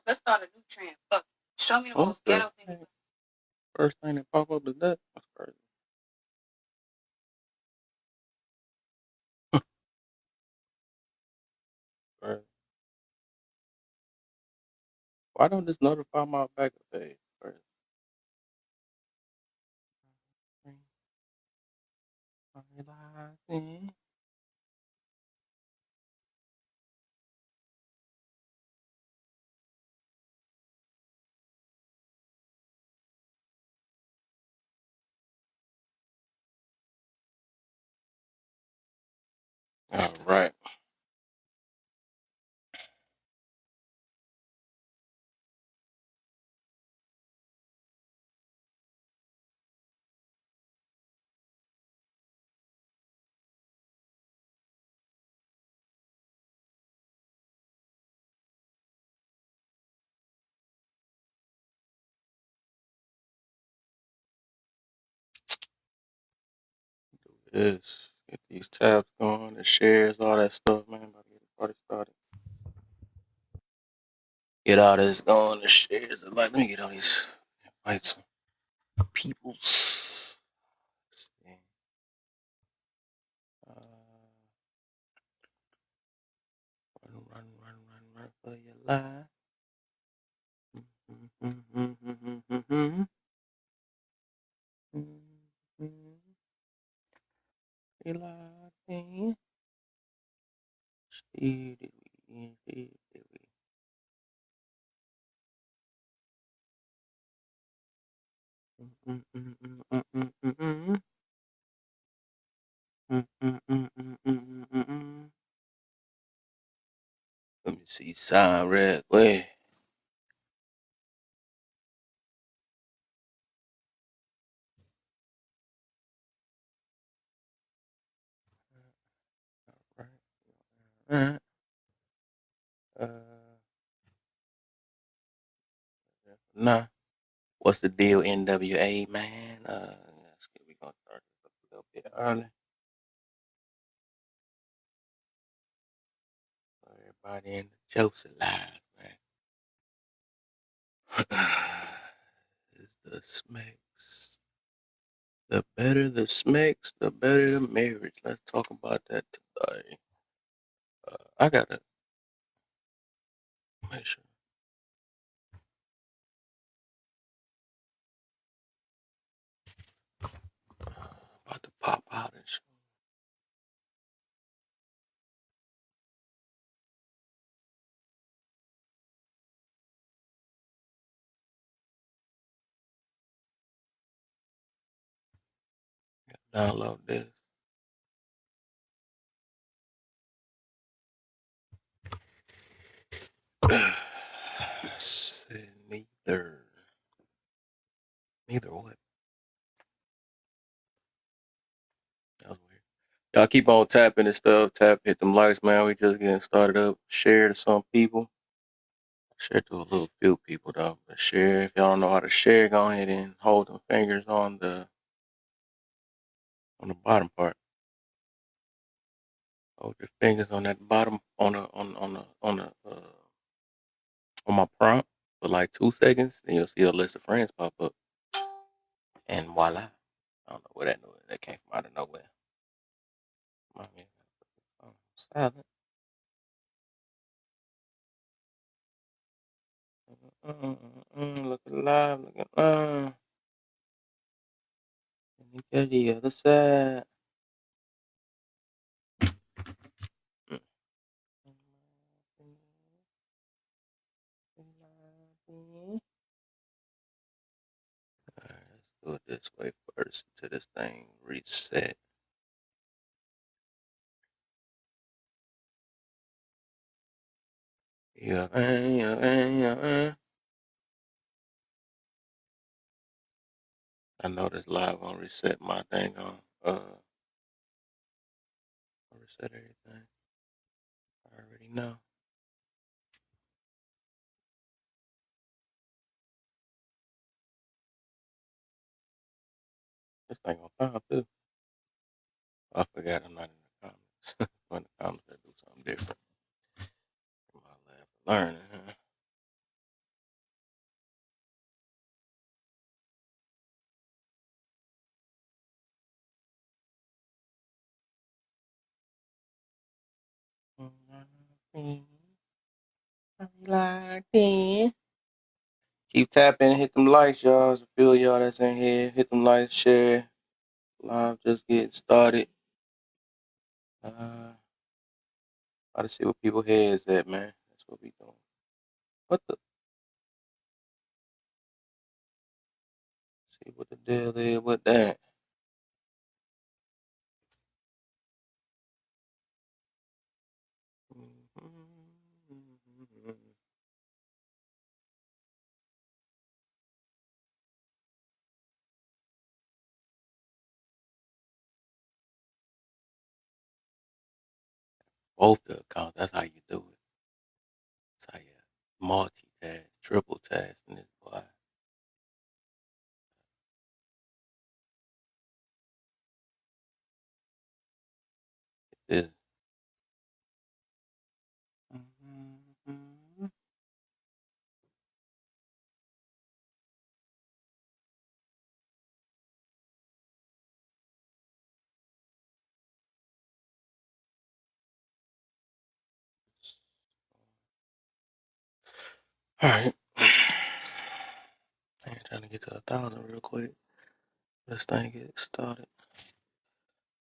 Let's start a new trend. Fuck. Show me the What most the ghetto thing. heck? First thing that pop up is that. That's crazy. Crazy. Why don't this notify my backup page? Crazy. All right. Do this. Get these tabs going, the shares, all that stuff, man. About to get the party started. Get all this going, the shares. Like, let me get all these invites. Peoples. Run for your life. Let me see. Sign red way. Right. Nah. What's the deal, NWA, man? We're gonna start this a little bit early. Everybody in the Joseph live, man. It's the smacks. The better the smacks, the better the marriage. Let's talk about that today. I gotta make sure. About to pop out and shit. Download this. Said neither. Neither what? That was weird. Y'all keep on tapping and stuff. Tap, hit them likes, man. We just getting started up. Share to some people. Share to a little few people though. But share. If y'all don't know how to share, go ahead and hold them fingers on the bottom part. Hold your fingers on that bottom on my prompt for like 2 seconds, then you'll see a list of friends pop up. And voila. I don't know where that came from out of nowhere. Silent. Look alive, look alive. Let me get the other side. Alright, let's do it this way first until this thing reset. Yeah. I know this live gonna reset my thing on reset everything. I already know. This thing gonna time too. I forgot I'm not in the comments. I'm in the comments that do different. My lab learning, huh? Like this. Keep tapping, hit them likes, y'all. I feel y'all that's in here. Hit them likes, share. Live just getting started. Gotta see what people heads at, man. That's what we doing. What the? See what the deal is with that. Both the accounts. That's how you do it. That's how you multitask, triple task in this boy. It is. All right. I'm trying to get to 1,000 real quick. This thing get started.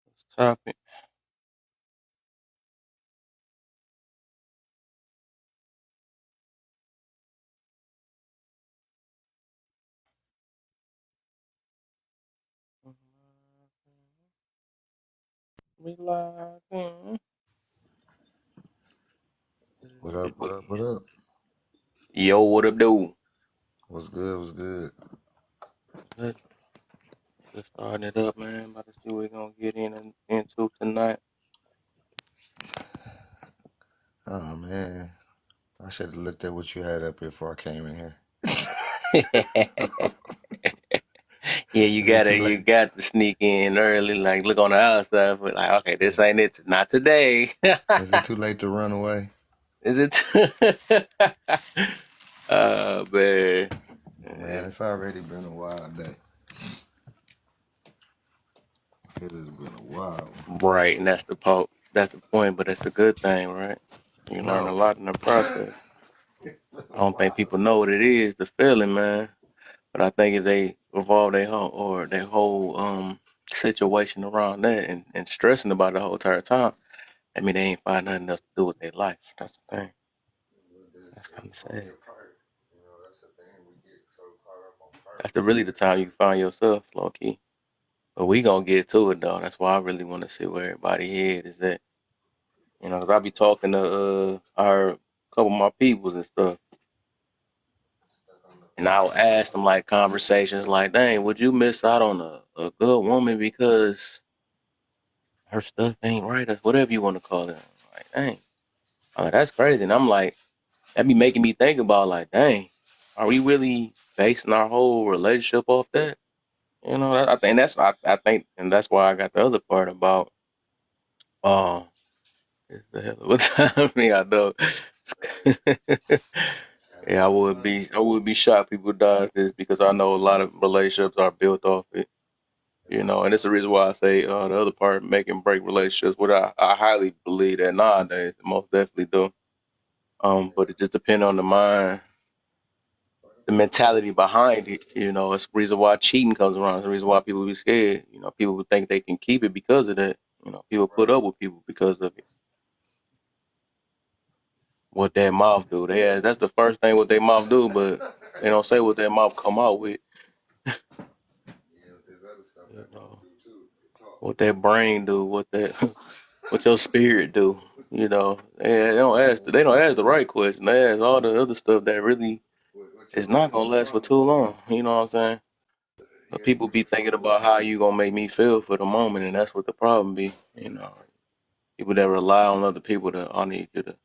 Let's topic. We live in. What up, what up, what up? Yo, what up, dude? What's good, what's good? Good. Just starting it up, man. About to see what we're gonna get into tonight. Oh, man. I should have looked at what you had up here before I came in here. Yeah, Is it too you late? got to sneak in early, like look on the outside, but like, okay, this ain't it, not today. Is it too late to run away? Is it? Man. Man, it's already been a wild day. It has been a wild one. Right, and that's the point, but it's a good thing, right? You learn a No. lot in the process. It's been I a don't think wild people one. know what it is, the feeling, man. But I think if they revolve their whole situation around that and stressing about it the whole entire time, I mean they ain't find nothing else to do with their life. That's the thing. That's kind of It's only sad. a part. That's the thing. We get so caught up on That's purpose. really the time you find yourself, low key. But we gonna get to it though. That's why I really want to see where everybody head is at. You know, 'cause I be talking to our couple of my peoples and stuff, Stuck on the and I'll ask them like conversations like, "Dang, would you miss out on a good woman because her stuff ain't right, or whatever you want to call it?" Like, dang, I'm like, that's crazy. And I'm like, that be making me think about like, dang, are we really basing our whole relationship off that? You know, I think I think, and that's why I got the other part about, um, it's the hell of a time. I know. having Yeah, fun. I would be shocked people die this because I know a lot of relationships are built off it. You know, and it's the reason why I say the other part, make and break relationships. What I highly believe that nowadays, most definitely do. But it just depends on the mind, the mentality behind it. You know, it's the reason why cheating comes around. It's the reason why people be scared. You know, people would think they can keep it because of that. You know, people put Right. up with people because of it. What their mouth do. That's the first thing what their mouth do, but they don't say what their mouth come out with. Yeah, there's other stuff You that mouth know, do too. Talk. what their brain do, what that what your spirit do. You know, they don't ask the right question. They ask all the other stuff that really What your is not gonna emotional last for trauma too do. long. You know what I'm saying? But Yeah, people your be thinking trauma. about how you gonna make me feel for the moment, and that's what the problem be. You know, people that rely on other people to I need you to.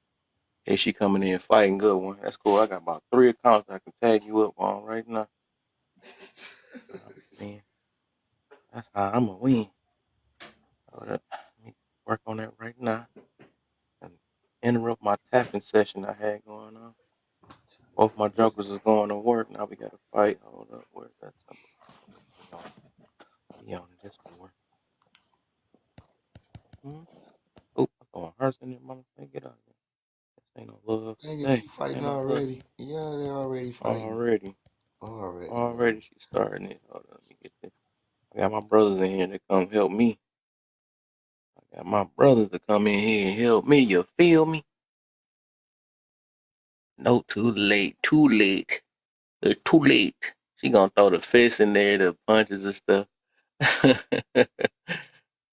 Hey, she coming in fighting good one. That's cool. I got about 3 accounts that I can tag you up on right now. Man, that's how I'm gonna win. Hold up. Let me work on that right now. interrupt my tapping session I had going on. Both my jokers is going to work. Now we got to fight. Hold up. Where's that symbol? Be on it. This will work. Oh, I'm throwing hearts in there, mama. Hey, get out of here. This ain't no love Dang it, today. they fighting Ain't no love. already. Yeah, they're already fighting. Already. Already, man. Already she's starting it. Hold on. Let me get this. I got my brothers in here to come help me. I got my brothers to come in here and help me. You feel me? No, too late. Too late. Too late. She gonna throw the fists in there, the punches and stuff.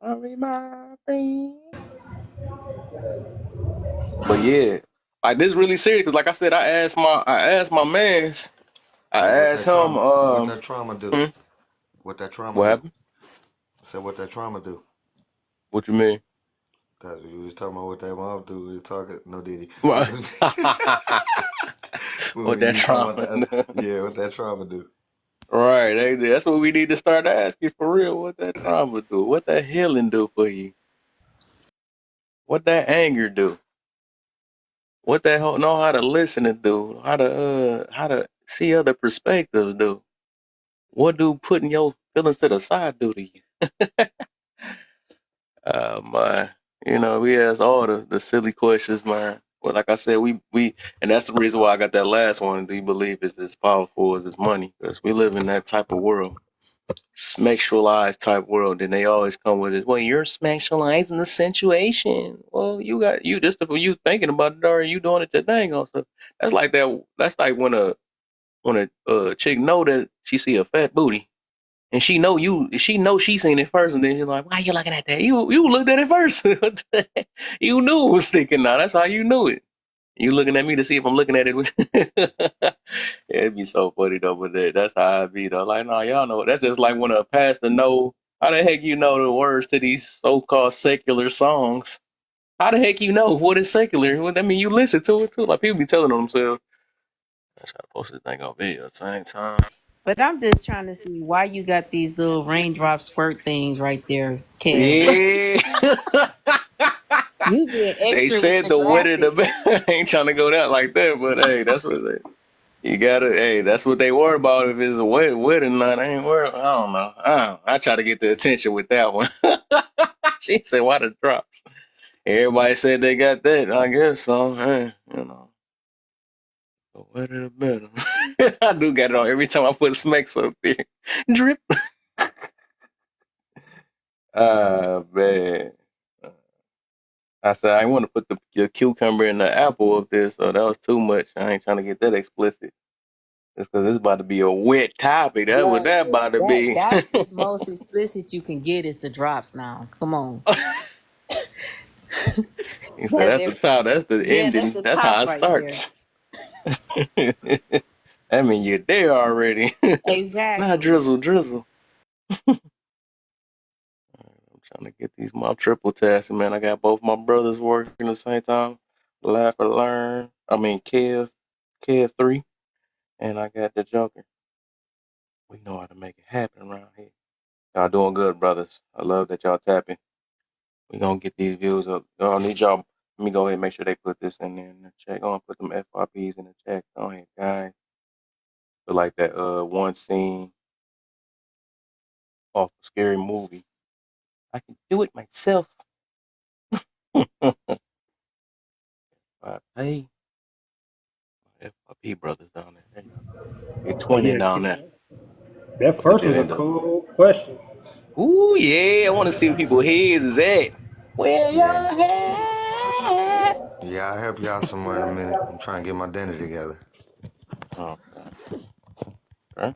Hurry, my friend. But yeah, like this really serious because, like I said, I asked my man's, I Hey, asked him, what that trauma do? hmm, What that trauma what do? happened? I said, what that trauma do? What you mean? That you was talking about what that mom do. We was talking, no, did he? What? What When that you was talking about trauma? the other, yeah, what that trauma do? Right, that's what we need to start asking for real. What that trauma do? What that healing do for you? What that anger do? What that whole know how to listen to do? How to see other perspectives do? What do putting your feelings to the side do to you? My, we ask all the silly questions, man. But like I said, we, and that's the reason why I got that last one. Do you believe it's as powerful as its money? Because we live in that type of world, sexualized type world. And they always come with this. Well, you're sexualizing the situation. Well, you just for you thinking about it, or you doing it today? So that's like that. That's like when a chick know that she see a fat booty. And she know she seen it first, and then you're like, why you looking at that? You looked at it first. You knew it was sticking out. That's how you knew it. You looking at me to see if I'm looking at it. Yeah, it'd be so funny though, but that's how I be though. Like, no, y'all know. That's just like when a pastor know how the heck you know the words to these so-called secular songs. How the heck you know what is secular? Well, I mean, you listen to it too. Like people be telling on themselves. I try to post this thing on video at the same time. But I'm just trying to see why you got these little raindrop squirt things right there, Kev. Yeah. You being They extra with said the the wetter the graphics. better. I ain't trying to go that like that, but hey, that's what you gotta. Hey, that's what they worry about. If it's a wet or not, I ain't worried. I don't know. I try to get the attention with that one. She said, "Why the drops?" Everybody said they got that. I guess so. Hey, the wetter the better. I do got it on every time I put smacks up there. Drip. Ah man. I said I want to put the cucumber and the apple up there, so that was too much. I ain't trying to get that explicit. It's because it's about to be a wet topic. That's what Look, that about to be. that's the most explicit you can get is the drops now. Come on. He said That's that's the it. top. That's the Yeah, that's ending. the That's how tops it right there. starts. I mean, you're there already. Not Exactly. drizzle, drizzle. I'm trying to get these my triple tests, man. I got both my brothers working at the same time. Laugh or learn. I mean, Kev 3, and I got the Joker. We know how to make it happen around here. Y'all doing good, brothers. I love that y'all tapping. We gonna get these views up. I need y'all. Let me go ahead and make sure they put this in there in the chat. Go and put them FYPs in the chat. Go ahead, guys. Feel like that one scene off a scary movie. I can do it myself. Hey, FYP brothers down there. There y'all go. They Oh twinning yeah, down there. that Look at first that was a end up. cool question. Ooh yeah, I want to see where people heads is at. Where Yeah, your head? yeah. I'll help y'all some more in a minute. I'm trying to get my dinner together. Okay. Okay.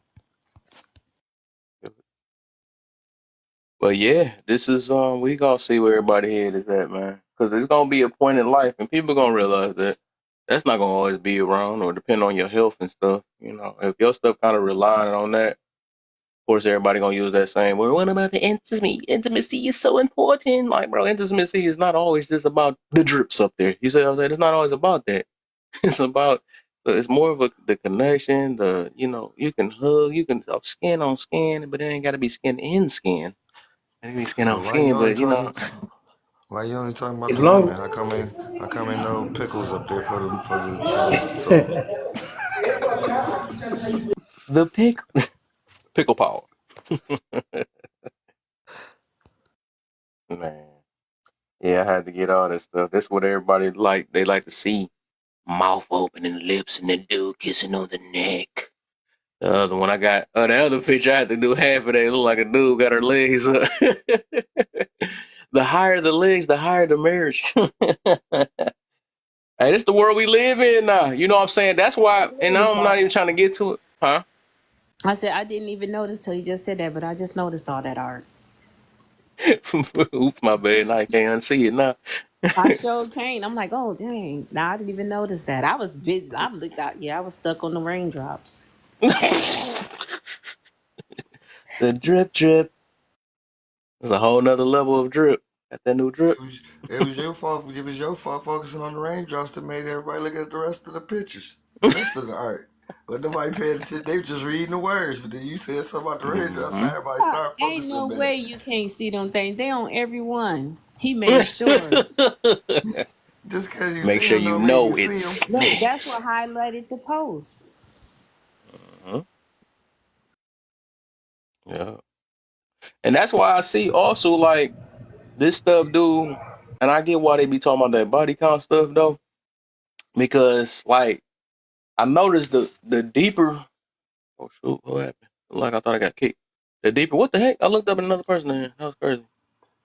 But yeah, this is we gonna see where everybody head is at, man. Because there's gonna be a point in life, and people gonna realize that that's not gonna always be around, or depend on your health and stuff. If your stuff kind of relying on that, of course, everybody gonna use that same word. What about the intimacy? Intimacy is so important. Like, bro, intimacy is not always just about the drips up there. You see what I'm saying? It's not always about that. It's about so it's more of the connection. You can hug, you can skin on skin, but it ain't got to be skin in skin. Maybe skin But on skin, but Why you only talking about As the long women? How come ain't no pickles up there for the soldiers? The pickle power. Man. Yeah, I had to get all this stuff. That's what everybody like. They like to see mouth open and lips and the dude kissing on the neck. The other one I got, the other picture I had to do half of that. It looked like a dude got her legs up. The higher the legs, the higher the marriage. Hey, this the world we live in now. You know what I'm saying? That's why, and I'm not even trying to get to it. Huh? I said I didn't even notice till you just said that, but I just noticed all that art. Oops, my bad. Now I can't unsee it now. I sure can't. I'm like, oh dang. Now I didn't even notice that. I was busy. I looked out. Yeah, I was stuck on the raindrops. The drip drip. There's a whole nother level of drip. Got that new drip. It was your fault. It was your fault focusing on the raindrops that made everybody look at the rest of the pictures, the rest of the art. But nobody paid attention. They were just reading the words. But then you said something about the raindrops. Now Mm-hmm. everybody start Ain't focusing no better. way you can't see them things. They on everyone. He made sure. Just because you Make see sure them you don't mean you know see it's them. No, that's what snacks. highlighted the post. Mhm. Yeah. And that's why I see also like this stuff, dude. And I get why they be talking about that body count stuff though. Because like I noticed the deeper oh shoot, what happened? Like I thought I got kicked. The deeper what the heck? I looked up at another person in. That was crazy.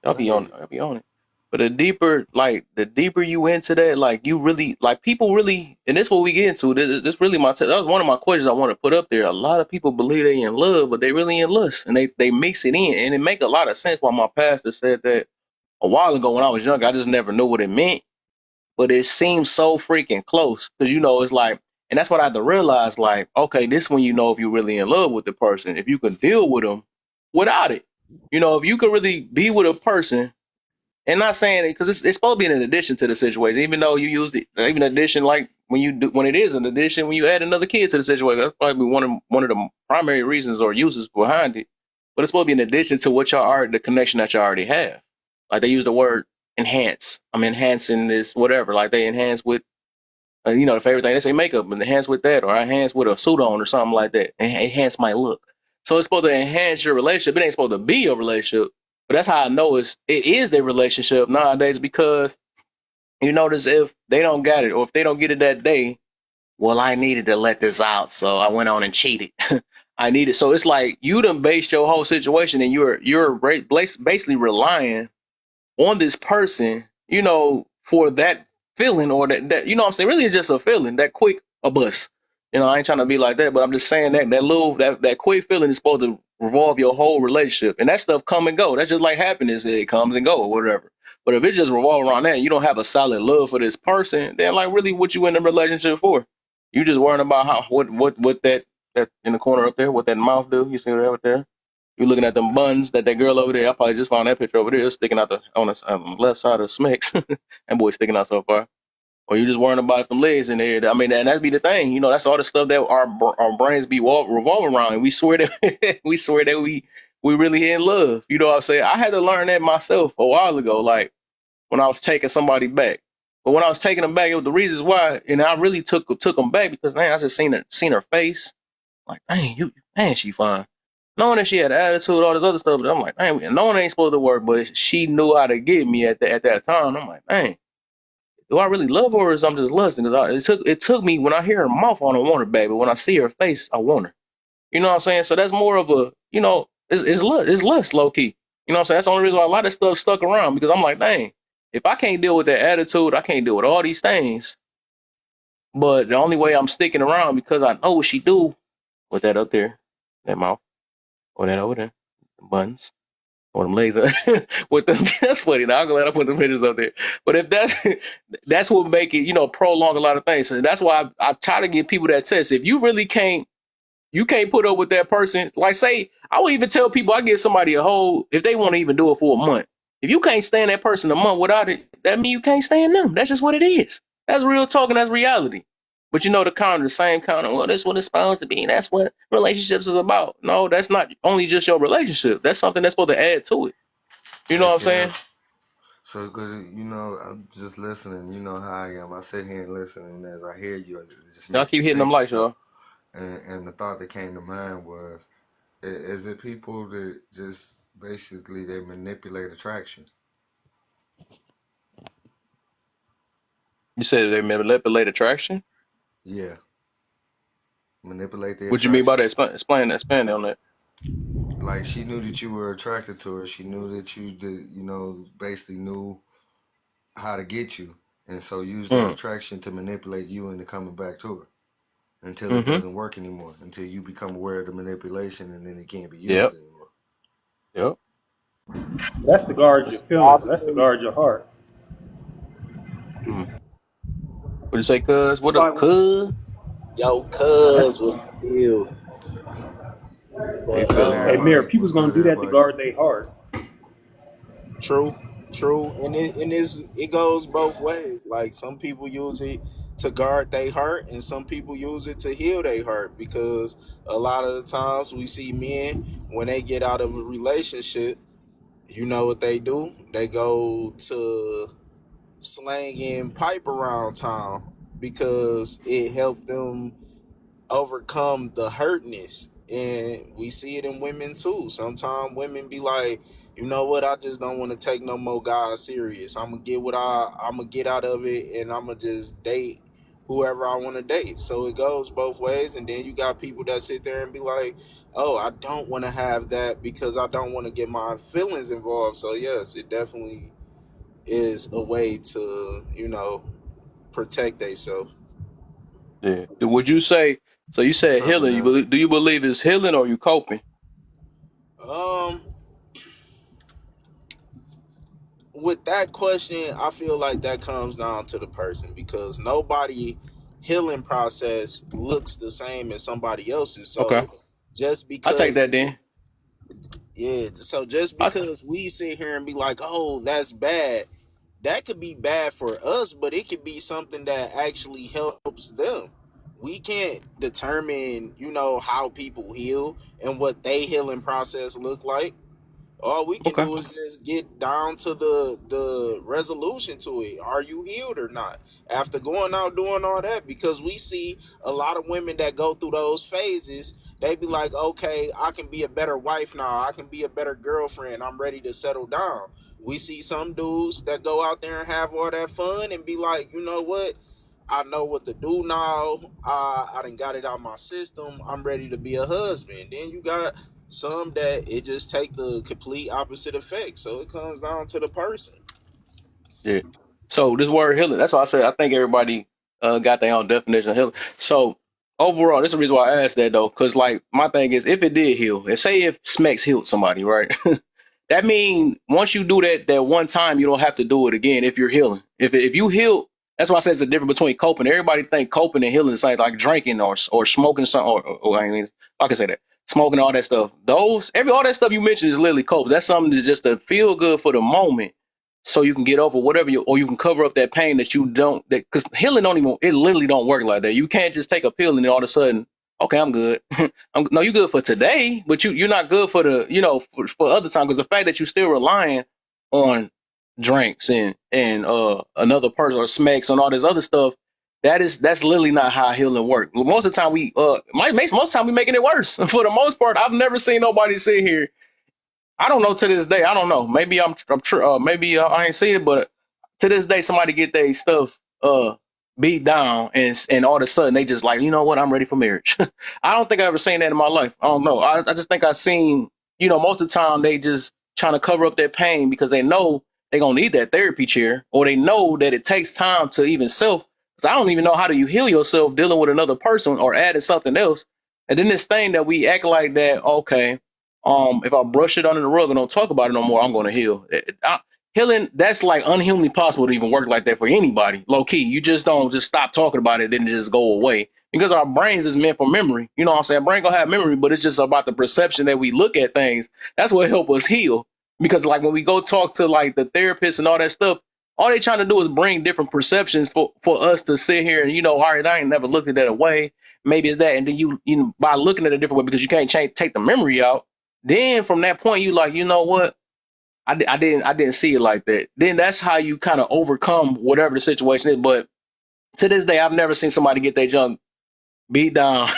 I did. I'll be on it. But the deeper you into that, like you really, like people really, and this is what we get into. This really that was one of my questions I want to put up there. A lot of people believe they in love, but they really in lust, and they mix it in, and it make a lot of sense. Why my pastor said that a while ago when I was young, I just never knew what it meant, but it seems so freaking close because it's like, and that's what I had to realize. Like, okay, this when you know if you're really in love with the person, if you can deal with them without it. If you can really be with a person and not saying it because it's supposed to be an addition to the situation, even though you use it, even addition like when it is an addition, when you add another kid to the situation, that's probably one of the primary reasons or uses behind it. But it's supposed to be an addition to what y'all are, the connection that y'all already have. Like they use the word enhance. I'm enhancing this, whatever. Like they enhance with, the favorite thing they say makeup, and enhance with that, or I enhance with a suit on or something like that. Enhance my look. So it's supposed to enhance your relationship. It ain't supposed to be your relationship. But that's how I know it is their relationship nowadays because you notice if they don't get it or if they don't get it that day, well, I needed to let this out, so I went on and cheated. I needed so it's like you done based your whole situation and you're basically relying on this person, for that feeling or that what I'm saying, really it's just a feeling, that quick a bus. I ain't trying to be like that, but I'm just saying that quick feeling is supposed to revolve your whole relationship. And that stuff come and go. That's just like happiness. It comes and go or whatever. But if it just revolves around that and you don't have a solid love for this person, then like really what you in the relationship for? You just worrying about how what that in the corner up there, what that mouth do. You see that up there? You looking at them buns that girl over there. I probably just found that picture over there sticking out on the left side of the smicks. That boy sticking out so far. Or you just worrying about them legs in there. I mean, and that'd be the thing. That's all the stuff that our brains be revolving around. And we swear that we really in love. You know what I'm saying? I had to learn that myself a while ago. Like when I was taking somebody back. But when I was taking them back, it was the reasons why, and I really took them back because man, I just seen her face. Like, dang, she fine. Knowing that she had attitude, all this other stuff, but I'm like, dang, knowing it ain't supposed to work, but she knew how to get me at that time. I'm like, dang, do I really love her or is I'm just lusting? Because it took me when I hear her mouth, I don't want her back, but when I see her face, I want her. You know what I'm saying? So that's more of a, it's lust, low key. You know what I'm saying? That's the only reason why a lot of stuff stuck around because I'm like, dang, if I can't deal with that attitude, I can't deal with all these things. But the only way I'm sticking around because I know what she do with that up there, that mouth. Or that over there, the buns, or them legs. With them, that's funny. Now I'm glad I put the pictures up there. But if that's what make it, prolong a lot of things. So that's why I try to give people that test. If you really you can't put up with that person. Like say, I would even tell people I give somebody a whole if they want to even do it for a month. If you can't stand that person a month without it, that means you can't stand them. That's just what it is. That's real talk and that's reality. But the same counter, well, that's what it's supposed to be. That's what relationships is about. No, that's not only just your relationship. That's something that's supposed to add to it. You know what Heck I'm yeah. saying? So, because, I'm just listening. You know how I am. I sit here and listen, and as I hear you, it just Y'all make you keep hitting them think and lights, stuff. y'all. And the thought that came to mind was, is it people that just basically they manipulate attraction? You said they manipulate attraction. Yeah, manipulate the What you mean by attraction. that? Expand on that. Like she knew that you were attracted to her. She knew that basically knew how to get you, and so use that Mm. attraction to manipulate you into coming back to her until it Mm-hmm. doesn't work anymore. Until you become aware of the manipulation, and then it can't be used Yep. anymore. Yep. That's to guard your feelings. That's to guard your heart. Mm. What you say, cuz? What up, Like, cuz? Yo, that's cuz was ill. Hey, But feeling hey, everybody. Mayor. What's People's gonna good, do that to everybody? guard their heart. true, true. And it goes both ways. Like some people use it to guard their heart and some people use it to heal their heart because a lot of the times we see men when they get out of a relationship, you know what they do? They go to slanging pipe around town because it helped them overcome the hurtness. And we see it in women too. Sometimes women be like, you know what, I just don't want to take no more guys serious. I'm gonna get out of it and I'm gonna just date whoever I want to date. So it goes both ways. And then you got people that sit there and be like, oh, I don't want to have that because I don't want to get my feelings involved. So yes, it definitely is a way to, protect themselves. Yeah. Would you say? So you said What's up, healing. Vanilla? Do you believe it's healing or you coping? um with that question, I feel like that comes down to the person because nobody healing process looks the same as somebody else's. Okay. So just I take because that then. yeah, so just I because we sit here and be like, "Oh, that's bad." That could be bad for us, but it could be something that actually helps them. We can't determine, how people heal and what they healing process look like. All we can okay. do is just get down to the resolution to it. Are you healed or not? After going out doing all that, because we see a lot of women that go through those phases, they be like, okay, I can be a better wife now. I can be a better girlfriend. I'm ready to settle down. We see some dudes that go out there and have all that fun and be like, you know what? I know what to do now. I done got it out my system. I'm ready to be a husband. Then you got some that it just take the complete opposite effect. So it comes down to the person. Yeah. So this word healing, that's why I said I think everybody got their own definition of healing. So overall, this is the reason why I asked that though, because like my thing is if it did heal, if Smex healed somebody, right? That mean once you do that one time, you don't have to do it again if you're healing. If you heal, that's why I said it's the difference between coping. Everybody think coping and healing is like drinking or smoking something or I mean I can say that. Smoking all that stuff. All that stuff you mentioned is literally cope. That's something that's just to feel good for the moment so you can get over whatever or you can cover up that pain that you don't that because healing don't even it literally don't work like that. You can't just take a pill and then all of a sudden, okay, I'm good. No, you're good for today, but you're not good for the for other time because the fact that you're still relying on drinks and another person or smacks and all this other stuff, that's literally not how healing works. Most of the time most of the time we making it worse. For the most part, I've never seen nobody sit here. I don't know to this day. I don't know. Maybe maybe I ain't seen it, but to this day, somebody get their stuff beat down, and all of a sudden they just like, you know what? I'm ready for marriage. I don't think I ever seen that in my life. I don't know. I just think I seen, most of the time they just trying to cover up their pain because they know they're gonna need that therapy chair, or they know that it takes time to even self. Because I don't even know how do you heal yourself dealing with another person or adding something else. And then this thing that we act like that, okay, if I brush it under the rug and don't talk about it no more, I'm going to heal. Healing, that's like unhumanly possible to even work like that for anybody. Low key, you just don't just stop talking about it, then just go away. Because our brains is meant for memory. You know what I'm saying? Brain gonna have memory, but it's just about the perception that we look at things. That's what help us heal. Because like when we go talk to like the therapist and all that stuff, all they trying to do is bring different perceptions for us to sit here and all right, I ain't never looked at that way. Maybe it's that, and then by looking at it a different way because you can't take the memory out then from that point, you like, you know what? I didn't see it like that. Then that's how you kind of overcome whatever the situation is. But to this day, I've never seen somebody get their junk beat down,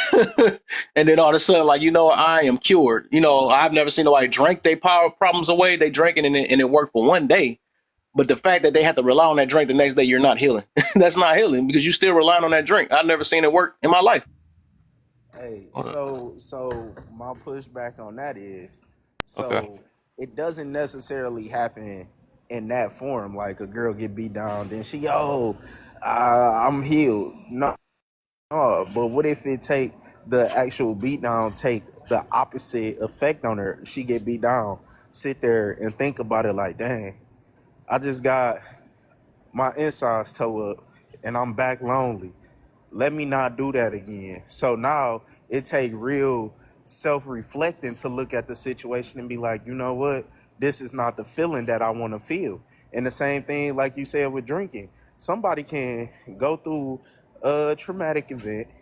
and then all of a sudden, like, I am cured. I've never seen nobody drink their power problems away. They drink it and it worked for one day. But the fact that they have to rely on that drink the next day, you're not healing. That's not healing because you still relying on that drink. I've never seen it work in my life. Hey, Hold up. so my pushback on that is, Okay. so it doesn't necessarily happen in that form. Like a girl get beat down, then I'm healed. No, but what if it take the actual beat down take the opposite effect on her? She get beat down, sit there and think about it like, dang, I just got my insides toe up and I'm back lonely. Let me not do that again. So now it take real self-reflecting to look at the situation and be like, you know what? This is not the feeling that I want to feel. And the same thing, like you said, with drinking. Somebody can go through a traumatic event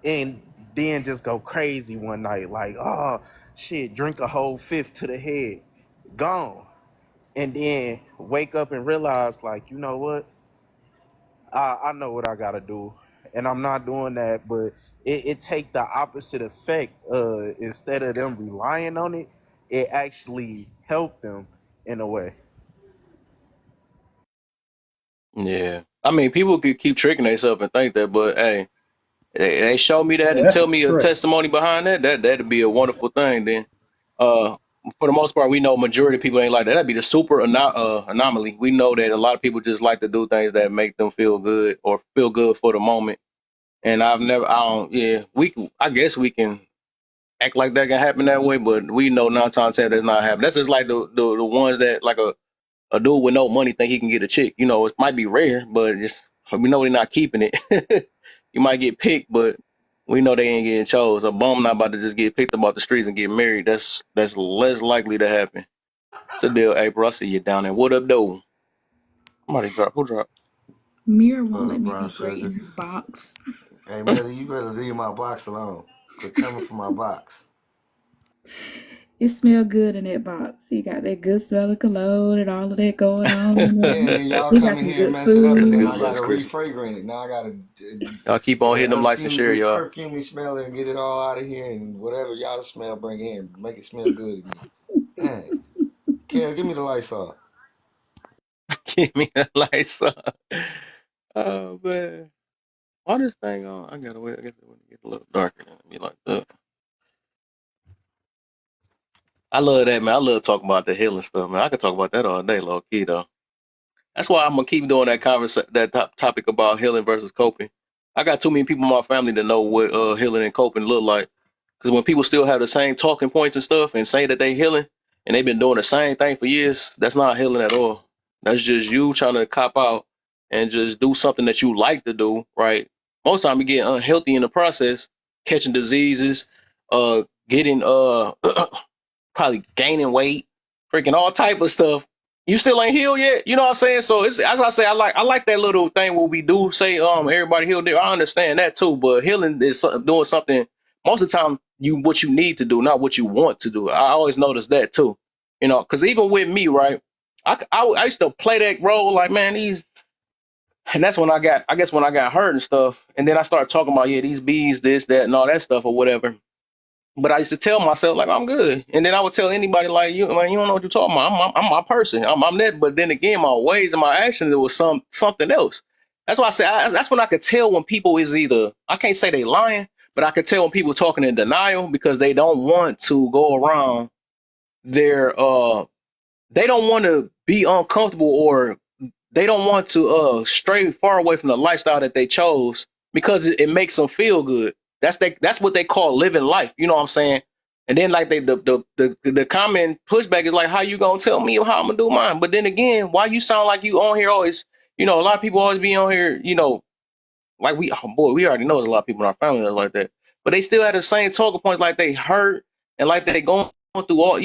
and then just go crazy one night. Like, oh, shit, drink a whole fifth to the head. Gone. And then wake up and realize, like, you know what? I know what I gotta do, and I'm not doing that. But it take the opposite effect. Instead of them relying on it, it actually helped them in a way. Yeah. I mean, people could keep tricking themselves and think that, but hey, they show me that Yeah, and that's tell a me a trick. testimony behind that. That'd be a wonderful thing. Then, uh, for the most part, we know majority of people ain't like that. That'd be the super anomaly. We know that a lot of people just like to do things that make them feel good or feel good for the moment. And I don't, yeah, I guess we can act like that can happen that way, but we know 9 times 10 that's not happening. That's just like the ones that like a dude with no money think he can get a chick. It might be rare, but just we know they're not keeping it. You might get picked, but we know they ain't getting chose. A bum not about to just get picked up off the streets and get married. That's less likely to happen. It's a deal, April. I see you down there. What up, though? Somebody drop. Who drop? Mirror won't What let up, me brown be great sugar? in his box. Hey, Melly, you better leave my box alone. Quit coming from my box. It smell good in that box. He got that good smell of cologne and all of that going on in Yeah, and there. then y'all He come got in some here and good mess it up, and Chrissy, then good food. I looks, gotta Chrissy. refragrant it. Now I gotta Y'all keep on hitting them lights and unfume share, this y'all. perfumey smell and get it all out of here, and whatever y'all smell, bring it in, make it smell good again. Dang, Kel, give me the lights off. Give me the lights on. Oh, man. Why this thing on? I gotta wait. I guess it would get a little darker than me like that. I love that, man. I love talking about the healing stuff, man. I could talk about that all day, low key, though. That's why I'm gonna keep doing that topic about healing versus coping. I got too many people in my family that know what healing and coping look like. Because when people still have the same talking points and stuff and say that they healing and they've been doing the same thing for years, that's not healing at all. That's just you trying to cop out and just do something that you like to do, right? Most time you get unhealthy in the process, catching diseases, getting probably gaining weight, freaking all type of stuff. You still ain't healed yet, you know what I'm saying? So it's as I say, I like that little thing where we do say everybody healed there. I understand that too, but healing is doing something most of the time what you need to do, not what you want to do. I always notice that too, because even with me, right? I used to play that role like, man, and that's when I guess when I got hurt and stuff, and then I started talking about, yeah, these bees, this, that, and all that stuff or whatever. But I used to tell myself like I'm good, and then I would tell anybody like, you, man, you don't know what you're talking about. I'm my person. I'm that. But then again, my ways and my actions, it was something else. That's why I say that's when I could tell when people is either, I can't say they lying, but I could tell when people talking in denial because they don't want to go around their they don't want to be uncomfortable, or they don't want to stray far away from the lifestyle that they chose because it makes them feel good. That's what they call living life. You know what I'm saying? And then like the common pushback is like, how you gonna tell me how I'm gonna do mine? But then again, why you sound like you on here always? A lot of people always be on here. Like we already know there's a lot of people in our family that's like that, but they still have the same talking points, like they hurt and like they going through all,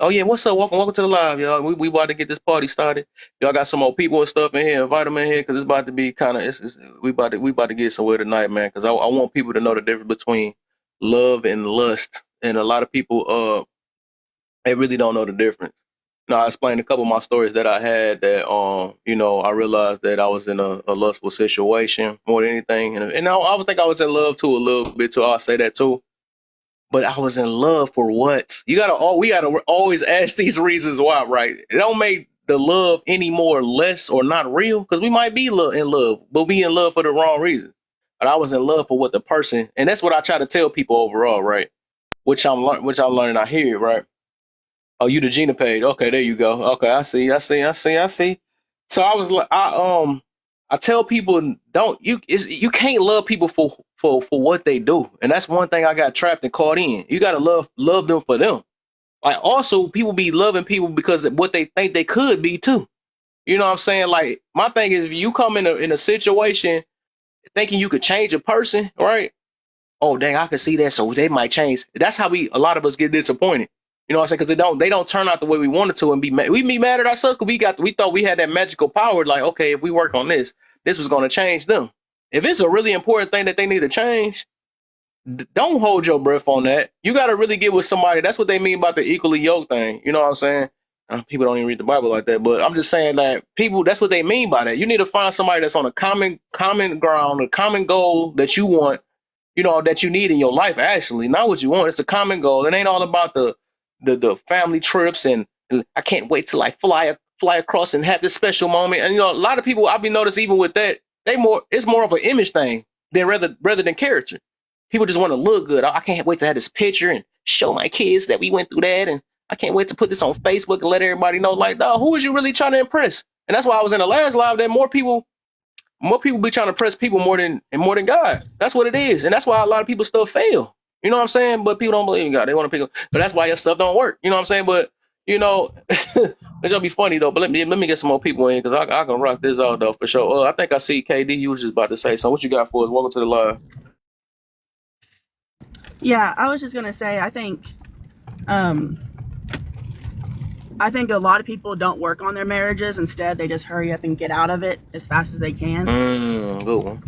oh yeah, what's up? Welcome to the live, y'all. We about to get this party started. Y'all got some more people and stuff in here. Invite them in here because it's about to be kind of we about to get somewhere tonight, man. Because I want people to know the difference between love and lust, and a lot of people They really don't know the difference. I explained a couple of my stories that I had that, I realized that I was in a lustful situation more than anything. And I would think I was in love too, a little bit too. I'll say that too. But I was in love for what? We gotta always ask these reasons why, right? It don't make the love any more less or not real, because we might be in love, but we in love for the wrong reason. But I was in love for what the person, and that's what I try to tell people overall, right? Which I'm learning. I hear it, right? Oh, you the Gina page. Okay, there you go. Okay, I see. So I was like, I tell people, you can't love people for what they do, and that's one thing I got trapped and caught in. You gotta love them for them. Like, also, people be loving people because of what they think they could be too. You know what I'm saying? Like, my thing is, if you come in a situation thinking you could change a person, right? Oh, dang, I can see that, so they might change. That's how a lot of us get disappointed. You know what I'm saying? Because they don't turn out the way we wanted to, and we be mad at ourselves because we thought we had that magical power. Like, okay, if we work on this was going to change them. If it's a really important thing that they need to change, don't hold your breath on that. You got to really get with somebody. That's what they mean about the equally yoked thing. You know what I'm saying? People don't even read the Bible like that, but I'm just saying that people, that's what they mean by that. You need to find somebody that's on a common ground, a common goal that you want, that you need in your life, actually. Not what you want. It's a common goal. It ain't all about the family trips and I can't wait till I fly across and have this special moment. And, a lot of people, I've been noticed even with that, it's more of an image thing than rather than character. People just want to look good. I can't wait to have this picture and show my kids that we went through that. And I can't wait to put this on Facebook and let everybody know, like, dog, who is you really trying to impress? And that's why I was in the last live that more people be trying to impress people more than God. That's what it is. And that's why a lot of people still fail. You know what I'm saying? But people don't believe in God. They want to pick up. But that's why your stuff don't work. You know what I'm saying? But, it'll be funny though. But let me get some more people in, because I can rock this out though for sure. I think I see KD. You was just about to say something. What you got for us? Welcome to the live. Yeah, I was just gonna say, I think a lot of people don't work on their marriages. Instead, they just hurry up and get out of it as fast as they can. Good one.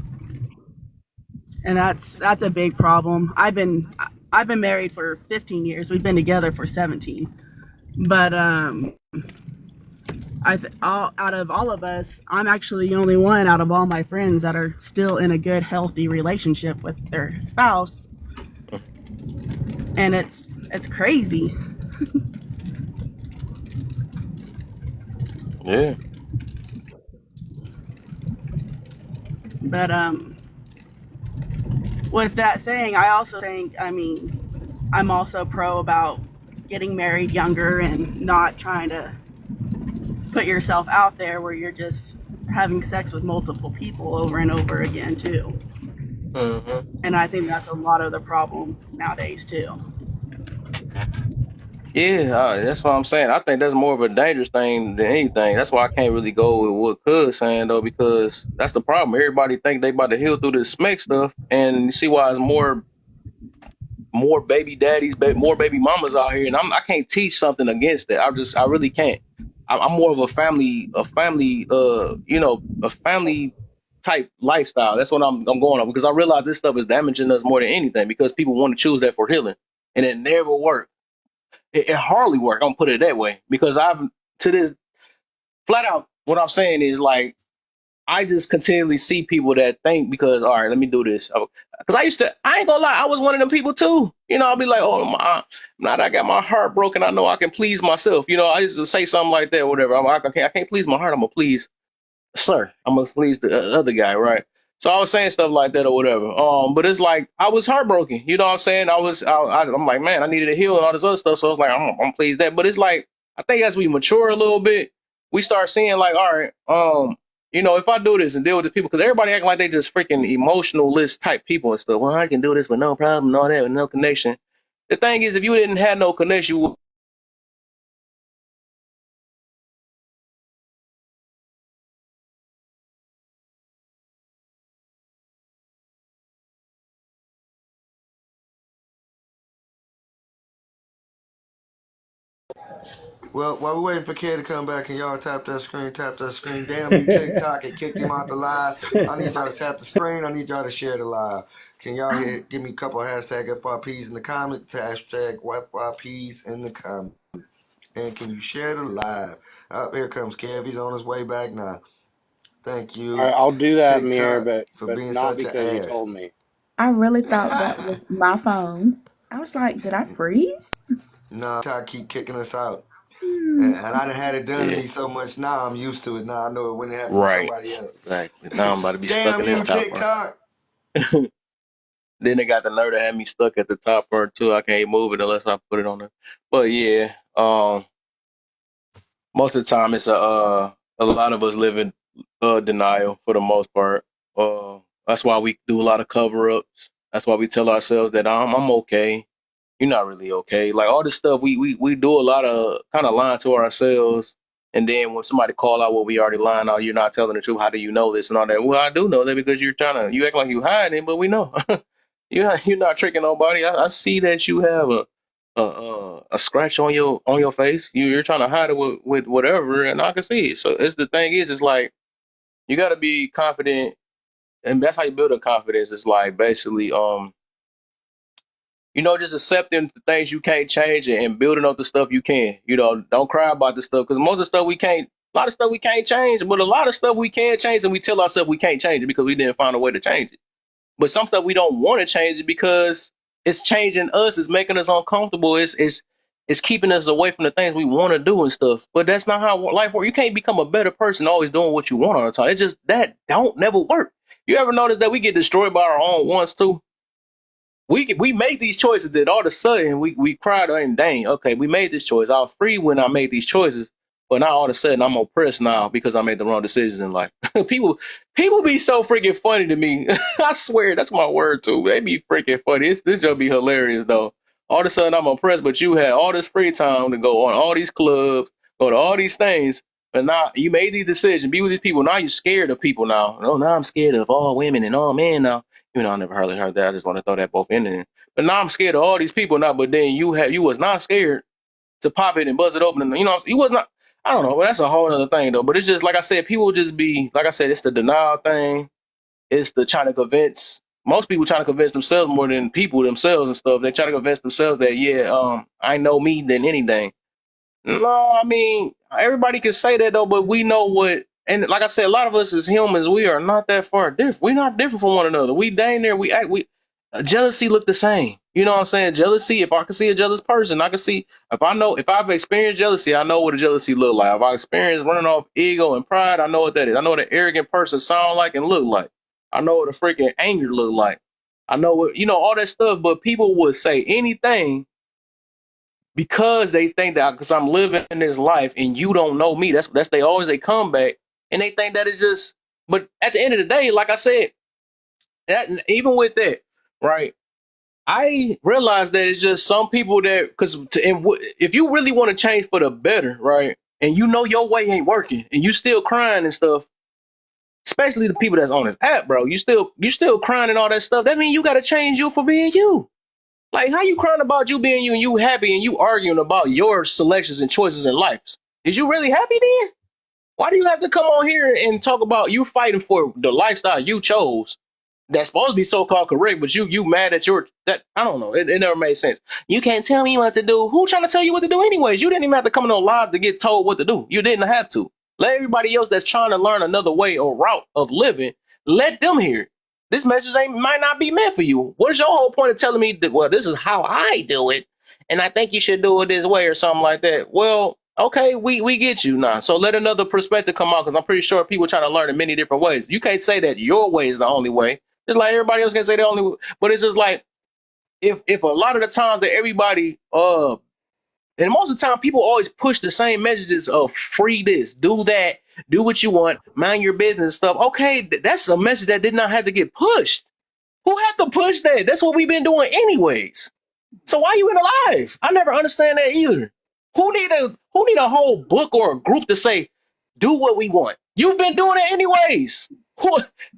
And that's a big problem. I've been married for 15 years. We've been together for 17. But out of all of us, I'm actually the only one out of all my friends that are still in a good, healthy relationship with their spouse. And it's crazy. Yeah. But with that saying, I also think, I'm also pro about getting married younger and not trying to put yourself out there where you're just having sex with multiple people over and over again too. Mm-hmm. And I think that's a lot of the problem nowadays too. Yeah, that's what I'm saying. I think that's more of a dangerous thing than anything. That's why I can't really go with what Cuz saying though, because that's the problem. Everybody think they about to heal through this smack stuff, and you see why it's more baby daddies, more baby mamas out here, and I can't teach something against that. I really can't. I'm more of a family type lifestyle. That's what I'm going on, because I realize this stuff is damaging us more than anything, because people want to choose that for healing, and it never works. It hardly work. I'm gonna put it that way, because to this flat out, what I'm saying is, like, I just continually see people that think, because, all right, let me do this. Because I ain't gonna lie, I was one of them people too. I'll be like, oh, now that I got my heart broken, I know I can please myself. I used to say something like that, or whatever. I can't please my heart. I'm gonna please Sir. I'm gonna please the other guy, right? So I was saying stuff like that or whatever. But it's like I was heartbroken. You know what I'm saying? I'm like, man, I needed to heal and all this other stuff. So I was like, I'm pleased that. But it's like, I think as we mature a little bit, we start seeing, like, all right, if I do this and deal with the people, because everybody acting like they just freaking emotionalist type people and stuff. Well, I can do this with no problem and all that, with no connection. The thing is, if you didn't have no connection, you Well, while we're waiting for Kid to come back, and y'all tap that screen. Damn you, TikTok, it kicked him out the live. I need y'all to tap the screen. I need y'all to share the live. Can y'all give me a couple of hashtag FYPs in the comments? Hashtag FYPs in the comments. And can you share the live? Here comes Kev. He's on his way back now. Thank All right, you, I'll do that, Mir, TikTok, for but being not such an because you ass. told me. I really thought that was my phone. I was like, did I freeze? No, TikTok keep kicking us out. Hmm. And I done had it done to Yeah, me so much now I'm used to it. Now I know it when it happened to right. somebody else. Exactly. Now I'm about to be stuck Damn in this you, top part. TikTok. Then they got the nerve to have me stuck at the top part too. I can't move it unless I put it on there. But yeah, most of the time it's a lot of us live in denial for the most part. That's why we do a lot of cover ups. That's why we tell ourselves that I'm okay. You're not really okay. Like all this stuff, we do a lot of kind of lying to ourselves. And then when somebody call out what we already lying out, you're not telling the truth. How do you know this and all that? Well, I do know that because you act like you hiding it, but we know you're not tricking nobody. I see that you have a scratch on your face. You're trying to hide it with whatever, and I can see it. So it's the thing is, it's like you got to be confident, and that's how you build a confidence. It's like basically just accepting the things you can't change and building up the stuff you can. Don't cry about the stuff because most of the stuff we can't, a lot of stuff we can't change, but a lot of stuff we can change and we tell ourselves we can't change it because we didn't find a way to change it. But some stuff we don't want to change it because it's changing us, it's making us uncomfortable, it's keeping us away from the things we want to do and stuff. But that's not how life works. You can't become a better person always doing what you want all the time. It's just that don't never work. You ever notice that we get destroyed by our own wants too? We made these choices that all of a sudden we cried and dang, okay, we made this choice. I was free when I made these choices, but now all of a sudden I'm oppressed now because I made the wrong decisions in life. people be so freaking funny to me. I swear that's my word too. They be freaking funny. This just be hilarious though. All of a sudden I'm oppressed, but you had all this free time to go on all these clubs, go to all these things, but now you made these decisions, be with these people. Now you're scared of people now. Oh, now I'm scared of all women and all men now. I never hardly heard that. I just want to throw that both in there. But now I'm scared of all these people now. But then you was not scared to pop it and buzz it open. And you was not. I don't know. But that's a whole other thing though. But it's just like I said, people just be like I said. It's the denial thing. It's the trying to convince. Most people trying to convince themselves more than people themselves and stuff. They try to convince themselves that I know me than anything. No, I mean everybody can say that though, but we know what. And like I said, a lot of us as humans, we are not that far different. We're not different from one another. We dang there. We act. Jealousy look the same. You know what I'm saying? Jealousy. If I can see a jealous person, I can see. If I've experienced jealousy, I know what a jealousy look like. If I experienced running off ego and pride, I know what that is. I know what an arrogant person sound like and look like. I know what a freaking anger look like. I know what all that stuff. But people would say anything because they think that because I'm living in this life and you don't know me. That's they come back and they think that it's just. But at the end of the day, like I said, that even with that, right? I realize that it's just some people that if you really want to change for the better, right? And your way ain't working, and you still crying and stuff. Especially the people that's on this app, bro. You still crying and all that stuff. That means you got to change you for being you. Like, how you crying about you being you and you happy and you arguing about your selections and choices in life? Is you really happy then? Why do you have to come on here and talk about you fighting for the lifestyle you chose? That's supposed to be so-called correct, but you mad at that I don't know. It never made sense. You can't tell me what to do. Who trying to tell you what to do anyways? You didn't even have to come on live to get told what to do. You didn't have to. Let everybody else that's trying to learn another way or route of living, let them hear it. This message might not be meant for you. What is your whole point of telling me that, well, this is how I do it, and I think you should do it this way or something like that? Well, okay, we get you now. So let another perspective come out because I'm pretty sure people trying to learn in many different ways. You can't say that your way is the only way. Just like everybody else can say the only way. But it's just like if a lot of the times that everybody and most of the time people always push the same messages of free this, do that, do what you want, mind your business and stuff. Okay, that's a message that did not have to get pushed. Who had to push that? That's what we've been doing anyways. So why you in alive? I never understand that either. Who need a whole book or a group to say, do what we want? You've been doing it anyways.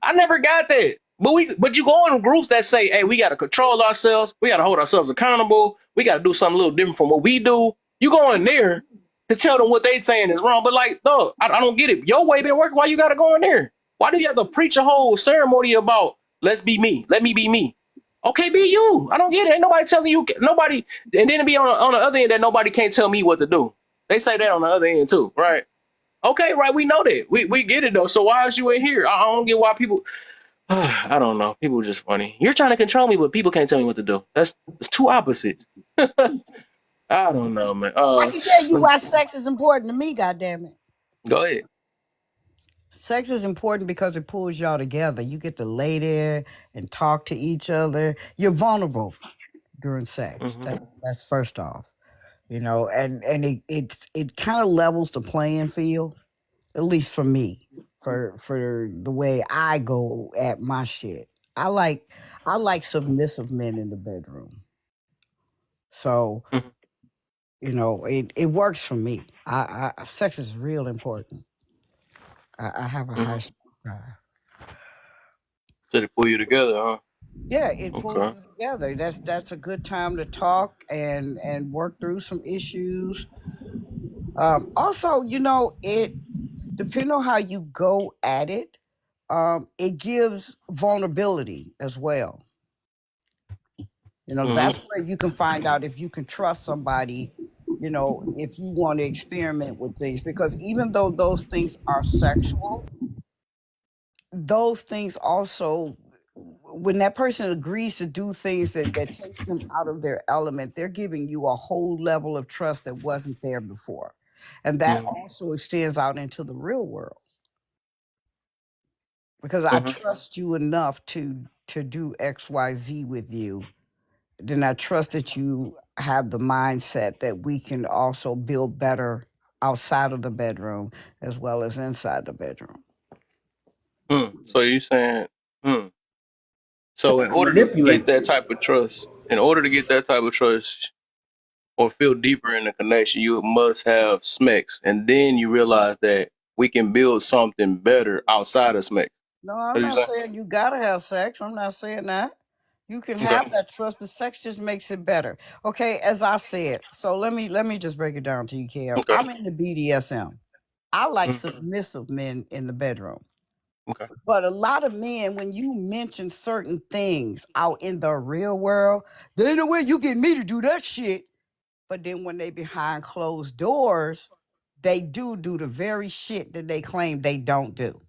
I never got that. But you go in groups that say, hey, we gotta control ourselves, we gotta hold ourselves accountable, we gotta do something a little different from what we do. You go in there to tell them what they saying is wrong. But like, no, I don't get it. Your way been working, why you gotta go in there? Why do you have to preach a whole ceremony about let's be me, let me be me? Okay, be you. I don't get it. Ain't nobody telling you. Nobody, and then it be on the other end that nobody can't tell me what to do. They say that on the other end too, right? Okay, right. We know that. We get it though. So why is you in here? I don't get why people. I don't know. People are just funny. You're trying to control me, but people can't tell me what to do. That's two opposites. I don't know, man. I can tell you why sex is important to me, goddammit. Go ahead. Sex is important because it pulls y'all together. You get to lay there and talk to each other. You're vulnerable during sex. Mm-hmm. That's first off. You know, and it kind of levels the playing field, at least for me, for the way I go at my shit. I like submissive men in the bedroom. So, Mm-hmm. you know, it works for me. Sex is real important. I have a high Mm-hmm. sex drive. So they pull you together, huh? Yeah, it pulls Okay. you together. That's a good time to talk and work through some issues. Also, you know, it depending on how you go at it, it gives vulnerability as well. You know, that's Mm-hmm. where you can find out if you can trust somebody, you know, if you want to experiment with things. Because even though those things are sexual, those things also, when that person agrees to do things that takes them out of their element, they're giving you a whole level of trust that wasn't there before. And that Mm-hmm. also extends out into the real world. Because I Mm-hmm. trust you enough to do XYZ with you, then I trust that you have the mindset that we can also build better outside of the bedroom as well as inside the bedroom. So you saying, hmm. So in order to get Manipulate that you. type of trust, in order to get that type of trust or feel deeper in the connection, you must have SMEX, and then you realize that we can build something better outside of SMEX. No, I'm What you not saying? saying you gotta have sex. I'm not saying that. You can Okay. have that trust, but sex just makes it better. Okay, as I said. So let me just break it down to you, Kev. Okay. I'm in the BDSM. I like Mm, submissive men in the bedroom. okay. But a lot of men, when you mention certain things out in the real world, there ain't no way you get me to do that shit. But then when they behind closed doors, they do the very shit that they claim they don't do.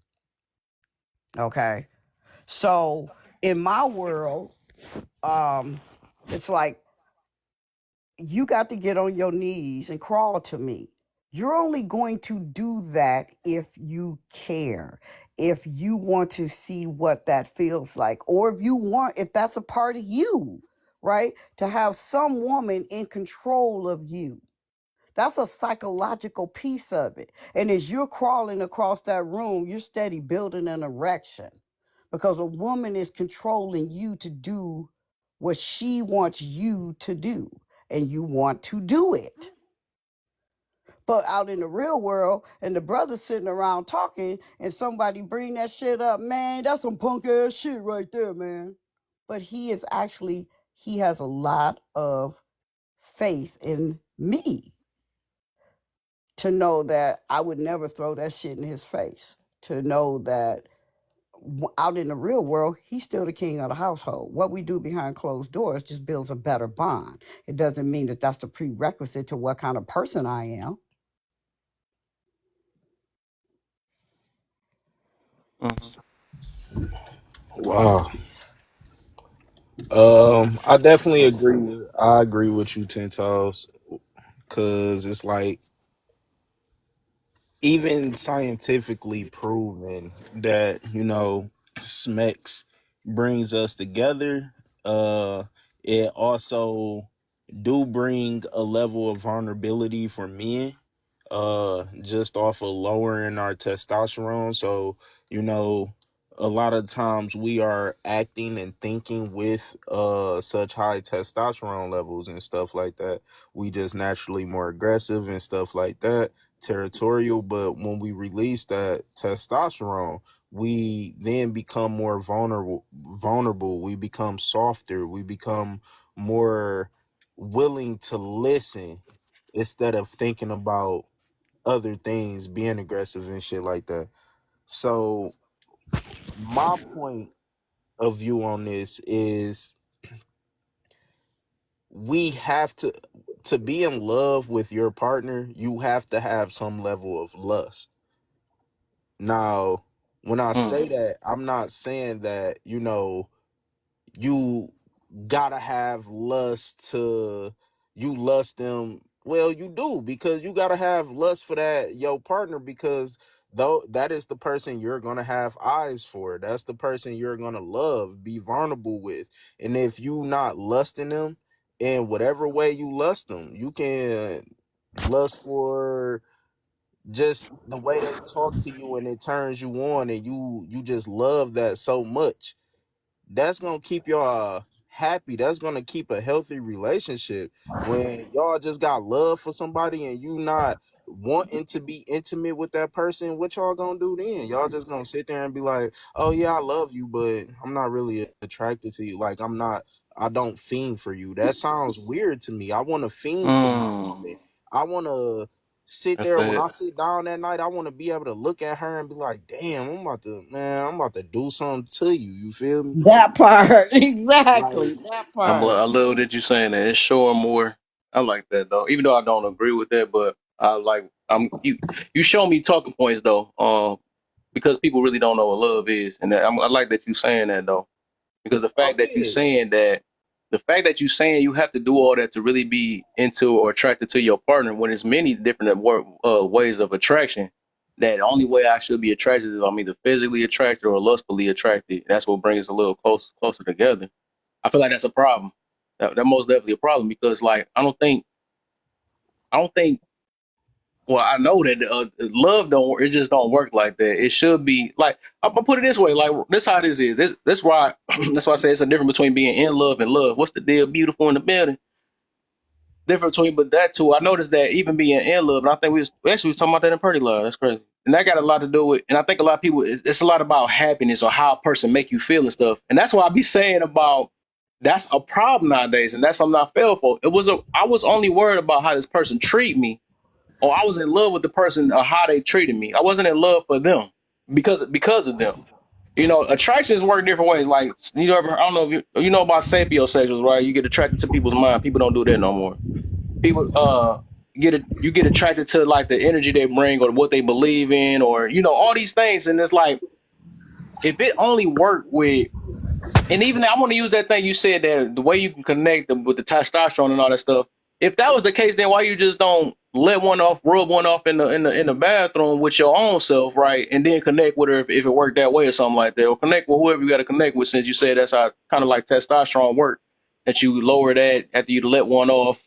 Okay. So in my world, um, it's like you got to get on your knees and crawl to me. You're only going to do that if you care, if you want to see what that feels like, or if that's a part of you, right? To have some woman in control of you. That's a psychological piece of it. And as you're crawling across that room, you're steady building an erection because a woman is controlling you to do what she wants you to do, and you want to do it. But out in the real world, and the brother sitting around talking, and somebody bring that shit up, man, that's some punk ass shit right there, man. But he has a lot of faith in me to know that I would never throw that shit in his face. To know that out in the real world, he's still the king of the household. What we do behind closed doors just builds a better bond. It doesn't mean that that's the prerequisite to what kind of person I am. Mm-hmm. Wow. I definitely agree with you, Ten Toes, because it's like even scientifically proven that SMEX brings us together. It also do bring a level of vulnerability for men, just off of lowering our testosterone. So, you know, a lot of times we are acting and thinking with such high testosterone levels and stuff like that. We just naturally more aggressive and stuff like that, territorial. But when we release that testosterone, we then become more vulnerable. We become softer. We become more willing to listen instead of thinking about other things, being aggressive and shit like that. So my point of view on this is we have to. to be in love with your partner, you have to have some level of lust. Now, when I say that, I'm not saying that, you gotta have lust to you lust them. Well, you do, because you gotta have lust for that your partner, because though that is the person you're gonna have eyes for. That's the person you're gonna love, be vulnerable with. And if you not lusting them in whatever way you lust them, you can lust for just the way they talk to you and it turns you on, and you just love that so much. That's gonna keep y'all happy. That's gonna keep a healthy relationship. When y'all just got love for somebody and you not wanting to be intimate with that person, what y'all gonna do then? Y'all just gonna sit there and be like, oh yeah, I love you, but I'm not really attracted to you. Like, I don't fiend for you. That sounds weird to me. I want to fiend for my woman. I want to sit That's there when it. I sit down that night. I want to be able to look at her and be like, damn, I'm about to do something to you. You feel me? That part. Like, Exactly. That part. I love that you saying that. It's showing more. I like that though. Even though I don't agree with that, but I like you show me talking points though. Because people really don't know what love is, and I like that you saying that though. Because oh yeah. the fact that you saying you have to do all that to really be into or attracted to your partner, when there's many different ways of attraction. That the only way I should be attracted is I'm either physically attracted or lustfully attracted. That's what brings us a little closer together. I feel like that's a problem. That most definitely a problem, because like I don't think well, I know that love don't. It just don't work like that. It should be like I'm gonna put it this way. Like this how this is. This why that's why I say it's a difference between being in love and love. What's the deal? Beautiful in the building. Difference between, but that too. I noticed that even being in love, and I think we actually was talking about that in Pretty Love. That's crazy, and that got a lot to do with. And I think a lot of people, it's a lot about happiness or how a person make you feel and stuff. And that's why I be saying about that's a problem nowadays, and that's something I fell for. I was only worried about how this person treat me, or I was in love with the person or how they treated me. I wasn't in love for them because of them. Attractions work different ways. Like I don't know if you know about sapiosexuals, right? You get attracted to people's mind. People don't do that no more. People you get attracted to like the energy they bring or what they believe in, or all these things. And it's like if it only worked with, and even I want to use that thing you said, that the way you can connect with the testosterone and all that stuff. If that was the case, then why you just don't let rub one off in the bathroom with your own self, right? And then connect with her if it worked that way or something like that, or connect with whoever you got to connect with. Since you said that's how kind of like testosterone work, that you lower that after you let one off,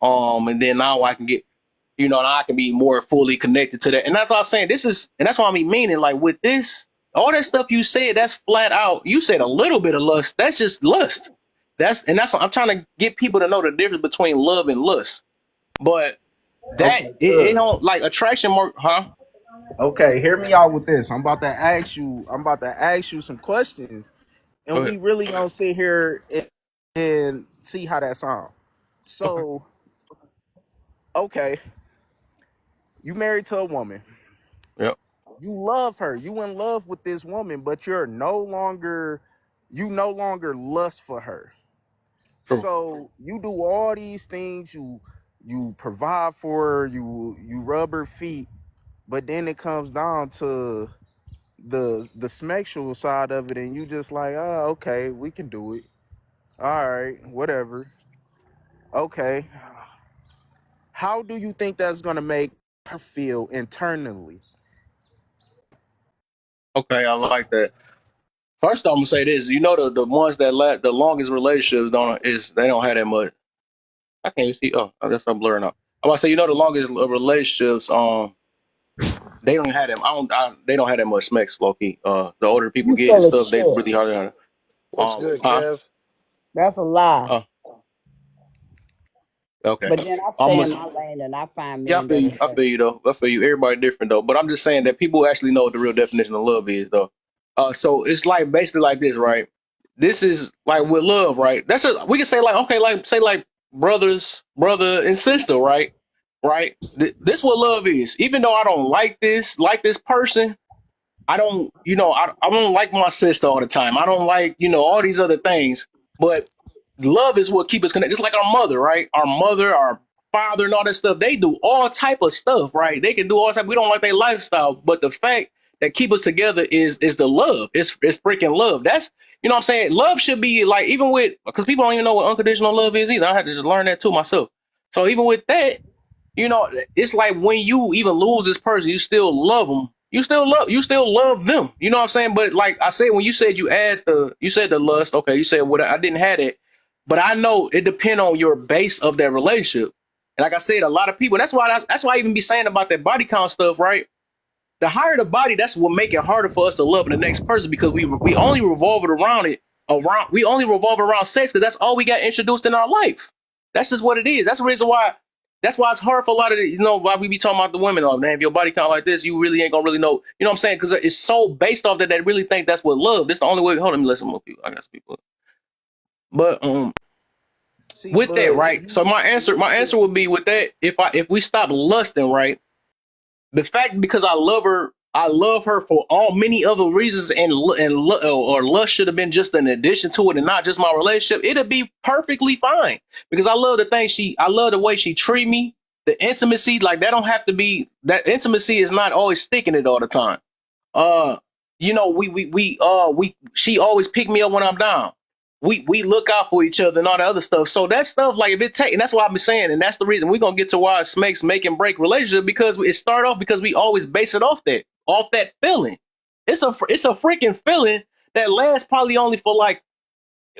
and then now I can get, now I can be more fully connected to that. And that's what I'm saying. And that's what I meaning like with this. All that stuff you said, that's flat out. You said a little bit of lust. That's just lust. That's what I'm trying to get people to know the difference between love and lust. But that Okay, it good. don't like attraction more, huh? Okay, hear me out with this. I'm about to ask you some questions, Go and ahead. we really gonna sit here and see how that sound. Okay. So, okay, you married to a woman. Yep. You love her. You in love with this woman, but you no longer lust for her. True. So you do all these things. You provide for her. You rub her feet, but then it comes down to the sexual side of it, and you just like, oh, okay, we can do it. All right, whatever. Okay, how do you think that's gonna make her feel internally? Okay, I like that. First, I'm gonna say this. The ones that last the longest relationships they don't have that much. I can't even see. Oh, I guess I'm blurring out. I'm about to say, the longest relationships, they don't have them. They don't have that much sex, low key. The older people You get and full of stuff, they shit. really hard. What's good, Huh? Kev? That's a lie. Oh, okay. But then I I'm stay in gonna my lane and I find Yeah, I men feel that are you. I feel you though. I feel you. Everybody different though. But I'm just saying that people actually know what the real definition of love is though. So it's like basically like this, right? This is like with love, right? We can say like, okay, like say like brother and sister, right? Right? This what love is. Even though I don't like this person, I don't, I don't like my sister all the time. I don't like, all these other things. But love is what keeps us connected. Just like our mother, right? Our mother, father and all that stuff. They do all type of stuff, right? They can do all type. We don't like their lifestyle, but the fact that keep us together is the love. It's freaking love. That's, you know what I'm saying? Love should be like, even with, because people don't even know what unconditional love is either. I had to just learn that too myself. So even with that, you know, it's like when you even lose this person, you still love them. You still love them. You know what I'm saying? But like I said, when you said you said the lust, okay, you said what I didn't have it, but I know it depends on your base of that relationship. And like I said, a lot of people, that's why I even be saying about that body count stuff, right? The higher the body, that's what make it harder for us to love the next person, because we only revolve it around we only revolve around sex, because that's all we got introduced in our life. That's just what it is. That's the reason why. That's why it's hard for a lot of why we be talking about the women. Oh man, if your body count like this, you really ain't gonna really know. You know what I'm saying? Because it's so based off that they really think that's what love. This the only way. Hold on, let me listen to more people. I got some people. But See, with that, but right? So my answer would be with that. If we stop lusting, right? The fact, because I love her for all many other reasons, or lust should have been just an addition to it and not just my relationship. It'd be perfectly fine, because I love I love the way she treat me, the intimacy. Like, that don't have to be, that intimacy is not always sticking it all the time. Uh, she always pick me up when I'm down. We look out for each other and all the other stuff. So that stuff, like, if it take, and that's what I've been saying, and that's the reason we're gonna get to why it makes make and break relationship, because it start off because we always base it off that feeling. It's a freaking feeling that lasts probably only for, like,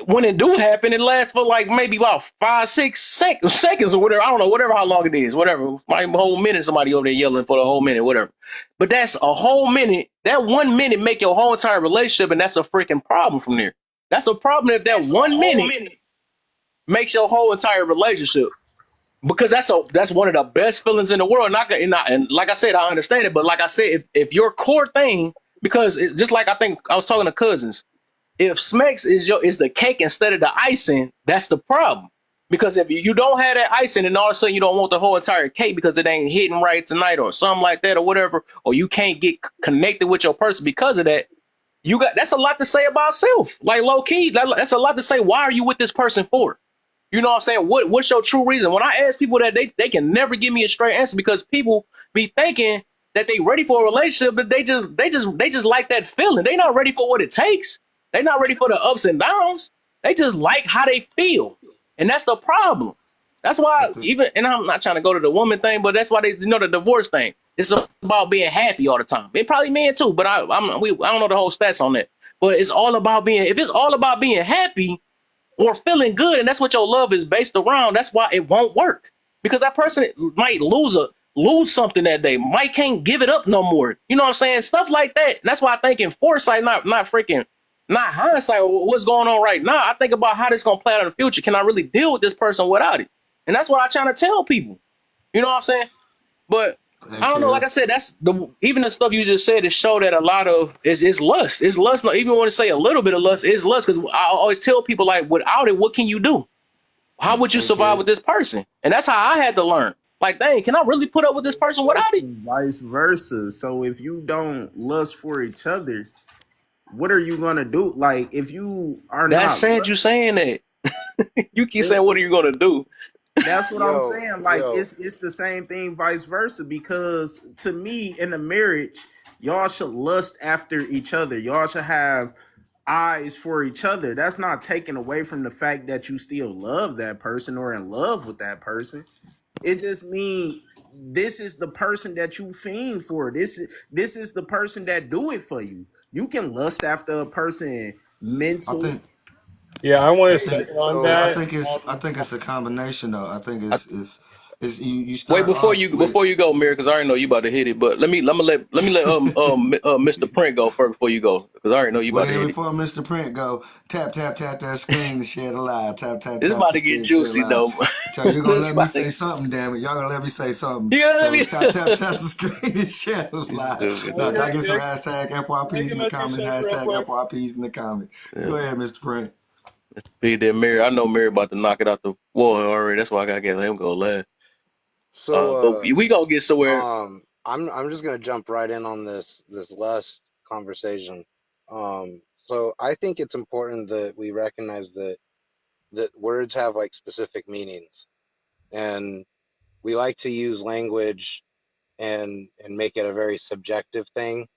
when it do happen, it lasts for like maybe about 5-6 seconds or whatever. I don't know, whatever, how long it is, whatever. Might be a whole minute, somebody over there yelling for the whole minute, whatever. But that's a whole minute. That 1 minute make your whole entire relationship, and that's a freaking problem from there. That's a problem if that 1 minute makes your whole entire relationship. Because that's one of the best feelings in the world. And like I said, I understand it, but like I said, if your core thing, because it's just like, I think I was talking to cousins, if Smecks is the cake instead of the icing, that's the problem. Because if you don't have that icing, and all of a sudden you don't want the whole entire cake because it ain't hitting right tonight or something like that or whatever, or you can't get connected with your person because of that, that's a lot to say about self. Like, low key, that's a lot to say. Why are you with this person for? You know what I'm saying? What's your true reason? When I ask people that, they can never give me a straight answer, because people be thinking that they ready for a relationship, but they just like that feeling. They not ready for what it takes. They not ready for the ups and downs. They just like how they feel. And that's the problem. That's I why, think even, and I'm not trying to go to the woman thing, but that's why the divorce thing. It's about being happy all the time. It probably men too, but I don't know the whole stats on that. But it's all about if it's all about being happy or feeling good, and that's what your love is based around, that's why it won't work. Because that person might lose something that day, might can't give it up no more. You know what I'm saying? Stuff like that. And that's why I think in foresight, not hindsight, or what's going on right now. I think about how this gonna play out in the future. Can I really deal with this person without it? And that's what I try to tell people. You know what I'm saying? But hey I don't know. Like I Kev, said, even the stuff you just said is show that a lot of is lust. It's lust. Not even want to say a little bit of lust is lust, because I always tell people, like, without it, what can you do? How would you hey survive Kev, with this person? And that's how I had to learn. Like, dang, can I really put up with this person without it? and vice versa. So if you don't lust for each other, what are you gonna do? Like, if you are That's not sad you saying that. You keep saying, what are it, you gonna do? that's what I'm Yo, saying. Like, yo, it's the same thing, vice versa. Because to me, in a marriage, y'all should lust after each other. Y'all should have eyes for each other. That's not taken away from the fact that you still love that person or in love with that person. It just means this is the person that you fiend for. This is the person that do it for you. You can lust after a person I mental. think Yeah, I want I to Hey, think second on so I that. think it's a combination though. I think I, it's you Wait, start off with. before you go, Mary, because I already know you about to hit it. But let me let Mr. Print go first before you go, because I already know you Well, about to then hit it. before Mr. Print go, tap that screen to share the live. It's Tap about the to get screen to share juicy live. though. Tell you're gonna It's let me about to, say something, damn it. Y'all gonna let me say something. you gotta let So me. tap the screen and share the He's live. stupid, Hey, Now, can I man. get some Nick, hashtag can I FYPs get in the my 2 comment? cents real Hashtag quick? FYPs in the comment. Yeah. Go ahead, Mr. Print. Be there, Mary. I know Mary about to knock it out the wall already. That's why I gotta get him go last. But so we gonna get somewhere. I'm just gonna jump right in on this last conversation. So I think it's important that we recognize that words have like specific meanings, and we like to use language and make it a very subjective thing.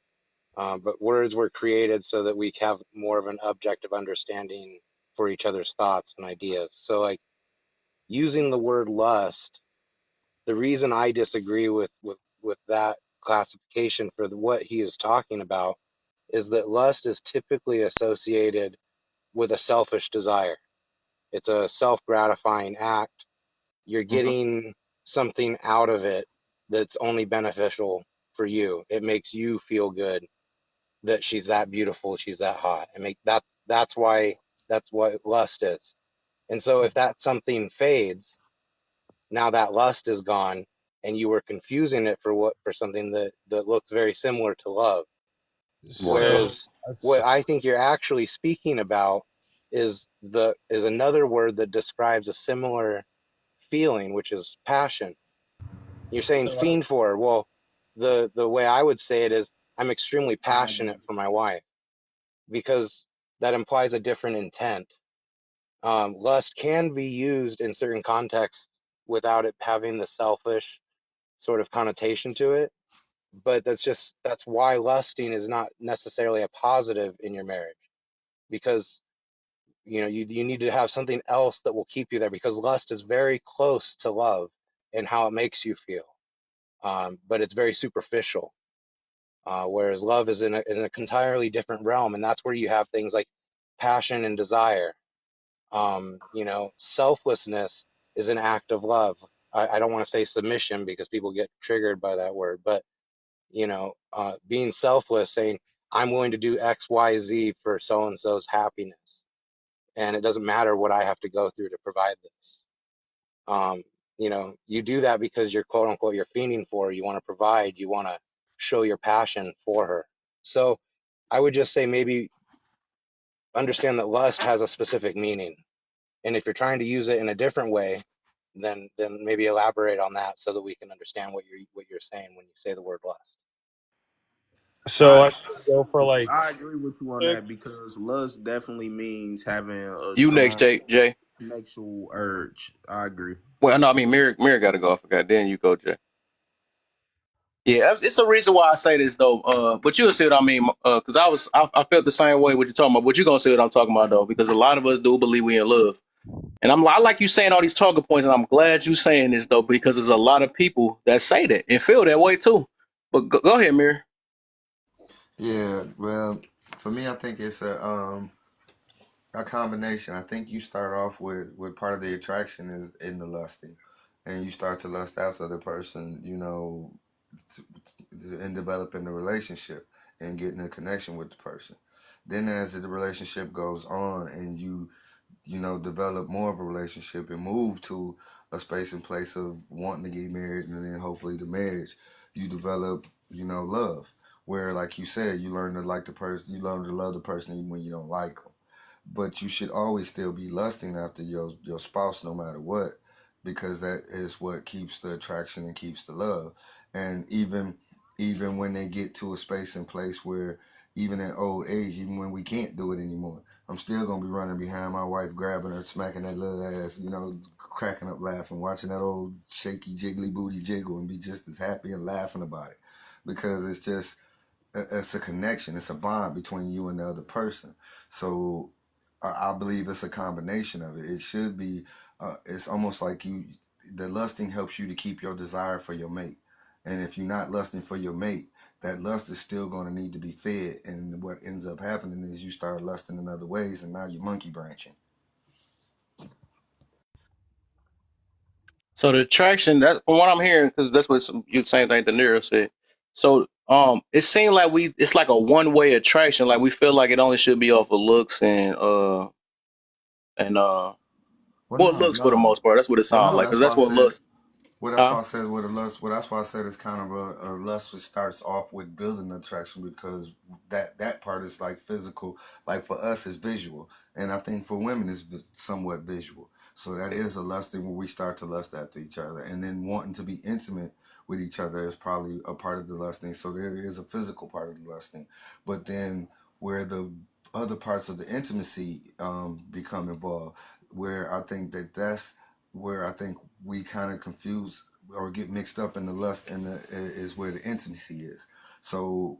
But words were created so that we have more of an objective understanding for each other's thoughts and ideas. So like using the word lust, the reason I disagree with that classification for what he is talking about is that lust is typically associated with a selfish desire. It's a self-gratifying act. You're Hmm. getting something out of it that's only beneficial for you. It makes you feel good that she's that beautiful, she's that hot. And make that's what lust is. And so if that something fades, now that lust is gone and you were confusing it for something that looks very similar to love. Right. So, Whereas what I think you're actually speaking about is another word that describes a similar feeling, which is passion. You're saying fiend for her. Well, the way I would say it is I'm extremely passionate for my wife, because that implies a different intent. Lust can be used in certain contexts without it having the selfish sort of connotation to it, but that's why lusting is not necessarily a positive in your marriage, because you need to have something else that will keep you there, because lust is very close to love and how it makes you feel, but it's very superficial. Whereas love is in an entirely different realm, and that's where you have things like passion and desire. Selflessness is an act of love. I don't want to say submission because people get triggered by that word, but being selfless, saying I'm willing to do X, Y, Z for so and so's happiness, and it doesn't matter what I have to go through to provide this. You do that because you're quote unquote you're fiending for her. You want to provide. You want to show your passion for her. So I would just say maybe understand that lust has a specific meaning, and if you're trying to use it in a different way, then maybe elaborate on that so that we can understand what you're saying when you say the word lust. So I I go for like I agree with you on sex. that because lust definitely means having a You next, strong Jay. Jay. sexual urge. I agree. Well, no, I mean, Mirror got to go. I forgot. Then you go, Jay. Yeah, it's a reason why I say this though. But you'll see what I mean. Because I felt the same way what you're talking about. But you're gonna see what I'm talking about though, because a lot of us do believe we in love, and I like you saying all these talking points, and I'm glad you saying this though, because there's a lot of people that say that and feel that way too. But go ahead, Mirror. Yeah, well, for me, I think it's a combination. I think you start off with part of the attraction is in the lusting, and you start to lust after the person, and developing the relationship and getting a connection with the person. Then, as the relationship goes on, and develop more of a relationship and move to a space and place of wanting to get married, and then hopefully the marriage, you develop, love. Where, like you said, you learn to like the person, you learn to love the person even when you don't like them, but you should always still be lusting after your spouse no matter what, because that is what keeps the attraction and keeps the love. And even when they get to a space and place where, even at old age, even when we can't do it anymore, I'm still gonna be running behind my wife, grabbing her, smacking that little ass, cracking up laughing, watching that old shaky jiggly booty jiggle, and be just as happy and laughing about it, because it's a connection, it's a bond between you and the other person. So I believe it's a combination of it. It should be. It's almost like the lusting helps you to keep your desire for your mate, and if you're not lusting for your mate, that lust is still going to need to be fed. And what ends up happening is you start lusting in other ways, and now you're monkey branching. So the attraction, that from what I'm hearing, because that's what you same thing De Niro said. So it seemed like it's like a one way attraction. Like we feel like it only should be off of looks and Well, well, no, looks for the no. most part. That's what it Well, sounds no. like, because That's why that's I what said. lust. Well, that's Huh? why I said with a lust. Well, that's why I said it's kind of a lust which starts off with building attraction, because that part is like physical. Like for us, it's visual, and I think for women, it's somewhat visual. So that is a lusting where we start to lust after each other, and then wanting to be intimate with each other is probably a part of the lusting. So there is a physical part of the lusting, but then where the other parts of the intimacy become involved, where I think that's where I think we kind of confuse or get mixed up in the lust and is where the intimacy is. So,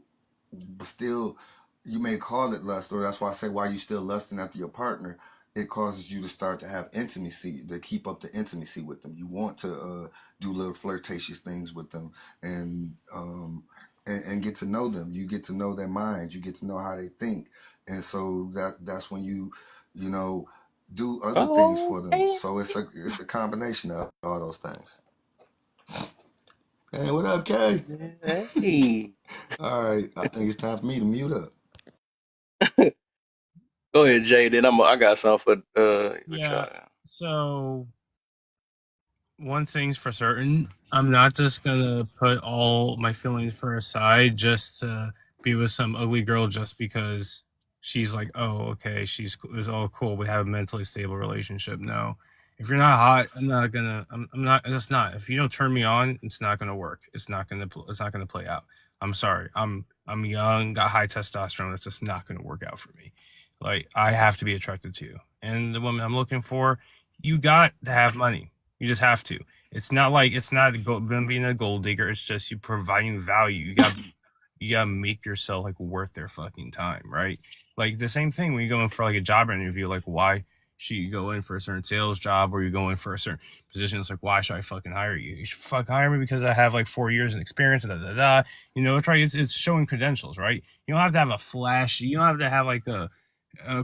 but still, you may call it lust, or that's why I say why you still lusting after your partner. It causes you to start to have intimacy, to keep up the intimacy with them. You want to do little flirtatious things with them, and and get to know them. You get to know their minds. You get to know how they think, and so that's when you know do other things Oh, for them. hey. So it's a combination of all those things. Hey, what up, Kay? Hey. All right, I think it's time for me to mute up. Go ahead, Jay. Then I got something for Yeah. y'all. So one thing's for certain, I'm not just gonna put all my feelings for aside just to be with some ugly girl just because she's like, oh, okay, is all cool. We have a mentally stable relationship. No, if you're not hot, I'm not gonna. I'm not. It's not. If you don't turn me on, it's not gonna work. It's not gonna. It's not gonna play out. I'm sorry. I'm young, got high testosterone. It's just not gonna work out for me. Like I have to be attracted to you, and the woman I'm looking for, you got to have money. You just have to. It's not like it's not being a gold digger. It's just you providing value. You gotta make yourself like worth their fucking time, right? Like the same thing when you go in for like a job interview. Like why should you go in for a certain sales job or you go in for a certain position? It's like why should I fucking hire you? You should fucking hire me because I have like 4 years in experience. Da da da. You know, it's right. It's showing credentials, right? You don't have to have a flash. You don't have to have like a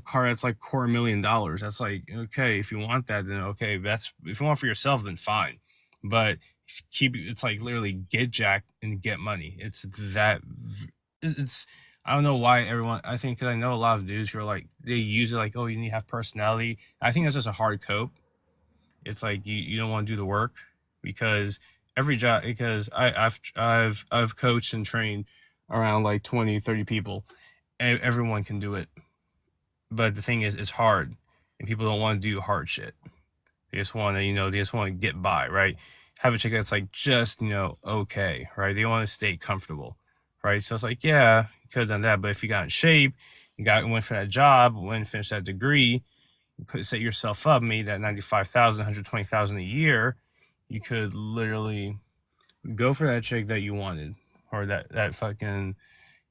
car that's like $250,000. That's like okay, if you want that, then okay. That's if you want for yourself, then fine. But it's like literally get jacked and get money. It's I don't know why everyone. I think because I know a lot of dudes who are like they use it like oh you need to have personality. I think that's just a hard cope. It's like you don't want to do the work because every job because I've coached and trained around like 20, 30 people. Everyone can do it. But the thing is, it's hard, and people don't want to do hard shit. They just want to, they just want to get by, right? Have a chick that's like just, okay, right? They want to stay comfortable, right? So it's like, yeah, you could have done that, but if you got in shape, went for that job, went and finished that degree, set yourself up, made that 95,000, 120,000 a year, you could literally go for that chick that you wanted, or that fucking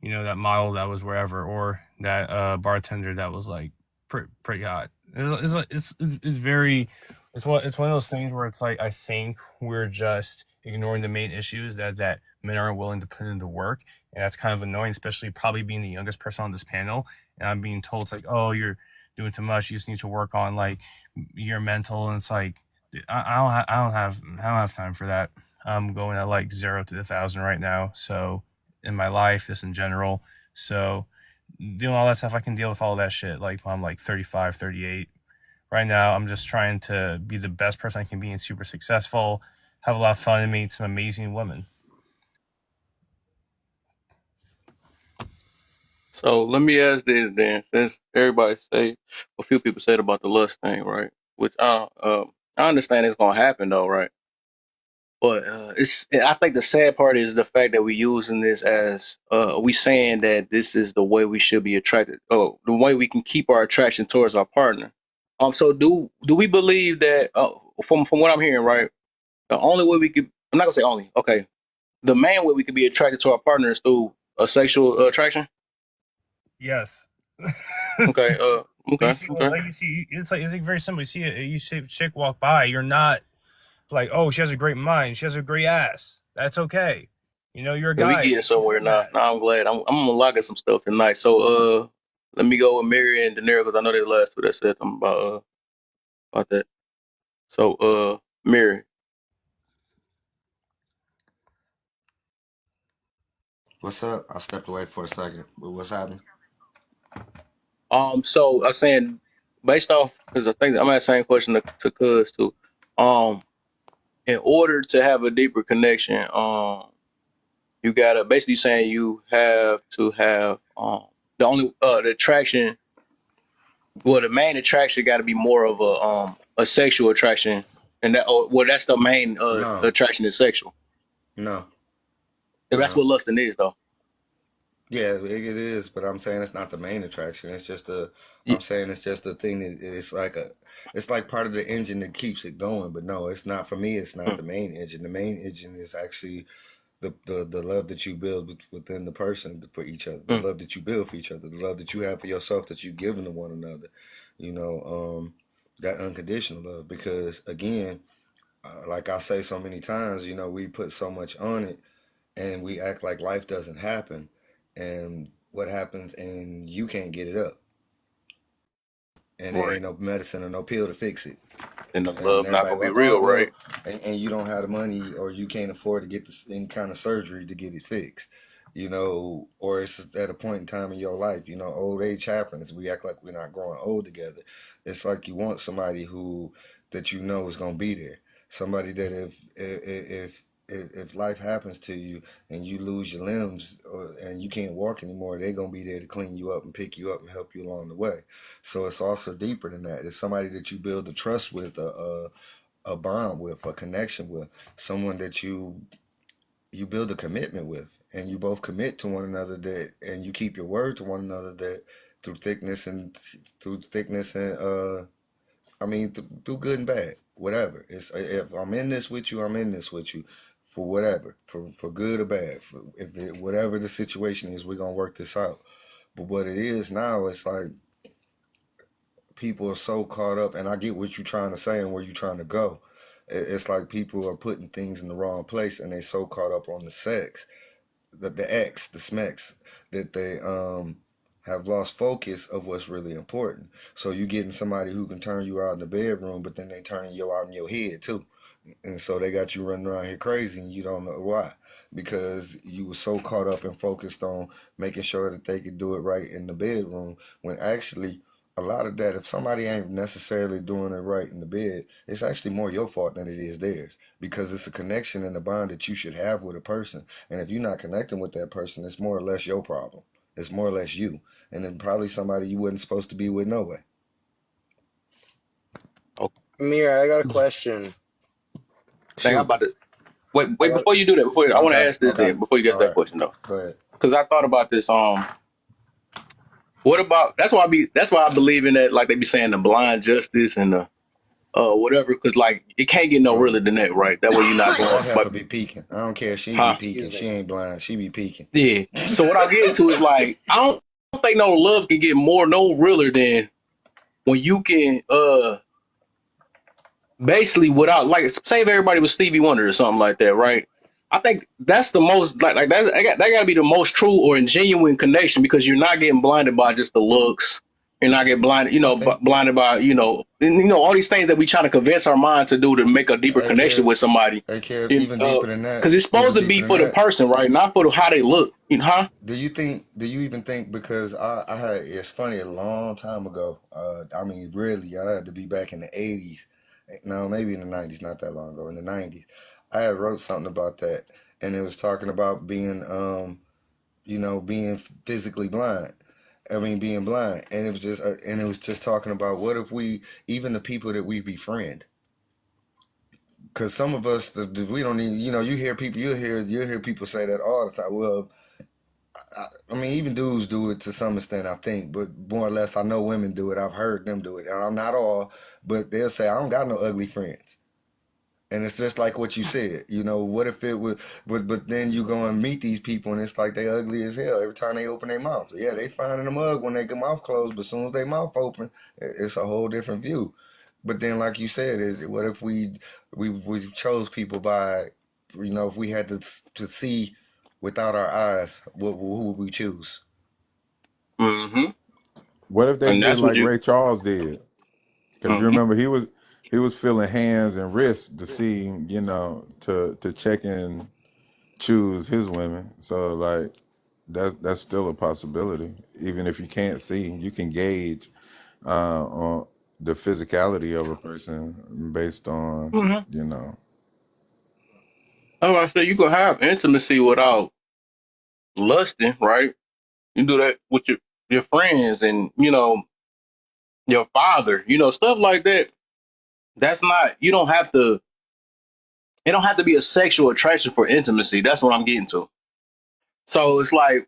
that model that was wherever, or that bartender that was like pretty hot. It's very it's one of those things where it's like I think we're just ignoring the main issues that men aren't willing to put into work, and that's kind of annoying, especially probably being the youngest person on this panel, and I'm being told it's like, oh, you're doing too much. You just need to work on like your mental, and it's like I don't have time for that. I'm going at like 0 to 1,000 right now, so in my life, just in general. So doing all that stuff, I can deal with all that shit. Like when I'm like 35, 38. Right now, I'm just trying to be the best person I can be and super successful, have a lot of fun, and meet some amazing women. So let me ask this then, since everybody say a few people said about the lust thing, right? Which I understand it's gonna happen though, right? But I think the sad part is the fact that we're using this as we saying that this is the way we should be attracted. Oh, the way we can keep our attraction towards our partner. So do we believe that from what I'm hearing, right? The only way we could I'm not gonna say only, okay. The main way we could be attracted to our partner is through a sexual attraction. Yes. Okay. Okay. Okay. Like you see, it's like very simple. You see a chick walk by, you're not like, oh, she has a great mind, she has a great ass. That's okay. You're a Yeah, we guy. getting somewhere now. Now I'm glad. I'm gonna lock at some stuff tonight. So let me go with Mary and De Niro because I know they're the last two that said something about that. So Mary. What's up? I stepped away for a second, but what's happening? So I was saying based off because I think I'm asking the same question to Cuz too. Um, in order to have a deeper connection, you gotta basically saying you have to have the only the attraction. Well, the main attraction got to be more of a sexual attraction, and that's the main No, attraction is sexual. no, If that's no, what lusting is, though. Yeah, it is, but I'm saying it's not the main attraction. It's just Yeah. I'm saying it's just a thing that it's like part of the engine that keeps it going. But no, it's not for me. It's not Mm, the main engine. The main engine is actually the love that you build within the person for each other, the mm. love that you build for each other, the love that you have for yourself that you've given to one another. You know, that unconditional love. Because again, like I say so many times, you know, we put so much on it and we act like life doesn't happen, and what happens and you can't get it up, and there Right. ain't no medicine or no pill to fix it, And the and love not everybody gonna be like, oh real, well, right? and you don't have the money or you can't afford to get any kind of surgery to get it fixed, you know, or it's at a point in time in your life, you know, old age happens, we act like we're not growing old together. It's like you want somebody who that you know is gonna be there, somebody that if life happens to you and you lose your limbs and you can't walk anymore, they're gonna be there to clean you up and pick you up and help you along the way. So it's also deeper than that. It's somebody that you build a trust with, a bond with, a connection with, someone that you build a commitment with, and you both commit to one another that, and you keep your word to one another that through thickness and I mean through good and bad, whatever. It's if I'm in this with you, I'm in this with you. For whatever, for good or bad, whatever the situation is, we're gonna work this out. But what it is now, it's like people are so caught up, and I get what you're trying to say and where you're trying to go. It's like people are putting things in the wrong place, and they so caught up on the sex, the smecks, that they have lost focus of what's really important. So you getting somebody who can turn you out in the bedroom, but then they turning you out in your head too. And so they got you running around here crazy and you don't know why. Because you were so caught up and focused on making sure that they could do it right in the bedroom, when actually a lot of that, if somebody ain't necessarily doing it right in the bed, it's actually more your fault than it is theirs. Because it's a connection and a bond that you should have with a person. And if you're not connecting with that person, it's more or less your problem. It's more or less you. And then probably somebody you wasn't supposed to be with no way. Okay. Amir, I got a question. Think Shoot. about it. Wait, I wait. got Before you do that, I want to Okay. ask this Okay. then. Before you get All to that right. question though, Go ahead. because I thought about this. What about? That's why I believe in that. Like they be saying, the blind justice and the whatever. Because like it can't get no Bro, realer than that, right? That way you're not that going. heifer But be peeking. I don't care if she be huh? peeking. excuse me. She ain't blind. She be peeking. Yeah. So what I'm getting to is like I don't think no love can get no realer than when you can basically without like say if everybody was Stevie Wonder or something like that, right? I think that's the most like that got to be the most true or genuine connection because you're not getting blinded by just the looks. You're not getting blinded, Okay. blinded by all these things that we try to convince our mind to do to make a deeper Hey, connection Kev. with somebody. Hey, Kev. Even deeper than that. Because it's supposed Even to deeper be than for the that. person, right? Not for how they look, huh? Do you think? Do you even think? Because I had. It's funny. A long time ago. I mean, really, I had to be back in the '80s. No, maybe in the '90s. Not that long ago. In the '90s, I had wrote something about that, and it was talking about being, being physically blind. I mean, being blind, and it was just talking about what if we, even the people that we befriend, because some of us, we don't even, you hear people, you hear people say that all the time. Well, I mean, even dudes do it to some extent, I think, but more or less, I know women do it. I've heard them do it, and I'm not all, but they'll say, I don't got no ugly friends. And it's just like what you said, what if it was, but then you go and meet these people and it's like they ugly as hell every time they open their mouth. Yeah, they fine in the mug when they get mouth closed, but as soon as they mouth open, it's a whole different view. But then, like you said, what if we chose people by, if we had to see without our eyes, who would we choose? Mm-hmm. What if they And did that's what like you. Ray Charles did? Because you Mm-hmm. remember he was feeling hands and wrists to see, to check and choose his women. So like that's still a possibility. Even if you can't see, you can gauge on the physicality of a person based on, Mm-hmm. you know. Oh, I said you can have intimacy without lusting, right? You do that with your friends and your father, stuff like that. That's not you don't have to it don't have to be a sexual attraction for intimacy. That's what I'm getting to. So it's like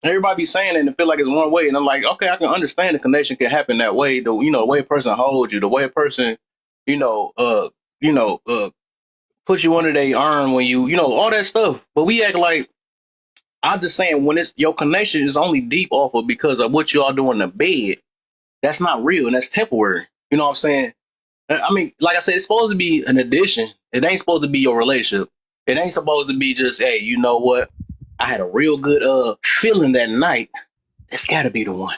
Everybody be saying it and feel like it's one way, and I'm like, okay, I can understand the connection can happen that way. The the way a person holds you, the way a person, you know, uh, puts you under their arm when all that stuff. But we act like I'm just saying when it's your connection is only deep off of because of what y'all do in the bed. That's not real and that's temporary. You know what I'm saying? I mean, like I said, it's supposed to be an addition. It ain't supposed to be your relationship. It ain't supposed to be just, hey, you know what? I had a real good feeling that night. It's got to be the one.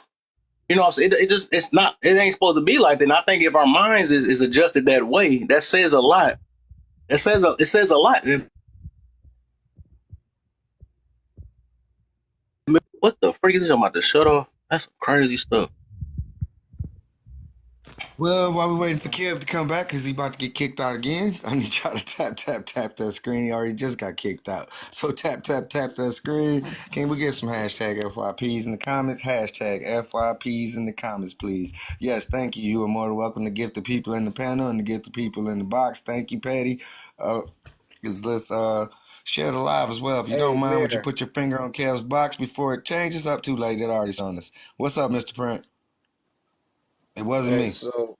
You know what I'm saying? It's not. It ain't supposed to be like that. And I think if our minds is adjusted that way, that says a lot. It says a lot. What the freak is this? I'm about to shut off. That's some crazy stuff. Well, while we're waiting for Kev to come back, because he about to get kicked out again, I need y'all to tap that screen. He already just got kicked out. So tap that screen. Can we get some hashtag FYPs in the comments? Hashtag FYPs in the comments, please. Yes, thank you. You are more than welcome to gift the people in the panel and to gift the people in the box. Thank you, Patty. Let's share the live as well. If you don't Hey, mind, would you Mir. put your finger on Kev's box before it changes up too late? That already on us. What's up, Mr. Print? It wasn't Hey, me. so,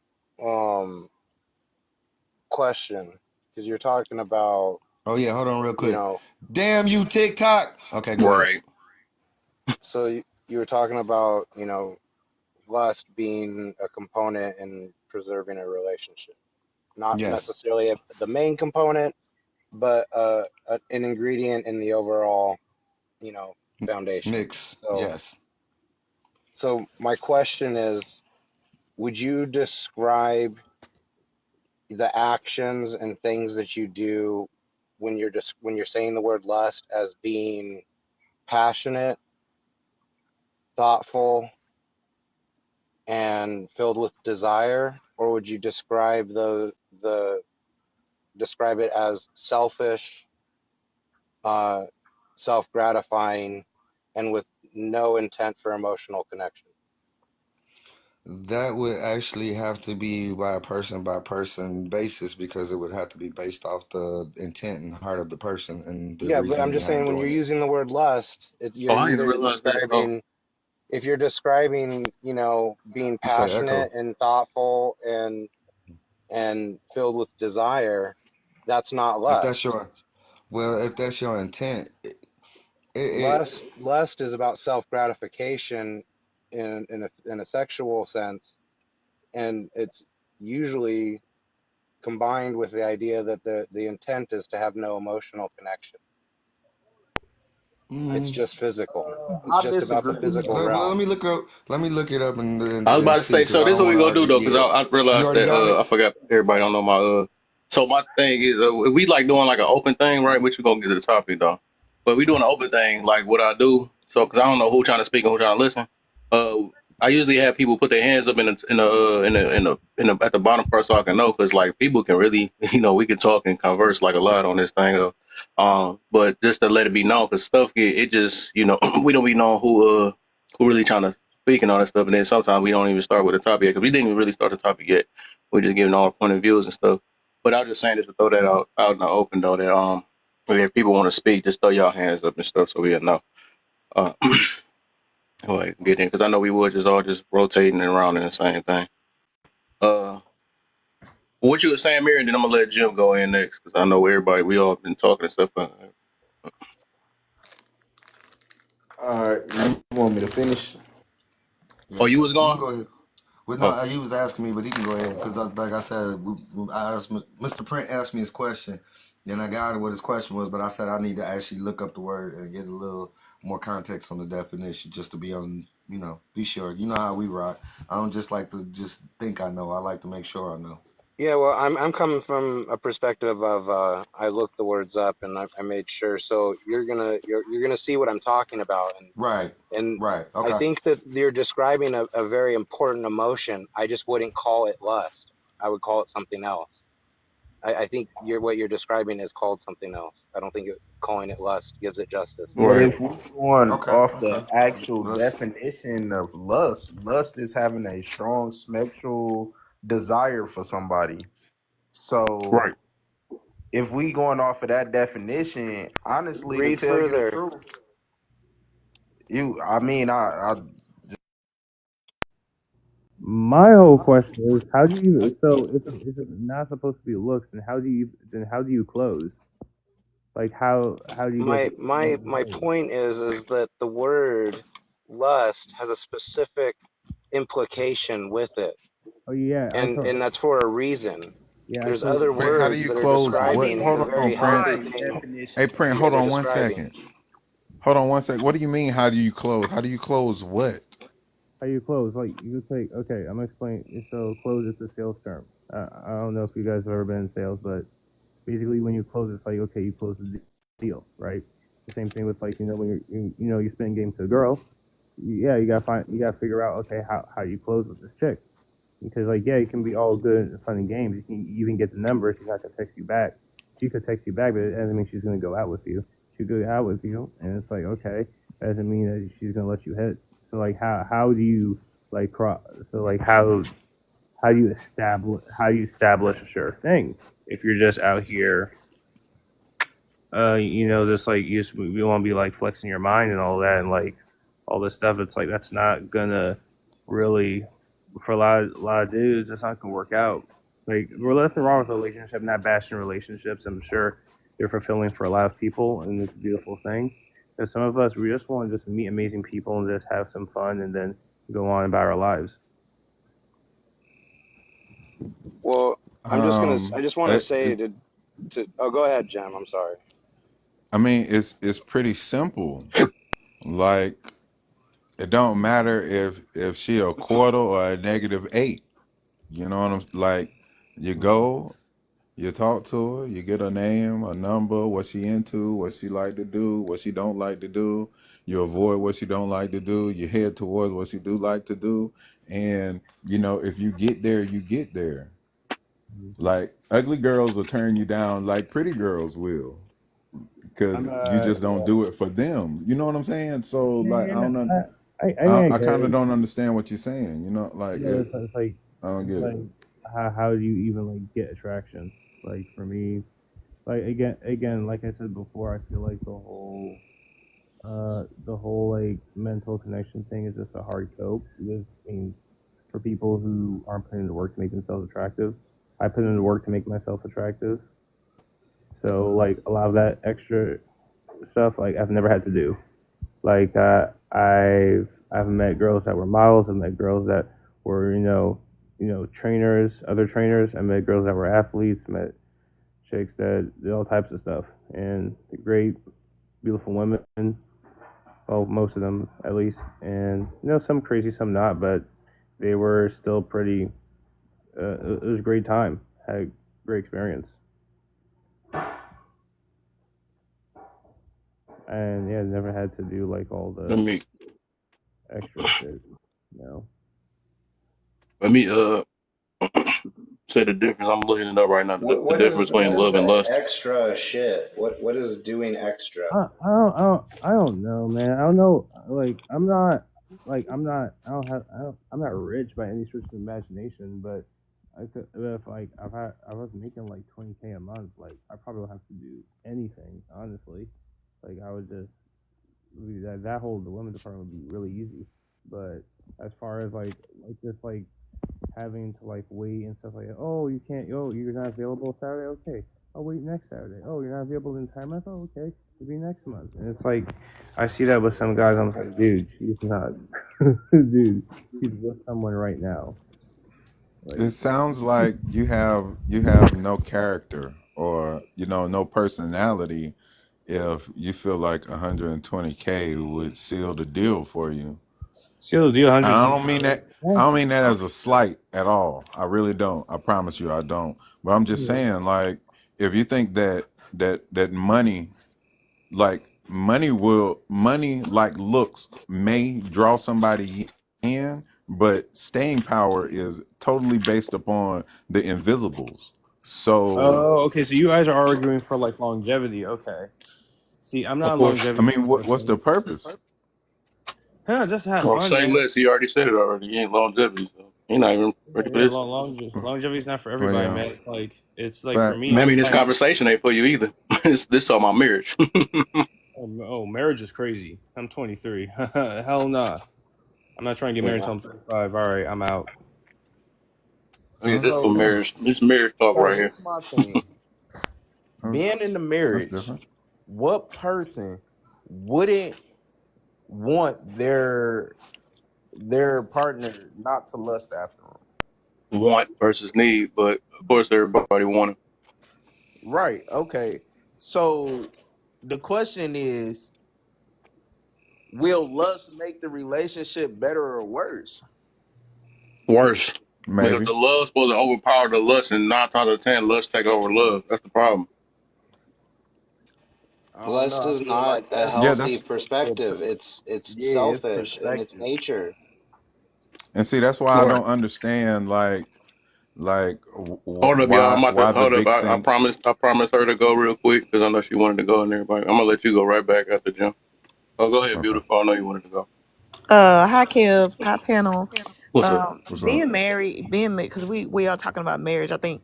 question, because you're talking about, Oh yeah, hold on real you quick. know, Damn you, TikTok. Okay, go ahead. Right. so you were talking about, lust being a component in preserving a relationship, not Yes. necessarily the main component, but an ingredient in the overall, foundation. Mix. So, Yes. so my question is, would you describe the actions and things that you do when you're saying the word lust as being passionate, thoughtful, and filled with desire, or would you the describe it as selfish, uh, self-gratifying, and with no intent for emotional connection? That would actually have to be by person basis because it would have to be based off the intent and heart of the person and the Yeah, but I'm reasoning just behind saying when you're doing it. using the word lust, Oh, you're I didn't either realize that. Oh, describing, if you're describing, being You say passionate echo. and thoughtful and filled with desire, that's not If that's lust. your if that's your intent, it Lust is about self-gratification in a sexual sense, and it's usually combined with the idea that the intent is to have no emotional connection. It's mm, just physical. It's I just about the disagree. physical well, let realm. me look up. Let me look it up I was and about to see say. because So I this is don't what we want to gonna do argue. though, because Yeah, I you realized already that got it. I forgot everybody don't know my. So my thing is, if we like doing like an open thing, right? Which we gonna get to the topic though, but we doing an open thing, like what I do. So because I don't know who trying to speak and who trying to listen. Uh, I usually have people put their hands up at the bottom part so I can know because like people can really we can talk and converse like a lot on this thing. But just to let it be known because stuff get it just we don't be knowing who really trying to speak and all that stuff, and then sometimes we don't even start with the topic yet because we didn't even really start the topic yet. We're just giving all the point of views and stuff. But I was just saying this to throw that out in the open though that if people want to speak, just throw y'all hands up and stuff so we'll know. Uh, get in because I know we was just all just rotating around in the same thing. Uh, what you were saying, Mary, and then I'm gonna let Jim go in next because I know everybody we all been talking and stuff. All right, you want me to finish? Oh, Yeah, you was you can gone? go ahead. Well, no, Oh, he was asking me, but he can go ahead because, like I said, I asked, Mr. Print asked me his question, then I got what his question was, but I said I need to actually look up the word and get a little more context on the definition just to be on, be sure. You know how we rock. I don't just like to just think I know. I like to make sure I know. Yeah, well, I'm coming from a perspective of I looked the words up and I made sure. So you're gonna see what I'm talking about, Right, and right, I okay. think that you're describing a very important emotion. I just wouldn't call it lust. I would call it something else. I think what you're describing is called something else. I don't think calling it lust gives it justice. But right. if we're going Okay, off okay. the actual Let's. definition of lust, lust is having a strong sexual desire for somebody. So Right. if we going off of that definition, honestly, to Read tell you the further. truth, I mean, I My whole question is, how do you? So if it's not supposed to be looks, then how do you close? Like how do you get My to my my point is that the word lust has a specific implication with it, Oh yeah, and that's for a reason. yeah, I There's told other you. Wait, how do words you that are close what? describing the Hold on, very Prince. healthy Define thing Hey, definition. Prince, you hold guys are on one describing. second. Hold on one second. What do you mean? How do you close? How do you close what? How you close? Like you take. Okay, I'm gonna explain. So close is a sales term. I don't know if you guys have ever been in sales, but basically when you close, it's like okay, you close the deal, right? The same thing with like when you spin game to a girl. Yeah, you gotta figure out okay how you close with this chick. Because like yeah, it can be all good and fun and games. You can even get the number. She's not gonna text you back. She could text you back, but it doesn't mean she's gonna go out with you. She'll go out with you, and it's like okay, that doesn't mean that she's gonna let you hit. So like how do you like cross? So like how do you establish a sure thing if you're just out here just like you want to be like flexing your mind and all that and like all this stuff. It's like that's not gonna really for a lot of dudes. That's not gonna work out. Like there's nothing wrong with a relationship, not bashing relationships. I'm sure they're fulfilling for a lot of people, and it's a beautiful thing. Because some of us we just want to just meet amazing people and just have some fun and then go on about our lives. Well, I just want to It, say it, to oh, go ahead, Jam. I'm sorry. I mean, it's pretty simple. Like it don't matter if she a quarter or a -8. You know what I'm like? You go, you talk to her, you get her name, a number, what she into, what she like to do, what she don't like to do. You avoid what she don't like to do. You head towards what she do like to do. And if you get there, you get there. Like ugly girls will turn you down like pretty girls will. I'm Because you just don't do it for them. You know what I'm saying? So like yeah, I I, mean I I get kind of it. don't understand what you're saying. Like It's like I don't it's get it. like how do you even like get attraction? Like for me, like again, like I said before, I feel like the whole like mental connection thing is just a hard cope because I mean for people who aren't putting in the work to make themselves attractive, I put in the work to make myself attractive. So like a lot of that extra stuff like I've never had to do. Like I've met girls that were models. I've met girls that were trainers, other trainers. I met girls that were athletes. Met chicks that did all types of stuff and great, beautiful women. Well, most of them at least, and some crazy, some not, but they were still pretty. It was a great time. Had a great experience, and yeah, never had to do like all Let the me extra shit. You know. let me say the difference. I'm looking it up right now. The difference between What is love and the lust. extra shit? What is doing extra? I don't know, man. I don't know. Like, I'm not rich by any stretch of the imagination, but if like I was making like 20K a month, like I probably don't have to do anything, honestly. Like I would just that whole the women's department would be really easy. But as far as like just like having to like wait and stuff like that. Oh, you can't. Oh, you're not available Saturday. Okay. I'll wait next Saturday. Oh, you're not available the entire month. Oh, okay. It'll be next month. And it's like, I see that with some guys. I'm like, dude, she's not. Dude, she's with someone right now. Like, It sounds like you have no character or no personality if you feel like 120K would seal the deal for you. still do And 120. I don't mean that. I don't mean that as a slight at all. I really don't. I promise you, I don't. But I'm just saying, like, if you think that money like looks may draw somebody in, but staying power is totally based upon the invisibles. So Oh, okay. So you guys are arguing for like longevity. Okay. See, I'm Of not a course. I longevity mean, what's person. the purpose? Huh, just to have Well, fun, say man. less. He already said it already. He ain't longevity. So he not even ready for Yeah, this. longevity is not for Well, everybody, yeah, man. It's like for fact. me, Maybe I'm this like, conversation ain't for you either. This talking about marriage. Oh, marriage is crazy. I'm 23. Hell nah. I'm not trying to get married until I'm 35. All right, I'm out. Oh, yeah, Huh? this for So marriage. This marriage talk so right here. this my thing. Oh, Being in the that's marriage, different. what person wouldn't want their partner not to lust after them? Want versus need, but of course everybody want it. Right. Okay. So the question is, will lust make the relationship better or worse? Worse. Because Maybe. the love supposed to overpower the lust, and 9 times out of 10, lust take over love. That's the problem. I don't know. Lust I is feel like not a that's Yeah, healthy that's perspective. It's yeah, it's selfish in its perspective. nature. and see that's why I Right. don't understand Hold up, y'all. I'm about to why the hold up. big I thing. promised. I promised her to go real quick because I know she wanted to go and everybody. I'm gonna let you go right back after Jim. Oh, go ahead, Okay, beautiful. I know you wanted to go. Hi Kev, hi panel. What's up? what's up? Being married, because we are talking about marriage. I think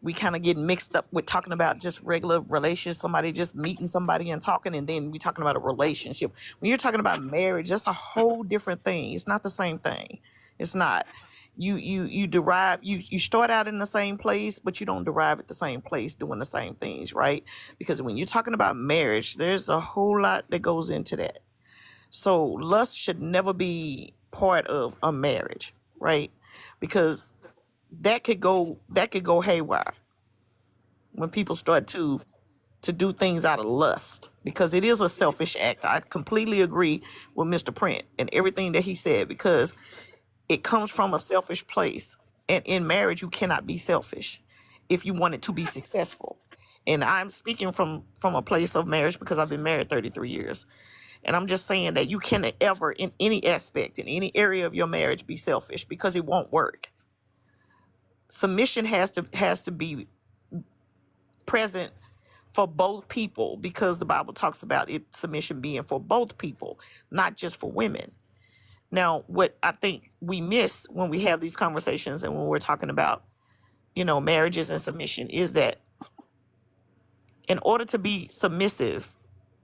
we kind of get mixed up with talking about just regular relations, somebody just meeting somebody and talking, and then we talking about a relationship. When you're talking about marriage, that's a whole different thing. It's not the same thing. It's not. You derive you start out in the same place, but you don't derive at the same place doing the same things, right? Because when you're talking about marriage, there's a whole lot that goes into that. So lust should never be part of a marriage, right? Because that could go haywire when people start to do things out of lust, because it is a selfish act. I completely agree with Mr. Print and everything that he said, because it comes from a selfish place. And in marriage, you cannot be selfish if you want it to be successful. And I'm speaking from a place of marriage because I've been married 33 years. And I'm just saying that you can ever, in any aspect, in any area of your marriage, be selfish, because it won't work. Submission has to be present for both people, because the Bible talks about it, submission being for both people, not just for women. Now, what I think we miss when we have these conversations and when we're talking about, marriages and submission, is that in order to be submissive,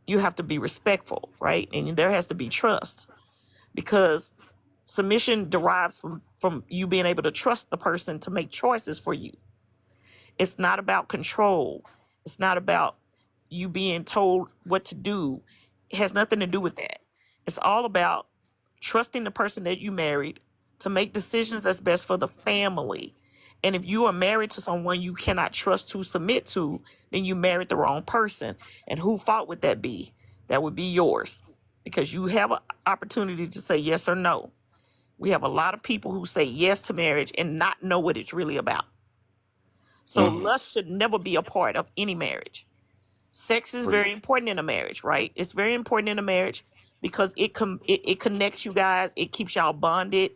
you have to be respectful, right? And there has to be trust, because submission derives from you being able to trust the person to make choices for you. It's not about control. It's not about you being told what to do. It has nothing to do with that. It's all about trusting the person that you married to make decisions that's best for the family. And if you are married to someone you cannot trust to submit to, then you married the wrong person. And who fault would that be? That would be yours, because you have an opportunity to say yes or no. We have a lot of people who say yes to marriage and not know what it's really about. So Mm-hmm. lust should never be a part of any marriage. Sex is Pre- very important in a marriage, right? It's very important in a marriage because it connects you guys, it keeps y'all bonded,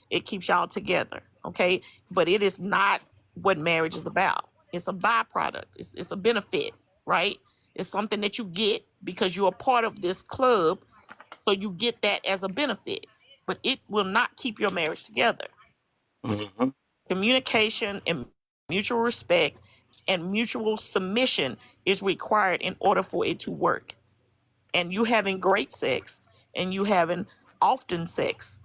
it keeps y'all together, okay? But it is not what marriage is about. It's a byproduct. It's a benefit, right? It's something that you get because you're a part of this club, so you get that as a benefit. But it will not keep your marriage together. Mm-hmm. Communication and mutual respect and mutual submission is required in order for it to work. And you having great sex and you having often sex,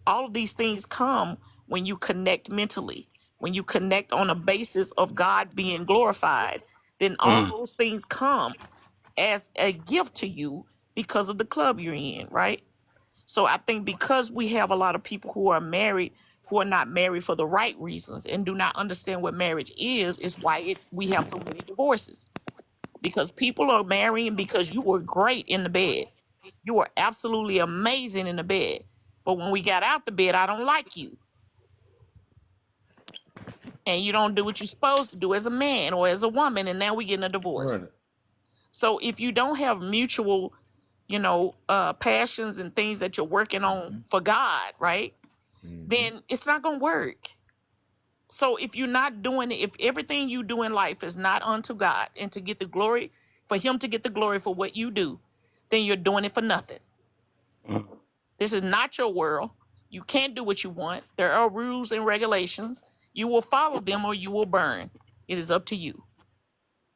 all of these things come when you connect mentally, when you connect on a basis of God being glorified, then all Mm-hmm. those things come as a gift to you because of the club you're in, right? So I think because we have a lot of people who are married who are not married for the right reasons and do not understand what marriage is why we have so many divorces. Because people are marrying because you were great in the bed. You were absolutely amazing in the bed. But when we got out the bed, I don't like you. And you don't do what you're supposed to do as a man or as a woman, and now we getting a divorce. Run it. So if you don't have mutual, passions and things that you're working on for God, right? Mm-hmm. Then it's not gonna work. So if you're not doing it, if everything you do in life is not unto God and to get the glory, for Him to get the glory for what you do, then you're doing it for nothing. Mm-hmm. This is not your world. You can't do what you want. There are rules and regulations. You will follow them or you will burn. It is up to you.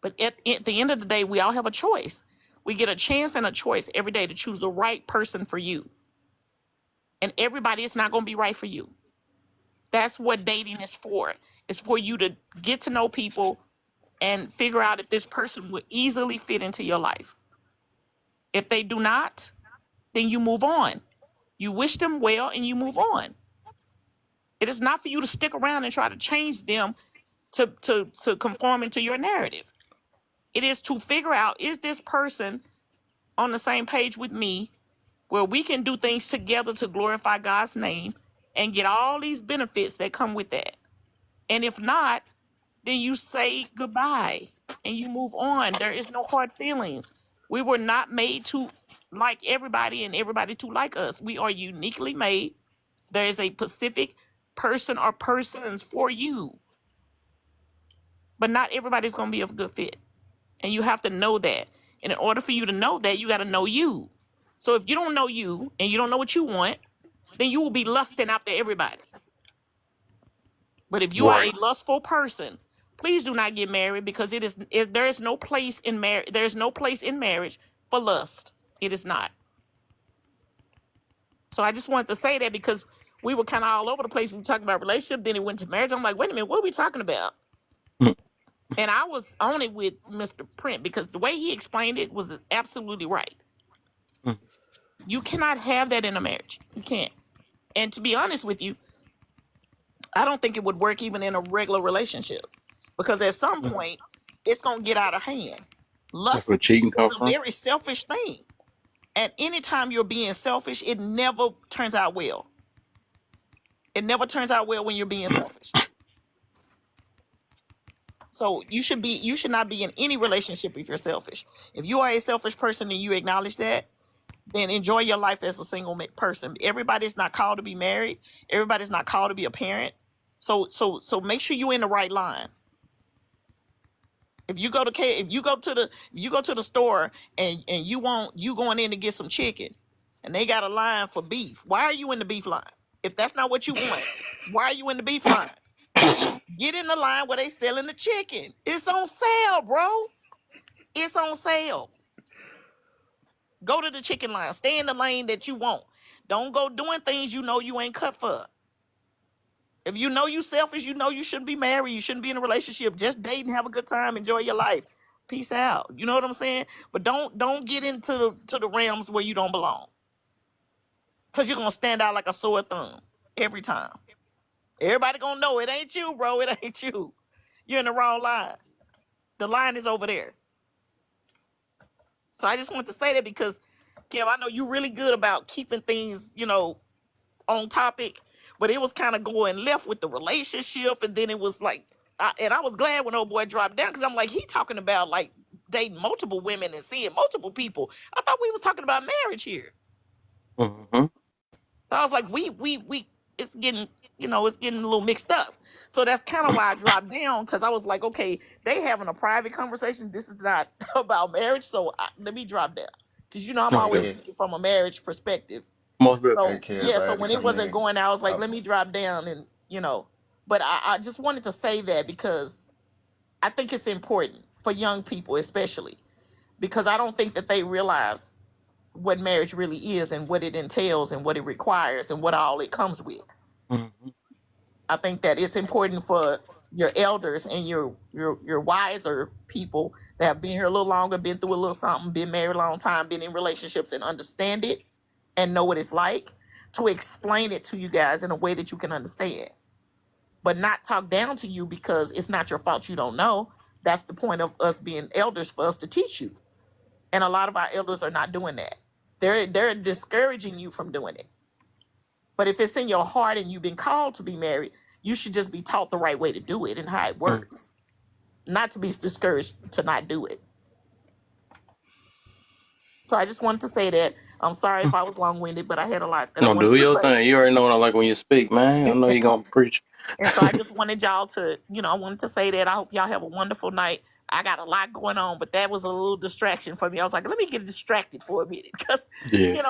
But at the end of the day, we all have a choice. We get a chance and a choice every day to choose the right person for you. And everybody is not going to be right for you. That's what dating is for. It's for you to get to know people and figure out if this person would easily fit into your life. If they do not, then you move on. You wish them well and you move on. It is not for you to stick around and try to change them to conform into your narrative. It is to figure out, is this person on the same page with me where we can do things together to glorify God's name and get all these benefits that come with that. And if not, then you say goodbye and you move on. There is no hard feelings. We were not made to like everybody and everybody to like us. We are uniquely made. There is a specific person or persons for you. But not everybody's going to be a good fit. And you have to know that. And in order for you to know that, you got to know you. So if you don't know you and you don't know what you want, then you will be lusting after everybody. But if you are a Right. lustful person, please do not get married, because there is no place in marriage. There's no place in marriage for lust. It is not. So I just wanted to say that, because we were kind of all over the place. We were talking about relationship, then it went to marriage. I'm like, wait a minute, what are we talking about? Mm, And I was on it with Mr. Print, because the way he explained it was absolutely right. mm, You cannot have that in a marriage. You can't. And to be honest with you, I don't think it would work even in a regular relationship, because at some mm. point it's going to get out of hand. That's where Lust cheating is come a from. very selfish thing. And anytime you're being selfish, it never turns out well. It never turns out well when you're being selfish. So you should not be in any relationship if you're selfish. If you are a selfish person and you acknowledge that, then enjoy your life as a single person. Everybody's not called to be married. Everybody's not called to be a parent. So make sure you're in the right line. If you go to the store and you going in to get some chicken, and they got a line for beef, why are you in the beef line? If that's not what you want, why are you in the beef line? Get in the line where they selling the chicken. It's on sale, bro. It's on sale. Go to the chicken line. Stay in the lane that you want. Don't go doing things you know you ain't cut for. If you know you selfish, you know you shouldn't be married. You shouldn't be in a relationship. Just date and have a good time. Enjoy your life. Peace out. You know what I'm saying? But don't get into the realms where you don't belong. Because you're going to stand out like a sore thumb every time. Everybody going to know it ain't you, bro. It ain't you. You're in the wrong line. The line is over there. So I just want to say that, because, Kev, I know you're really good about keeping things, on topic, but it was kind of going left with the relationship, and then it was like, I was glad when old boy dropped down, because I'm like, he talking about like dating multiple women and seeing multiple people. I thought we was talking about marriage here. Mm-hmm. So I was like, we it's getting it's getting a little mixed up. So that's kind of why I dropped down, because I was like, okay, they having a private conversation. This is not about marriage, so let me drop down, because I'm Most always definitely. Hey, speaking from a marriage perspective. Most definitely. hey, So Kev, yeah, I so had to when it come wasn't in. going, I was like, I, let me drop down, and but I just wanted to say that, because I think it's important for young people, especially, because I don't think that they realize what marriage really is and what it entails and what it requires and what all it comes with. Mm-hmm. I think that it's important for your elders and your wiser people that have been here a little longer, been through a little something, been married a long time, been in relationships, and understand it and know what it's like, to explain it to you guys in a way that you can understand, but not talk down to you because it's not your fault you don't know. That's the point of us being elders, for us to teach you. And a lot of our elders are not doing that. They're discouraging you from doing it. But if it's in your heart and you've been called to be married, you should just be taught the right way to do it and how it Mm. works, not to be discouraged to not do it. So I just wanted to say that. I'm sorry if I was long-winded, but I had a lot that I No, wanted do to your say. thing. You already know what I like when you speak, man. I know you're gonna preach. And so I just wanted y'all to, I wanted to say that. I hope y'all have a wonderful night. I got a lot going on, but that was a little distraction for me. I was like, let me get distracted for a minute, because, Yeah,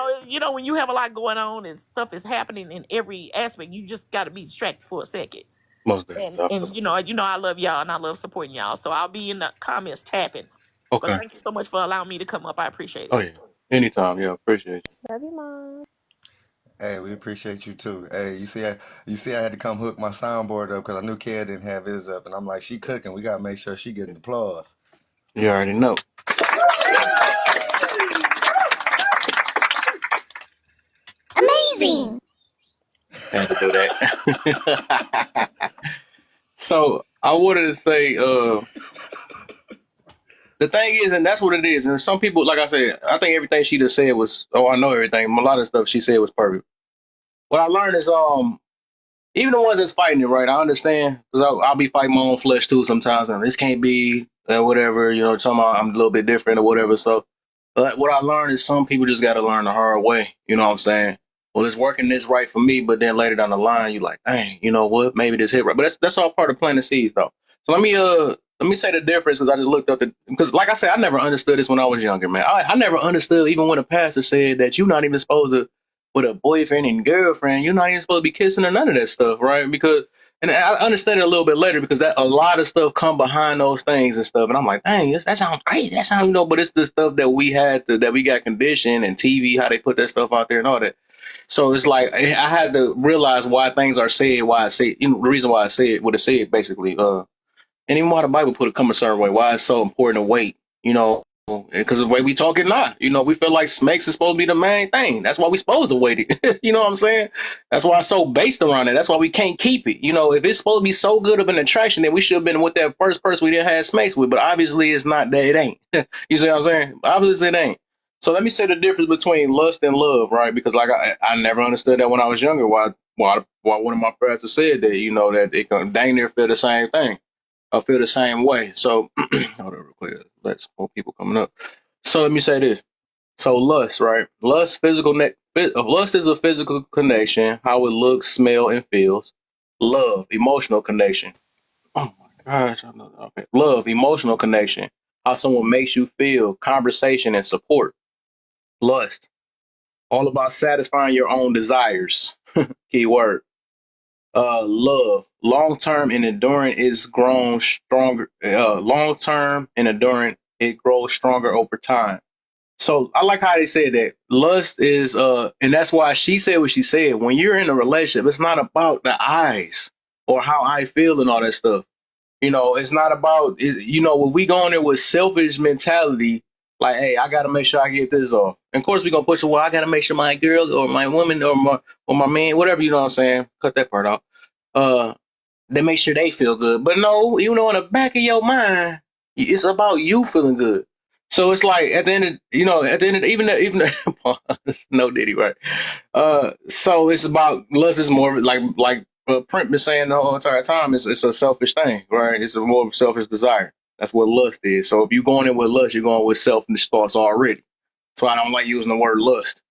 when you have a lot going on and stuff is happening in every aspect, you just got to be distracted for a second. most definitely. And I love y'all and I love supporting y'all. So I'll be in the comments tapping. But Okay. thank you so much for allowing me to come up. I appreciate Oh it. yeah. Anytime. Yeah. Appreciate Love you, mom. Hey, we appreciate you too. Hey, I had to come hook my soundboard up because I knew Kara didn't have his up, and I'm like, she cooking. We gotta make sure she getting applause. you. You already know. Amazing. Had to do that. So I wanted to say, the thing is, and that's what it is. And some people, like I said, I think everything she just said was, I know everything. A lot of stuff she said was perfect. What I learned is, even the ones that's fighting it, right? I understand because I'll be fighting my own flesh too sometimes, and this can't be whatever, talking about I'm a little bit different or whatever. So, but what I learned is some people just got to learn the hard way. You know what I'm saying? Well, it's working this right for me, but then later down the line, you're like, dang, you know what? Maybe this hit right. But that's all part of planting seeds, though. So let me say the difference because I just looked up because like I said, I never understood this when I was younger, man. I never understood even when a pastor said that you're not even supposed to with a boyfriend and girlfriend, you're not even supposed to be kissing or none of that stuff, right? Because, and I understand it a little bit later because that a lot of stuff come behind those things and stuff, and I'm like, dang, that sounds crazy. That sounds, but it's the stuff that we that we got conditioned and TV, how they put that stuff out there and all that. So it's like I had to realize why things are said, why I say, the reason why I say it, what it said, basically. And even why the Bible put it come a certain way, why it's so important to wait, because the way we talk it now, we feel like Smekes is supposed to be the main thing. That's why we supposed to wait it. You know what I'm saying? That's why it's so based around it. That's why we can't keep it. If it's supposed to be so good of an attraction, then we should have been with that first person we didn't have Smekes with. But obviously it's not that. It ain't. You see what I'm saying? Obviously it ain't. So let me say the difference between lust and love, right? Because like I never understood that when I was younger. Why one of my pastors said that, that it can dang near feel the same thing. I feel the same way. So, hold on real quick. Let's more people coming up. So let me say this. So lust, right? Lust is a physical connection, how it looks, smell, and feels. Love, emotional connection. Oh my gosh. Okay. Love, emotional connection, how someone makes you feel, conversation, and support. Lust, all about satisfying your own desires. Key word. Love, long term and enduring is grown stronger. Long term and enduring, it grows stronger over time. So I like how they said that lust is and that's why she said what she said. When you're in a relationship, it's not about the eyes or how I feel and all that stuff. It's not about when we go in there with selfish mentality, like, hey, I gotta make sure I get this off. And of course we gonna push it, well, I gotta make sure my girl or my woman or my man, whatever, you know what I'm saying? Cut that part out. They make sure they feel good. But no, in the back of your mind, it's about you feeling good. So it's like at the end of even no Diddy, right? So it's about lust is more like Print been saying the whole entire time. It's a selfish thing, right? It's a more of a selfish desire. That's what lust is. So if you're going in with lust, you're going with selfish thoughts already. So I don't like using the word lust.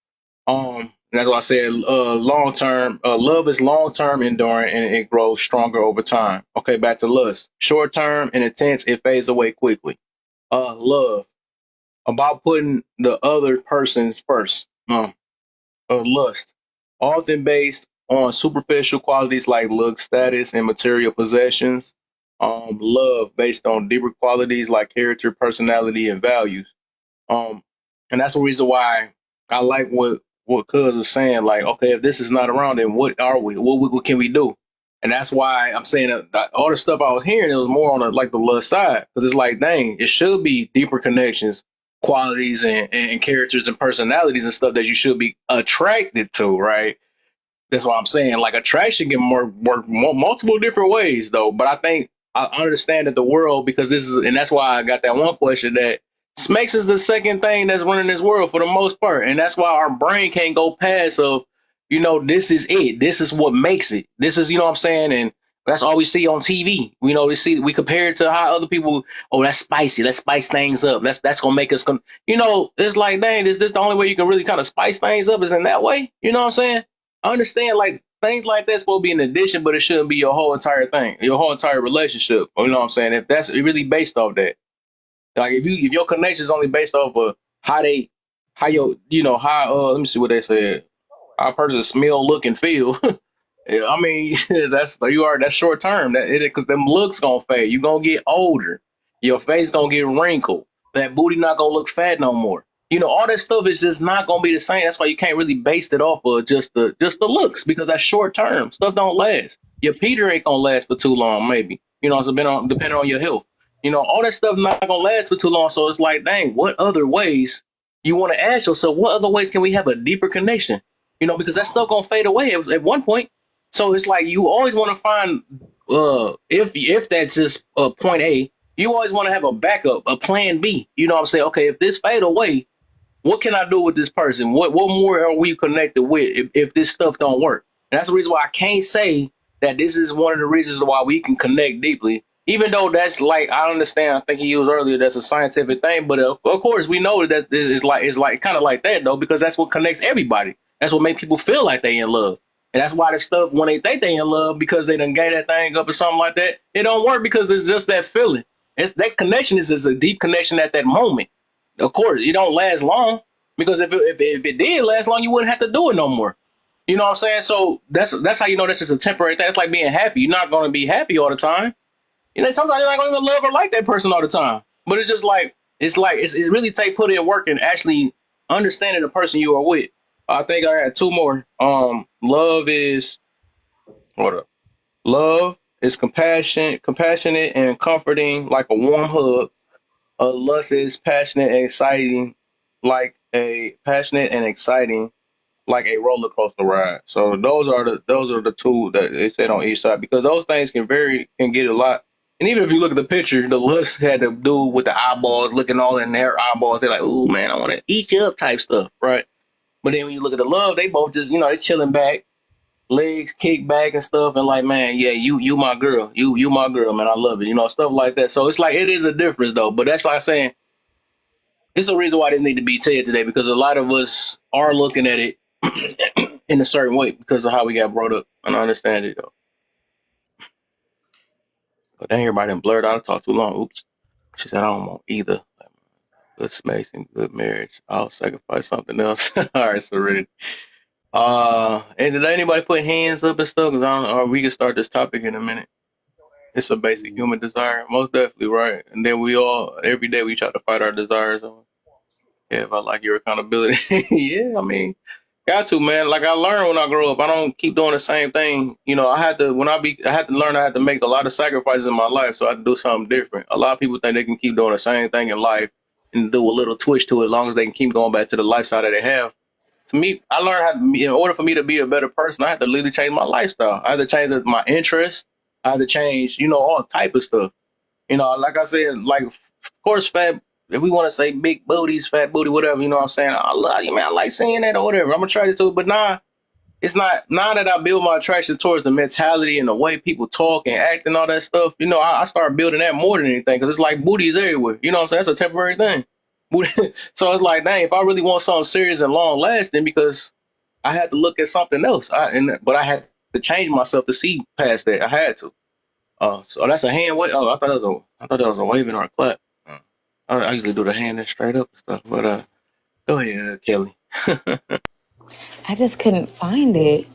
That's why I said long term. Love is long term, enduring, and it grows stronger over time. Okay, back to lust. Short term and intense, it fades away quickly. Love, about putting the other person's first. Lust, often based on superficial qualities like look, status, and material possessions. Love, based on deeper qualities like character, personality, and values. And that's the reason why I like what Cuz is saying. Like, okay, if this is not around, then what are we? What can we do? And that's why I'm saying that all the stuff I was hearing, it was more on the lust side, because it's like, dang, it should be deeper connections, qualities, and characters and personalities and stuff that you should be attracted to, right? That's what I'm saying. Like, attraction can work multiple different ways, though. But I think I understand that the world, because and that's why I got that one question that Smekes is the second thing that's running this world for the most part. And that's why our brain can't go past this is it. This is what makes it. This is, what I'm saying? And that's all we see on TV. We compare it to how other people, oh, that's spicy. Let's spice things up. That's going to make us, it's like, dang, this the only way you can really kind of spice things up is in that way. You know what I'm saying? I understand, like, things like that's supposed to be an addition, but it shouldn't be your whole entire thing, your whole entire relationship. You know what I'm saying? If that's really based off that, like, if your connection is only based off of how let me see what they said, how a person smell, look, and feel. I mean, that's short term. Because them looks gonna fade. You gonna get older. Your face gonna get wrinkled. That booty not gonna look fat no more. You know, all that stuff is just not gonna be the same. That's why you can't really base it off of just the looks, because that's short term. Stuff don't last. Your Peter ain't gonna last for too long, maybe. You know, it's depending on your health. You know, all that stuff not gonna last for too long. So it's like, dang, what other ways you want to ask yourself? What other ways can we have a deeper connection? You know, because that stuff gonna fade away at one point. So it's like you always want to find if that's just point A, you always want to have a backup, a plan B. You know what I'm saying? Okay, if this fade away, what can I do with this person? What more are we connected with if this stuff don't work? And that's the reason why I can't say that this is one of the reasons why we can connect deeply. Even though that's like, I understand, I think he used earlier, that's a scientific thing, but of course we know that it's like kind of like that though, because that's what connects everybody. That's what makes people feel like they in love. And that's why the stuff, when they think they in love because they done gave that thing up or something like that, it don't work because it's just that feeling. It's that connection is just a deep connection at that moment. Of course, it don't last long, because if it did last long, you wouldn't have to do it no more. You know what I'm saying? So that's how you know that's just a temporary thing. It's like being happy. You're not going to be happy all the time. You know, sometimes you're not going to even love or like that person all the time. But it's just like it really take put in work and actually understanding the person you are with. I think I had two more. Love is compassionate and comforting, like a warm hug. Lust is passionate and exciting, like a roller coaster ride. So those are the two that they said on each side, because those things can get a lot. And even if you look at the picture, the lust had to do with the eyeballs, looking all in their eyeballs. They're like, "Ooh, man, I want to eat you up," type stuff, right? But then when you look at the love, they both just, you know, they chilling back, legs kicked back and stuff, and like, man, yeah, you my girl, you my girl, man, I love it, you know, stuff like that. So it's like it is a difference though. But that's like saying it's a reason why this need to be said today, because a lot of us are looking at it in a certain way because of how we got brought up, and I understand it though. But then everybody done blurred out. I talked too long. Oops. She said I don't want either. Good space and good marriage. I'll sacrifice something else. All right, Serenity. And did anybody put hands up and stuff? Because I don't know, or we can start this topic in a minute. It's a basic human desire. Most definitely, right? And then we all, every day we try to fight our desires on. Yeah, if I like your accountability. Yeah, I mean, got to, man. Like I learned when I grew up, I don't keep doing the same thing. You know, I had to learn I had to make a lot of sacrifices in my life, so I had to do something different. A lot of people think they can keep doing the same thing in life and do a little twist to it as long as they can keep going back to the lifestyle that they have. To me, I learned how to, in order for me to be a better person, I had to literally change my lifestyle. I had to change my interests. I had to change, you know, all type of stuff. You know, like I said, like, of course, if we want to say big booties, fat booty, whatever, you know what I'm saying? I love you, man. I like seeing that or whatever. I'm attracted to it. But nah, it's not, now that I build my attraction towards the mentality and the way people talk and act and all that stuff, you know, I start building that more than anything, because it's like booty is everywhere. You know what I'm saying? That's a temporary thing. So it's like, dang, if I really want something serious and long lasting, because I had to look at something else. But I had to change myself to see past that. I had to. So that's a hand wave. Oh, I thought that was a waving or a clap. I usually do the hand and straight up and stuff. But go ahead, Kelly. I just couldn't find it.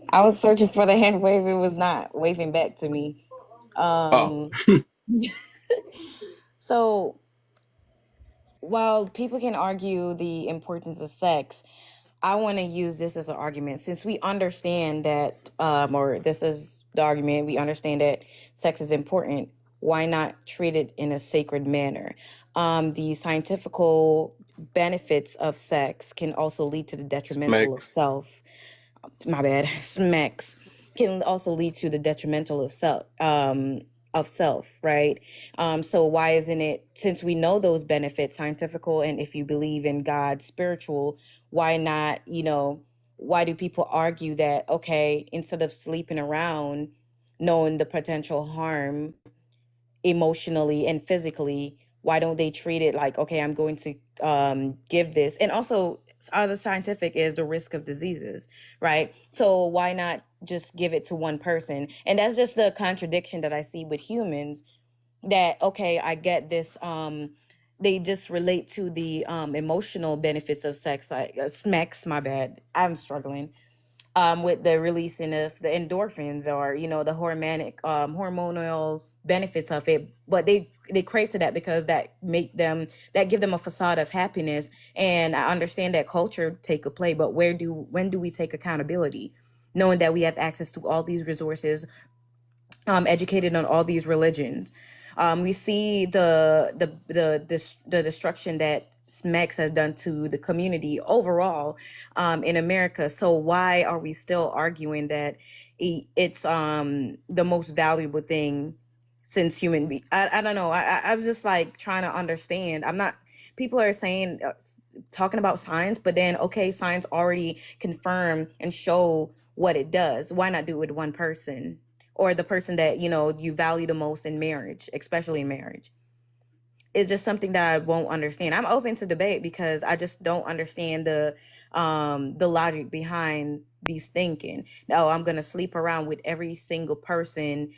I was searching for the hand wave. It was not waving back to me. Oh, So while people can argue the importance of sex, I want to use this as an argument, since we understand that, or this is the argument, we understand that sex is important. Why not treat it in a sacred manner? The scientific benefits of sex can also lead to the detrimental of Smacks. self. My bad. Smacks can also lead to the detrimental of self, right? So why isn't it, since we know those benefits, scientifical, and if you believe in God, spiritual, why not, why do people argue that, okay, instead of sleeping around knowing the potential harm emotionally and physically, why don't they treat it like, okay, I'm going to give this? And also, other scientific is the risk of diseases, right? So why not just give it to one person? And that's just the contradiction that I see with humans, that, okay, I get this, they just relate to the emotional benefits of sex, like smacks, my bad, I'm struggling. with the releasing of the endorphins, or the hormonal benefits of it. But they crave to that because that give them a facade of happiness. And I understand that culture take a play, but when do we take accountability, knowing that we have access to all these resources, educated on all these religions? We see the destruction that Smex has done to the community overall, in America. So why are we still arguing that it's the most valuable thing since I don't know. I was just like trying to understand. I'm not. People are saying, talking about science, but then okay, science already confirm and show what it does. Why not do it with one person? Or the person that you value the most in marriage, especially in marriage? It's just something that I won't understand. I'm open to debate because I just don't understand the logic behind these thinking. No, I'm gonna sleep around with every single person,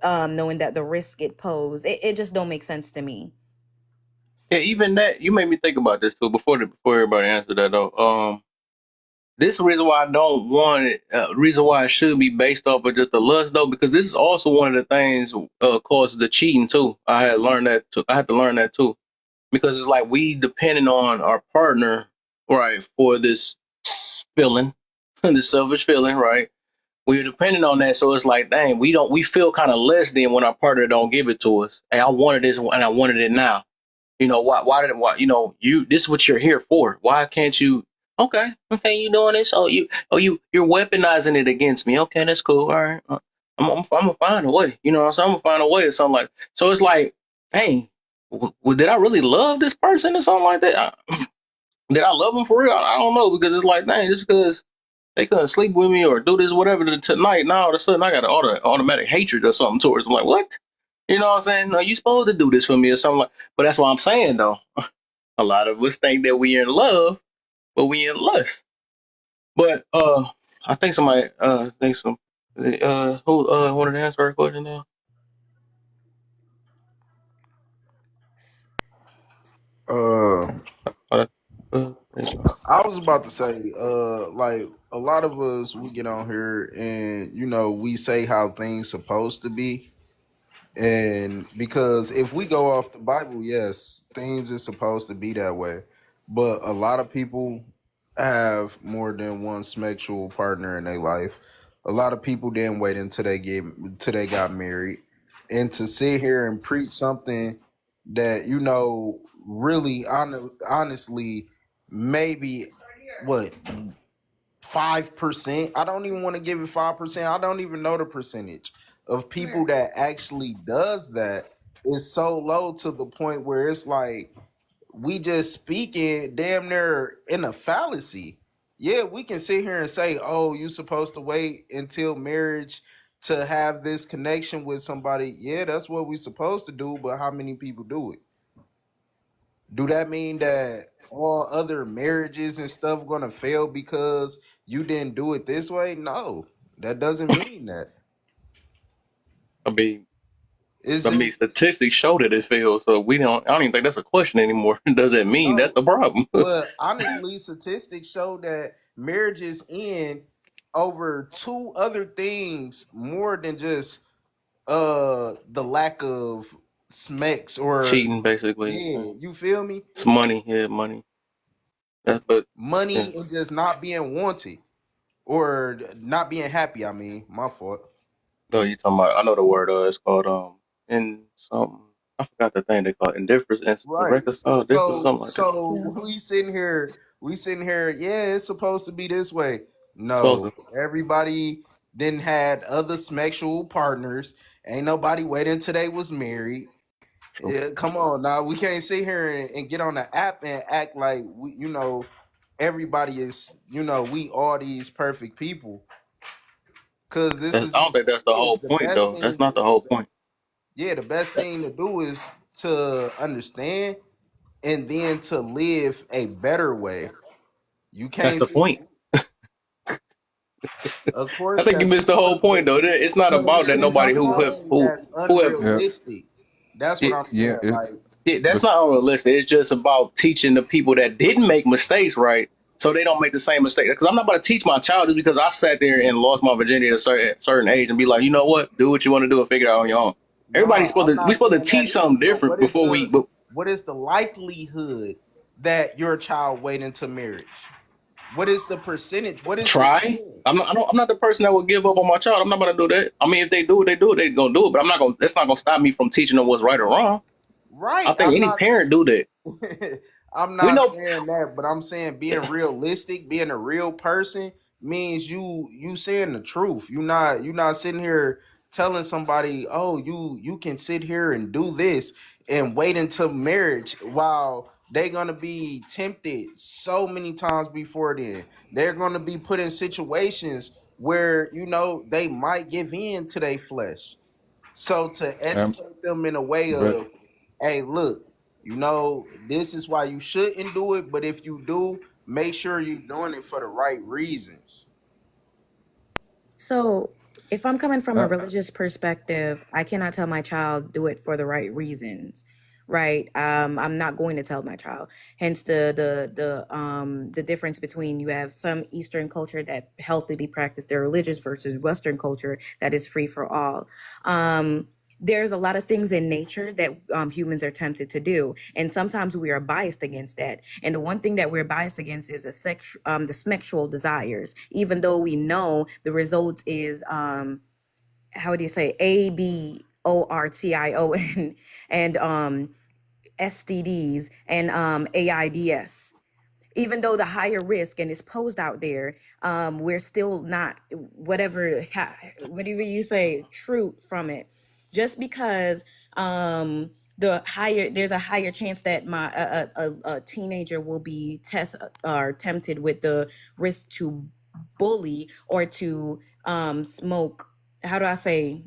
knowing that the risk it pose. It just don't make sense to me. Yeah, even that, you made me think about this too. Before everybody answered that though, this is the reason why I don't want it. Reason why it should be based off of just the lust though, because this is also one of the things causes the cheating too. I had to learn that too, because it's like we depending on our partner, right, for this feeling, this selfish feeling, right? We're dependent on that, so it's like, dang, we feel kind of less than when our partner don't give it to us. Hey, I wanted this and I wanted it now. This is what you're here for. Why can't you? Okay, you doing this? You're weaponizing it against me. Okay, that's cool. All right, I'm gonna find a way. You know what I'm saying? I'm gonna find a way or something like. So it's like, hey, did I really love this person or something like that? Did I love them for real? I don't know, because it's like, dang, just because they couldn't sleep with me or do this whatever tonight, now all of a sudden I got an automatic hatred or something towards them. Like, what? You know what I'm saying? No, you supposed to do this for me or something like. But that's what I'm saying though. A lot of us think that we in love, but we in lust. But I think somebody thinks some who wanted to answer our question now. Uh, Uh, I was about to say, like a lot of us, we get on here and we say how things supposed to be, and because if we go off the Bible, yes, things is supposed to be that way, but a lot of people have more than one sexual partner in their life. A lot of people didn't wait until they got married, and to sit here and preach something that really honestly maybe what 5%. I don't even want to give it 5%. I don't even know the percentage of people that actually does that. Is so low to the point where it's like we just speaking damn near in a fallacy. Yeah, we can sit here and say, oh, you supposed to wait until marriage to have this connection with somebody. Yeah, that's what we supposed to do, but how many people do it? Do that mean that all other marriages and stuff gonna fail because you didn't do it this way? No, that doesn't mean that. It's I mean, just statistics show that it fails, so I don't even think that's a question anymore. Does that mean that's no. the problem? But honestly, statistics show that marriages end over two other things more than just the lack of smecks or Cheating, basically. yeah, you feel me? It's money, yeah, money. But yeah. Money and just not being wanted or not being happy. I mean, my fault. No, you talking about? I know the word. It's called in something. I forgot the thing they call it. Indifference and to Right. reconcile difference, So something like that. so we sitting here, yeah, it's supposed to be this way. Supposed No. to. Everybody then had other sexual partners. Ain't nobody waiting until they was married. True. Yeah, come on now. We can't sit here and get on the app and act like everybody is, we all these perfect people. Cause this I is don't just think that's what the it is. whole The point, best though. That's thing not the whole point. yeah, the best thing to do is to understand and then to live a better way. You That's can't the see, point. of I course, think you that's the missed the whole point, point, though. It's not but about it's that nobody anything that's who have. Yeah, unrealistic. That's what It, I'm yeah. saying. Like, that's But not unrealistic. It's just about teaching the people that didn't make mistakes, right, so they don't make the same mistake. Because I'm not about to teach my child just because I sat there and lost my virginity at a certain age and be like, you know what, do what you want to do and figure it out on your own. Everybody's No, I'm we not supposed to saying that teach either. something But different before we. But what is the likelihood that your child wait into marriage? What is the percentage? What is the try. chance? I'm not the person that would give up on my child. I'm not going to do that. I mean, if they do it, they do it. They gonna do it. But I'm not going. That's not going to stop me from teaching them what's right or wrong. I Right. think any parent do that. I'm We not know. saying that, but I'm saying being realistic, being a real person means you saying the truth. You're not sitting here telling somebody, oh, you can sit here and do this and wait until marriage while they're gonna be tempted so many times before then. They're gonna be put in situations where they might give in to their flesh. So to Um, educate them in a way but of, hey, look, this is why you shouldn't do it, but if you do, make sure you're doing it for the right reasons. So, if I'm coming from a uh, religious perspective, I cannot tell my child do it for the right reasons, right? I'm not going to tell my child. Hence the difference between you have some Eastern culture that healthily practice their religions versus Western culture that is free for all. There's a lot of things in nature that humans are tempted to do, and sometimes we are biased against that. And the one thing that we're biased against is the sexual desires, even though we know the result is how do you say abortion and STDs and AIDS. Even though the higher risk and it's posed out there, we're still not whatever you say true from it. Just because there's a higher chance that a teenager will be tempted with the risk to bully or to smoke, how do I say,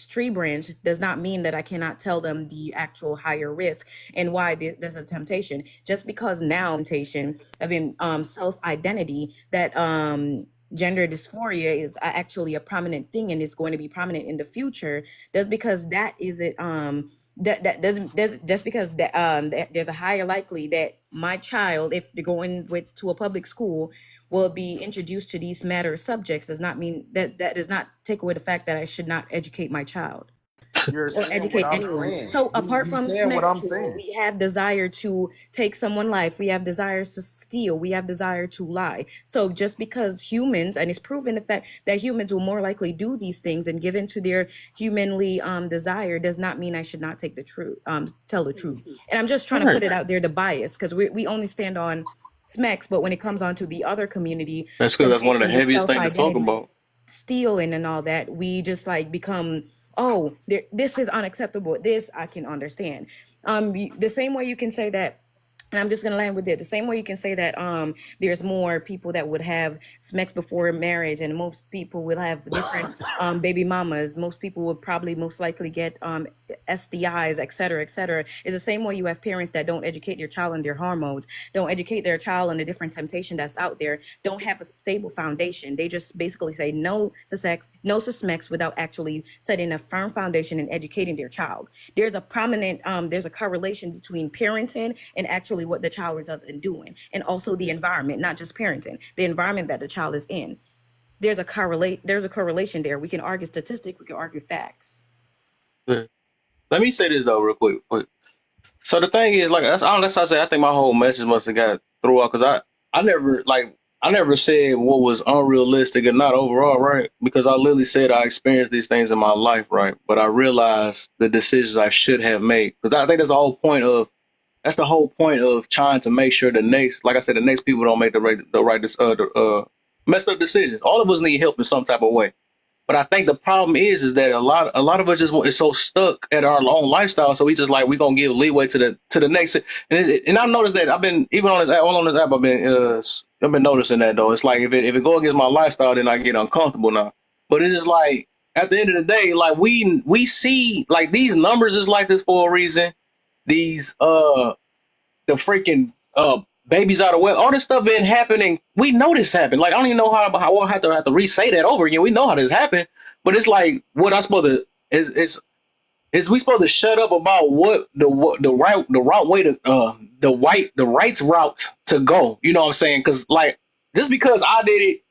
tree branch, does not mean that I cannot tell them the actual higher risk and why there's a temptation. Just because now temptation of self-identity that gender dysphoria is actually a prominent thing and is going to be prominent in the future, just because that isn't that doesn't just because that there's a higher likely that my child, if they're going to a public school, will be introduced to these matter subjects, does not mean that does not take away the fact that I should not educate my child You're or saying what educate I'm anyone. saying. So apart You from saying what I'm sexual, saying. we have desire to take someone's life. We have desires to steal. We have desire to lie. So just because humans, and it's proven the fact that humans will more likely do these things and give into their humanly desire, does not mean I should not take the truth, tell the truth. And I'm just trying to put it out there, the bias, because we only stand on smacks, but when it comes on to the other community, That's because that's one of the temptation with heaviest things to talk self-identity, about. stealing and all that, we just like become, oh, this is unacceptable, this I can understand. The same way you can say that, and I'm just gonna land with it. The same way you can say that there's more people that would have sex before marriage, and most people will have different baby mamas. Most people would probably most likely get STIs, et cetera, et cetera. It's the same way you have parents that don't educate their child on their hormones, don't educate their child on the different temptation that's out there, don't have a stable foundation. They just basically say no to sex, no to sex, without actually setting a firm foundation and educating their child. There's a prominent, there's a correlation between parenting and actually what the child is up and doing, and also the environment, not just parenting, the environment that the child is in. There's a correlation there. We can argue statistics, we can argue facts. Yeah. Let me say this though, real quick. So the thing is, like, that's honest. I say, I think my whole message must have got through out because I never said what was unrealistic and not overall, right? Because I literally said I experienced these things in my life, right? But I realized the decisions I should have made, because I think that's the whole point of trying to make sure the next, like I said, the next people don't make the messed up decisions. All of us need help in some type of way. But I think the problem is that a lot of us just is so stuck at our own lifestyle, so we just like, we gonna give leeway to the next. And I noticed that I've been, even on this app, I've been noticing that though. It's like if it go against my lifestyle, then I get uncomfortable now. But it's just like at the end of the day, like we see like these numbers is like this for a reason. These the freaking babies out of wedlock, all this stuff been happening. We know this happened. Like, I don't even know how I have to re-say that over again. We know how this happened, but it's like, what I supposed to is Is we supposed to shut up about what the right way to the right's route to go? You know what I'm saying? Because like just because I did it,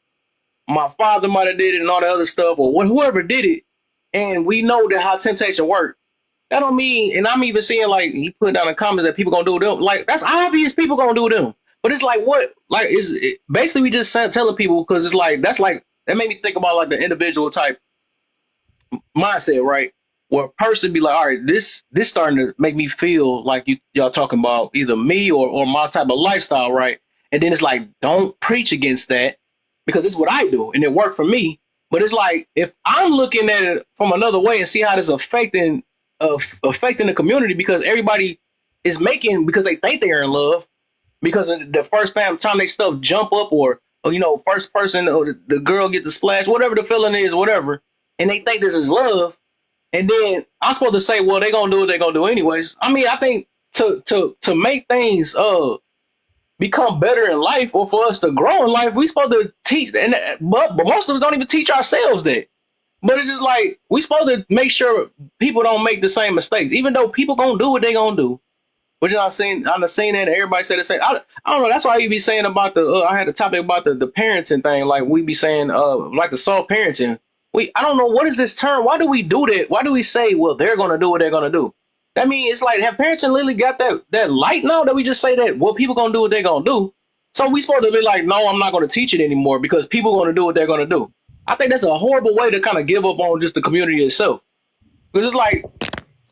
my father might have did it, and all the other stuff, or whoever did it, and we know that how temptation works. That don't mean, and I'm even seeing like he put down in the comments that people gonna do them. Like that's obvious, people gonna do them. But it's like what, like is it, basically we just telling people because it's like that's like that made me think about like the individual type mindset, right? Where a person be like, all right, this starting to make me feel like y'all talking about either me or my type of lifestyle, right? And then it's like, don't preach against that because it's what I do and it worked for me. But it's like if I'm looking at it from another way and see how this affecting the community because everybody is making because they think they're in love because the first time they stuff jump up or you know first person or the girl get the splash whatever the feeling is whatever and they think this is love and then I'm supposed to say well they gonna do what they gonna do anyways. I mean I think to make things become better in life or for us to grow in life we supposed to teach and but most of us don't even teach ourselves that. But it's just like we supposed to make sure people don't make the same mistakes, even though people gonna do what they gonna do. Which I've seen that and everybody said the same. I don't know. That's why you be saying about I had a topic about the parenting thing. Like we be saying like the soft parenting. I don't know what is this term. Why do we do that? Why do we say well they're gonna do what they're gonna do? I mean it's like have parents and Lily got that light now that we just say that well people gonna do what they're gonna do. So we supposed to be like no I'm not gonna teach it anymore because people gonna do what they're gonna do. I think that's a horrible way to kind of give up on just the community itself. Because it's like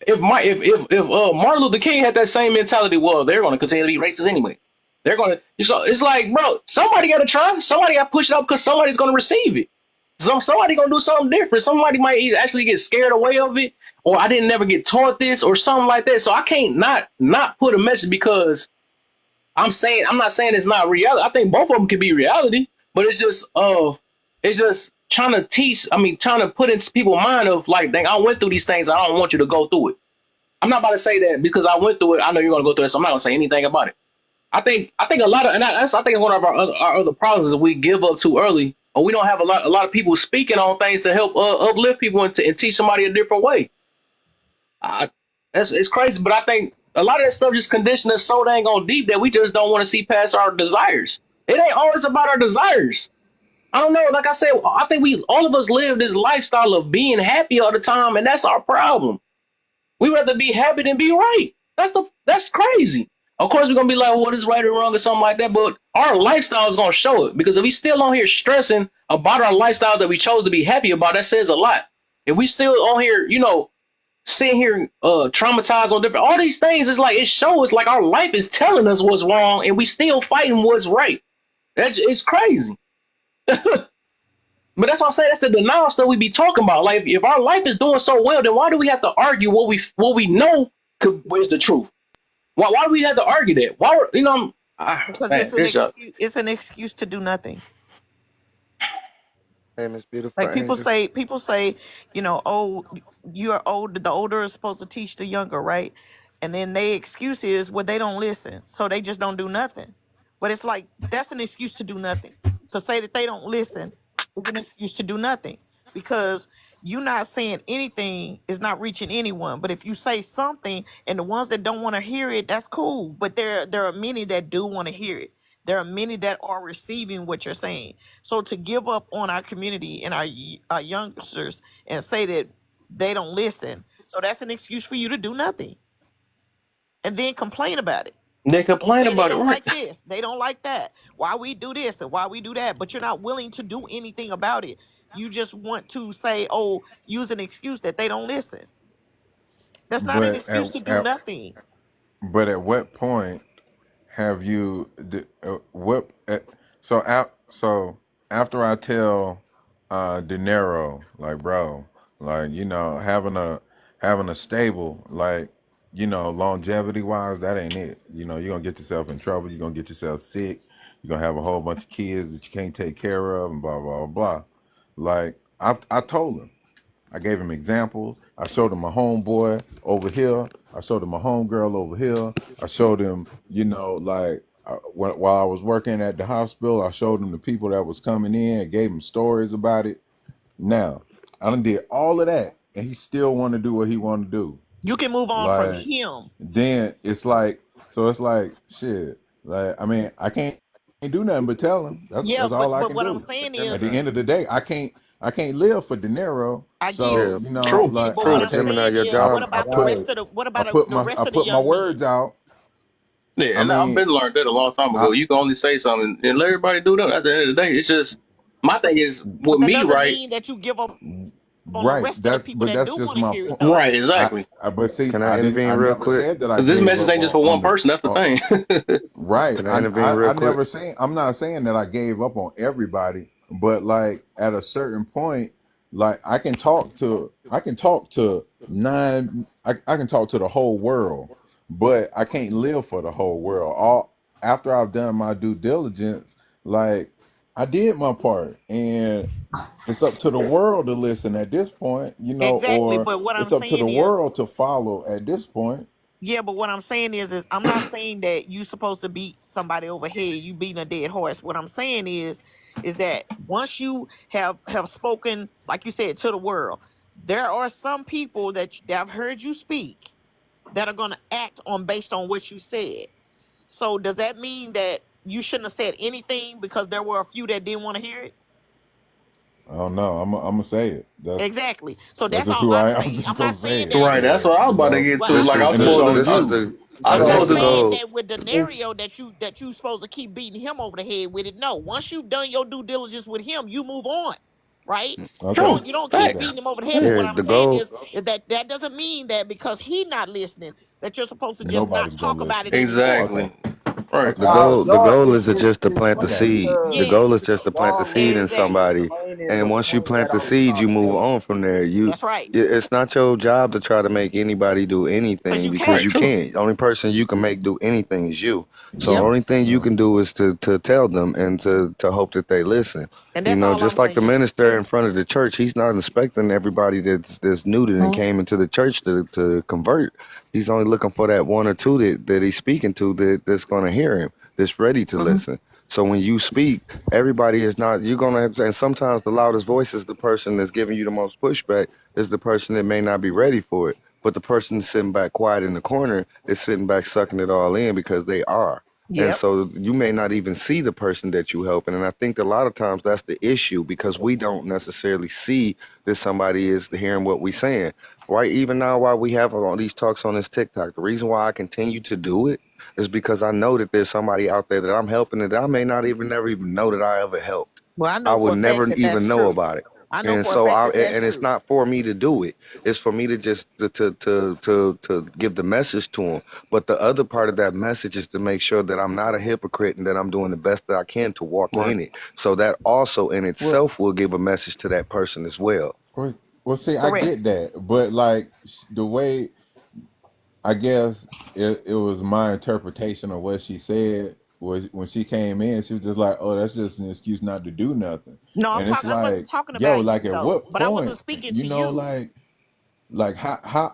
if Martin Luther King had that same mentality, well, they're going to continue to be racist anyway. They're going to. So it's like, bro, somebody got to try. Somebody got to push it up because somebody's going to receive it. Somebody going to do something different. Somebody might actually get scared away of it, or I didn't never get taught this, or something like that. So I can't not put a message because I'm not saying it's not reality. I think both of them can be reality, but it's just trying to teach. I mean, trying to put in people's mind of like, dang, I went through these things. I don't want you to go through it. I'm not about to say that because I went through it. I know you're going to go through it, so I'm not going to say anything about it. I think a lot of, and that's I think one of our other problems is we give up too early, or we don't have a lot of people speaking on things to help uplift people and teach somebody a different way. It's crazy, but I think a lot of that stuff just conditions us so dang on deep that we just don't want to see past our desires. It ain't always about our desires. I don't know. Like I said, I think all of us live this lifestyle of being happy all the time, and that's our problem. We rather be happy than be right. That's crazy. Of course, we're gonna be like, well, what is right or wrong or something like that. But our lifestyle is gonna show it because if we still on here stressing about our lifestyle that we chose to be happy about, that says a lot. If we still on here, sitting here traumatized on different all these things, it's like it shows like our life is telling us what's wrong and we still fighting what's right. It's crazy. But that's what I'm saying. That's the denial stuff we be talking about. Like, if our life is doing so well, then why do we have to argue what we know is the truth? Why do we have to argue that? Why, Because man, it's an excuse to do nothing. Hey, Miss Beautiful Like people Angel. say, oh, you're old. The older is supposed to teach the younger, right? And then their excuse is, well, they don't listen, so they just don't do nothing. But it's like that's an excuse to do nothing. To say that they don't listen is an excuse to do nothing because you not saying anything is not reaching anyone. But if you say something and the ones that don't want to hear it, that's cool. But there are many that do want to hear it. There are many that are receiving what you're saying. So to give up on our community and our youngsters and say that they don't listen, so that's an excuse for you to do nothing and then complain about it. they And complain say they about it, don't right? like this, they don't like that. Why we do this and why we do that, but you're not willing to do anything about it. You just want to say, oh, use an excuse that they don't listen. That's not an But excuse to do nothing. at what point have you so after I tell De Niro like bro like having a stable like longevity wise that ain't it, you're gonna get yourself in trouble, you're gonna get yourself sick, you're gonna have a whole bunch of kids that you can't take care of and blah blah blah. Like I told him, I gave him examples. I showed him my homeboy over here. I showed him my homegirl over here. I showed him, while I was working at the hospital, I showed him the people that was coming in, gave him stories about it. Now, I done did all of that. and he still want to do what he want to do. You can move on from Like him. then it's like, so it's like shit. Like I mean, I can't do nothing but tell him. Yeah, That's all I but can what I'm do. saying But then At is, the end of the day, I can't live for dinero. I get So it. yeah, you know, I True, get it. like But true. what I I'm take Gemini, saying your is, I what job. I about the put rest of the what I about put the my rest I of the put my young men? words out. Yeah, I and I've mean, been learned that a long time I ago. You can only say something and let everybody do that. At the end of the day, it's just my thing is with But that me, doesn't right? mean that you give up on the right. rest of the people that That's do just want to my hear it point. though. Right, exactly. But see, Can I intervene I real never quick? said that I Because this gave message up ain't just for one on the person. That's the thing. right. Can I intervene I real quick? never saying, I'm not saying that I gave up on everybody, but like at a certain point, like I can talk to I can talk to the whole world, but I can't live for the whole world. All after I've done my due diligence, like I did my part, and it's up to the world to listen at this point, Exactly. or But what I'm it's up to the saying is, world to follow at this point. yeah, but what I'm saying is I'm not saying that you supposed to beat somebody over head, you beating a dead horse. What I'm saying is that once you have spoken, like you said, to the world, there are some people that have heard you speak that are gonna act on based on what you said. So does that mean that you shouldn't have said anything because there were a few that didn't want to hear it? I don't know. I'm gonna say it. Exactly. So That's that's just all who I I'm am. I'm saying. just I'm gonna not say saying it. that. Right, that's what I was about to get Well, to. This Like is I'm And the it's supposed on to, this is you. the I'm I'm this not is supposed the to. saying goal. that with It's Denario that you supposed to keep beating him over the head with it. No, once you've done your due diligence with him, you move on, right? You Okay. True, don't keep Okay. beating facts. him over the head. But Yeah. what Yeah, I'm the saying goal. is that doesn't mean that because he not listening that you're supposed to just not Nobody's gonna talk about listen. it anymore. Okay. Exactly. Right. Okay. I got you. The goal it's is to just to it's plant I the funny got you. seed. The goal is because Yes, just to plant the y'all seed in exactly. somebody, explaining and the once you point plant that I the was seed, trying you to move make. on from there. That's right. It's not your job to try to make anybody do Because anything you because Right. you can't. True. can't. The only person you can make do anything is you. So the Yep. only thing you Yeah. can do is to tell them and to hope that they listen. And that's all I'm Just like the saying. minister in front of the church, he's not expecting everybody that's new to and Mhm. came into the church to convert. He's only looking for that one or two that he's speaking to that's going to hear him, that's ready to Hmm. listen. So when you speak, everybody is not. You're gonna have, and sometimes the loudest voice is the person that's giving you the most pushback. Is the person that may not be ready for it, but the person sitting back quiet in the corner is sitting back sucking it all in because they are. And Yep. so you may not even see the person that you helping. And I think a lot of times that's the issue because we don't necessarily see that somebody is hearing what we're saying. Right? Even now while we have all these talks on this TikTok, the reason why I continue to do it is because I know that there's somebody out there that I'm helping that I may not even never even know that I ever helped. Well, I I know would for a fact never that even that's know true. about it. I know And for a so fact that that's it's true. not for me to do it. It's for me to just to give the message to them. But the other part of that message is to make sure that I'm not a hypocrite and that I'm doing the best that I can to walk Right. in it. So that also in Well, itself will give a message to that person as well. well, see, I Correct. get that, but like the way I guess it was my interpretation of what she said was when she came in, she was just like, "Oh, that's just an excuse not to do nothing." No, And it's I wasn't like, talking yo, about like you at though. what But I wasn't point, speaking to you. like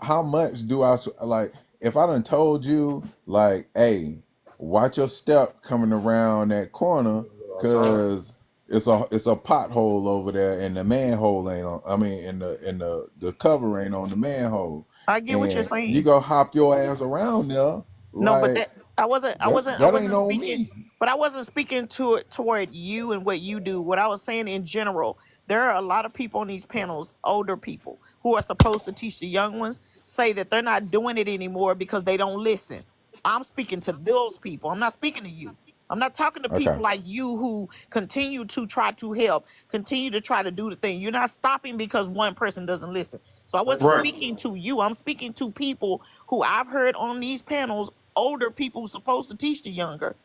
how much do like if I done told you like, hey, watch your step coming around that corner because it's a pothole over there and the manhole ain't on. I mean, and the cover ain't on the manhole, I get what you're and you saying. go hop your ass around there No, but like I that ain't wasn't on speaking, me. but I wasn't speaking to it toward you and what you do. What I was saying in general, there are a lot of people on these panels, older people, who are supposed to teach the young ones, say that they're not doing it anymore because they don't listen. I'm speaking to those people. I'm not speaking to you. I'm not talking to Okay, people like you who continue to try to help, continue to try to do the thing. You're not stopping because one person doesn't listen. So I wasn't Right. speaking to you. I'm speaking to people who I've heard on these panels, older people who's supposed to teach the younger,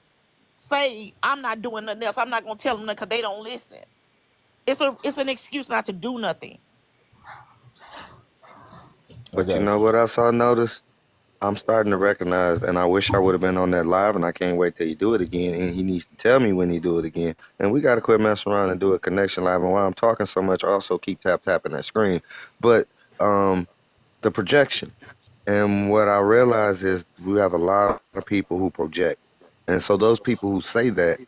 say, I'm not doing nothing else. I'm not gonna tell them because they don't listen. It's an excuse not to do nothing. I But you got know you. what else I noticed? I'm starting to recognize, and I wish I would have been on that live, and I can't wait till he do it again. And he needs to tell me when he do it again. And we got to quit messing around and do a connection live. And while I'm talking so much, also keep tapping that screen. But the projection, and what I realize is we have a lot of people who project, and so those people who say that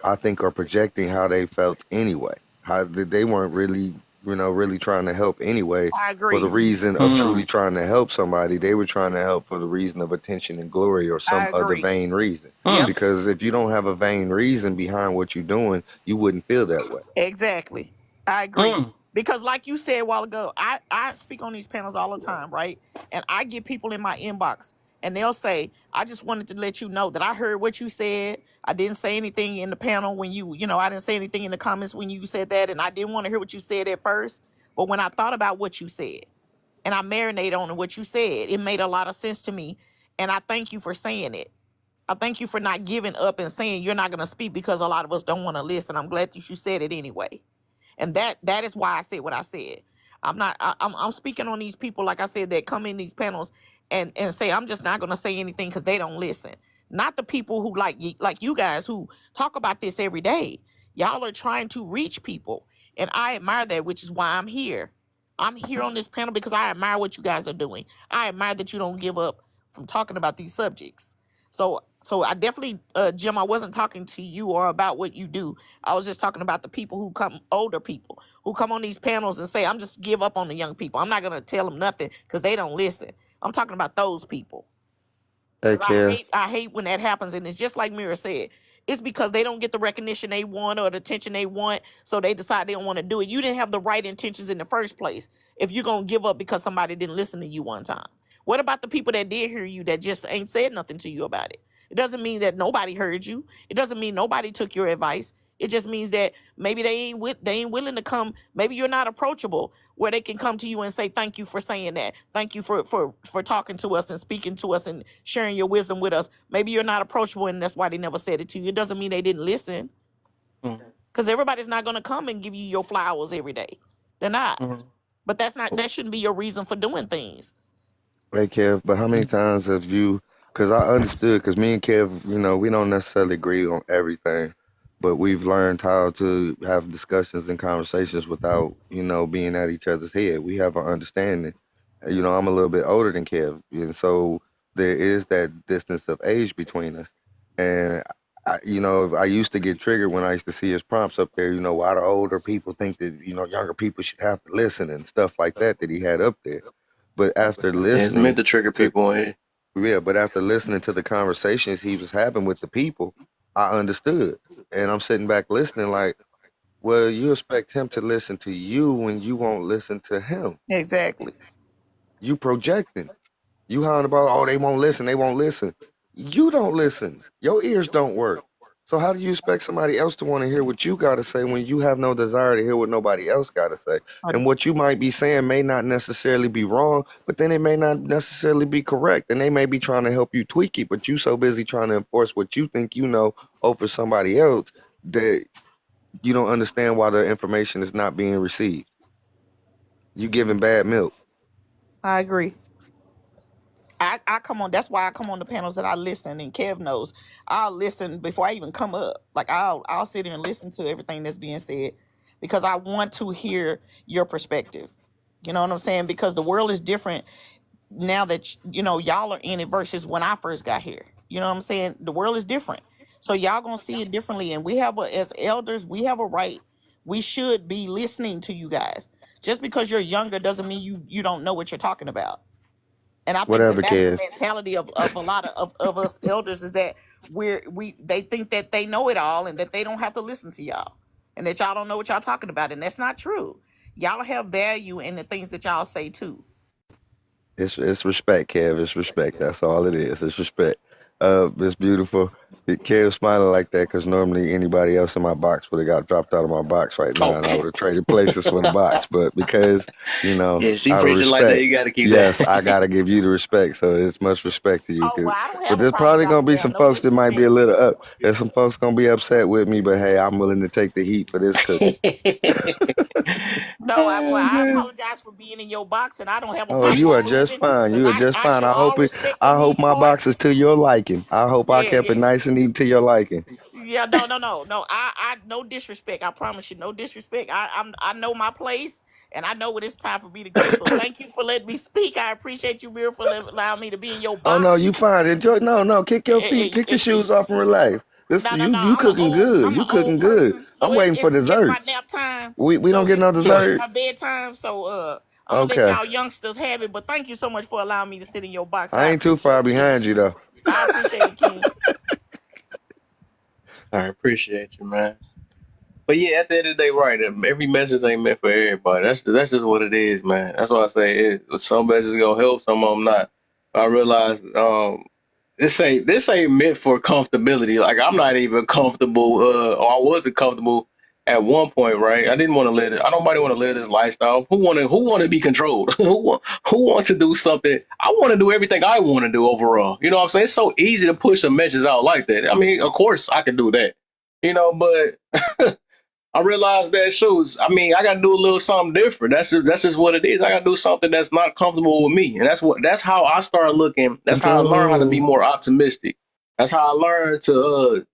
I think, are projecting how they felt anyway. How they weren't really really trying to help anyway I for the agree. reason of Mm. truly trying to help somebody. They were trying to help for the reason of attention and glory or I some other agree. vain reason. Yep. Because if you don't have a vain reason behind what you're doing, you wouldn't feel that way. Exactly. I agree. Because like you said a while ago, I speak on these panels all the time, right? And I get people in my inbox and they'll say, I just wanted to let you know that I heard what you said. I didn't say anything in the panel when I didn't say anything in the comments when you said that. And I didn't want to hear what you said at first. But when I thought about what you said and I marinated on what you said, it made a lot of sense to me. And I thank you for saying it. I thank you for not giving up and saying you're not going to speak because a lot of us don't want to listen. I'm glad that you said it anyway. And that is why I said what I said. I'm speaking on these people, like I said, that come in these panels and say I'm just not gonna say anything because they don't listen. Not the people who like you guys who talk about this every day. Y'all are trying to reach people. And I admire that, which is why I'm here. I'm here on this panel because I admire what you guys are doing. I admire that you don't give up from talking about these subjects. So I definitely, Jim, I wasn't talking to you or about what you do. I was just talking about the people who come, older people who come on these panels and say, I'm just give up on the young people. I'm not going to tell them nothing because they don't listen. I'm talking about those people. Hey, Because Kev. I hate when that happens. And it's just like Mira said, it's because they don't get the recognition they want or the attention they want. So they decide they don't want to do it. You didn't have the right intentions in the first place if you're going to give up because somebody didn't listen to you one time. What about the people that did hear you that just ain't said nothing to you about it? It doesn't mean that nobody heard you. It doesn't mean nobody took your advice. It just means that maybe they ain't willing to come. Maybe you're not approachable where they can come to you and say thank you for saying that. Thank you for talking to us and speaking to us and sharing your wisdom with us. Maybe you're not approachable and that's why they never said it to you. It doesn't mean they didn't listen because everybody's not going to come and give you your flowers every day. They're not. But that shouldn't be your reason for doing things. Hey, Kev, but how many times have you, because I understood, because me and Kev, we don't necessarily agree on everything, but we've learned how to have discussions and conversations without, being at each other's head. We have an understanding. I'm a little bit older than Kev, and so there is that distance of age between us. And, I used to get triggered when I used to see his prompts up there, why do older people think that, younger people should have to listen and stuff like that he had up there. But after It's meant listening to trigger to, people in here. yeah, but after listening to the conversations he was having with the people, I understood. And I'm sitting back listening like, well, you expect him to listen to you when you won't listen to him. Exactly. You projecting. You hollering about, oh, they won't listen, they won't listen. You don't listen. Your ears don't work. So how do you expect somebody else to want to hear what you got to say when you have no desire to hear what nobody else got to say? And what you might be saying may not necessarily be wrong, but then it may not necessarily be correct. And they may be trying to help you tweak it, but you so busy trying to enforce what you think you know over somebody else that you don't understand why the information is not being received. You giving bad milk. I agree. I come on. That's why I come on the panels that I listen. And Kev knows I'll listen before I even come up. Like I'll sit here and listen to everything that's being said because I want to hear your perspective. You know what I'm saying? Because the world is different now that y'all are in it versus when I first got here. You know what I'm saying? The world is different, so y'all gonna see it differently. And we have as elders, we have a right. We should be listening to you guys. Just because you're younger doesn't mean you don't know what you're talking about. And I think that Whatever, that's the Kev. mentality of a lot of us elders is that they think that they know it all and that they don't have to listen to y'all and that y'all don't know what y'all talking about. And that's not true. Y'all have value in the things that y'all say too. It's respect, Kev. It's respect. That's all it is. It's respect. It's beautiful. Kev smiling like that because normally anybody else in my box would have got dropped out of my box right now, and I would have traded places for the box. But because Yeah, she out of preaching like that. respect, You got to keep yes, that. I gotta give you the respect. So it's much respect to you. Oh well, I don't But have a there's problem probably gonna dropping be down. some No folks that might be disrespect. a little up. There's some folks gonna be upset with me, but hey, I'm willing to take the heat for this cookie. No, I apologize for being in your box, and I don't have a Oh, problem you are on just leaving fine. because You are just I fine. show all respect I in hope these my box parts. is to your liking. I hope I Yeah, kept it yeah, nice and neat to your liking. yeah. No. I no disrespect. I promise you, no disrespect. I know my place, and I know when it's time for me to go. So thank you for letting me speak. I appreciate you, Mira, for allowing me to be in your Oh no, box. you fine. Enjoy. No, kick your feet, kick your shoes off and relax. This No, no, you no. you cooking good. I'm You an old cooking good. person. So I'm waiting for it's dessert. my nap time. We don't So get no it's dessert. my bedtime. So I'm gonna let Okay. y'all youngsters have it. But thank you so much for allowing me to sit in your box. I I ain't too far appreciate it. behind you though. I appreciate it, King. I appreciate you, man. But yeah, at the end of the day, right? Every message ain't meant for everybody. That's just what it is, man. That's why I say some messages gonna help, some of them not. I realized this ain't meant for comfortability. Like I'm not even comfortable, or I wasn't comfortable at one point, right? I didn't want to live it. I don't want to live this lifestyle. Who want to be controlled? Who want to do something? I want to do everything I want to do overall. You know what I'm saying? It's so easy to push a message out like that. I mean, of course I can do that. But I realized that shoes. I mean, I got to do a little something different. That's just what it is. I got to do something that's not comfortable with me, and that's how I started looking. That's how I learned how to be more optimistic. That's how I learned to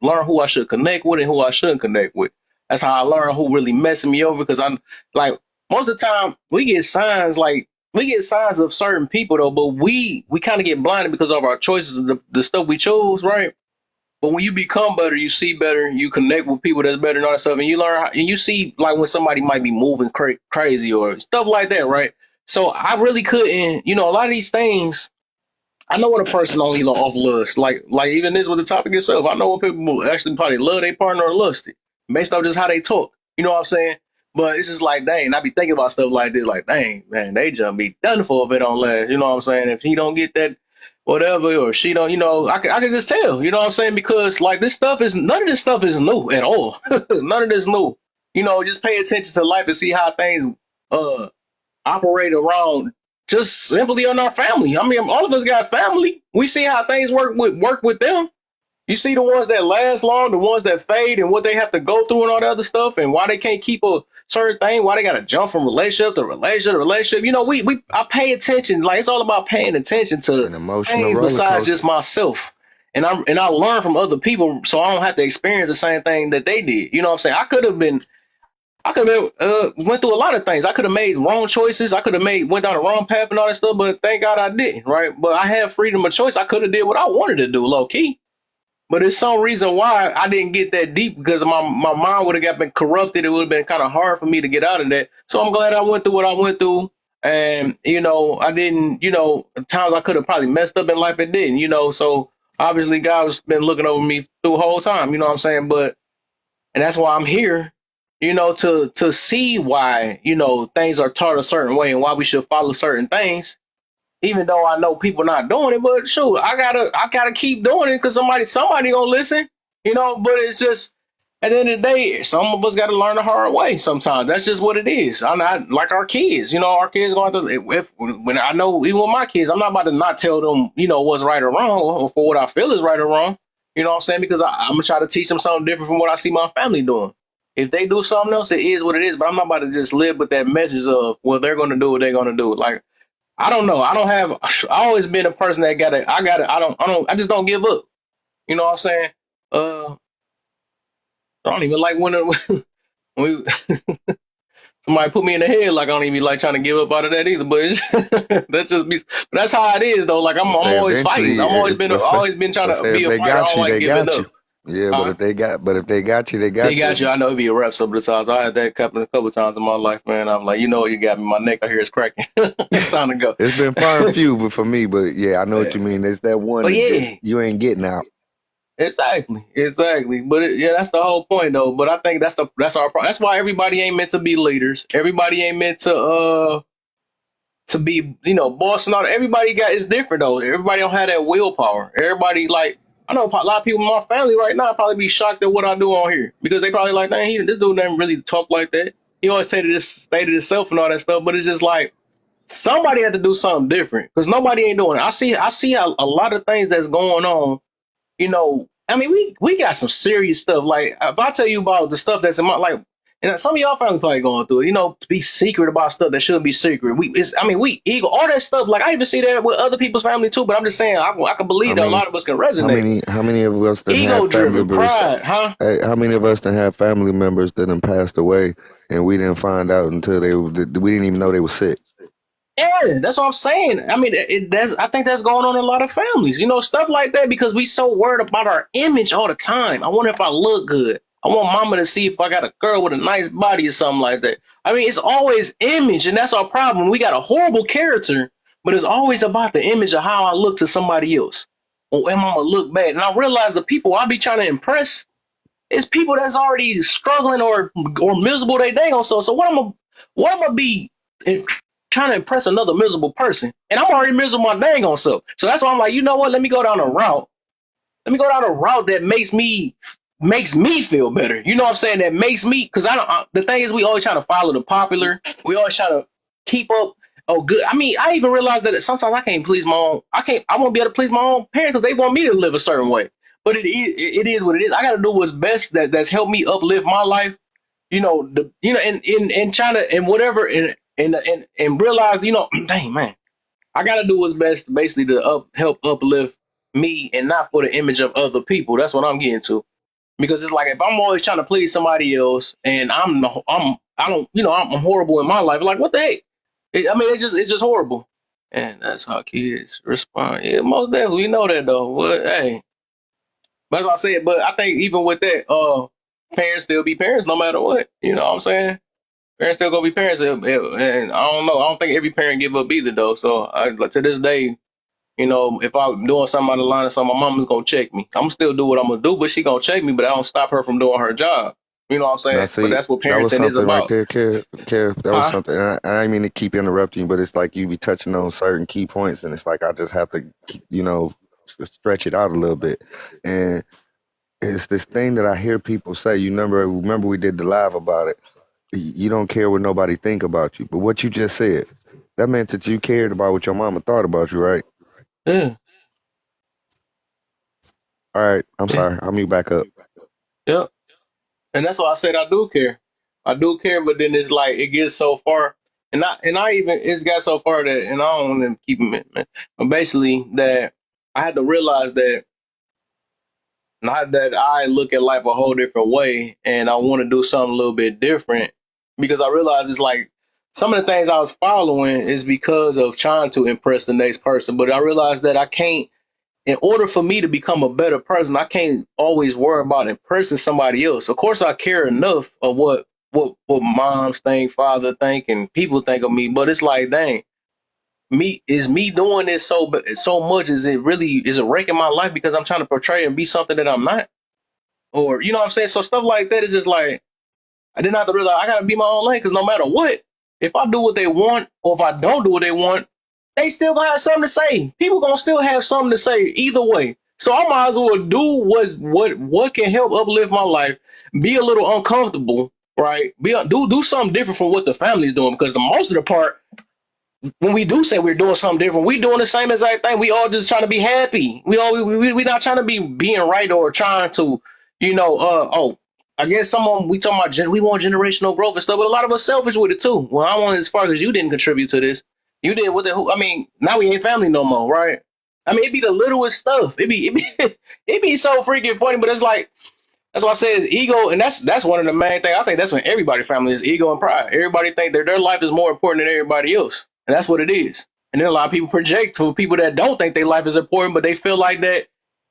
learn who I should connect with and who I shouldn't connect with. That's how I learned who really messing me over. Because I'm like most of the time we get signs of certain people though, but we kind of get blinded because of our choices of the stuff we chose, right? But when you become better, you see better, you connect with people that's better and all that stuff, and you learn, and you see like when somebody might be moving crazy or stuff like that, right? So I really couldn't, a lot of these things. I know when a person only off lust, like even this with the topic itself. I know when people actually probably love their partner or lust it, based on just how they talk. You know what I'm saying? But it's just like, dang, I be thinking about stuff like this, like, dang, man, they just be done for if it don't last. You know what I'm saying? If he don't get that whatever, or she don't, I can just tell, you know what I'm saying? Because like none of this stuff is new at all. None of this new. Just pay attention to life and see how things operate around just simply on our family. I mean, all of us got family. We see how things work with them. You see the ones that last long, the ones that fade, and what they have to go through and all that other stuff, and why they can't keep a certain thing, why they got to jump from relationship to relationship to relationship. I pay attention. Like it's all about paying attention to An emotional things roller besides coaster. just myself. And I learn from other people, so I don't have to experience the same thing that they did. You know what I'm saying? I could have went through a lot of things. I could have made wrong choices. I could have went down the wrong path and all that stuff, but thank God I didn't, right? But I had freedom of choice. I could have did what I wanted to do, low key. But there's some reason why I didn't get that deep, because my mind would have been corrupted. It would have been kind of hard for me to get out of that. So I'm glad I went through what I went through. And, I didn't, times I could have probably messed up in life, it didn't, so obviously God has been looking over me through the whole time, you know what I'm saying? And that's why I'm here, to see why, things are taught a certain way and why we should follow certain things. Even though I know people not doing it, but shoot, I gotta keep doing it because somebody gonna listen, But it's just at the end of the day, some of us got to learn the hard way. Sometimes that's just what it is. I'm not like our kids, our kids going to. When I know even with my kids, I'm not about to not tell them, what's right or wrong, or for what I feel is right or wrong. You know what I'm saying? Because I'm gonna try to teach them something different from what I see my family doing. If they do something else, it is what it is. But I'm not about to just live with that message of, well, they're gonna do what they're gonna do. Like, I don't know. I always been a person that I just don't give up. You know what I'm saying? I don't even like when somebody put me in the head, like I don't even like trying to give up out of that either. But that's how it is though. Like I'm always fighting. I've always been trying to be a fighter. I don't like giving up. Yeah, but if they got you, they got you. I know it'd be a rap some of the times. I had that a couple of times in my life, man. I'm like, you got me. My neck I hear is cracking. It's time to go. It's been far and few, but for me, but yeah, I know what you mean. It's that one that you ain't getting out. Exactly. But that's the whole point, though. But I think that's our problem. That's why everybody ain't meant to be leaders. Everybody ain't meant to be, boss and all that. Everybody is different though. Everybody don't have that willpower. Everybody I know a lot of people in my family right now probably be shocked at what I do on here because they probably like, dang, this dude doesn't really talk like that. He always stated himself and all that stuff, but it's just like somebody had to do something different because nobody ain't doing it. I see a lot of things that's going on. I mean, we got some serious stuff. Like if I tell you about the stuff that's in my and some of y'all family probably going through it. Be secret about stuff that shouldn't be secret. We ego, all that stuff. Like I even see that with other people's family too. But I'm just saying, I can believe that a lot of us can resonate. How many of us that ego have family driven members? Pride, huh? Hey, how many of us that have family members that have passed away and we didn't find out until we didn't even know they were sick? Yeah, that's what I'm saying. I mean, I think that's going on in a lot of families, stuff like that, because we so worried about our image all the time. I wonder if I look good. I want mama to see if I got a girl with a nice body or something like that. I mean, it's always image, and that's our problem. We got a horrible character, but it's always about the image of how I look to somebody else. Or am I gonna look bad? And I realize the people I be trying to impress is people that's already struggling or miserable they dang on. So what I'm gonna be trying to impress another miserable person, and I'm already miserable my dang on self. So that's why I'm like, you know what? Let me go down a route. Let me go down a route that makes me feel better. You know what I'm saying? That makes me, because the thing is, we always try to follow the popular. We always try to keep up. Oh, good. I mean, I even realized that sometimes I can't please my own. I won't be able to please my own parents because they want me to live a certain way. But it is what it is. I got to do what's best that's helped me uplift my life. And trying to and whatever and realize, dang man, I got to do what's best basically to help uplift me and not for the image of other people. That's what I'm getting to. Because it's like if I'm always trying to please somebody else and I'm horrible in my life, like what the heck? It's just horrible. And that's how kids respond. Yeah, most definitely we know that though. But hey, that's what I said. But I think even with that, parents still be parents no matter what. You know what I'm saying? Parents still gonna be parents, and I don't know. I don't think every parent give up either though. So to this day, if I'm doing something out of line or something, my mama's gonna check me. I'm gonna still do what I'm gonna do, but she gonna check me. But I don't stop her from doing her job. You know what I'm Now, saying? But see, that's what that was parenting is something right about, there, Kev. That was huh? something. And I didn't mean to keep interrupting you, but it's like you be touching on certain key points, and it's like I just have to, stretch it out a little bit. And it's this thing that I hear people say. Remember we did the live about it. You don't care what nobody think about you, but what you just said, that meant that you cared about what your mama thought about you, right? Yeah, All right, I'm yeah, sorry. I'll mute back up. yeah. And that's why I said I do care. I do care, but then it's like it gets so far, and I even it's got so far that, and I don't want to keep it, man. But basically, that I had to realize that not that I look at life a whole different way, and I want to do something a little bit different because I realized it's like some of the things I was following is because of trying to impress the next person, but I realized that I can't. In order for me to become a better person, I can't always worry about impressing somebody else. Of course, I care enough of what moms think, father think, and people think of me. But it's like, dang, me doing this so much? Is it wrecking my life because I'm trying to portray and be something that I'm not? Or you know what I'm saying? So stuff like that is just like I didn't have to realize I gotta be my own lane because no matter what, if I do what they want or if I don't do what they want, they still gonna have something to say. People gonna still have something to say either way. So I might as well do what can help uplift my life, be a little uncomfortable, right? Do something different from what the family's doing because the most of the part when we do say we're doing something different, we doing the same exact thing. We all just trying to be happy. We not trying to be being right or trying to, I guess we talking about we want generational growth and stuff, but a lot of us selfish with it too. Well, I want as far as you didn't contribute to this. You did with it. I mean, now we ain't family no more, right? I mean, it be the littlest stuff. It be so freaking funny, but it's like that's why I say it's ego, and that's one of the main things. I think that's when everybody family is ego and pride. Everybody think their life is more important than everybody else, and that's what it is. And then a lot of people project for people that don't think their life is important, but they feel like that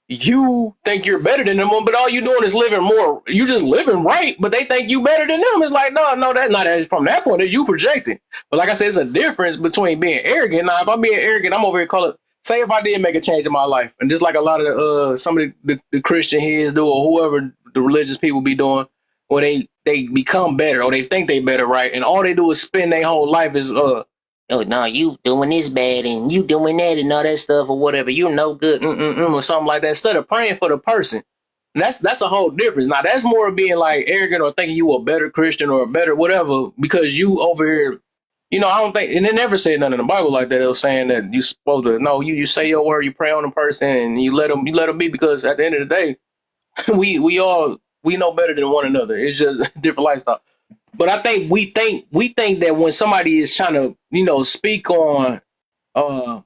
you think you're better than them, but all you doing is living more. You just living right, but they think you better than them. It's like no, that's not as from that point that you projecting. But like I said, it's a difference between being arrogant. Now, if I'm being arrogant, I'm over here call it. Say if I did make a change in my life, and just like a lot of some of the Christian heads do, or whoever the religious people be doing, where they become better or they think they better, right? And all they do is spend their whole life is oh no, you doing this bad and you doing that and all that stuff or whatever. You're no good, or something like that. Instead of praying for the person, and that's a whole difference. Now that's more of being like arrogant or thinking you a better Christian or a better whatever because you over here. I don't think, and they never said nothing in the Bible like that. It was saying that you supposed to no, you say your word, you pray on the person, and you let them be because at the end of the day, we know better than one another. It's just a different lifestyle. But I think we think that when somebody is trying to speak on what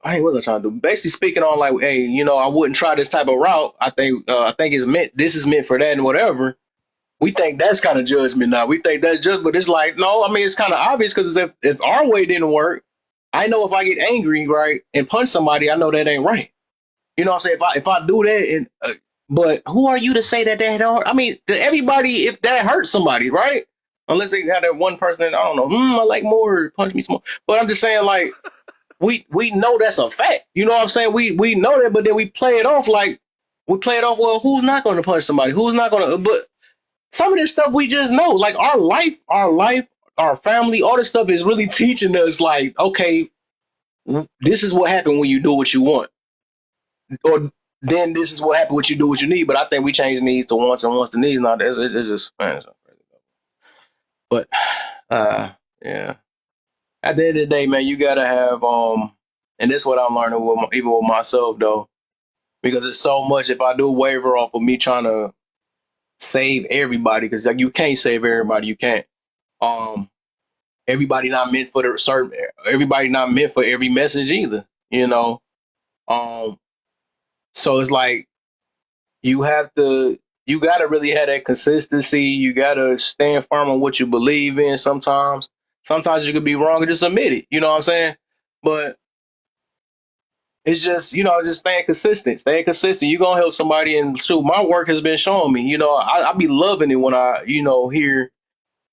was I trying to do? Basically speaking on like, hey, I wouldn't try this type of route. I think it's meant. This is meant for that and whatever. We think that's kind of judgment now. We think that's just, but it's like, no, I mean, it's kind of obvious because if our way didn't work, I know if I get angry, right, and punch somebody, I know that ain't right. You know what I'm saying? If I do that, and but who are you to say that don't? I mean, to everybody, if that hurts somebody, right? Unless they have that one person that I don't know, I like more, punch me some more. But I'm just saying, like, we know that's a fact. You know what I'm saying? We know that, but then we play it off like we play it off. Well, who's not going to punch somebody? Who's not going to? But some of this stuff we just know, like our life, our family, all this stuff is really teaching us, like, okay, this is what happened when you do what you want, or then this is what happened when you do what you need. But I think we change needs to wants and wants to needs now. It's just, man, it's crazy. But yeah. At the end of the day, man, you gotta have and this is what I'm learning even with myself though, because it's so much. If I do waver off of me trying to save everybody, because like you can't save everybody, you can't. Everybody not meant for the certain. Everybody not meant for every message either. You know. So it's like you gotta really have that consistency. You gotta stand firm on what you believe in. Sometimes you could be wrong and just admit it. You know what I'm saying? But it's just, just staying consistent. You're gonna help somebody, and shoot, my work has been showing me, I be loving it when I, hear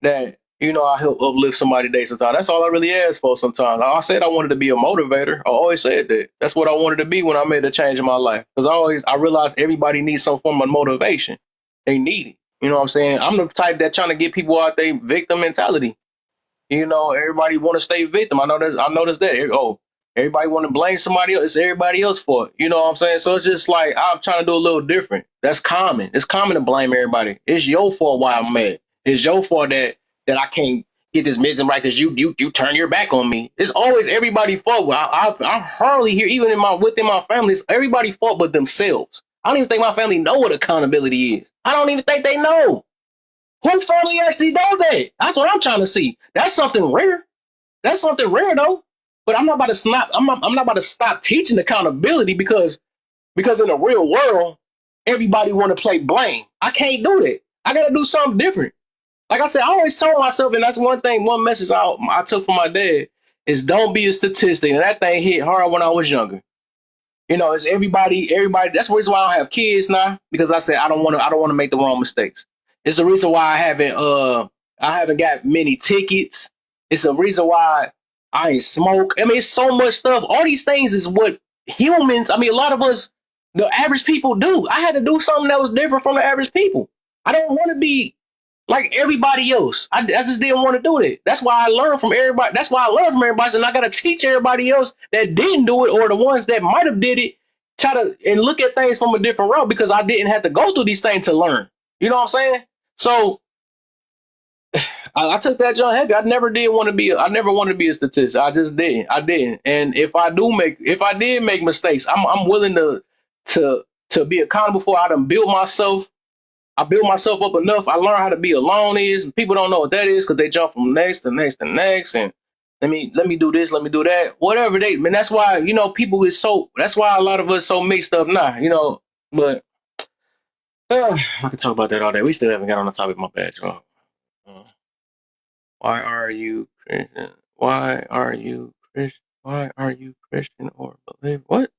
that, I help uplift somebody day sometimes. That's all I really ask for sometimes. I said I wanted to be a motivator. I always said that. That's what I wanted to be when I made a change in my life. Because I realized everybody needs some form of motivation. They need it. You know what I'm saying? I'm the type that trying to get people out their victim mentality. Everybody want to stay victim. I noticed that. Oh, everybody want to blame somebody else. It's everybody else's fault. You know what I'm saying? So it's just like I'm trying to do a little different. That's common. It's common to blame everybody. It's your fault why I'm mad. It's your fault that I can't get this midterm right because you turn your back on me. It's always everybody's fault. I hardly hear, even within my family, it's everybody's fault but themselves. I don't even think my family know what accountability is. I don't even think they know. Who family actually know that? That's what I'm trying to see. That's something rare. That's something rare though. But I'm not about to stop. I'm not about to stop teaching accountability because in the real world, everybody want to play blame. I can't do that. I got to do something different. Like I said, I always told myself, and that's one message I took from my dad is don't be a statistic. And that thing hit hard when I was younger. It's everybody. That's the reason why I don't have kids now, because I said I don't want to make the wrong mistakes. It's the reason why I haven't got many tickets. It's the reason why I ain't smoke. I mean, it's so much stuff. All these things is what humans, I mean, a lot of us, the average people do. I had to do something that was different from the average people. I don't want to be like everybody else. I just didn't want to do it. That's why I learned from everybody. That's why I learned from everybody. And I got to teach everybody else that didn't do it, or the ones that might have did it, try to and look at things from a different route, because I didn't have to go through these things to learn. You know what I'm saying? So I took that jump heavy. I never wanted to be a statistic. I just didn't. I didn't. And if I did make mistakes, I'm willing to be accountable for. I done built myself. I built myself up enough. I learned how to be alone is. And people don't know what that is because they jump from next to next to next. And let me do this, let me do that. Whatever that's why, people is so, that's why a lot of us so mixed up now, but I can talk about that all day. We still haven't got on the topic. My bad, y'all. Why are you Christian? Why are you Christian? Why are you Christian or believe what?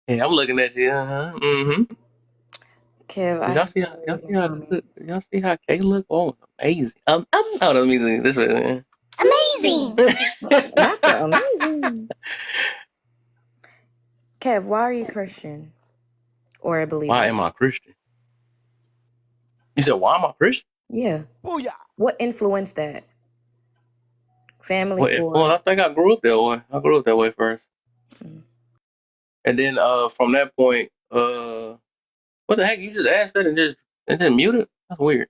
Hey, I'm looking at you. Mm-hmm. Kev, I Y'all have see a how really comment. y'all see how Kay look? Oh, amazing. I'm not amazing this way, man. Amazing. Not the amazing. Kev, why are you Christian or a believer? Why am I Christian? You said why am I Christian? Yeah. Booyah. What influenced that? Family Well, or? I think I grew up that way. I grew up that way first. Mm. And then from that point, what the heck? You just asked that and then mute it? That's weird.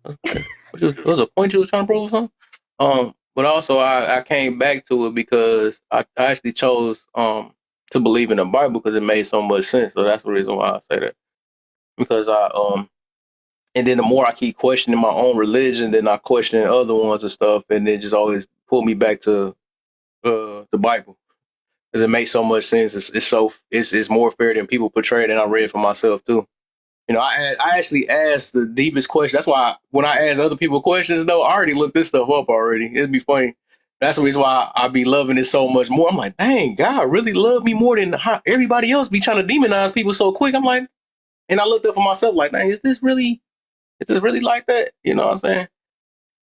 Okay. Was a point you was trying to prove or something? But also I came back to it because I actually chose to believe in the Bible because it made so much sense. So that's the reason why I say that. Because and then the more I keep questioning my own religion, then I question other ones and stuff, and it just always pull me back to the Bible. because it makes so much sense. It's more fair than people portray it, and I read for myself too. You know, I actually asked the deepest question. That's why when I ask other people questions, though, I already looked this stuff up already. It'd be funny. That's the reason why I be loving it so much more. I'm like, dang, God really love me more than how everybody else be trying to demonize people so quick. I'm like, and I looked up for myself, like, dang, is this really like that? You know what I'm saying?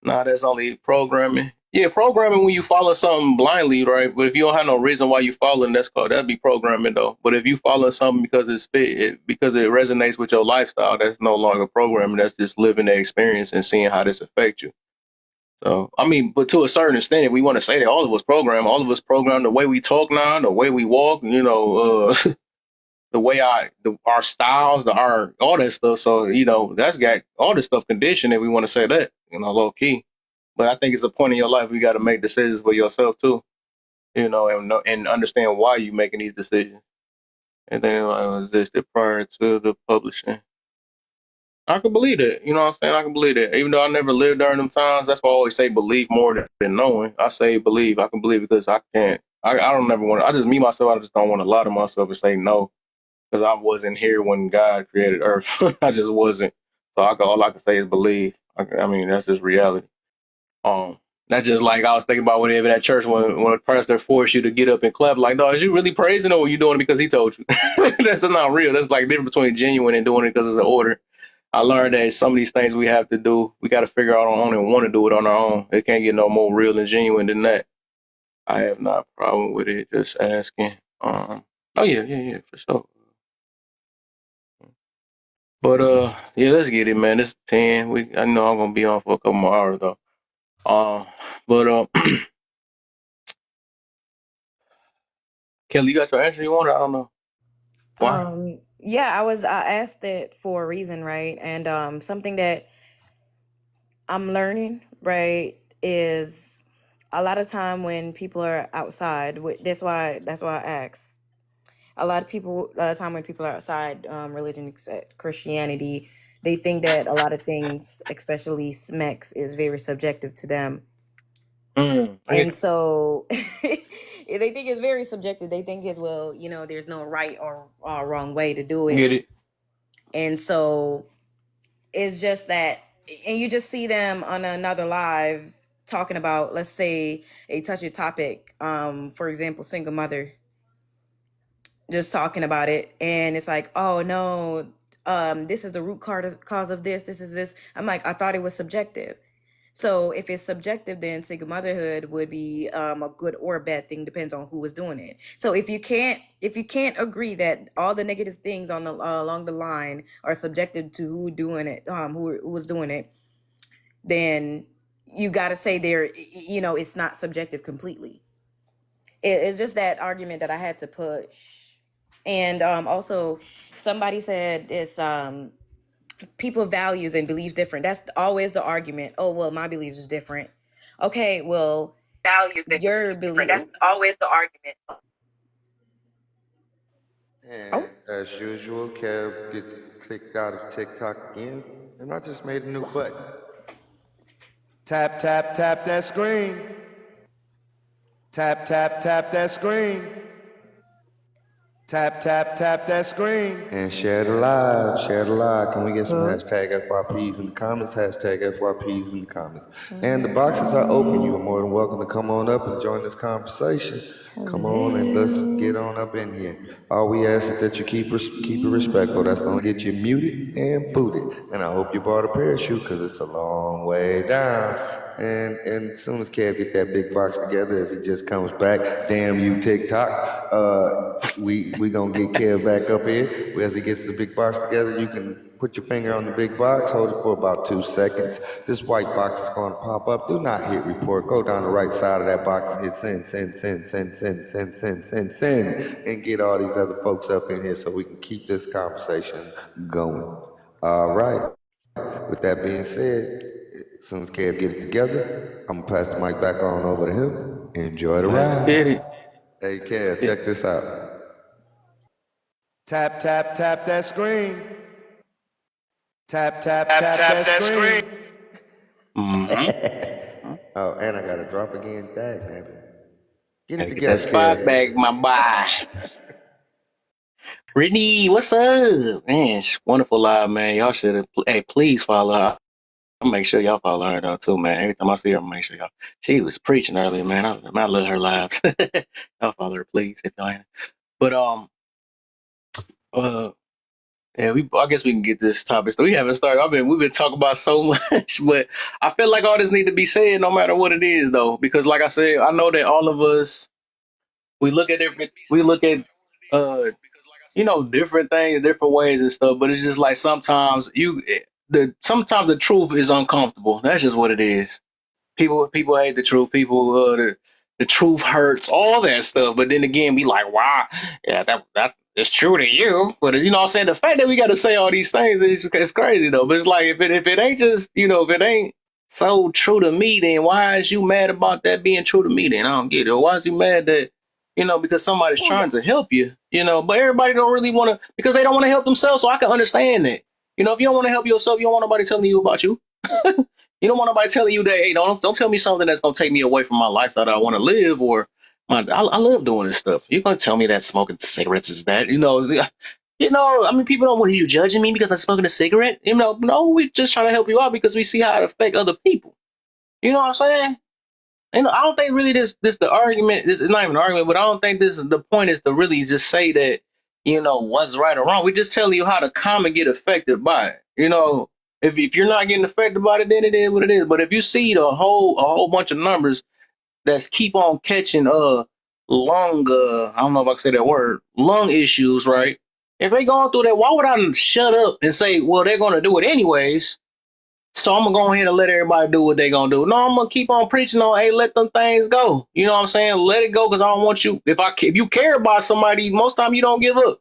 Nah, that's only programming. Yeah, programming when you follow something blindly, right? But if you don't have no reason why you following, that'd be programming though. But if you follow something because because it resonates with your lifestyle, that's no longer programming. That's just living the experience and seeing how this affects you. So, I mean, but to a certain extent, if we want to say that all of us program the way we talk now, the way we walk, the way our styles, all that stuff. So, that's got all this stuff conditioned if we want to say that, low key. But I think it's a point in your life where you got to make decisions for yourself too, and understand why you're making these decisions. And then existed prior to the publishing. I can believe that. You know what I'm saying? I can believe that. Even though I never lived during them times, that's why I always say believe more than knowing. I say believe. I can believe because I can't. I don't never want to. I just me myself. I just don't want to lie to myself and say no because I wasn't here when God created Earth. I just wasn't. So all I can say is believe. I mean, that's just reality. That's just like I was thinking about whenever at church when a pastor forced you to get up and clap. Like, no, is you really praising or are you doing it because he told you? That's not real. That's like the difference between genuine and doing it because it's an order. I learned that some of these things we have to do, we got to figure out on our own and want to do it on our own. It can't get no more real and genuine than that. I have not a problem with it. Just asking. Oh yeah, for sure. But yeah, let's get it, man. It's 10. I know I'm gonna be on for a couple more hours though. But Kelly, you got your answer you wanted? I don't know. Why? Yeah, I asked it for a reason, right? And something that I'm learning, right, is a lot of time when people are outside. That's why I asked. A lot of time when people are outside religion, Christianity, they think that a lot of things, especially SMEX, is very subjective to them. And so they think it's very subjective. They think it's, well, there's no right or wrong way to do it. Get it. And so it's just that, and you just see them on another live talking about, let's say, a touchy topic, for example, single mother, just talking about it, and it's like, oh no, this is the root cause of this is this. I'm like, I thought it was subjective. So if it's subjective, then single motherhood would be a good or a bad thing, depends on who is doing it. So if you can't agree that all the negative things on the along the line are subjective to who doing it, who was doing it, then you got to say it's not subjective completely. It's just that argument that I had to push. And also, somebody said it's people values and beliefs different. That's always the argument. Oh, well, my beliefs is different. Okay, well, Values your belief. That's always the argument. And as usual, Kev gets kicked out of TikTok again, and I just made a new button. Tap, tap, tap that screen. Tap, tap, tap that screen. Tap, tap, tap that screen. And share the live, share the live. Can we get some hashtag FYPs in the comments? Hashtag FYPs in the comments. And the boxes are open. You are more than welcome to come on up and join this conversation. Come on and let's get on up in here. All we ask is that you keep it respectful. That's gonna get you muted and booted. And I hope you bought a parachute because it's a long way down. And as soon as Kev get that big box together, as he just comes back, damn you TikTok, we gonna get Kev back up here. As he gets the big box together, you can put your finger on the big box, hold it for about 2 seconds. This white box is gonna pop up. Do not hit report. Go down the right side of that box and hit send, and get all these other folks up in here so we can keep this conversation going. All right. With that being said, as soon as Kev get it together, I'm gonna pass the mic back on over to him. Enjoy the ride. Get it. Hey Kev, check this out. Tap, tap, tap that screen. Tap, tap, tap that screen. Mm-hmm. Oh, and I gotta drop again. Dag, man. Get it Gotta get that together, spot kid. back, my boy. Brittany, what's up? Man, she's wonderful live, man. Y'all should have. Hey, please follow her. I'll make sure y'all follow her though too, man. Every time I see her, I'll make sure y'all. She was preaching earlier, man. I love her lives. Y'all follow her, please, if y'all ain't. But yeah, I guess we can get this topic. So we haven't started. We've been talking about so much, but I feel like all this need to be said, no matter what it is, though, because like I said, I know that all of us we look at uh different things, different ways and stuff. But it's just like sometimes sometimes the truth is uncomfortable. That's just what it is. People hate the truth. The truth hurts, all that stuff. But then again, be like, wow, yeah, that it's true to you. But you know what I'm saying? The fact that we got to say all these things it's crazy though. But it's like if it ain't just if it ain't so true to me, then why is you mad about that being true to me? Then I don't get it. Or why is you mad that because somebody's trying to help you? But everybody don't really want to because they don't want to help themselves. So I can understand that. If you don't want to help yourself, you don't want nobody telling you about you. You don't want nobody telling you that, hey, don't tell me something that's gonna take me away from my lifestyle that I want to live, or I love doing this stuff. You're gonna tell me that smoking cigarettes is that, I mean, people don't want you judging me because I'm smoking a cigarette. No, we just trying to help you out because we see how it affect other people. You know what I'm saying? And I don't think really this the argument. This is not even an argument, but I don't think this is the point. Is to really just say that what's right or wrong. We just telling you how to come and get affected by it. If you're not getting affected by it, then it is what it is. But if you see a whole bunch of numbers that's keep on catching lung I don't know if I can say that word, lung issues, right? If they going through that, why would I shut up and say, well, they're gonna do it anyways? So I'm gonna go ahead and let everybody do what they gonna do. No, I'm gonna keep on preaching on, hey, let them things go. You know what I'm saying? Let it go because I don't want you. If you care about somebody, most time you don't give up.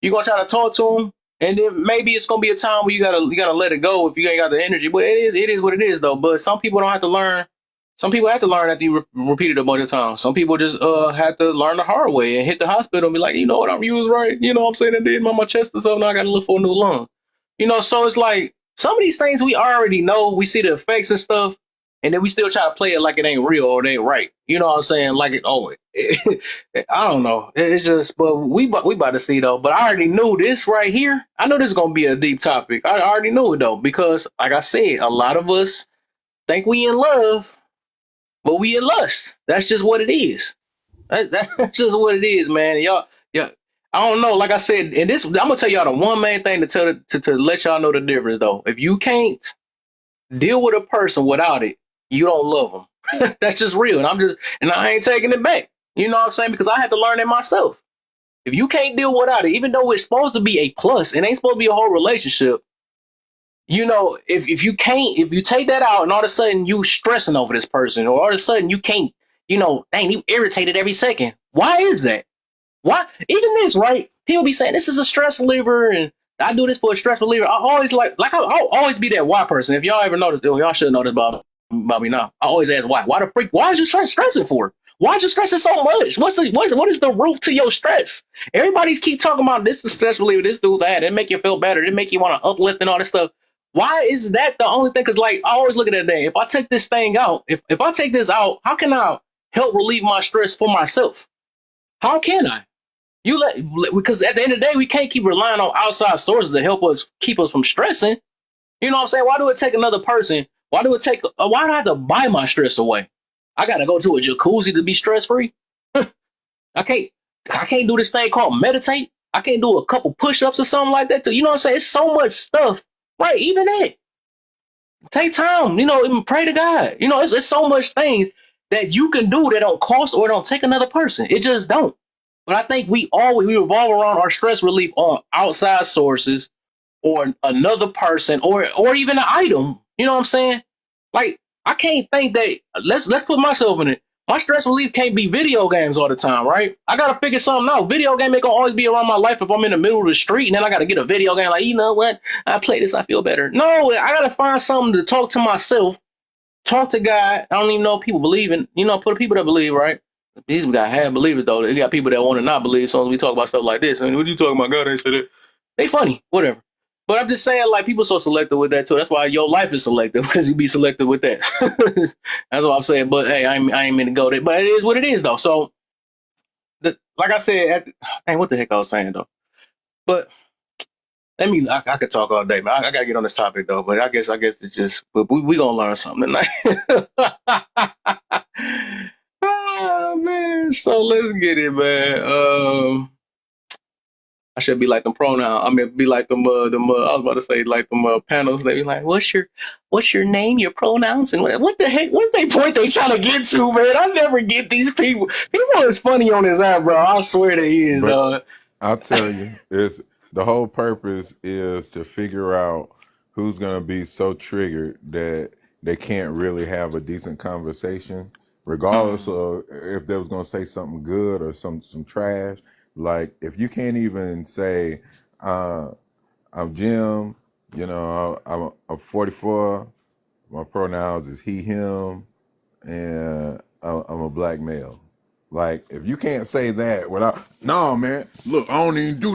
You're gonna try to talk to them, and then maybe it's gonna be a time where you gotta let it go if you ain't got the energy. But it is what it is though. But some people don't have to learn. Some people have to learn after you repeat it a bunch of times. Some people just have to learn the hard way and hit the hospital and be like, you know what, I'm used right. You know what I'm saying? I did my chest or something. Now I gotta look for a new lung. So it's like some of these things we already know. We see the effects and stuff, and then we still try to play it like it ain't real or it ain't right. You know what I'm saying? Like I don't know. It's just, but we about to see though. But I already knew this right here. I know this is gonna be a deep topic. I already knew it though because, like I said, a lot of us think we in love, but we in lust. That's just what it is. That's just what it is, man. Y'all, yeah. I don't know. Like I said, and this, I'm gonna tell y'all the one main thing to let y'all know the difference though. If you can't deal with a person without it, you don't love them. That's just real. And I ain't taking it back. You know what I'm saying? Because I had to learn it myself. If you can't deal without it, even though it's supposed to be a plus, it ain't supposed to be a whole relationship. If you take that out and all of a sudden you stressing over this person, or all of a sudden you can't, dang, you irritated every second. Why is that? Why? Even this, right? People be saying this is a stress reliever, and I do this for a stress reliever. I always I'll always be that why person. If y'all ever notice, y'all should know this about me now. I always ask why. Why the freak? Why is you stressing for? Why is you stressing so much? What is the root to your stress? Everybody's keep talking about this is stress reliever, this do that, it make you feel better, it make you want to uplift and all this stuff. Why is that the only thing? Because like I always look at that thing. If I take this thing out, if I take this out, how can I help relieve my stress for myself? How can I? Because at the end of the day, we can't keep relying on outside sources to help us keep us from stressing. You know what I'm saying? Why do it take another person? Why do I have to buy my stress away? I gotta go to a jacuzzi to be stress free. I can't do this thing called meditate. I can't do a couple push-ups or something like that. You know what I'm saying? It's so much stuff, right? Even that. Take time, even pray to God. It's so much things that you can do that don't cost or don't take another person. It just don't. But I think we revolve around our stress relief on outside sources or another person or even an item. You know what I'm saying? Like I can't think that let's put myself in it. My stress relief can't be video games all the time, right? I gotta figure something out. Video game ain't gonna always be around my life if I'm in the middle of the street and then I gotta get a video game like, you know what? I play this, I feel better. No, I gotta find something to talk to myself, talk to God. I don't even know if people believe in, for the people that believe, right? These got half believers though. They got people that want to not believe. So as we talk about stuff like this, and what you talking about? God ain't said it. They funny, whatever. But I'm just saying, like, people so selective with that too. That's why your life is selective, because you be selective with that. That's what I'm saying. But hey, I ain't mean to go there. But it is what it is though. So like I said, dang, what the heck I was saying though. But I could talk all day, man. I gotta get on this topic though. But I guess it's just, but we gonna learn something tonight. Oh man, so let's get it, man. I should be like them pronoun. I mean, be like them. I was about to say like them panels. They be like, "What's your name? Your pronouns?" And what the heck? What's the point they trying to get to, man? I never get these people. People is funny on this app, bro. I swear they is, But dog. I'll tell you, it's the whole purpose is to figure out who's gonna be so triggered that they can't really have a decent conversation, regardless of if they was gonna say something good or some trash. Like if you can't even say, "I'm Jim," you know, I'm 44. My pronouns is he, him, and I'm a black male. Like, if you can't say that without, no, man, look, I don't even do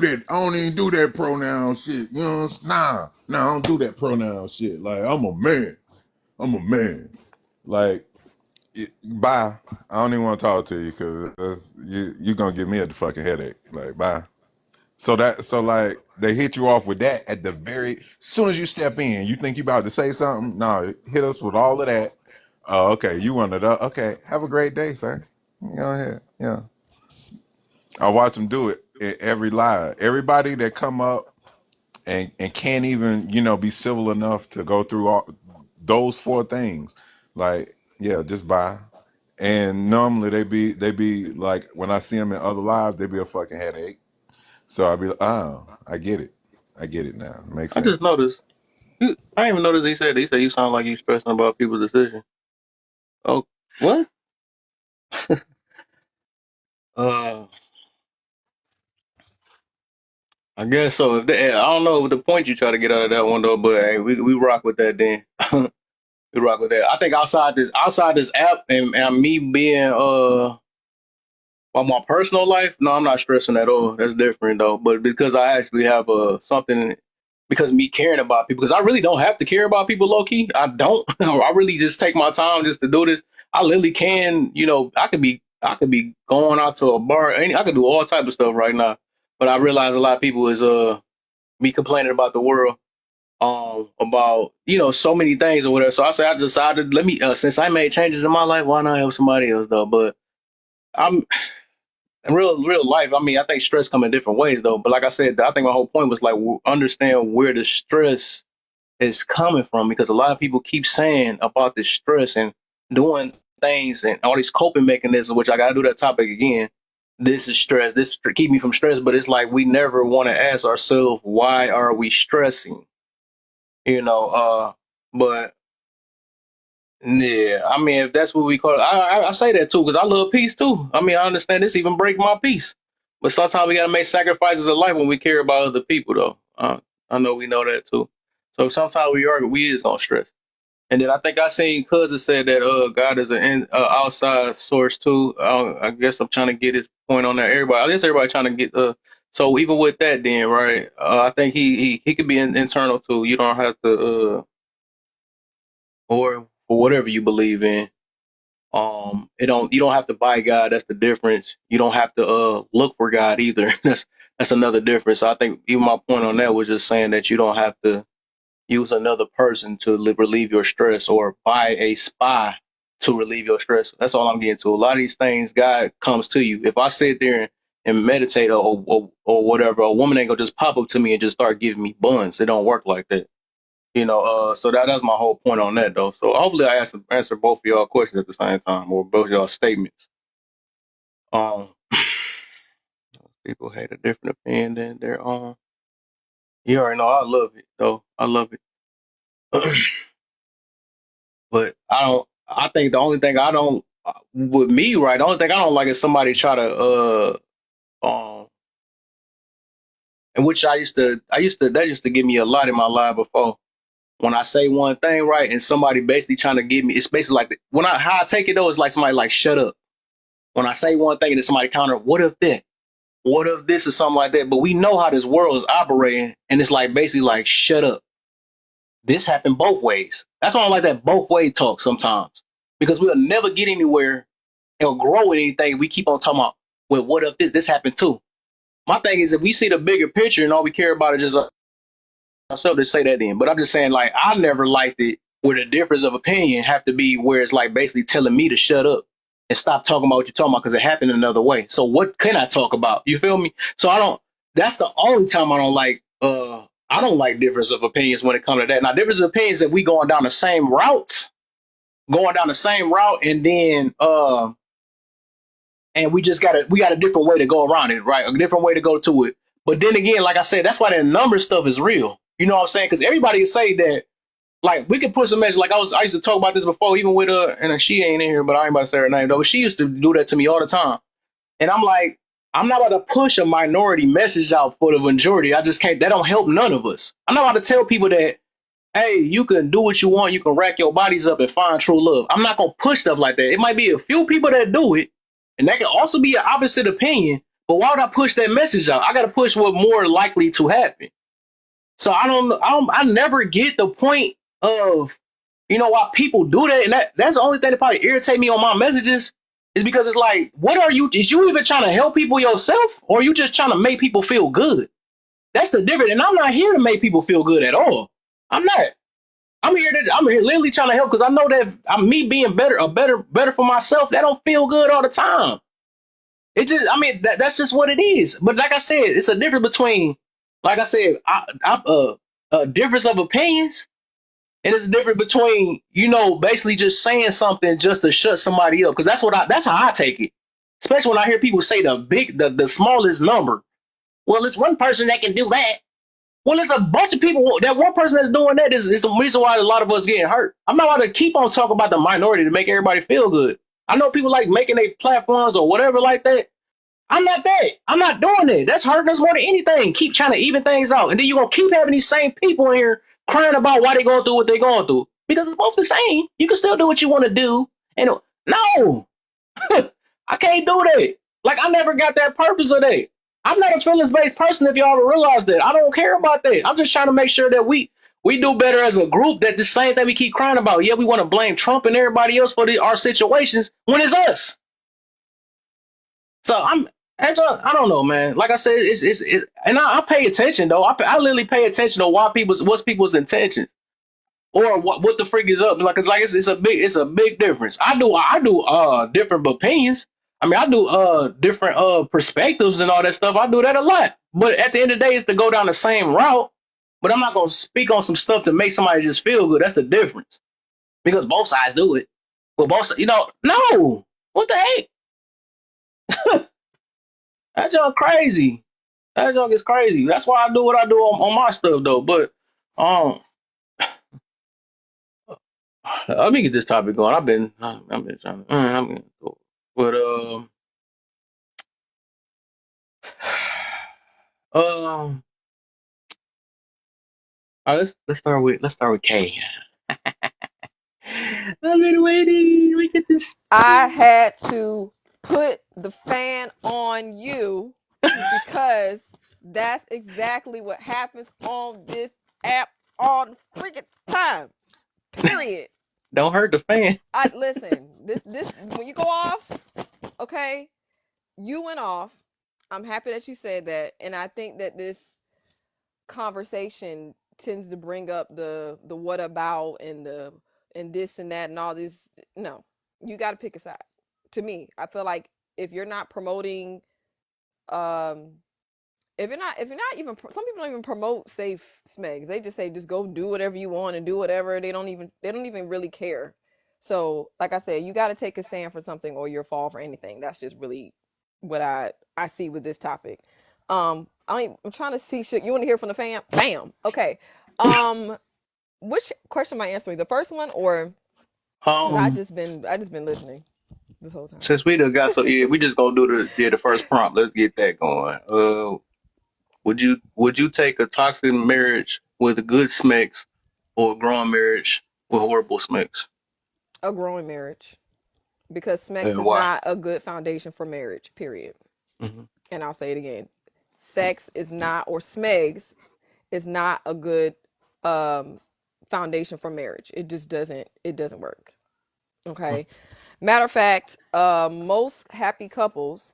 that pronoun shit. You know, nah, I don't do that pronoun shit. Like, I'm a man. Like, bye. I don't even want to talk to you because you're going to give me a fucking headache. Like, bye. So like they hit you off with that at the very soon as you step in. You think you about to say something? No, hit us with all of that. Oh, okay. You wanted to, okay. Have a great day, sir. Go ahead. Yeah. I watch them do it in every live. Everybody that come up and can't even, be civil enough to go through all those 4 things. Like, yeah, just bye. And normally they be like, when I see them in other lives, they be a fucking headache. So I'll be like, oh, I get it. I get it now. It makes I sense. just noticed. I didn't even notice he said you sound like you stressing about people's decision. Oh, what? I guess so. I don't know the point you try to get out of that one though, but hey, we rock with that then. We rock with that. I think outside this app and me being on my personal life, no, I'm not stressing at all. That's different though. But because I actually have something, because me caring about people, because I really don't have to care about people low key. I don't. I really just take my time just to do this. I literally can, I could be going out to a bar. I could do all type of stuff right now. But I realize a lot of people is be complaining about the world, about so many things or whatever. So I decided, let me since I made changes in my life, why not help somebody else though? But I'm in real life. I mean, I think stress come in different ways though. But like I said, I think my whole point was like understand where the stress is coming from, because a lot of people keep saying about this stress and doing things and all these coping mechanisms, which I got to do that topic again. This is stress. This keep me from stress, but it's like we never want to ask ourselves, why are we stressing? But yeah, I mean, if that's what we call it, I say that too because I love peace too. I mean, I understand this even break my peace, but sometimes we gotta make sacrifices of life when we care about other people, though. I know we know that too. So sometimes we is gonna stress. And then I think I seen Cousin said that God is an outside source too. I guess I'm trying to get his point on that. I guess everybody trying to get So even with that, then right, I think he could be internal too. You don't have to or for whatever you believe in. You don't have to buy God. That's the difference. You don't have to look for God either. That's another difference. So I think even my point on that was just saying that you don't have to use another person to relieve your stress or buy a spa to relieve your stress. That's all I'm getting to. A lot of these things, God comes to you. If I sit there and meditate or whatever, a woman ain't gonna just pop up to me and just start giving me buns. It don't work like that. So that's my whole point on that though. So hopefully I answer both of y'all questions at the same time, or both of y'all statements. People had a different opinion than their own. You already know I love it though. I love it. But I think the only thing I don't with me, right, the only thing I don't like is somebody try to and which that used to give me a lot in my life before. When I say one thing, right, and somebody basically trying to give me, it's basically like how I take it though is like somebody like shut up. When I say one thing and then somebody counter, what if that? What if this is something like that? But we know how this world is operating, and it's like basically like shut up. This happened both ways. That's why I don't like that both way talk sometimes, because we'll never get anywhere or grow with anything. We keep on talking about, well, what if this happened too? My thing is, if we see the bigger picture and all we care about is just ourselves, to say that then. But I'm just saying, like, I never liked it where the difference of opinion have to be where it's like basically telling me to shut up and stop talking about what you're talking about because it happened another way. So what can I talk about? You feel me? So I don't. That's the only time I don't like. I don't like difference of opinions when it comes to that. Now, difference of opinions if we going down the same route, and then and we got a different way to go around it, right? A different way to go to it. But then again, like I said, that's why that number stuff is real. You know what I'm saying? Because everybody say that, like, we could put some measures. Like I used to talk about this before, even with and she ain't in here, but I ain't about to say her name though. But she used to do that to me all the time, and I'm like, I'm not about to push a minority message out for the majority. I just can't. That don't help none of us. I'm not about to tell people that, hey, you can do what you want. You can rack your bodies up and find true love. I'm not gonna push stuff like that. It might be a few people that do it, and that can also be an opposite opinion. But why would I push that message out? I got to push what more likely to happen. So I never get the point of, why people do that. And that's the only thing that probably irritate me on my messages is because it's like, is you even trying to help people yourself, or are you just trying to make people feel good? That's the difference. And I'm not here to make people feel good at all. I'm not. I'm here literally trying to help because I know that me being better for myself, that don't feel good all the time. It just, that's just what it is. But like I said, it's a difference between, like I said, a difference of opinions, and it's a difference between, basically just saying something just to shut somebody up. Because that's how I take it. Especially when I hear people say the smallest number. Well, it's one person that can do that. Well, it's a bunch of people. That one person that's doing that is the reason why a lot of us getting hurt. I'm not going to keep on talking about the minority to make everybody feel good. I know people like making their platforms or whatever like that. I'm not that. I'm not doing that. That's hurting us more than anything. Keep trying to even things out. And then you're going to keep having these same people in here crying about why they're going through what they're going through. Because it's both the same. You can still do what you want to do. And no, I can't do that. Like, I never got that purpose of that. I'm not a feelings-based person, if y'all ever realize that. I don't care about that. I'm just trying to make sure that we do better as a group, that the same thing we keep crying about. Yeah, we want to blame Trump and everybody else for our situations when it's us. So I don't know, man. Like I said, it's and I pay attention though. I literally pay attention to what's people's intentions, or what the freak is up. Like it's a big difference. I do different opinions. I do different perspectives and all that stuff. I do that a lot. But at the end of the day, it's to go down the same route. But I'm not gonna speak on some stuff to make somebody just feel good. That's the difference. Because both sides do it. Well, no. What the heck? That junk crazy. That junk is crazy. That's why I do what I do on my stuff though. But let me get this topic going. I've been trying to. But all right, let's start with K. I've been waiting. We get this. I had to put the fan on you because that's exactly what happens on this app all the freaking time. Period. Don't hurt the fan. Listen, this when you go off, okay, you went off. I'm happy that you said that, and I think that this conversation tends to bring up the what about and this and that and all this. No, you got to pick a side. To me, I feel like if you're not promoting, if you're not even, some people don't even promote safe smegs. They just say just go do whatever you want and do whatever. They don't even really care. So like I said, you got to take a stand for something or you'll fall for anything. That's just really what I see with this topic. I'm trying to see shit. You want to hear from the fam? Bam. Okay. Which question am I answering? The first one or I just been listening this whole time. Since we done got we just gonna do the first prompt. Let's get that going. Would you take a toxic marriage with good smecks or a growing marriage with horrible smecks? A growing marriage, because smecks is not a good foundation for marriage. Period. Mm-hmm. And I'll say it again: sex is not, or smegs is not a good foundation for marriage. It just doesn't. It doesn't work. Okay. Matter of fact, most happy couples,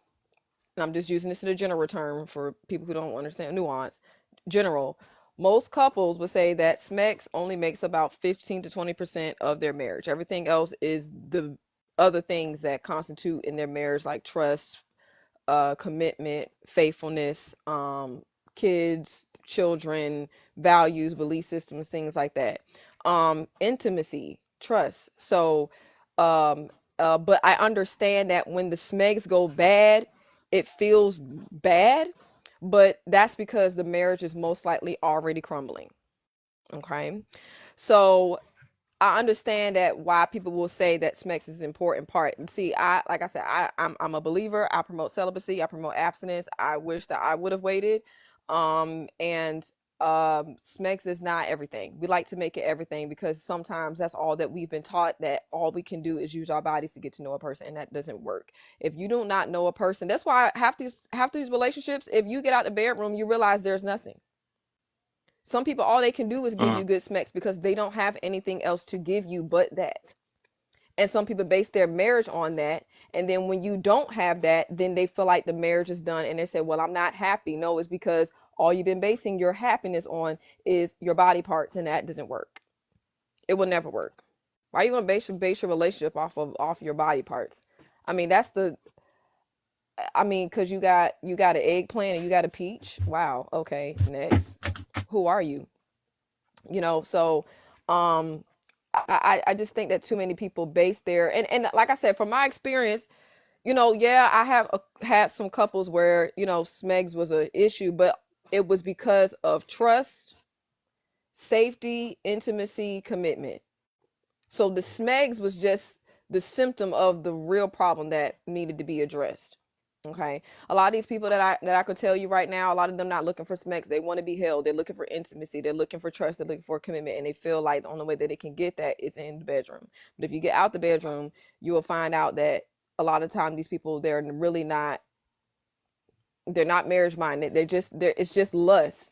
and I'm just using this in a general term for people who don't understand nuance, general, most couples would say that SMEX only makes about 15 to 20% of their marriage. Everything else is the other things that constitute in their marriage, like trust, commitment, faithfulness, kids, children, values, belief systems, things like that. Intimacy, trust. So, but I understand that when the SMEGs go bad, it feels bad, but that's because the marriage is most likely already crumbling. Okay. So I understand that why people will say that SMEX is an important part. And see, like I said, I'm a believer. I promote celibacy. I promote abstinence. I wish that I would have waited. And SMEX is not everything. We like to make it everything because sometimes that's all that we've been taught, that all we can do is use our bodies to get to know a person, and that doesn't work. If you do not know a person, that's why half these relationships, if you get out the bedroom, you realize there's nothing. Some people, all they can do is give you good SMEX because they don't have anything else to give you but that. And some people base their marriage on that. And then when you don't have that, then they feel like the marriage is done. And they say, well, I'm not happy. No, it's because all you've been basing your happiness on is your body parts. And that doesn't work. It will never work. Why are you going to base your relationship off your body parts? I mean, because you got an eggplant and you got a peach. Wow. Okay. Next. Who are you? So I just think that too many people base their, and like I said, from my experience, I have had some couples where, SMEGs was an issue, but it was because of trust, safety, intimacy, commitment. So the SMEGs was just the symptom of the real problem that needed to be addressed. Okay. A lot of these people that I could tell you right now, a lot of them not looking for SMEX. They want to be held. They're looking for intimacy. They're looking for trust. They're looking for commitment. And they feel like the only way that they can get that is in the bedroom. But if you get out the bedroom, you will find out that a lot of time these people, they're not marriage minded. It's just lust.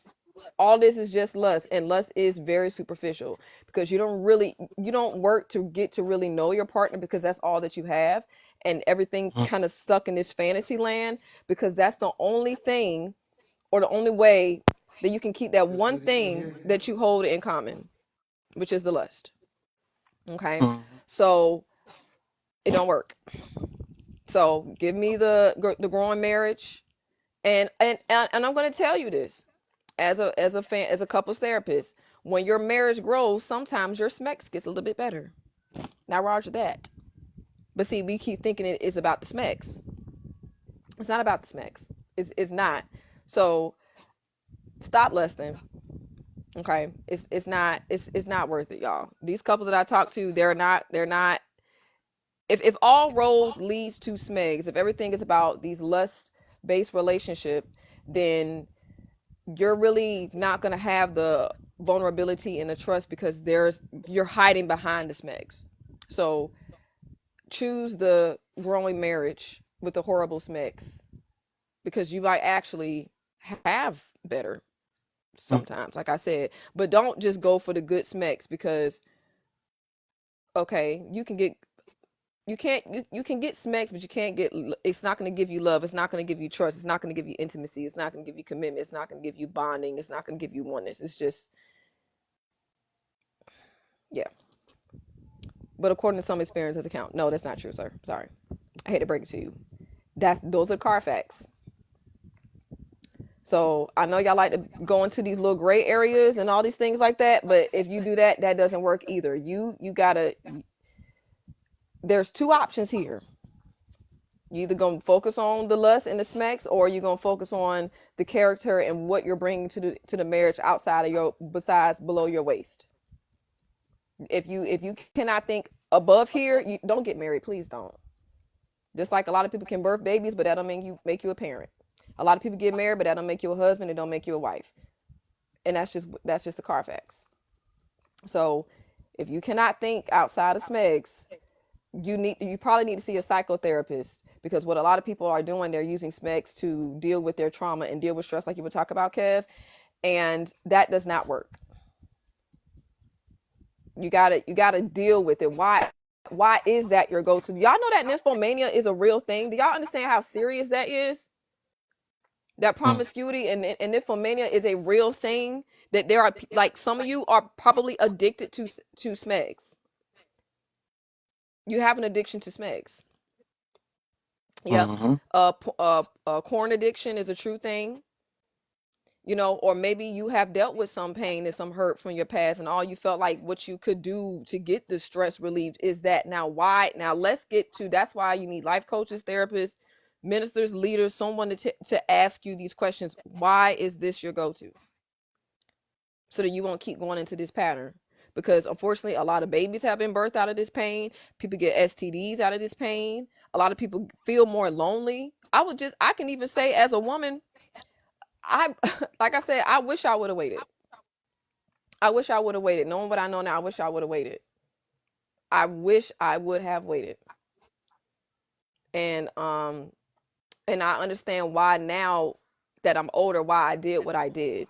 All this is just lust, and lust is very superficial because you don't work to get to really know your partner because that's all that you have. And everything kind of stuck in this fantasy land because that's the only thing or the only way that you can keep that one thing that you hold in common, which is the lust. Okay. So it don't work. So give me the growing marriage. And I'm going to tell you this as a couples therapist, when your marriage grows, sometimes your SMEX gets a little bit better. Now, roger that. But see, we keep thinking it is about the SMEX. It's not about the SMEX. It's not. So stop lusting. Okay. It's not worth it, y'all. These couples that I talk to, they're not, if all roads leads to SMEGs, if everything is about these lust-based relationship, then you're really not going to have the vulnerability and the trust because you're hiding behind the SMEGs. So choose the growing marriage with the horrible SMEX because you might actually have better sometimes, like I said. But don't just go for the good SMEX because, okay, you can get SMEX, but you can't get, it's not going to give you love. It's not going to give you trust. It's not going to give you intimacy. It's not going to give you commitment. It's not going to give you bonding. It's not going to give you oneness. It's just, yeah. But according to some experiences account, no, that's not true, sir. Sorry. I hate to break it to you. Those are Carfax. So I know y'all like to go into these little gray areas and all these things like that, but if you do that, that doesn't work either. You gotta, there's two options here. You either gonna focus on the lust and the SMEX, or you're gonna focus on the character and what you're bringing to the marriage besides below your waist. If you cannot think above here, you don't get married. Please don't. Just like a lot of people can birth babies, but that don't make you a parent. A lot of people get married, but that don't make you a husband. It don't make you a wife. And that's just the Carfax. So if you cannot think outside of SMEGs, you probably need to see a psychotherapist, because what a lot of people are doing, they're using SMEGs to deal with their trauma and deal with stress, like you would talk about, Kev, and that does not work. You gotta deal with it. Why is that your go-to? Y'all know that nymphomania is a real thing. Do y'all understand how serious that is? That promiscuity and nymphomania is a real thing. That there are like some of you are probably addicted to smegs. You have an addiction to smegs. Yep. Corn addiction is a true thing. You know, or maybe you have dealt with some pain and some hurt from your past, and all you felt like what you could do to get the stress relieved is that. Now, why? Now, let's get to, that's why you need life coaches, therapists, ministers, leaders, someone to ask you these questions. Why is this your go-to? So that you won't keep going into this pattern. Because unfortunately, a lot of babies have been birthed out of this pain. People get STDs out of this pain. A lot of people feel more lonely. I can even say as a woman, like I said, I wish I would have waited. I wish I would have waited. Knowing what I know now, I wish I would have waited. I wish I would have waited. And I understand why now that I'm older, why I did what I did.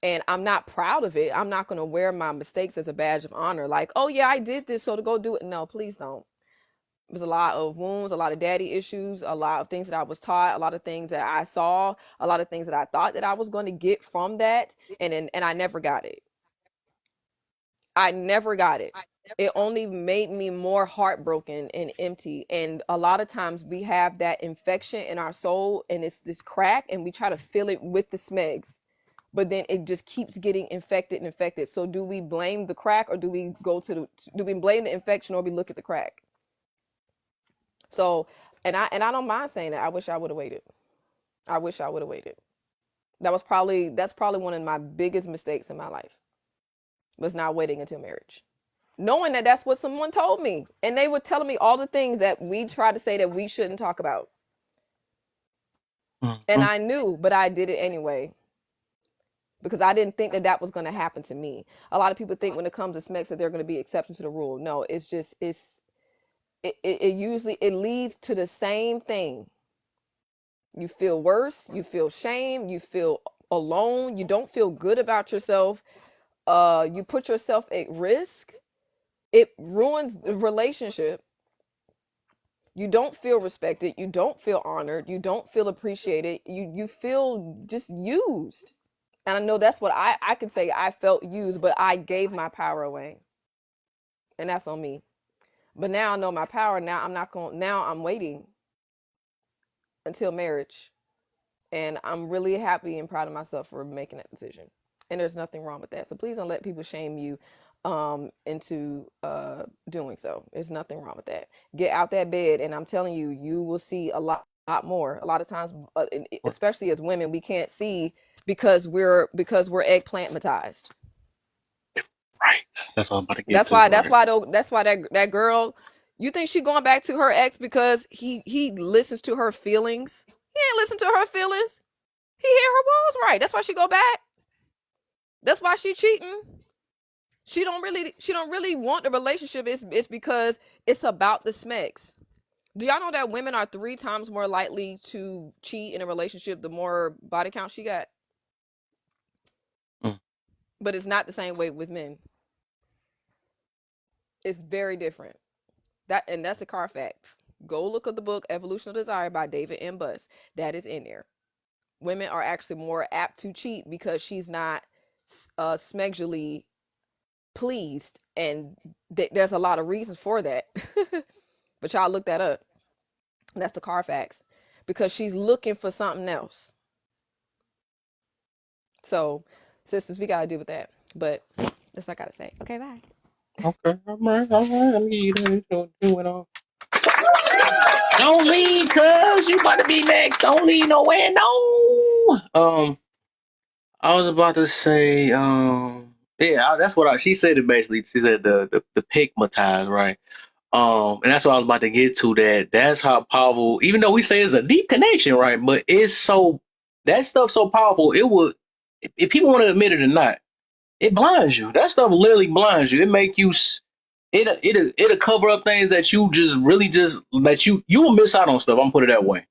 And I'm not proud of it. I'm not going to wear my mistakes as a badge of honor. Like, oh yeah, I did this, so to go do it. No, please don't. There's a lot of wounds, a lot of daddy issues, a lot of things that I was taught, a lot of things that I saw, a lot of things that I thought that I was going to get from that. And I never got it. I never got it. It only made me more heartbroken and empty. And a lot of times we have that infection in our soul and it's this crack and we try to fill it with the smegs. But then it just keeps getting infected and infected. So do we blame the crack or do we blame the infection or we look at the crack? So, and I don't mind saying that. I wish I would have waited. I wish I would have waited. That's probably one of my biggest mistakes in my life, was not waiting until marriage. Knowing that that's what someone told me. And they were telling me all the things that we try to say that we shouldn't talk about. And I knew, but I did it anyway. Because I didn't think that was going to happen to me. A lot of people think when it comes to smegs that they're going to be exception to the rule. No, it's just, it usually, it leads to the same thing. You feel worse, you feel shame, you feel alone, you don't feel good about yourself. You put yourself at risk. It ruins the relationship. You don't feel respected, you don't feel honored, you don't feel appreciated, you feel just used. And I know that's what I can say. I felt used, but I gave my power away. And that's on me. But now I know my power. Now I'm waiting until marriage. And I'm really happy and proud of myself for making that decision. And there's nothing wrong with that. So please don't let people shame you into doing so. There's nothing wrong with that. Get out that bed. And I'm telling you, you will see a lot more. A lot of times, especially as women, we can't see because we're eggplant-matized. Right. That's what I'm about to get That's to. why that girl, you think she going back to her ex because he listens to her feelings? He ain't listen to her feelings. He hit her walls right. That's why she go back. That's why she cheating. She don't really want the relationship. It's because it's about the smegs. Do y'all know that women are 3 times more likely to cheat in a relationship the more body count she got? But it's not the same way with men. It's very different. That's the Carfax. Go look at the book Evolution of Desire by David M. Buss. That is in there. Women are actually more apt to cheat because she's not smegally pleased, and there's a lot of reasons for that. But y'all look that up. That's the Carfax, because she's looking for something else. So, sisters, we gotta deal with that. But that's what I gotta say. Okay, bye. Okay, all right. Let me do it all. Don't leave, cuz you about to be next. Don't leave nowhere. No. I was about to say, yeah, that's what she said. It basically, she said the pigmatized, right? And that's what I was about to get to. That's how powerful. Even though we say it's a deep connection, right? But that stuff's so powerful. It would, if people want to admit it or not, it blinds you. That stuff literally blinds you. It make you. It'll cover up things that you just really that you will miss out on stuff. I'm gonna put it that way.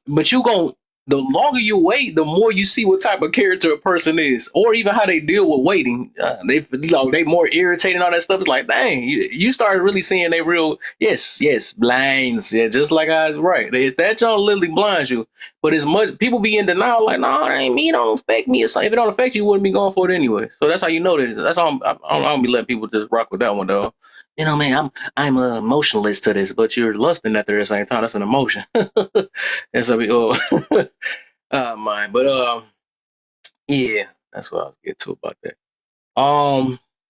But you gonna the longer you wait, the more you see what type of character a person is, or even how they deal with waiting. They more irritating, all that stuff. It's like, dang, you start really seeing they real. Yes, blinds. Yeah, just like I was right. That y'all literally blinds you. But as much people be in denial, like, no, that ain't me. It don't affect me. It's like, if it don't affect you, you wouldn't be going for it anyway. So that's how you know that. That's all. I don't be letting people just rock with that one though. Man, I'm emotionless to this, but you're lusting at the same time. That's an emotion. And so mine. But yeah, that's what I was getting to about that.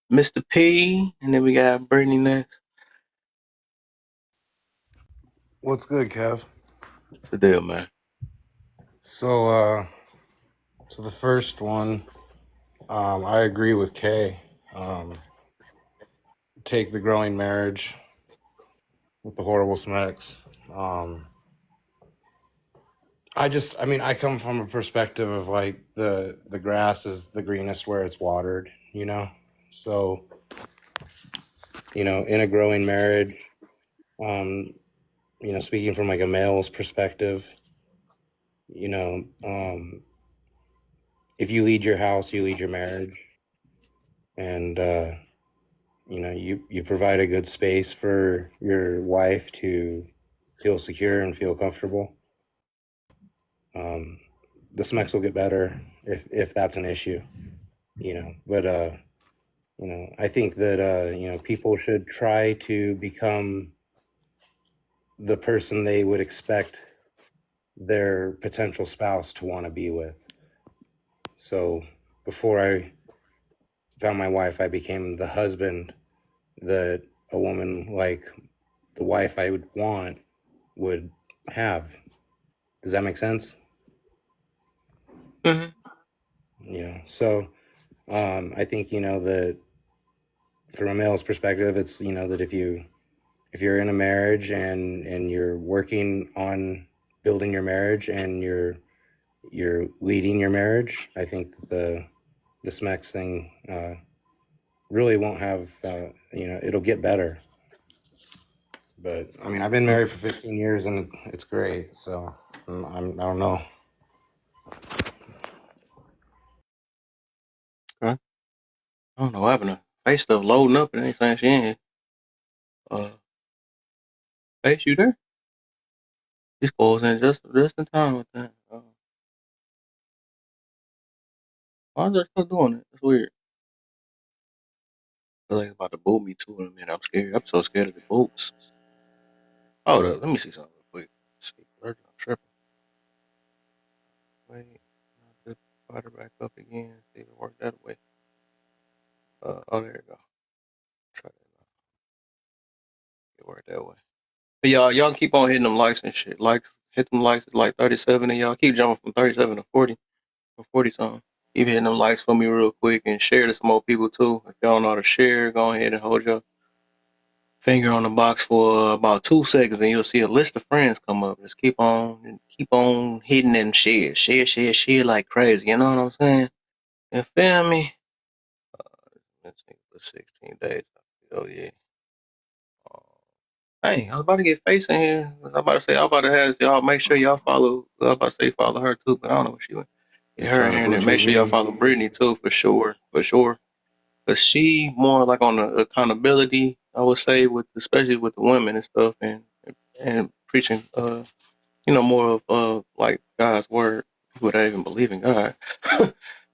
Mr. P, and then we got Brittany next. What's good, Kev? What's the deal, man? So the first one, I agree with Kay. Take the growing marriage with the horrible smacks. I come from a perspective of like the grass is the greenest where it's watered, you know? So, in a growing marriage, speaking from like a male's perspective, if you lead your house, you lead your marriage. And, you provide a good space for your wife to feel secure and feel comfortable. The smacks will get better if that's an issue, but, I think that, people should try to become the person they would expect their potential spouse to want to be with. So before I found my wife, I became the husband that a woman like the wife I would want would have. Does that make sense? Mm-hmm. So I think, that from a male's perspective, it's, that if you're in a marriage and you're working on building your marriage and you're leading your marriage, I think the SMEX thing really won't have, it'll get better. But I've been married for 15 years and it's great. So I don't know. Okay. I don't know what happened. Face stuff loading up and ain't saying she in here. Face, you there? These calls in just in time with that. Why is they still doing it? It's weird. I feel like it's about to boot me too in a minute. I'm scared. I'm so scared of the boots. Hold up. Let me see something real quick. Let's see. I'm tripping. Wait. I'll just fire it back up again. See if it worked that way. Oh, there you go. Try that now. It worked that way. But y'all keep on hitting them likes and shit. Likes, hit them likes. It's like 37, and y'all keep jumping from 37 to 40 or 40 something. Keep hitting them likes for me real quick and share to some more people too. If y'all don't know how to share, go ahead and hold your finger on the box for about 2 seconds, and you'll see a list of friends come up. Just keep on hitting and share like crazy. You know what I'm saying? You feel me? Let's see, for 16 days. Oh yeah. Hey, I was about to get Face in here. I was about to say, I was about to have y'all make sure y'all follow. I was about to say follow her too, but I don't know where she went. Get You her in trying to here and then boot you make sure y'all again? follow Brittany too, for sure. But she more like on the accountability, I would say, especially with the women and stuff, and preaching, more of like God's word. People that even believe in God,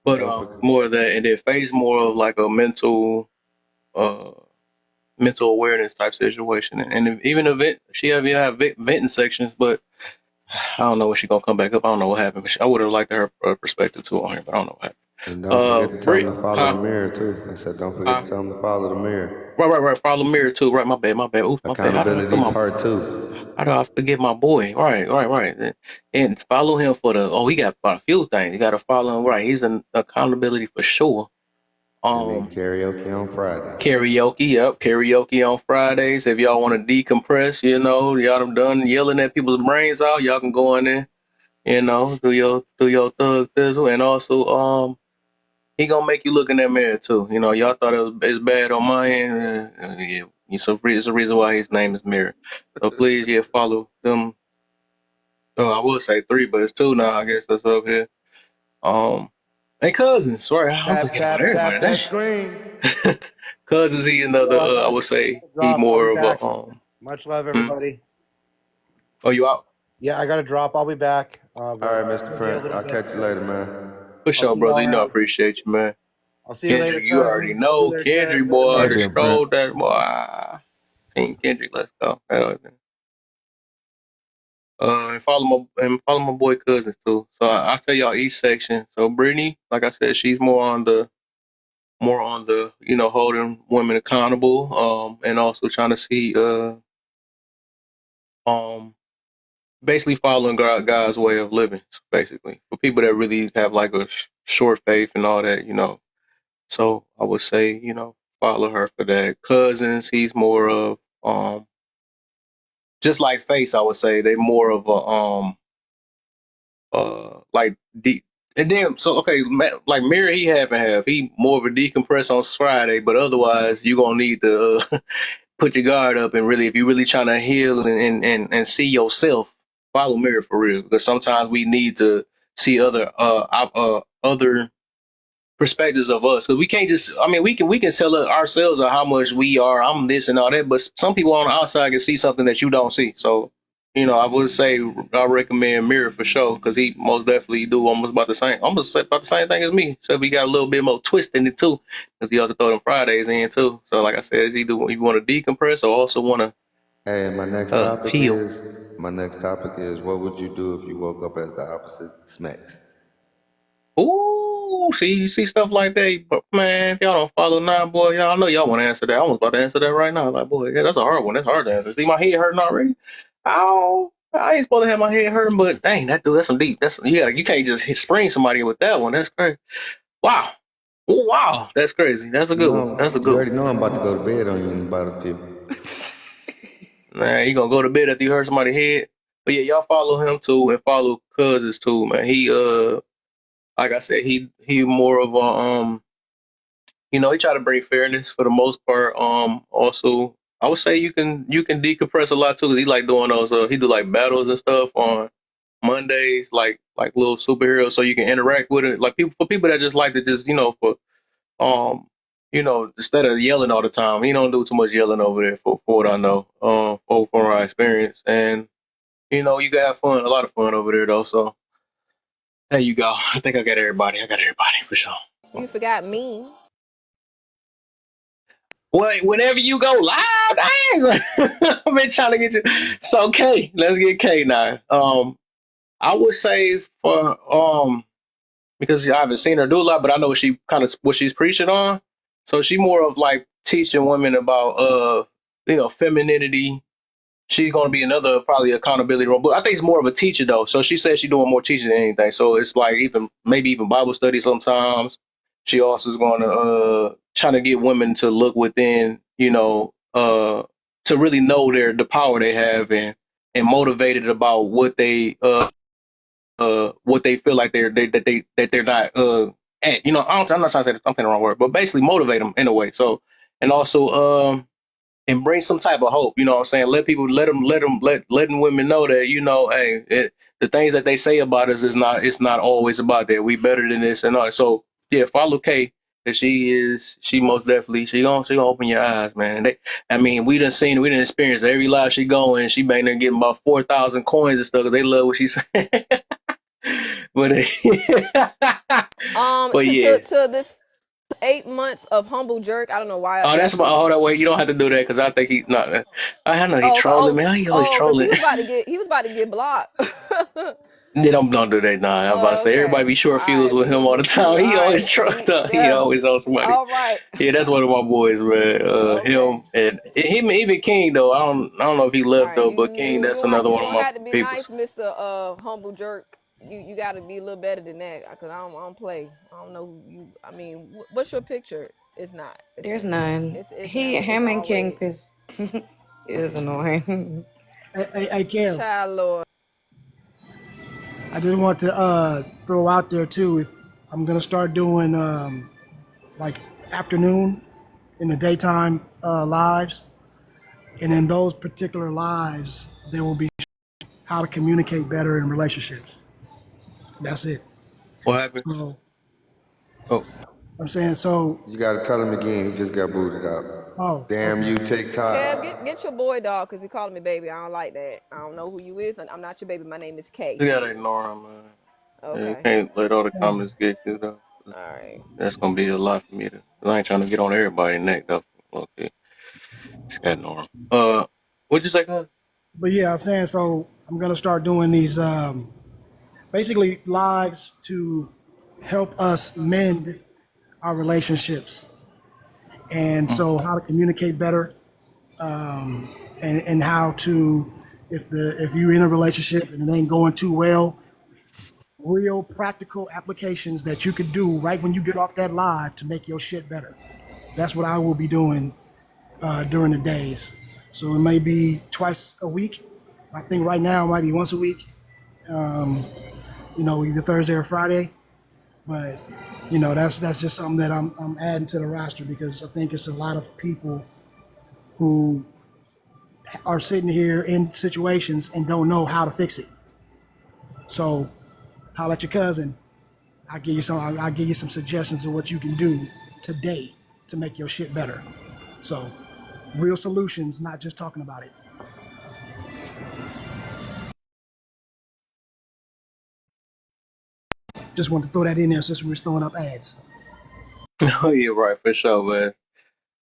but more of that, and then Faye's more of like a uh, mental awareness type situation, and even event. She have venting sections, but I don't know when she's gonna come back up. I don't know what happened. But I would have liked her perspective too on here, but I don't know what happened. And don't forget to tell Brit, them to follow the mirror too. I said don't forget to tell them to follow the mirror. Right. Follow Mirror too. Right, my bad. Oops, my bad. How did I Accountability come part 2. How do I forget my boy? Right. And follow him for he got a few things. You got to follow him. Right, he's an accountability for sure. And then karaoke on Friday. Karaoke on Fridays. If y'all want to decompress, y'all done yelling at people's brains out, y'all can go in there, do your thug thizzle, and also he gonna make you look in that mirror too. Y'all thought it's bad on my end. Yeah, it's a reason why his name is Mirror. So please, follow them Oh, I will say 3, but it's 2 now. I guess that's up here. And Cousins, right? I'm Tap, forgetting about tap, tap everybody. that screen. Cousins, he another. Yo, I'm I about would say to he drop. I'll more be of a. back. Much love, Hmm? everybody. Oh, you out? Yeah, I got to drop. I'll be back. All right, Mr. Maybe a Prince. little I'll bit. catch you later, man. For I'll sure, see brother. y'all You know I around. appreciate you, man. I'll see you later, Kendrick, you already cousin. See you know. later, Kendrick, later, boy, Hey, just then, Mary. Prince. strolled that boy. King Kendrick, let's go. And follow my boy Cousins too. So I'll tell y'all each section. So Brittany, like I said, she's more on the holding women accountable, and also trying to see um basically following God's way of living, basically for people that really have like a short faith and all that. So I would say follow her for that. Cousins, he's more of just like Face. I would say they more of a like deep. And then so okay, like Mirror, he half and half. He more of a decompress on Friday, but otherwise you gonna need to put your guard up and really, if you're really trying to heal and see yourself, follow Mirror for real. Because sometimes we need to see other perspectives of us. Because we can't just. I mean, we can tell ourselves of how much we are. I'm this and all that, but some people on the outside can see something that you don't see. So. I would say I recommend Mirror for sure because he most definitely do almost about the same thing as me. Except he got a little bit more twist in it too because he also throw them Fridays in too. So like I said, it's either you want to decompress or also want to Hey, heal. my next topic is what would you do if you woke up as the opposite Smacks? Ooh, see, you see stuff like that, but man, if y'all don't follow now, boy, y'all know y'all want to answer that. I was about to answer that right now. Like, boy, yeah, that's a hard one. That's hard to answer. See, my head hurting already. Ow, I ain't supposed to have my head hurting, but dang, that's some deep. You can't just spring somebody with that one. That's crazy. Wow, ooh, wow, that's crazy. That's a good one. That's a You good already one. know I'm about to go to bed on you in about a few. Man, you gonna go to bed after you hurt somebody's head? But yeah, y'all follow him too and follow Cousins too, man. He like I said, he more of a he try to bring fairness for the most part. Also, I would say you can decompress a lot too because he like doing those. He do like battles and stuff on Mondays, like little superheroes, so you can interact with it. Like people that just like to just for instead of yelling all the time, he don't do too much yelling over there for what I know. For my experience, and you can have fun, a lot of fun over there though. So there you go. I think I got everybody. For sure. You forgot me. Wait, whenever you go live, dang, I've been trying to get you. So K, let's get K now. I would say for because I haven't seen her do a lot, but I know what she's preaching on. So she more of like teaching women about femininity. She's gonna be another probably accountability role, but I think it's more of a teacher though. So she says she's doing more teaching than anything. So it's like maybe even Bible study sometimes. She also is going to trying to get women to look within, to really know the power they have and motivated about what they feel like they're not at. I'm not trying to say I'm saying the wrong word, but basically motivate them in a way. So and also and bring some type of hope. You know what I'm saying? Letting women know that, hey, the things that they say about us it's not always about that. We better than this and all. So yeah, follow Kay. Cause she most definitely she gonna open your eyes, man. And we done experienced every life she going. She been there getting about 4,000 coins and stuff. Cause they love what she said. but but yeah. To this 8 months of humble jerk. I don't know why. Oh, that's about. Hold on, wait. You don't have to do that because I think he's not. I know he Oh, trolling, man. He always because trolling. he was about to get blocked. They don't do that. Nah, I'm about to say everybody be short fuse with him all the time. He always trucked up. He always on somebody. All right. Yeah, that's one of my boys, man. Him and him, even King though. I don't know if he left though, but King, that's another one of my have to be people. nice, Mr. Humble Jerk. You got to be a little better than that because I don't play. I don't know who you. I mean, what's your picture? It's not. There's none. It's Him and King is annoying. I can't. Child Lord. I just want to throw out there too. If I'm gonna start doing like afternoon in the daytime lives, and in those particular lives, there will be how to communicate better in relationships. That's it. What happened? So Oh, I'm saying so. You gotta tell him again. He just got booted out. Oh, Damn okay. you, TikTok. Kev, get your boy dog because he calling me baby. I don't like that. I don't know who you is, and I'm not your baby. My name is K you to gotta you. ignore him, man. Yeah, you Okay. can't let all the comments get you though. All right. That's gonna be a lot for me to. 'Cause I ain't trying to get on everybody's neck though. Okay, just gotta ignore him. What'd you say, cuz? But yeah, I'm saying so. I'm gonna start doing these basically lives to help us mend our relationships, and so how to communicate better, and how to if you're in a relationship and it ain't going too well, real practical applications that you could do right when you get off that live to make your shit better. That's what I will be doing during the days. So it may be twice a week. I think right now it might be once a week. Either Thursday or Friday. But that's just something that I'm adding to the roster because I think it's a lot of people who are sitting here in situations and don't know how to fix it. So holler at your cousin. I'll give you some suggestions of what you can do today to make your shit better. So real solutions, not just talking about it. Just want to throw that in there since we were throwing up ads. Oh yeah, right, for sure, man.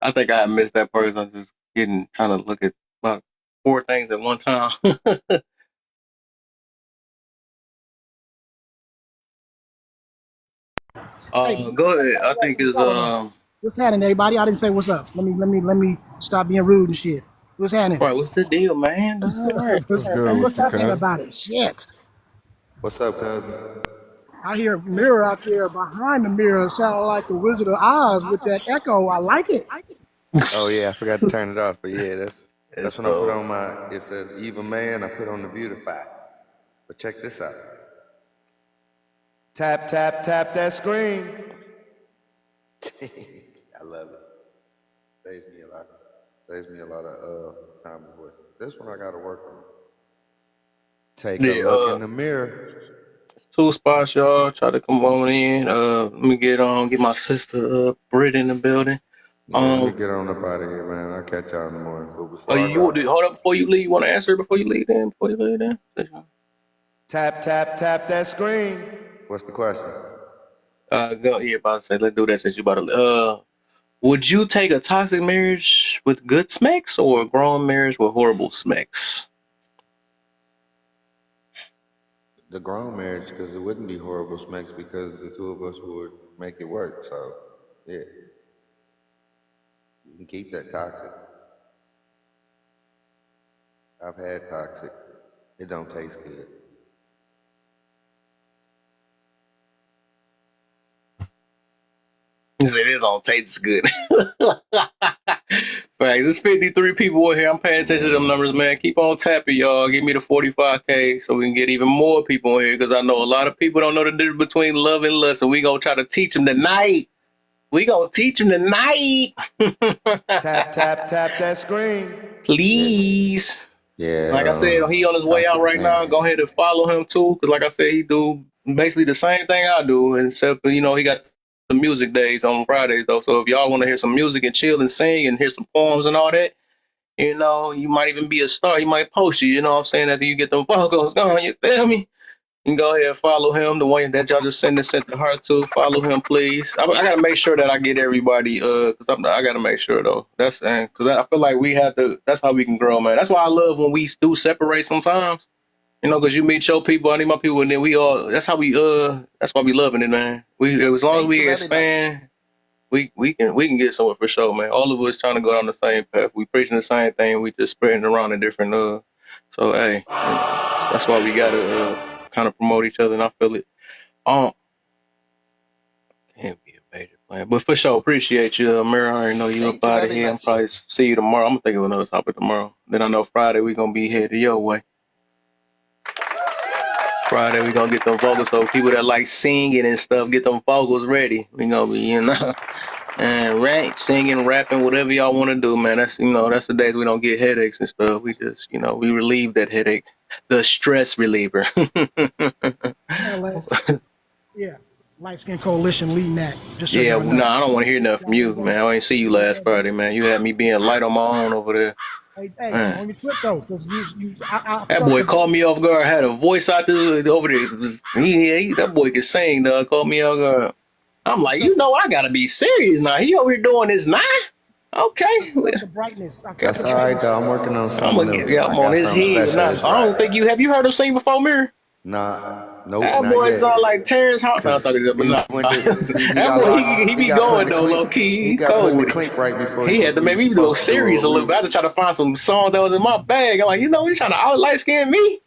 I think I missed that person. I'm just trying to look at about 4 things at one time. Hey, Go ahead. I think it's what's happening, everybody? I didn't say what's up. Let me stop being rude and shit. What's happening? right. What's the deal, man? All right. What's good with you, happening cuz? about it? Shit. What's up, cousin? I hear a mirror out there behind the mirror. Sound like the Wizard of Oz with that echo. I like it. Oh yeah, I forgot to turn it off. But yeah, that's It's when I put on my. It says "Evil Man." I put on the Beautify. But check this out. Tap tap tap that screen. I love it. Saves me a lot of time and voice. This one I gotta work on. Take a look in the mirror. It's 2 spots, y'all. Try to come on in. Let me get my sister Britt in the building. Yeah, let me get on up out of here, man. I'll catch y'all in the morning. But before I go, hold up before you leave. You want to answer before you leave? Tap tap tap that screen. What's the question? Go. Yeah, about to say. Let's do that since you about to. Would you take a toxic marriage with good smacks or a grown marriage with horrible smacks? The grown marriage, because it wouldn't be horrible smacks because the two of us would make it work. So, yeah. You can keep that toxic. I've had toxic. It don't taste good. He said it don't taste good. Facts. There's 53 people in here. I'm paying attention to them numbers, man. Keep on tapping, y'all. Give me the 45K so we can get even more people in here because I know a lot of people don't know the difference between love and lust, and we gonna try to teach them tonight. Tap tap tap that screen. Please. Yeah. Like I said, he on his way out right now. Go ahead and follow him too, because like I said, he do basically the same thing I do, except he got the music days on Fridays though. So if y'all want to hear some music and chill and sing and hear some poems and all that, you might even be a star. He might post you. You know what I'm saying? After you get them vocals going, you feel me? You can go ahead and follow him. The one that y'all just sent the heart to. Follow him, please. I gotta make sure that I get everybody. Cause I gotta make sure though. That's cause I feel like we have to. That's how we can grow, man. That's why I love when we do separate sometimes. Cause you meet your people, I need my people, and then we all. That's how we. That's why we loving it, man. As long as we expand, we can get somewhere for sure, man. All of us trying to go down the same path. We preaching the same thing. We just spreading it around in different. So hey, that's why we gotta kind of promote each other, and I feel it. Can't be a major plan, but for sure, appreciate you, Mary. I already know you up out of here. I'm probably see you tomorrow. I'm gonna think of another topic tomorrow. Then I know Friday we gonna be headed your way. Friday we gonna get them vocals, so people that like singing and stuff, get them vocals ready. We gonna be, And rap, singing, rapping, whatever y'all want to do, man. That's that's the days we don't get headaches and stuff. We just we relieve that headache, the stress reliever. Yeah, Light Skin Coalition leading that. Just so Yeah, y'all know. no, I don't want to hear nothing from you, man. I ain't see you last Friday, man. You had me being light on my own over there. Hey, Man. on your trip though, because I That felt boy the called me off guard. I had a voice out there over there. That boy could sing, dog. Called me off guard. I'm like, I gotta be serious now. He over here doing this now. Okay. the brightness. I felt That's the all right, brightness. though. I'm working on I'm something gonna new. get I I'm on got his something head. special Nah, this I don't Friday. think have you heard him sing before, Mirror? Nah, nope, That not boy yet. sound like Terrence Howard. I'm Cause talking about, but he nah. went to, he That got boy, locked. he be got put in going the though, clink. low key. He He got put in cold the with it. clink right before He had to we make was me go supposed to do serious a little bit. I had to try to find some songs that was in my bag. I'm like, you trying to out light skin me?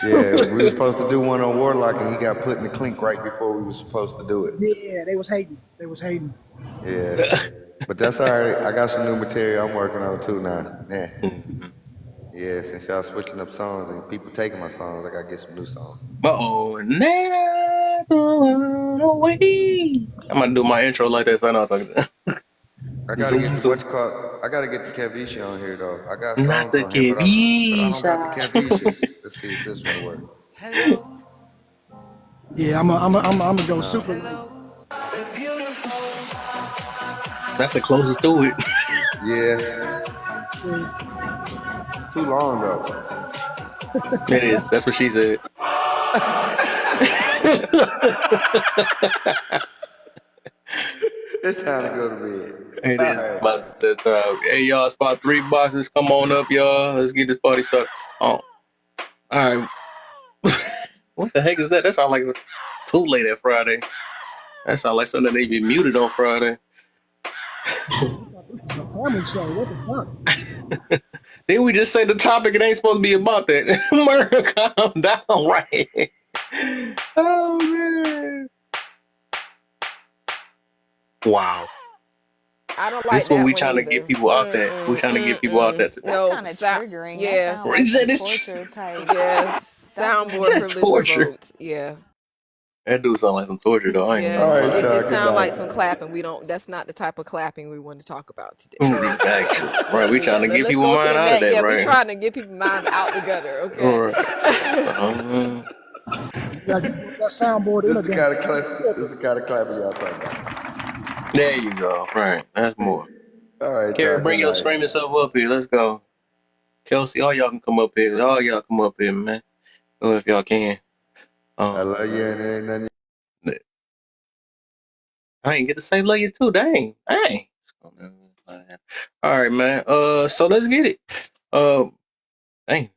Yeah, we were supposed to do one on Warlock, and he got put in the clink right before we were supposed to do it. Yeah, they was hating. Yeah, but that's all right. I got some new material I'm working on too now. Yeah. Yeah, since y'all switching up songs and people taking my songs, I gotta get some new songs. Never away. I'm gonna do my intro like that. So I know I gotta get I gotta get the Kevisha on here though. I got Not songs the on here, but I don't got the Kevisha. Kevisha. Let's see if this one works. Yeah, I'm gonna go No. super light. That's the closest to it. Yeah. Too long though. It is. That's what she said. It's time to go to bed. It is about that time. Hey, y'all, spot 3 boxes. Come on up, y'all. Let's get this party started. Oh, all right. What the heck is that? That sounds like too late at Friday. That sounds like something they be muted on Friday. This is a family show. What the fuck? Then we just say the topic. It ain't supposed to be about that. Murder, calm down, right? Oh man! Wow. I don't like this when that we one trying to either. get people out there. We trying to get people out there today. No, Kind of triggering. yeah. That sounds like some torture type. Yes, soundboard privilege torture. revoked. Yeah. That dude sound like some torture though. I ain't Yeah, gonna lie. it sounds like some clapping. That's not the type of clapping we want to talk about today. Actually, right, we trying to get people mind out of that, yeah, right? we're trying to get people's minds out the gutter, okay? Right. That soundboard This is the kind of clapping y'all talking about. There you go. Right, that's more. All right, Carrie, y'all, bring good your night. screaming self up here. Let's go. Kelsey, all y'all can come up here. All y'all come up here, man. Go if y'all can. I love you, and there ain't nothing. I ain't get to say love you too. Dang. All right, man. So let's get it. Dang.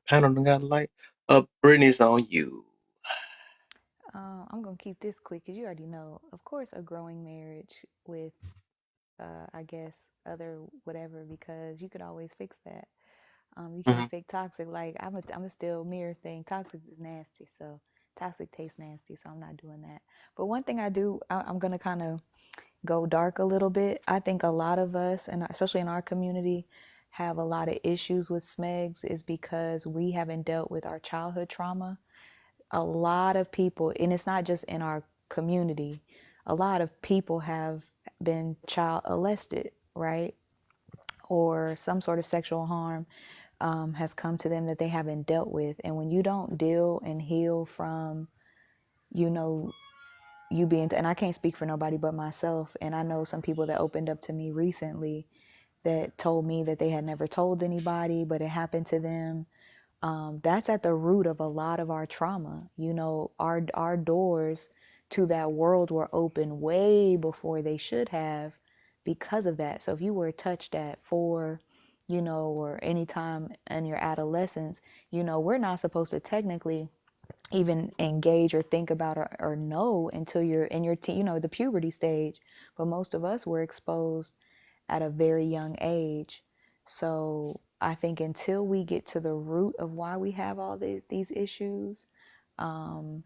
Panel done got a light. Brittany's on you. I'm gonna keep this quick because you already know. Of course, a growing marriage with, I guess, other whatever, because you could always fix that. You can't fake toxic. Like I'm a still mirror thing. Toxic is nasty, so toxic tastes nasty. So I'm not doing that. But one thing I'm gonna kind of go dark a little bit. I think a lot of us, and especially in our community, have a lot of issues with SMEGs is because we haven't dealt with our childhood trauma. A lot of people, and it's not just in our community, a lot of people have been child molested, right? Or some sort of sexual harm has come to them that they haven't dealt with. And when you don't deal and heal from, you being, and I can't speak for nobody but myself, and I know some people that opened up to me recently that told me that they had never told anybody, but it happened to them. That's at the root of a lot of our trauma. Our doors to that world were open way before they should have because of that. So if you were touched at 4, or any time in your adolescence, we're not supposed to technically even engage or think about or know until you're in your the puberty stage. But most of us were exposed at a very young age. So I think until we get to the root of why we have all these issues, and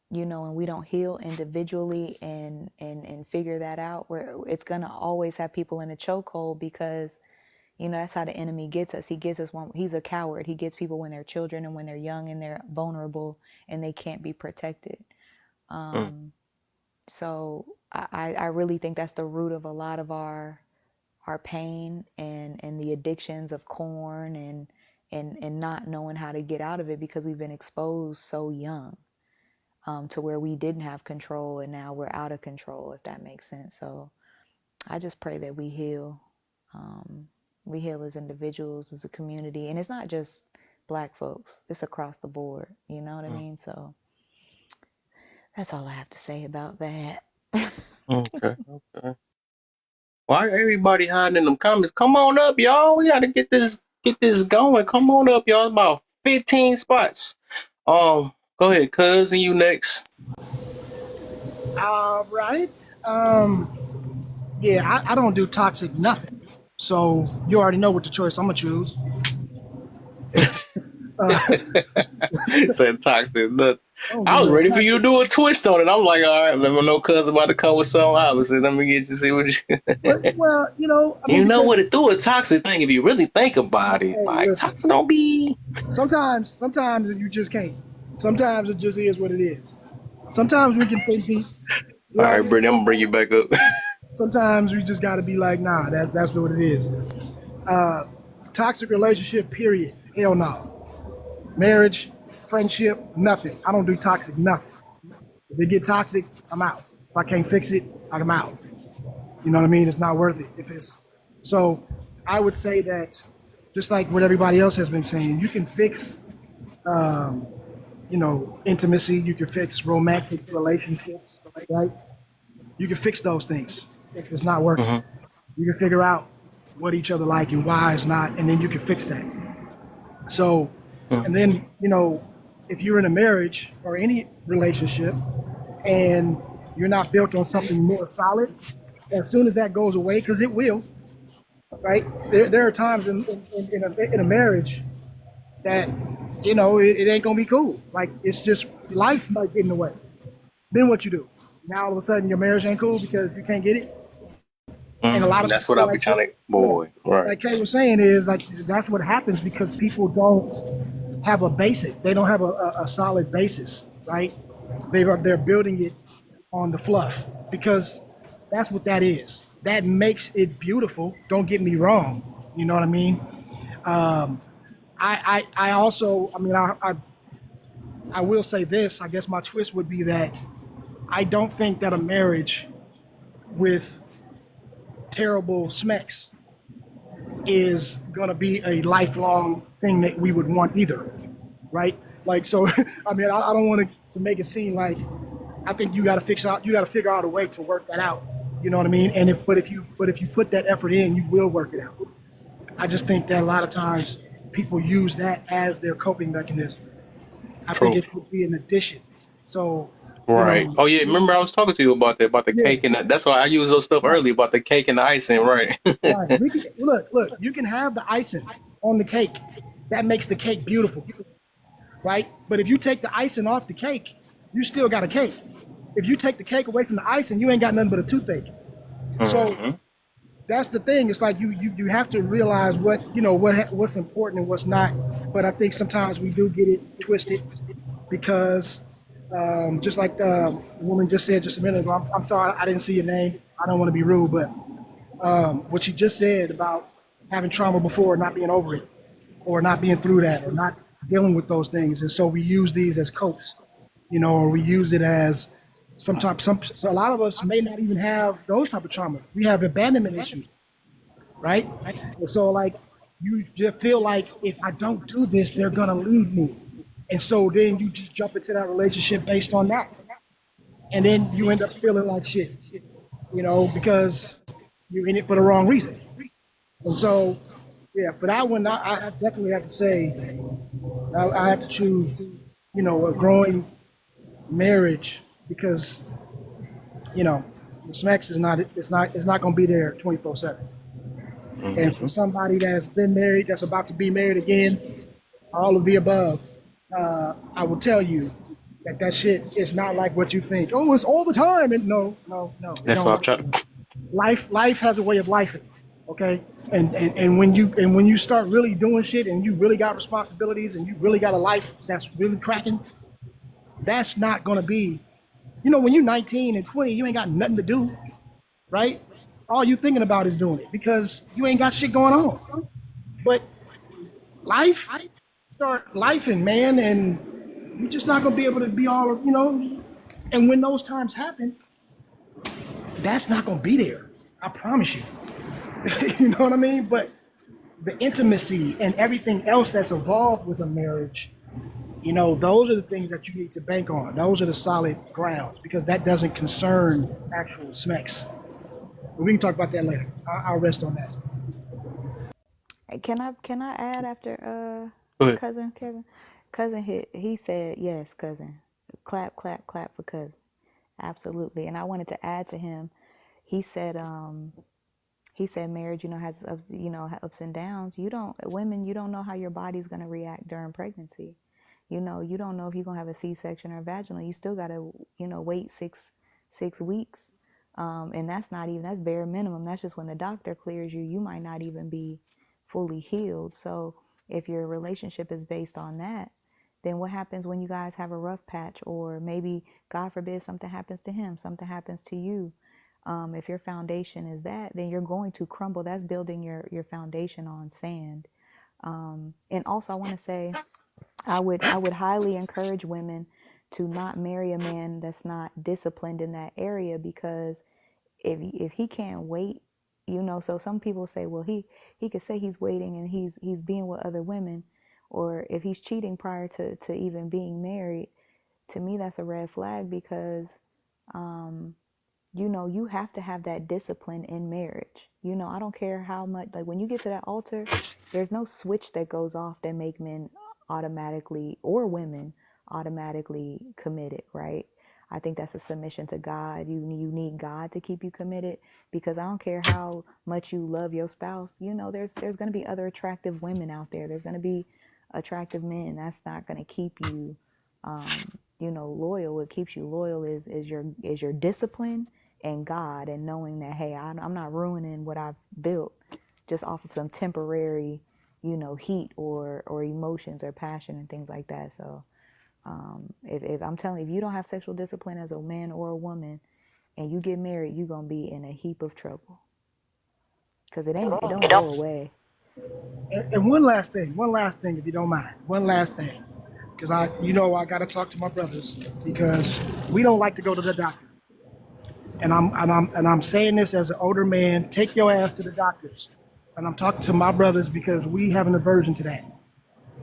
we don't heal individually and figure that out, where it's gonna always have people in a chokehold because that's how the enemy gets us. He gets us when he's a coward. He gets people when they're children and when they're young and they're vulnerable and they can't be protected. So I really think that's the root of a lot of our pain and the addictions of corn and not knowing how to get out of it because we've been exposed so young to where we didn't have control and now we're out of control, if that makes sense. So I just pray that we heal. We heal as individuals, as a community, and it's not just Black folks, it's across the board, you know what I mean? So that's all I have to say about that. Okay. Why everybody hiding in them comments? Come on up, y'all. We gotta get this going. Come on up, y'all. About 15 spots. Go ahead, cuz, and you next. All right. Yeah, I don't do toxic nothing. So you already know what the choice I'm gonna choose. Said toxic. Look, don't I do was no ready for toxic. you to do a twist on it. I'm like, all right, let me know cuz about to come with something opposite. Let me get you see what you Well, you know, I mean, you know what because it do a toxic thing if you really think about it. hey, Like listen, toxic don't be sometimes you just can't. Sometimes it just is what it is. Sometimes we can think deep. You all know what I right, mean? Brittany, I'm gonna bring you back up. Sometimes we just got to be like, nah, that's what it is. Toxic relationship, period. Hell no. Marriage, friendship, nothing. I don't do toxic nothing. If it get toxic, I'm out. If I can't fix it, I'm out. You know what I mean? It's not worth it. So, I would say that just like what everybody else has been saying, you can fix, intimacy. You can fix romantic relationships, right? You can fix those things if it's not working. Mm-hmm. You can figure out what each other like and why it's not, and then you can fix that. So, and then, if you're in a marriage or any relationship and you're not built on something more solid, as soon as that goes away, because it will, right? There are times in a marriage that, it ain't going to be cool. Like, it's just life might get in the way. Then what you do? Now all of a sudden your marriage ain't cool because you can't get it. And a lot of That's what people, I be trying to right. like Kay was saying, is like that's what happens because people don't have a basic. They don't have a solid basis, right? They're building it on the fluff because that's what that is. That makes it beautiful. Don't get me wrong. You know what I mean? I also, I will say this. I guess my twist would be that I don't think that a marriage with terrible smecks is going to be a lifelong thing that we would want either, right? Like, so, I don't want to make it seem like I think you got to figure out a way to work that out. You know what I mean? And if you put that effort in, you will work it out. I just think that a lot of times people use that as their coping mechanism. I think it should be an addition. So, right. Oh yeah, remember I was talking to you about that, about the cake and that's why I use those stuff early about the cake and the icing, right? Right. Look, you can have the icing on the cake. That makes the cake beautiful. Right? But if you take the icing off the cake, you still got a cake. If you take the cake away from the icing, you ain't got nothing but a toothache. So that's the thing. It's like you have to realize what's important and what's not. But I think sometimes we do get it twisted because just like the woman just said just a minute ago, I'm sorry, I didn't see your name. I don't want to be rude, but what she just said about having trauma before, not being over it, or not being through that, or not dealing with those things. And so we use these as copes, or we use it as sometimes so a lot of us may not even have those type of traumas. We have abandonment issues, right? And so like you just feel like if I don't do this, they're gonna leave me. And so then you just jump into that relationship based on that. And then you end up feeling like shit, because you're in it for the wrong reason. And so, yeah, for that one, I definitely have to say, I have to choose, a growing marriage because, the smacks is not going to be there 24/7. And for somebody that's been married, that's about to be married again, all of the above, I will tell you that shit is not like what you think. Oh, it's all the time. And no. That's what I'm trying. Life has a way of lifing, okay? And when you start really doing shit and you really got responsibilities and you really got a life that's really cracking, that's not gonna be You know, when you're 19 and 20, you ain't got nothing to do, right? All you thinking about is doing it because you ain't got shit going on. But start lifing, man, and you're just not gonna be able to be all, you know. And when those times happen, that's not gonna be there. I promise you. You know what I mean? But the intimacy and everything else that's involved with a marriage, you know, those are the things that you need to bank on. Those are the solid grounds because that doesn't concern actual smecks. But we can talk about that later. I'll rest on that. Hey, can I add after Go ahead. cousin Kevin? Cousin he said yes, cousin. Clap, clap, clap for cousin. Absolutely. And I wanted to add to him, he said marriage, you know, has ups, you know, ups and downs. You don't know how your body's gonna react during pregnancy. You know, you don't know if you're gonna have a C-section or vaginal. You still gotta, you know, wait six weeks. And that's bare minimum. That's just when the doctor clears you. You might not even be fully healed. So if your relationship is based on that, then what happens when you guys have a rough patch, or maybe, God forbid, something happens to him, something happens to you? If your foundation is that, then you're going to crumble. That's building your foundation on sand. And also, I want to say, I would highly encourage women to not marry a man that's not disciplined in that area, because if he can't wait, you know. So some people say, well, he could say he's waiting and he's being with other women, or if he's cheating prior to even being married. To me, that's a red flag, because you know, you have to have that discipline in marriage. You know, I don't care how much, like when you get to that altar, there's no switch that goes off that make men automatically, or women automatically, committed, right? I think that's a submission to God. You need God to keep you committed, because I don't care how much you love your spouse. You know, there's going to be other attractive women out there. There's going to be attractive men. That's not going to keep you, you know, loyal. What keeps you loyal is your discipline and God, and knowing that, hey, I'm not ruining what I've built just off of some temporary, you know, heat or emotions or passion and things like that. So if I'm telling you, if you don't have sexual discipline as a man or a woman and you get married, you're gonna be in a heap of trouble, because it don't go away. And one last thing, if you don't mind, one last thing, because I got to talk to my brothers, because we don't like to go to the doctor. And I'm saying this as an older man. Take your ass to the doctors. And I'm talking to my brothers because we have an aversion to that.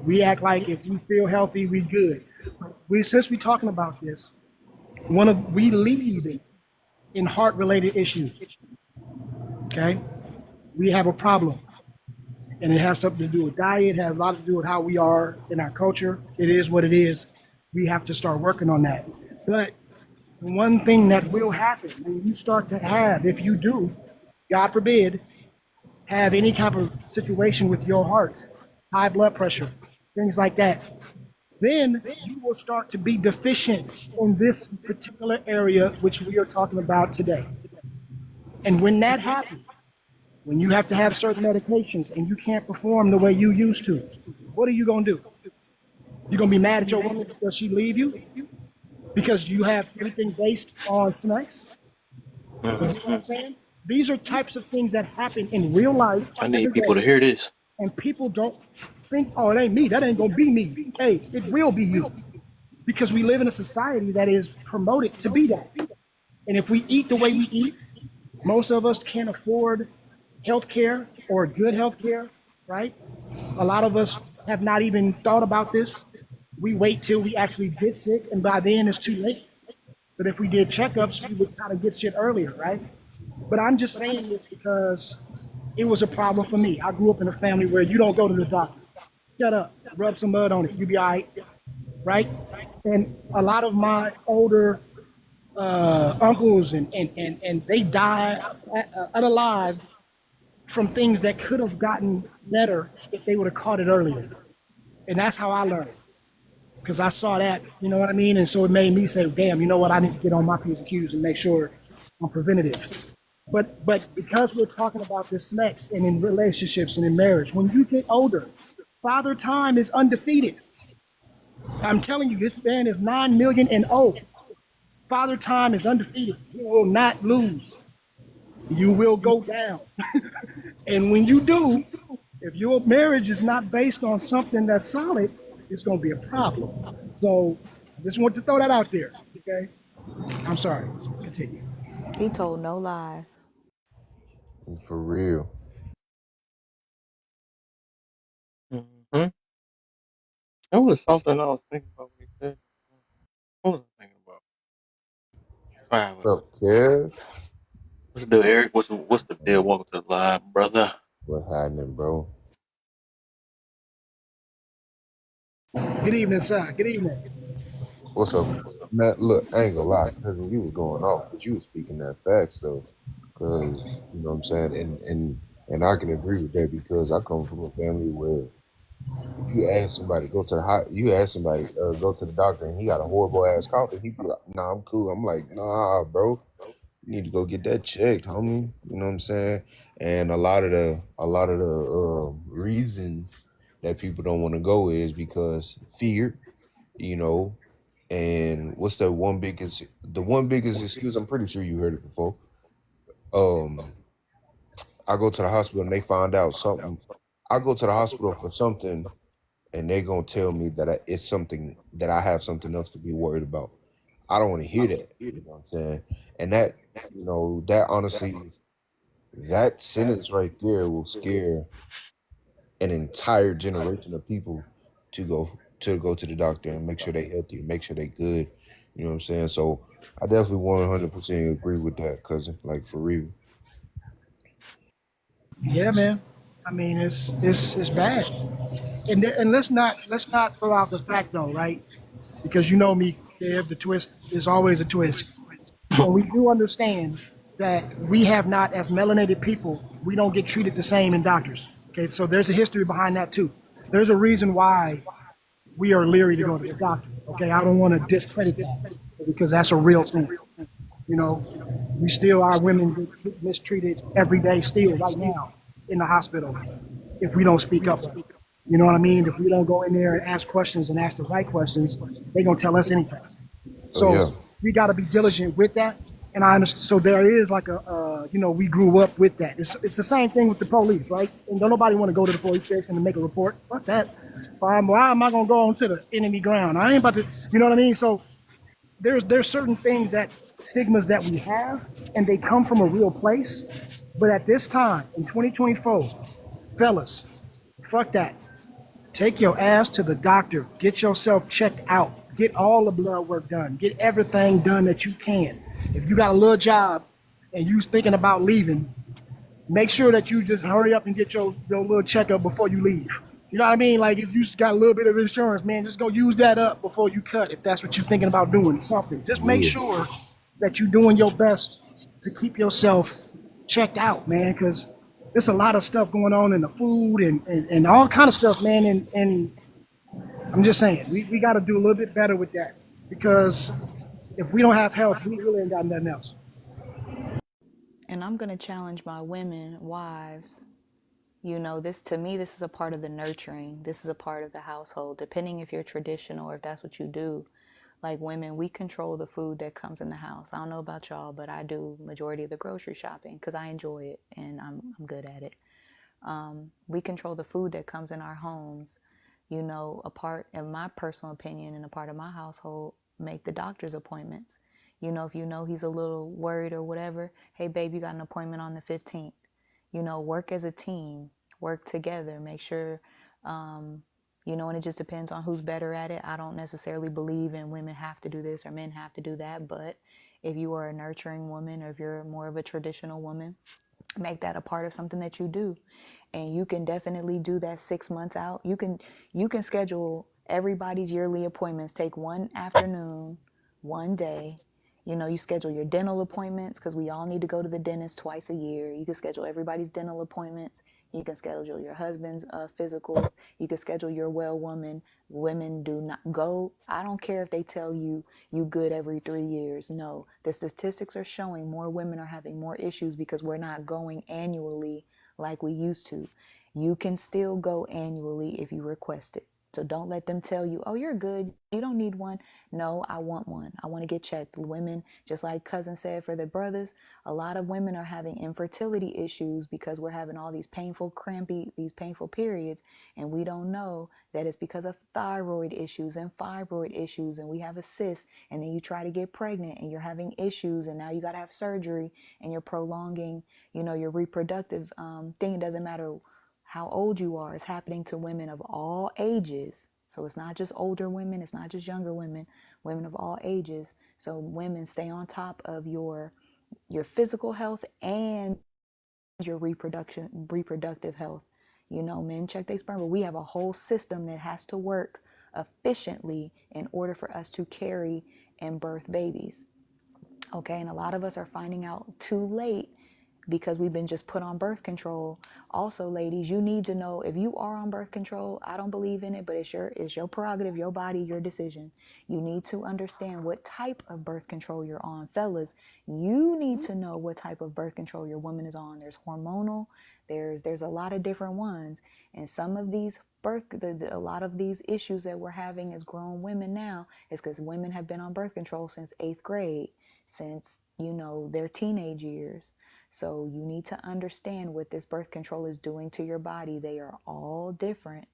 We act like if we feel healthy, we good. Since we're talking about this, we lead in heart-related issues. Okay, we have a problem, and it has something to do with diet. It has a lot to do with how we are in our culture. It is what it is. We have to start working on that. But one thing that will happen when you start to have, if you do, God forbid, have any type of situation with your heart, high blood pressure, things like that, then you will start to be deficient in this particular area which we are talking about today. And when that happens, when you have to have certain medications and you can't perform the way you used to, what are you going to do? You're going to be mad at your woman because she leave you? Because you have everything based on snacks? You know what I'm saying? These are types of things that happen in real life. I need people to hear this. And people don't think, oh, it ain't me. That ain't going to be me. Hey, it will be you. Because we live in a society that is promoted to be that. And if we eat the way we eat, most of us can't afford health care or good health care, right? A lot of us have not even thought about this. We wait till we actually get sick, and by then it's too late. But if we did checkups, we would kind of get shit earlier, right? But I'm just saying this because it was a problem for me. I grew up in a family where you don't go to the doctor. Shut up, rub some mud on it, you'll be all right? And a lot of my older uncles and they died unalive from things that could have gotten better if they would have caught it earlier. And that's how I learned. Because I saw that, you know what I mean? And so it made me say, damn, you know what? I need to get on my P's and Q's and make sure I'm preventative. But because we're talking about this next, and in relationships and in marriage, when you get older, Father Time is undefeated. I'm telling you, this man is 9 million and old. Father Time is undefeated. He will not lose. You will go down. And when you do, if your marriage is not based on something that's solid, it's going to be a problem. So I just want to throw that out there. Okay. I'm sorry. Continue. He told no lies. For real. Mm-hmm. That was something I was thinking about when he said. What was I thinking about? Fine with What's it. up, Kev? What's the deal, Eric? What's the deal? Welcome to the live, brother. What's happening, bro? Good evening, sir. Good evening. What's up? Matt, look, I ain't gonna lie, cousin, you was going off, but you was speaking that facts though. Cause you know what I'm saying, and I can agree with that because I come from a family where you ask somebody you ask somebody go to the doctor and he got a horrible ass cough and he be like, nah, I'm cool. I'm like, nah, bro, you need to go get that checked, homie. You know what I'm saying? And a lot of the reasons that people don't want to go is because fear, you know. And what's the one biggest excuse? I'm pretty sure you heard it before. Um, I go to the hospital and they find out something. I go to the hospital for something and they gonna tell me that it's something that I have something else to be worried about. I don't want to hear that. You know what I'm saying? And that, that honestly, that sentence right there will scare an entire generation of people to go to the doctor and make sure they healthy, make sure they good. You know what I'm saying? So I definitely 100% agree with that, cousin. Like for real. Yeah, man. I mean, it's bad. And let's not throw out the fact though, right? Because you know me, Kev, the twist is always a twist. And we do understand that we have not, as melanated people, we don't get treated the same in doctors. Okay, so there's a history behind that too. There's a reason why we are leery to go to the doctor. Okay, I don't want to discredit that because that's a real thing. You know, we still, our women get mistreated every day still right now in the hospital if we don't speak up. You know what I mean? If we don't go in there and ask questions and ask the right questions, they're going to tell us anything. Oh yeah. So we got to be diligent with that. And I understand. So there is like we grew up with that. It's the same thing with the police, right? And don't nobody want to go to the police station and make a report. Fuck that. Why am I going to go onto the enemy ground? I ain't about to, you know what I mean? So there's certain things that stigmas that we have, and they come from a real place. But at this time in 2024, fellas, fuck that. Take your ass to the doctor. Get yourself checked out. Get all the blood work done. Get everything done that you can. If you got a little job and you thinking about leaving, make sure that you just hurry up and get your little checkup before you leave. You know what I mean? Like if you got a little bit of insurance, man, just go use that up before you cut if that's what you're thinking about doing, something. Just make Yeah. sure that you're doing your best to keep yourself checked out, man, because there's a lot of stuff going on in the food and all kind of stuff, man. And I'm just saying, we got to do a little bit better with that because if we don't have health, we really ain't got nothing else. And I'm going to challenge my women, wives. You know, this to me, this is a part of the nurturing. This is a part of the household, depending if you're traditional or if that's what you do. Like women, we control the food that comes in the house. I don't know about y'all, but I do majority of the grocery shopping because I enjoy it and I'm good at it. We control the food that comes in our homes. You know, a part, in my personal opinion, and a part of my household, make the doctor's appointments. You know, if you know he's a little worried or whatever, hey, babe, you got an appointment on the 15th. You know, work as a team, work together, make sure, and it just depends on who's better at it. I don't necessarily believe in women have to do this or men have to do that. But if you are a nurturing woman or if you're more of a traditional woman, make that a part of something that you do. And you can definitely do that 6 months out. You can schedule everybody's yearly appointments. Take one afternoon, one day. You know, you schedule your dental appointments because we all need to go to the dentist twice a year. You can schedule everybody's dental appointments. You can schedule your husband's physicals. You can schedule your well woman. Women do not go. I don't care if they tell you you good every 3 years. No, the statistics are showing more women are having more issues because we're not going annually like we used to. You can still go annually if you request it. So don't let them tell you, oh, you're good. You don't need one. No, I want one. I want to get checked. Women, just like cousin said for the brothers, a lot of women are having infertility issues because we're having all these painful, these painful periods. And we don't know that it's because of thyroid issues and fibroid issues. And we have a cyst. And then you try to get pregnant and you're having issues. And now you got to have surgery and you're prolonging, your reproductive thing. It doesn't matter how old you are. It's happening to women of all ages. So it's not just older women, it's not just younger women, women of all ages. So women, stay on top of your physical health and your reproductive health. Men check their sperm, but we have a whole system that has to work efficiently in order for us to carry and birth babies. Okay, and a lot of us are finding out too late because we've been just put on birth control. Also, ladies, you need to know if you are on birth control. I don't believe in it, but it's your prerogative, your body, your decision. You need to understand what type of birth control you're on. Fellas, you need to know what type of birth control your woman is on. There's hormonal, there's a lot of different ones. And some of these a lot of these issues that we're having as grown women now is because women have been on birth control since 8th grade, since, their teenage years. So you need to understand what this birth control is doing to your body. They are all different.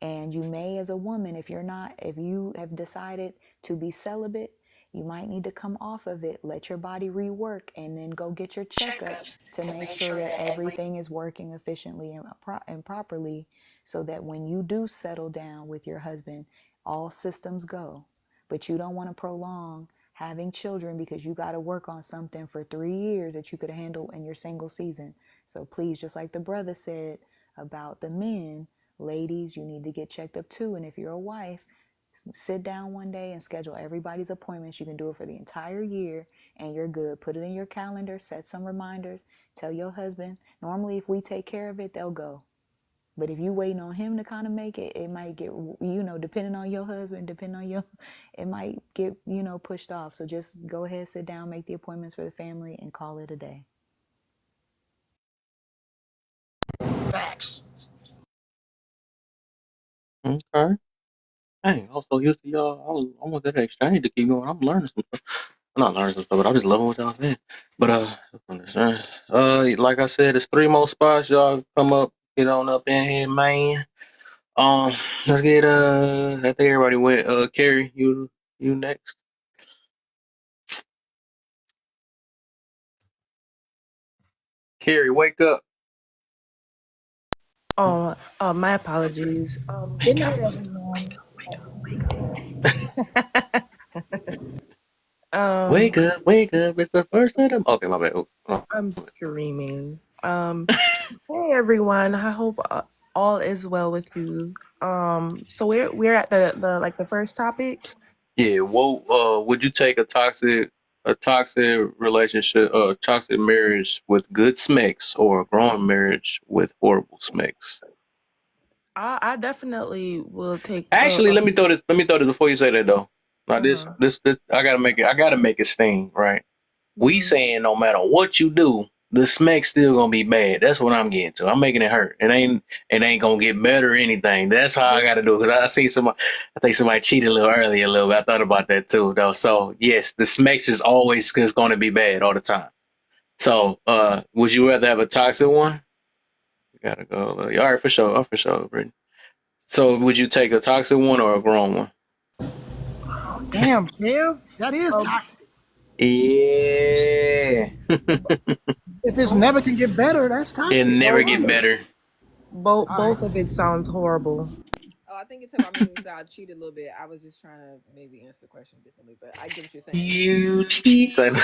And you may, as a woman, if you have decided to be celibate, you might need to come off of it, let your body rework, and then go get your checkups to make sure that everything is working efficiently and properly, so that when you do settle down with your husband, all systems go. But you don't want to prolong having children because you got to work on something for 3 years that you could handle in your single season. So please, just like the brother said about the men, ladies, you need to get checked up too. And if you're a wife, sit down one day and schedule everybody's appointments. You can do it for the entire year and you're good. Put it in your calendar, set some reminders, tell your husband. Normally, if we take care of it, they'll go. But if you waiting on him to kind of make it, it might get, depending on your husband, it might get, pushed off. So just go ahead, sit down, make the appointments for the family and call it a day. Facts. Okay. Dang, also used to y'all. I want that exchange to keep going. I'm learning some stuff. I'm not learning some stuff, but I'm just loving what y'all saying. But like I said, it's 3 more spots. Y'all come up, get on up in here, man. Let's get I think everybody went. Carrie, you next. Carrie, wake up. Oh, my apologies. Good night, everyone. Wake up, it's the first of them. Okay, my bad. I'm screaming. Hey everyone. I hope all is well with you. So we're at the first topic. Yeah, would you take a toxic relationship, toxic marriage with good smecks, or a growing marriage with horrible smecks? I definitely will take. Actually, let me throw this before you say that though. Now this I gotta make it sting, right? We saying no matter what you do, the smack's still gonna be bad. That's what I'm getting to. I'm making it hurt. It ain't gonna get better or anything. That's how I gotta do it. Because I think somebody cheated a little earlier a little bit. I thought about that too though. So yes, the smacks is always just gonna be bad all the time. So would you rather have a toxic one? You gotta go. All right, for sure, Brittany. So would you take a toxic one or a grown one? Damn, Kev, that is toxic. Yeah. If it's never can get better, that's toxic. It never get better. Both of it sounds horrible. Oh, I think it's about me when you said I cheated a little bit. I was just trying to maybe answer the question differently, but I get what you're saying. You cheat. Cheater.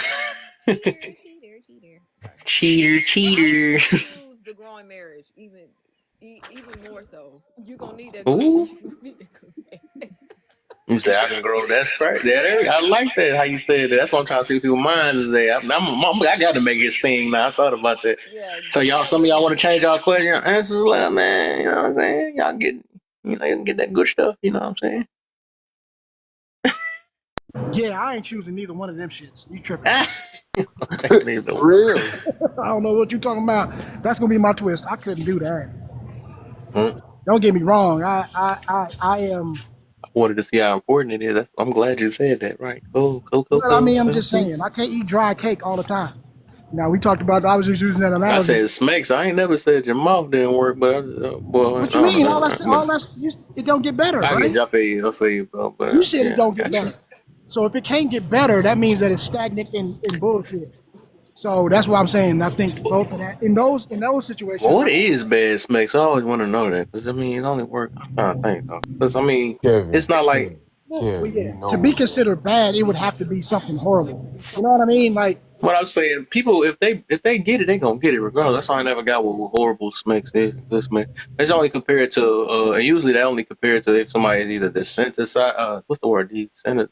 I choose the growing marriage, even more so. You're gonna need that. Ooh. You say I can grow. That's right. I like that how you said that. That's what I'm trying to see people's minds is there. I got to make it sting now. I thought about that. Yeah, so some of y'all want to change y'all question answers, like, man. You know what I'm saying? Y'all get that good stuff. You know what I'm saying? Yeah, I ain't choosing neither one of them shits. You tripping? Real. I don't know what you're talking about. That's gonna be my twist. I couldn't do that. Don't get me wrong. I am. I wanted to see how important it is. I'm glad you said that. Right. But I mean, I'm Well, just see. saying, I can't eat dry cake all the time. Now we talked about. I was just using that I analogy. said smacks. I ain't never said your mouth didn't work, but well, I What you don't mean? know. All that's it don't get better, I get right? you. I feel you, bro. But You said it yeah, don't I get got you. better. So if it can't get better, that means that it's stagnant in bullshit. So that's why I'm saying I think both of that in those Well, situations. what is bad smacks? I always want to know that because I mean, it only work. I'm trying to think though, because I mean, it's Kevin, not like Well, Kevin, yeah, you to know be what though? considered bad, it would have to be something horrible. You know what I mean? Like, what I'm saying. People, if they get it, they gonna get it regardless. That's why I never got what horrible smacks is. Good smack. It's only compared to, and usually they only compare it to if somebody is either desensitized, what's the word? Desensitized,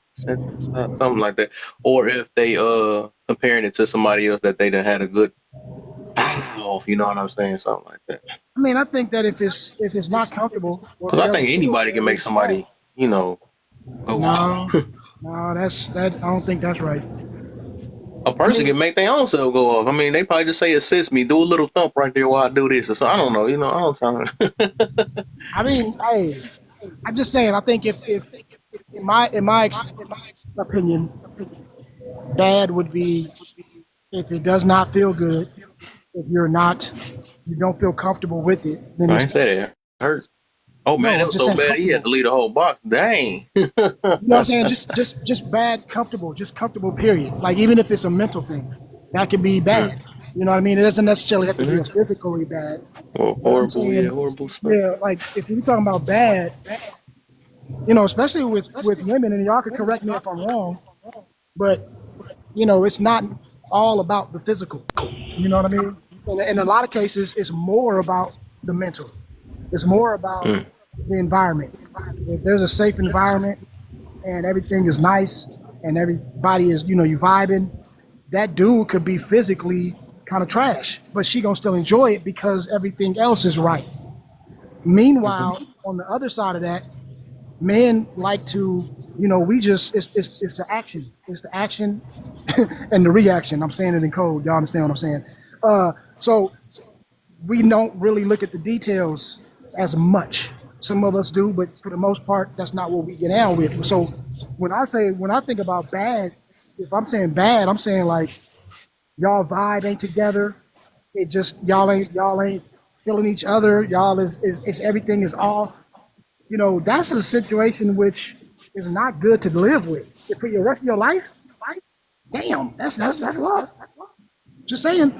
something like that, or if they comparing it to somebody else that they done had a good off. You know what I'm saying? Something like that. I mean, I think that if it's not comfortable or if Because it I doesn't think feel anybody can good, make it's bad. somebody, you know, go off. No, no, that. I don't think that's right. A I person mean, can make their own self go off. I mean, they probably just say, assist me, do a little thump right there while I do this. Or so I don't know. You know, I don't sound. hey, I'm just saying. I think if in my opinion, bad would be if it does not feel good. If you don't feel comfortable with it, then I it's ain't bad. say that. Hurt. Oh man, No, it I'm was just so saying bad he had comfortable. to leave the whole box. Dang. You know what I'm saying? Just bad, comfortable, just comfortable. Period. Like even if it's a mental thing, that can be bad. You know what I mean? It doesn't necessarily have to be a physically bad. Well, But I'm horrible, yeah, saying, horrible smack. yeah, like if you're talking about bad, especially with women, and y'all could correct me if I'm wrong, but it's not all about the physical. You know what I mean? And in a lot of cases, it's more about the mental. It's more about Mm. the environment. If there's a safe environment and everything is nice and everybody is, you vibing, that dude could be physically kind of trash, but she gonna still enjoy it because everything else is right. Meanwhile, on the other side of that, men like to, we just it's the action. It's the action and the reaction. I'm saying it in code. Y'all understand what I'm saying? So we don't really look at the details as much. Some of us do, but for the most part, that's not what we get down with. So when I think about bad, if I'm saying bad, I'm saying like y'all vibe ain't together. It just y'all ain't feeling each other. Y'all is everything is off. That's a situation which is not good to live with. If for the rest of your life, damn, that's rough. Just saying.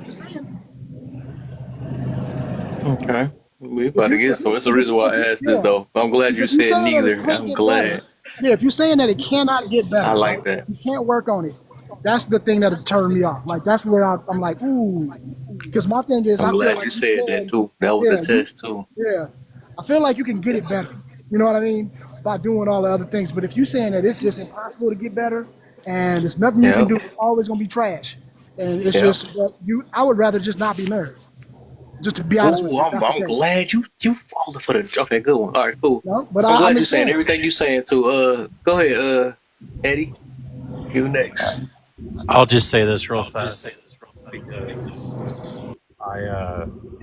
Okay. We If about you to if get you some. It's the reason why if you I asked this yeah, though. I'm glad because you if you're said saying that it neither. can't I'm get better, glad. yeah, if you're saying that it cannot get I better, right? like that. You can't work on it. That's the thing that'll turn me off. Like that's where I'm like, ooh, because my thing is, I'm I feel glad like you you said that can, too. That was a yeah, test too. yeah. I feel like you can get it better. You know what I mean? By doing all the other things. But if you're saying that it's just impossible to get better, and there's nothing you can Yep. do, it's always gonna be trash, and it's Yep. just I would rather just not be married. Just to be honest with Oh, you, if that's the I'm case. glad you falling for the. Okay, good one. All right, cool. No, but I'm I'm glad you just saying saying. everything you saying too. Go ahead, Eddie. You next. I'll just say this real fast because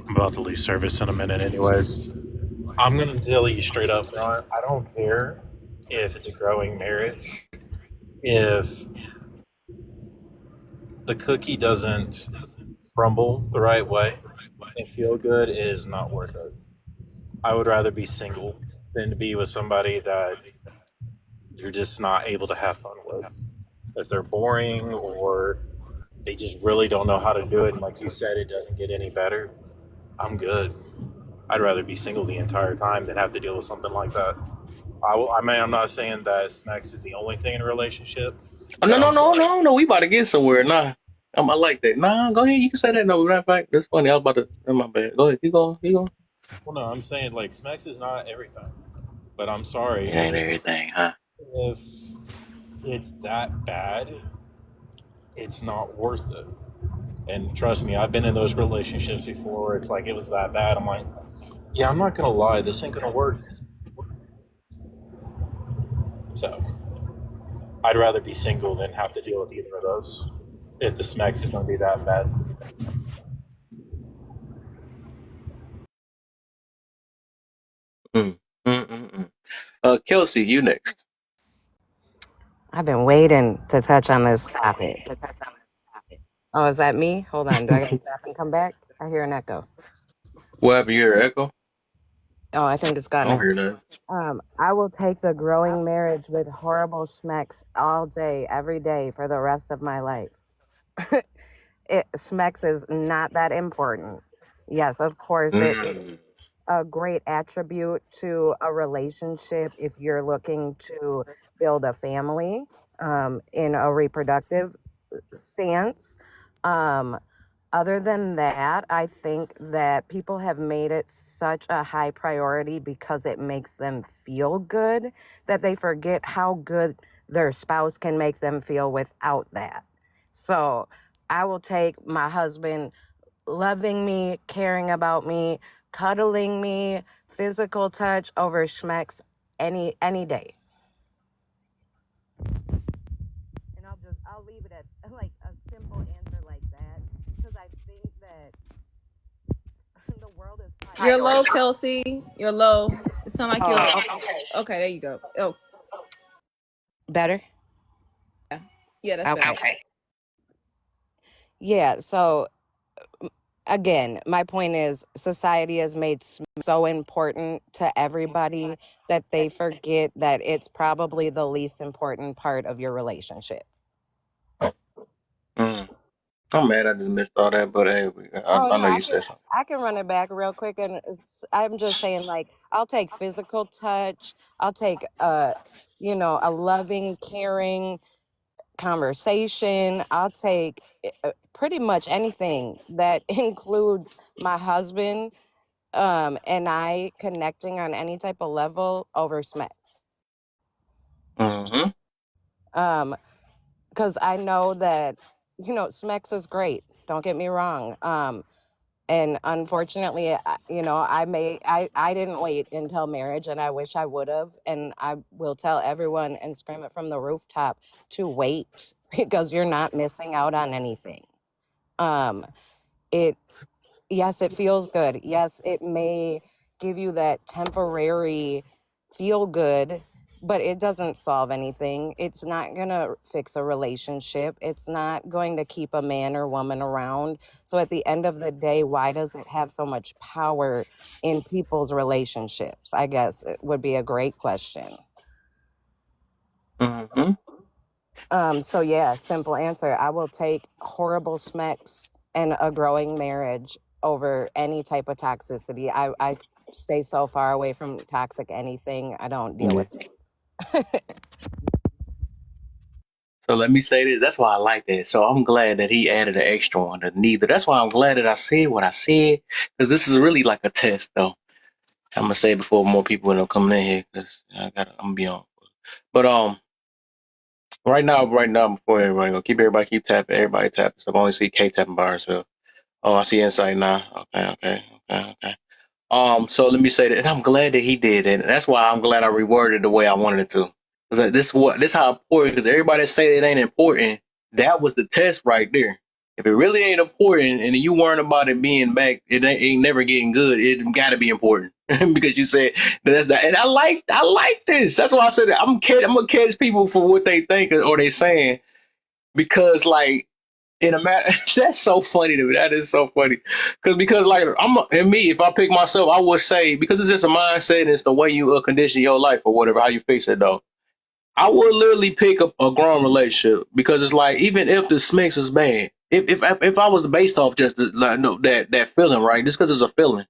I'm about to leave service in a minute, anyways. I'm gonna tell you straight up front. I don't care if it's a growing marriage. If the cookie doesn't crumble the right way and feel good, it is not worth it. I would rather be single than to be with somebody that you're just not able to have fun with. If they're boring or they just really don't know how to do it, and like you said, it doesn't get any better, I'm good. I'd rather be single the entire time than have to deal with something like that. I mean, I'm not saying that Smex is the only thing in a relationship, Oh, but I'm sorry. no. We about to get somewhere. Nah, I like that. Nah, go ahead. You can say that. No, matter of fact, that's funny. I was about to. My bad. Go ahead. Keep going. Keep going. Well, no, I'm saying like Smex is not everything, but I'm sorry It ain't everything, huh? if it's that bad, it's not worth it. And trust me, I've been in those relationships before where it's like it was that bad. I'm like, yeah, I'm not gonna lie, this ain't gonna work. So I'd rather be single than have to deal with either of those if the Smex is gonna be that bad. Mm, mm, mm, Kelsey, you next. I've been waiting to touch on this topic. Oh, is that me? Hold on. Do I gotta stop and come back? I hear an echo. Whatever your echo. Oh, I think it's I gone don't now. hear that. I will take the growing marriage with horrible schmecks all day, every day for the rest of my life. Schmecks is not that important. Yes, of course, it is Mm, a great attribute to a relationship if you're looking to build a family in a reproductive stance. Um, Other than that, I think that people have made it such a high priority because it makes them feel good that they forget how good their spouse can make them feel without that. So I will take my husband loving me, caring about me, cuddling me, physical touch over schmecks any day. And I'll leave it at like a simple answer like that because I think that the world is You're low, prioritizing. Kelsey. You're low. It sounds like you're Oh, okay. There you go. Oh, better? yeah, that's Okay. better. Okay. Yeah, so again, my point is society has made so important to everybody that they forget that it's probably the least important part of your relationship. mm. I'm mad I just missed all that, but hey, Oh I know yeah, you said something. I can run it back real quick, and I'm just saying, like, I'll take physical touch, I'll take a loving, caring conversation, I'll take pretty much anything that includes my husband and I connecting on any type of level over smacks. Mm-hmm. Because I know that smacks is great. Don't get me wrong. And unfortunately, I didn't wait until marriage, and I wish I would have. And I will tell everyone and scream it from the rooftop to wait because you're not missing out on anything. It Yes, it feels good. Yes, it may give you that temporary feel good, but it doesn't solve anything. It's not going to fix a relationship. It's not going to keep a man or woman around. So at the end of the day, why does it have so much power in people's relationships? I guess it would be a great question. Mm-hmm. So yeah, simple answer. I will take horrible smecks and a growing marriage over any type of toxicity. I stay so far away from toxic anything. I don't deal Yeah. with it. So let me say this. That's why I like that. So I'm glad that he added an extra one, the neither. That's why I'm glad that I said what I said, because this is really like a test, though. I'm gonna say it before more people end up coming in here, because I'm gonna be on. But right now, before everybody go, keep tapping, everybody tapping. So I only see K tapping by herself. Oh, I see insight now. Okay. So let me say that, and I'm glad that he did, and that's why I'm glad I reworded the way I wanted it to. Because this how important. Because everybody say it ain't important. That was the test right there. If it really ain't important, and you weren't about it being back, it ain't never getting good. It got to be important because you said that's that. And I like this. That's why I said that. I'm gonna catch people for what they think or they saying because like in a matter that's so funny to me. That is so funny because like and me, if I pick myself, I would say because it's just a mindset and it's the way you condition your life or whatever, how you fix it though. I would literally pick a grown relationship because it's like even if the smix is bad, if I was based off just that feeling right, just because it's a feeling.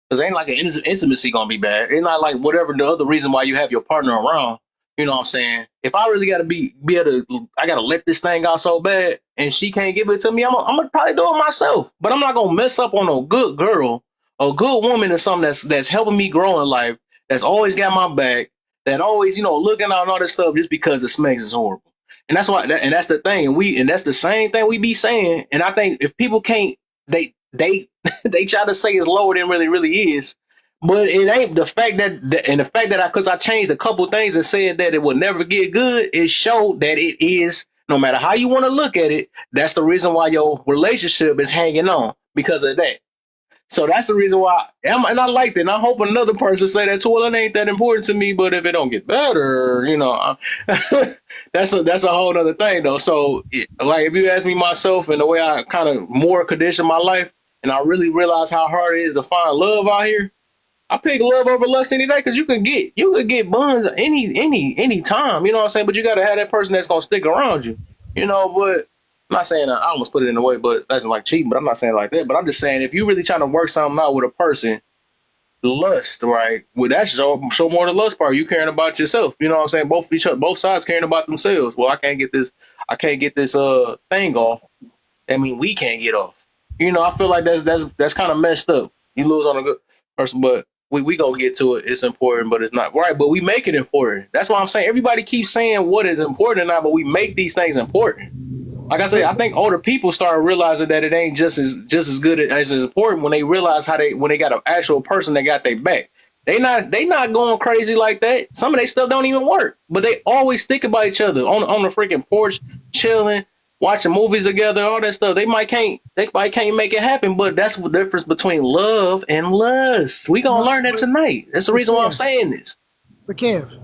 Because ain't like an intimacy gonna be bad. It's not like whatever the other reason why you have your partner around. You know what I'm saying? If I really gotta be able to, I gotta let this thing out so bad, and she can't give it to me, I'm gonna probably do it myself. But I'm not gonna mess up on a good girl, a good woman, or something that's helping me grow in life. That's always got my back. That always looking out and all this stuff just because the smacks is horrible. And that's why, and that's the thing, and that's the same thing we be saying. And I think if people can't, they they try to say it's lower than really is, but it ain't. The fact that because I changed a couple things and said that it will never get good, it showed that it is. No matter how you want to look at it, that's the reason why your relationship is hanging on because of that. So that's the reason why, and I like that. And I hope another person say that too. Well, it ain't that important to me, but if it don't get better, that's a whole other thing though. So, like, if you ask me myself and the way I kind of more condition my life, and I really realize how hard it is to find love out here, I pick love over lust any day because you could get buns any time. You know what I'm saying? But you got to have that person that's gonna stick around you. But I'm not saying I almost put it in a way, but that's like cheating. But I'm not saying like that. But I'm just saying if you really trying to work something out with a person, lust, right? Well, that show more the lust part. You caring about yourself. You know what I'm saying? Both sides caring about themselves. Well, I can't get this thing off. I mean, we can't get off. I feel like that's kind of messed up. You lose on a good person, but we gonna get to it. It's important, but it's not right. But we make it important. That's why I'm saying everybody keeps saying what is important or not, but we make these things important. Like I say, I think older people start realizing that it ain't just as good as important when they realize when they got an actual person that got their back. They not going crazy like that. Some of their stuff don't even work, but they always think about each other on the freaking porch, chilling, watching movies together, all that stuff. They might can't make it happen, but that's the difference between love and lust. We gonna learn that tonight. That's the reason why I'm saying this. But Kev,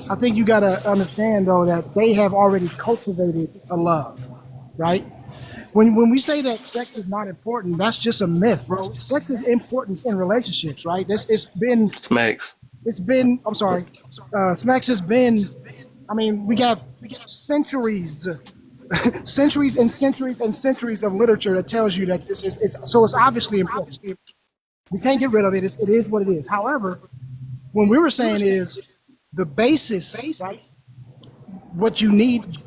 I think you gotta understand though that they have already cultivated a love, right? When we say that sex is not important, that's just a myth, bro. Sex is important in relationships, right? Smacks. I'm sorry. Smacks has been. I mean, we got centuries. Centuries and centuries and centuries of literature that tells you that this is so it's obviously important. We can't get rid of it. It is what it is. However, when we were saying is the basis, right? What you need,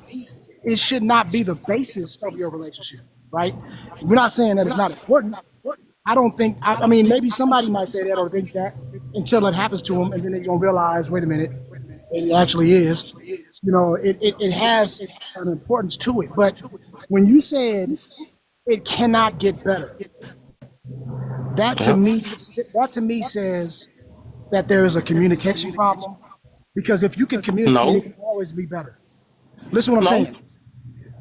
it should not be the basis of your relationship, right? We're not saying that it's not important. I don't think. I mean, maybe somebody might say that or think that until it happens to them, and then they're gonna realize, wait a minute, it actually is. It has an importance to it. But when you said it cannot get better, that to me says that there is a communication problem. Because if you can communicate, it can always be better. Listen to what I'm saying.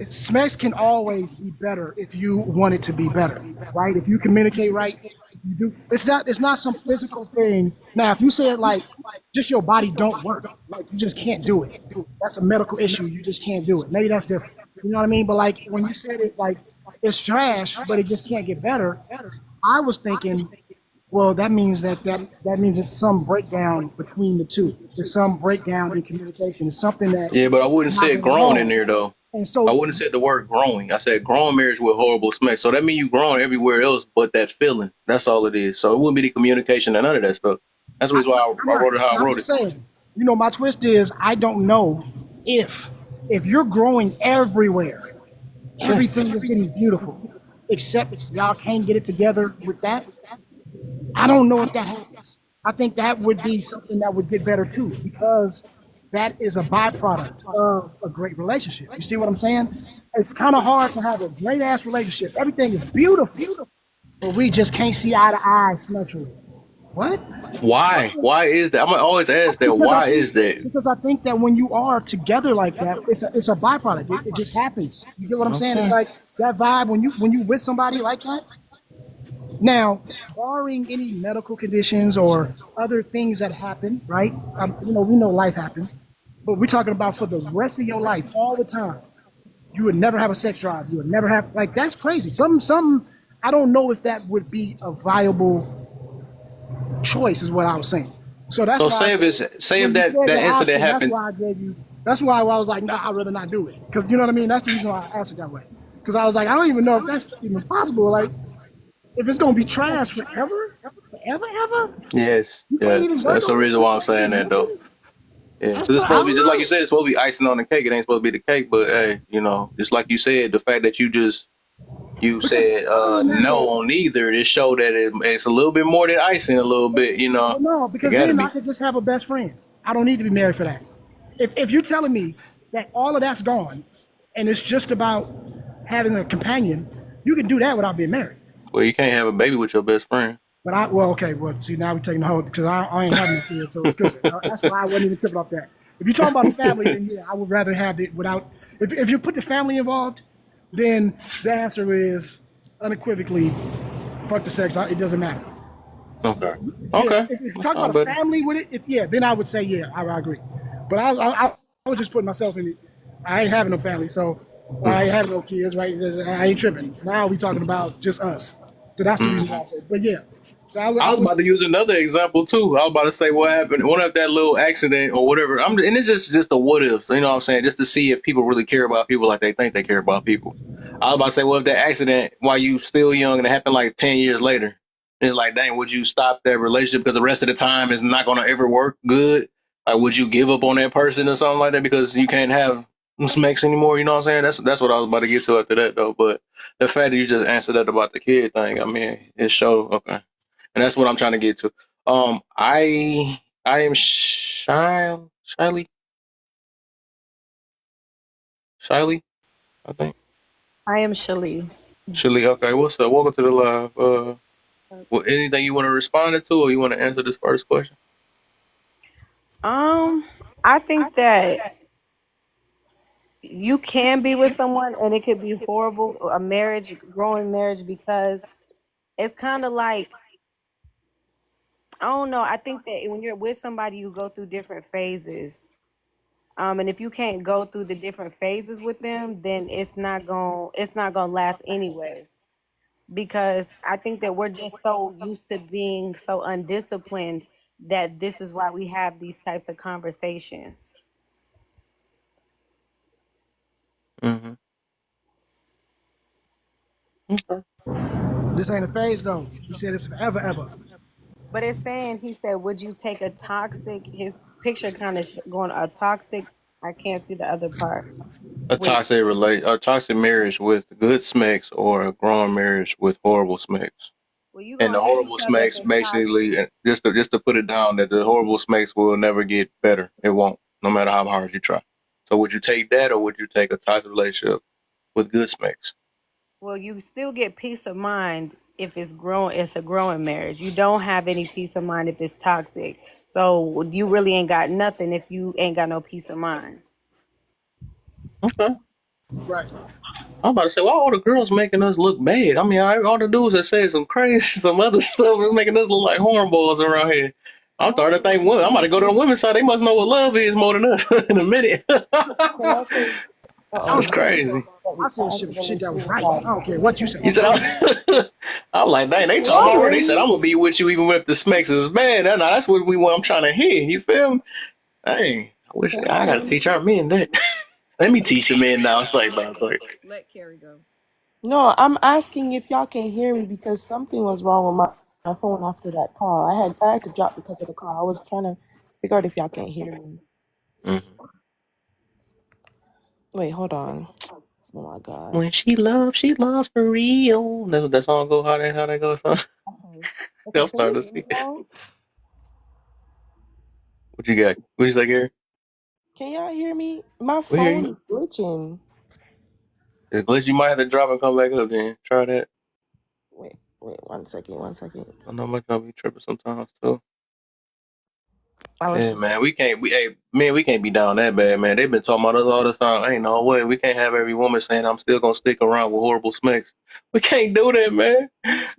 Sex can always be better if you want it to be better, right? If you communicate right, you do. It's not some physical thing. Now, if you say it like just your body don't work, like you just can't do it. That's a medical issue. You just can't do it. Maybe that's different. You know what I mean? But like when you said it like it's trash, but it just can't get better, I was thinking, well, that means that means it's some breakdown between the two. There's some breakdown in communication. It's something that but I wouldn't say it grown in there though. And so I wouldn't say the word growing. I said growing marriage with horrible smack. So that means you growing everywhere else but that feeling. That's all it is. So it wouldn't be the communication and none of that stuff. That's the reason why I wrote it how I wrote it. Saying, my twist is I don't know if you're growing everywhere, everything is getting beautiful, except y'all can't get it together with that. I don't know if that happens. I think that would be something that would get better too, because that is a byproduct of a great relationship. You see what I'm saying? It's kind of hard to have a great ass relationship. Everything is beautiful, but we just can't see eye to eye sexually. What? Why? Why is that? I'm gonna always ask that. Because why is that? Because I think that when you are together like that, it's a byproduct. It just happens. You get what I'm saying? It's like that vibe when you with somebody like that. Now, barring any medical conditions or other things that happen, right? We know life happens, but we're talking about for the rest of your life, all the time. You would never have a sex drive. You would never have that's crazy. Some I don't know if that would be a viable choice, is what I was saying. So that's why. Say if that incident happened. That's why I was like, nah, I'd rather not do it, because you know what I mean. That's the reason why I answered that way, because I was like, I don't even know if that's even possible. Like, if it's gonna be trash forever, ever. Yes. That's the reason why I'm saying that though. Yeah, so it's supposed to be just like you said. It's supposed to be icing on the cake. It ain't supposed to be the cake, but hey, just like you said, the fact that you said no on either, it showed that it's a little bit more than icing, a little bit, No, because then I could just have a best friend. I don't need to be married for that. If you're telling me that all of that's gone, and it's just about having a companion, you can do that without being married. Well, you can't have a baby with your best friend. But see, now we're taking the whole, because I ain't having a kid, so it's good. That's why I wasn't even tripping off that. If you're talking about the family, then yeah, I would rather have it without. If you put the family involved, then the answer is unequivocally fuck the sex. It doesn't matter. Okay. Yeah, Okay. if it's That's talking fine, about a buddy. family with it, then I would say I agree. But I was just putting myself in it. I ain't having no family, so I ain't having no kids, right? I ain't tripping. Now we talking about just us. So that's the reason why I said. But yeah, so I I was would. about to use another example too. I was about to say what happened. What if that little accident or whatever? And it's just a what if. So, you know what I'm saying? Just to see if people really care about people like they think they care about people. I was about to say, what if that accident while you still young and it happened like 10 years later? It's like, dang, would you stop that relationship because the rest of the time is not going to ever work good? Like, would you give up on that person or something like that because you can't have smacks anymore? You know what I'm saying? That's what I was about to get to after that though. But the fact that you just answered that about the kid thing, I mean, it showed okay. And that's what I'm trying to get to. I am Shyly, I think. I am Shelly. Shyly, okay. What's up? Welcome to the live. Well, anything you want to respond to, or you want to answer this first question? I think that you can be with someone and it could be horrible, a marriage, growing marriage, because it's kind of like, I don't know. I think that when you're with somebody, you go through different phases. And if you can't go through the different phases with them, then it's not gonna last anyways. Because I think that we're just so used to being so undisciplined that this is why we have these types of conversations. Mm-hmm. Okay. This ain't a phase though. He said it's forever, ever. But it's saying, he said, would you take a toxic, his picture kind of going, a toxic, I can't see the other part. With, A toxic marriage with good smacks, or a growing marriage with horrible smacks. well, you're And going the to hate horrible each other if smacks it's toxic. basically, just to put it down, that the horrible smacks will never get better. It won't, no matter how hard you try. So would you take that, or would you take a toxic relationship with good smacks? Well, you still get peace of mind if it's a growing marriage. You don't have any peace of mind if it's toxic. So you really ain't got nothing if you ain't got no peace of mind. Okay. Right. I'm about to say, why all the girls making us look bad? I mean, all the dudes that say some crazy, some other stuff is making us look like hornballs around here. I'm starting to think, women, I'm about to go to the women's side. They must know what love is more than us in a minute. I That's was about to say, crazy. I said shit that was right. I don't care what you say. You said, I'm like, dang, they told me already. They said, I'm going to be with you even if the smacks is bad. That's what I'm trying to hear. You feel me? Dang, I wish I got to teach our men that. Let me teach the men now. It's like, Let Carrie go. No, I'm asking if y'all can hear me because something was wrong with my phone after that call. I had to drop because of the call. I was trying to figure out if y'all can't hear me. mm-hmm. Wait, hold on. Oh my god. When she loves for real. That's what that song go. How that goes? Okay. I'm Okay, can starting you to hear see. me now? What you got? What you say, Gary? Can y'all hear me? My We hear phone you. is glitching. Unless you might have to drop and come back up then. Try that. Wait, 1 second. I know my gonna be tripping sometimes too. I was Yeah, man, we can't be down that bad, man. They've been talking about us all this time. Ain't no way. We can't have every woman saying I'm still gonna stick around with horrible smacks. We can't do that, man.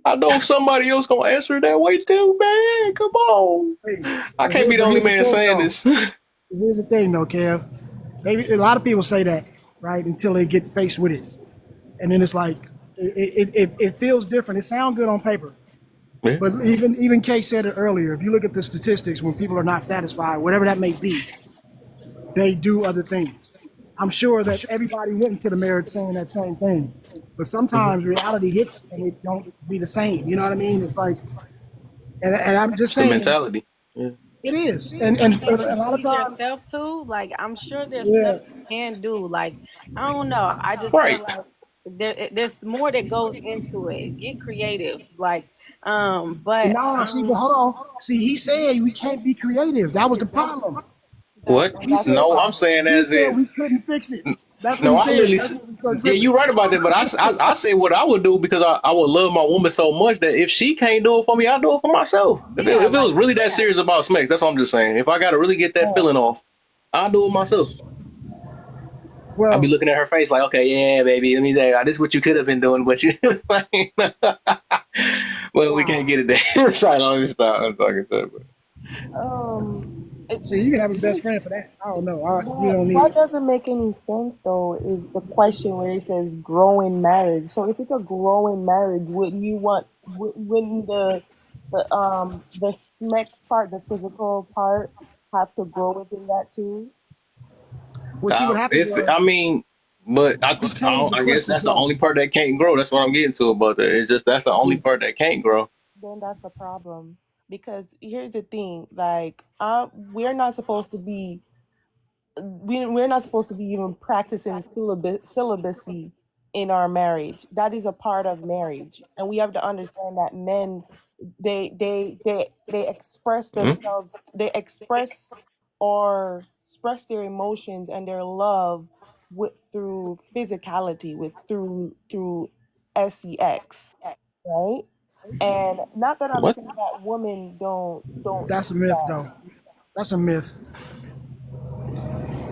I know somebody else gonna answer that way too, man. Come on. Hey, I can't be the only here's the man thing, saying though. this. Here's the thing, though, Kev. A lot of people say that, right, until they get faced with it, and then it's like it feels different. It sounds good on paper, Yeah. but even Kay said it earlier. If you look at the statistics, when people are not satisfied, whatever that may be, they do other things. I'm sure that everybody went into the marriage saying that same thing, but sometimes reality hits and it don't be the same. You know what I mean? It's like, and I'm just It's the saying mentality. Yeah. it is, and And a you lot of please times, yourself too. Like, I'm sure there's yeah. stuff you can do. Like, I don't know. I just feel Right. like there's more that goes into it. Get creative. Like, but No, see, but hold on. See, he said we can't be creative. That was the problem. What? He said No, I'm saying as in we couldn't fix it. That's what no, he I said. literally, That's what we started yeah, tripping. you're right about that. But I say what I would do because I would love my woman so much that if she can't do it for me, I'll do it for myself. yeah, If it was like, really that serious about smacks, that's what I'm just saying. If I got to really get that feeling off, I'll do it myself. I'll be Well, looking at her face like, okay, yeah, baby, let me say, this is what you could have been doing, but you, like, well, we can't get it there. Sorry, let me stop. I'm talking to see, you can have a best This friend for that. I don't know. You don't need what it. doesn't make any sense though is the question where it says growing marriage. So if it's a growing marriage, wouldn't you want wouldn't the sex part, the physical part, have to grow within that too? Well, see, what happened I was mean, but you changed the I guess question that's the only twice. part that can't grow. That's what I'm getting to about that. It's just that's the only part that can't grow. Then that's the problem. Because here's the thing, like we're not supposed to be we're not supposed to be even practicing celibacy in our marriage. That is a part of marriage, and we have to understand that men they express themselves, they express or express their emotions and their love through physicality, with through sex, right? And not that I'm What? saying that women don't That's a do myth, that. though. That's a myth.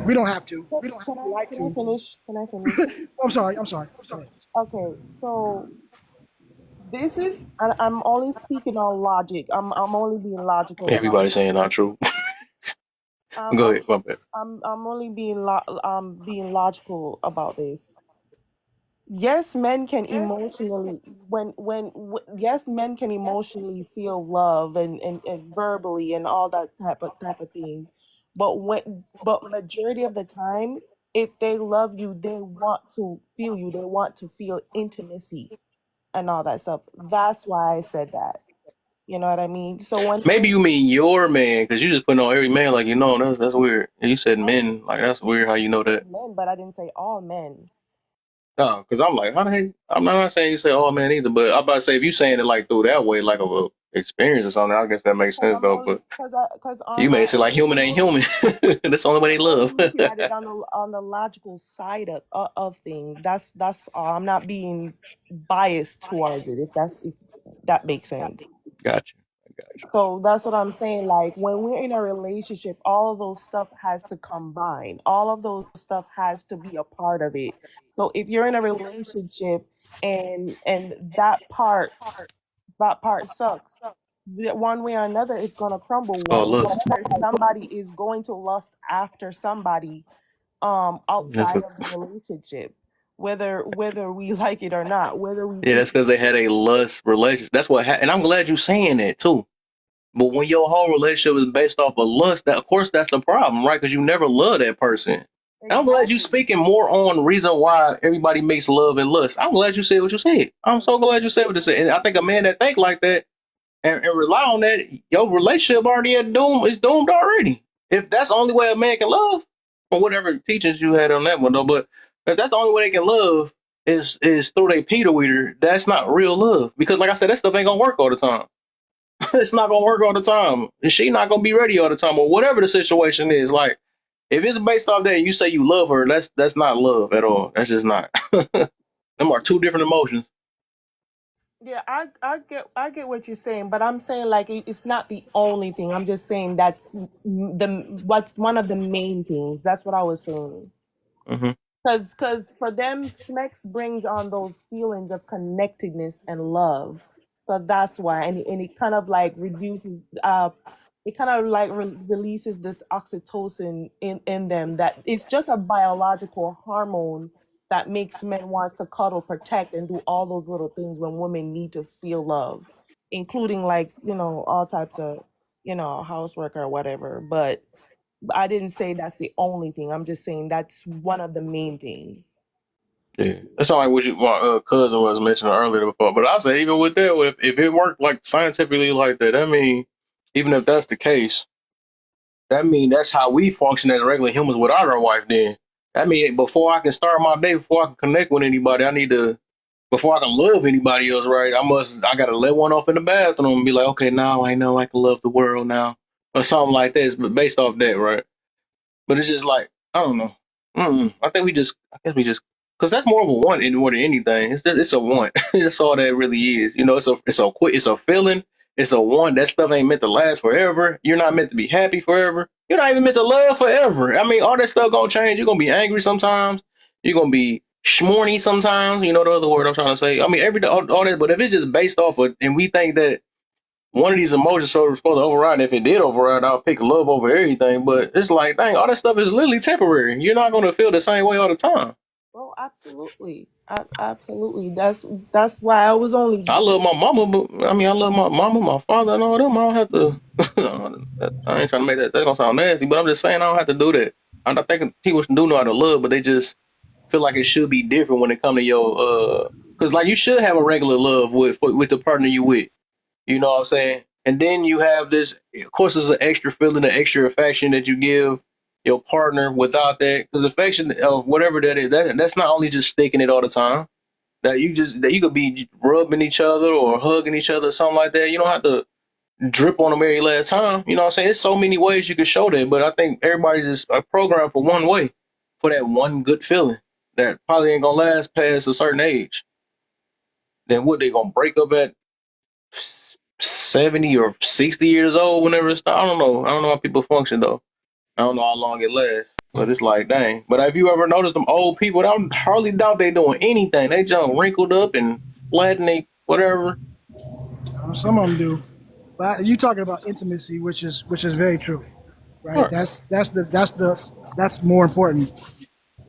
We don't have to. Can, We don't have can to I like can I to. finish? Can I finish? I'm sorry. I'm sorry. Go ahead. Okay, so this is I'm only speaking on logic. I'm only being logical about Everybody it. saying not true. I'm Go I'm ahead, my bad. I'm only being logical about this. Yes, men can emotionally yes, men can emotionally feel love and verbally and all that type of things. But majority of the time, if they love you, they want to feel you. They want to feel intimacy and all that stuff. That's why I said that. You know what I mean? So Maybe you mean your man, because you just putting on every man like that's weird. And you said I men, like that's weird how you know that. said men, but I didn't say all men. No, because I'm like, how the heck? I'm not saying you say oh man either, but I'm about to say if you saying it like through that way, like of a experience or something, I guess that makes Because sense I'm though. only But because on you may my say like human ain't human. That's the only way they I'm only love. looking at it on the logical side of things. That's all. I'm not being biased towards it. If that makes sense. Gotcha. So that's what I'm saying. Like when we're in a relationship, all of those stuff has to combine. All of those stuff has to be a part of it. So if you're in a relationship and that part sucks, one way or another, it's gonna crumble. Oh One way look, or another, somebody is going to lust after somebody that's outside a, of the relationship, whether we like it or not, whether we yeah, think that's because they had a lust relationship. That's what, and I'm glad you saying that too. But when your whole relationship is based off of lust, that of course that's the problem, right? Because you never love that person. And I'm glad you exactly. speaking more on reason why everybody makes love and lust. I'm glad you said what you said. I'm so glad you said what you said. And I think a man that think like that and rely on that, your relationship already at doom is doomed already. If that's the only way a man can love, or whatever teachings you had on that one though, but if that's the only way they can love is through their Peter weeder, that's not real love. Because like I said, that stuff ain't gonna work all the time. It's not gonna work all the time. And she not gonna be ready all the time, or whatever the situation is. Like if it's based off that and you say you love her, that's not love at all. That's just not. Them are two different emotions. Yeah, I get what you're saying, but I'm saying like it's not the only thing. I'm just saying that's what's one of the main things. That's what I was saying. Hmm. Because for them, sex brings on those feelings of connectedness and love. So that's why, and it kind of like reduces, it kind of like releases this oxytocin in them. That it's just a biological hormone that makes men wants to cuddle, protect, and do all those little things when women need to feel love, including like all types of housework or whatever. But I didn't say that's the only thing. I'm just saying that's one of the main things. Yeah, that's not like what my cousin was mentioning earlier before. But I say even with that, if it worked like scientifically like that, I mean, even if that's the case, that mean that's how we function as regular humans without our wife. Then that mean before I can start my day, before I can connect with anybody, I need to. Before I can love anybody else, right? I gotta let one off in the bathroom and be like, okay, now I know I can love the world now, or something like this. But based off that, right? But it's just like I don't know. I guess we just because that's more of a want more than anything. It's a want. That's all that really is. It's a feeling. It's a want. That stuff ain't meant to last forever. You're not meant to be happy forever. You're not even meant to love forever. I mean, all that stuff gonna change. You're gonna be angry sometimes. You're gonna be schmorny sometimes. You know the other word I'm trying to say. I mean, all that. But if it's just based off of, and we think that one of these emotions so supposed to override. If it did override, I'll pick love over everything. But it's like, dang, all that stuff is literally temporary. You're not gonna feel the same way all the time. Oh, absolutely. Absolutely. That's why I was only. I love my mama, but I mean, I love my mama, my father, and all them. I don't have to. I ain't trying to make that. That's gonna sound nasty, but I'm just saying I don't have to do that. I'm not thinking people do know how to love, but they just feel like it should be different when it come to your because like you should have a regular love with the partner you with. You know what I'm saying? And then you have this. Of course, there's an extra feeling, an extra affection that you give your partner. Without that, because affection of whatever that is, that's not only just sticking it all the time. That you could be rubbing each other or hugging each other or something like that. You don't have to drip on them every last time. You know what I'm saying? There's so many ways you can show that, but I think everybody's just programmed for one way, for that one good feeling that probably ain't gonna last past a certain age. Then what, they gonna break up at 70 or 60 years old whenever it's I don't know how people function though. I don't know how long it lasts, but it's like, dang. But have you ever noticed them old people? I hardly doubt they doing anything. They just wrinkled up and flat and they whatever. Some of them do, but you talking about intimacy, which is very true, right? Sure. That's more important.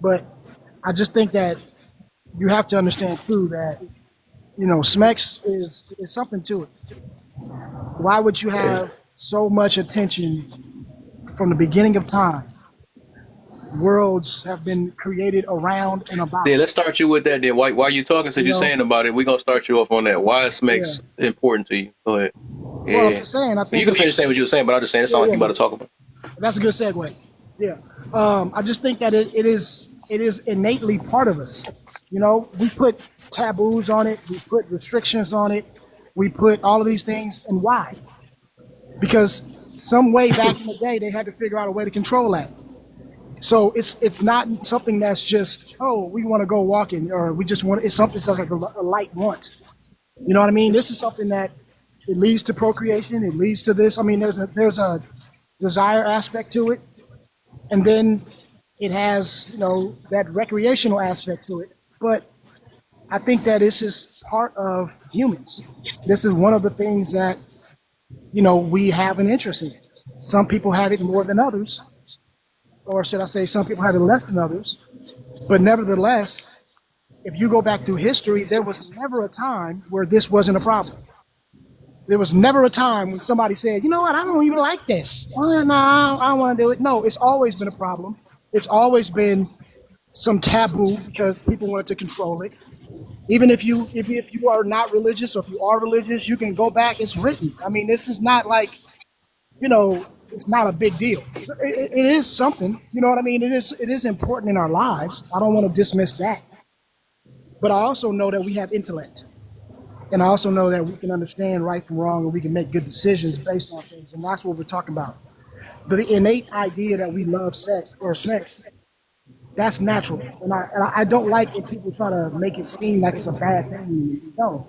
But I just think that you have to understand too that Smex is something to it. Why would you have so much attention from the beginning of time? Worlds have been created around and about. Yeah, let's start you with that then. Why you talking since you're saying about it? We're going to start you off on that. Why is Smex important to you? Go ahead. Yeah. Well, I'm just saying, I think you can finish saying what you were saying, but I'm just saying it's not like you about to talk about. That's a good segue. Yeah. I just think that it is innately part of us. We put taboos on it. We put restrictions on it. We put all of these things. And why? Because some way back in the day, they had to figure out a way to control that. So it's not something that's just, oh, we want to go walking, or we just want, it's something that's like a light want. You know what I mean? This is something that it leads to procreation. It leads to this. I mean, there's a desire aspect to it. And then it has, that recreational aspect to it. But I think that this is part of humans. This is one of the things that, we have an interest in. Some people have it more than others, or should I say some people have it less than others. But nevertheless, if you go back through history, there was never a time where this wasn't a problem. There was never a time when somebody said, you know what, I don't even like this. Oh, no, I don't want to do it. No, it's always been a problem. It's always been some taboo because people wanted to control it. Even if you are not religious, or if you are religious, you can go back. It's written. I mean, this is not like, it's not a big deal. It is something. You know what I mean? It is important in our lives. I don't want to dismiss that. But I also know that we have intellect. And I also know that we can understand right from wrong, and we can make good decisions based on things. And that's what we're talking about. The innate idea that we love sex or Smex, that's natural. And I don't like when people try to make it seem like it's a bad thing. No,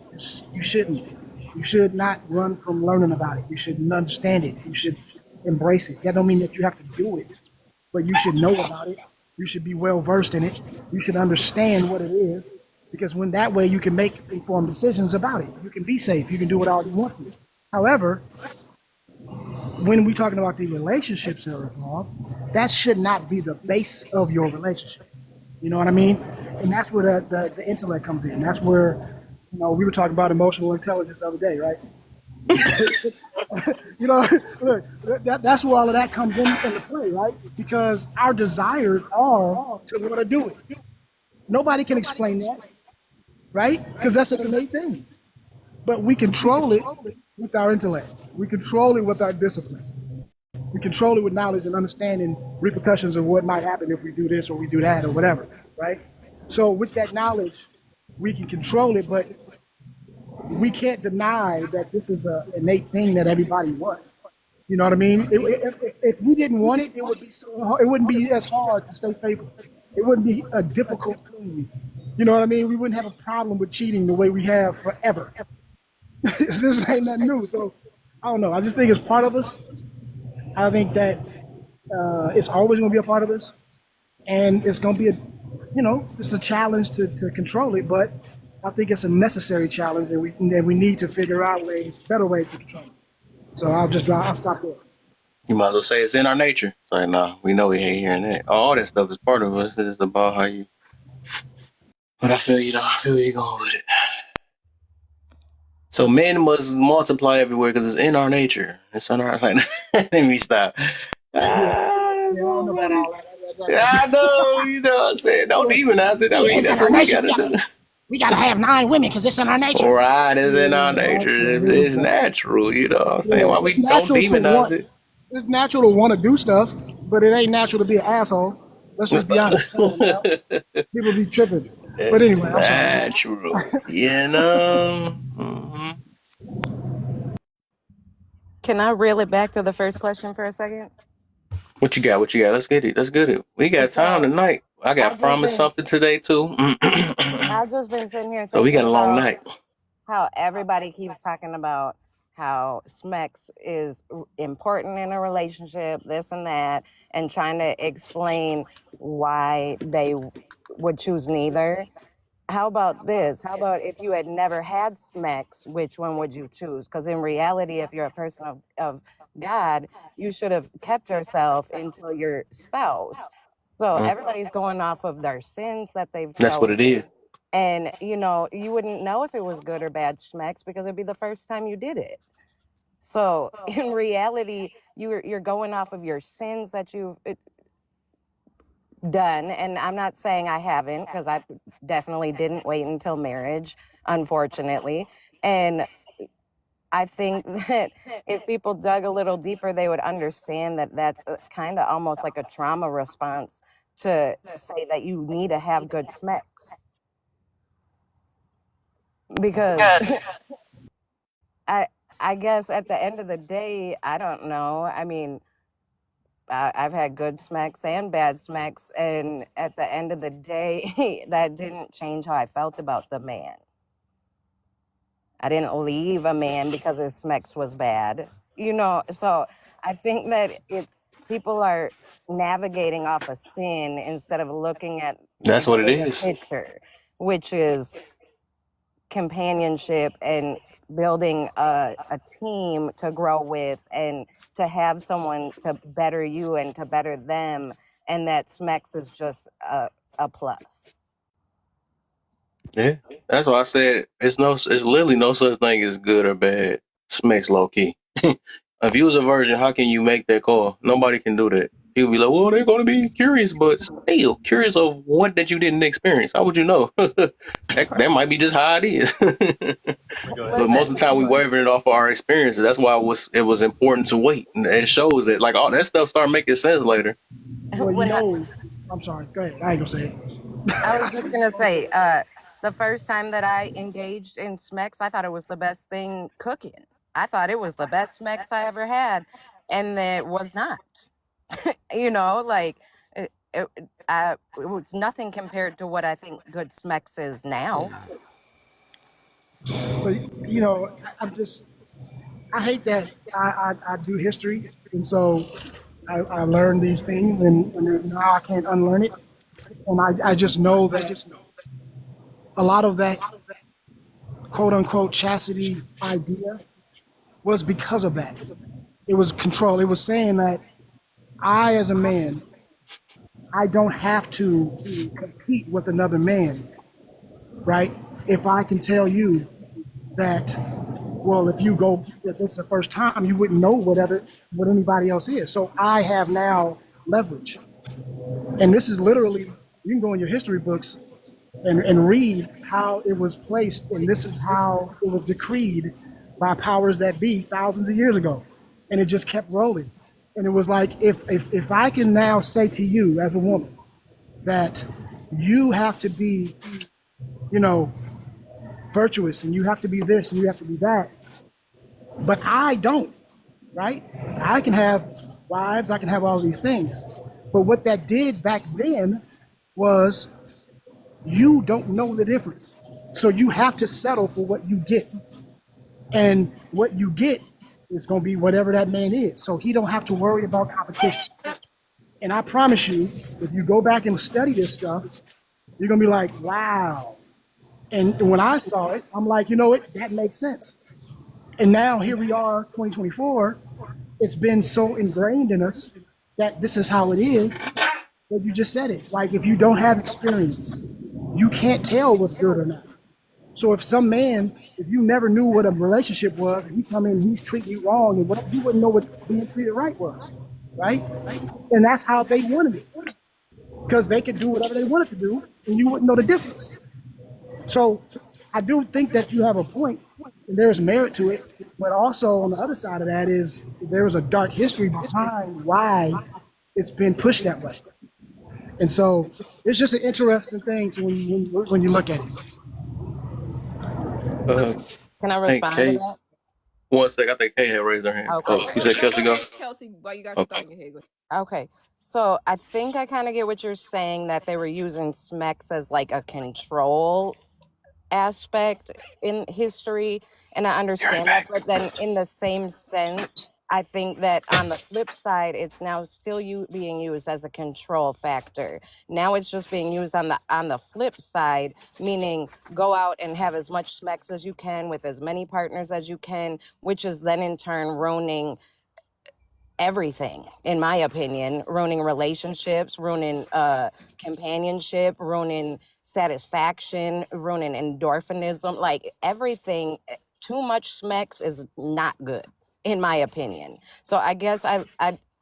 you shouldn't. You should not run from learning about it. You should understand it. You should embrace it. That don't mean that you have to do it, but you should know about it. You should be well versed in it. You should understand what it is, because when that way you can make informed decisions about it. You can be safe. You can do it all you want to. However, when we're talking about the relationships that are involved, that should not be the base of your relationship. You know what I mean? And that's where the intellect comes in. That's where, we were talking about emotional intelligence the other day, right? Look, that's where all of that comes into play, right? Because our desires are to want to do it. Nobody can explain that, right? Because that's an innate thing. But we control it with our intellect. We control it with our discipline. We control it with knowledge and understanding repercussions of what might happen if we do this or we do that or whatever, right? So with that knowledge, we can control it, but we can't deny that this is an innate thing that everybody wants. You know what I mean? If we didn't want it, it would be so hard. It wouldn't be as hard to stay faithful. It wouldn't be a difficult thing. You know what I mean? We wouldn't have a problem with cheating the way we have forever. This ain't nothing new. So I don't know. I just think it's part of us. I think that it's always going to be a part of us, and it's going to be it's a challenge to control it, but I think it's a necessary challenge, and we need to figure out better ways to control it. So I'll stop there. You might as well say it's in our nature. It's like, nah, we know we ain't hearing that. All that stuff is part of us. It's just about how you. But I feel you, though. I feel where you're going with it. So men must multiply everywhere because it's in our nature. It's in our. It's like, let me stop. I don't know about all that. I know, you know what I'm saying? Don't demonize it. I mean, that's what we gotta do. We gotta have 9 women because it's in our nature. Right, it's in our nature. It's natural, you know what I'm saying? Why we don't demonize it? It's natural to want to do stuff, but it ain't natural to be an asshole. Let's just be honest. People be tripping. But anyway, I'm sorry. Natural, you know? Can I reel it back to the first question for a second? What you got? Let's get it. We got time tonight. I got promised something today, too. I've just been sitting here thinking so we got a long night. How everybody keeps talking about how SMEX is important in a relationship, this and that, and trying to explain why they would choose neither. How about this? How about if you had never had SMEX, which one would you choose? Because in reality, if you're a person of God, you should have kept yourself until your spouse. So everybody's going off of their sins that they've chosen. That's what it is. And, you wouldn't know if it was good or bad SMEX because it'd be the first time you did it. So in reality, you're going off of your sins that you've done. And I'm not saying I haven't, because I definitely didn't wait until marriage, unfortunately. And I think that if people dug a little deeper, they would understand that that's kind of almost like a trauma response to say that you need to have good SMEX. Because I guess at the end of the day, I don't know. I mean, I've had good SMEX and bad SMEX, and at the end of the day, that didn't change how I felt about the man. I didn't leave a man because his SMEX was bad, So I think that people are navigating off a sin instead of looking at that's what it the is. picture, which is companionship and building a team to grow with and to have someone to better you and to better them, and that SMEX is just a plus. Yeah, that's why I said it's literally no such thing as good or bad. SMEX low key. If you was a virgin, how can you make that call? Nobody can do that. People be like, well, they're going to be curious, but still curious of what that you didn't experience. How would you know? that might be just how it is. But most of the time we wavering it off of our experiences. That's why it was important to wait. And it shows that like all that stuff start making sense later. Well, I'm sorry. Go ahead. I ain't gonna say it. I was just gonna say, the first time that I engaged in SMEX, I thought it was the best thing cooking. I thought it was the best SMEX I ever had, and it was not. It was nothing compared to what I think good SMEX is now. But I hate that I do history, and so I learned these things, and now I can't unlearn it. And I just know that a lot of that quote unquote chastity idea was because of that. It was control. It was saying that I, as a man, I don't have to compete with another man, right? If I can tell you that, well, if it's the first time, you wouldn't know what anybody else is. So I have now leverage. And this is literally, you can go in your history books and read how it was placed, and this is how it was decreed by powers that be thousands of years ago. And it just kept rolling. And it was like, if I can now say to you as a woman that you have to be, virtuous, and you have to be this and you have to be that, but I don't, right? I can have wives, I can have all these things. But what that did back then was you don't know the difference. So you have to settle for what you get. And what you get is going to be whatever that man is. So he don't have to worry about competition. And I promise you, if you go back and study this stuff, You're gonna be like, wow. And when I saw it, I'm like, you know what? That makes sense. And now here we are, 2024. It's been so ingrained in us that this is how it is that you just said it. Like if you don't have experience, you can't tell what's good or not. So if some man, if you never knew what a relationship was, and he come in and he's treating you wrong, and what you wouldn't know what being treated right was, right? And that's how they wanted it, because they could do whatever they wanted to do, and you wouldn't know the difference. So I do think that you have a point, and there's merit to it, but also on the other side of that is there is a dark history behind why it's been pushed that way. And so it's just an interesting thing to when you look at it. Can I I think respond to Kay. that? 1 sec. I think Kay had raised her hand. Okay. Oh, you said Kelsey go? Kelsey, while you got your thought Okay. in your head, go ahead. Okay. So I think I kind of get what you're saying, that they were using SMEX as like a control aspect in history, and I understand that, but then in the same sense, I think that on the flip side, it's now still being used as a control factor. Now it's just being used on the flip side, meaning go out and have as much SMEX as you can with as many partners as you can, which is then in turn ruining everything, in my opinion, ruining relationships, ruining companionship, ruining satisfaction, ruining endorphinism, like everything. Too much SMEX is not good, in my opinion. So I guess I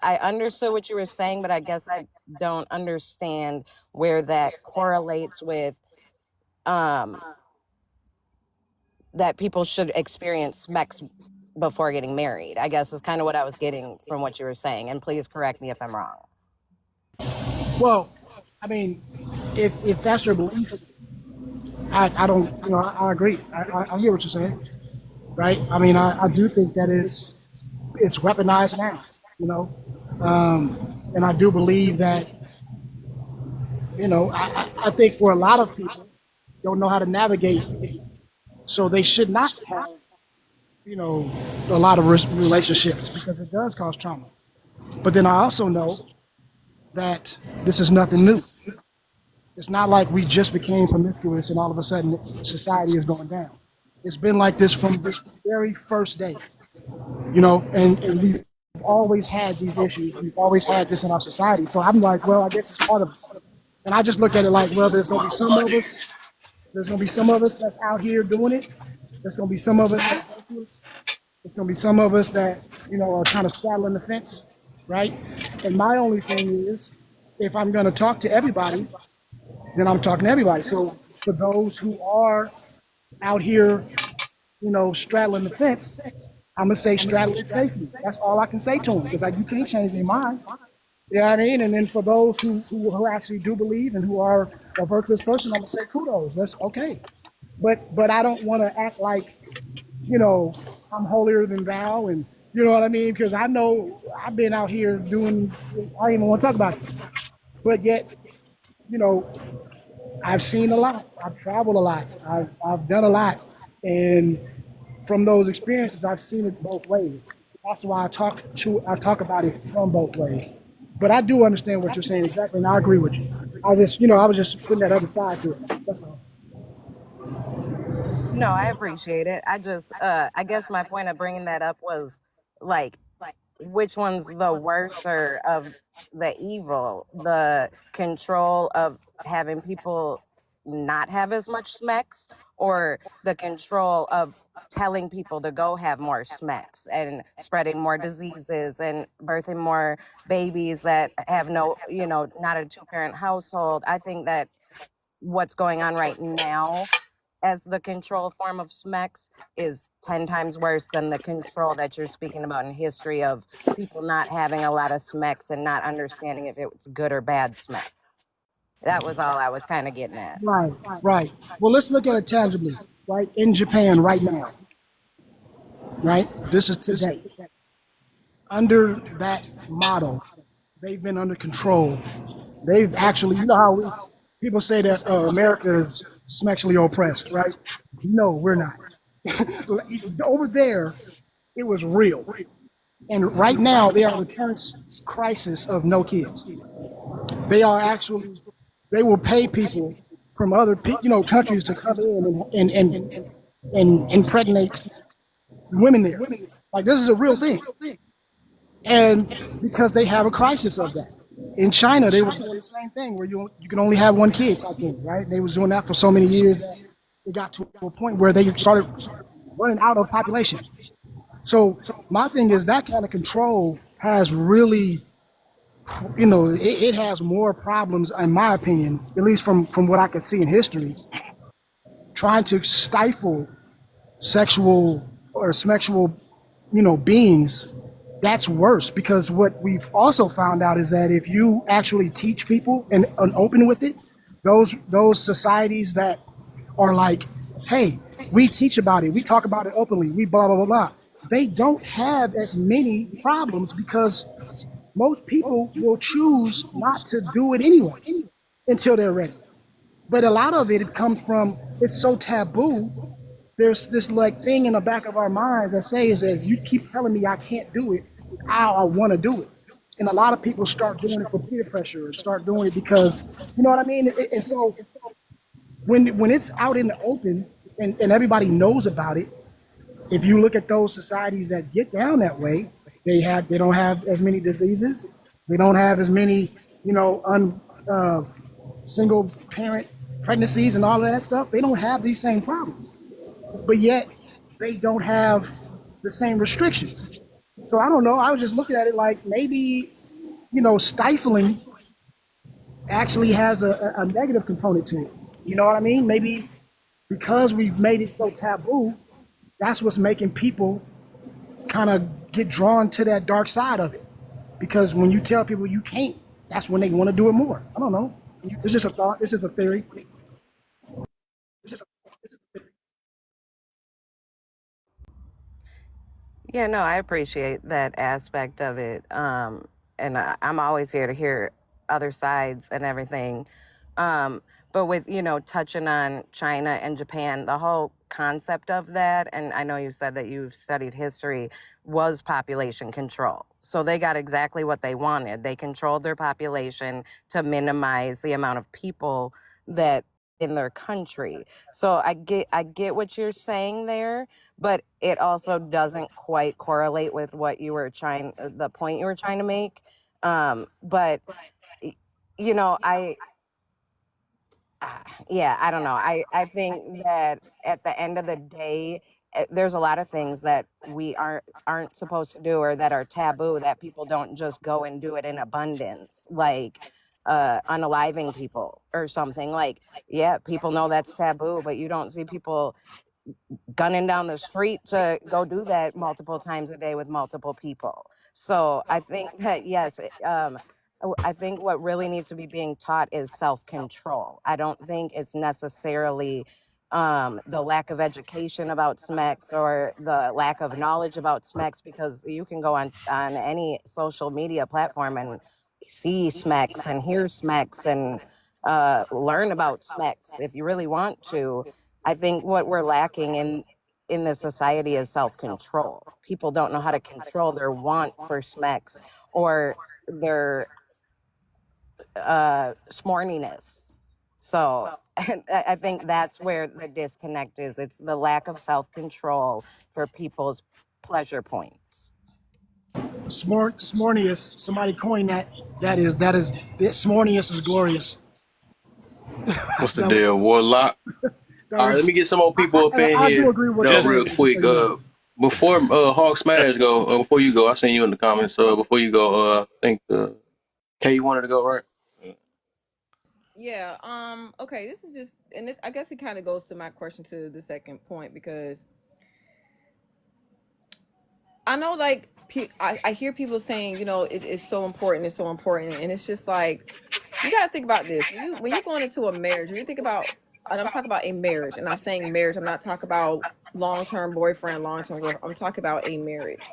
understood what you were saying, but I guess I don't understand where that correlates with that people should experience SMEX before getting married, I guess is kind of what I was getting from what you were saying. And please correct me if I'm wrong. Well, I mean, if that's your belief, I don't, I agree. I hear what you're saying, right? I mean, I do think that it's weaponized now, and I do believe that, I think for a lot of people don't know how to navigate, so they should not have, a lot of relationships, because it does cause trauma. But then I also know that this is nothing new. It's not like we just became promiscuous and all of a sudden society is going down. It's been like this from this very first day, and we've always had these issues. We've always had this in our society. So I'm like, well, I guess it's part of us. And I just look at it like, well, there's going to be some of us. There's going to be some of us that's out here doing it. There's going to be some of us that virtuous. There's going to be some of us that, are kind of straddling the fence, right? And my only thing is, if I'm going to talk to everybody, then I'm talking to everybody. So for those who are out here, straddling the fence, I'm going to say straddle it safely. That's all I can say to them, because you can't change their mind. You know what I mean? And then for those who actually do believe and who are a virtuous person, I'm going to say kudos. That's okay. But I don't want to act like, I'm holier than thou, and you know what I mean? Because I know I've been out here doing, I don't even want to talk about it. But yet, I've seen a lot. I've traveled a lot. I've done a lot. And from those experiences, I've seen it both ways. That's why I talk about it from both ways. But I do understand what you're saying exactly, and I agree with you. I was just putting that other side to it. That's all. No, I appreciate it. I guess my point of bringing that up was like, which one's the worser of the evil? The control of having people not have as much SMEX, or the control of telling people to go have more SMEX and spreading more diseases and birthing more babies that have no, not a 2-parent household? I think that what's going on right now as the control form of SMEX is 10 times worse than the control that you're speaking about in history of people not having a lot of SMEX and not understanding if it's good or bad SMEX. That was all I was kind of getting at. Right. Well, let's look at it tangibly, right? In Japan right now, right? This is today. Under that model, they've been under control. They've actually, how people say that America is sexually oppressed, right? No, we're not. Over there, it was real. And right now, they are in the current crisis of no kids. They will pay people from other countries to come in and impregnate women there. Like, this is a real thing. And because they have a crisis of that. In China, they was doing the same thing where you can only have one kid type thing, right? They was doing that for so many years that it got to a point where they started running out of population. So my thing is that kind of control has really, it has more problems, in my opinion, at least from what I could see in history, trying to stifle sexual beings. That's worse, because what we've also found out is that if you actually teach people and open with it, those societies that are like, hey, we teach about it, we talk about it openly, we blah, blah, blah, blah, they don't have as many problems because most people will choose not to do it anyway until they're ready. But a lot of it comes from, it's so taboo. There's this like thing in the back of our minds that says that you keep telling me I can't do it, how I want to do it. And a lot of people start doing it for peer pressure and start doing it because, you know what I mean? And so when it's out in the open and everybody knows about it, if you look at those societies that get down that way, they don't have as many diseases. They don't have as many, single parent pregnancies and all of that stuff. They don't have these same problems. But yet they don't have the same restrictions. So I don't know. I was just looking at it like maybe, stifling actually has a negative component to it. You know what I mean? Maybe because we've made it so taboo, that's what's making people kind of get drawn to that dark side of it. Because when you tell people you can't, that's when they want to do it more. I don't know. It's just a thought. It's just a theory. Yeah, no, I appreciate that aspect of it. And I'm always here to hear other sides and everything. But with, touching on China and Japan, the whole concept of that, and I know you said that you've studied history, was population control. So they got exactly what they wanted. They controlled their population to minimize the amount of people that in their country. So I get what you're saying there, but it also doesn't quite correlate with what the point you were trying to make. But I don't know. I think that at the end of the day, there's a lot of things that we aren't supposed to do or that are taboo that people don't just go and do it in abundance, like unaliving people or something. Like, yeah, people know that's taboo, but you don't see people gunning down the street to go do that multiple times a day with multiple people. So I think that, yes, I think what really needs to be being taught is self-control. I don't think it's necessarily the lack of education about SMECS or the lack of knowledge about SMECS, because you can go on any social media platform and see SMECS and hear SMECS and learn about SMECS if you really want to. I think what we're lacking in this society is self-control. People don't know how to control their want for SMECS or their smorniness. So I think that's where the disconnect is. It's the lack of self-control for people's pleasure points. Smornius, somebody coined that. That Smornius is glorious. What's the deal, Warlock? All right, let me get some more people up in I here. do agree with Just you. real quick. Before Hawk Smash go, before you go, I seen you in the comments. Before you go, I think Kay, you wanted to go, right? Yeah. Okay. This is just, and I guess it kind of goes to my question to the second point, because I know, like, I hear people saying, it's so important, and it's just like, you got to think about this when you're going into a marriage. When you think about, and I'm talking about a marriage, and I'm saying marriage. I'm not talking about long-term boyfriend, long-term girlfriend. I'm talking about a marriage.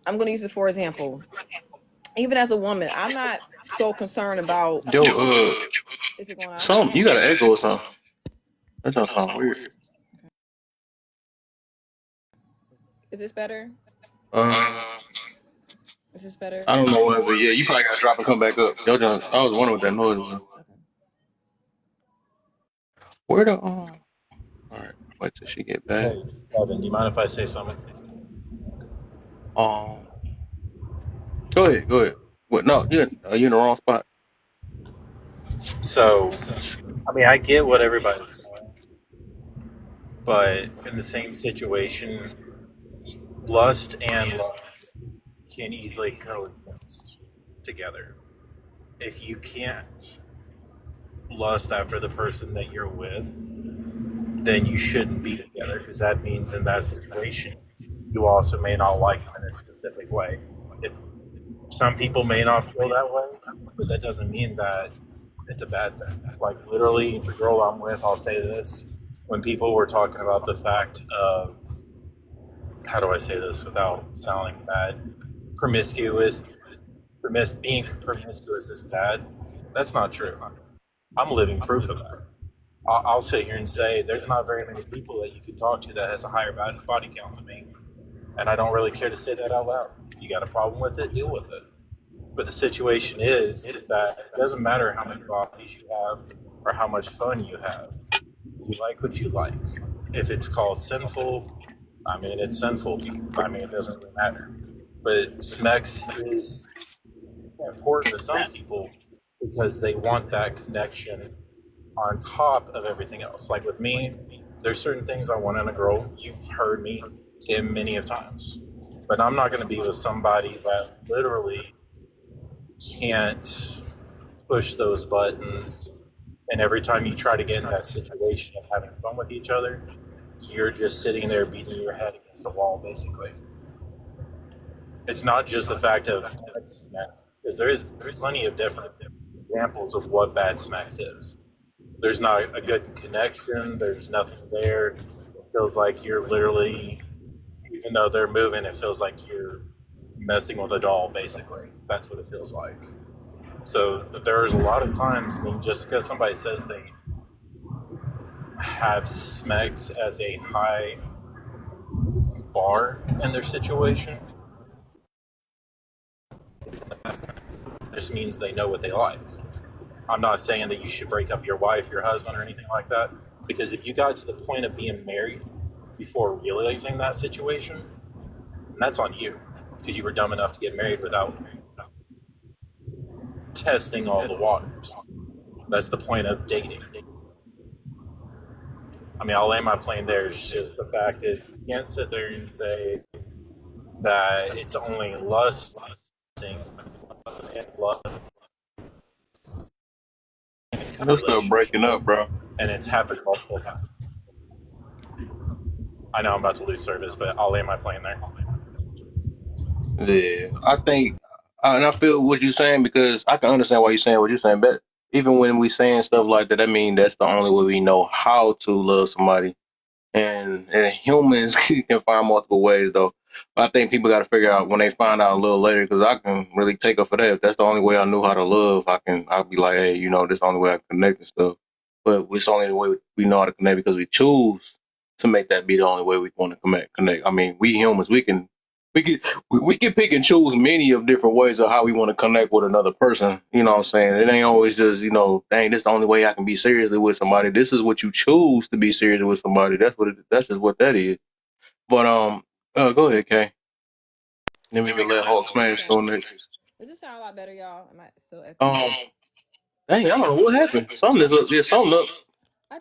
I'm going to use it for example. Even as a woman, I'm not so concerned about. Yo, is it going out? you got an echo or something? That don't sound weird. Is this better? Is this better? I don't know what, but yeah, you probably got to drop and come back up. I was wondering what that noise was. Where the All right, wait till she get back. Hey, Evan, do you mind if I say something? Um, go ahead, go ahead. What? No, you in the wrong spot. So, I mean, I get what everybody's saying, but in the same situation, lust and love can easily coexist together. If you can't lust after the person that you're with, then you shouldn't be together because that means in that situation, you also may not like them in a specific way. If some people may not feel that way, but that doesn't mean that it's a bad thing. Like literally, the girl I'm with, I'll say this: when people were talking about the fact of how do I say this without sounding bad, being promiscuous is bad. That's not true. I'm living proof of that. I'll sit here and say there's not very many people that you can talk to that has a higher body count than me, and I don't really care to say that out loud. You got a problem with it, deal with it. But the situation is that it doesn't matter how many bodies you have or how much fun you have. You like what you like. If it's called sinful, I mean, it's sinful. I mean, it doesn't really matter. But Smex is important to some people because they want that connection on top of everything else. Like with me, there's certain things I want in a girl. You've heard me say it many of times. But I'm not going to be with somebody that literally can't push those buttons. And every time you try to get in that situation of having fun with each other, you're just sitting there beating your head against the wall, basically. It's not just the fact of bad smacks, because there is plenty of different examples of what bad smacks is. There's not a good connection. There's nothing there. It feels like you're literally, even though they're moving, it feels like you're messing with a doll, basically. That's what it feels like. So there's a lot of times, I mean, just because somebody says they have Smegs as a high bar in their situation, this means they know what they like. I'm not saying that you should break up your wife, your husband, or anything like that, because if you got to the point of being married before realizing that situation, that's on you, because you were dumb enough to get married without testing all the waters. That's the point of dating. I mean, I'll land my plane there. It's just the fact that you can't sit there and say that it's only lusting and love. You're still breaking up, bro. And it's happened multiple times. I know I'm about to lose service, but I'll land my plane there. Yeah, I think, and I feel what you're saying because I can understand why you're saying what you're saying. But even when we saying stuff like that, I mean that's the only way we know how to love somebody. And humans can find multiple ways though. But I think people got to figure out when they find out a little later, because I can really take up for that. If that's the only way I knew how to love, I'll be like, hey, this is the only way I can connect and stuff. But it's only the way we know how to connect because we choose to make that be the only way we want to connect. I mean, we humans, we can pick and choose many of different ways of how we want to connect with another person. You know what I'm saying? It ain't always just, dang, this is the only way I can be seriously with somebody. This is what you choose to be serious with somebody. That's just what that is. But go ahead, Kay. Then we can let Hawk Smash go next. Does this sound a lot better, y'all? Am I still echoing? Dang, I don't know what happened. Something is up. Yeah, something up. I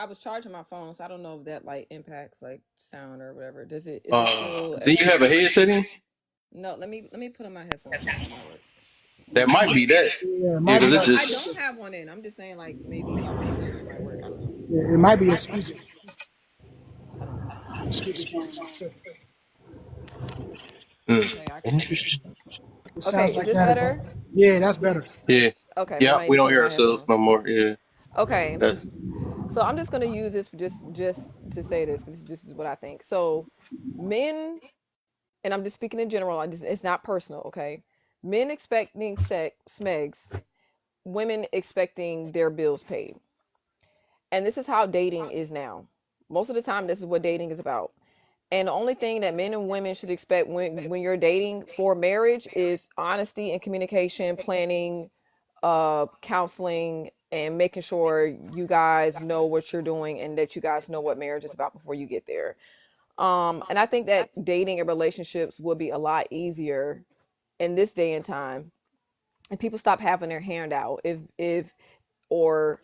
was charging my phone, so I don't know if that like impacts like sound or whatever. Is it still Do you have a headset in? No, let me put on my headphones and see how it works. That might be that. Yeah, Yeah, because it's I just. don't have one in. I'm just saying like maybe if I make this it might work. I don't know. Yeah, it might be a speaker. I don't know. Speakerphone. Okay, Interesting. It sounds is like this that. better? Yeah, that's better. Yeah. Okay. Yeah, we don't hear ourselves no more. Yeah. Okay. That's. So I'm just gonna use this for just to say this because this is what I think. So men, and I'm just speaking in general. It's not personal. Okay. Men expecting smegs, women expecting their bills paid, and this is how dating is now. Most of the time, this is what dating is about. And the only thing that men and women should expect when you're dating for marriage is honesty and communication, planning, counseling, and making sure you guys know what you're doing and that you guys know what marriage is about before you get there. And I think that dating and relationships would be a lot easier in this day and time if people stop having their hand out. If or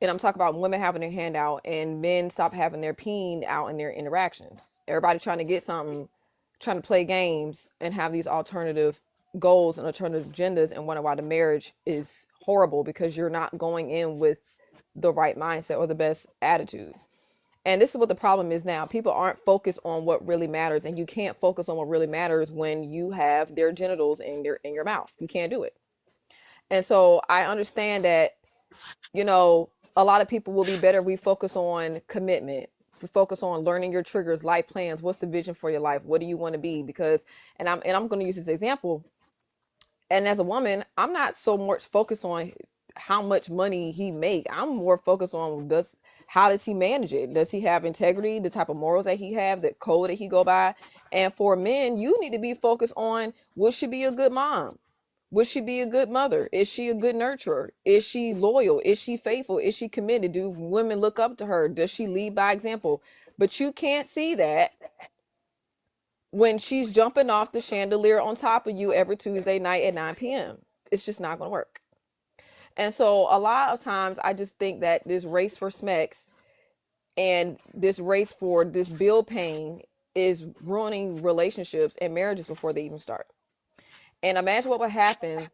and I'm talking about women having their hand out and men stop having their peen out in their interactions. Everybody trying to get something, trying to play games and have these alternative goals and alternative agendas, and wonder why the marriage is horrible because you're not going in with the right mindset or the best attitude. And this is what the problem is now. People aren't focused on what really matters, and you can't focus on what really matters when you have their genitals in your mouth. You can't do it. And so I understand that, you know, a lot of people will be better. We focus on commitment. We focus on learning your triggers, life plans. What's the vision for your life? What do you want to be? Because, and I'm going to use this example. And as a woman, I'm not so much focused on how much money he make. I'm more focused on how does he manage it? Does he have integrity? The type of morals that he have, the code that he go by. And for men, you need to be focused on, will she be a good mom? Would she be a good mother? Is she a good nurturer? Is she loyal? Is she faithful? Is she committed? Do women look up to her? Does she lead by example? But you can't see that when she's jumping off the chandelier on top of you every Tuesday night at 9 p.m. It's just not going to work. And so a lot of times I just think that this race for Smex and this race for this bill paying is ruining relationships and marriages before they even start. And imagine what would happen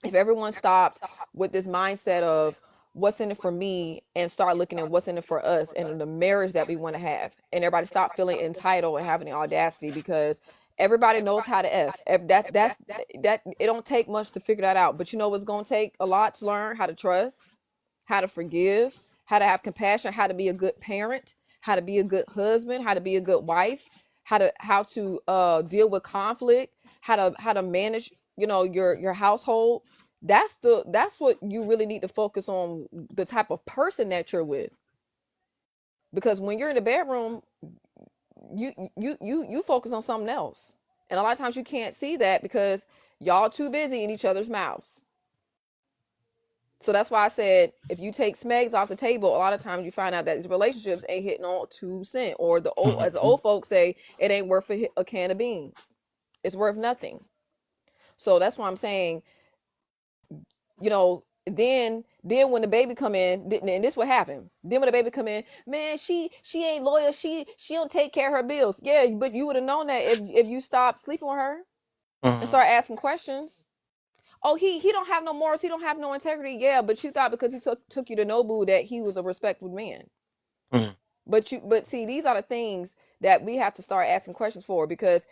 if everyone stopped with this mindset of what's in it for me and start looking at what's in it for us and the marriage that we want to have. And everybody stop feeling entitled and having the audacity, because everybody knows how to F. That it don't take much to figure that out. But you know what's going to take a lot to learn? How to trust, how to forgive, how to have compassion, how to be a good parent, how to be a good husband, how to be a good wife, how to deal with conflict, how to manage, you know, your household. That's what you really need to focus on, the type of person that you're with. Because when you're in the bedroom, you focus on something else. And a lot of times you can't see that because y'all too busy in each other's mouths. So that's why I said, if you take Smegs off the table, a lot of times you find out that these relationships ain't hitting on 2 cents, or as the old folks say, it ain't worth a can of beans. It's worth nothing. So that's why I'm saying, you know, then when the baby come in, and this what happened. Then when the baby come in, man, she ain't loyal. She don't take care of her bills. Yeah, but you would have known that if you stopped sleeping with her and start asking questions. Oh, he don't have no morals. He don't have no integrity. Yeah, but you thought because he took you to Nobu that he was a respectful man. But see, these are the things that we have to start asking questions for, because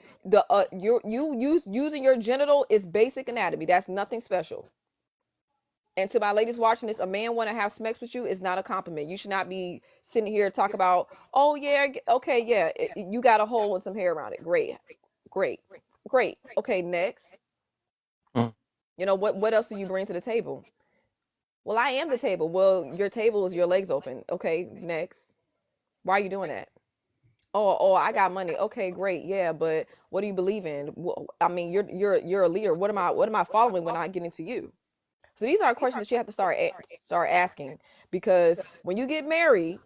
using your genital is basic anatomy. That's nothing special. And to my ladies watching this, a man want to have sex with you is not a compliment. You should not be sitting here talk about, oh yeah, okay, yeah, you got a hole and some hair around it. Great. Okay, next. You know, what else do you bring to the table? Well, I am the table. Well, your table is your legs open. Okay, next. Why are you doing that? Oh, I got money. Okay, great. Yeah, but what do you believe in? Well, I mean, you're a leader. What am I following when I get into you? So these are questions that you have to start asking, because when you get married,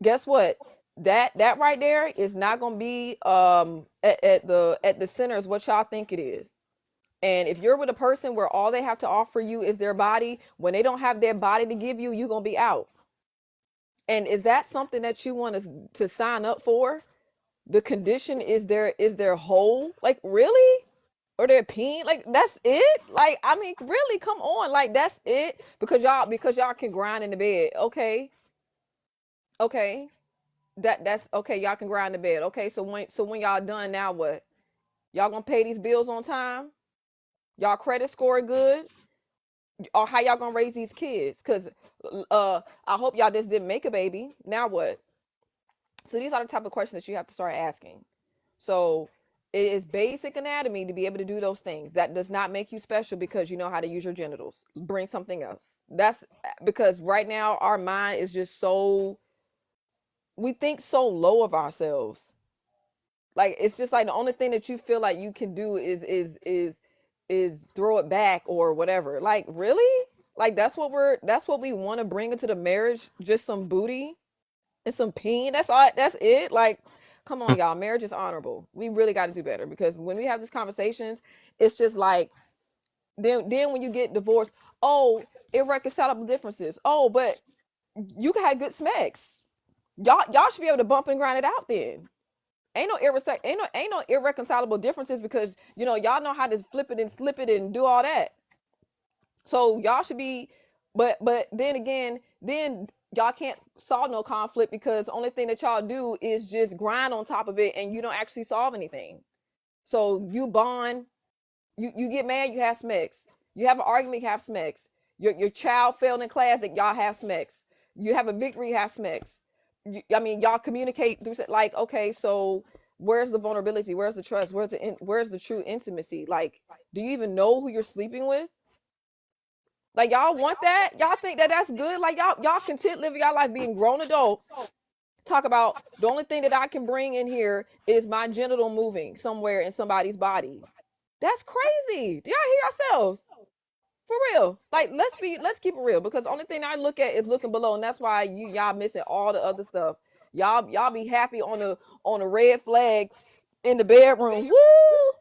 guess what? That right there is not going to be at the center is what y'all think it is. And if you're with a person where all they have to offer you is their body, when they don't have their body to give you, you're going to be out. And is that something that you want to sign up for? The condition is their whole, like, really? Or their peen? Like, that's it? Like, I mean, really, come on. Like, that's it? Because y'all can grind in the bed. Okay. That's okay, y'all can grind in the bed. Okay, so when y'all done, now what? Y'all gonna pay these bills on time? Y'all credit score good? Or how y'all gonna raise these kids? Because I hope y'all just didn't make a baby. Now what? So these are the type of questions that you have to start asking. So it is basic anatomy to be able to do those things. That does not make you special because you know how to use your genitals. Bring something else. That's because right now our mind is just so, we think so low of ourselves. Like, it's just like the only thing that you feel like you can do is throw it back or whatever. Like, really? Like that's what we want to bring into the marriage, just some booty and some peen. That's all, that's it. Like, come on, y'all. Marriage is honorable. We really got to do better, because when we have these conversations, it's just like, then when you get divorced, oh, irreconcilable differences. Oh, but you had good smacks. Y'all should be able to bump and grind it out then. Ain't no irreconcilable differences, because y'all know how to flip it and slip it and do all that. So y'all should be, but then again, then y'all can't solve no conflict, because the only thing that y'all do is just grind on top of it, and you don't actually solve anything. So you bond, you get mad, you have smacks. You have an argument, you have smacks. Your child failed in class, that y'all have smacks. You have a victory, you have smacks. Y'all communicate through, like, okay, so where's the vulnerability? Where's the trust? Where's the true intimacy? Like, do you even know who you're sleeping with? Like, y'all want that? Y'all think that that's good? Like, y'all content living y'all life being grown adults. Talk about, the only thing that I can bring in here is my genital moving somewhere in somebody's body. That's crazy. Do y'all hear yourselves? For real. Like, let's keep it real, because the only thing I look at is looking below, and that's why y'all missing all the other stuff. Y'all be happy on a red flag in the bedroom. Woo!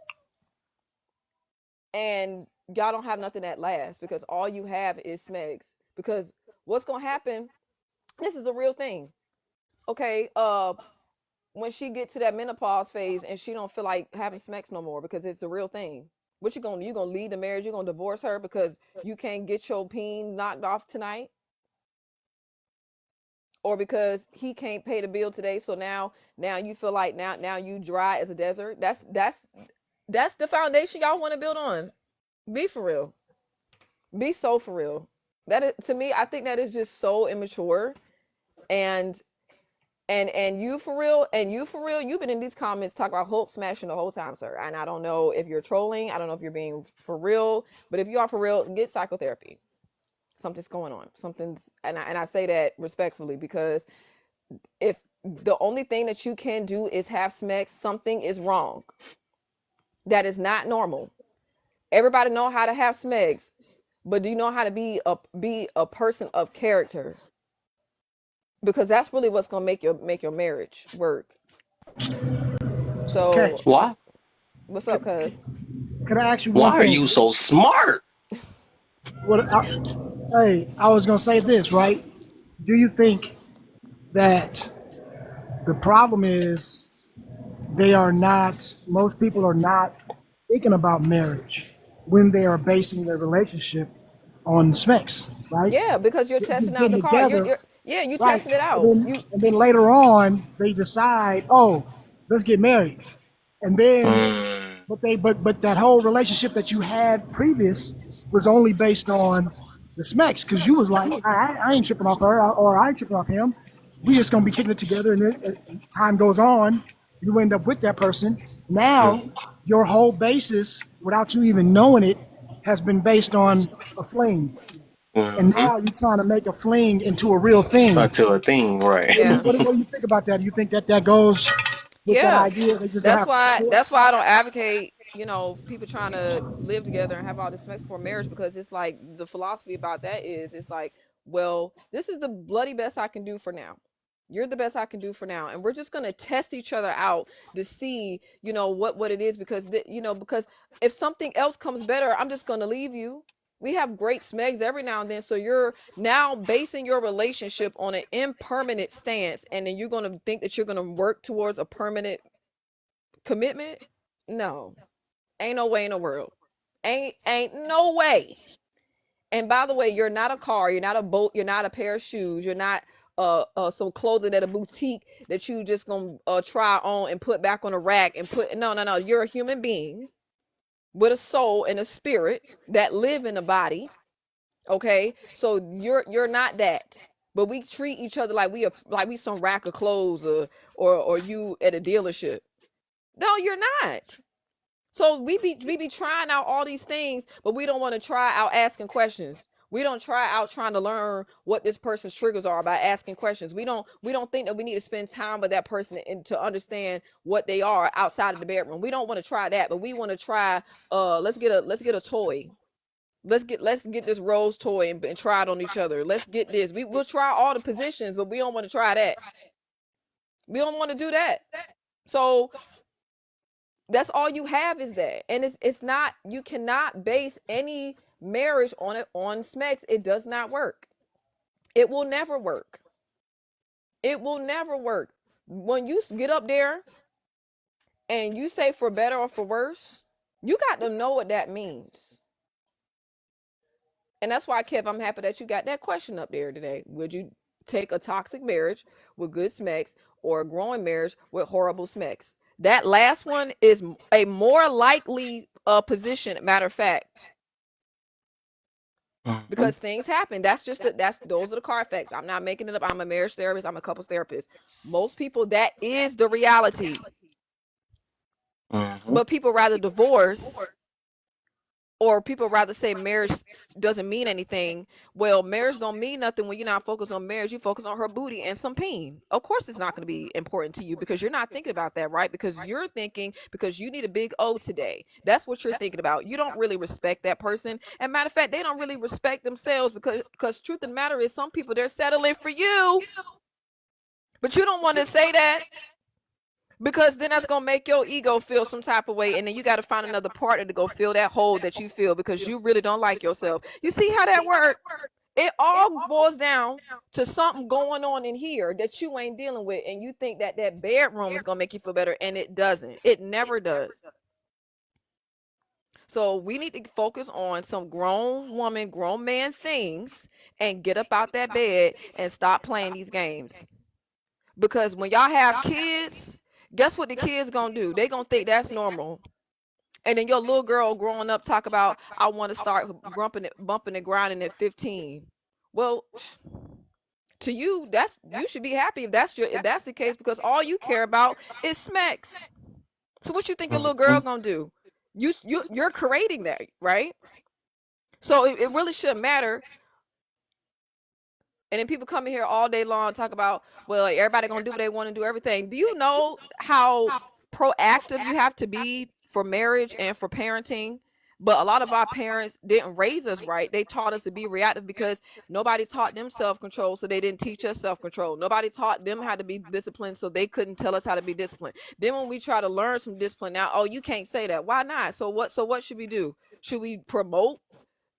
And y'all don't have nothing that lasts, because all you have is smegs. Because what's gonna happen, this is a real thing. Okay, when she get to that menopause phase and she don't feel like having smegs no more, because it's a real thing. What you gonna leave the marriage? You gonna divorce her because you can't get your peen knocked off tonight? Or because he can't pay the bill today, so now you feel like now you dry as a desert? That's the foundation y'all want to build on. Be for real. Be so for real. That is, to me, I think that is just so immature. And you for real, you've been in these comments talking about Hope smashing the whole time, sir. And I don't know if you're trolling, I don't know if you're being for real, but if you are for real, get psychotherapy. Something's going on. And I say that respectfully, because if the only thing that you can do is have sex, something is wrong. That is not normal. Everybody know how to have smegs, but do you know how to be a person of character? Because that's really what's gonna make your marriage work. So Okay. Why? What's up, cuz? Can I ask you Why one are thing? you so smart? I was gonna say this, right? Do you think that the problem is most people are not thinking about marriage when they are basing their relationship on specs, right? Yeah, because you're Just testing out the getting car. together, You right? testing it out. And then later on they decide, oh, let's get married. And then but that whole relationship that you had previous was only based on the smacks, because you was like, I ain't tripping off her, or I ain't tripping off him. We just gonna be kicking it together, and then time goes on, you end up with that person. Now your whole basis, without you even knowing it, has been based on a fling, and now you're trying to make a fling into a real thing. Not to a thing, right? Yeah. What do you think about that? Do you think that goes with that Yeah. idea? They just don't That's have why support? that's why I don't advocate, people trying to live together and have all this sex before marriage, because it's like the philosophy about that is, it's like, well, this is the bloody best I can do for now. You're the best I can do for now, and we're just gonna test each other out to see, what it is, because because if something else comes better, I'm just gonna leave you. We have great smegs every now and then, so you're now basing your relationship on an impermanent stance, and then you're gonna think that you're gonna work towards a permanent commitment. No, ain't no way in the world. Ain't no way. And by the way, you're not a car, you're not a boat, you're not a pair of shoes, you're not some clothing at a boutique that you just gonna try on and put back on a rack and put. No. You're a human being with a soul and a spirit that live in a body. Okay, so you're not that. But we treat each other like we some rack of clothes, or you at a dealership. No, you're not. So we be trying out all these things, but we don't want to try out asking questions. We don't try out trying to learn what this person's triggers are by asking questions. We don't think that we need to spend time with that person and to understand what they are outside of the bedroom. We don't want to try that, but we want to try let's get a toy. Let's get this rose toy and try it on each other. Let's get this. We'll try all the positions, but we don't want to try that. We don't want to do that. So that's all you have is that. And it's not, you cannot base any marriage on it on Smex. It does not work. It will never work. It will never work. When you get up there and you say for better or for worse, you got to know what that means. And that's why, Kev, I'm happy that you got that question up there today. Would you take a toxic marriage with good Smex or a growing marriage with horrible Smex? That last one is a more likely position, matter of fact, because things happen. That's just those are the card facts. I'm not making it up. I'm a marriage therapist. I'm a couples therapist. Most people, that is the reality. But people rather divorce, or people rather say marriage doesn't mean anything. Well, marriage don't mean nothing when you're not focused on marriage. You focus on her booty and some peen. Of course it's not going to be important to you because you're not thinking about that, right? Because you're thinking because you need a big O today. That's what you're thinking about. You don't really respect that person. And matter of fact, they don't really respect themselves because truth of the matter is some people, they're settling for you. But you don't want to say that. Because then that's going to make your ego feel some type of way. And then you got to find another partner to go fill that hole that you feel because you really don't like yourself. You see how that works? It all boils down to something going on in here that you ain't dealing with. And you think that bedroom is going to make you feel better. And it doesn't. It never does. So we need to focus on some grown woman, grown man things and get up out that bed and stop playing these games. Because when y'all have kids, guess what the kids gonna do? They gonna think that's normal. And then your little girl growing up talk about, I want to start bumping and grinding at 15. Well, to you, you should be happy if that's the case, because all you care about is Smex. So what you think your little girl gonna do? You're creating that, right? So it really shouldn't matter. And then people come in here all day long and talk about, well, everybody gonna do what they want to do, everything. Do you know how proactive you have to be for marriage and for parenting? But a lot of our parents didn't raise us right. They taught us to be reactive because nobody taught them self-control, so they didn't teach us self-control. Nobody taught them how to be disciplined, so they couldn't tell us how to be disciplined. Then when we try to learn some discipline now, oh, you can't say that. Why not? So what should we do? Should we promote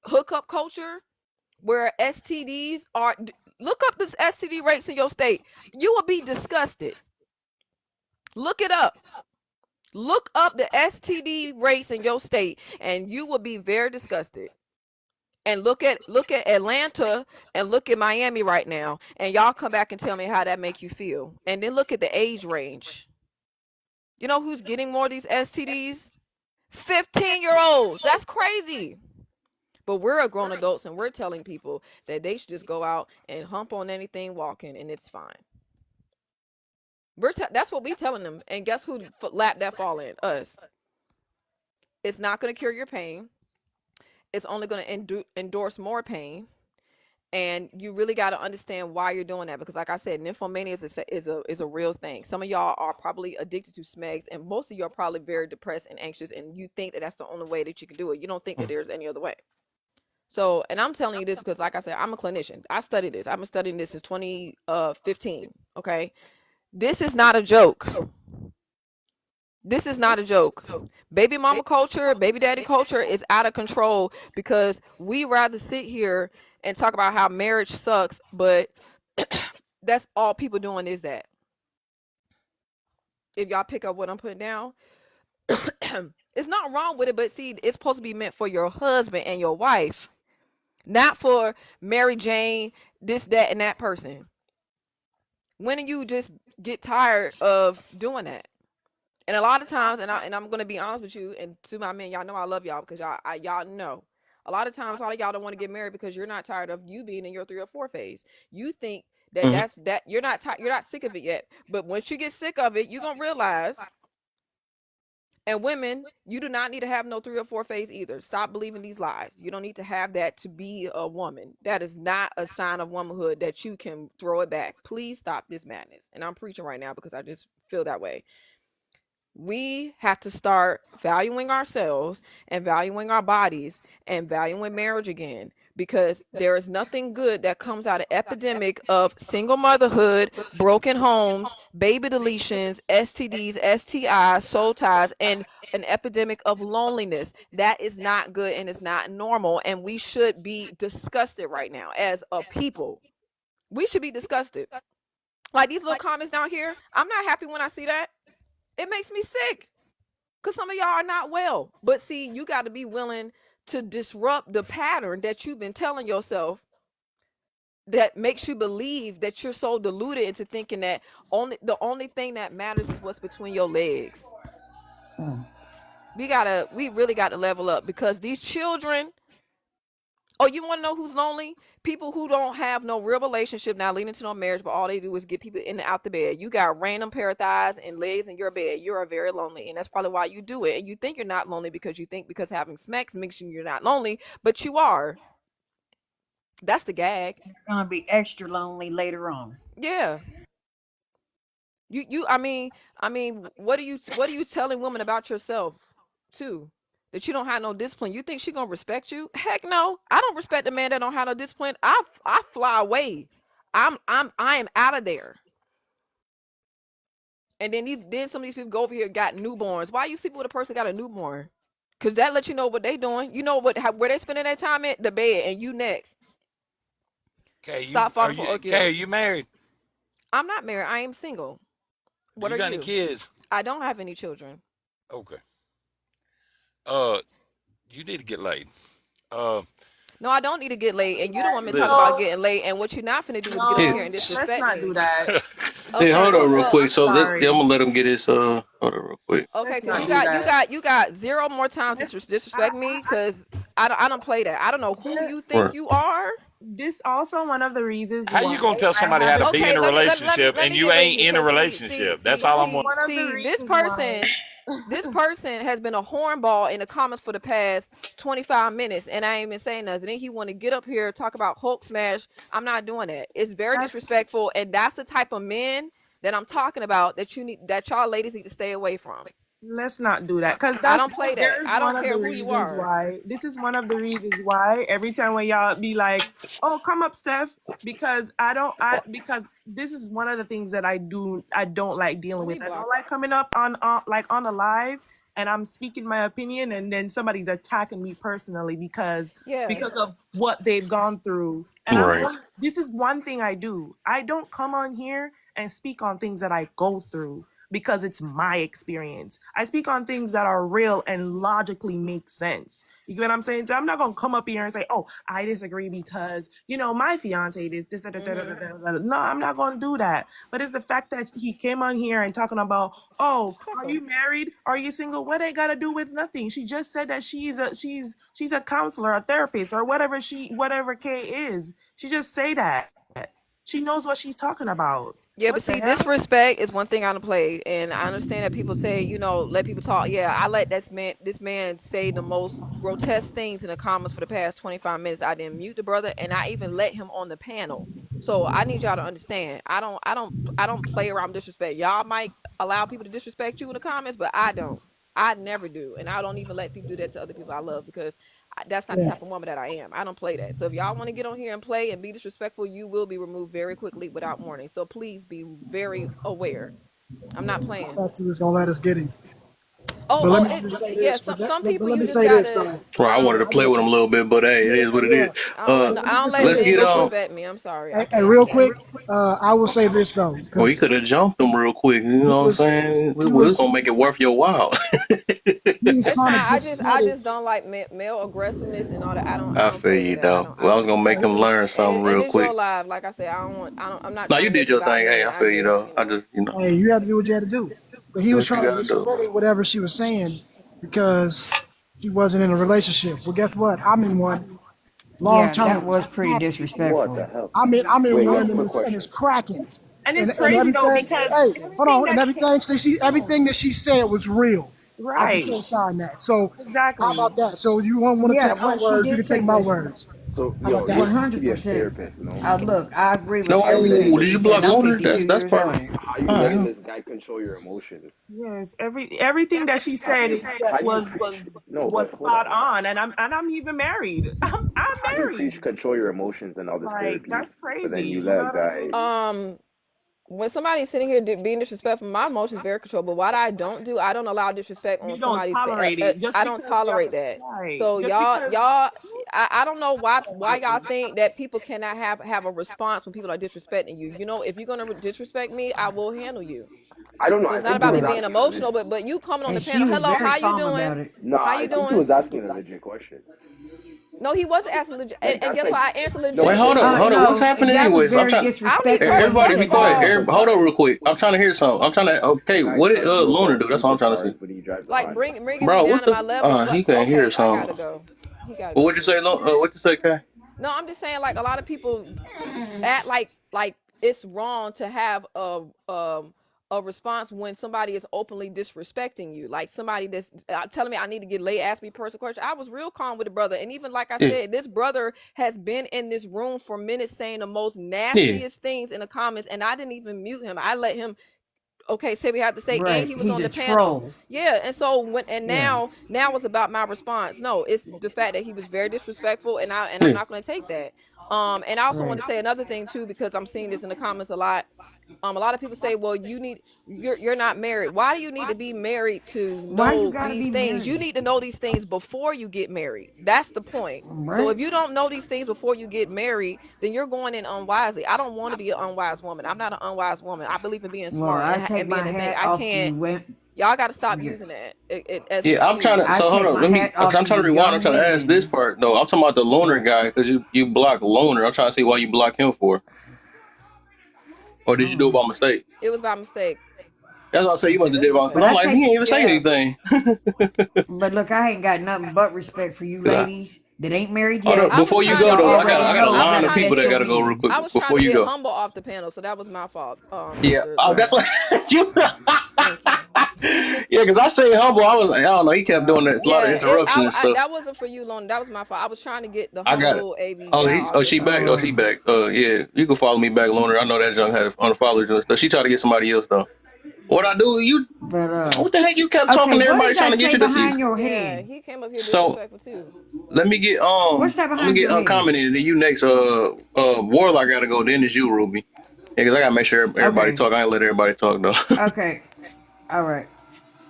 hookup culture where STDs are? Look up the STD rates in your state. You will be disgusted. Look it up. Look up the STD rates in your state, and you will be very disgusted. And look at Atlanta and look at Miami right now, and y'all come back and tell me how that make you feel. And then look at the age range. You know who's getting more of these STDs? 15-year-olds. That's crazy. But we're grown adults and we're telling people that they should just go out and hump on anything walking and it's fine. That's what we telling them. And guess who lapped that fall in? Us. It's not going to cure your pain. It's only going to endorse more pain. And you really got to understand why you're doing that, because like I said, nymphomania is a real thing. Some of y'all are probably addicted to Smegs, and most of you are probably very depressed and anxious, and you think that that's the only way that you can do it. You don't think that there's any other way. So, and I'm telling you this because, like I said, I'm a clinician. I study this. I've been studying this since 2015. Okay, this is not a joke. This is not a joke. Baby mama culture, baby daddy culture is out of control because we rather sit here and talk about how marriage sucks, but that's all people doing is that. If y'all pick up what I'm putting down, it's not wrong with it, but see, it's supposed to be meant for your husband and your wife, not for Mary Jane, this, that, and that person. When do you just get tired of doing that? And a lot of times, and I'm going to be honest with you, and to my men, y'all know I love y'all because y'all know. A lot of times, a lot of y'all don't want to get married because you're not tired of you being in your 3 or 4 phase. You think that you're not sick of it yet. But once you get sick of it, you're going to realize, and women, you do not need to have no 3 or 4 phase either. Stop believing these lies. You don't need to have that to be a woman. That is not a sign of womanhood that you can throw it back. Please stop this madness. And I'm preaching right now because I just feel that way. We have to start valuing ourselves and valuing our bodies and valuing marriage again, because there is nothing good that comes out of epidemic of single motherhood, broken homes, baby deletions, STDs, STIs, soul ties, and an epidemic of loneliness. That is not good and it's not normal, and we should be disgusted right now as a people. We should be disgusted. Like these little comments down here, I'm not happy when I see that. It makes me sick. Because some of y'all are not well. But see, you got to be willing to disrupt the pattern that you've been telling yourself that makes you believe that you're so deluded into thinking that the only thing that matters is what's between your legs. We really got to level up, because these children, oh, you want to know who's lonely? People who don't have no real relationship, not leading to no marriage, but all they do is get people in and out the bed. You got random pair of thighs and legs in your bed. You are very lonely, and that's probably why you do it. And you think you're not lonely because you think because having sex makes you're not lonely, but you are. That's the gag. You're gonna be extra lonely later on. Yeah. I mean, what are you telling women about yourself too? That you don't have no discipline. You think she gonna respect you? Heck no. I don't respect a man that don't have no discipline. I fly away. I am out of there. And then some of these people go over here got newborns. Why you sleeping with a person got a newborn? Cause that lets you know what they doing. You know where they spending their time at? The bed, and you next. Okay, Stop falling for Okie. Okay, are you married? I'm not married. I am single. What you are got you? any kids? I don't have any children. Okay. You need to get laid. No, I don't need to get laid, and you don't want me to Listen. talk about getting laid. And what you're not finna do is get up here and disrespect Let's not me. do that. Okay, Hey, hold on real well, quick. So I'm sorry. gonna let him get his hold on real quick. okay, Let's because not do that. you got 0 more times to disrespect me, because I don't play that. I don't know who you think Right. you are. This also one of the reasons How why you gonna tell I somebody how to haven't. be in a let me relationship let and me you get ain't ready, in a because relationship? That's all I'm. One of the this reasons person why. this person has been a hornball in the comments for the past 25 minutes, and I ain't been saying nothing. Then he want to get up here talk about Hulk smash. I'm not doing that. It's very disrespectful, and that's the type of men that I'm talking about that y'all ladies need to stay away from. Let's not do that, because I don't play that. there's I don't one of care the who you reasons are. why. This is one of the reasons why every time when y'all be like, "Oh, come up, Steph," because because this is one of the things that I don't like dealing Let me with. I block don't like coming up on a live and I'm speaking my opinion and then somebody's attacking me personally because Yeah. of what they've gone through. And Right. this is one thing I do. I don't come on here and speak on things that I go through because it's my experience. I speak on things that are real and logically make sense. You get what I'm saying? So I'm not gonna come up here and say, "Oh, I disagree because my fiance did this." No, I'm not gonna do that. But it's the fact that he came on here and talking about, "Oh, are you married? Are you single?" What ain't got to do with nothing? She just said that she's a counselor, a therapist, or whatever K is. She just say that. She knows what she's talking about. Yeah, What but the see, hell? disrespect is one thing I don't play, and I understand that people say, let people talk. Yeah, I let this man say the most grotesque things in the comments for the past 25 minutes. I didn't mute the brother, and I even let him on the panel. So I need y'all to understand. I don't play around disrespect. Y'all might allow people to disrespect you in the comments, but I don't. I never do, and I don't even let people do that to other people I love because that's not the type of woman that I am. I don't play that. So if y'all want to get on here and play and be disrespectful, you will be removed very quickly without warning. So please be very aware. I'm not playing. I thought you was gonna let us get him. Oh, But let me just say this. some people let you me just say this gotta. though. Well, I wanted to play with him a little bit, but hey, it is what it is. I don't let Let's men get on. disrespect me. I'm sorry. Hey, real quick, I will say this though. Well, you could have jumped him real quick. You know what I'm saying? We was gonna make it worth your while. It's fine. I just don't like male aggressiveness and all that. I don't feel play you that. though. Well, I was gonna make him learn something real it's quick. your live. Like I said, I'm not. No, trying you to did make it your about thing. me. Hey, I feel you though. I just, Hey, you had to do what you had to do. But he Do was what you trying to gotta do. discredit whatever she was saying because she wasn't in a relationship. Well, guess what? I'm in one long Yeah, term. that was pretty disrespectful. I'm in one and it's cracking. And it's And crazy though everything, because hey, hold on, and everything everything that she said was real. I can right. co-sign that. So Exactly. how about that? So you want to Yeah, take my but she words, you did can say take my that. words. So, How about yo, that? you're supposed to be a 100%. therapist, no? Look, I agree with No, How you letting everything did she you this? block said. I'm Loner? 52 That's years part. old. How you All letting right. this guy control your emotions? Yes, everything that she said is How that you preach? No, but was hold spot on. on, and I'm even married. I'm How you preach married. control your emotions and all this Like therapy, that's but then crazy. you You let a gotta guy? When somebody's sitting here being disrespectful, my emotions very controllable. What I don't do, I don't allow disrespect on you don't somebody's. tolerate it just I don't because y'all tolerate that. right. So Just because I don't know why y'all think that people cannot have a response when people are disrespecting you. You know, if you're gonna disrespect me, I will handle you. I don't know. So I it's not think he about me was being asking a emotional, legit. but you coming on the And she panel. was Hello, very how you calm doing? about it. No, How you I think he doing? was asking a legit question. No, he wasn't asking legit. Like And that's guess like, what? I answered no, Wait, but legit. hold hold up, on. hold up. What's No, happening that was anyways? I'm very trying. I don't need disrespectful what he personal Everybody, be said to quiet. protocol. her. Hold up, real quick. I'm trying to hear something. I'm trying to. The Okay, guy what did tries to Loner avoid do? That's all I'm trying to superstars, see. but he drives a Like Honda. bringing me Bro, down what to the? my level. What? He couldn't hear Okay, I gotta something. go. He gotta But go what you too. say? What you say, Kay? No, I'm just saying like a lot of people act like it's wrong to have a response when somebody is openly disrespecting you. Like somebody that's telling me I need to get laid, ask me personal questions. I was real calm with the brother, and even like I Yeah, said, this brother has been in this room for minutes saying the most yeah, nastiest things in the comments, and I didn't even mute him. I let him say we have to say, and Right. he was He's on a the panel. troll. Yeah, and so Yeah. now it's about my response. No, it's the fact that he was very disrespectful, and I'm yeah. not going to take that. And I also want Right. to say another thing too, because I'm seeing this in the comments a lot. A lot of people say, well, you're not married. Why do you need to be married to Why you know gotta these be things? You married? need to know these things before you get married. That's the point. So Right? if you don't know these things before you get married, then you're going in unwisely. I don't want to be an unwise woman. I'm not an unwise woman. I believe in being Well, smart I take and my being a thing. hat I off to can't. you. Y'all got to stop Yeah. using that as an Yeah, I'm trying to. excuse. I So hold take on. my hat Cause off I'm to trying you to rewind. I'm young trying to ask this women part though. I'm talking about the Loner that guy because you blocked Loner. I'm trying to see why you blocked him for, or did you do it oh. by mistake? It was by mistake. That's what I say. You must have That's did it my by. Cause But fault. I'm I like, he take ain't even say Yeah. anything. but look, I ain't got nothing but respect for you Cause ladies that ain't married Hold up, yet. I was before you trying to go Y'all though, get already I got a know I you was line of gotta trying to people take that get your gotta go real men. quick I was trying before to you get go. humble off the panel, so that was my fault, Yeah. Mr. Oh, that's Prince. what you. Thank you. Yeah, because I say humble. I was like, I don't know. He kept doing that. A lot of Yeah, interruptions and stuff. that wasn't for you, Lone. That was my fault. I was trying to get the I got it. humble AV Oh, down he. off Oh, the she All back. panel. Oh, she right. back. Yeah. You can follow me back, Loner. I know that junk has unfollowed you and stuff. She tried to get somebody else though. What I do? You. But What the heck? You kept okay, talking to what everybody does trying that to get say you to. You. behind your Yeah, head? he came up here So disrespectful too. let me get What's that I'm gonna behind get your head? uncommented and then you next. Warlock gotta go. Then it's you, Ruby. Yeah, cause I gotta make sure everybody Okay. talk. I ain't let everybody talk though. Okay. All right.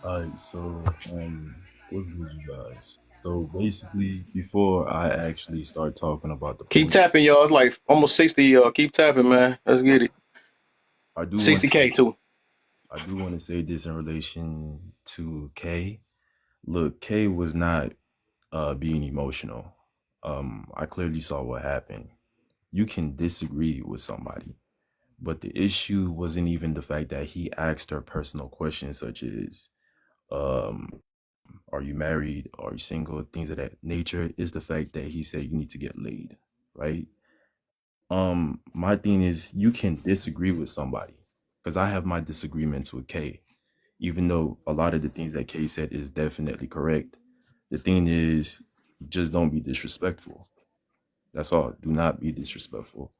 Alright, so what's good, you guys? So basically, before I actually start talking about the Keep points, tapping, y'all. It's like almost 60. Y'all keep tapping, man. Let's get it. I do want to 60K say too. this in relation to Kay. Look, Kay was not being emotional. I clearly saw what happened. You can disagree with somebody, but the issue wasn't even the fact that he asked her personal questions such as, um, are you married? Are you single? Things of that nature. Is the fact that he said you need to get laid, right? My thing is you can disagree with somebody because I have my disagreements with Kay, even though a lot of the things that Kay said is definitely correct. The thing is, just don't be disrespectful. That's all. Do not be disrespectful.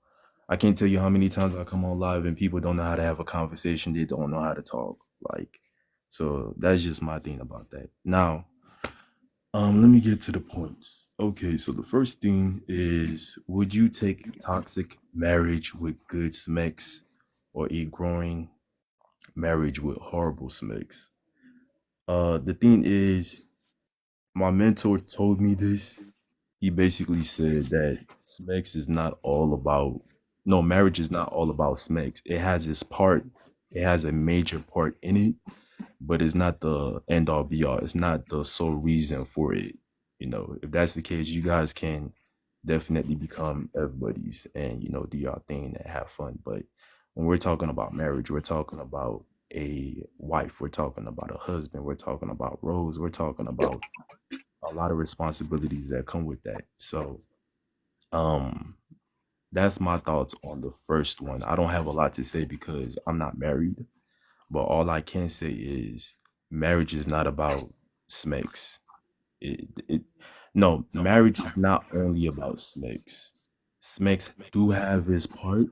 I can't tell you how many times I come on live and people don't know how to have a conversation. They don't know how to talk. Like, so that's just my thing about that. Now, let me get to the points. Okay, so the first thing is, would you take toxic marriage with good smecks or a growing marriage with horrible smecks? The thing is, my mentor told me this. He basically said that smecks is not all about, no, marriage is not all about smecks. It has its part, it has a major part in it, but it's not the end all be all. It's not the sole reason for it. You know, if that's the case, you guys can definitely become everybody's and, you know, do your thing and have fun. But when we're talking about marriage, we're talking about a wife, we're talking about a husband, we're talking about roles, we're talking about a lot of responsibilities that come with that. So, um, that's my thoughts on the first one. I don't have a lot to say because I'm not married, but all I can say is marriage is not about smekes. It No, marriage is not only about Smecks. Smecks do have his part,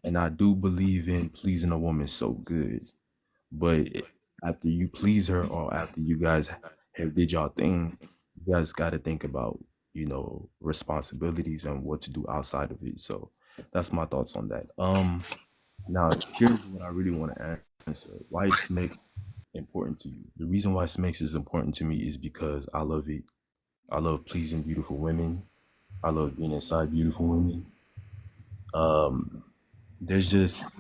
and I do believe in pleasing a woman so good. But after you please her or after you guys have did y'all thing, you guys got to think about, responsibilities and what to do outside of it. So that's my thoughts on that. Now here's what I really want to answer. Why is Smecks important to you? The reason why Smecks is important to me is because I love it. I love pleasing beautiful women. I love being inside beautiful women. There's just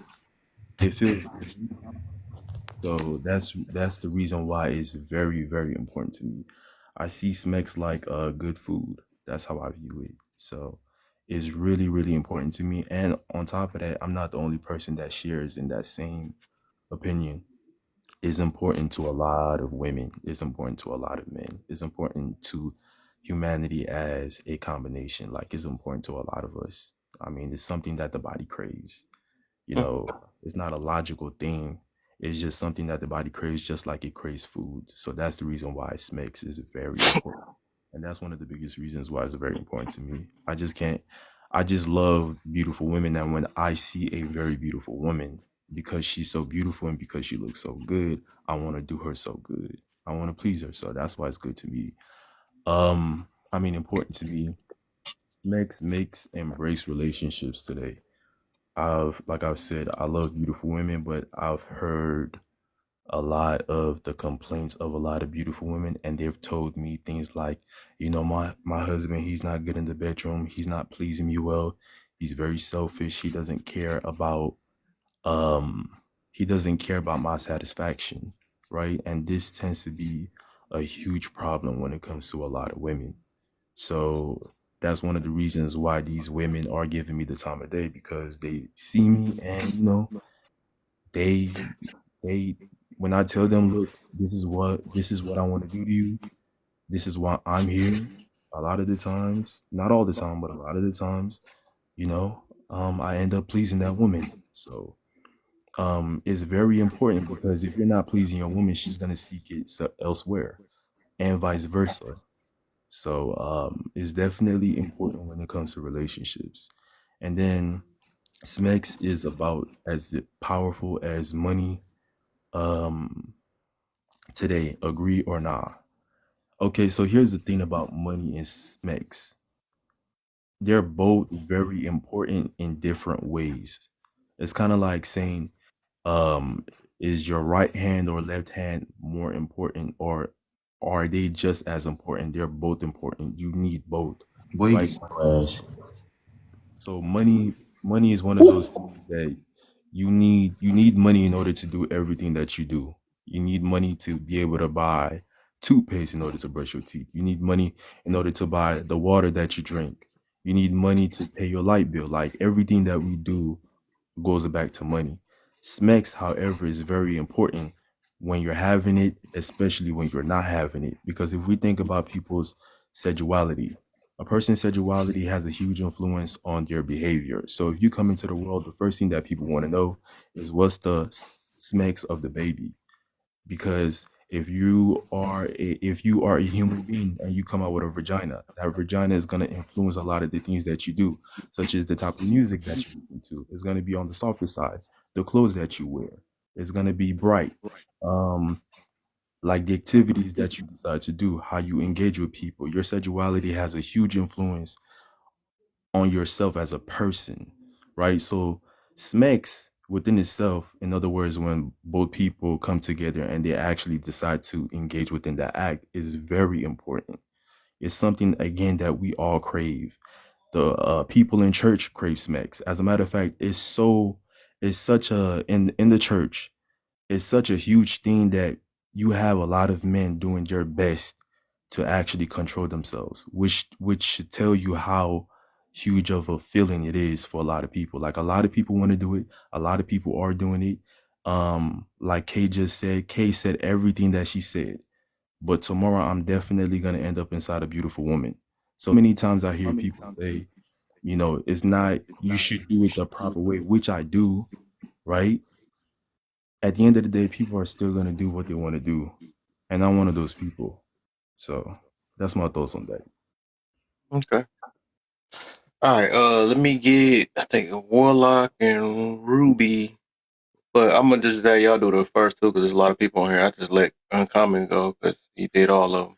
it feels good. So that's the reason why it's very very important to me. I see Smecks like good food. That's how I view it. So it's really really important to me. And on top of that, I'm not the only person that shares in that same opinion. Is important to a lot of women. It's important to a lot of men. It's important to humanity as a combination. Like it's important to a lot of us. I mean, it's something that the body craves. It's not a logical thing. It's just something that the body craves, just like it craves food. So that's the reason why Smecks is very important, and that's one of the biggest reasons why it's very important to me. I just can't. I just love beautiful women, and when I see a very beautiful woman, because she's so beautiful and because she looks so good, I want to do her so good. I want to please her, so that's why it's good to me. I mean, important to me. Smecks makes embrace relationships today. Like I've said, I love beautiful women, but I've heard a lot of the complaints of a lot of beautiful women, and they've told me things like, my husband, he's not good in the bedroom, he's not pleasing me well, he's very selfish, um he doesn't care about my satisfaction, right? And this tends to be a huge problem when it comes to a lot of women. So that's one of the reasons why these women are giving me the time of day, because they see me and they they when I tell them, look, this is what I want to do to you, this is why I'm here. A lot of the times, not all the time, but a lot of the times, you know, I end up pleasing that woman. So it's very important, because if you're not pleasing your woman, she's gonna seek it elsewhere, and vice versa. So it's definitely important when it comes to relationships. And then Smex is about as powerful as money um today, agree or not. Okay, so here's the thing about money and Smex. They're both very important in different ways. It's kind of like saying, um, is your right hand or left hand more important, or are they just as important? They're both important. You need both, right? Wait. So money is one of those things that you need money in order to do everything that you do. You need money to be able to buy toothpaste in order to brush your teeth. You need money in order to buy the water that you drink. You need money to pay your light bill. Like everything that we do goes back to money. Smex, however, is very important when you're having it, especially when you're not having it. Because if we think about people's sexuality, a person's sexuality has a huge influence on their behavior. So if you come into the world, the first thing that people want to know is what's the Smex of the baby. Because if you are a human being and you come out with a vagina, that vagina is going to influence a lot of the things that you do, such as the type of music that you listen to. It's going to be on the softer side. The clothes that you wear, it's going to be bright. um like the activities that you decide to do, how you engage with people. Your sexuality has a huge influence on yourself as a person, right? So Smex within itself, in other words, when both people come together and they actually decide to engage within that act, is very important. It's something again that we all crave. The people in church crave Smex. As a matter of fact, it's such a in the church, it's such a huge thing that you have a lot of men doing their best to actually control themselves, which should tell you how huge of a feeling it is for a lot of people. Like a lot of people want to do it, a lot of people are doing it. Like Kay just said, Kay said everything that she said. But tomorrow I'm definitely gonna end up inside a beautiful woman. So many times I hear people say, it's not, you should do it the proper way, which I do, right? At the end of the day, people are still gonna do what they want to do, and I'm one of those people. So that's my thoughts on that. Okay. All right. Let me get. I think Warlock and Ruby. But I'm gonna just let y'all do the first two because there's a lot of people on here. I just let Uncommon go because he did all of them.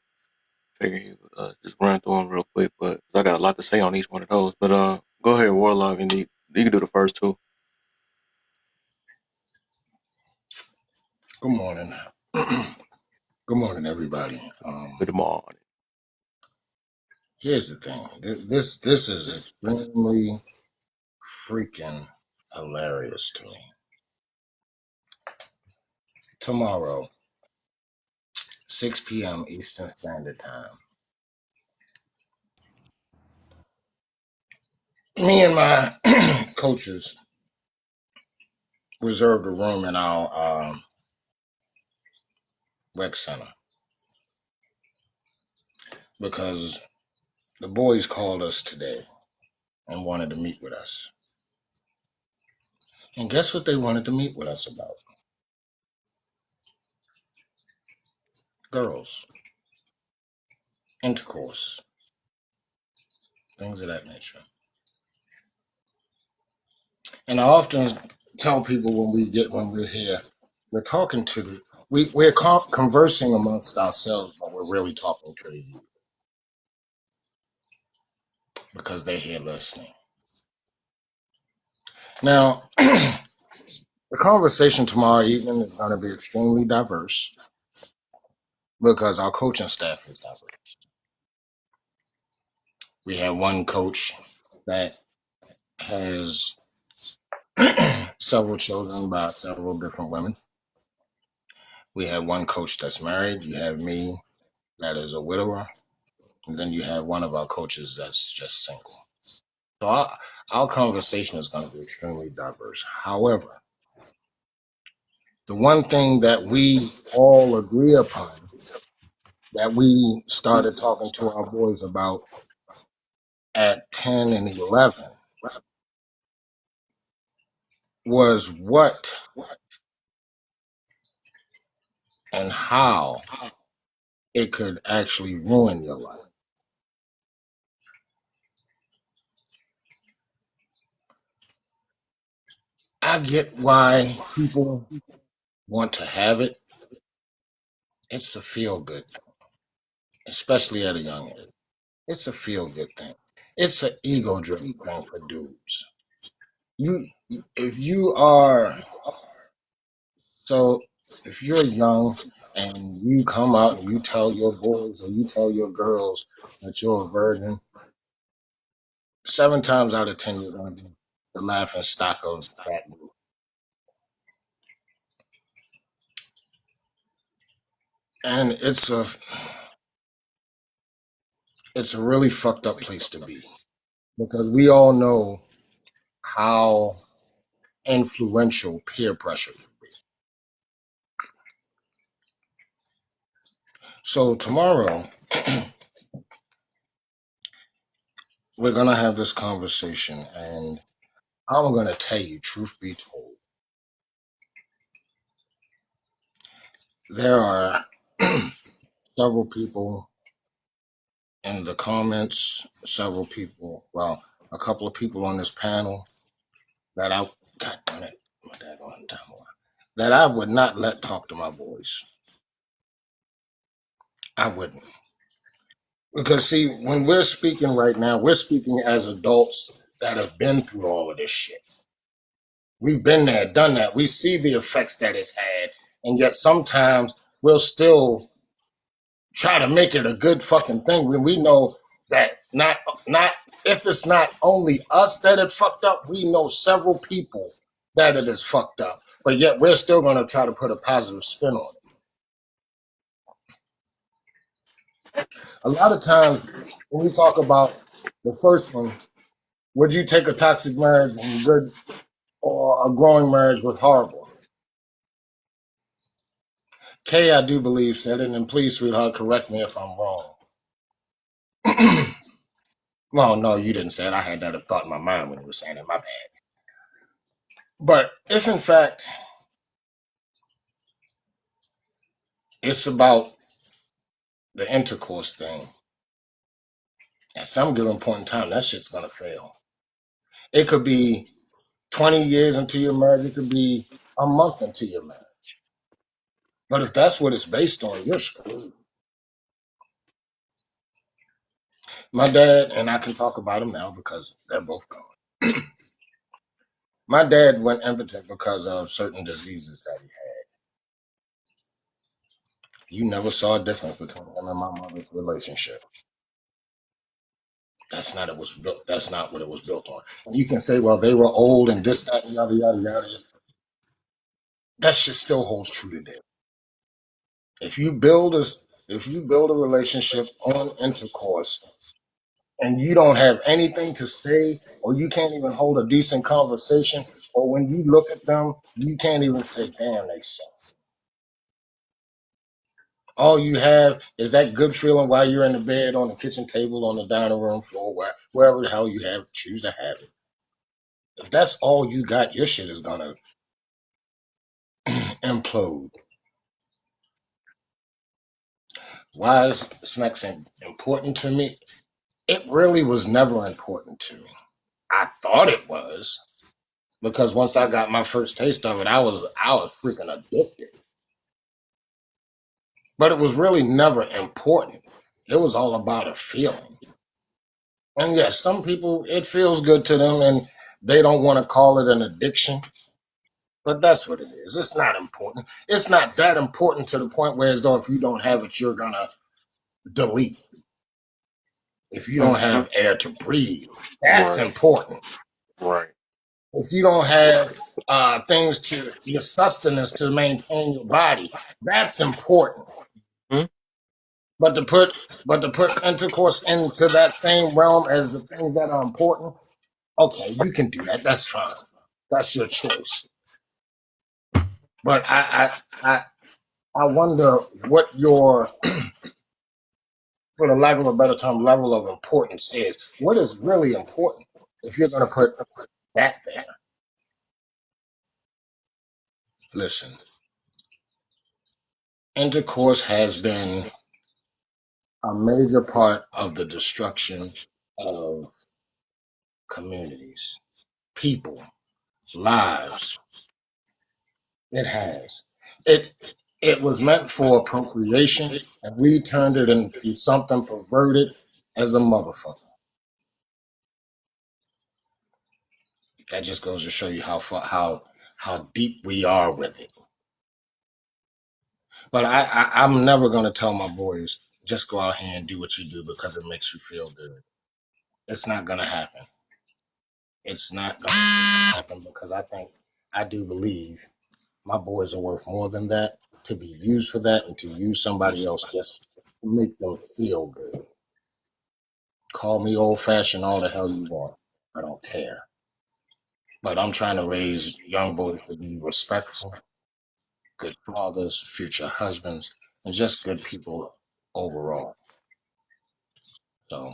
Figure he would just run through them real quick, but 'cause I got a lot to say on each one of those. But go ahead, Warlock, and you can do the first two. Good morning. Good morning, everybody. Good morning. Here's the thing. This is extremely freaking hilarious to me. Tomorrow, 6 p.m. Eastern Standard Time. Me and my coaches reserved a room in our rec center because the boys called us today and wanted to meet with us. And guess what they wanted to meet with us about? Girls, intercourse, things of that nature. And I often tell people when we're here, we're talking to we're conversing amongst ourselves, but we're really talking to the youth because they're here listening. Now, the conversation tomorrow evening is going to be extremely diverse because our coaching staff is diverse. We have one coach that has several children by several different women. We have one coach that's married. You have me that is a widower. And then you have one of our coaches that's just single. So our conversation is going to be extremely diverse. However, the one thing that we all agree upon that we started talking to our boys about at 10 and 11 was what and how it could actually ruin your life. I get why people want to have it. It's a feel good, especially at a young age. It's a feel good thing. It's an ego driven thing for dudes. If you are so, if you're young and you come out and you tell your boys or you tell your girls that you're a virgin, 7 times out of 10 you're going to be the laughing stock of that group. And it's a really fucked up place to be because we all know how influential peer pressure can be. So tomorrow we're going to have this conversation, and I'm going to tell you, truth be told, there are several people in the comments, a couple of people on this panel that God damn it, that I would not let talk to my boys. I wouldn't. Because see, when we're speaking right now, we're speaking as adults that have been through all of this shit. We've been there, done that. We see the effects that it's had, and yet sometimes we'll still try to make it a good fucking thing when we know that not if it's not only us that it fucked up, we know several people that it is fucked up. But yet we're still going to try to put a positive spin on it. A lot of times when we talk about the first one, would you take a toxic marriage and good or a growing marriage with horrible? Kay, I do believe said it, and please, sweetheart, correct me if I'm wrong. Well, no, you didn't say it. I had that thought in my mind when you were saying it. My bad. But if in fact it's about the intercourse thing, At some given point in time, that shit's gonna fail. It could be 20 years into your marriage, it could be a month into your marriage. But if that's what it's based on, you're screwed. My dad, and I can talk about him now because they're both gone. My dad went impotent because of certain diseases that he had. You never saw a difference between him and my mother's relationship. That's not what it was built on. You can say, well, they were old and this, that, and yada, yada, yada. That shit still holds true today. If you build a relationship on intercourse and you don't have anything to say, or you can't even hold a decent conversation, or when you look at them, you can't even say, damn, they suck. All you have is that good feeling while you're in the bed, on the kitchen table, on the dining room floor, wherever the hell you choose to have it. If that's all you got, your shit is gonna implode. Why is sex important to me? It really was never important to me. I thought it was, because once I got my first taste of it, I was freaking addicted. But it was really never important. It was all about a feeling. And yes, some people, it feels good to them and they don't want to call it an addiction. But that's what it is. It's not important. It's not that important to the point where, as though, if you don't have it, you're gonna delete. If you don't have air to breathe, that's Right. important. Right. If you don't have things to your sustenance to maintain your body, that's important. Hmm? But to put intercourse into that same realm as the things that are important, okay, you can do that. That's fine. That's your choice. But I wonder what your, for the lack of a better term, level of importance is. What is really important if you're going to put that there? Listen, intercourse has been a major part of the destruction of communities, people, lives. It has. It was meant for procreation, and we turned it into something perverted as a motherfucker. That just goes to show you how deep we are with it. But I'm never gonna tell my boys, just go out here and do what you do because it makes you feel good. It's not gonna happen. It's not gonna happen because I do believe my boys are worth more than that, to be used for that and to use somebody else just to make them feel good. Call me old fashioned all the hell you want. I don't care. But I'm trying to raise young boys to be respectful, good fathers, future husbands, and just good people overall. So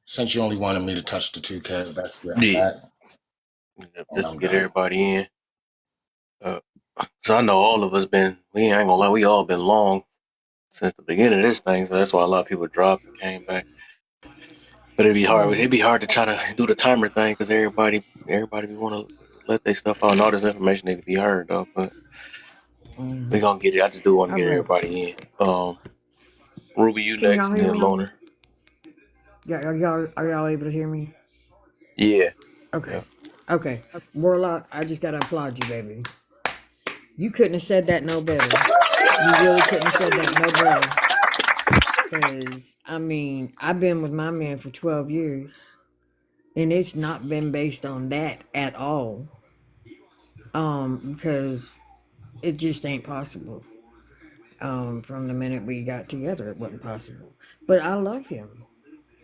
since you only wanted me to touch the 2K, that's where I'm Yeah. at. Yep, And just to I'm get done. everybody in. So I know all of us we ain't gonna lie, we all been long since the beginning of this thing, so that's why a lot of people dropped and came back. But it'd be hard to try to do the timer thing because everybody want to let their stuff out and all this information need to be heard though. But we gonna get it. I just do want to All get right. everybody in. Ruby, you Can next, y'all and hear then me? Loner. Yeah, are y'all able to hear me? Yeah. Okay. Yeah. Okay. Warlock, I just gotta applaud you, baby. You couldn't have said that no better. You really couldn't have said that no better. Cause I mean, I've been with my man for 12 years, and it's not been based on that at all. Because it just ain't possible. From the minute we got together, it wasn't possible. But I love him,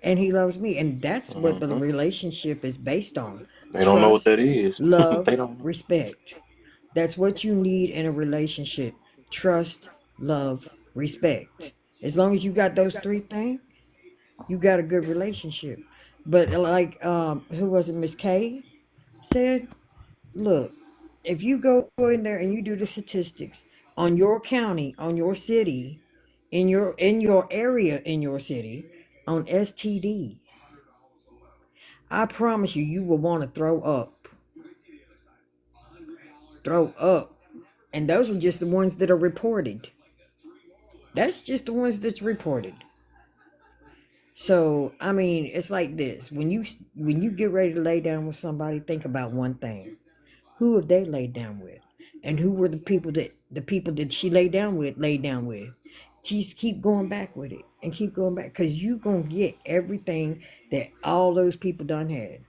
and he loves me, and that's what the Mm-hmm. relationship is based on: They don't know what trust, that is. love, They don't know. respect. That's what you need in a relationship: trust, love, respect. As long as you got those three things, you got a good relationship. But like, who was it? Miss K said, "Look, if you go in there and you do the statistics on your county, on your city, in your area, in your city, on STDs. I promise you, you will want to throw up. Throw up. And those are just the ones that are reported. That's just the ones that's reported. So, I mean, it's like this. When you get ready to lay down with somebody, think about one thing. Who have they laid down with? And who were the people that she laid down with? Just keep going back with it and keep going back, because you gonna get everything that all those people done had.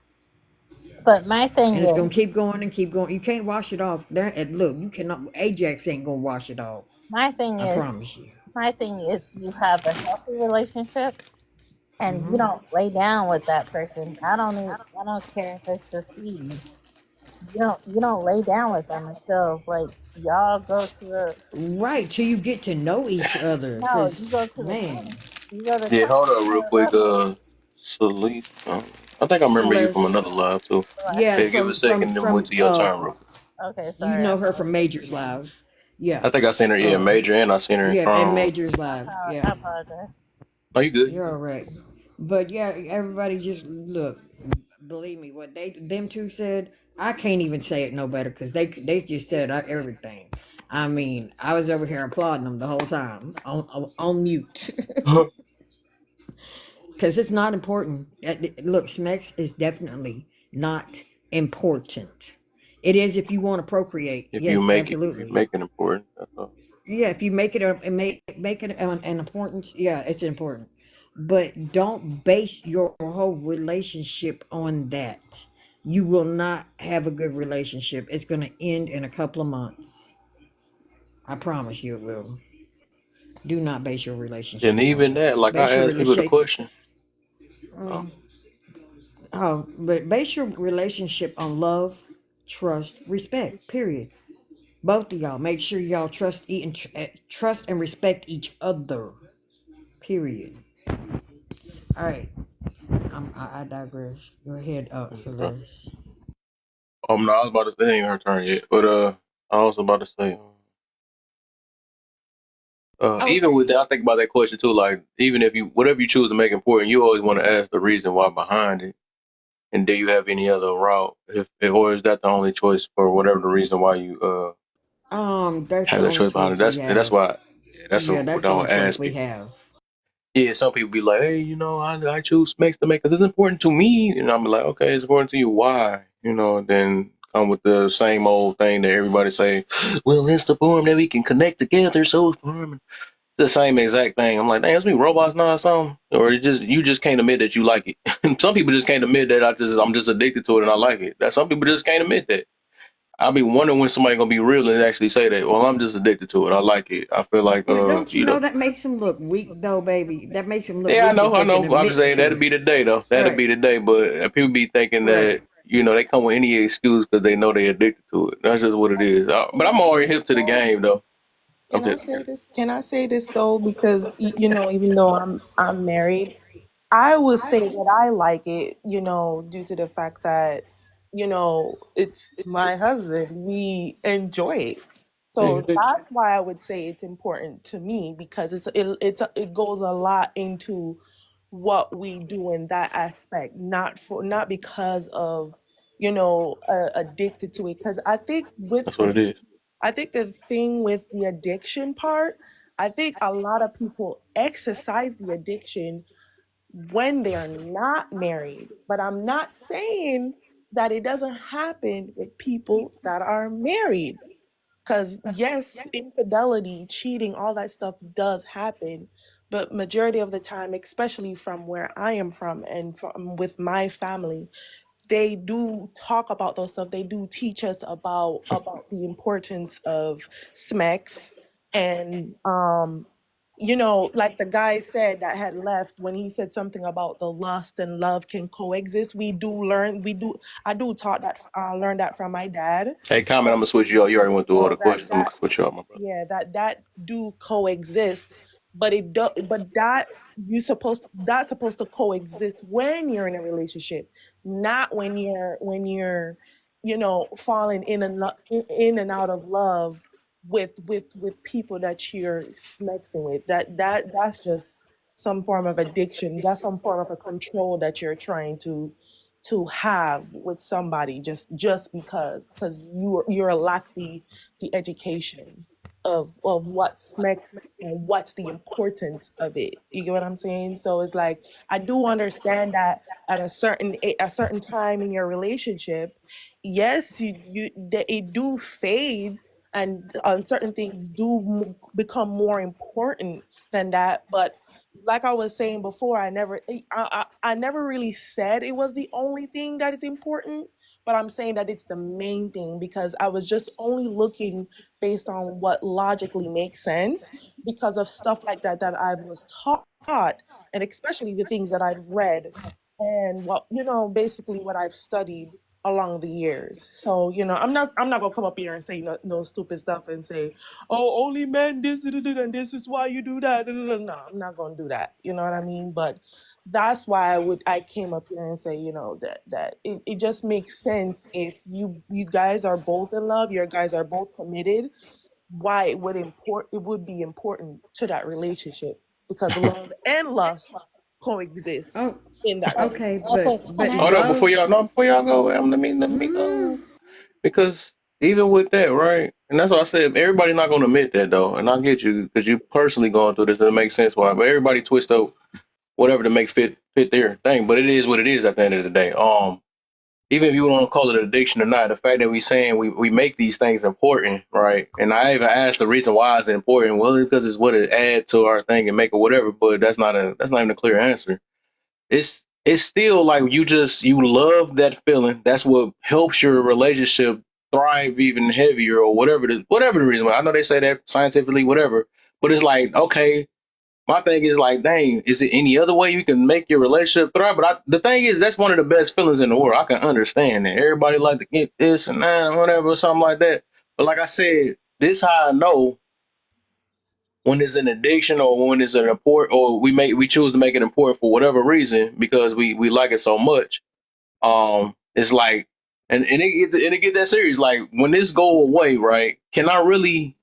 But my thing And it's is, gonna keep going and keep going. You can't wash it off. Look, you cannot. Ajax ain't gonna wash it off. my thing I is, promise you. my thing is, you have a healthy relationship, and you don't lay down with that person. I don't care if it's a seed. You don't lay down with them until like y'all go to the Right, till you get to know each other. no, Cause you go to the man, clinic. You go to Yeah, hold up real clinic quick. level. Salif, I think I remember you Celeste. from another live too. Yeah, Yeah, give a second, then wait till your turn real quick. Okay, you sorry. know her from Major's Live. Yeah. I think I seen her, yeah, Major, and I seen her in Yeah, Crown and Room. Major's Live. I Yeah. apologize. Oh, you good? You're all right. But yeah, everybody just look. Believe me, what them two said, I can't even say it no better, because they just said everything. I mean, I was over here applauding them the whole time on mute. Because it's not important. Look, Smex is definitely not important. It is if you want to procreate. If Yes, you make absolutely. it important, that's all. Yeah, if you make it an importance, yeah, it's important. But don't base your whole relationship on that. You will not have a good relationship. It's going to end in a couple of months. I promise you it will. Do not base your relationship And on even that, like base I your asked people the relationship. question. But base your relationship on love, trust, respect. Period. Both of y'all make sure y'all trust and respect each other. Period. All right. I digress. Go ahead, Celeste. No, I was about to say, it ain't her turn yet, but I was about to say, even with that, I think about that question too. Like, even if whatever you choose to make important, you always want to ask the reason why behind it. And do you have any other route, or is that the only choice for whatever the reason why you That's have the that only choice behind choice it? we And that's have. why, that's Yeah, what that's I the would only choice ask we people. have. Yeah, some people be like, hey, I choose Smex to make because it's important to me, and I'm like, okay, it's important to you. Why? Then come with the same old thing that everybody say. Well, it's the form that we can connect together. So it's the same exact thing. I'm like, dang, it's me robots now or something, or you just can't admit that you like it. Some people just can't admit that I'm just addicted to it and I like it. That some people just can't admit that. I'll be wondering when somebody gonna be real and actually say that. Well, I'm just addicted to it. I like it. I feel like But don't you know that makes him look weak, though, baby? That makes him look Yeah, weak I if they can know. I'm admit saying to that'll it. be the day, though. That'll Right. be the day. But people be thinking that Right. they come with any excuse because they know they addicted to it. That's just what it is. But I'm already hip to the game, though. Can I say this? Can I say this though? Because even though I'm married, I will say that I like it. Due to the fact that it's my husband. We enjoy it. So that's why I would say it's important to me, because it goes a lot into what we do in that aspect, not because of addicted to it. Because I think That's what it is. I think the thing with the addiction part, I think a lot of people exercise the addiction when they're not married. But I'm not saying that it doesn't happen with people that are married. Because yes, infidelity, cheating, all that stuff does happen. But majority of the time, especially from where I am from and from with my family, they do talk about those stuff. They do teach us about the importance of SMEX, and like the guy said that had left, when he said something about the lust and love can coexist. I do learn that from my dad. Hey, comment. I'm gonna switch you up. You already went through all the questions. I'm gonna switch you up, my brother. Yeah, that do coexist, but it do, but that's supposed to coexist when you're in a relationship, not when you're falling in and out of love with people that you're smexing with. That's just some form of addiction. That's some form of a control that you're trying to have with somebody just because you're lack the education of what's next and what's the importance of it. You get what I'm saying? So it's like I do understand that at a certain time in your relationship, yes, it do fade, and certain things do become more important than that. But like I was saying before, I never really said it was the only thing that is important, but I'm saying that it's the main thing because I was just only looking based on what logically makes sense because of stuff like that that I was taught, and especially the things that I've read and what basically what I've studied along the years. So I'm not gonna come up here and say no stupid stuff and say, oh, only men this and this is why you do that. No, I'm not gonna do that. You know what I mean? But that's why I came up here and say, that it just makes sense if you guys are both in love, you guys are both committed, why it would be important to that relationship because love and lust coexist Oh, in that okay, relationship. Okay, but can I? Hold up, love. before y'all go, let me because even with that, right? And that's why I said everybody not gonna admit that though, and I get you because you personally going through this, and it makes sense why. But everybody twist up whatever to make fit their thing. But it is what it is at the end of the day. Even if you want to call it addiction or not, the fact that we saying we make these things important, right? And I even asked the reason why it's important. Well, it's because it's what it add to our thing and make it whatever. But that's not even a clear answer. It's still like you love that feeling. That's what helps your relationship thrive even heavier or whatever the reason. I know they say that scientifically, whatever. But it's like, okay, my thing is like, dang, is it any other way you can make your relationship thrive? But the thing is, that's one of the best feelings in the world. I can understand that everybody like to get this and that and whatever, something like that. But like I said, this how I know when it's an addiction or when it's an important, or we choose to make it important for whatever reason because we like it so much. It's like, and it get that serious. Like when this go away, right? Can I really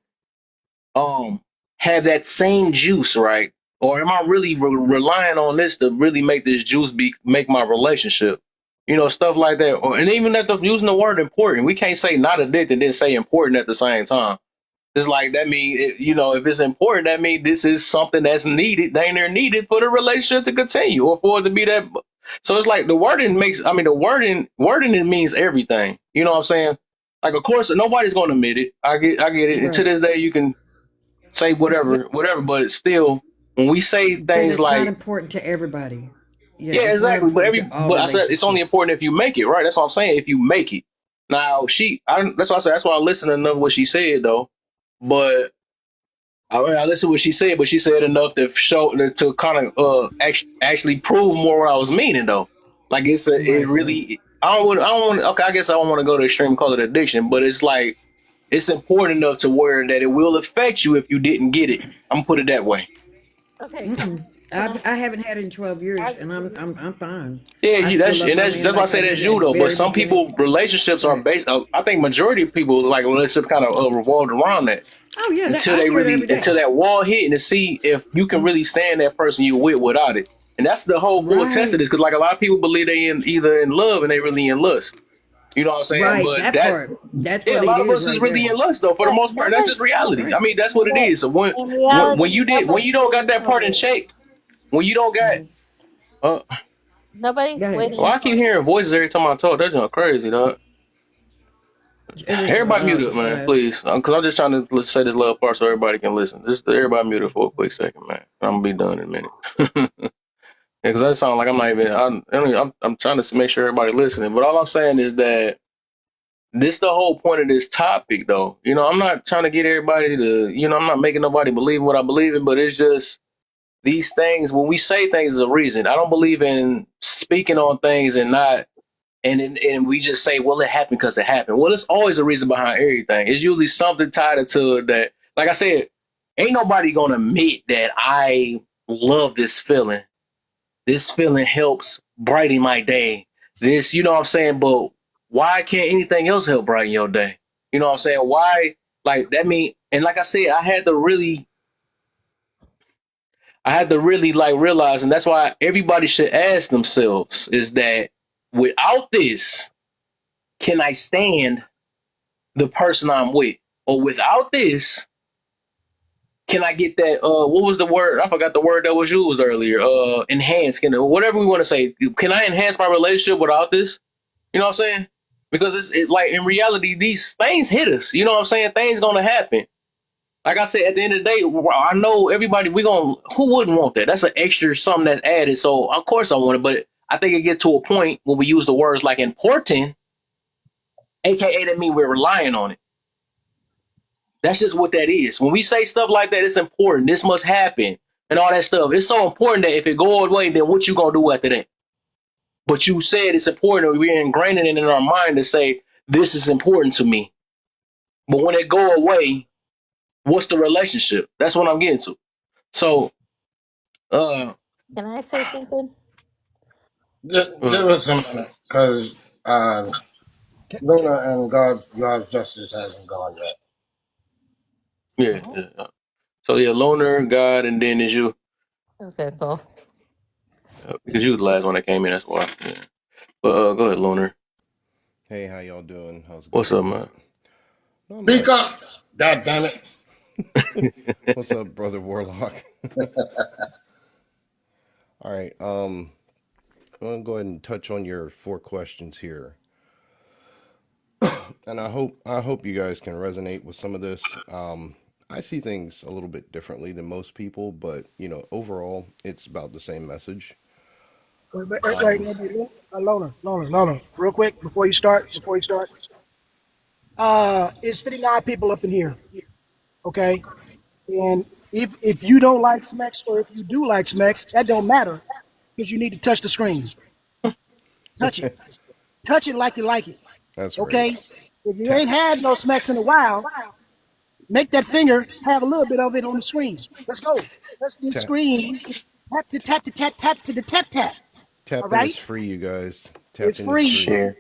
have that same juice, right? Or am I really relying on this to really make this juice make my relationship? Stuff like that. And even using the word important, we can't say not addicted and then say important at the same time. It's like that mean if it's important, that means this is something that's needed, dang near needed for the relationship to continue or for it to be that. So it's like the wording wording it means everything. You know what I'm saying? Like of course nobody's gonna admit it. I get it. And to Right. this day you can say Yeah, whatever, but it's still when we say but things it's not like important to everybody. Yeah, yeah, it's not exactly. important to all But I said it's only relationships. important if you make it, right? That's what I'm saying. If you make it. Now that's why I said that's why I listened enough what she said though. But I listened to what she said, but she said enough to kind of actually prove more what I was meaning though. Like it Right, right. really I don't want okay, I guess I don't want to go to extreme and call it addiction, but it's like it's important enough to where that it will affect you if you didn't get it. I'm gonna put it that way. Okay, Mm-mm. can I? I haven't had it in 12 years, I and I'm fine. Yeah, I still love my man that's why I like I say that's did you at the though. But very some beginning. people relationships are Right. based. I think majority of people like relationships kind of revolved around that Oh yeah, until I they hear it every really day. until that wall hit and to see if you can really stand that person you with without it. And that's the whole full test of Right, this because like a lot of people believe they either in love and they really in lust. You know what I'm saying? right. But That part. That's yeah, a what it lot of is us is right really there. in lust though for the But most part. That's nobody, just reality. Right. I mean, that's what it but is. So when in reality, when you nobody's don't got waiting that for part in the. check, when you don't got uh, Nobody's Go ahead. well, waiting I keep for. hearing voices every time I talk. That's just crazy, dog. It was Everybody mute up, man, Celeste. please. Because I'm just trying to let's say this little part so everybody can listen. Just everybody mute it for a quick second, man. I'm gonna be done in a minute. Yeah, because that sounds like I'm not even. I'm trying to make sure everybody listening. But all I'm saying is that this the whole point of this topic, though. I'm not trying to get everybody to. I'm not making nobody believe what I believe in. But it's just these things. When we say things, is a reason. I don't believe in speaking on things and not and we just say, well, it happened because it happened. Well, there's always a reason behind everything. It's usually something tied to it that, like I said, ain't nobody gonna admit that I love this feeling. This feeling helps brighten my day. This, you know what I'm saying? But why can't anything else help brighten your day? You know what I'm saying? Why? Like that mean, and like I said, I had to really like realize, and that's why everybody should ask themselves is that without this, can I stand the person I'm with? Or without this, can I get that what was the word? I forgot the word that was used earlier. Enhance, whatever we want to say. Can I enhance my relationship without this? You know what I'm saying? Because like in reality, these things hit us. You know what I'm saying? Things gonna happen. Like I said, at the end of the day, I know everybody. Who wouldn't want that? That's an extra something that's added. So of course I want it, but I think it get to a point when we use the words like important, aka that mean we're relying on it. That's just what that is. When we say stuff like that, it's important. This must happen and all that stuff. It's so important that if it go away, then what you gonna do after that? But you said it's important. We're ingraining it in our mind to say this is important to me. But when it go away, what's the relationship? That's what I'm getting to. So, Can I say something? Give us a minute, because Luna and God's justice hasn't gone yet. yeah. So yeah, loner, God, and then is you. Okay, cool. Because you was the last one that came in, that's why. Yeah. But go ahead, loner. Hey, how y'all doing? How's it What's up, going? man? Not Speak much. up! God damn it! What's up, brother Warlock? All right. I'm gonna go ahead and touch on your 4 questions here, and I hope you guys can resonate with some of this. I see things a little bit differently than most people, but overall, it's about the same message. Wait, Loner, real quick before you start. It's 59 people up in here, okay? And if you don't like Smex or if you do like Smex, that don't matter because you need to touch the screen. Touch it. Touch it like you like it. That's okay? right. If you ain't had no Smex in a while, make that finger have a little bit of it on the screen. Let's go. Let's do Tap, screen. Tap to tap to tap tap to the tap tap. All tapping is right? free, you guys. It's Tapping is free. free. Share.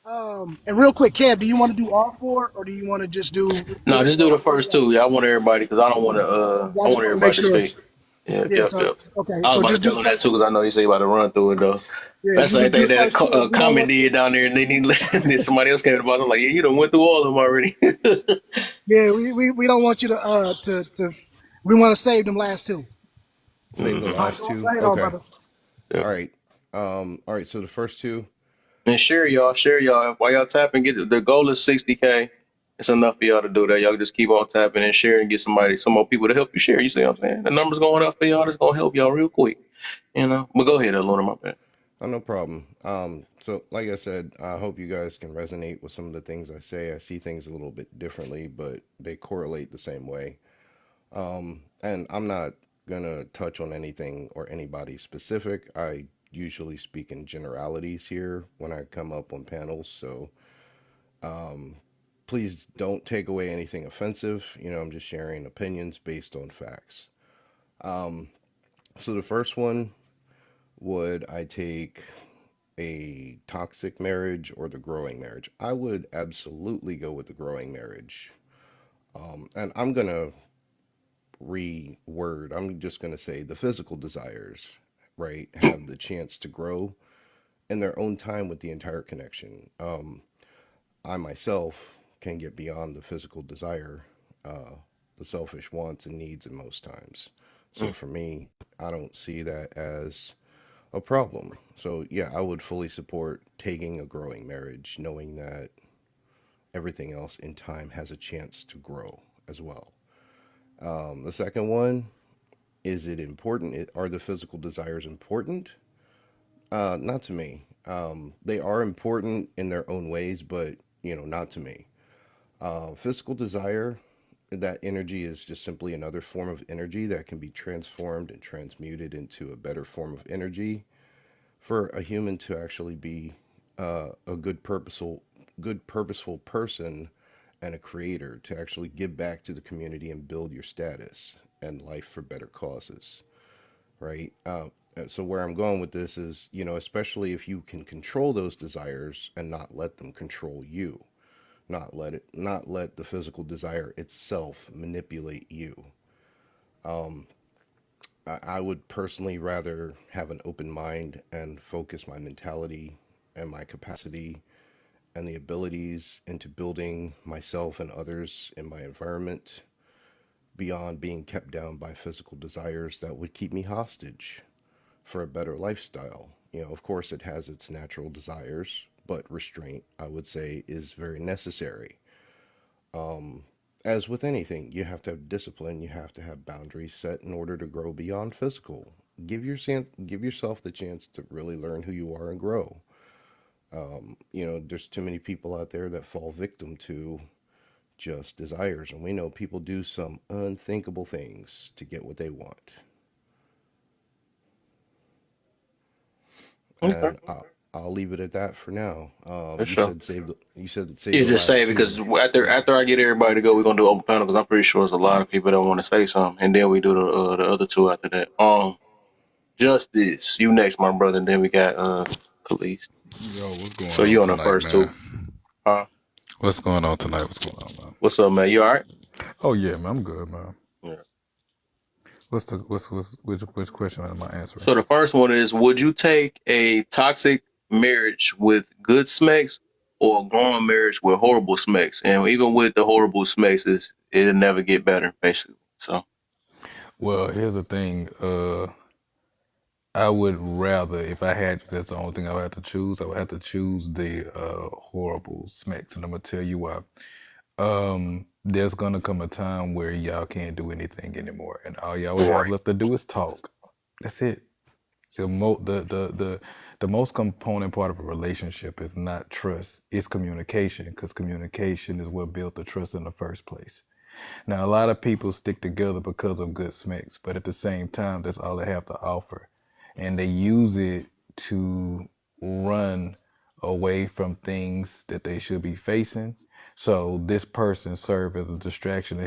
And real quick, Kev, do you want to do all 4 or do you want to just do? No, just do the first 2. Yeah, I want everybody because I don't want to. I I just want want to everybody make to sure. speak. Yeah, Yeah. So okay. I was So about to just do tell the him that first too because I know he said he about to run through it though. Yeah, That's you the just same do thing the that first 2. If you don't Common want to. did down there, and then somebody else came about. I'm like, yeah, you done went through all of them already. Yeah, we don't want you to. We want to save them last 2. Save the Mhm. All right, last go 2. ahead, Okay. brother. Yeah. All right. So the first 2. And share y'all. While y'all tapping, the goal is 60K. It's enough for y'all to do that. Y'all just keep on tapping and share and get some more people to help you share. You see what I'm saying? The numbers going up for y'all. That's gonna help y'all real quick. But go ahead, Luna, my bad. Oh, no problem. So like I said, I hope you guys can resonate with some of the things I say. I see things a little bit differently, but they correlate the same way. And I'm not gonna touch on anything or anybody specific. I usually speak in generalities here when I come up on panels. So please don't take away anything offensive. I'm just sharing opinions based on facts. So the first one, would I take a toxic marriage or the growing marriage? I would absolutely go with the growing marriage. And I'm going to reword, I'm just going to say the physical desires, right, have the chance to grow in their own time with the entire connection. I myself can get beyond the physical desire, the selfish wants and needs in most times. So for me, I don't see that as a problem. So yeah, I would fully support taking a growing marriage, knowing that everything else in time has a chance to grow as well. The second one, is it important? Are the physical desires important? Not to me. They are important in their own ways, but not to me. Physical desire, that energy is just simply another form of energy that can be transformed and transmuted into a better form of energy for a human to actually be a good purposeful person and a creator to actually give back to the community and build your status and life for better causes, right? So where I'm going with this is, especially if you can control those desires and not let them control you, not let the physical desire itself manipulate you. I would personally rather have an open mind and focus my mentality and my capacity and the abilities into building myself and others in my environment beyond being kept down by physical desires that would keep me hostage for a better lifestyle. You know, of course, it has its natural desires, but restraint, I would say, is very necessary. Um, as with anything, you have to have discipline, you have to have boundaries set in order to grow beyond physical. Give yourself the chance to really learn who you are and grow. You know, there's too many people out there that fall victim to just desires, and we know people do some unthinkable things to get what they want. Okay, And I'll leave it at that for now. for sure. You said save Yeah, the just last say it because two. after I get everybody to go, we're gonna do open panel because I'm pretty sure there's a lot of people that want to say something, and then we do the other two after that. Justice, you next, my brother, and then we got Khalees. Yo, what's going So on you on the tonight, first man? two, huh? What's going on tonight? What's going on, man? What's up, man? You all right? Oh yeah, man, I'm good, man. Yeah. Which question am I answering? So the first one is: would you take a toxic marriage with good smecks or a growing marriage with horrible smecks? And even with the horrible smecks, it'll never get better, basically. So Well, here's the thing. I would rather, if I had, that's the only thing I would have to choose. I would have to choose the horrible smacks, and I'm gonna tell you why. There's gonna come a time where y'all can't do anything anymore, and all y'all would have right. left to do is talk. That's it. The most component part of a relationship is not trust, it's communication, because communication is what built the trust in the first place. Now, a lot of people stick together because of good smacks, but at the same time, that's all they have to offer. And they use it to run away from things that they should be facing. So this person serve as a distraction to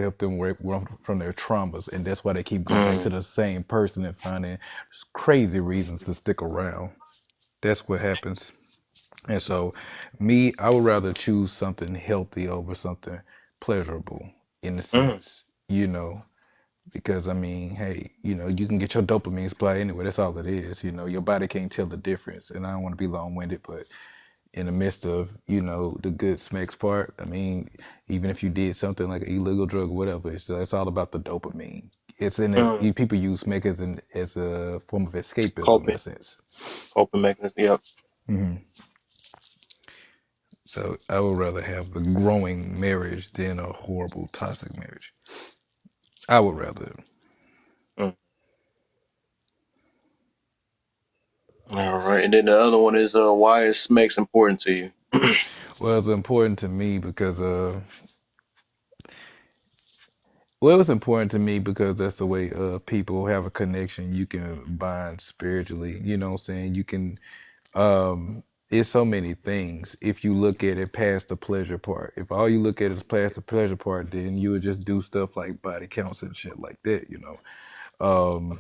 help them run from their traumas, and that's why they keep going back to the same person and finding crazy reasons to stick around. That's what happens. And so, me, I would rather choose something healthy over something pleasurable in a Mm. sense, because I mean, hey, you can get your dopamine supply anyway. That's all it is. Your body can't tell the difference. And I don't want to be long winded, but in the midst of, the good smacks part, I mean, even if you did something like an illegal drug or whatever, it's all about the dopamine. It's in it. Mm. People use smack as a form of escapism in a Coping, sense. coping mechanism. Yep. hmm So I would rather have the growing marriage than a horrible toxic marriage. I would rather. Mm. All right, and then the other one is why is smecks important to you? Well, it's important to me because well, it's important to me because that's the way people have a connection. You can bond spiritually. You know what I'm saying? You can it's so many things if you look at it past the pleasure part. If all you look at is past the pleasure part, then you would just do stuff like body counts and shit like that. Um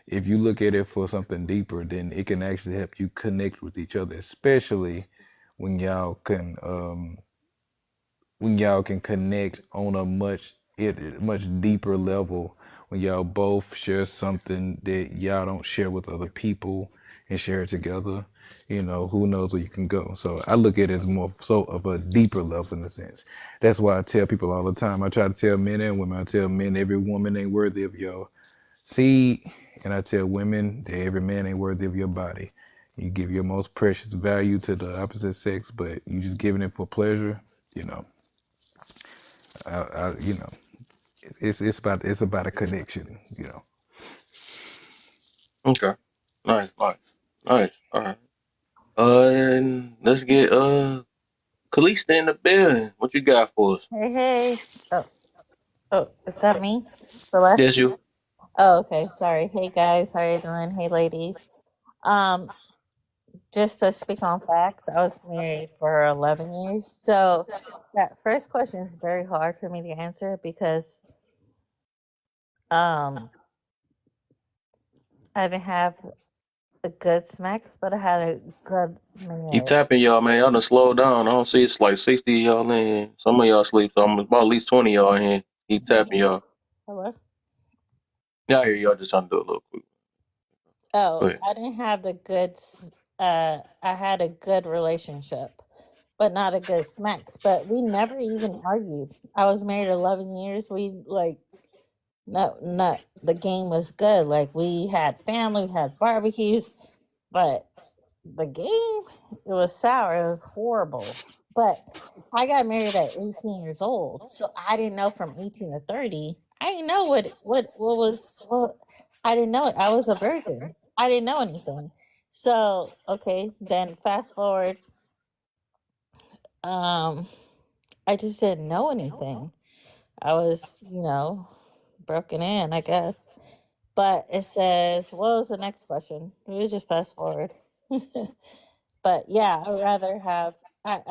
if you look at it for something deeper, then it can actually help you connect with each other, especially when y'all can connect on a much deeper level, when y'all both share something that y'all don't share with other people and share it together. Who knows where you can go. So I look at it as more so of a deeper level in a sense. That's why I tell people all the time. I try to tell men and women. I tell men every woman ain't worthy of your seed, and I tell women that every man ain't worthy of your body. You give your most precious value to the opposite sex, but you just giving it for pleasure. You know, I it's about a connection. Okay, nice, nice, nice. All right, and let's get Kalista in the building. What you got for us? Hey, hey. Oh, is that me? Celeste? Yes, you. Oh, okay. Sorry. Hey, guys. How you doing? Hey, ladies. Um, just to speak on facts, I was married for 11 years. So that first question is very hard for me to answer because um, I didn't have a good smacks, but I had a good Keep marriage. tapping, y'all, man. Y'all done slow down. I don't see it's like 60 of y'all in here. Some of y'all sleep, so I'm about at least 20 of y'all in here. Keep tapping, y'all. Hello? Yeah, I hear you. I just trying to do a little quick. Go Oh, ahead. I didn't have the good. I had a good relationship, but not a good smacks. But we never even argued. I was married 11 years. We like no, not the game was good. Like we had family, had barbecues, but the game it was sour. It was horrible. But I got married at 18 years old, so I didn't know from 18 to 30. I didn't know what was what. I didn't know it. I was a virgin. I didn't know anything. So okay, then fast forward. Um, I just didn't know anything. I was, broken in, I guess. But it says, what was the next question? We just fast forward. But yeah, I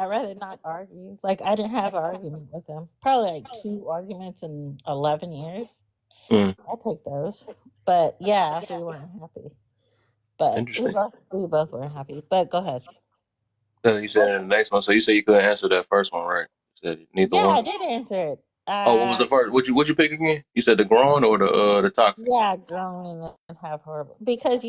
rather not argue. Like I didn't have an argument with him. Probably like 2 arguments in 11 years. Mm, I'll take those. But yeah, we weren't happy. But interesting. we both weren't happy. But go ahead. So you said in the next one. So you said you couldn't answer that first one, right? You said neither Yeah, I one. did answer it. Oh, what was the first? What you pick again? You said the growing or the toxic? Yeah, grown and have horrible because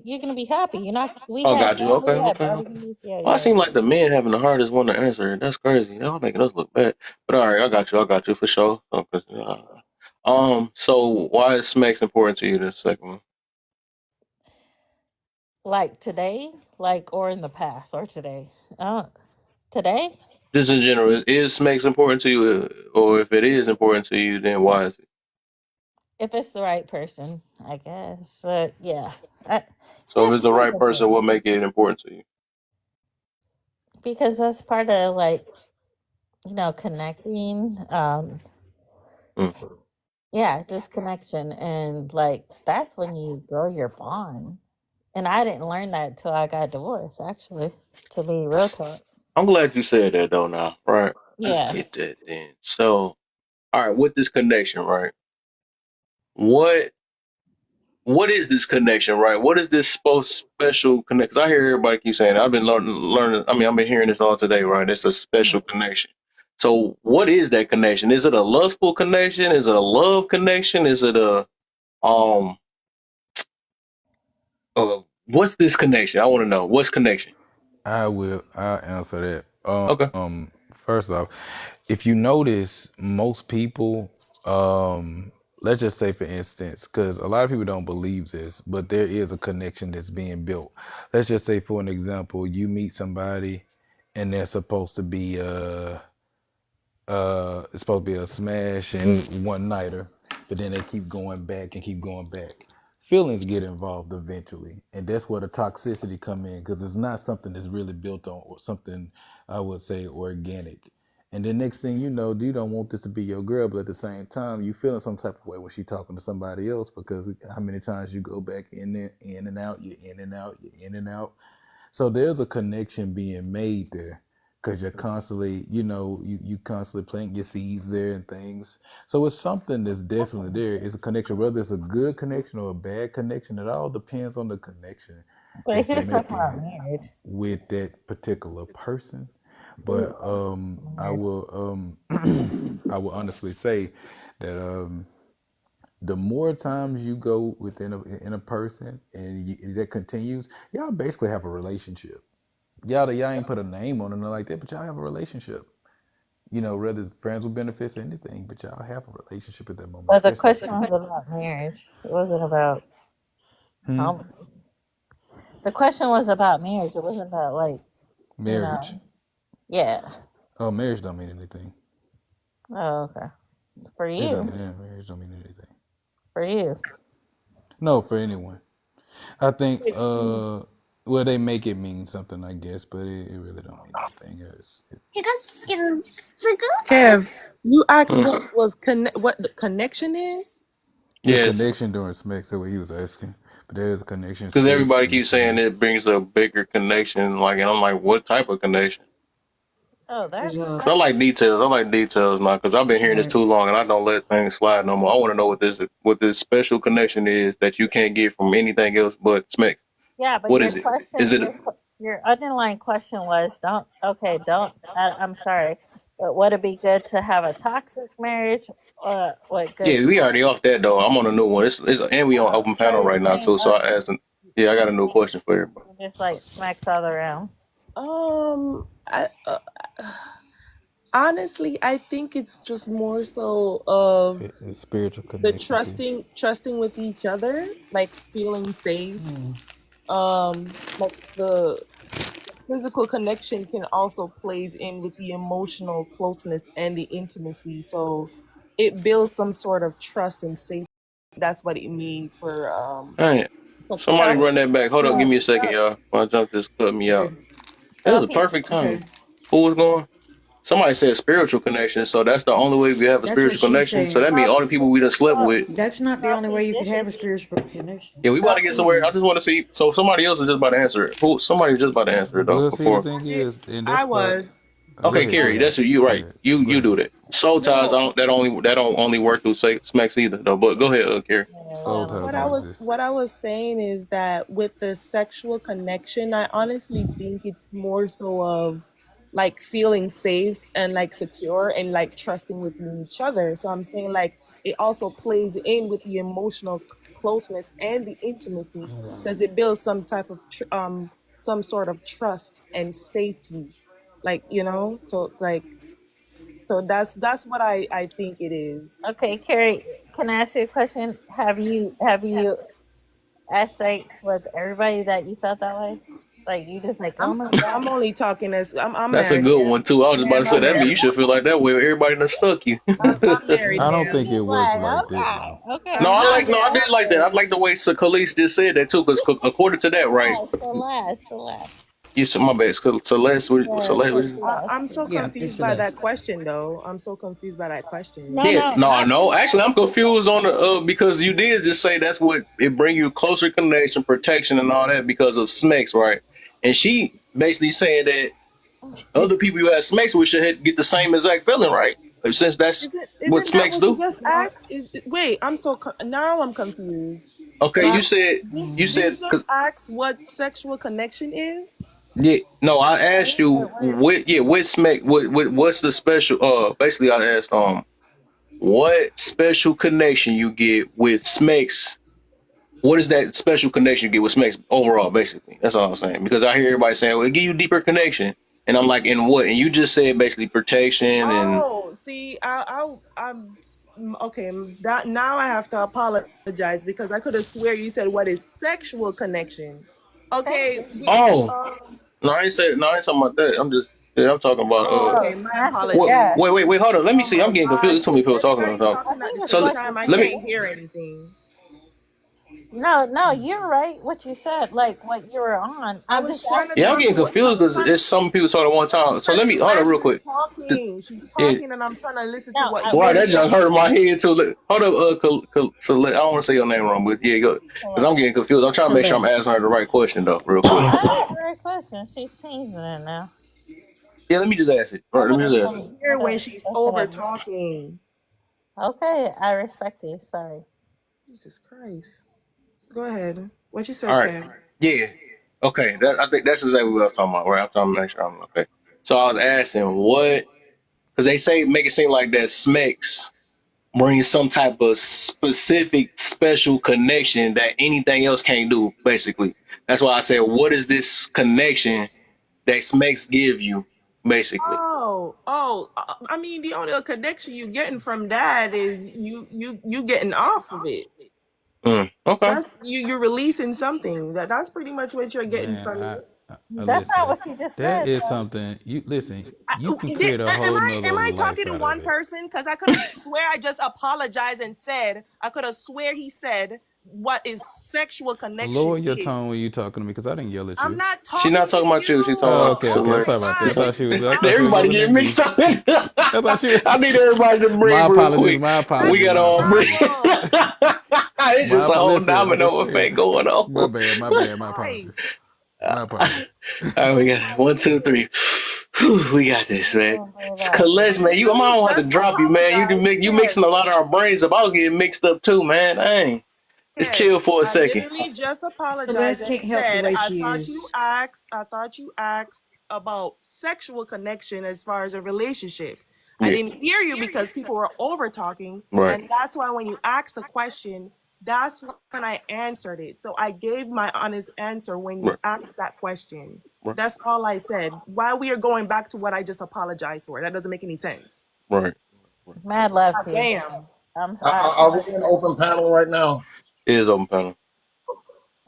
you're gonna be happy. You're not. We Oh, had got you. family, Okay, we had okay, okay. barbecues. Yeah, Well, I yeah. seem like the men having the hardest one to answer. That's crazy. Y'all making us look bad. But all right, I got you. I got you for sure. So why is smacks important to you? The second one. Like today, like or in the past or today. Today, Just in general, is smacks important to you, or if it is important to you, then why is it? if it's the right person, I guess. But yeah, I, So if yes, it's it the is right person, important what make it important to you? because that's part of like connecting. Mm. Yeah, just connection and like that's when you grow your bond. And I didn't learn that till I got divorced. Actually, to be real talk. I'm glad you said that though. Now, right? Let's Yeah. get that then. So, all right, with this connection, right? What what is this connection, right? What is this supposed special connection? 'Cause I hear everybody keep saying, I've been learning. I mean, I've been hearing this all today, right? It's a special connection. So, what is that connection? Is it a lustful connection? Is it a love connection? Is it a um? What's this connection? I want to know what's connection. I'll answer that. Okay. First off, if you notice, most people, let's just say for instance, because a lot of people don't believe this, but there is a connection that's being built. Let's just say, for an example, you meet somebody, and they're supposed to be it's supposed to be a smash and one nighter, but then they keep going back and keep going back. Feelings get involved eventually, and that's where the toxicity come in because it's not something that's really built on or something I would say organic. And the next thing you know, you don't want this to be your girl, but at the same time, you feeling some type of way when she talking to somebody else because how many times you go back in and out, you're in and out, you're in and out. So there's a connection being made there because you're constantly, you constantly planting your seeds there and things. So it's something that's definitely there. It's a connection, whether it's a good connection or a bad connection. It all depends on the connection But that you're here's something about making marriage. with that particular person. But I will I will honestly say that the more times you go within in a person and that continues, y'all basically have a relationship. Y'all ain't put a name on it or like that, but y'all have a relationship. Whether it's friends with benefits or anything, but y'all have a relationship at that moment, But the especially. question was about marriage. It wasn't about Hmm? how. The question was about marriage. It wasn't about like, you Marriage. know. Yeah. Oh, marriage don't mean anything. Oh, okay. For It don't you. mean marriage don't mean anything. For you. No, for anyone. I think well they make it mean something, I guess, but it really don't mean anything. Kev, you asked Hmm. what the connection is? The Yes. connection during Smecks, that's what he was asking. But there is a connection Because everybody spiritually keeps to saying it. it brings a bigger connection, like, and I'm like, what type of connection? Oh, that's I like details. I like details now because I've been hearing this Right. too long, and I don't let things slide no more. I want to know what this special connection is that you can't get from anything else but Smack. yeah. But What your is it? question, Is it? your underlying question was, don't. Okay, don't. I'm sorry, but would it be good to have a toxic marriage what Yeah, good we already off that though. I'm on a new one. It's and we on open panel are you right now saying? too. So I asked them. Yeah, I got a new question for you. Just like smacks all around. Honestly, I think it's just more so of It's spiritual the connection too. trusting with each other, like feeling safe. Mm. Like the physical connection can also plays in with the emotional closeness and the intimacy. So it builds some sort of trust and safety. That's what it means for Hey, sexual somebody So, run that back. Hold up, give so, me a second, so, y'all. My junk just cut me out. Okay. It so was a people. perfect Okay. timing. Who was going? Somebody said spiritual connection, so that's the only way we have a That's what spiritual she's connection. So saying. that means all the people we done slept So, with. That's not the only so way you could have a this is spiritual connection. Yeah, we about to get somewhere. I so just want to see. So somebody else is just about to answer it. Who? Somebody was just about to answer it though. Well, see, the Before. thing is, and I that's why. was. Go Okay, ahead, go Carrie, ahead, that's you. go Right. ahead, You go you ahead. do that. Soul ties. No. That don't only work through smacks either though. But go ahead, Carrie. Soul ties What don't I was exist. what I was saying is that with the sexual connection, I honestly think it's more so of like feeling safe and like secure and like trusting within each other. So I'm saying like it also plays in with the emotional closeness and the intimacy because it builds some type of some sort of trust and safety, like so like so that's what I think it is. okay, Carrie. Can I ask you a question? Have you had sex with everybody that you felt that way? Like you just like, oh I'm my god. I'm only talking as I'm That's a married good now. one too. I was just about to say I'm that mean married. you should feel like that way. Everybody done stuck you. I'm married I don't now. think it He's works like, like that though. okay. No, I'm not no, I married. did like that. I like the way Khalees just said that too, because according to that, right? Celeste. You said my bad. Celeste, Yeah, Celeste, what you say? I'm so Yeah, it's confused by Celeste. that question though. I'm so confused by that question. No, Yeah, no, no, not no. Actually, I'm Celeste. confused on the because you did just say that's what it bring you closer connection, protection, and all that because of Smex, right? And she basically saying that other people you have Smex with should get the same exact feeling, right? Since that's what Isn't that Smex what you do. just asked? Wait, now I'm confused. Okay, Uh, you did said you just ask what sexual connection is? yeah, no, I asked you what Smex what's the special basically I asked what special connection you get with Smex. What is that special connection you get with Smex overall, basically? That's all I'm saying. Because I hear everybody saying, well, it give you deeper connection. And I'm like, in what? And you just said basically protection and Oh, see, I'm okay. That now I have to apologize because I could have swear you said what is sexual connection. Okay. oh no, I ain't talking about that. I'm talking about Oh, Oh, okay. My smash it. what Yeah. apologies. wait, hold on. Let me Oh see. my I'm getting confused. gosh, There's too many people talking about everybody's something. talking at the So same time. I let me can't hear anything. No, you're right. What you said, like what you were on. I I'm was just trying to yeah, I'm talk asking getting to. I confused was because trying to it's some people talking at one time. So because let me hold on Celeste real is quick. talking. She's Yeah. talking, and I'm trying to listen to No, what Why you're that saying. just hurt my head too. Hold up, Celeste. I don't want to say your name wrong, but yeah, go because I'm getting confused. I'm trying to make sure I'm Celeste. asking her the right question though, real quick. I asked the right question. She's changing it now. Yeah, let me just ask it. All right, let me I just ask it. can't hear when she's over Okay. talking. Okay, I respect you. Sorry. Jesus Christ. Go ahead. What you All said, right. Cam? Yeah. Okay. I think that's exactly what I was talking about. Right. I'm trying to make sure I'm okay. So I was asking what, because they say make it seem like that Smex brings some type of specific special connection that anything else can't do. Basically, that's why I said, what is this connection that Smex give you? Basically. I mean, the only connection you getting from that is you getting off of it. Okay. That's you're releasing something. That's pretty much what you're getting Man, from it. That's not listen. what you just That said. is Though. something. You listen. You can Am create a whole nother I life talking to out of one it. person? Because I could have swear I just apologized and said I could have swear he said what is sexual connection Lower your is. tone when you talking to me, because I didn't yell at I'm you. not She not talking talking to about you. She you. Oh, talking okay, about okay. I'm Oh Celeste. sorry about my that. gosh. I thought she was Everybody yelling at getting me. mixed up. I thought she I was. need everybody to My breathe real apologies. quick. My We apologies. got My all breathe. apologies. It's just a whole Listen, I'm just domino saying. effect going on. My bad. My bad. My apologies. Christ. My apologies. All right, we got it. 1, 2, 3. Whew, we got this, man. Oh, Colette, man, You I really don't have to just drop you, man. apologized, You Kev. mixing a lot of our brains up. I was getting mixed up too, man. Dang. Just Kev, chill for a I second. literally just apologized Celeste and can't help the said way she is. I thought you asked about sexual connection as far as a relationship. I Yeah. didn't hear you because people were over talking. Right. And that's why when you asked the question, that's when I answered it. So I gave my honest answer when you Right. asked that question. Right. That's all I said. Why we are going back to what I just apologized for? That doesn't make any sense. Right. Mad love God to you. damn. I Are we in apologize. open panel right now? It is open panel.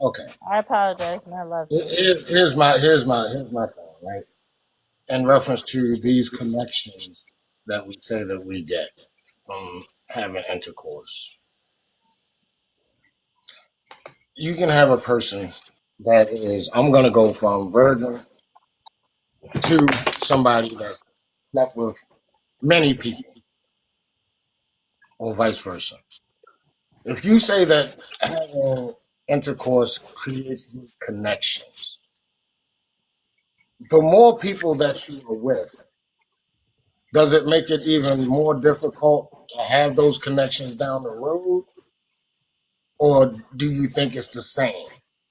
Okay. I apologize. Mad love to you. Here's my thing, right? In reference to these connections that we say that we get from having intercourse. You can have a person that is, I'm gonna go from virgin to somebody that's slept with many people, or vice versa. If you say that having intercourse creates these connections, the more people that you are with, does it make it even more difficult to have those connections down the road? Or do you think it's the same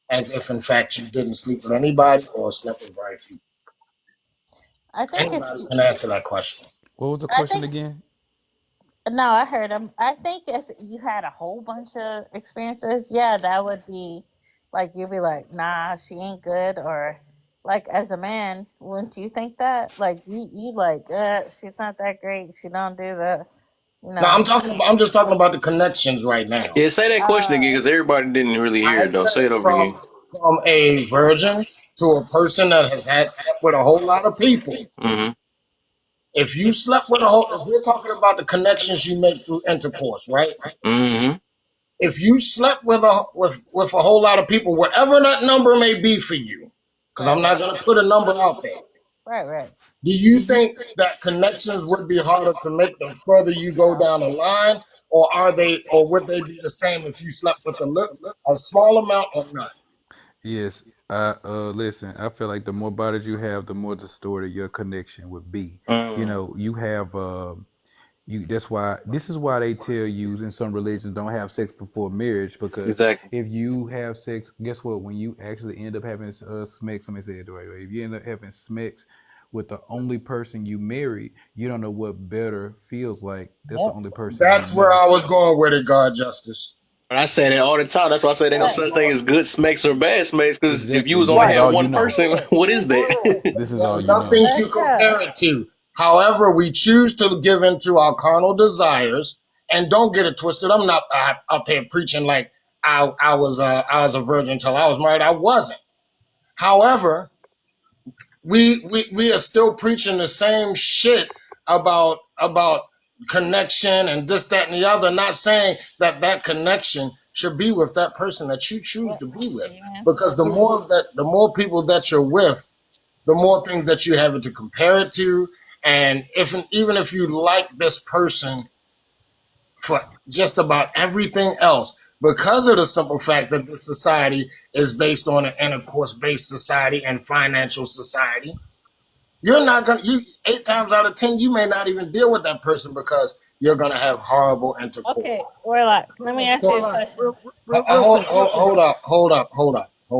as if, in fact, you didn't sleep with anybody or slept with very few? I think if Anybody can answer that question. What was the I question think again? no, I heard him. I think if you had a whole bunch of experiences, yeah, that would be like you'd be like, nah, she ain't good, or like as a man, wouldn't you think that? Like you like, she's not that great. She don't do the, you Now, know. I'm just talking about the connections right now. Yeah, say that question again because everybody didn't really hear I it though. said Say it over again. from a virgin to a person that has had slept with a whole lot of people. Mm-hmm. If you slept with a whole, if we're talking about the connections you make through intercourse, right? Mm-hmm. If you slept with with a whole lot of people, whatever that number may be for you, because I'm not going to put a number out there. Right. Do you think that connections would be harder to make the further you go down the line, or would they be the same if you slept with a small amount or none? Yes. I listen, I feel like the more bodies you have, the more distorted your connection would be. You Mm. know, you have you that's why this is why they tell you in some religions don't have sex before marriage, because Exactly. if you have sex, guess what, when you actually end up having sex, let me say it the right way, if you end up having sex with the only person you married, you don't know what better feels like. That's the only person you That's where know. I was going with it, God Justice. And I say that all the time. That's why I say there's no That's such thing as good smacks or bad smacks. Because if you Exactly. was This only is had all you one know. person, what is that? This is all There's you know. nothing to compare it to. However, we choose to give into our carnal desires, and don't get it twisted. I'm not up here preaching like I was a virgin until I was married. I wasn't. However, we are still preaching the same shit about connection and this, that, and the other. Not saying that connection should be with that person that you choose to be with, because the more people that you're with, the more things that you have to compare it to. And even if you like this person for just about everything else, because of the simple fact that this society is based on an intercourse based society and financial society, you're not gonna, you 8 times out of 10, you may not even deal with that person because you're gonna have horrible intercourse. Okay, Warlock, let me ask you a So question. Real quick, hold real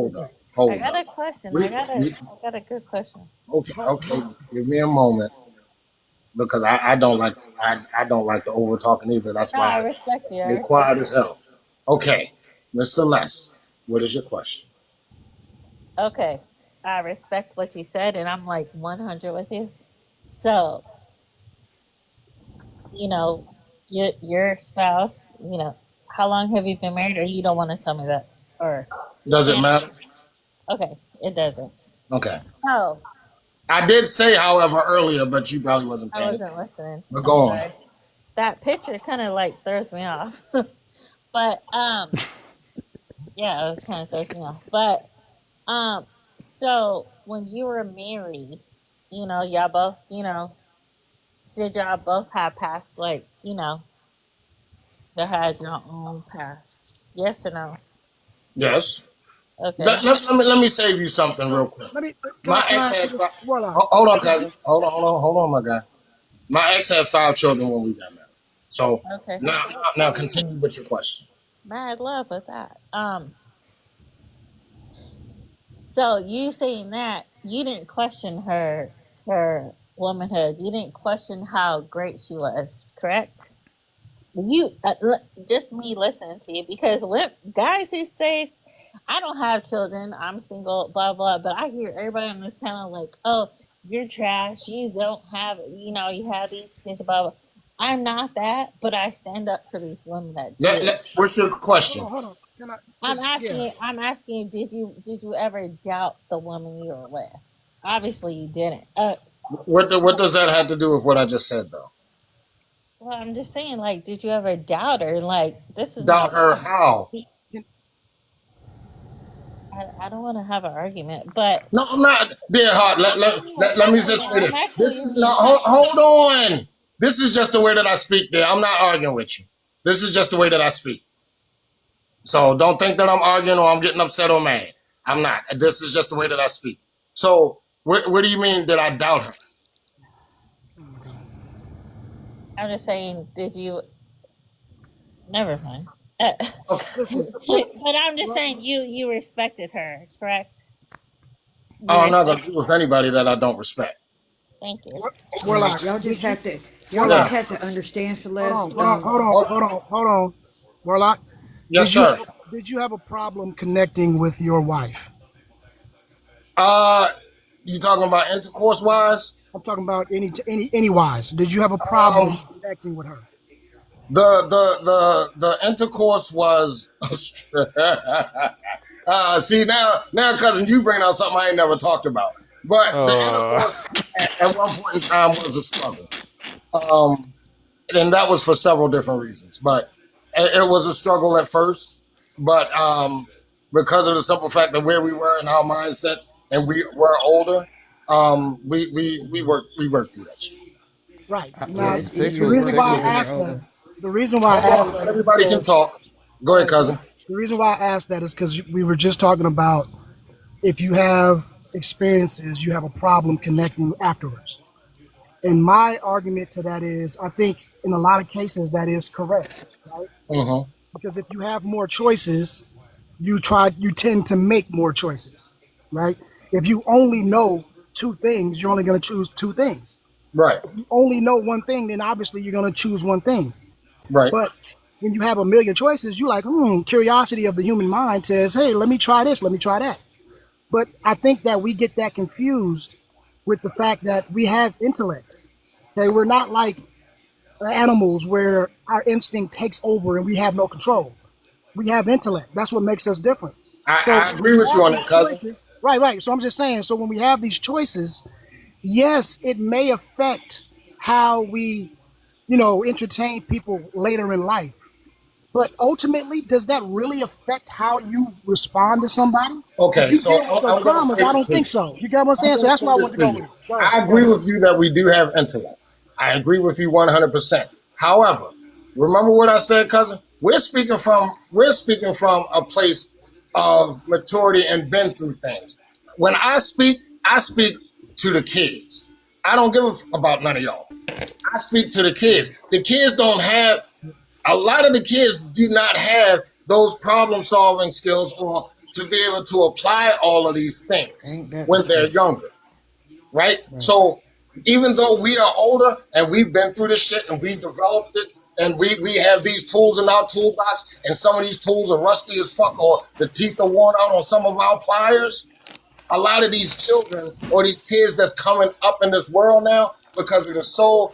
quick. I got up. a question. We, I got a good question. okay, give me a moment, because I don't like the over talking either. That's No, why I I respect you. I stay respect quiet you. as hell. Okay, Miss Celeste, what is your question? Okay, I respect what you said, and I'm like 100 with you. So, you know, your spouse, how long have you been married, or you don't want to tell me that, or you Does it can't? matter? Okay, it doesn't. Okay. No, I did say, however, earlier, but you probably wasn't I paying wasn't attention. listening. But go I'm on. sorry. That picture kind of like throws me off. But yeah, it kind of throws me off. But so when you were married, y'all both, did y'all both have past, like, that had your own past? Yes or no? Yes. Okay. Let me save you something So real quick. let me My can ex I had ask you this, Warlock? hold on, Did you? cousin. Hold on, my guy. My ex had 5 children when we got married. So Okay. now continue with your question. Mad love with that. So you saying that you didn't question her womanhood. You didn't question how great she was, correct? You just me listening to you because when guys these days, I don't have children. I'm single, blah blah. But I hear everybody on this panel like, "Oh, you're trash. You don't have, you have these kids, blah blah." I'm not that, but I stand up for these women that do. What's your question? Hold on. Can I I'm just, asking yeah. you. I'm asking you. Did you ever doubt the woman you were with? Obviously, you didn't. What does that have to do with what I just said, though? Well, I'm just saying, like, did you ever doubt her? Like, this is my Doubt her woman. how? I don't want to have an argument, but No, I'm not. Dear heart, let me just say I'm this. actually This is hearing no. you. Hold on. This is just the way that I speak. There, I'm not arguing with you. This is just the way that I speak. So don't think that I'm arguing or I'm getting upset or mad. I'm not. This is just the way that I speak. So what do you mean that I doubt her? I'm just saying, did you? Never mind. Listen. But I'm just saying, you respected her, correct? Oh, I'm not gonna deal with anybody that I don't respect. Thank you. Warlock, Y'all just did you? have to Warlock, understand, hold Celeste. on. Warlock, Yes, sir. did you have a problem connecting with your wife? You talking about intercourse wise? I'm talking about any wise. Did you have a problem connecting with her? The intercourse was. See now, cousin, you bring out something I ain't never talked about. But the intercourse at one point in time was a struggle, and that was for several different reasons. But it was a struggle at first. But because of the simple fact of where we were and our mindsets, and we were older, we worked through that shit. Right. Yeah, Now, it's the easier reason why I when you're asked that, older. the reason why I asked that is Everybody can because, talk. Go ahead, cousin. the reason why I asked that is because we were just talking about if you have experiences, you have a problem connecting afterwards. And my argument to that is, I think in a lot of cases that is correct, right? Mm-hmm. Because if you have more choices, you tend to make more choices, right? If you only know two things, you're only going to choose two things. Right. If you only know one thing, then obviously you're going to choose one thing. Right. But when you have a million choices, you like, curiosity of the human mind says, hey, let me try this, let me try that. But I think that we get that confused with the fact that we have intellect. Okay, we're not like animals where our instinct takes over and we have no control. We have intellect. That's what makes us different. I agree with you on that, cousin. Choices, right. So I'm just saying, so when we have these choices, yes, it may affect how we, entertain people later in life. But ultimately, does that really affect how you respond to somebody? Okay, If you so deal with those I'm going to traumas, say I this don't to you. think so. You get what I'm saying? So that's why I want to go with it. Go I agree with you that we do have intellect. I agree with you 100%. However, remember what I said, cousin? We're speaking from a place of maturity and been through things. When I speak to the kids. I don't give a about none of y'all. I speak to the kids. The kids don't have a lot of the kids do not have those problem solving skills or to be able to apply all of these things when they're younger, right? So even though we are older and we've been through this shit and we've developed it and we have these tools in our toolbox and some of these tools are rusty as fuck or the teeth are worn out on some of our pliers, a lot of these children or these kids that's coming up in this world now because it is so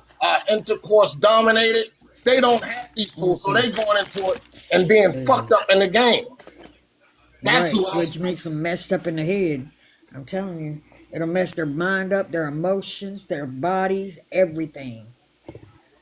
intercourse dominated, they don't have these tools, so they going into it and being fucked up in the game. That's Right, who I which makes them messed up in the head. I'm telling you, it'll mess their mind up, their emotions, their bodies, everything.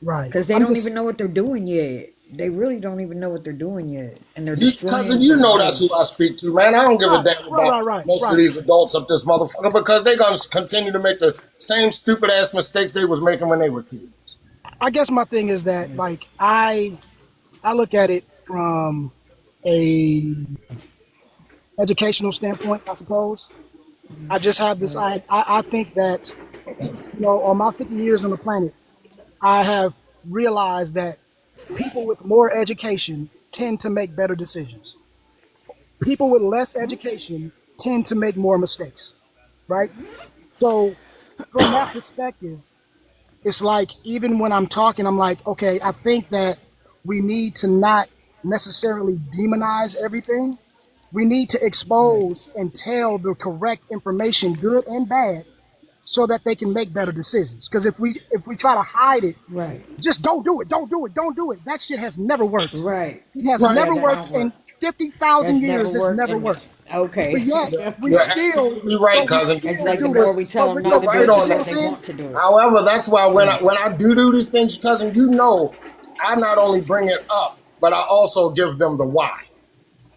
Right. Because they don't even know what they're doing yet. They really don't even know what they're doing yet, and they're cousin, destroying you their know that's who lives. I speak to, man. I don't give a damn about Right. most of these adults up this motherfucker because they're gonna continue to make the same stupid ass mistakes they was making when they were kids. I guess my thing is that, like, I look at it from a educational standpoint, I suppose. I just have this. I think that, on my 50 years on the planet, I have realized that people with more education tend to make better decisions. People with less education tend to make more mistakes, right? So, from that perspective, it's like, even when I'm talking, I'm like, okay, I think that we need to not necessarily demonize everything. We need to Right. expose and tell the correct information, good and bad, so that they can make better decisions. Because if we try to hide it, Right. just don't do it, don't do it, don't do it. That shit has never worked. Right. It has Right. Yeah, never that worked don't in work. 50,000 That's never years. It's worked. never And worked. But okay. yet we You're still, absolutely right, but we cousin. It's still like the do more this. we tell them You're not to do right it, the But you on see what more I'm that. they saying? want to do it. However, that's why Right. when I do these things, cousin, you know, I not only bring it up, but I also give them the why.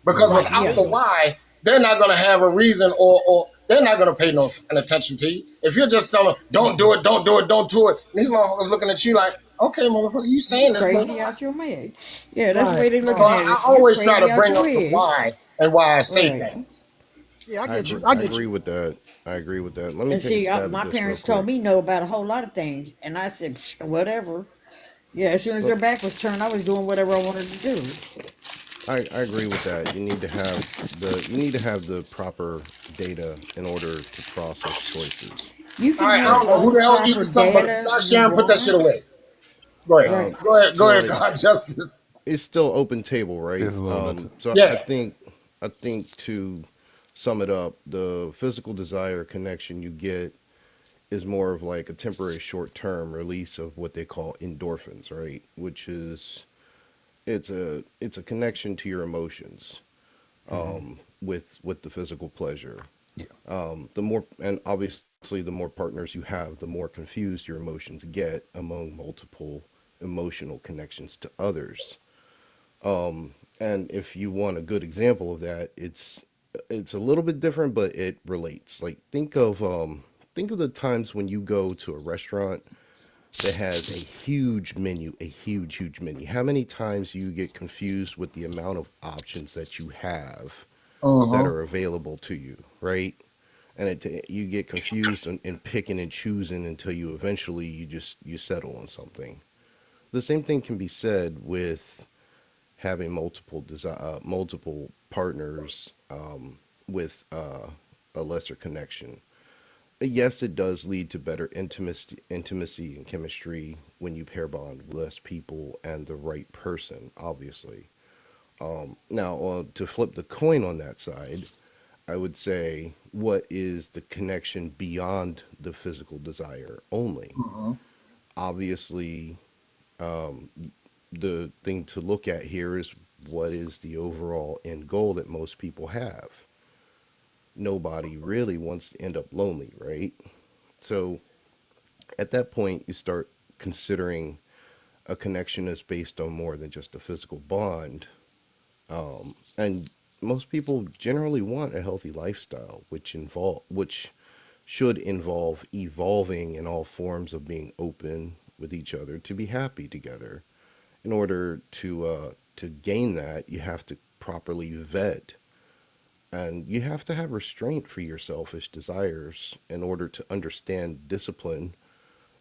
Because Right. without Yeah. the Absolutely. why, they're not going to have a reason, or they're not going to pay no attention to you. If you're just telling them, don't do it, don't do it, don't do it, and these motherfuckers looking at you like, okay, motherfucker, you You saying this, but crazy why? out your head. Yeah, that's the Right. way they So looking Right. at I it. You're always try to crazy out bring your up the head. why and why I say Right. things. Yeah, I I get agree. you. I I get you. agree with that. I agree with that. Let me And take a see, stab at my this real parents told quick. me no about a whole lot of things, and I said, "Psh, whatever." Yeah, as soon as Well, their back was turned, I was doing whatever I wanted to do. I agree with that. You need to have the proper data in order to process choices, You All can right, I have don't right? know all who the the hell proper needed something, but data you Sharon, put that shit want. away. Go ahead. Right. Go So ahead, like God Justice. it's still open table, right? It's loaded. So Yeah. I think to sum it up, the physical desire connection you get is more of like a temporary short term release of what they call endorphins, right? Which is it's a connection to your emotions with the physical pleasure. Yeah. The more, and obviously the more partners you have, the more confused your emotions get among multiple emotional connections to others. And if you want a good example of that, it's a little bit different, but it relates. Like think of the times when you go to a restaurant that has a huge menu, a huge menu. How many times you get confused with the amount of options that you have that Uh-huh. are available to you, right? And you get confused in picking and choosing until you eventually you settle on something. The same thing can be said with having multiple partners with a lesser connection. Yes, it does lead to better intimacy and chemistry when you pair bond with less people and the right person, obviously. Now, to flip the coin on that side, I would say, what is the connection beyond the physical desire only? Uh-huh. Obviously, the thing to look at here is what is the overall end goal that most people have. Nobody really wants to end up lonely, right? So at that point, you start considering a connection that's based on more than just a physical bond. And most people generally want a healthy lifestyle, which should involve evolving in all forms of being open with each other to be happy together. In order to gain that, you have to properly vet, and you have to have restraint for your selfish desires in order to understand discipline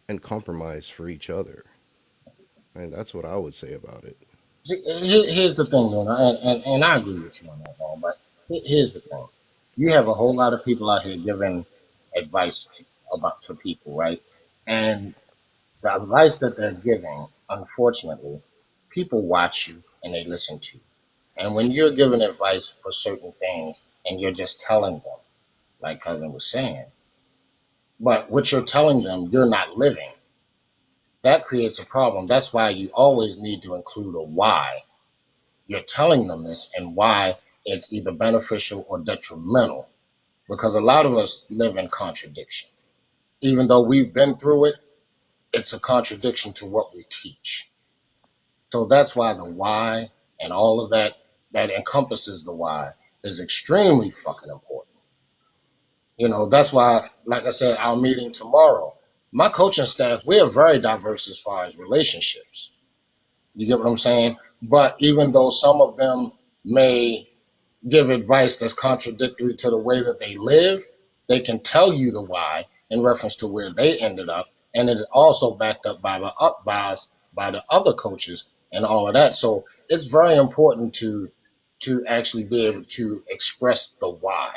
and compromise for each other. And that's what I would say about it. See, here's the thing, Luna, and I agree with you on that, man, but here's the thing. You have a whole lot of people out here giving advice to people, right? And the advice that they're giving, unfortunately, people watch you and they listen to you. And when you're giving advice for certain things and you're just telling them, like Cousin was saying, but what you're telling them, you're not living, that creates a problem. That's why you always need to include a why you're telling them this and why it's either beneficial or detrimental. Because a lot of us live in contradiction. Even though we've been through it, it's a contradiction to what we teach. So that's why the why and all of that that encompasses the why is extremely fucking important. That's why, like I said, our meeting tomorrow, my coaching staff, we are very diverse as far as relationships. You get what I'm saying? But even though some of them may give advice that's contradictory to the way that they live, they can tell you the why in reference to where they ended up, and it is also backed up by by the other coaches and all of that. So it's very important to actually be able to express the why.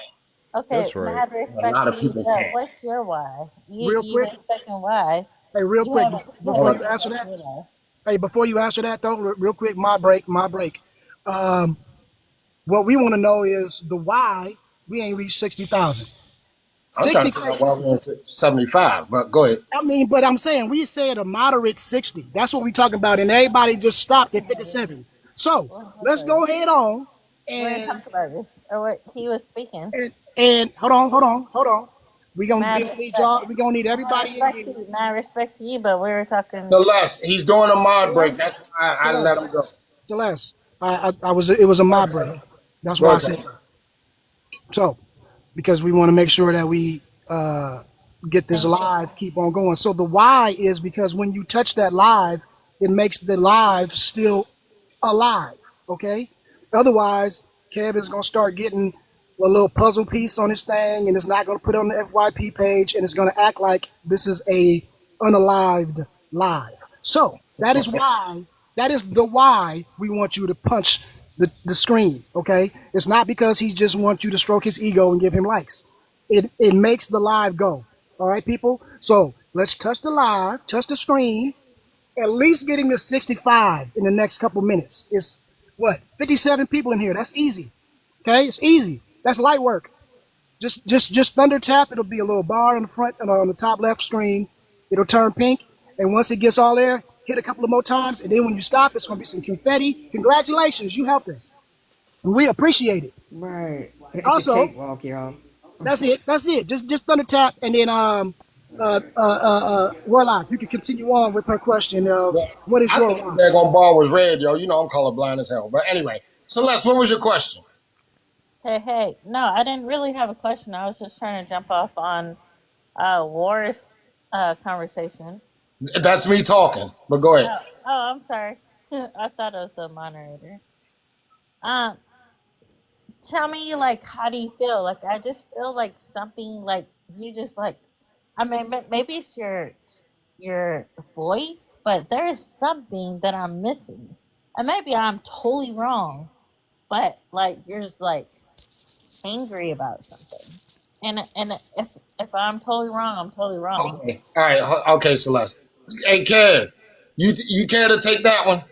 Okay, That's right. mad A lot respect to of you, people but can't. what's your why? You Real you quick. expecting why? Hey, real You quick, have a you have before a you good answer that, answer though. hey, before you answer that though, real quick, my break. Um, what we want to know is the why we ain't reached 60,000. I'm trying to figure 60K. out why we went to 75, but go ahead. I mean, but I'm saying we said a moderate 60. That's what we talking about, and everybody just stopped at 57. So let's go ahead on We're gonna and talk about this. Or what he was speaking. and hold on. We Mad gonna need y'all. We gonna need everybody in here. mad respect to you, but we were talking. Celeste, he's doing a mod break. Celeste, That's why I let him Celeste, go. Celeste. I was. It was a Go my ahead, break. cousin. That's Go why I ahead, said cousin. that. So because we want to make sure that we get this live keep on going. So the why is because when you touch that live, it makes the live still alive. Okay. Otherwise, Kev is gonna start getting a little puzzle piece on his thing, and it's not gonna put it on the FYP page, and it's gonna act like this is a unalived live. So that is why. That is the why we want you to punch the screen. Okay. It's not because he just wants you to stroke his ego and give him likes. It makes the live go. All right, people. So let's touch the live, touch the screen, at least get him to 65 in the next couple minutes. It's what 57 people in here. That's easy. Okay, it's easy. That's light work. Just thunder tap. It'll be a little bar on the front and on the top left screen. It'll turn pink, and once it gets all there, hit a couple of more times, and then when you stop, it's gonna be some confetti. Congratulations, you helped us. We appreciate it. Right. It's a Also, cakewalk, y'all. that's it. That's it. Just thunder tap, and then Warlock, you can continue on with her question of Yeah, what is I your thought the why? daggone bar was red, yo. You know I'm colorblind as hell. But anyway, Celeste, what was your question? Hey, no, I didn't really have a question. I was just trying to jump off on War's conversation. That's me talking, but go ahead. I'm sorry. I thought it was the moderator. Um, Tell me, like, how do you feel? Like, I just feel like something, like, you just, like, I mean, maybe it's your voice, but there is something that I'm missing. And maybe I'm totally wrong, but, like, you're just, like, angry about something. And if I'm totally wrong, I'm totally wrong. Okay, all right, okay, Celeste. Hey, Kev, you care to take that one?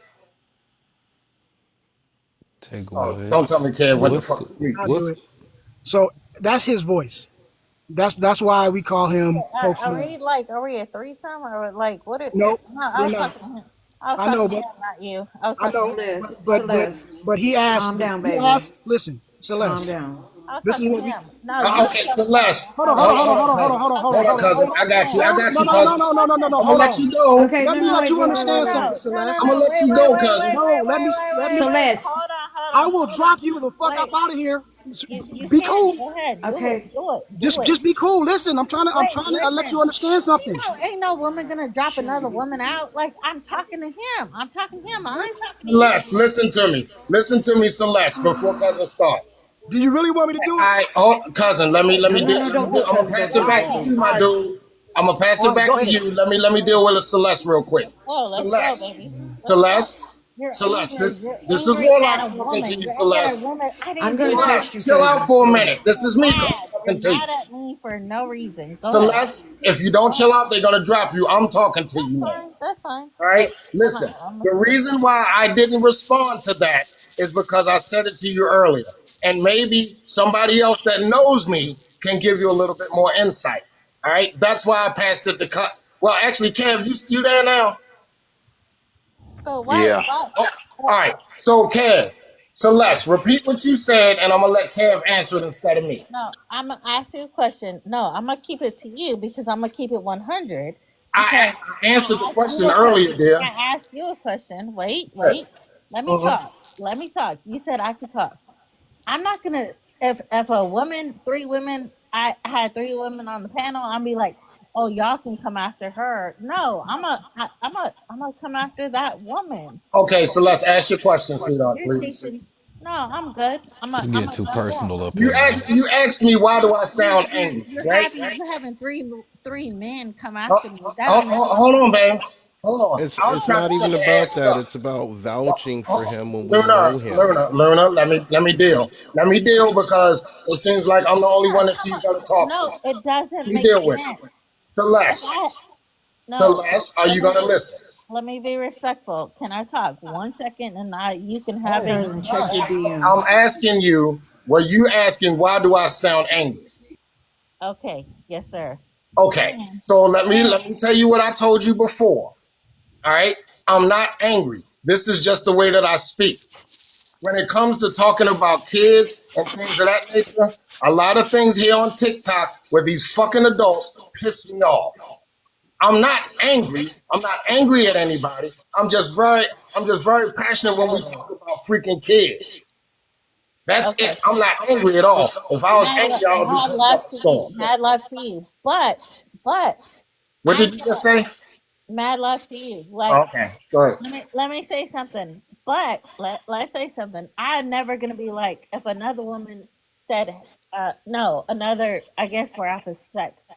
Take Oh, what? don't tell me, Kev, went to What's fucking sleep. I'll do what's it. So that's his voice. That's why we call him Hulk Smash. Are we a threesome or like what? Nope, No, I we're was not. talking to him. I was I talking know, to him, but not you. I was I talking to know, him. but he asked. Calm down, He baby. asked. Listen, Calm Celeste. down. I was This is talking to what we. him. No, you was Okay, talking to him. Celeste. Hold No, on, you hold on, was hold on, hold talking on, to hold Cousin. on, him. hold on, hold on, Hold Okay, on, hold on, okay, cousin. hold on. I got you. I okay. got No, you, no, no, cousin. no, no, no, no, no. I'm gonna Hold let on. you go. Okay, Let no, me no, let wait, you wait, wait, wait, understand wait. something, No, Celeste. I'm gonna let you go, cousin. No, let me. Hold on, I hold on, will hold on. drop you the fuck up Wait, out of here. you Be can cool. go ahead, Okay, do it. Just be cool. Listen, I'm Wait, trying to let you listen. understand something. Ain't no woman gonna drop another woman out. Like I'm talking to him. I'm talking to him. I ain't What? talking to you. Celeste, listen to me. Listen to me, Celeste, before cousin starts. Do you really want me to do it? I hold cousin. Let me no, no, deal. no, don't do it, I'm gonna cousin. pass Don't do it it, back All to right, cousin. you, all my right, dude. I'm gonna pass all it right. back Go to ahead. you. Let me deal with Celeste real quick. Let's go, Celeste, baby. Let's go. Celeste, You're Celeste. angry. This You're this is angry at Warlock a talking to woman. you, You're angry at a Celeste. woman. I I'm didn't do gonna Chill out. text you, nothing. Chill out cousin. for a You're minute. This is me mad. You're talking to you. mad at me for no reason. Go ahead. Celeste, if you don't chill out, they're gonna drop you. I'm talking to you now. That's fine. All right. I'm Listen. I'm The reason why I didn't respond to that is because I said it to you earlier, and maybe somebody else that knows me can give you a little bit more insight. All right. That's why I passed it to cut. Well, actually, Kev, you there now? So Yeah. why? Oh, all right. So, Kev, Celeste, repeat what you said, and I'm gonna let Kev answer it instead of me. No, I'm gonna ask you a question. No, I'm gonna keep it to you because I'm gonna keep it 100 I, because I answered the I asked you question a earlier, question. dear. I asked you a question. Good. Wait. Let me Mhm. talk. Let me talk. You said I could talk. I'm not gonna if a woman, three women, I had three women on the panel, I'll be like, oh, y'all can come after her. No, I'm gonna come after that woman. Okay, Celeste, ask your question, sweetheart, You're please. teaching. No, I'm good. it's I'm getting a too good personal woman. up here, man. You asked me why do I sound angry, right? You're having three men come after me. That don't make Hold on, babe. Hold on. I was It's trying not to shut even your about ass that. up. It's about vouching for him when we Luna, know him. let me deal. Let me deal because it seems like I'm the only one that she's gonna talk to. no. It Let doesn't me make deal with it. sense. If I Celeste. No, Celeste, are let you me gonna be listen? let me be respectful. Can I talk 1 second and you can Go have it ahead your and check your way? I'm DMs. asking you, were you asking why do I sound angry? Okay, yes, sir. Okay, And so let me and tell you what I told you before. All right, I'm not angry. This is just the way that I speak. When it comes to talking about kids and things of that nature, a lot of things here on TikTok with these fucking adults piss me off. I'm not angry. I'm not angry at anybody. I'm just very passionate when we talk about freaking kids. That's okay, it. I'm not angry at all. If I was angry, I would be mad cutting love up to a you, storm. mad love to you. But What I did you just say? mad love to you. Like, Okay, go ahead. let me say something. But let's say something. I'm never gonna be like if another woman said, no, another. I guess we're opposite sex.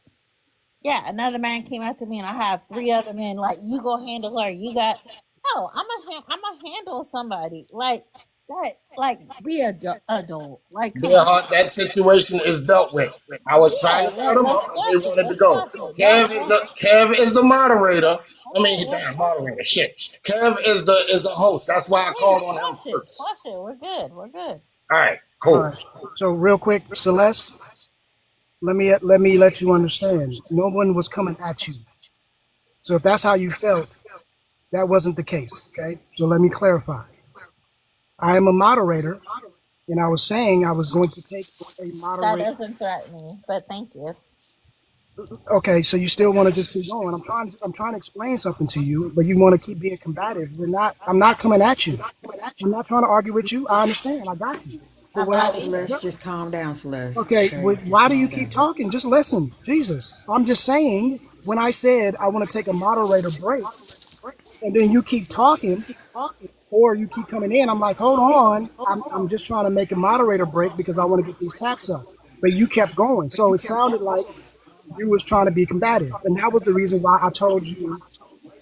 Yeah, another man came after me, and I have three other men. Like, you go handle her. You got no. I'm a handle somebody like that. Like, be a adult. Like, come Bear on. Hart, that situation is dealt with. I was trying Yeah, to set them let's up, but they squash it. wanted to Let's go. squash it. Don't. Kev is the moderator. I mean, Okay, damn moderator. Shit. Kev is the host. That's why I please called on him squash it. first. Squash it. We're good. We're good. All right, All cool. right. So real quick, Celeste, let me let you understand. No one was coming at you. So if that's how you felt, that wasn't the case. Okay. So let me clarify. I am a moderator, and I was saying I was going to take a That moderate. doesn't threaten me, but thank you. Okay, so you still want to just keep going. I'm trying to explain something to you, but you want to keep being combative. I'm not coming at you. I'm not trying to argue with you. I understand. I got you. But I'm what not I either. Celeste, just calm down, Celeste. okay, Okay, just why do you calm keep down. talking? Just listen. Jesus. I'm just saying when I said I want to take a moderator break and then you keep talking or you keep coming in, I'm like, hold on. I'm just trying to make a moderator break because I want to get these taps up. But you kept going. So it sounded like you was trying to be combative. And that was the reason why I told you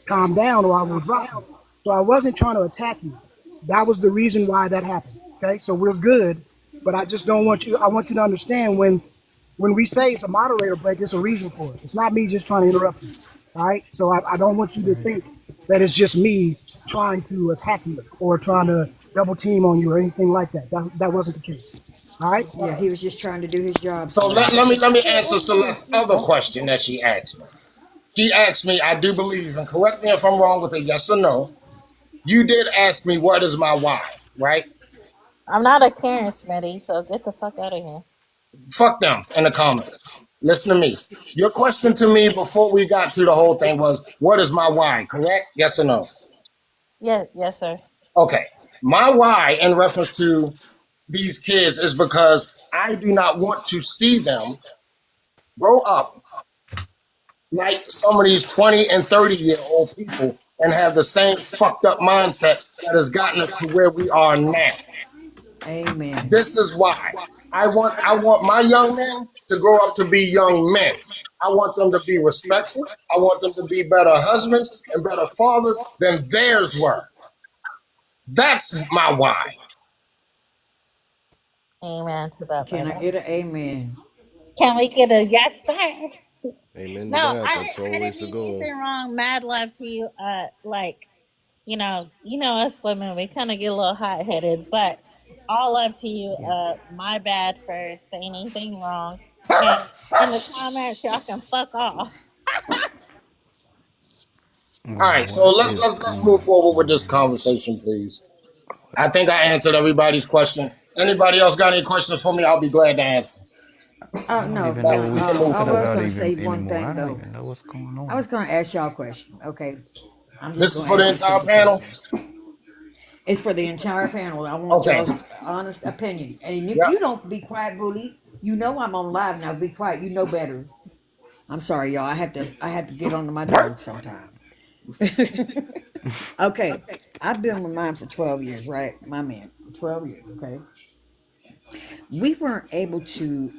calm down or I will drop you. So I wasn't trying to attack you. That was the reason why that happened. Okay, so we're good, but I just don't want you. I want you to understand when we say it's a moderator break, it's a reason for it. It's not me just trying to interrupt you. All right, so I don't want you to Right. think that it's just me trying to attack you or trying to double team on you or anything like that. That wasn't the case. All right. Yeah, he was just trying to do his job, So let, let Celeste. me let me answer Celeste's other question that she asked me. She asked me, I do believe, and correct me if I'm wrong with a yes or no. You did ask me what is my why, right? I'm not a Karen Smitty, so get the fuck out of here. Fuck them in the comments. Listen to me. Your question to me before we got to the whole thing was, what is my why? Correct? Yes or no? Yeah, yes, sir. Okay. My why in reference to these kids is because I do not want to see them grow up like some of these 20 and 30-year-old people and have the same fucked up mindset that has gotten us to where we are now. Amen. This is why. I want my young men to grow up to be young men. I want them to be respectful. I want them to be better husbands and better fathers than theirs were. That's my why. Amen to that, Can I brother. get an amen? Can we get a yes sir? Amen to No, that. That's I didn't always the mean goal. anything wrong. Mad love to you. Like, us women, we kind of get a little hot headed, but all love to you. Yeah. My bad for saying anything wrong. And in the comments, y'all can fuck off. All right, so What is let's move going forward with this on? conversation, please. I think I answered everybody's question. Anybody else got any questions for me? I'll be glad to answer. Oh I don't no, even know But what no. we we can move I talking was forward. about gonna even say one anymore. thing I don't though. even know what's going I was on. gonna ask y'all a question. Okay, I'm just This is gonna for the ask you a entire simple panel. question. It's for the entire panel. I want Okay. y'all's honest opinion. And if Yep. you don't be quiet, bully, you know I'm on live now. Be quiet. You know better. I'm sorry, y'all. I had to get onto my dog sometime. Okay, I've been with mine for 12 years, right? My man for 12 years. Okay, we weren't able to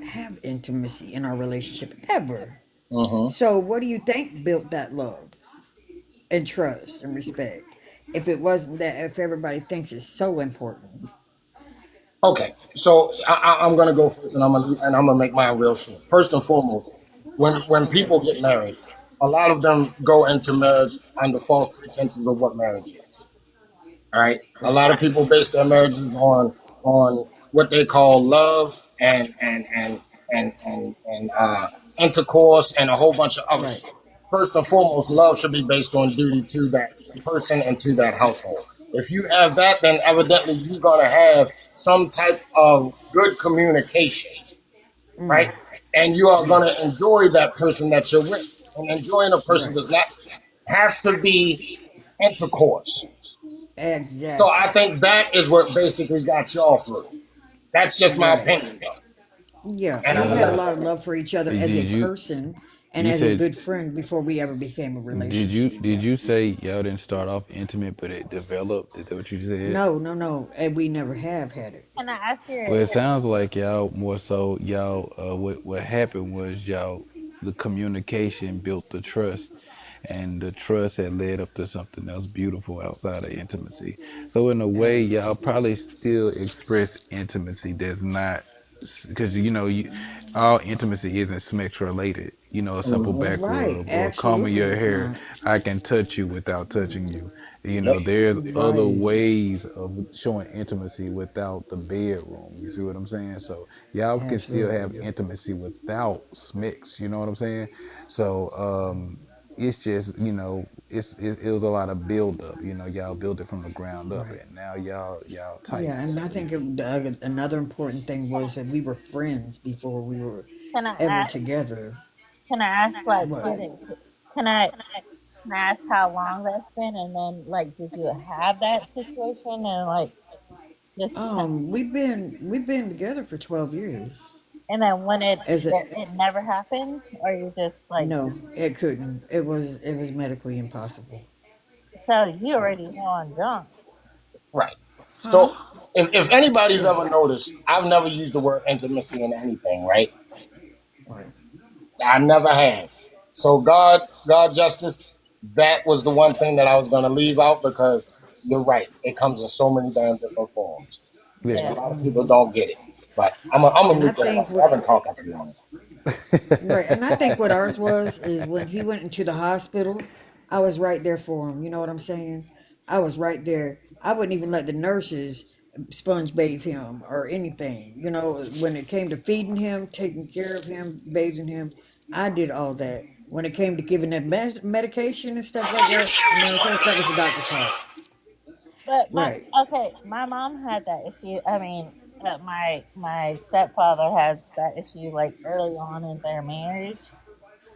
have intimacy in our relationship ever. Mm-hmm. So, what do you think built that love and trust and respect? If it wasn't that, if everybody thinks it's so important. Okay. So I'm gonna go first, and I'm gonna make mine real short. First and foremost, when people get married. a lot of them go into marriage under false pretenses of what marriage is. All right. A lot of people base their marriages on what they call love and intercourse and a whole bunch of other Right. shit. First and foremost, love should be based on duty to that person and to that household. If you have that, then evidently you're gonna have some type of good communication, right? And you are Yeah. gonna enjoy that person that you're with. And enjoying a person Right. does not have to be intercourse. So Exactly. I think that is what basically got y'all through. That's just my Right. opinion, though. Yeah, And we had a I, lot of love for each other Did as a you person and you as a said good friend before we ever became a relationship. did you say y'all didn't start off intimate but it developed? Is that what you said? No, no, no, and we never have had it. Can I ask you? Well, it sounds like y'all more so y'all what happened was y'all the communication built the trust and the trust had led up to something else beautiful outside of intimacy. So in a way y'all probably still express intimacy that's not because you know you all intimacy isn't sex related. You know, a simple mm-hmm. back Right, rub or combing absolutely, your it's hair. not. I can touch you without touching you. You Yep. know, there's other Right, ways of showing intimacy without the bedroom. You see what I'm saying? So y'all can still have absolutely. intimacy without smicks. You know what I'm saying? So it's just you know it was a lot of build up. You know, y'all built it from the ground up, Right. and now y'all tight. Yeah, and I So think another important thing was that we were friends before we were Can I ever ask? together. Can I ask? Like, What? did it? Can I? Can I ask how long that's been? And then, like, did you have that situation? And like, just kind of, We've been together for 12 years. and then when As a it never happened, or you just like, No, it couldn't. It was medically impossible. so you already know I'm drunk. Right. Huh? So if anybody's Yeah. ever noticed, I've never used the word intimacy in anything, right? Right. I never have. So God justice, that was the one thing that I was gonna leave out because you're right. It comes in so many damn different forms. And yeah. a Yeah. lot of people don't get it. But I'm a And I mute that think up. what I've been talking too long. right, and I think what ours was is when he went into the hospital, I was right there for him. You know what I'm saying? I was right there. I wouldn't even let the nurses sponge bathe him or anything. You know, when it came to feeding him, taking care of him, bathing him, I did all that. When it came to giving that medication and stuff like that, no, that was the doctor's part. But my Right. okay, my mom had that issue. I mean, my stepfather had that issue like early on in their marriage.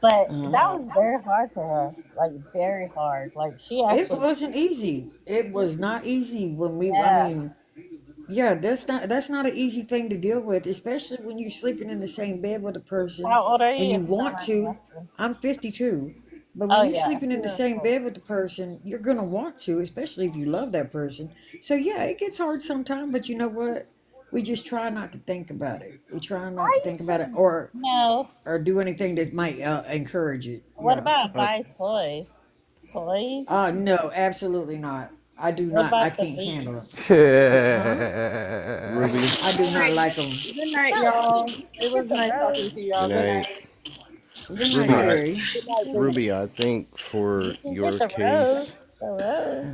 But that Uh-huh. was very hard for her, like very hard. Like she It actually, wasn't easy. It was not easy when we. I yeah. mean, yeah, that's not an easy thing to deal with, especially when you're sleeping in the same bed with a person How old are and you? you If you don't want mind me to. asking. I'm 52, but when Oh you're yeah, sleeping she in the was same cool. bed with the person, you're gonna want to, especially if you love that person. So yeah, it gets hard sometimes, but you know what? We just try not to think about it. We try not to I think used about it, to or know. do anything that might encourage it. What Yeah. about Uh, buy toys? Toys? No, absolutely not. I do What not. I about the can't beat? handle it. Huh? Ruby, I do not like them. Good night, No, y'all. you It get was the nice talking rose. to good y'all. Good night. night. Good night, Ruby, All right. Gary. Good You night, can Ruby. get, Ruby, I think you for can get your the rose. case, The rose.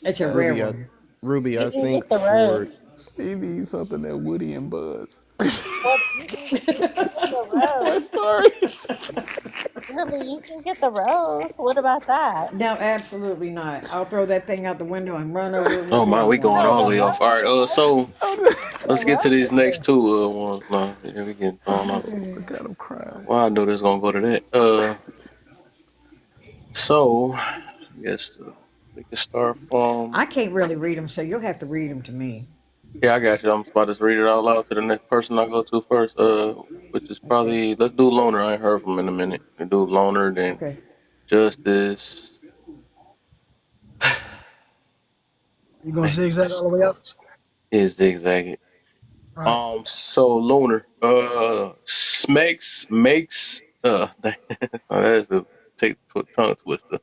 It's a rare Ruby, I, one. Ruby, You I can get think the rose. for He needs something that Woody and Buzz. What you can get the rose. Toy Story. Ruby, you can get the rose. What about that? No, absolutely not. I'll throw that thing out the window and run over it with Oh a my, we going lawnmower. No, all the the way off. rose All is right. good. So The let's get to rose these is next good. two ones. No, yeah, we getting thrown off. Look at him crying. Well, I knew this gonna go to that. So I guess we can start from. I can't really read them, so you'll have to read them to me. Yeah, I got you. I'm about to read it out loud to the next person I go to first. Which is Okay. probably let's do loner. I ain't heard from him in a minute. We do loner, then Okay. justice. You gonna Man, zigzag all the way up? is zigzagging. All right. So loner. Makes. That's the tongue twister.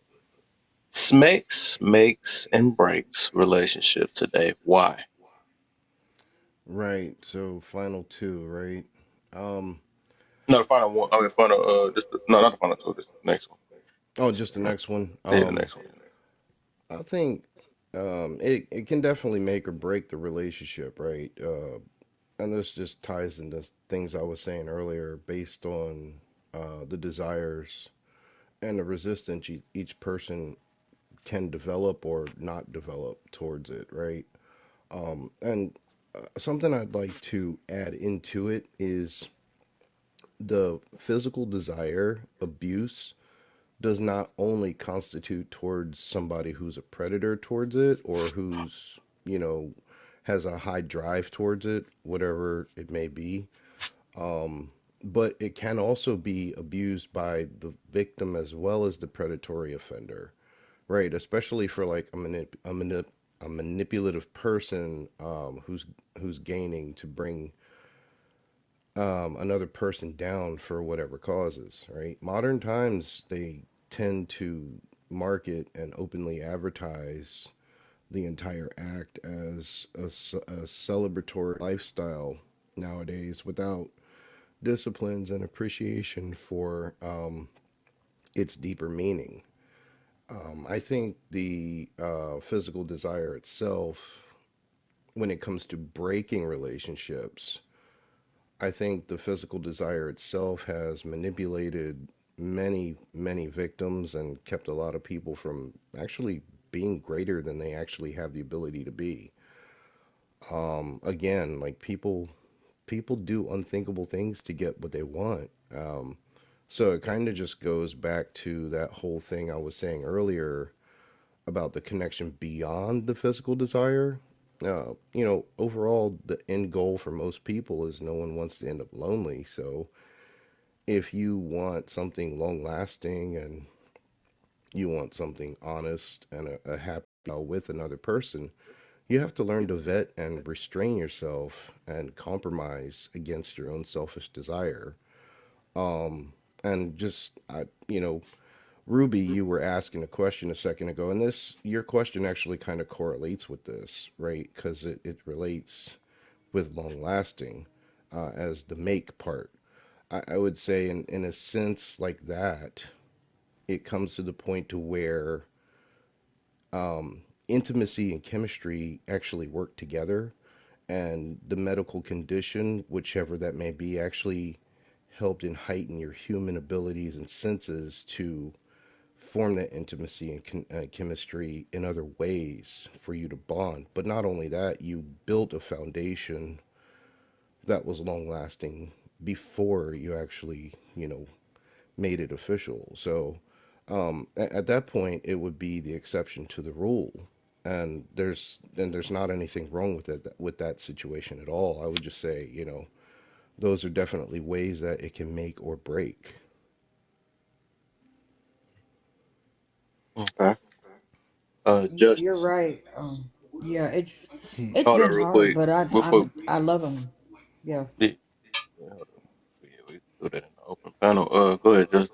Smekes makes and breaks relationship today. Why? right. So final two, right? Um, No, the final one. Okay, final. No, not the final two. This next one. Oh, just the next one. Yeah, the next one. I think it can definitely make or break the relationship, right? And this just ties into things I was saying earlier, based on the desires and the resistance each person can develop or not develop towards it, right? And something I'd like to add into it is the physical desire abuse does not only constitute towards somebody who's a predator towards it or who's, you know, has a high drive towards it, whatever it may be. But it can also be abused by the victim as well as the predatory offender, right? Especially for like a manipulative person who's gaining to bring another person down for whatever causes, right? Modern times, they tend to market and openly advertise the entire act as a celebratory lifestyle nowadays without disciplines and appreciation for its deeper meaning. I think the physical desire itself, when it comes to breaking relationships, I think the physical desire itself has manipulated many victims and kept a lot of people from actually being greater than they actually have the ability to be. Again, like people do unthinkable things to get what they want. So it kind of just goes back to that whole thing I was saying earlier about the connection beyond the physical desire. Overall, the end goal for most people is no one wants to end up lonely. So if you want something long lasting and you want something honest and a happy with another person, you have to learn to vet and restrain yourself and compromise against your own selfish desire. And just, Ruby, you were asking a question a second ago, and your question actually kind of correlates with this, right? Because it relates with long lasting as the make part. I would say, in a sense like that, it comes to the point to where intimacy and chemistry actually work together, and the medical condition, whichever that may be, actually helped and heighten your human abilities and senses to form that intimacy and chemistry in other ways for you to bond. But not only that, you built a foundation that was long lasting before you actually, made it official. So at that point, it would be the exception to the rule. And there's not anything wrong with that situation at all. I would just say, those are definitely ways that it can make or break. Okay. You're Justice. right. Yeah, He, it's Hold on been real hard, quick. but Before I love them. Yeah. yeah, hold on. Yeah, we can do that in the open panel. Go ahead, Justice.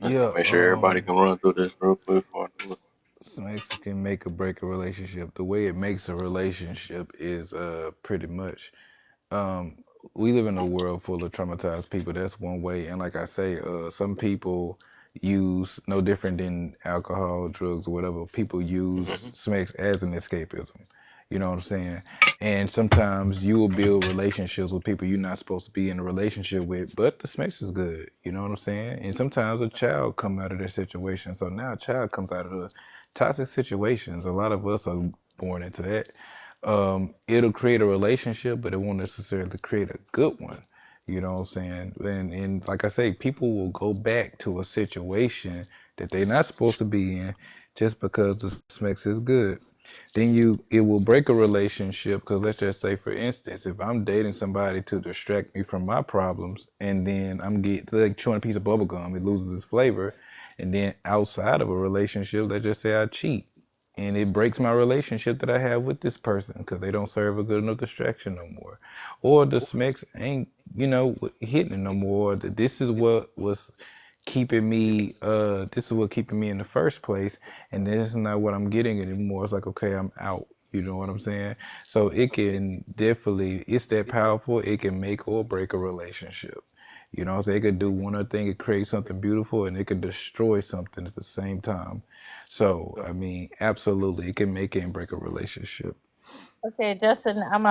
I just yeah, want to make sure everybody can run through this real quick before I do it. sex can make or break a relationship. The way it makes a relationship is pretty much um we live in a world full of traumatized people. That's one way. And like I say, some people use no different than alcohol, drugs, or whatever. People use Mm-hmm. sex as an escapism. You know what I'm saying? And sometimes you will build relationships with people you're not supposed to be in a relationship with, but the sex is good. You know what I'm saying? And sometimes a child come out of their situation. So now a child comes out of the toxic situations. A lot of us are born into that. It'll create a relationship, but it won't necessarily create a good one. You know what I'm saying? And like I say, people will go back to a situation that they're not supposed to be in just because the sex is good. Then it will break a relationship because let's just say, for instance, if I'm dating somebody to distract me from my problems, and then I'm like chewing a piece of bubble gum, it loses its flavor, and then outside of a relationship, let's just say I cheat, and it breaks my relationship that I have with this person because they don't serve a good enough distraction no more, or the smecks ain't hitting it no more. That this is what was keeping me this is what keeping me in the first place, and this is not what I'm getting anymore. It's like, okay, I'm out. You know what I'm saying? So it can definitely, it's that powerful. It can make or break a relationship. You know, so it could do one other thing, it create something beautiful, and it could destroy something at the same time. So, I mean, absolutely, it can make and break a relationship. Okay, Justin, I'm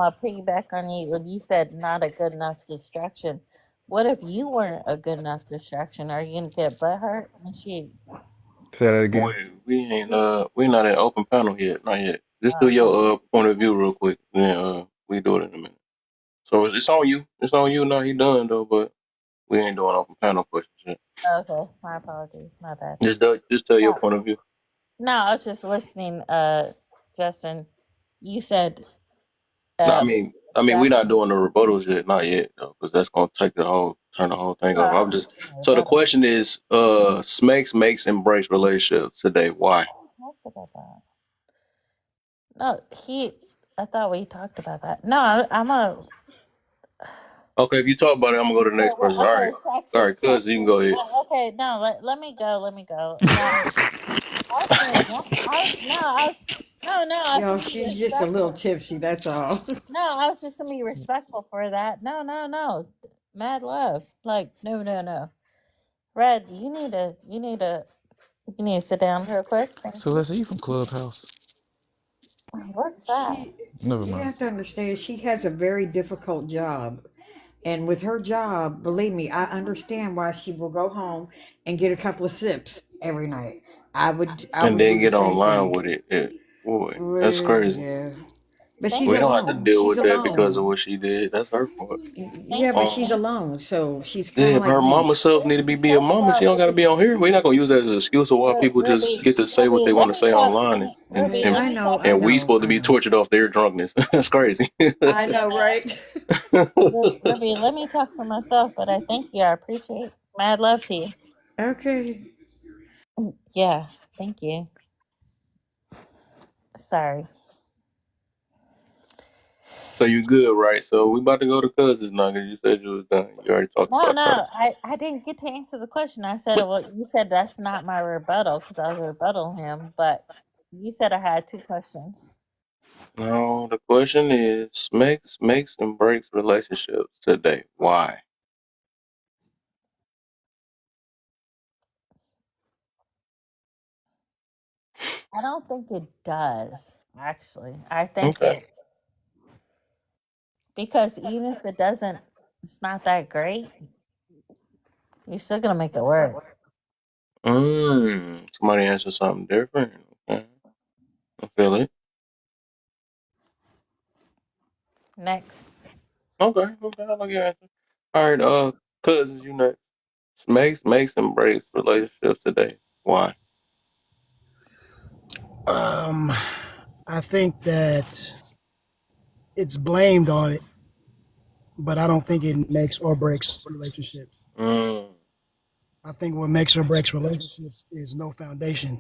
a piggyback on you when you said not a good enough distraction. What if you weren't a good enough distraction? Are you gonna get butthurt when she? Say that again. We not in open panel yet, not yet. Just do your point of view real quick, then we do it in a minute. So it's on you. It's on you. Now he done though, but we ain't doing open panel questions yet. Okay, my apologies, my bad. Just tell your No, point of view. no, I was just listening. Justin, you said. No, Uh, we're not doing the rebuttals yet, not yet, though, because that's gonna turn the whole thing no, over. I I'm just understand so the rebuttal. question is, Smekes makes and breaks relationships today. Why? Talked about that. No, I thought we talked about that. No, I'm a. Okay, if you talk about it, I'm gonna go to the next person. All right, Okay, all right, cuz sex. you can go ahead. Okay, no, let me go. Let me go. No, I was being. I was no, I was no. I was Yo, gonna be she's just a little respectful. tipsy. That's all. No, I was just gonna be respectful for that. No. Mad love. Like no. Red, you need to sit down real quick. Thank So you. let's say you from Clubhouse. What's that? Never You mind. have to understand, she has a very difficult job. And with her job, believe me, I understand why she will go home and get a couple of sips every night. I And would then do the get same online thing. with it. Yeah. Boy, that's Well, crazy. yeah. But Thank she's We you. don't have to alone. deal She's with that because of alone. what she did. That's her fault. Thank Yeah, but you. she's Um, alone. So she's kind yeah, of if like her me. mama self need to be a First of mama, she all, don't got to be on here. We're not gonna use that as an excuse of why people just get to say what they want to say online, I know, I and we know, supposed to I be know. tortured off their drunkenness. That's crazy. I know, right? Ruby, let me talk for myself, but I thank you. I appreciate. Mad love to you. Okay. Yeah, thank you. Sorry. So you good, right? So we about to go to cousins now because you said you was done. You already talked No, about that. I didn't get to answer the question. I said, well, you said that's not my rebuttal because I was rebuttal him, but you said I had two questions. No, the question is makes and breaks relationships today. Why? I don't think it does, actually. I think Okay. it, because even if it doesn't, it's not that great, you're still going to make it work. Somebody answered something different. Okay. I feel it. Next. Okay. I like your answer. All right. Cousins, you next. Makes and breaks relationships today. Why? I think that it's blamed on it, but I don't think it makes or breaks relationships. Mm. I think what makes or breaks relationships is no foundation.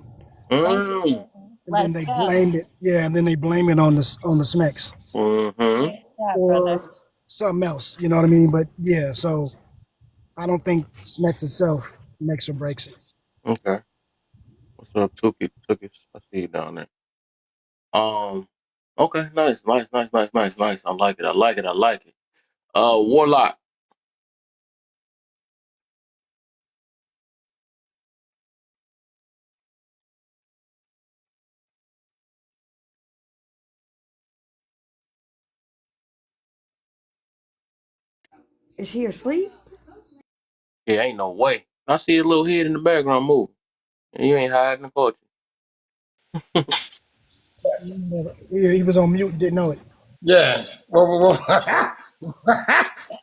Thank you. Mm. And then Let's they go. blame it, yeah, and then they blame it on the smecks Mm-hmm. Nice job, brother. or something else. You know what I mean? But yeah, so I don't think smecks itself makes or breaks it. Okay. What's up, Tuki? I see you down there. Okay. Nice. I like it. Warlock. Is he asleep? Yeah, ain't no way. I see a little head in the background moving. And you ain't hiding the culture. Yeah, he was on mute, didn't know it. Yeah. Whoa.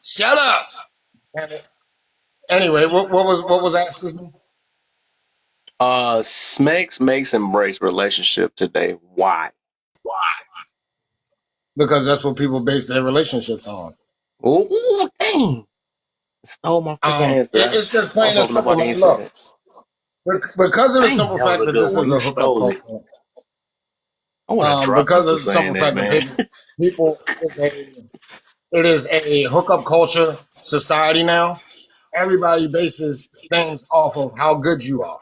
Shut up. Anyway, what was asking? Smekes makes and breaks relationship today. Why? Because that's what people base their relationships on. Ooh, dang. Stole my freaking answer. It's just I plain was and hoping simple, nobody man. ain't say Look, that. because of the Dang, simple that was fact a that good this one. is a You hookup stole it. culture, I would have dropped you because for of the simple saying that, fact that man. people it is a hookup culture society now. Everybody bases things off of how good you are,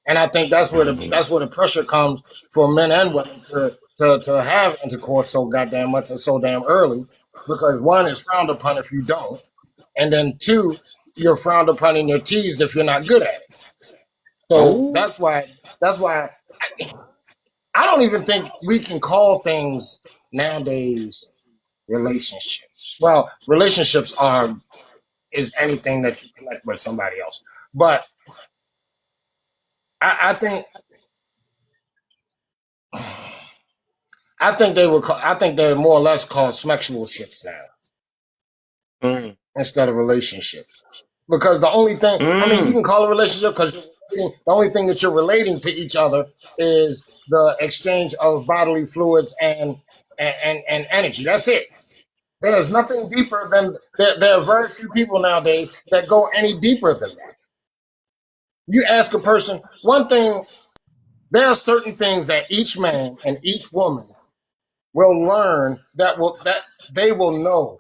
and I think that's where the pressure comes for men and women to have intercourse so goddamn much and so damn early, because one is frowned upon if you don't, And then two, you're frowned upon and you're teased if you're not good at it. So Oh, that's why I don't even think we can call things nowadays relationships. Well, relationships is anything that you connect with somebody else. But I think I think they're more or less called sexual ships now mm, instead of relationships. Because the only thing, I mean, you mm. can call it a relationship because the only thing that you're relating to each other is the exchange of bodily fluids and energy. That's it. There's nothing deeper than there are very few people nowadays that go any deeper than that. You ask a person one thing, there are certain things that each man and each woman will learn that they will know.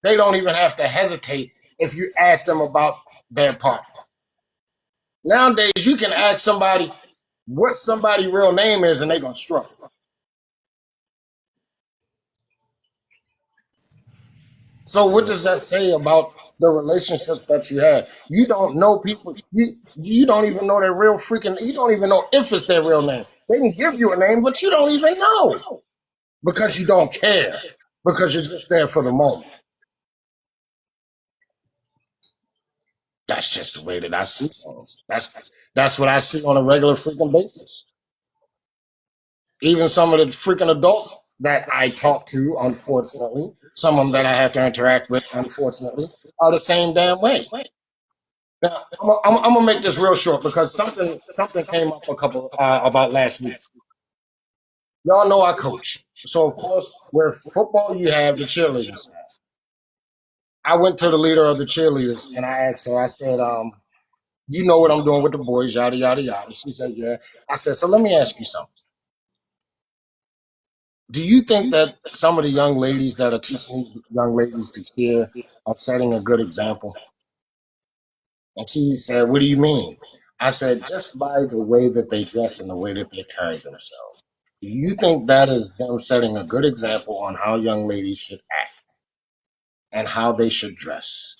They don't even have to hesitate if you ask them about their partner. Nowadays, you can ask somebody what somebody's real name is, and they're gonna struggle. So, what Yeah. does that say about the relationships that you have? You don't know people. You don't even know their real freaking. You don't even know if it's their real name. They can give you a name, but you don't even know because you don't care because you're just there for the moment. That's just the way that I see things. That's what I see on a regular freaking basis. Even some of the freaking adults that I talk to, unfortunately, some of them that I have to interact with, unfortunately, are the same damn way. Now, I'm gonna make this real short because something came up a couple about last week. Y'all know I coach, so of course, where football you have the cheerleading staff. I went to the leader of the cheerleaders and I asked her. I said, "You know what I'm doing with the boys, yada yada yada." She said, "Yeah." I said, "So let me ask you something. Do you think that some of the young ladies that are teaching young ladies to cheer are setting a good example?" And she said, "What do you mean?" I said, "Just by the way that they dress and the way that they carry themselves. Do you think that is them setting a good example on how young ladies should act and how they should dress?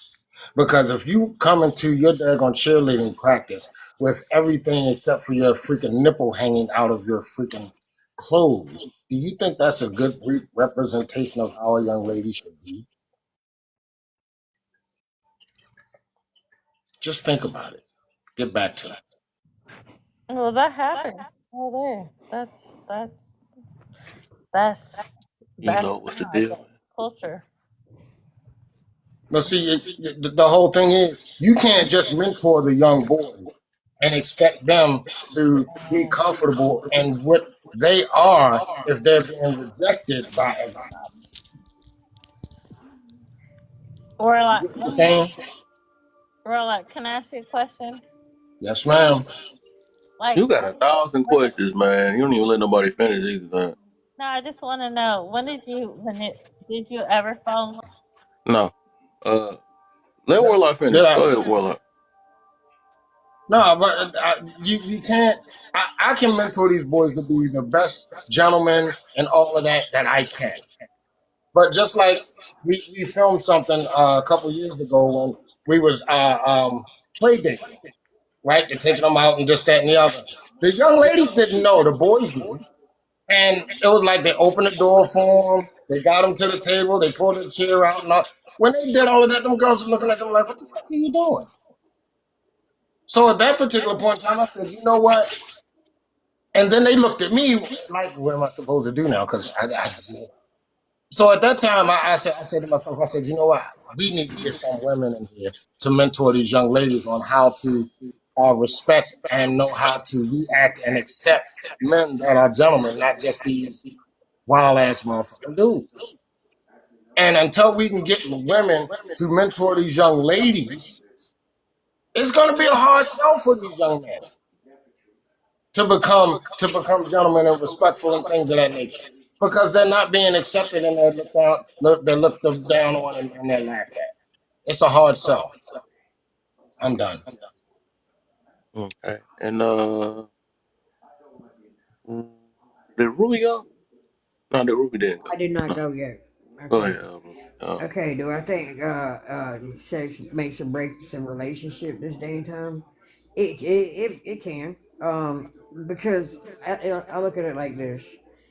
Because if you come into your daggone cheerleading practice with everything except for your freaking nipple hanging out of your freaking clothes, do you think that's a good representation of how a young lady should be?" Just think about it. Get back to it. Well, that happens. Oh, there. That's Elo, you what's the know, I deal, guess, culture. But see, the whole thing is you can't just mentor the young boys and expect them to be comfortable in what they are if they're being rejected by everybody. Or You like, get what I'm saying? can I ask you a question? Yes, ma'am. Like, You got 1,000 questions, man. You don't even let nobody finish either, man. no, I just want to know did you ever fall in love? No. Let Warlock Did finish. I? Go ahead, Warlock. No, but you can't. I can mentor these boys to be the best gentlemen and all of that I can. But just like we filmed something a couple years ago when we was play dating, right? They're taking them out and just that and the other. The young ladies didn't know, the boys knew. And it was like they opened the door for them, they got them to the table, they pulled the chair out and all. When they did all of that, them girls were looking at them like, what the fuck are you doing? So at that particular point in time, I said, you know what? And then they looked at me like, what am I supposed to do now? Because so at that time, I said to myself, I said, you know what? We need to get some women in here to mentor these young ladies on how to respect and know how to react and accept men that are gentlemen, not just these wild ass motherfucking dudes. And until we can get women to mentor these young ladies, it's going to be a hard sell for these young men to become gentlemen and respectful and things of that nature because they're not being accepted and they're looked down on and they're laughed at. It's a hard sell. I'm done. Okay. And mm, did Ruby go? No, did Ruby didn't I go. did not No. go yet. Go Okay. ahead, Elvin. Okay, do I think sex makes or breaks a relationship this day and time? It can. Because I look at it like this.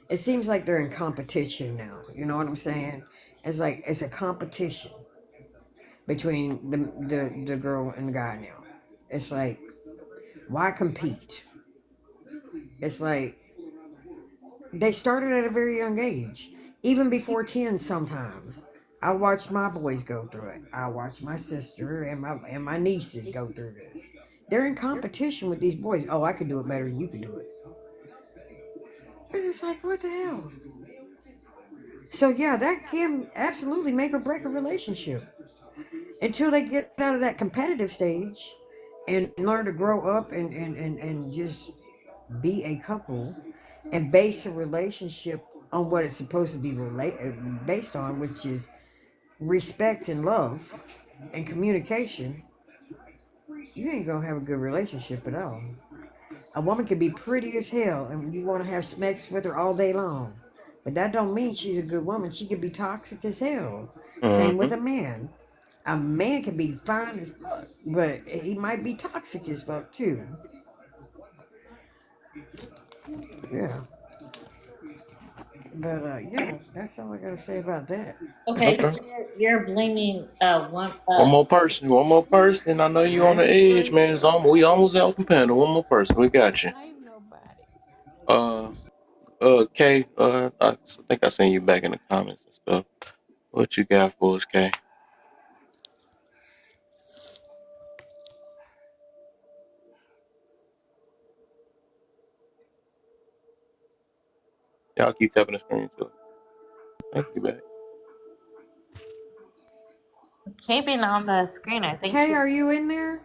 It seems like they're in competition now. You know what I'm saying? It's like it's a competition between the girl and the guy now. It's like, why compete? It's like they started at a very young age, even before 10 sometimes. I watched my boys go through it. I watched my sister and my nieces go through this. They're in competition with these boys. Oh, I can do it better than you can do it. And it's like, what the hell? So yeah, that can absolutely make or break a relationship until they get out of that competitive stage and learn to grow up and just be a couple and base a relationship on what it's supposed to be based on, which is respect and love and communication. You ain't gonna have a good relationship at all. A woman can be pretty as hell and you want to have sex with her all day long, but that don't mean she's a good woman. She can be toxic as hell. Same Mm-hmm. with a man. A man can be fine as fuck, but he might be toxic as fuck too. Yeah. But yeah, that's all I gotta say about that. Okay, so Okay. you're blaming one One more person. One more person. I know you on I the ain't edge, blame. man. We almost out the panel. One more person. We got you. Blame nobody. Uh, Kay. I think I seen you back in the comments and stuff. What you got for us, Kay? Y'all keep tapping the screen too. Thank you, back. keeping on the screen. I think Kay, are you in there?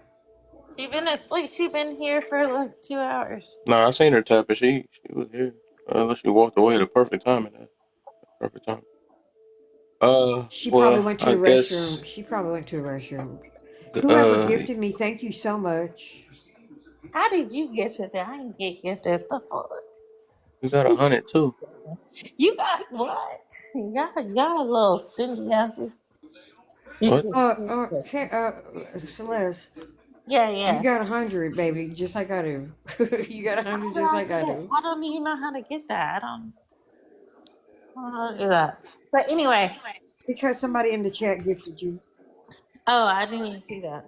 she been asleep. She been here for like 2 hours. No, I seen her tap it. She was here. Unless she walked away at the perfect timing. Perfect time. She probably Well, went to I the guess. restroom. She probably went to the restroom. Whoever Uh, gifted me, thank you so much. How did you get to that? I didn't get gifted. The fuck? you got 100 too. You got what? Y'all little stingy asses. What? Celeste, Yeah, you yeah. got 100, baby, just like I do. You got 100 just like I do. I don't even know how to get that. I don't know how to do that. But anyway, Because somebody in the chat gifted you. oh, I didn't even see that.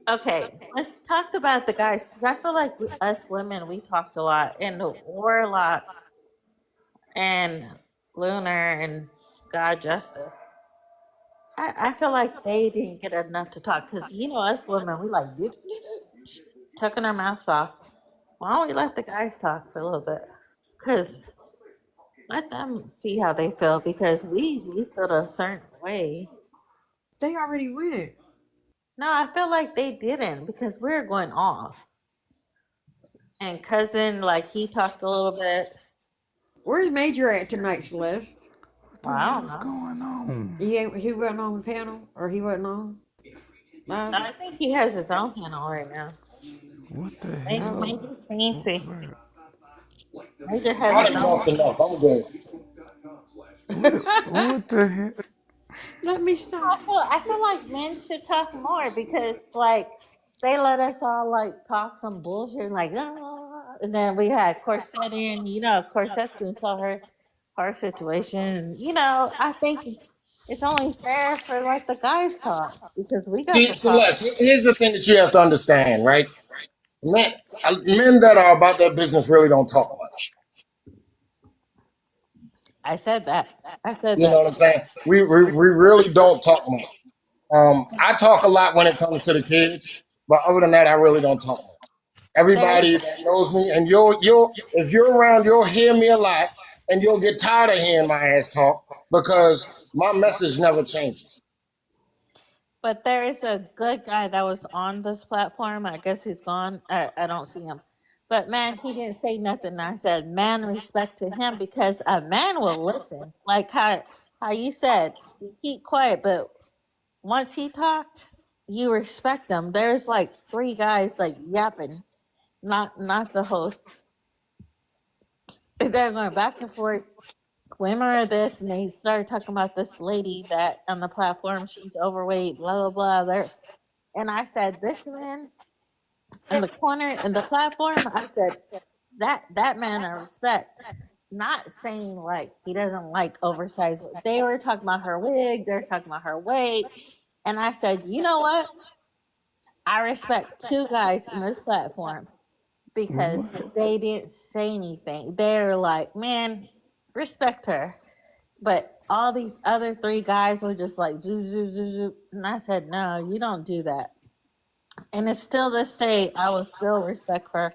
Okay, let's talk about the guys because I feel like us women we talked a lot, and the Warlock and Lunar and God Justice. I feel like they didn't get enough to talk because us women we like tucking our mouths off. Why don't we let the guys talk for a little bit? Because let them see how they feel because we feel a certain way. They already went. No, I feel like they didn't because we're going off. And cousin, like he talked a little bit. Where's Major at tonight, Celeste? What Well, the I hell don't is know. going on? He wasn't on the panel, or he wasn't on. I think he has his own panel right now. What the hell? Major fancy. Wait, Major has I his done own talked enough. I'm good. what the hell? Let me stop. I feel like men should talk more because like they let us all like talk some bullshit like and then we had Corset in, Corset's gonna tell her situation. I think it's only fair for like the guys talk because we got See, to talk. Celeste, here's the thing that you have to understand, right? Men that are about their business really don't talk much. I said that. I said You know that. what I'm saying? We really don't talk much. I talk a lot when it comes to the kids, but other than that, I really don't talk much. There's Everybody that knows me, and you'll if you're around, you'll hear me a lot, and you'll get tired of hearing my ass talk because my message never changes. But there is a good guy that was on this platform. I guess he's gone. I don't see him. But man, he didn't say nothing. I said, man, respect to him because a man will listen. Like how you said, you keep quiet, but once he talked, you respect him. There's like three guys like yapping, not the host. And they're going back and forth. women are this, and they started talking about this lady that on the platform, she's overweight, blah blah blah. And I said, this man in the corner in the platform, I said, that man I respect. Not saying like he doesn't like oversized. They were talking about her wig, they were talking about her weight. And I said, you know what? I respect two guys in this platform because What? they didn't say anything. They're like, man, respect her. But all these other three guys were just like, zoo, zoo, zoo, zoo. And I said, no, you don't do that. And it's still this day, I will still respect her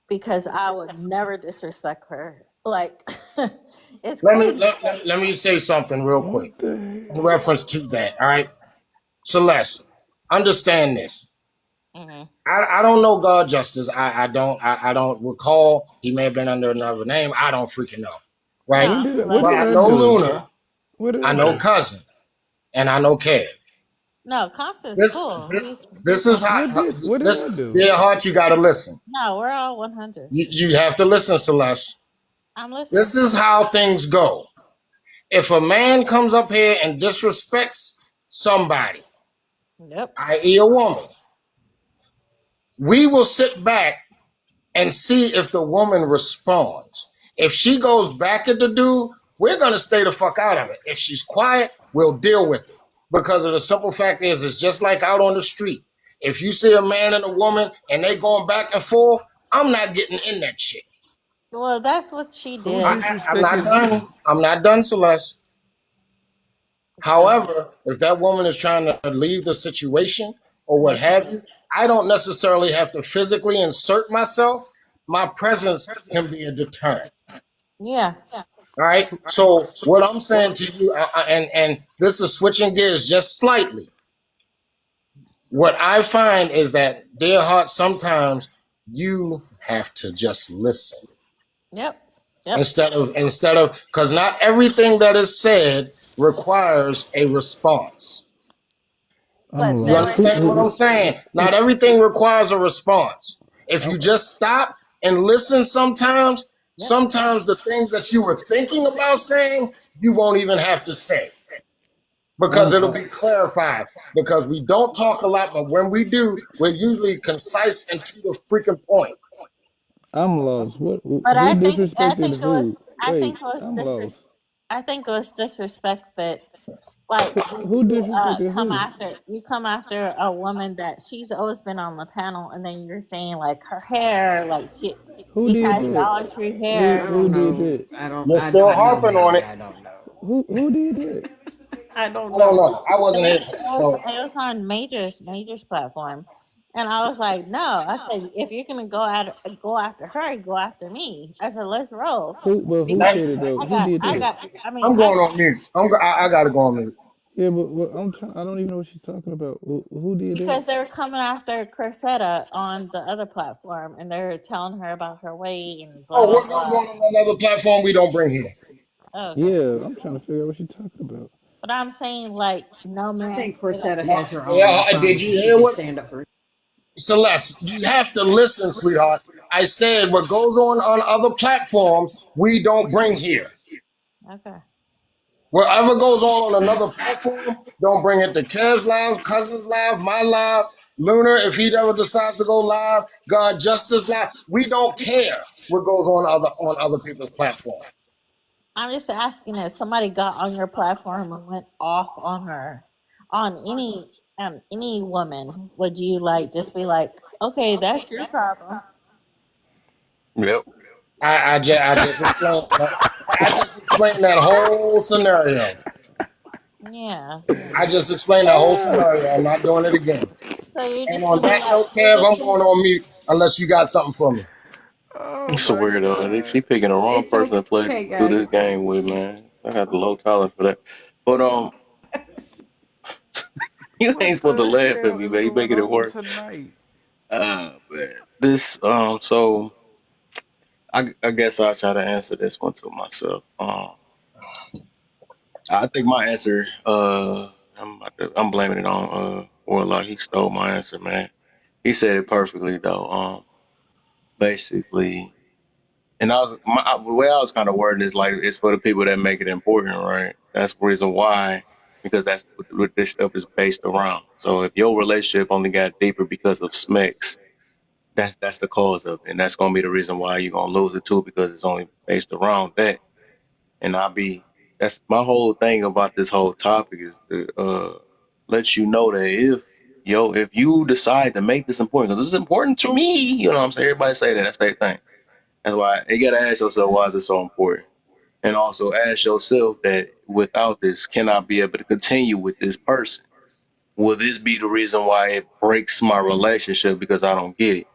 because I would never disrespect her. Like, it's Let me crazy. let me say something real quick What the in hell? reference to that. All right, Celeste, understand this. Hmm. I don't know God Justice. I don't recall. He may have been under another name. I don't freaking know. Right? When No, did what But did I Celeste. I know do? Luna. What did I I know do? Cousin, and I know Kev. No, Constance This cool. this, He's this is What 100. how did what did I this do? dear heart. You got to listen. No, we're all 100. You have to listen, Celeste. I'm This listening. is how things go. If a man comes up here and disrespects somebody, Yep. i.e., a woman, we will sit back and see if the woman responds. If she goes back at the dude, we're gonna stay the fuck out of it. If she's quiet, we'll deal with it. Because of the simple fact is, it's just like out on the street. If you see a man and a woman and they going back and forth, I'm not getting in that shit. Well, that's what she Who did. I'm not disrespected done. who? I'm not done, Celeste. So, However, if that woman is trying to leave the situation or what mhm. have you, I don't necessarily have to physically insert myself. My presence can be a deterrent. Yeah. All right. So what I'm saying to you, and this is switching gears just slightly. What I find is that, dear heart, sometimes you have to just listen Yep. Yep. instead of because not everything that is said requires a response. I'm But You there lost. was understand what I'm saying? Not everything requires a response. If I'm, you just stop and listen yep. sometimes the things that you were thinking about saying, you won't even have to say because it'll be clarified. Because we don't talk a lot, but when we do, we're usually concise and to the freaking point. I'm lost. What? But Who disrespected who? I Wait, think it was I'm lost. I think it was disrespect that like Who disrespected who? you come after a woman that she's always been on the panel, and then you're saying like her hair, like Who she did has that? Dollar Tree Who I hair. who don't did know. that? You're still I know harping on maybe it. I don't know. Who did that? I don't I don't know. know. I wasn't here for that. So It was on Major's platform, and I was like, no. I said, if you're gonna go after her, go after me. I said, let's roll Who? But who that, said because it though? Who did that? I mean, I'm going on mute. I got to go on mute. Yeah, but I'm trying. I don't even know what she's talking about. Who did that? because they were coming after Cressetta on the other platform, and they were telling her about her weight and blah Oh, blah what goes blah. on another platform we don't bring here? Oh, okay. Yeah, I'm trying to figure out what she's talking about. But I'm saying like no I man think should get up. Corsetta has her own Yeah, did problems you and she hear can what stand up for it. Celeste? You have to listen, sweetheart. I said what goes on other platforms we don't bring here. Okay. Whatever goes on another platform, don't bring it to Kev's live, Cousin's live, my live, Lunar if he ever decides to go live, God Justice live. We don't care what goes on other people's platforms. I'm just asking if somebody got on your platform and went off on her, on any woman, would you like just be like, okay, that's your problem? Yep. I just explained that whole scenario. Yeah. I just explained that whole scenario. I'm not doing it again. So you're And just on gonna that like note, you're Kev, just I'm gonna going on mute unless you got something for me. Oh It's a my weirdo. I think she god. picking the wrong It's person to play okay, do guys. this game with, man. I got the low tolerance for that. But you What ain't supposed to the laugh at hell me, is man. You going making it on worse. tonight? Man. This so I guess I'll try to answer this one to myself. I think my answer, I'm blaming it on Warlock. He stole my answer, man. He said it perfectly though. Basically, And the way I was kind of wording is like it's for the people that make it important, right? That's the reason why, because that's what this stuff is based around. So if your relationship only got deeper because of smecks, that's the cause of it, and that's gonna be the reason why you're gonna lose it too, because it's only based around that. And that's my whole thing about this whole topic is to let you know that if you decide to make this important, because this is important to me, you know what I'm saying? Everybody say that, that's their thing. That's why you gotta ask yourself, why is it so important? And also ask yourself that without this, can I be able to continue with this person? Will this be the reason why it breaks my relationship because I don't get it?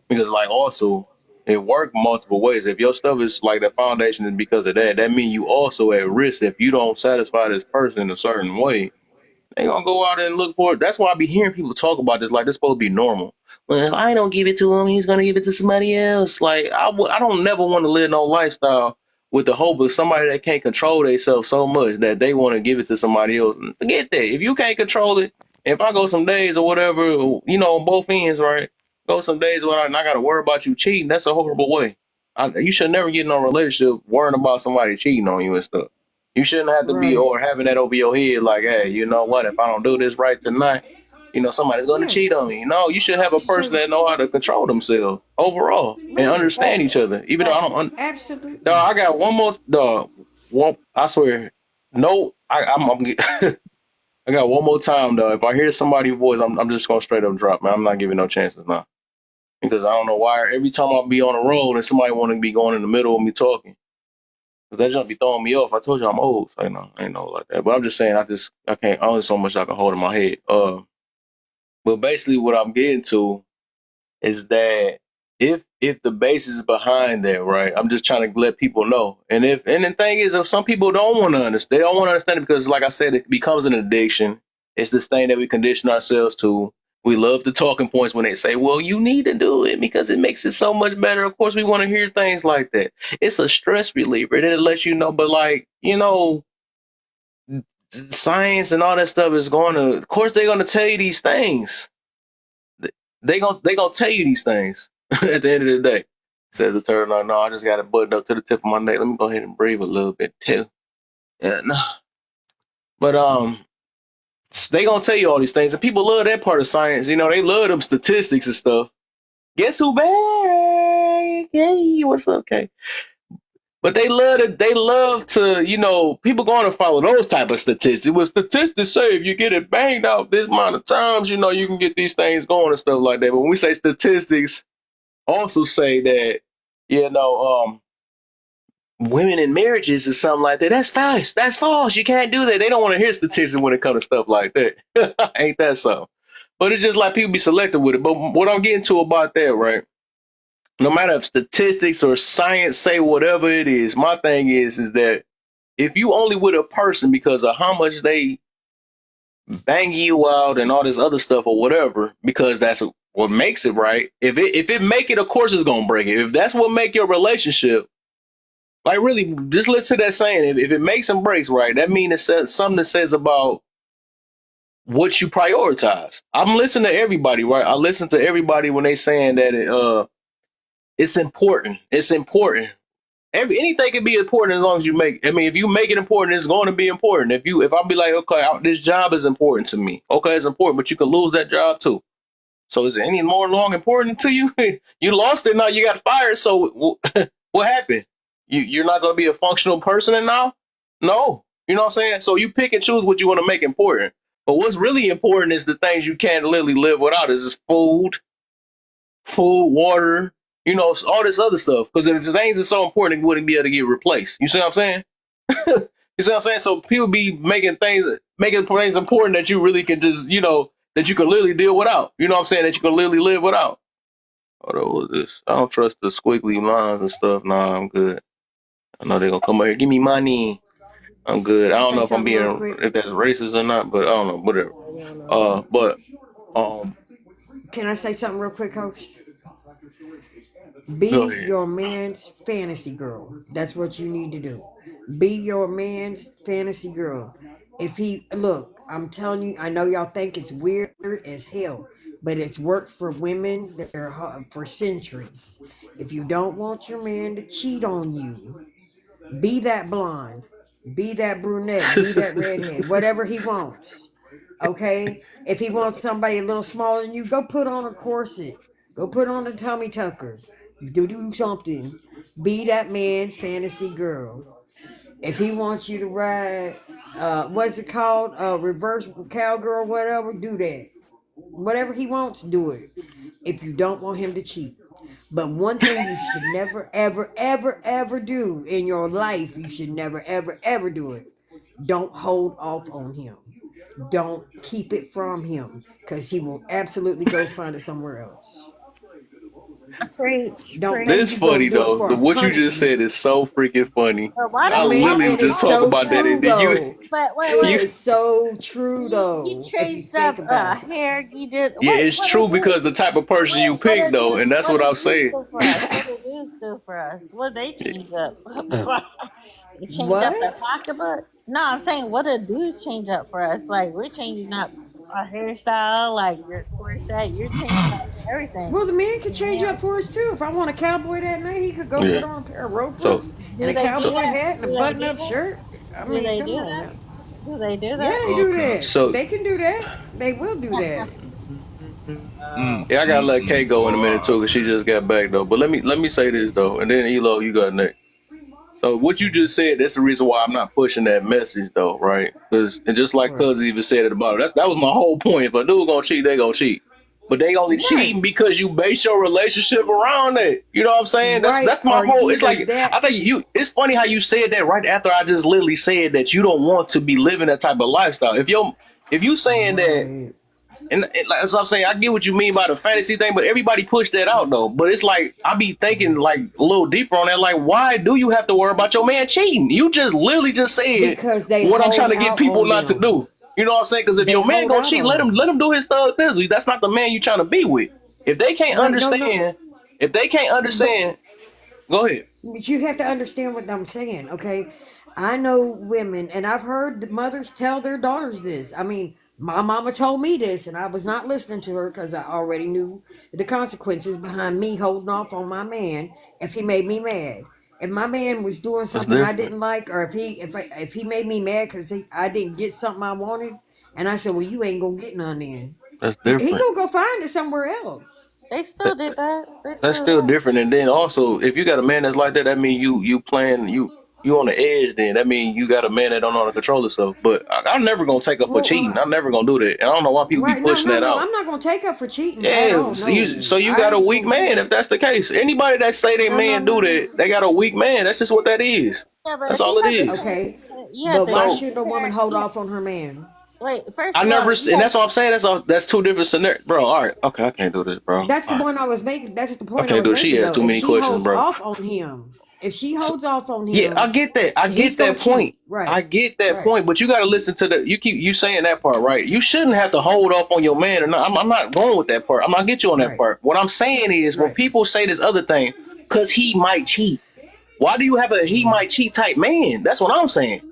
Because like also it worked multiple ways. If your stuff is like the foundation is because of that, that means you also at risk if you don't satisfy this person in a certain way. They gonna go out and look for it. That's why I be hearing people talk about this like this supposed to be normal. Well, if I don't give it to him, he's gonna give it to somebody else. Like I don't never want to live no lifestyle with the hope of somebody that can't control themselves so much that they want to give it to somebody else. Forget that. If you can't control it, if I go some days or whatever, on both ends, right? Go some days without, and I gotta worry about you cheating. That's a horrible way. You should never get in a relationship worrying about somebody cheating on you and stuff. You shouldn't have to be Right. or having that over your head like, hey, you know what? If I don't do this right tonight, somebody's going to Yeah. cheat on me. No, you should have a person So that know how to control themselves overall and right, understand each other. Even though I don't, absolutely. dog, I got one more, dog. One, I swear, no, I got one more time, though. If I hear somebody's voice, I'm just gonna straight up drop, man. I'm not giving no chances now because I don't know why. Every time I be on a roll and somebody want to be going in the middle of me talking. Cause that jump be throwing me off. I told you I'm old, so I ain't know like that. But I'm just saying, I can't. Only so much I can hold in my head. But basically, what I'm getting to is that if the basis behind that, right? I'm just trying to let people know. And the thing is, if some people don't want to understand, they don't want to understand it because, like I said, it becomes an addiction. It's this thing that we condition ourselves to. We love the talking points when they say, "Well, you need to do it because it makes it so much better." Of course, we want to hear things like that. It's a stress reliever. It lets you know, but science and all that stuff is going to. Of course, they're going to tell you these things. They gonna tell you these things at the end of the day. Says the turtle. No, I just got it buttoned up to the tip of my neck. Let me go ahead and breathe a little bit too. Yeah, no. But they gonna tell you all these things, and people love that part of science. They love them statistics and stuff. Guess who back? Hey, what's up, Kay? But they love to, people going to follow those type of statistics. Well, statistics say if you get it banged out this amount of times, you can get these things going and stuff like that. But when we say statistics, also say that, you know, women in marriages or something like that. That's false. That's false. You can't do that. They don't want to hear statistics when it comes to stuff like that. Ain't that so? But it's just like people be selective with it. But what I'm getting to about that, right? No matter if statistics or science say whatever it is, my thing is that if you only with a person because of how much they bang you out and all this other stuff or whatever, because that's what makes it right. If it make it, of course it's gonna break it. If that's what make your relationship, like really, just listen to that saying. If it makes and breaks right, that means it says something that says about what you prioritize. I'm listening to everybody, right? I listen to everybody when they saying that it's important. It's important. Anything can be important as long as you make. I mean, if you make it important, it's going to be important. If I be like, okay, this job is important to me. Okay, it's important, but you can lose that job too. So is it any more long important to you? You lost it now. You got fired. So what happened? You're not going to be a functional person now? No. You know what I'm saying? So you pick and choose what you want to make important. But what's really important is the things you can't literally live without. Is this food, water, all this other stuff. Because if the things are so important, it wouldn't be able to get replaced. You see what I'm saying? You see what I'm saying? So people be making things important that you really can just, that you can literally deal without. You know what I'm saying? That you can literally live without. What is this? I don't trust the squiggly lines and stuff. Nah, I'm good. I know they're gonna come over here, give me money. I'm good. I Can I don't say know if I'm something real being quick? if that's racist or not, but I don't know. Whatever. But Can I say something real quick, Coach? go Be ahead. your man's fantasy girl. That's what you need to do. Be your man's fantasy girl. If he look, I'm telling you, I know y'all think it's weird as hell, but it's worked for women that are for centuries. If you don't want your man to cheat on you, be that blonde, be that brunette, be that redhead, whatever he wants. Okay? If he wants somebody a little smaller than you, go put on a corset. Go put on a tummy tucker. Do something. Be that man's fantasy girl. If he wants you to ride, what's it called? Reverse cowgirl, whatever, do that. Whatever he wants, do it. If you don't want him to cheat. But one thing you should never, ever, ever, ever do in your life, you should never, ever, ever do it. Don't hold off on him. Don't keep it from him, because he will absolutely go find it somewhere else. Preach, Don't preach. let This you go funny look though. for a What you just punishment. said is so freaking funny. But why I don't literally was It is just talking so about that, true and then you though. But wait, It you wait. is so true You though. If you changed think up about it. hair. You did. yeah, What? it's What true a dude. because the type of person you Wait. What pick a though, dude. and that's What what a I'm dudes saying. do for us. What do dudes do for us? What they change up? They change up their What? pocketbook. No, I'm saying what a dude change up for us. Like we're changing up our hairstyle. Like your corset. You're changing up everything. Well, the man could change Man, up for us too. If I want a cowboy that night, he could go Yeah. put on a pair of So ropers and do a they do cowboy that? hat and a Do they do button-up that? shirt. I Do mean, they come do on that? now. Do they do Yeah, that? they do Okay. that. so They can do that. They will do that. yeah, I gotta let Kay go in a minute too, cause she just got back though. But let me say this though, and then Elo, you got next. So what you just said, that's the reason why I'm not pushing that message though, right? Because and just like Right. Cuz even said at the bottom, that was my whole point. If a dude gonna cheat, they gonna cheat. But they only cheating Right. because you base your relationship around it. You know what I'm saying? Right. That's my Or whole. It's either like I that. think it's funny how you said that right after I just literally said that you don't want to be living that type of lifestyle. If you saying that, Right. and like, as I'm saying, I get what you mean by the fantasy thing, but everybody push that out though. But it's like I be thinking like a little deeper on that. Like, why do you have to worry about your man cheating? You just literally just said Because they what I'm trying hold to get out people on not to them. do. You know what I'm saying? Because if They your man hold gonna out cheat, on them. let him do his thug business. That's not the man you trying to be with. If they can't Right. No, no. understand, if they can't But understand, go ahead. But you have to understand what I'm saying, okay? I know women, and I've heard the mothers tell their daughters this. I mean, my mama told me this, and I was not listening to her because I already knew the consequences behind me holding off on my man if he made me mad. If my man was doing That's something I different. didn't like, or if he made me mad because I didn't get something I wanted, and I said, "Well, you ain't gonna get none then," That's he different. gonna go find it somewhere else. They still did that. They That's still still do. different. And then also, if you got a man that's like that, that means you playing you on the edge. Then that means you got a man that don't know how to control himself. But I'm never gonna take up for cheating. Well, I'm never gonna do that. And I don't know why people be right? No, pushing no, that no. out. I'm not gonna take up for cheating at Yeah, all. so No, you got I a ain't weak gonna do man if that. that's the case. Anybody that say they No, no, man do no, that, no. they got a weak man. That's just what that is. Yeah, but That's if all you it have to is. Okay, you have but to why So shouldn't a woman compare. hold off on her man? Wait, first I of all, never, you and have that's what I'm saying. That's two different scenarios, bro. All right, okay, I can't do this, bro. All That's the right, point I was making. That's the I point I can't was do it. She making, has though. too If many she questions, holds bro. off on him, if she So, holds off on yeah, I him, get that. I he's get gonna that point. cheat. Right, I get that right, point, but you got to listen to you saying that part, right? You shouldn't have to hold off on your man. Or not. I'm not going with that part. I'm not get you on that right, part. What I'm saying is when right. people say this other thing, because he might cheat. Why do you have a he Mm. might cheat type man? That's what I'm saying.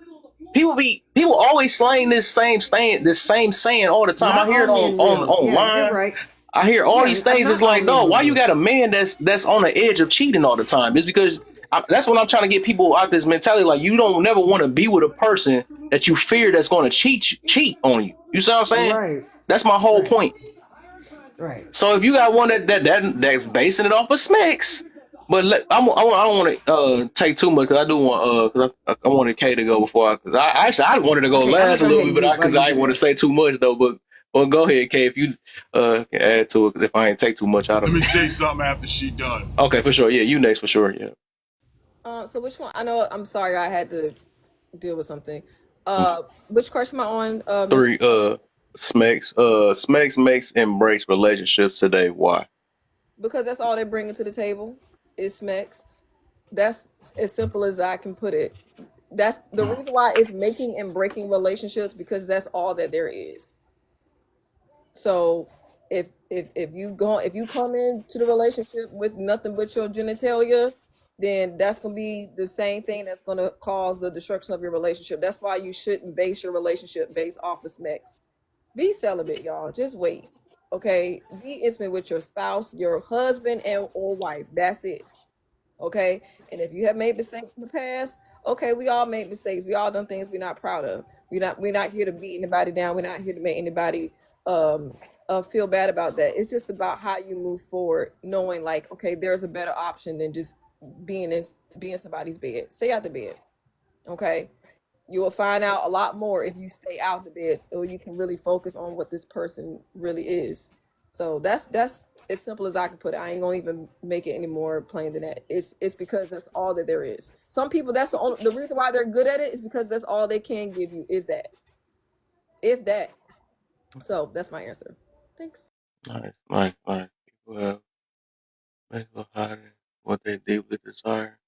People always slang this same saying all the time. I Not hear it all on men will. Yeah, you're online. right. I hear all Yeah, these things. It's not all like, men no, will why do you it. got a man that's on the edge of cheating all the time? It's because that's what I'm trying to get people out this mentality. Like you don't never want to be with a person that you fear that's going to cheat on you. You see what I'm saying? Right, That's my whole right, point. right. So if you got one that's basing it off of smacks, but I don't want to take too much because I do want because I wanted Kay to go before because I wanted to go Okay, I'm gonna last a go little ahead bit, and but do it while because you I do didn't want to that. say too much though. But well, go ahead, Kay, if you can add to it because if I ain't take too much out of Let me it. say something after she done. Okay, for sure. Yeah, you next for sure. Yeah. So which one? I know. I'm sorry. I had to deal with something. Which question am I on? Miss. Three. Smacks makes embrace relationships today. Why? Because that's all they're bringing to the table is smacks. That's as simple as I can put it. That's the reason why it's making and breaking relationships because that's all that there is. So if you come into the relationship with nothing but your genitalia, then that's gonna be the same thing that's gonna cause the destruction of your relationship. That's why you shouldn't base your relationship based off of smacks. Be celibate, y'all. Just wait. Okay, be intimate with your spouse, your husband, and or wife. That's it. Okay, and if you have made mistakes in the past, okay, we all make mistakes. We all done things we're not proud of. We're not here to beat anybody down. We're not here to make anybody feel bad about that. It's just about how you move forward, knowing like, okay, there's a better option than just being in somebody's bed. Stay out the bed. Okay, you will find out a lot more if you stay out the bed, or you can really focus on what this person really is. So that's as simple as I can put it. I ain't gonna even make it any more plain than that. It's because that's all that there is. Some people, that's the reason why they're good at it is because that's all they can give you is that, if that. So that's my answer. Thanks. Nice. People have mental hiding what they deeply desire.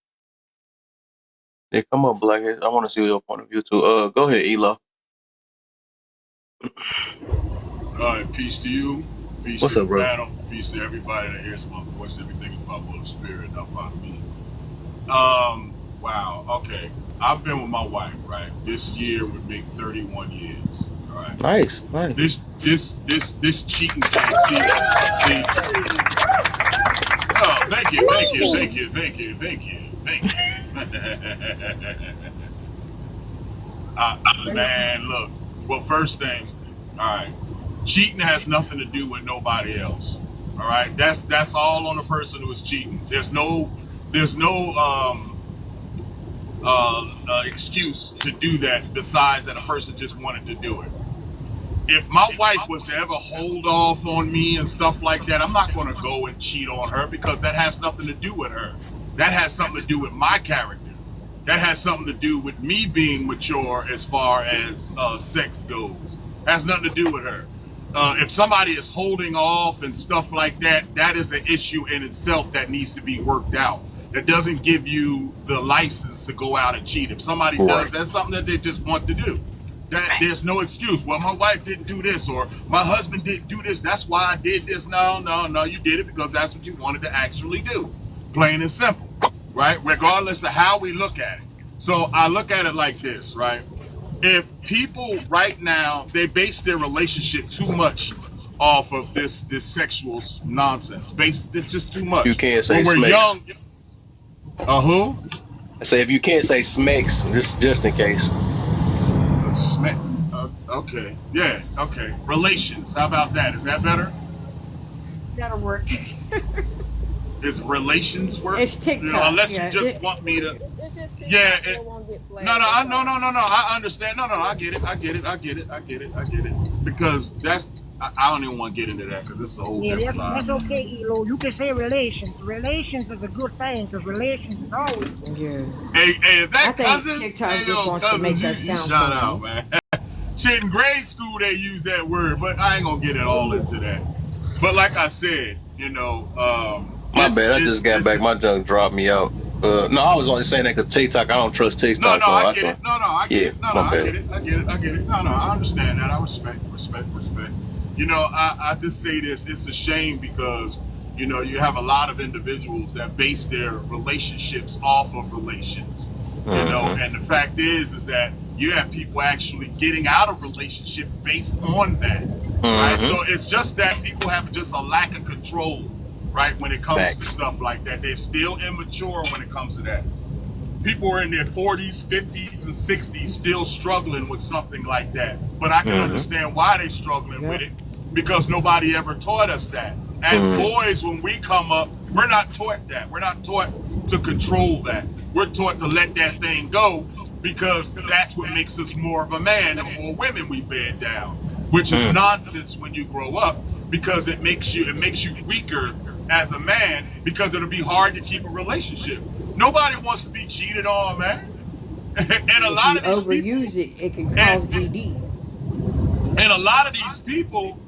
Yeah, come up, Blackhead. I want to see your point of view too. Go ahead, Elo. All right, peace to you. Peace What's to up, the bro? panel. Peace to everybody that hears my voice. Everything is about Holy Spirit, not about me. Wow. Okay. I've been with my wife, right? This year would make 31 years. All right. Nice. This cheating thing. See. Oh, thank you. Man, look. Well, first thing, all right. Cheating has nothing to do with nobody else. All right. That's all on the person who is cheating. There's no excuse to do that besides that a person just wanted to do it. If my wife was to ever hold off on me and stuff like that, I'm not going to go and cheat on her because that has nothing to do with her. That has something to do with my character. That has something to do with me being mature as far as sex goes. Has nothing to do with her. If somebody is holding off and stuff like that, that is an issue in itself that needs to be worked out. That doesn't give you the license to go out and cheat. If somebody does, that's something that they just want to do. That there's no excuse. Well, my wife didn't do this, or my husband didn't do this. That's why I did this. No, you did it because that's what you wanted to actually do. Plain and simple, right? Regardless of how we look at it. So I look at it like this, right? If people right now, they base their relationship too much off of this sexual nonsense. It's just too much. You can't say when we're smacks. young. Who? I say if you can't say smacks, just in case. Smack. Okay. Yeah. Okay. Relations. How about that? Is that better? That'll work. Is relations work? It's TikTok. You know, unless yeah. you just want me to. It's just TikTok, Yeah. so it won't get flagged. No. I understand. No. I get it. Because that's. I don't even want to get into that because this is a whole different vibe. That's okay, Elo. You can say relations. Relations is a good thing because relations is always. Yeah. Hey, is that I think cousins? TikTok Hey, just yo, wants to make cousins, that you sound shout funny. out, man. Shit, in grade school they use that word, but I ain't gonna get it all into that. But like I said, you know, My bad. I just got back. My junk dropped me out. No, I was only saying that because TikTok. I don't trust TikTok. No, I get it. I get it. I get it. No, I understand that. I respect. You know, I just say this. It's a shame because, you know, you have a lot of individuals that base their relationships off of relations. You know, and the fact is that you have people actually getting out of relationships based on that. Right. So it's just that people have just a lack of control, right, when it comes to stuff like that. They're still immature when it comes to that. People are in their 40s, 50s, and 60s still struggling with something like that. But I can understand why they're struggling with it, because nobody ever taught us that. As boys, when we come up, we're not taught that. We're not taught to control that. We're taught to let that thing go because that's what makes us more of a man. The more women we bed down, which is nonsense when you grow up, because it makes you weaker as a man, because it'll be hard to keep a relationship. Nobody wants to be cheated on, man. And a lot of these overuse it can cause DD. And a lot of these people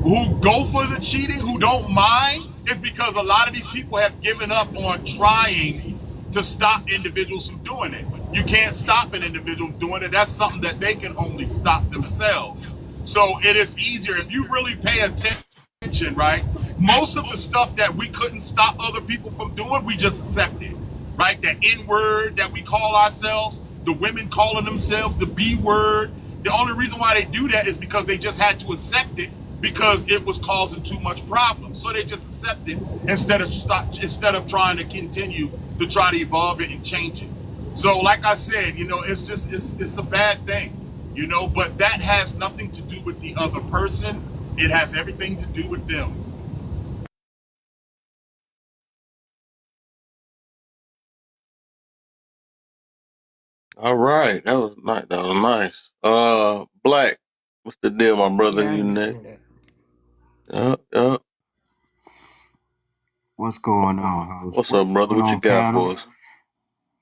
who go for the cheating, who don't mind, is because a lot of these people have given up on trying to stop individuals from doing it. You can't stop an individual from doing it. That's something that they can only stop themselves. So it is easier if you really pay attention, right? Most of the stuff that we couldn't stop other people from doing, we just accepted, right? The N-word that we call ourselves, the women calling themselves the B-word. The only reason why they do that is because they just had to accept it because it was causing too much problems. So they just accept it instead of trying to continue to try to evolve it and change it. So like I said, it's a bad thing, but that has nothing to do with the other person. It has everything to do with them. All right, that was nice. That was nice. Black, what's the deal, my brother? Yeah, I You next? understand that. Yup. What's going on, host? What's What's up, brother? going What you on, got panel? for us?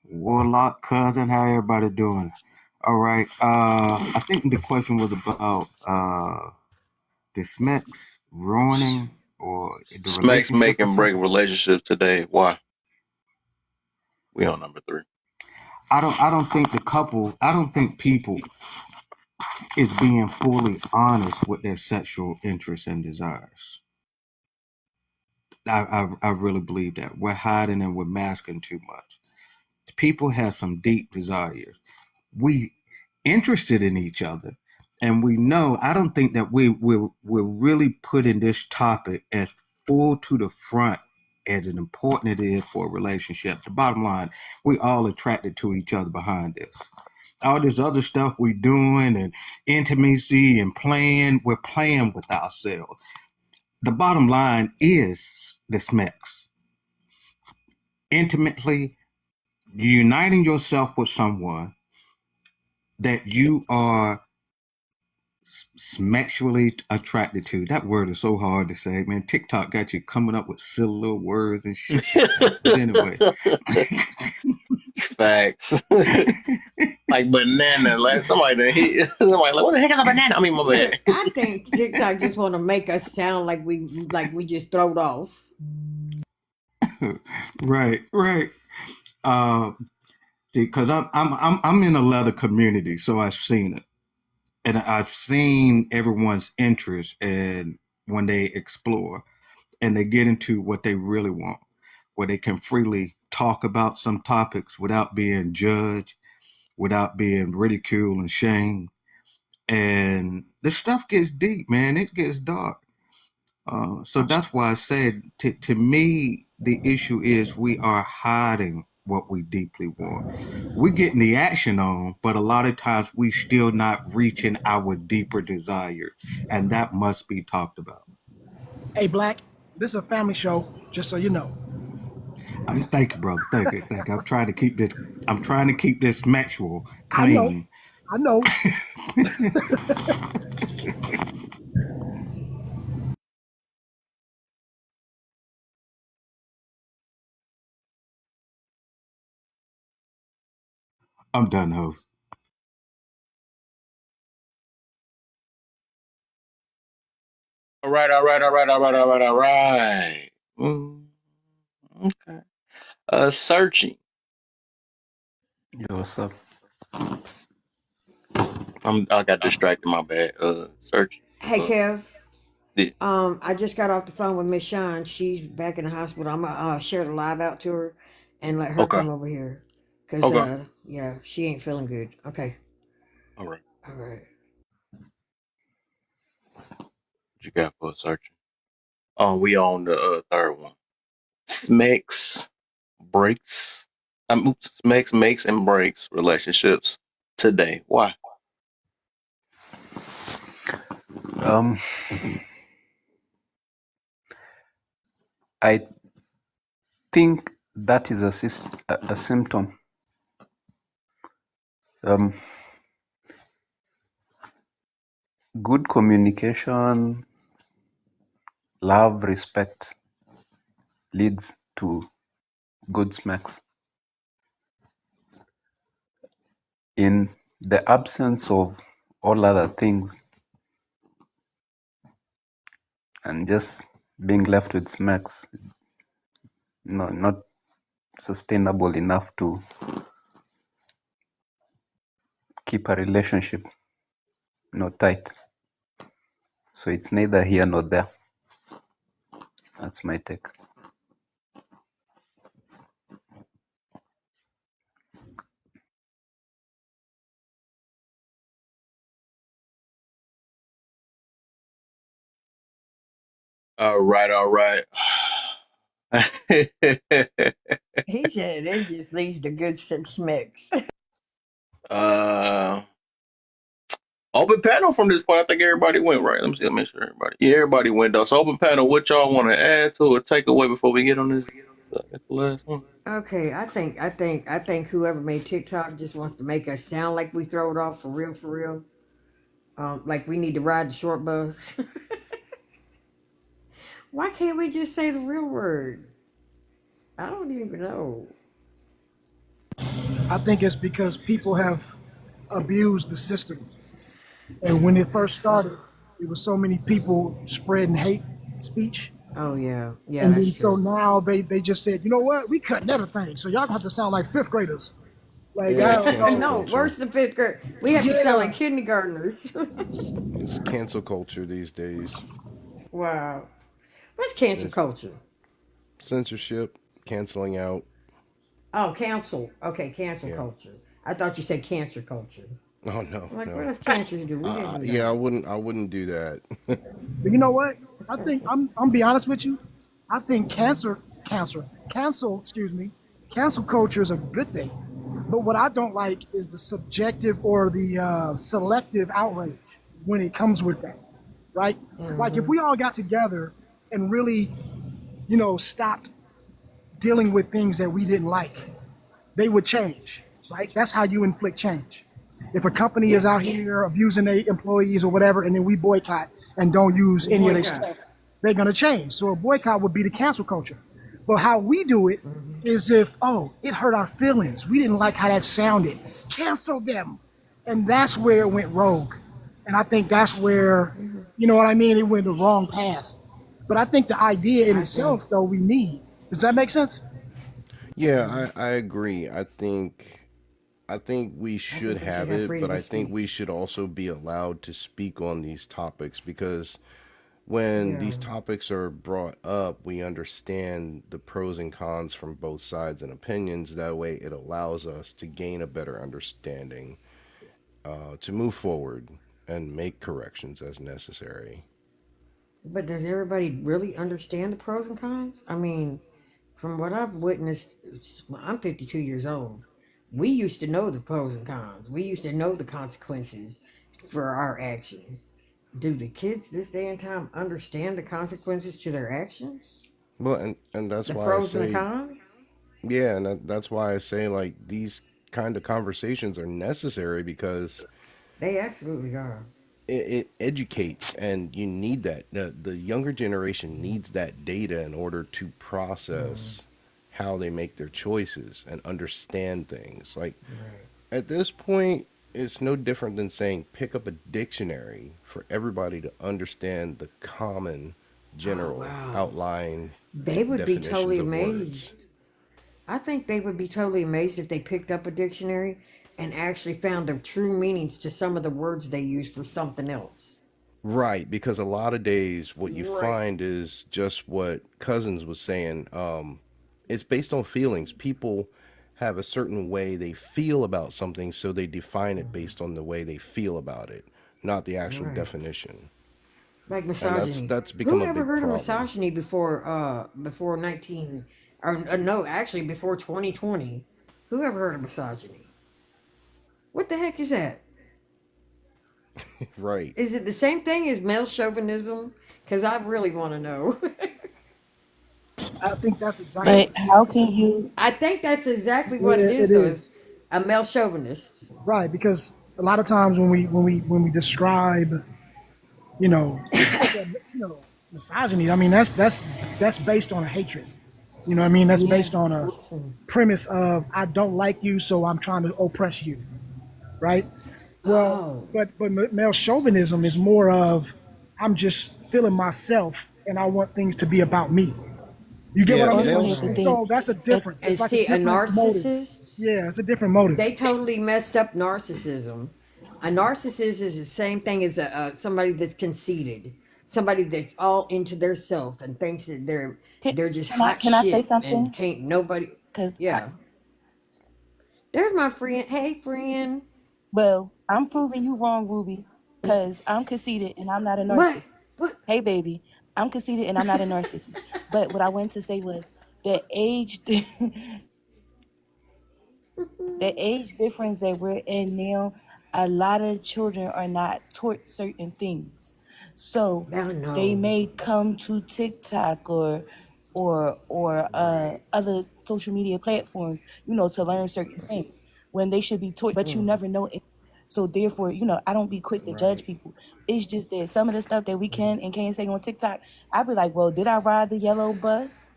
Warlock, cousin, how everybody doing? All right. I think the question was about the Smecks ruining or the Smacks relationship make or and break something. relationships today. Why? We on number 3. I don't think people is being fully honest with their sexual interests and desires. I really believe that. We're hiding and we're masking too much. People have some deep desires. We interested in each other, and we know. I don't think that we're really putting this topic as full to the front as important it is for a relationship. The bottom line, we all attracted to each other behind this. All this other stuff we're doing and intimacy and playing, we're playing with ourselves. The bottom line is the Smecks. Intimately uniting yourself with someone that you are sexually attracted to. That word is so hard to say, man. TikTok got you coming up with silly little words and shit like that. But anyway. Facts. Like banana. Like somebody hit somebody like, what the heck is a banana? I mean, my bad. I think TikTok just want to make us sound like we just throwed off. Right. Because I'm in a leather community, so I've seen it, and I've seen everyone's interest and when they explore and they get into what they really want, where they can freely talk about some topics without being judged, without being ridiculed and shamed. And the stuff gets deep, man. It gets dark. So that's why I said, to me, the issue is we are hiding what we deeply want. We're getting the action on, but a lot of times we still not reaching our deeper desire, and that must be talked about. Hey, Black, this is a family show, just so you know. Thank you, brother. Thank you. I'm trying to keep this. I'm trying to keep this sexual I know. clean. I know. I'm done, host. All right. Okay. Searching. Yo, what's up? I got distracted, my bad. Searching. Hey, Kev. Yeah. I just got off the phone with Miss Shawn. She's back in the hospital. I'm gonna share the live out to her and let her Okay. come over here. Cause Okay. yeah, she ain't feeling good. Okay. All right. All right. What you got for searching? We on the third one. Smacks breaks. Smacks makes and breaks relationships today. Why? Um, I think that is a symptom. Good communication, love, respect leads to good smacks. In the absence of all other things and just being left with smacks, not sustainable enough to keep a relationship tight. So it's neither here nor there. That's my take. all right. He said it just leads to good smecks. uh, open panel from this point. I think everybody went right. Let me see. Let me make sure everybody. Yeah, everybody went though. So open panel. What y'all want to add to or take away before we get on this? The last one. Okay, I think whoever made TikTok just wants to make us sound like we throw it off for real, for real. Like we need to ride the short bus. Why can't we just say the real word? I don't even know. I think it's because people have abused the system. And when it first started, it was so many people spreading hate speech. Oh yeah, yeah. And then That's so true. now they just said, you know what, we cutting everything. So y'all gonna have to sound like fifth graders. Like, Yeah, I don't Oh cancel know. no, culture. worse than fifth grade. We have to sound like Yeah. kindergartners. It's cancel culture these days. Wow. What's cancel culture? Censorship, canceling out. Oh, cancel. Okay, cancel Yeah. culture. I thought you said cancer culture. Oh no, I'm like, what no. does cancers do? We didn't do Yeah, I that. wouldn't do that. But you know what? I think I'm be honest with you. I think cancel culture is a good thing. But what I don't like is the subjective or the selective outrage when it comes with that, right? Like if we all got together and really, stopped dealing with things that we didn't like, they would change, right? That's how you inflict change. If a company is out here abusing their employees or whatever, and then we boycott and don't use any of their Boycott. stuff, they're gonna change. So a boycott would be the cancel culture. But how we do it is if, it hurt our feelings. We didn't like how that sounded. Cancel them. And that's where it went rogue. And I think that's where, you know what I mean? It went the wrong path. But I think the idea in itself, though, we need. Does that make sense? Yeah, I agree. I think we I should think we should have have it, but freedom I of think we speech. should also be allowed to speak on these topics because when Yeah. these topics are brought up, we understand the pros and cons from both sides and opinions. That way, it allows us to gain a better understanding, to move forward and make corrections as necessary. But does everybody really understand the pros and cons? I mean, from what I've witnessed, I'm 52 years old. We used to know the pros and cons. We used to know the consequences for our actions. Do the kids this day and time understand the consequences to their actions? Well, and that's The why I pros and the say, cons? yeah, and that's why I say like these kind of conversations are necessary because They absolutely are. it educates and you need that the younger generation needs that data in order to process how they make their choices and understand things like Right. at this point it's no different than saying pick up a dictionary for everybody to understand the common Oh, general wow. outline They would be definitions totally of words. amazed. I think they would be totally amazed if they picked up a dictionary and actually found the true meanings to some of the words they use for something else. Right, because a lot of days what you Right. find is just what Cousins was saying. It's based on feelings. People have a certain way they feel about something, so they define it based on the way they feel about it, not the actual Right. definition. Like And that's misogyny. that's become Who a ever big heard of problem. misogyny before 19 or no, actually before 2020? Who ever heard of misogyny? What the heck is that? Right. Is it the same thing as male chauvinism? Cuz I really want to know. I think that's exactly But what how can you? I think that's exactly what it it is though. Is is. a male chauvinist. Right, because a lot of times when we describe, misogyny, I mean that's based on a hatred. You know what I mean? That's Yeah. based on a premise of I don't like you, so I'm trying to oppress you, right? Well, Oh. but male chauvinism is more of I'm just feeling myself and I want things to be about me. You get what Yeah, I Also, mean? here's the Right. And thing. so that's a If difference. And It's like a see, a different motive. narcissist, Yeah, it's a different motive. they totally messed up narcissism. A narcissist is the same thing as somebody that's conceited, somebody that's all into their self and thinks that can, they're just can I hot can I say shit and something? can't nobody. Because Yeah, there's my friend. Hey, friend. well, I'm proving you wrong, Ruby. Because I'm conceited and I'm not a What? narcissist. What? Hey, baby. I'm conceited and I'm not a narcissist. But what I wanted to say was the age the age difference that we're in now, a lot of children are not taught certain things. So they may come to TikTok or other social media platforms, to learn certain things when they should be taught, but you never know it. So therefore, I don't be quick to judge people. It's just that some of the stuff that we can and can't say on TikTok, I be like, well, did I ride the yellow bus?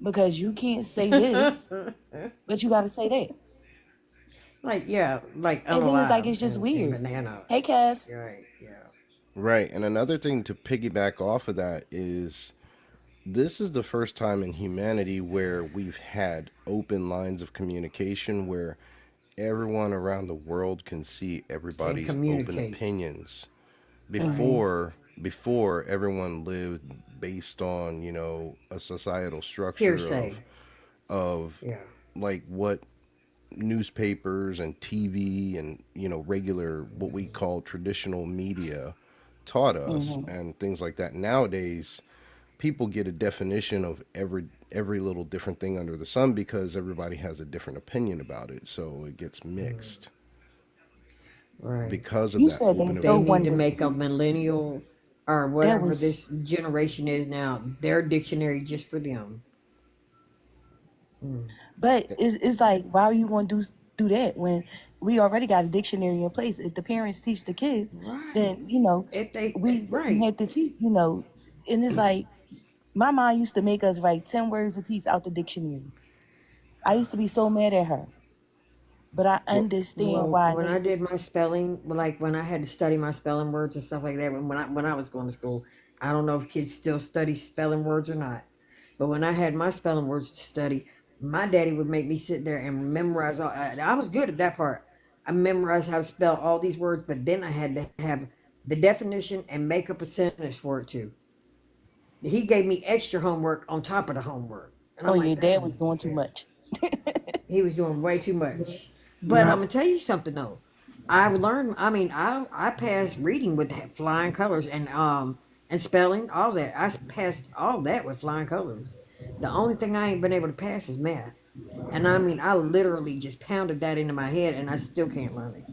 Because you can't say this, but you got to say that. like And then it's like, it's just weird. banana. Hey, Kev. Right, yeah. Right. And another thing to piggyback off of that is this is the first time in humanity where we've had open lines of communication where everyone around the world can see everybody's open communicate. opinions. Before everyone lived based on, a societal structure Hearsay. of Yeah. like what newspapers and TV and regular what we call traditional media taught us and things like that. Nowadays, people get a definition of every little different thing under the sun because everybody has a different opinion about it, so it gets mixed Right. because of You that said open that They so opinion. need to make a wonderful. millennial or That whatever was this generation is now, their dictionary just for them. But it's like, why are you going to do that when we already got a dictionary in place? If the parents teach the kids, Right. then If they we right. have to teach. And it's like my mom used to make us write 10 words a piece out the dictionary. I used to be so mad at her, but I Well, understand Well, why when I they. did my spelling, like when I had to study my spelling words and stuff like that, when I was going to school, I don't know if kids still study spelling words or not, but when I had my spelling words to study, my daddy would make me sit there and memorize all. I was good at that part. I memorized how to spell all these words, but then I had to have the definition and make up a sentence for it too. He gave me extra homework on top of the homework, and Oh I'm yeah, like, dad was dang, doing too much. he was doing way too much. But Yeah. I'm gonna tell you something though. I've learned. I mean, I passed reading with flying colors and spelling, all that. I passed all that with flying colors. The only thing I ain't been able to pass is math. And I mean, I literally just pounded that into my head, and I still can't learn it.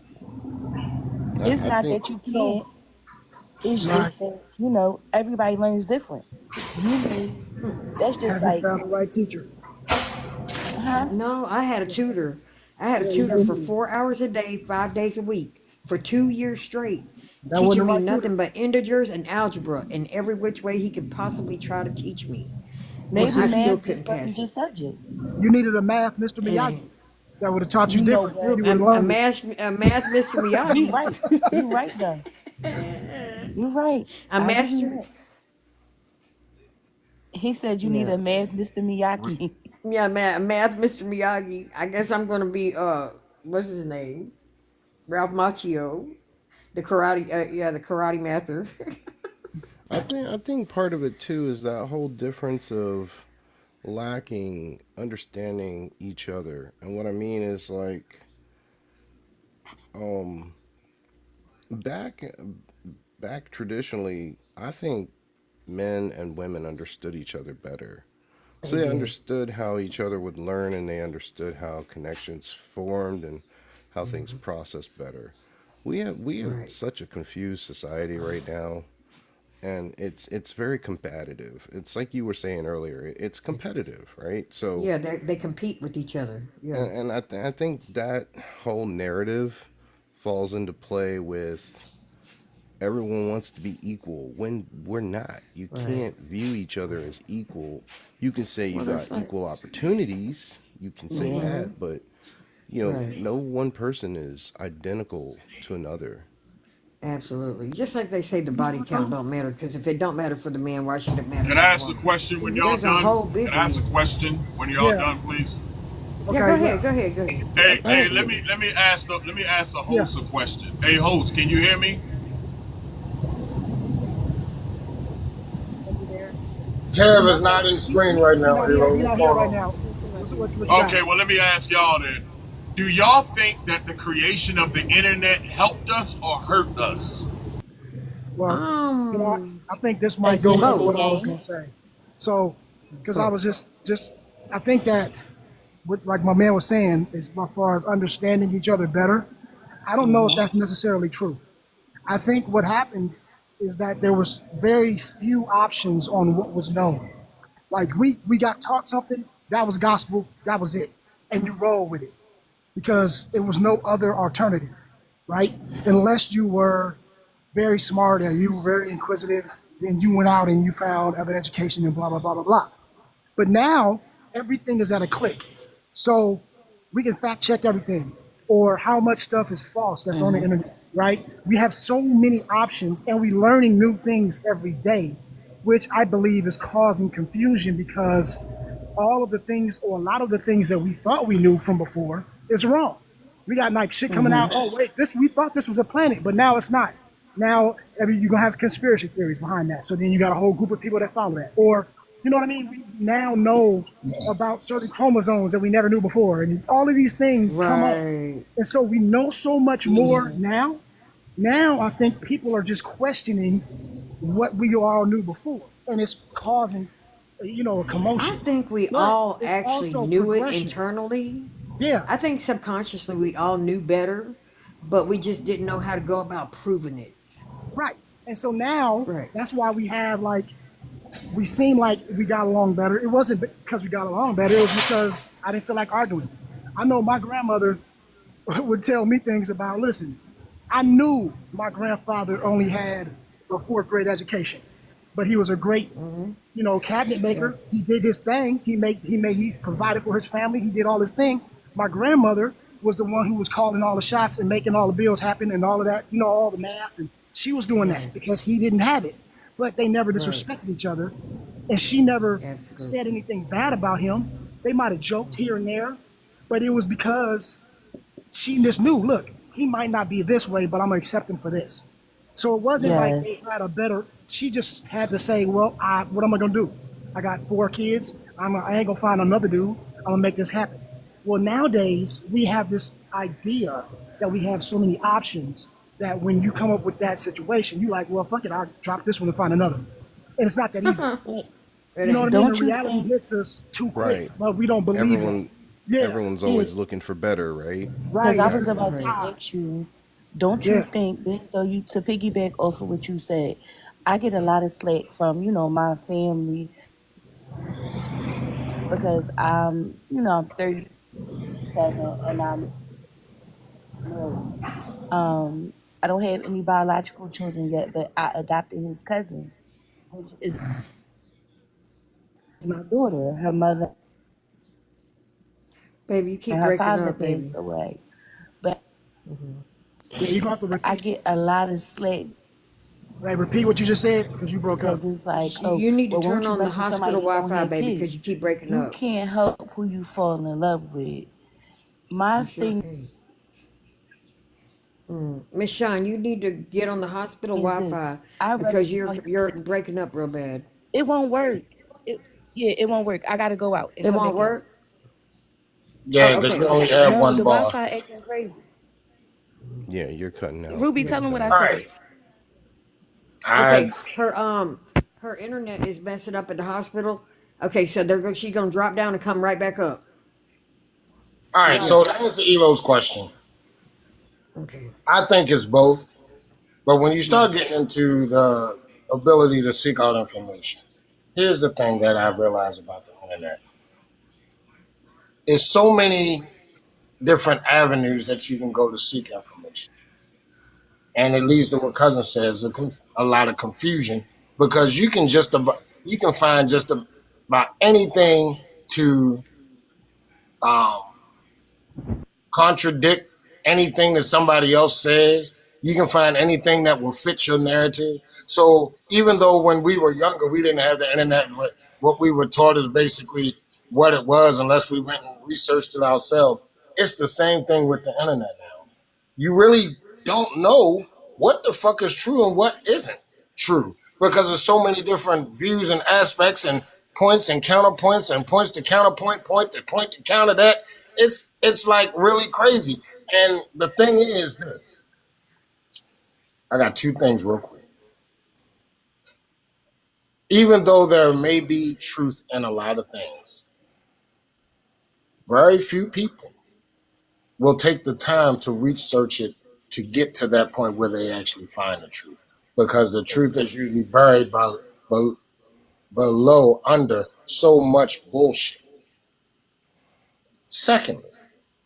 It's I not think that you So, can't. It's right. just that everybody learns different. That's just Have you like, found the right teacher? huh? No, I had a tutor. I had a Yeah, tutor for 4 hours a day, 5 days a week, for 2 years straight, that wasn't teaching the me right tutor. nothing but integers and algebra in every which way he could possibly try to teach me. Well, And Maybe I see, still math couldn't wasn't pass your it. subject. you needed a math Mr. And Miyagi that would have taught you You know different. what? You would have learned it. a math Mr. You Miyagi, right. You right though. You right. a I give you master. that. He said you need Yeah, a math Mr. Miyagi. yeah, math Mr. Miyagi. I guess I'm gonna be what's his name? Ralph Macchio, the karate. The karate master. I think part of it too is that whole difference of lacking understanding each other. And what I mean is like um back back traditionally, I think men and women understood each other better. So They they did. understood how each other would learn and they understood how connections formed and how things processed better. We have Right. such a confused society right now, and it's very competitive. It's like you were saying earlier, it's competitive, right? So Yeah, they compete with each other. Yeah. and I think that whole narrative falls into play with everyone wants to be equal when we're not. You Right. can't view each other as equal. You can say you Well, got that's like. equal opportunities, you can say Mm-hmm. that, but Right. no one person is identical to another. Absolutely. Just like they say the body count don't matter, because if it don't matter for the man, why should it matter Can for I the ask a woman? question when y'all There's a done? whole Can I ask a biggie. question when y'all Yeah. done, please? Yeah, go Okay. ahead, Yeah. go ahead, go ahead. Hey, Go hey, ahead. let me ask the Yeah. host a question. Hey, host, can you hear me? Kev is not in screen right You're now, not here. Hero. You're What's not here going right on? now. What you got? Okay, well let me ask y'all then. Do y'all think that the creation of the internet helped us or hurt us? Well, you know, I think this A might go yin into and what I both. was yang. gonna say. So, because I Go. was just, I think that what like my man was saying is as far as understanding each other better. I don't know if Mm-hmm. that's necessarily true. I think what happened is that there was very few options on what was known. Like we got taught something, that was gospel, that was it. And you roll with it because it was no other alternative, right? Unless you were very smart or you were very inquisitive, then you went out and you found other education and blah, blah, blah, blah, blah. But now everything is at a click. So we can fact check everything or how much stuff is false that's on the Mm-hmm. internet, right? We have so many options and we're learning new things every day, which I believe is causing confusion because all of the things or a lot of the things that we thought we knew from before is wrong. We got like shit coming Mm-hmm. out. Oh wait, this we thought this was a planet, but now it's not. Now you're gonna have conspiracy theories behind that. So then you got a whole group of people that follow that. Or you know what I mean? We now know about certain chromosomes that we never knew before, and all of these things come up. Right. And so we know so much more now. Now I think people are just questioning what we all knew before, and it's causing, a I commotion. think we But all it's actually also knew it progression. internally. Yeah, I think subconsciously we all knew better, but we just didn't know how to go about proving it. right. And so now Right. that's why we have like we seem like we got along better. It wasn't because we got along better. It was because I didn't feel like arguing. I know my grandmother would tell me things about. Listen, I knew my grandfather only had a fourth grade education, but he was a great, Mm-hmm. cabinet Yeah. maker. He did his thing. He provided for his family. He did all his thing. My grandmother was the one who was calling all the shots and making all the bills happen and all of that, all the math. And she was doing that Right. because he didn't have it. But they never Right. disrespected each other. And she never said Absolutely. anything bad about him. They might have joked here and there, but it was because she just knew, look, he might not be this way, but I'm gonna accept him for this. So it wasn't like Yes. they had a better. She just had to say, well, what am I gonna do? I got 4 kids. I ain't gonna find another dude. I'm gonna make this happen. Well, nowadays we have this idea that we have so many options that when you come up with that situation, you like, well, fuck it, I'll drop this one and find another. And it's not that easy. But You know what I It mean? The don't you reality think? hits us too quick, Right. but we don't believe it. Everyone Yeah, everyone's Yeah. always looking for better, right? Because right. I It's was this about to Right. facade. ask you, don't you Yeah. think, though, you to piggyback off of what you said, I get a lot of slack from, my family because I'm 37 and I'm married. I don't have any biological children yet, but I adopted his cousin, which is my daughter. Her mother Baby, you keep and her breaking father up, passed baby. away. But Hmm. Yeah, you're gonna have to I repeat. get a lot of slack Right, repeat what you just said because you broke up. because it's like, oh, You need to well, turn won't you on the mess with somebody hospital that don't Wi-Fi, have baby, kids? because you keep breaking You up. can't help who you fall in love with. My You sure thing can. Miss Shawn, you need to get on the hospital is this: Wi-Fi I rather because be on you're here. breaking up real bad. It won't work. It, yeah, it won't work. I gotta go out and It come won't back in. work. Yeah, Oh, because okay, you only okay. have No, one the bar. Wi-Fi acting crazy. Yeah, you're cutting out Ruby, Yeah. tell big them what I time. All said. right. I Okay, her internet is messing up at the hospital. Okay, so she's gonna drop down and come right back up. all right. Got So it. to answer Elo's question, Okay. I think it's both. But when you Yeah. start getting into the ability to seek out information, here's the thing that I've realized about the internet: there's so many different avenues that you can go to seek information, and it leads to what cousin says a lot of confusion because you can find just about anything to um, contradict anything that somebody else says. You can find anything that will fit your narrative. So even though when we were younger, we didn't have the internet, what we were taught is basically what it was, unless we went and researched it ourselves. It's the same thing with the internet now. You really don't know what the fuck is true and what isn't true because there's so many different views and aspects and points and counterpoints and points to counterpoint, point to counter that. It's like really crazy. And the thing is this: I got two things real quick. even though there may be truth in a lot of things, very few people will take the time to research it to get to that point where they actually find the truth. Because the truth is usually buried below, under so much bullshit. Secondly,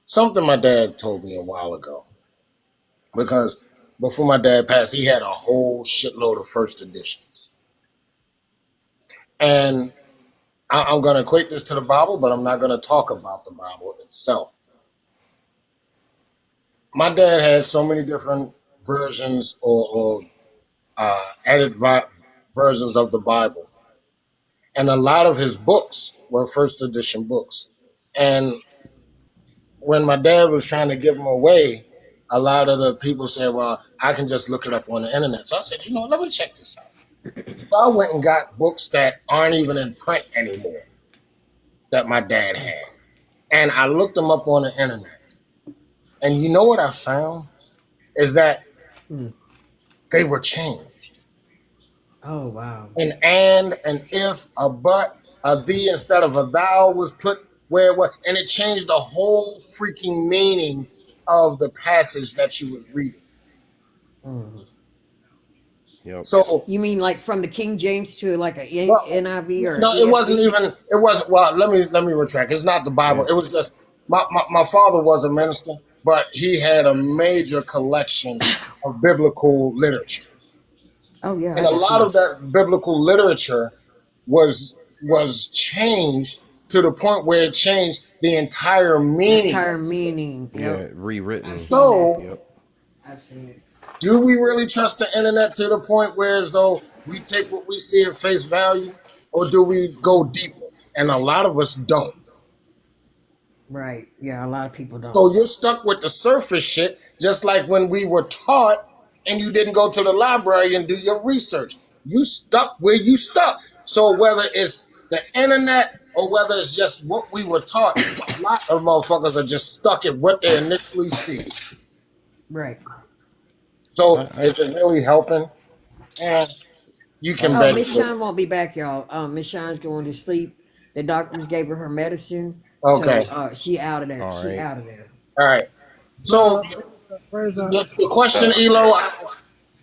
something my dad told me a while ago, because before my dad passed, he had a whole shitload of first editions. And I'm going to equate this to the Bible, but I'm not going to talk about the Bible itself. My dad had so many different versions or added versions of the Bible. And a lot of his books were first edition books. And when my dad was trying to give them away, a lot of the people said, well, I can just look it up on the internet. So I said, let me check this out. So I went and got books that aren't even in print anymore that my dad had. And I looked them up on the internet. And you know what I found? Is that they were changed. Oh, wow. An if, a but, a thee instead of a thou was put where it was. And it changed the whole freaking meaning of the passage that you was reading. Yep. So you mean like from the King James to like a NIV or no, ESV? it wasn't even. It wasn't. Well, let me retract. It's not the Bible. Yeah. It was just my father was a minister, but he had a major collection of biblical literature. Oh yeah, And a lot of that biblical literature was changed to the point where it changed the entire meaning. Entire meaning. Yeah, rewritten. So, yep. I've seen it. Do we really trust the internet to the point where as though we take what we see at face value, or do we go deeper? And a lot of us don't. Right. Yeah, a lot of people don't. So you're stuck with the surface shit, just like when we were taught and you didn't go to the library and do your research. You stuck where you stuck. So whether it's the internet or whether it's just what we were taught, a lot of motherfuckers are just stuck at what they initially see. Right. So is it really helping? And you can bet. Miss Shawn won't be back, y'all. Miss Shawn's going to sleep. The doctors gave her medicine. Okay. So she out of there. All she right. out of there. All right. So the question, Elo,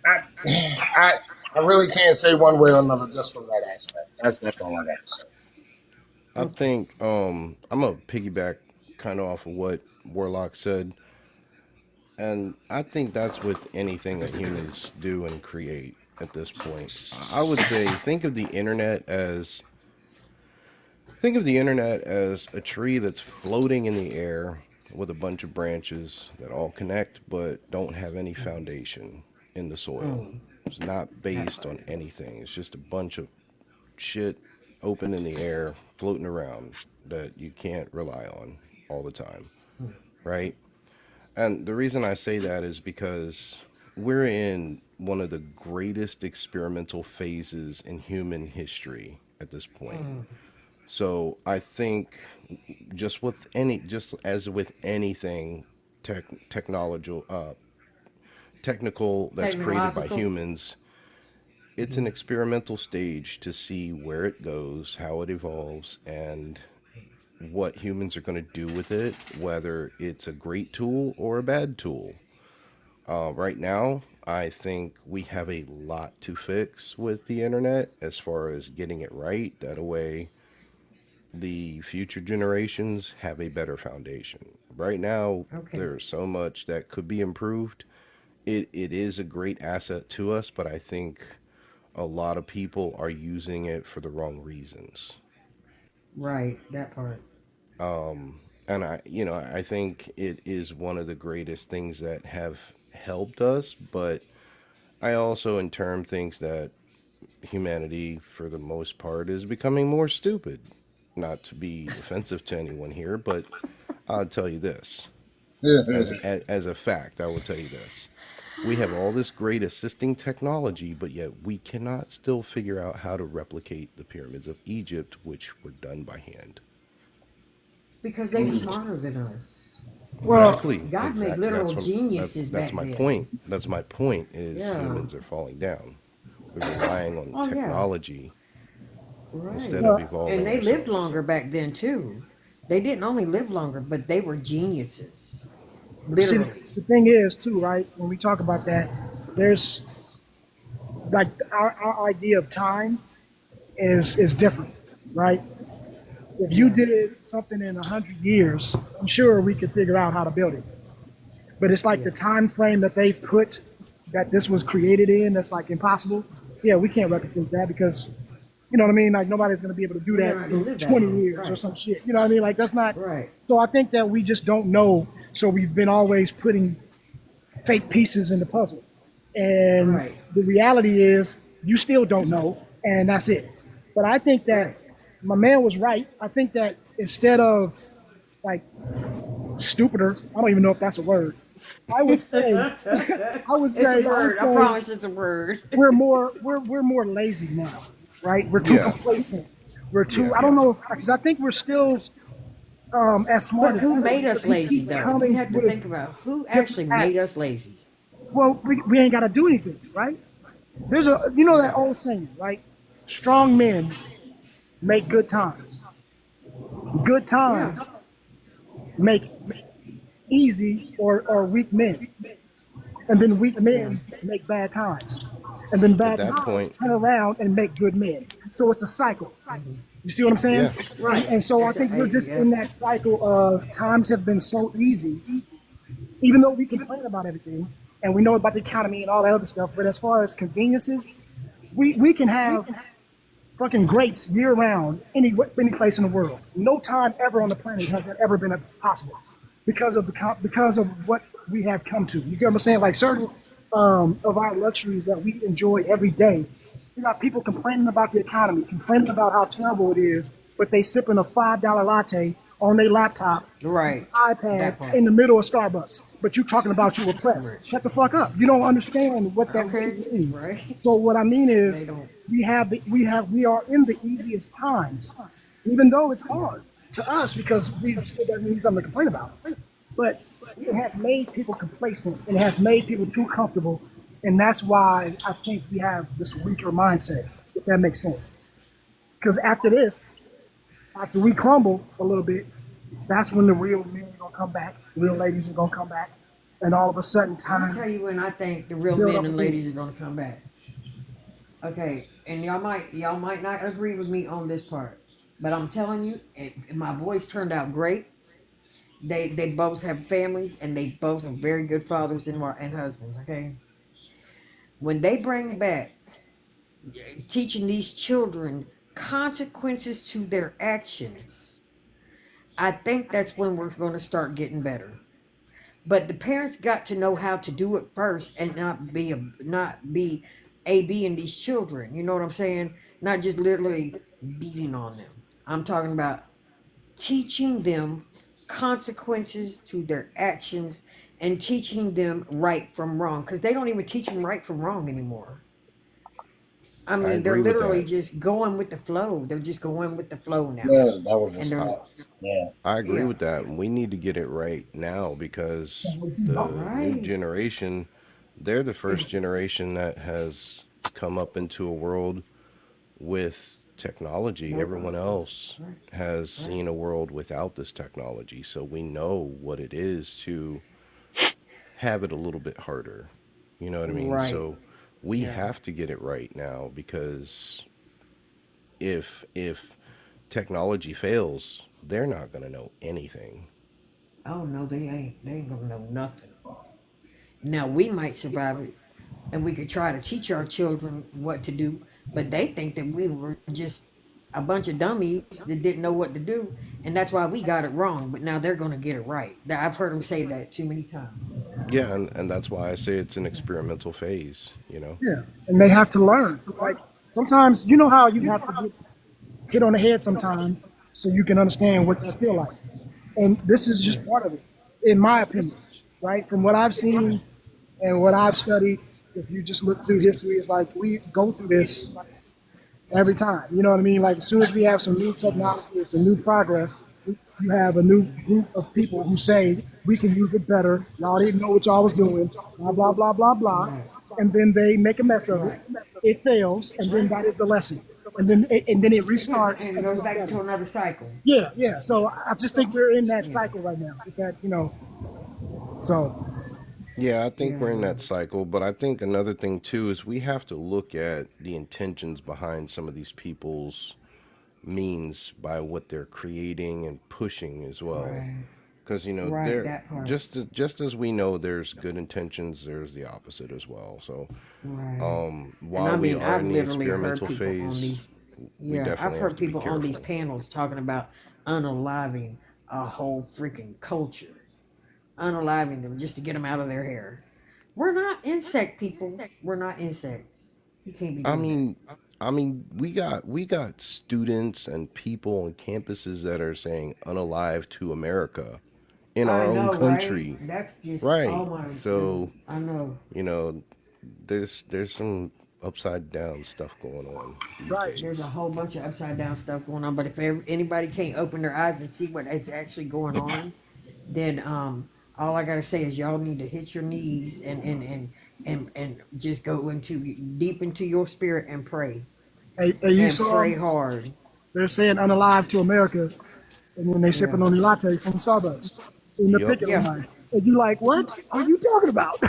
I really can't say one way or another just from that aspect. That's all I got to say. I think I'm gonna piggyback kind of off of what Warlock said, and I think that's with anything that humans do and create at this point. I would say think of the internet as a tree that's floating in the air with a bunch of branches that all connect but don't have any foundation in the soil. It's not based on anything. It's just a bunch of shit open in the air, floating around that you can't rely on all the time, right? And the reason I say that is because we're in one of the greatest experimental phases in human history at this point. So I think just as with anything technical that's created by humans, it's an experimental stage to see where it goes, how it evolves, and what humans are going to do with it, whether it's a great tool or a bad tool. Right now, I think we have a lot to fix with the internet as far as getting it right. That way, the future generations have a better foundation. Right now, there's so much that could be improved. It is a great asset to us, but I think a lot of people are using it for the wrong reasons. Right, that part. And I think it is one of the greatest things that have helped us, but I also in turn think that humanity for the most part is becoming more stupid. Not to be offensive to anyone here, but I'll tell you this. As a fact, I will tell you this. We have all this great assisting technology, but yet we cannot still figure out how to replicate the pyramids of Egypt, which were done by hand. Because they were smarter than us. Exactly. God made literal geniuses that's back my then. point. That's my point is humans are falling down. We're relying on technology Right. instead of Well, And evolving they lived ourselves. longer back then too. They didn't only live longer, but they were geniuses. see, Literally. the thing is too, right? When we talk about that, there's like our idea of time is different, right? If you did something in 100 years, I'm sure we could figure out how to build it. But it's like Yeah. the time frame that they put that this was created in, that's like impossible. Yeah, we can't replicate that because you know what I mean? Like nobody's gonna be able to do We're that not gonna in live that 20 long. years or Right. some shit. You know what I mean? Like that's not. Right. So I think that we just don't know. So we've been always putting fake pieces in the puzzle, and Right. the reality is you still don't know, and that's it. But I think that Right. my man was right. I think that instead of like stupider, I don't even know if that's a word. I would say, It's a I would word. I say promise it's a word. we're more lazy now, right? We're too Yeah, complacent. We're too. yeah. I don't know if because I think we're still as smart But as who ever made us because we lazy keep though? We coming have to with think about who different actually made us acts. lazy. Well, we ain't got to do anything, right? There's a you know that old saying, right? Strong men make good times. Good Yeah. times make easy or weak men. And then weak Yeah. men make bad times. And then At bad that times point, turn around and make good men. So it's a cycle. You see what I'm saying? yeah, And, Right. and so I think we're just Yeah. in that cycle of times have been so easy, even though we complain about everything and we know about the economy and all that other stuff. But as far as conveniences, we can have fucking grapes year round any place in the world. No time ever on the planet has that ever been possible because of because of what we have come to. You get what I'm saying? Like certain of our luxuries that we enjoy every day. You got people complaining about the economy, complaining about how terrible it is, but they sipping a $5 latte on their laptop, Right. iPad That part. in the middle of Starbucks. But you talking about you oppressed. Rich. Shut the fuck up. You don't understand what that really Okay. means. Right. So what I mean They is don't. we are in the easiest times, even though it's hard to us because we still got something to complain about. But it has made people complacent and it has made people too comfortable, and that's why I think we have this weaker mindset. If that makes sense. Because after this, after we crumble a little bit, that's when the real men are gonna come back, real ladies are gonna come back, and all of a sudden I'm gonna time tell you when I think the real build men up and again. ladies are gonna come back. Okay, and y'all might not agree with me on this part, but I'm telling you, my boys turned out great. They both have families and they both are very good fathers and husbands. Okay, when they bring back teaching these children consequences to their actions, I think that's when we're going to start getting better. But the parents got to know how to do it first and not be a being these children. You know what I'm saying? Not just literally beating on them. I'm talking about teaching them consequences to their actions and teaching them right from wrong because they don't even teach them right from wrong anymore. I I mean, they're agree with literally that. just going with the flow. They're just going with the flow now. Yeah, that was And just they're, thoughts. Yeah. I agree yeah. with that. We need to get it right now because the new Right. generation, they're the It's, first generation that has come up into a world with technology. Everyone else right. has Right. seen a world without this technology, so we know what it is to have it a little bit harder. You know what I mean? Right. So we Yeah. have to get it right now because if technology fails, they're not going to know anything. Oh no, they ain't. They ain't gonna know nothing. Now we might survive it, and we could try to teach our children what to do, but they think that we were just a bunch of dummies that didn't know what to do, and that's why we got it wrong. But now they're gonna get it right. I've heard them say that too many times. Yeah, and that's why I say it's an experimental phase, you know? Yeah, and they have to learn. Like sometimes, you know how you have to get hit on the head sometimes so you can understand what that feel like. And this is Yeah. just part of it, in my opinion, right? From what I've seen and what I've studied, if you just look through history, it's like we go through this every time. You know what I mean? Like as soon as we have some new technology or some new progress, you have a new group of people who say we can use it better. Y'all didn't know what y'all was doing. Blah blah blah blah blah. Right. and then they make a mess of it. Right. It fails, and then that is the lesson. And then it restarts And it and goes gets back better. to another cycle. Yeah, yeah. So I just think we're in that Yeah. cycle right now. That so Yeah, I think we're in Yeah. that cycle, but I think another thing too is we have to look at the intentions behind some of these people's means by what they're creating and pushing as well. Right. Because Right. they're That part. just as we know there's good intentions, there's the opposite as well. So Right. And while I we mean, are I've in the literally heard experimental people on phase, these. we Yeah, I've definitely have heard to be people on these careful. panels talking about unaliving a whole freaking culture, unaliving them just to get them out of their hair. We're not insect people. We're not insects. You can't be I doing that. mean, we got students and people on campuses that are saying unalive to America in our I own know, right? country. That's just oh Right. my So, goodness. I know. you know, there's some upside down stuff going on these right. There's a days. whole bunch of upside down stuff going on. But if anybody can't open their eyes and see what is actually going on, then all I gotta say is y'all need to hit your knees and just go into deep into your spirit and pray Hey, you and saw pray hard. they're saying unalive to America, and then they sipping Yeah. on the latte from Starbucks in the Yup. picket Yeah. line. And you like, what are you talking about?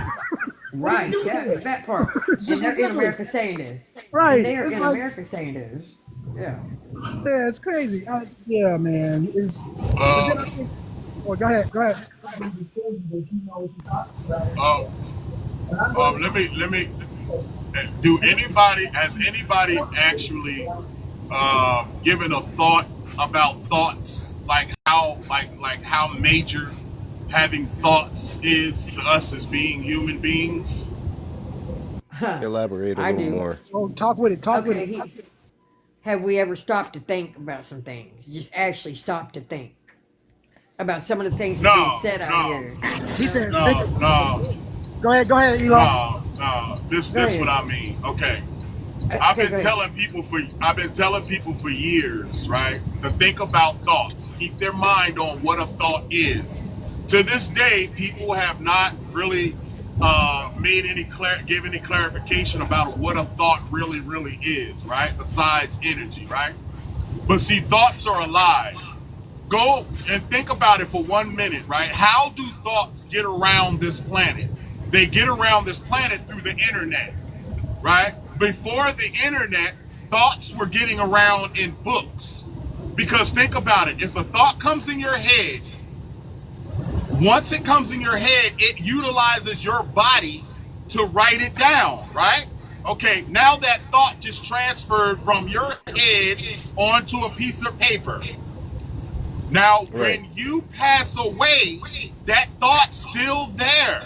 What are you Right. doing Yeah. there? That part. It's And just they're in ridiculous. America saying this. And Right. they are It's in like, America saying this. Yeah. yeah, it's crazy. Yeah, man. But then I think, oh, go ahead. Go ahead. Let me. Has anybody actually given a thought about thoughts, like how major having thoughts is to us as being human beings? Elaborate a I little do. more. Oh, talk with it. Talk with Okay. it. Have we ever stopped to think about some things? Just actually stop to think about some of the things that's being No, said out no, here. He said, think no, no, Go ahead, Elon. no. This Go what ahead. I mean. Okay. Okay, I've go been ahead. telling people for years, right, to think about thoughts. Keep their mind on what a thought is. To this day, people have not really give any clarification about what a thought really is, right? Besides energy, right? But see, thoughts are alive. Go and think about it for 1 minute, right? How do thoughts get around this planet? They get around this planet through the internet, right? Before the internet, thoughts were getting around in books. Because think about it, if a thought comes in your head, once it comes in your head, it utilizes your body to write it down, right? Okay, now that thought just transferred from your head onto a piece of paper. Now, Right. when you pass away, that thought's still there.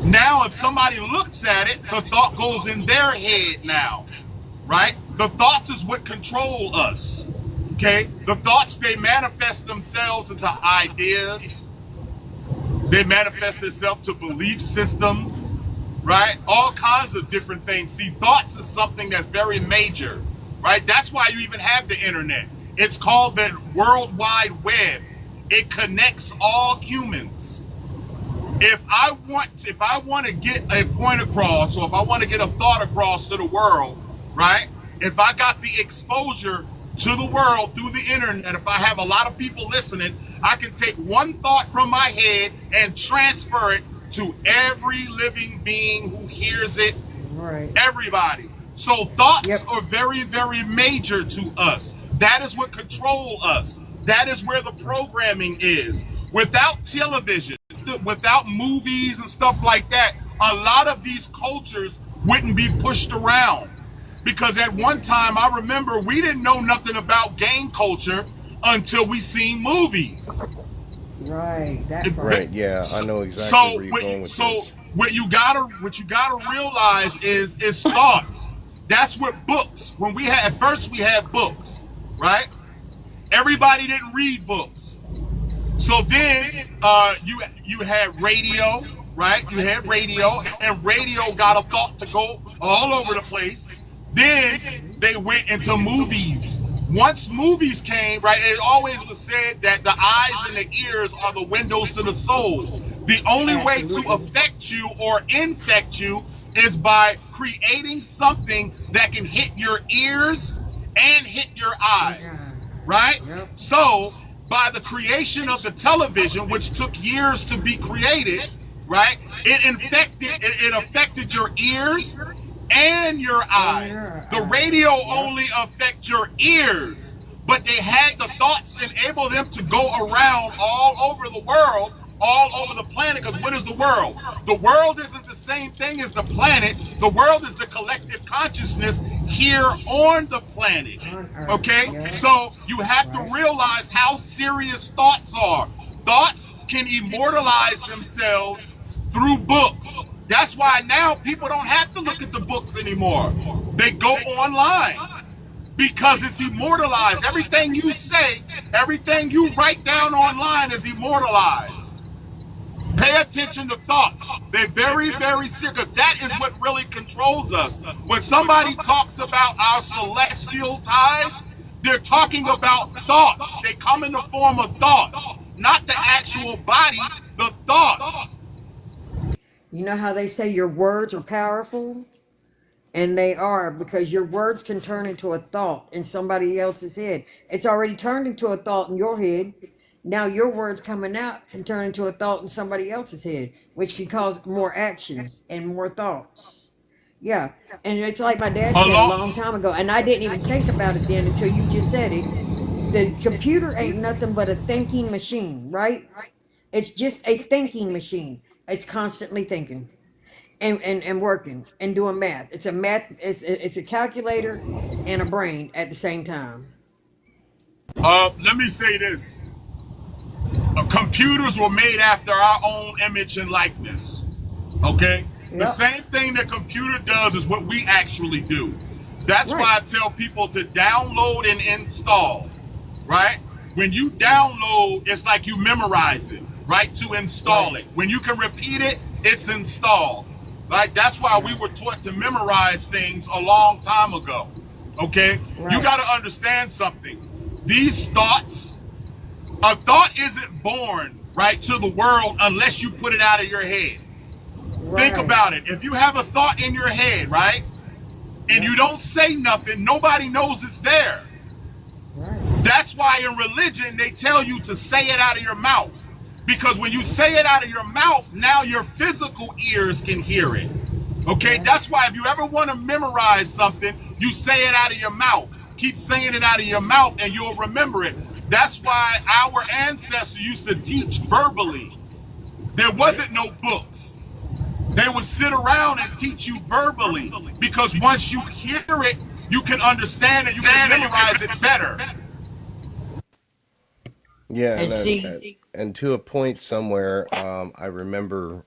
Now, if somebody looks at it, the thought goes in their head now, right? The thoughts is what control us, okay? The thoughts, they manifest themselves into ideas. They manifest themselves to belief systems, right? All kinds of different things. See, thoughts is something that's very major, right? That's why you even have the internet. It's called the World Wide Web. It connects all humans. If I want to get a point across, or if I want to get a thought across to the world, right? If I got the exposure to the world through the internet, if I have a lot of people listening, I can take one thought from my head and transfer it to every living being who hears it, Right. everybody. So thoughts Yep. are very, very major to us. That is what control us. That is where the programming is. Without television, without movies and stuff like that, a lot of these cultures wouldn't be pushed around. Because at one time, I remember we didn't know nothing about gang culture until we seen movies. Right. That part. Right. Yeah, I know exactly where you're going with this. What you gotta realize is thoughts. That's what books. At first we had books, right? Everybody didn't read books. So then you had radio, right? You had radio, and radio got a thought to go all over the place. Then they went into movies. Once movies came, right, it always was said that the eyes and the ears are the windows to the soul. The only way to affect you or infect you is by creating something that can hit your ears and hit your eyes, right? Yep. So by the creation of the television, which took years to be created, right? It affected your ears and your eyes. The radio only affect your ears, but they had the thoughts enable them to go around all over the world, all over the planet. Because what is the world? The world isn't the same thing as the planet. The world is the collective consciousness here on the planet. Okay? So you have to realize how serious thoughts are. Thoughts can immortalize themselves through books. That's why now people don't have to look at the books anymore. They go online because it's immortalized. Everything you say, everything you write down online is immortalized. Pay attention to thoughts. They're very, very serious. That is what really controls us. When somebody talks about our celestial ties, they're talking about thoughts. They come in the form of thoughts, not the actual body, the thoughts. You know how they say your words are powerful? And they are, because your words can turn into a thought in somebody else's head. It's already turned into a thought in your head. Now your words coming out can turn into a thought in somebody else's head, which can cause more actions and more thoughts. Yeah. And it's like my dad said a long time ago, and I didn't even think about it then until you just said it. The computer ain't nothing but a thinking machine, right? It's just a thinking machine. It's constantly thinking and working and doing math. It's a calculator and a brain at the same time. Let me say this. Computers were made after our own image and likeness. Okay? Yep. The same thing that computer does is what we actually do. That's why I tell people to download and install, right? When you download, it's like you memorize it, right? To install it. When you can repeat it, it's installed. Like, that's why we were taught to memorize things a long time ago. Okay? You got to understand something. These thoughts, a thought isn't born, right, to the world unless you put it out of your head. Think about it. If you have a thought in your head, right, and you don't say nothing, nobody knows it's there. That's why in religion, they tell you to say it out of your mouth. Because when you say it out of your mouth, now your physical ears can hear it. Okay? That's why if you ever want to memorize something, you say it out of your mouth. Keep saying it out of your mouth and you'll remember it. That's why our ancestors used to teach verbally. There wasn't no books. They would sit around and teach you verbally. Because once you hear it, you can understand it, you can memorize it better. Yeah, and to a point somewhere, I remember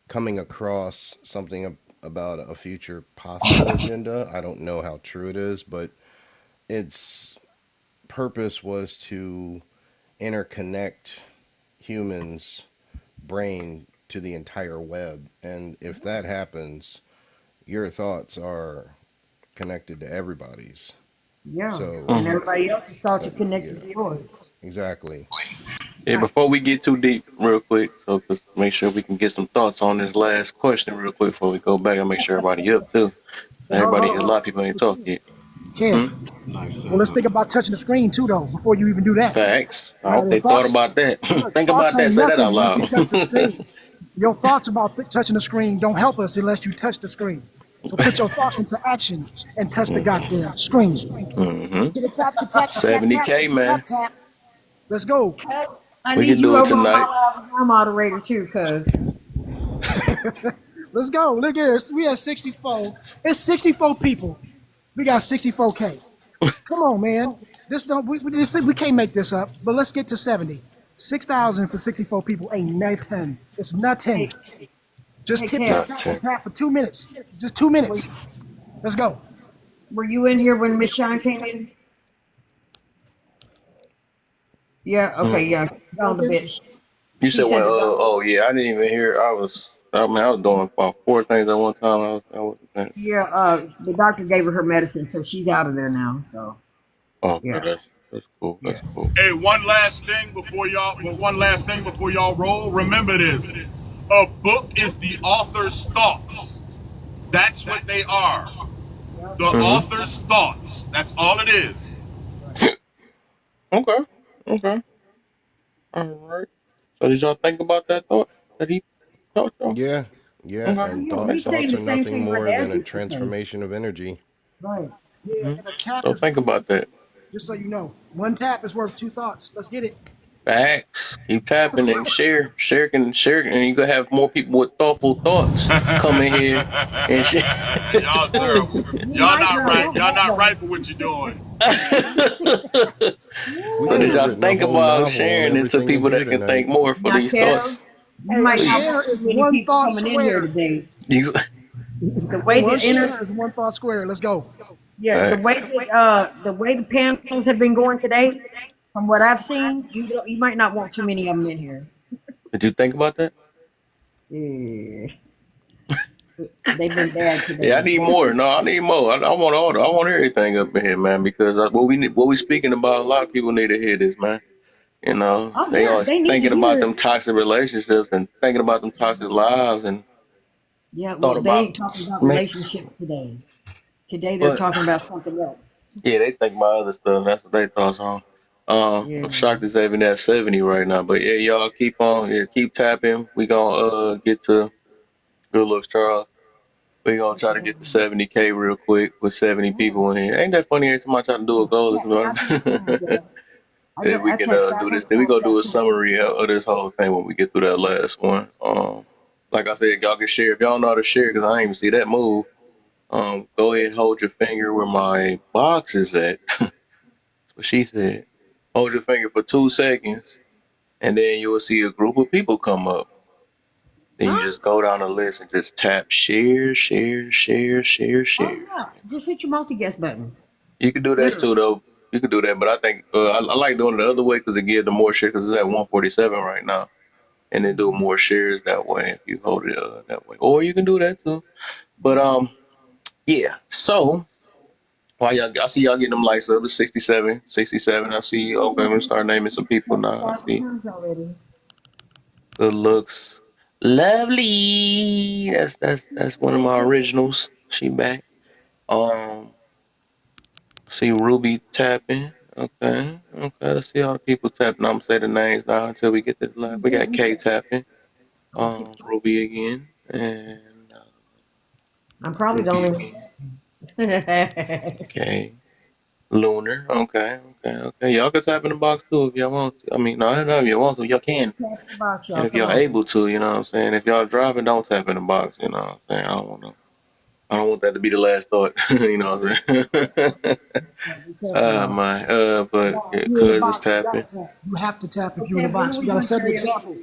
coming across something about a future possible agenda. I don't know how true it is, but its purpose was to interconnect humans' brain to the entire web. And if that happens, your thoughts are connected to everybody's. Yeah, so, and everybody else's thoughts are connected to yours. Exactly. Yeah, before we get too deep, real quick, so just make sure we can get some thoughts on this last question real quick before we go back and make sure everybody up too. So everybody, a lot of people ain't talk yet. Kev, well, let's think about touching the screen too, though, before you even do that. Facts. I hope they thought about that. Think about that. Say that out loud. You touch the screen. Your thoughts about touching the screen don't help us unless you touch the screen. So put your thoughts into action and touch the goddamn screen. Get a tap, tap, tap, 70K, man. tap, tap. Let's go. I We need can you do it over tonight. my moderator too, cuz. Let's go. Look at this. We have 64. It's 64 people. We got 64K. Come on, man. We can't make this up. But let's get to 70. 6,000 for 64 people ain't nothing. It's nothing. Just tip tap for 2 minutes. Just 2 minutes. Let's go. Were you in here when Miss Shine came in? Yeah. Okay. Yeah. On the bench. You said, well, oh yeah, I didn't even hear. I was doing about 4 things at one time. Yeah. The doctor gave her medicine, so she's out of there now. So. Oh, yeah. That's cool. That's cool. Hey, one last thing before y'all roll. Remember this. A book is the author's thoughts. That's what they are. The author's thoughts. That's all it is. Okay. Okay. All right. So did y'all think about that thought that he thought though? Yeah, yeah, Okay. and Yeah, we saying thoughts the are same nothing thing my more dad than a used to say. transformation of energy. Right. Yeah, Mm-hmm. and a tap So is think about that. just so you know, one tap is worth two thoughts. Let's get it. Facts. Keep tapping and share, and you gonna have more people with thoughtful thoughts come in here and share. Y'all Hey, terrible. you Y'all might not not right. want Y'all that not though. right for what you're doing. We So could did have y'all written a think whole about novel on sharing it to everything in people here that can think tonight. more for Now, these Kev, thoughts? you Hey, a might not Please. share want too is many one people thought coming in here squared. today. You- The way One the share is one thought squared. Let's go. yeah, Facts. the way the panels have been going today, from what I've seen, you might not want too many of them in here. Did you think about that? Yeah, they've been bad Yeah, I today. need more. No, I need more. I want all. I want everything up in here, man. Because what we speaking about, a lot of people need to hear this, man. You know, Oh they yeah, always they need to thinking about hear them it. toxic relationships and thinking about them toxic lives and Yeah, thought well, they about ain't talking about mix. relationships today. Today they're But talking about something else. yeah, they think about other stuff. That's what they thoughts on. Yeah. I'm shocked it's even at 70 right now. But yeah, y'all keep on. Yeah, keep tapping. We gonna get to Good Looks Charles. We gonna try to get to 70K real quick with 70 people in here. Ain't that funny? Every time I try to do a goal, it's Yeah, I think then we can do this. Then we gonna do a summary of this whole thing when we get through that last one. Like I said, y'all can share. If y'all know how to share, because I ain't even see that move. Go ahead and hold your finger where my box is at. That's what she said. Hold your finger for 2 seconds, and then you will see a group of people come up. Then you just go down the list and just tap share, share, share, share, Oh share. yeah, just hit your multi-guest button. You can do that too, Literally. though. You can do that, but I think I like doing it the other way because it gives them more share because it's at 147 right now, and then do more shares that way if you hold it that way. Or you can do that too. But yeah. So why y'all? I see y'all getting them lights up. It's 67, 67. I see. Okay, I'm gonna start naming some people now. I see. Already. Good looks, lovely. That's one of my originals. She back. Um, See Ruby tapping. Okay. Okay. Let's see all the people tapping. I'm gonna say the names now until we get to the left. We got K tapping. Ruby again. And I'm probably the Ruby only again. one. Okay. Lunar. Okay. Okay. Okay. Y'all can tap in the box too if y'all want to. I mean, no, I don't know if y'all want to. Y'all can. Tap the box, y'all. If Come y'all on. able to, you know what I'm saying? If y'all driving, don't tap in the box, you know what I'm saying? I don't want that to be the last thought, you know what I'm saying? Be careful, y'all. My, but No, yeah, if you in the cuz is box, you tapping. gotta tap. You have to tap if you in the Okay, when box. are We we gotta doing set the karaoke? example.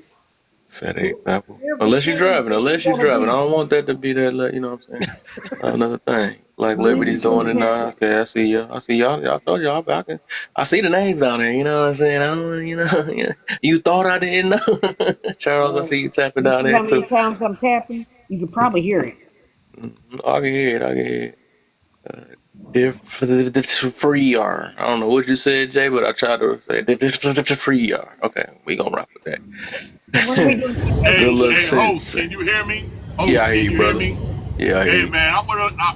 Set an example. Give the Unless you're challenge driving, that you unless you're want to driving. I be. don't want that to be that, you know what I'm saying? Another thing. Like Give the Liberty's doing it challenge. now. Okay, I see you. I see y'all. Y'all told y'all. I see the names down there. You know what I'm saying? I don't, you know, you thought I didn't know. Charles, I Well, see you tapping you down see there how many too. times I'm tapping? You can probably hear it. I can hear it. I can hear it. Free R. I don't know what you said, Jay, but I tried to say free R. Okay, we gonna rock with that. So when are we doing Good karaoke? luck, Hey, host, sense. can you hear me? Yeah, I Host, hear can you, you hear brother. me? Yeah, I hear Hey you. man,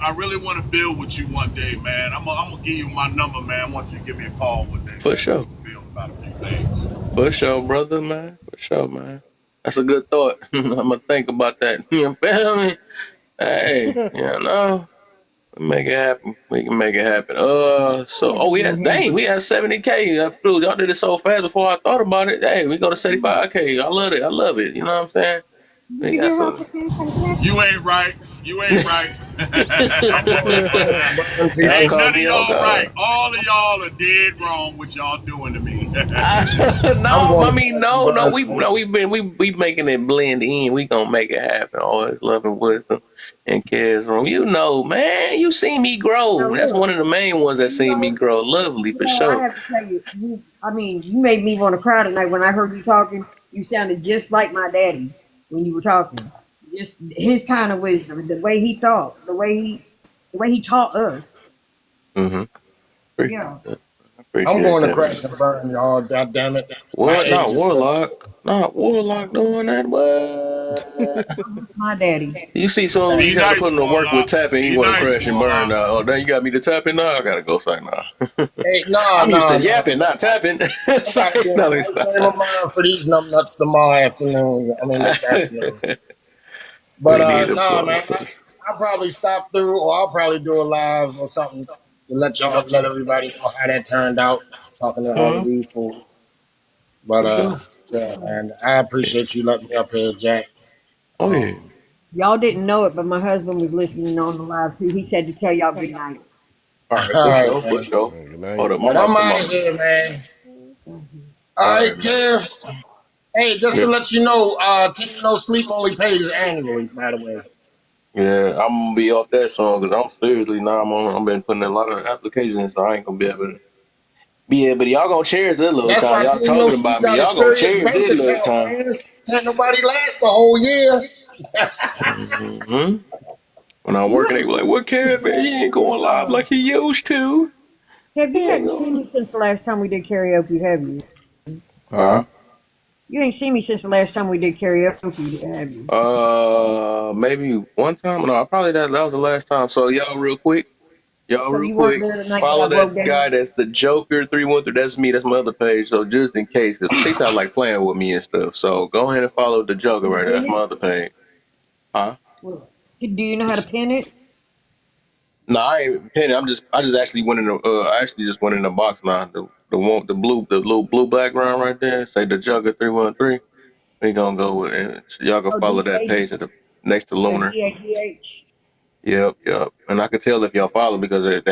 I really want to build with you one day, man. I'm gonna give you my number, man. I want you to give me a call one day, For man, so we sure. can build about a few things. For sure, brother, man. For sure, man. That's a good thought. I'm gonna think about that. You feel me? Hey, you know, we make it happen. We can make it happen. So, Yeah, oh, we gonna have we had 70K. Y'all did it so fast before I thought about it. Hey, we go to 75K. I love it. I love it. You know what I'm saying? Did We you got hear how some. to finish on snatch? You ain't right. You ain't right. Burn Y'all Ain't people. called none of me on y'all right. guard. All of y'all are dead wrong what y'all doing to me. I'm No, going I to mean, crash and burn people. we making it blend in. We gonna make it happen. Always love and wisdom and cares room. You know, man, you seen me Now grow. That's one look, of the main ones that you seen me know, grow. Lovely for I sure. have to tell you, you made me want to cry tonight when I heard you talking. You sounded just like my daddy when you were talking. Just his kind of wisdom, the way he talked, the way he taught us. Mm-hmm. Appreciate Yeah. that. I I'm appreciate going to that, crash man. and burn, y'all. God damn it. My What? age Not is crazy. Warlock. Not Warlock doing that. What? My daddy. You see, soon as Be he started nice, putting to work with Warlock. tapping, he Be want to nice, crash and burn. Warlock. Oh, now you got me to tapping now. I gotta go say nah. Hey, no, I'm used to no, no. yapping, not tapping. I gotta Say be in no, the it's right frame of mind for these numbnuts tomorrow afternoon. I mean, this afternoon. But We need no, man, applause. I'll probably stop through, or I'll probably do a live or something to let everybody know how that turned out. Talking to all of Huh? these fools. But For sure. yeah, man, I Yeah. appreciate you letting me up here, Jack. Oh yeah. Y'all didn't know it, but my husband was listening on the live too. He said to tell y'all good night. All All right, for right, sure, for man. sure. Good night. Hold up, my But mic I'm come out of on. here, man. All All right, right, man. Kev. Hey, just to Yeah. let you know, Team No Sleep only pays annually, by the way. Yeah, I'm gonna be off that song because I'm seriously now. I've been putting a lot of applications, so I ain't gonna be able to. Y'all gonna cherish this little That's time. why Y'all Team No talking Sleep about me. got a Y'all gonna serious cherish bank this little account, time. man. Can't nobody last the whole year. Hmm. When I'm You working, they ain't be like, seen "What, me since Kev? the Man, last he ain't time we going live like he used to. Have He you ain't hadn't seen going." me since the last time we did karaoke, have you? Huh? You ain't seen me since the last time we did karaoke, have you? Maybe one time. No, probably that was the last time. So y'all, real quick. Y'all, So real you weren't quick, there the night that I follow broke that guy. down? That's the Joker 313. That's me. That's my other page. So just in case, because TikTok like playing with me and stuff. So go ahead and follow the Joker Can you right there. pin That's my it? other page. Huh? Do you know how to pin it? No, I ain't penny. I just actually went in the. I actually just went in the box now. The one, the little blue background right there. Say the Joker 313. We gonna go with it. So y'all can Oh, follow that DH, page at the next to Lunar. DHGH. Yep, yep. And I could tell if y'all follow because it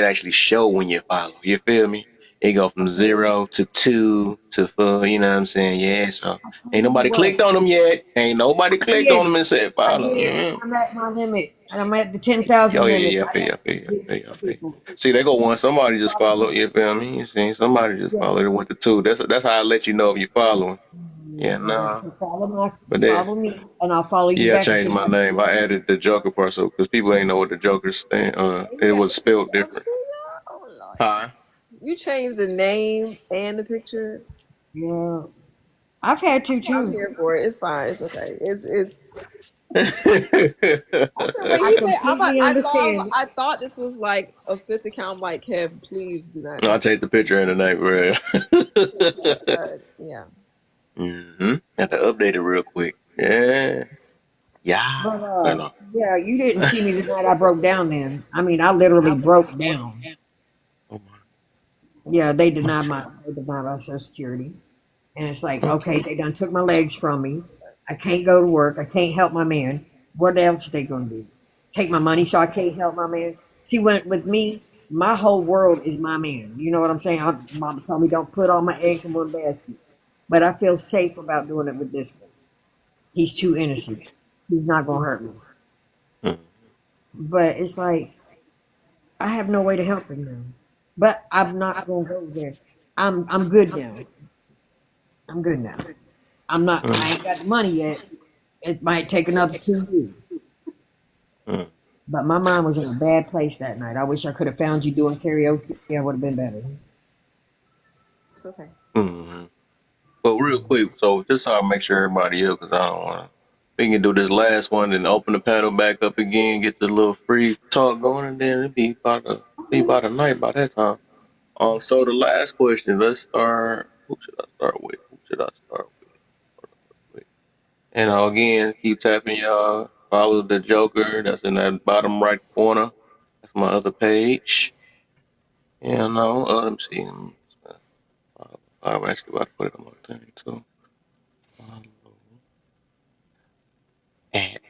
actually show when you follow. You feel me? It go from Okay. 0 to 2 to 4. You know what I'm saying? Yeah. So Tell ain't you nobody what. clicked on them yet. Ain't nobody I clicked on did. them and said I follow. did. Yeah. I'm at my limit. And I'm at the Oh 10,000 yeah, limit. yeah. I I feel you. I got feel you. I feel you. I some feel you. people. See, they go one. Somebody just Follow follow. me. You feel me? You see, somebody just Yeah. followed it with the 2. That's how I let you know if you're following. Yeah, Okay. nah. So But then, follow me, and I'll follow you yeah, I back and changed send my you my name. I added the Joker part so because people ain't know what the Joker stand. You It got was the spelled picture up different. too, y'all? Oh Lord. Huh? You changed the name and the picture. Yeah. I've had to I'm too. here for it. It's fine. It's okay. It's. I I said, wait, I he did. completely understand. I thought this was like a fifth account. I'm like, Kev, please do not will change. take the picture in the night, bro. Yeah. Have to update it real quick. Yeah. Yeah. But So no. yeah, you didn't see me the night I broke down then. I mean, I literally broke down. Oh Yeah, my. they denied my social security. And it's like, Okay. okay, they done took my legs from me. I can't go to work. I can't help my man. What else are they gonna do? Take my money so I can't help my man? See, with me, my whole world is my man. You know what I'm saying? Mama told me don't put all my eggs in one basket. But I feel safe about doing it with this one. He's too innocent. He's not gonna hurt me. Mm. But it's like I have no way to help him now. But I'm not gonna go there. I'm good now. I'm good now. I ain't got the money yet. It might take another 2 years. Mm. But my mind was in a bad place that night. I wish I could have found you doing karaoke. I would have been better. It's okay. Mm. But real quick, so just so I make sure everybody up, because I don't want to. We can do this last one and open the panel back up again, get the little free talk going, and then it'll be about a night by that time. So the last question, let's start. Who should I start with? Who should I start with? And again, keep tapping y'all. Follow the Joker. That's in that bottom right corner. That's my other page. And let me see. I'm actually about to put it on my thing too. Follow at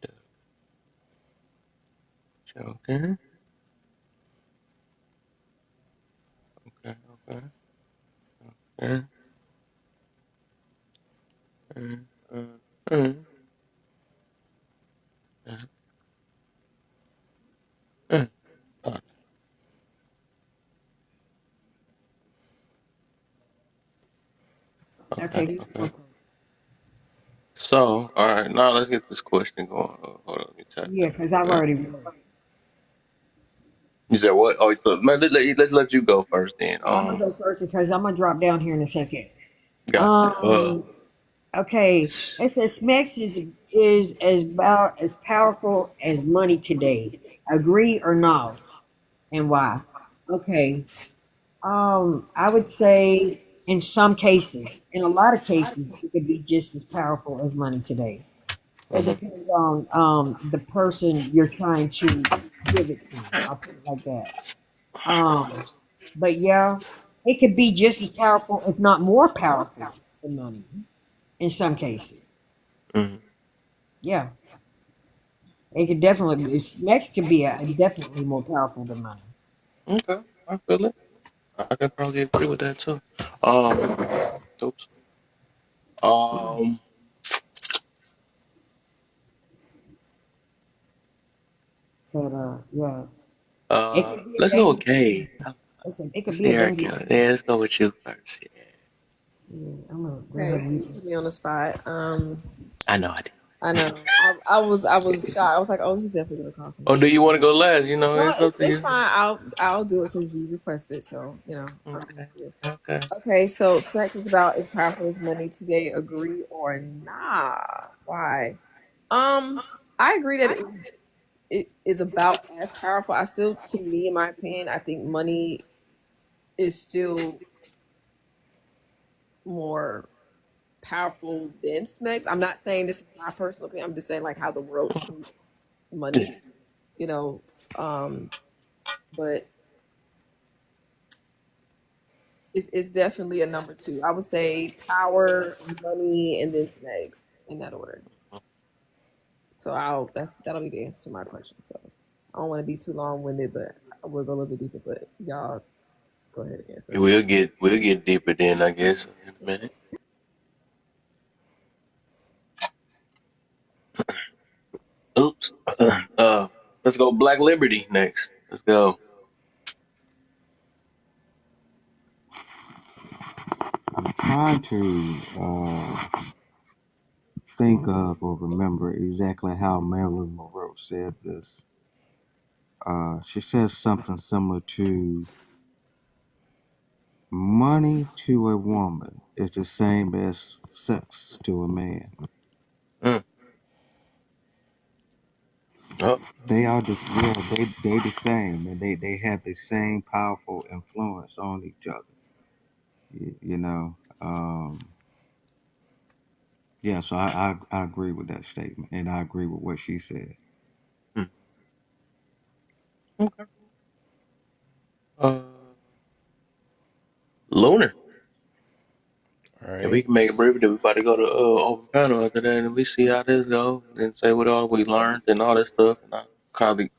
the Joker. Okay, okay, okay. Uh, uh, uh, uh, uh. Okay, Okay. okay. So, all right, now let's get this question going. Hold on, let me tap Yeah, in because real I've quick. already won. You said what? Oh, so, man, let's let you go first then. I'm gonna go first because I'm gonna drop down here in a second. Gotcha. Okay, it says Smex is as about as powerful as money today. Agree or no? And why? Okay. I would say in some cases, in a lot of cases, it could be just as powerful as money today. It Mm-hmm. depends on the person you're trying to give it to. I'll put it like that. But yeah, it could be just as powerful, if not more powerful than money in some cases. Mm-hmm. Yeah, it could definitely. Next could be definitely more powerful than money. Okay, I feel it. I can probably agree with that too. Um, oops. Um, But yeah, it could be a let's go with dangerous K. thing. Listen, it could Let's be see a her dangerous go. thing. Yeah, let's go with you first. Yeah. Yeah, I'm gonna let Okay, her so you read. put me on the spot. I know I did. I know. I was shocked. I was like, oh, he's definitely gonna call Oh, somebody. do you want to go last? You know, No, it's up to it's you. fine. I'll do it because you requested. So I'm Okay. here. Okay. Okay, so Smack is about as powerful as money today. Agree or nah? Why? I agree that it is about as powerful. I still, to me, in my opinion, I think money is still more powerful than Smacks. I'm not saying this is my personal opinion. I'm just saying like how the world treats money. Yeah. You know, but it's definitely a number two. I would say power, money, and then Smacks in that order. So that'll be the answer to my question. So I don't want to be too long winded, but I will go a little bit deeper. But y'all go ahead and answer. We'll get deeper then, I guess, in a minute. Oops. Let's go Black Liberty next. Let's go. I'm trying to think of or remember exactly how Marilyn Monroe said this. She says something similar to money to a woman is the same as sex to a man. Mm. Oh. They are just they the same, and they have the same powerful influence on each other. You know, yeah. So I agree with that statement, and I agree with what she said. Mm. Okay. Uh, Lunar. All And we right. can make it brief. Then we about to go to open panel after that, and we see how this goes, and say what all we learned and all that stuff. And I probably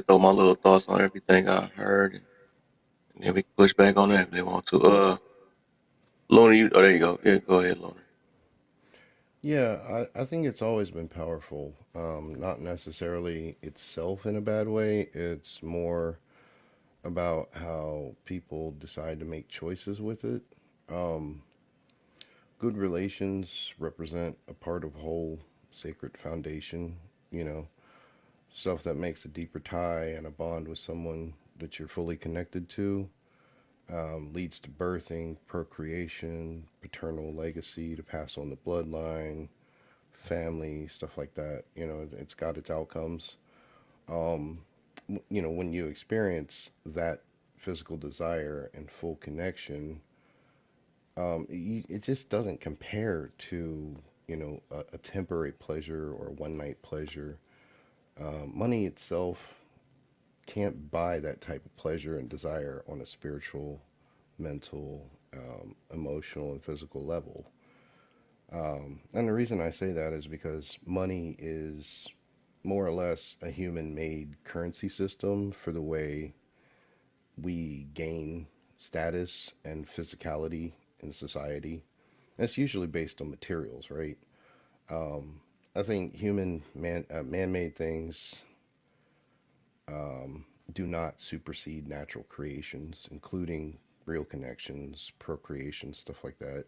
throw my little thoughts on everything I heard, and then we can push back on that if they want to. Luna, oh, there you go. Yeah, go ahead, Luna. Yeah, I think it's always been powerful. Not necessarily itself in a bad way. It's more about how people decide to make choices with it. Um, Good relations represent a part of whole sacred foundation, you know, stuff that makes a deeper tie and a bond with someone that you're fully connected to. Leads to birthing, procreation, paternal legacy to pass on the bloodline, family, stuff like that. You know, it's got its outcomes. Um, you know, when you experience that physical desire and full connection, it just doesn't compare to, you know, a temporary pleasure or a one night pleasure. Money itself can't buy that type of pleasure and desire on a spiritual, mental, emotional, and physical level. And the reason I say that is because money is more or less a human made currency system for the way we gain status and physicality in society. That's usually based on materials, right? I think man-made things do not supersede natural creations, including real connections, procreation, stuff like that.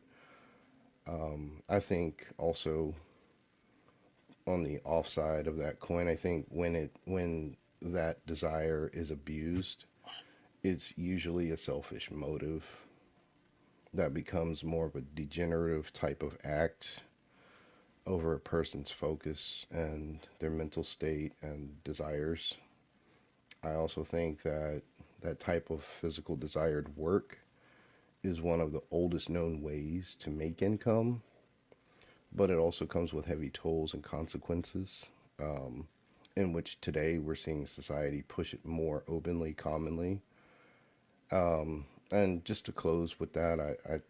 I think also on the offside of that coin, I think when that desire is abused, it's usually a selfish motive. that becomes more of a degenerative type of act over a person's focus and their mental state and desires. I also think that that type of physical desired work is one of the oldest known ways to make income, but it also comes with heavy tolls and consequences, in which today we're seeing society push it more openly, commonly. And just to close with that,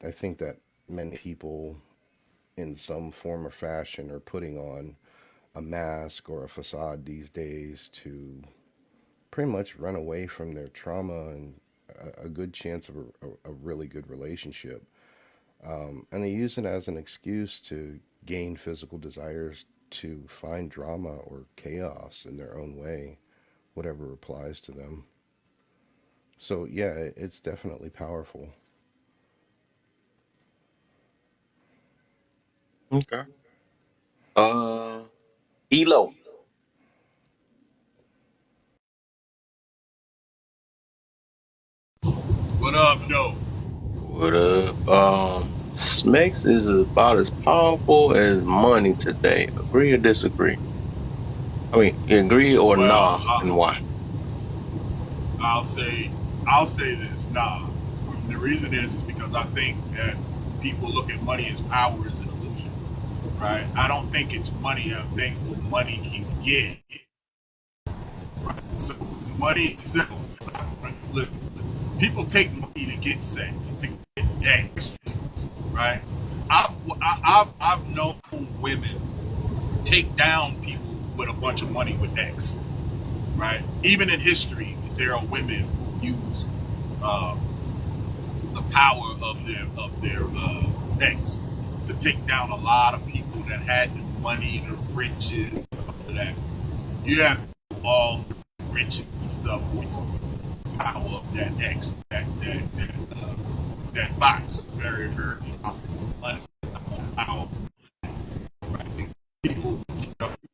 I think that many people in some form or fashion are putting on a mask or a facade these days to pretty much run away from their trauma and a good chance of a really good relationship. And they use it as an excuse to gain physical desires to find drama or chaos in their own way, whatever applies to them. So, yeah, it's definitely powerful. Okay. Elo. What up, though? What up? Smex is about as powerful as money today. Agree or disagree? I mean, agree or Well, nah, and why? I'll say this. Nah. The reason is because I think that people look at money as power as an illusion, right? I don't think it's money. I think what money can get. Right? So money itself. Look, people take money to get sex, to get X, right? I've known women take down people with a bunch of money with X, right? Even in history, there are women who use the power of their X to take down a lot of people that had the money, the riches, all of that. You have all the riches and stuff with the power of that X, that box, very very powerful. Power, right? People,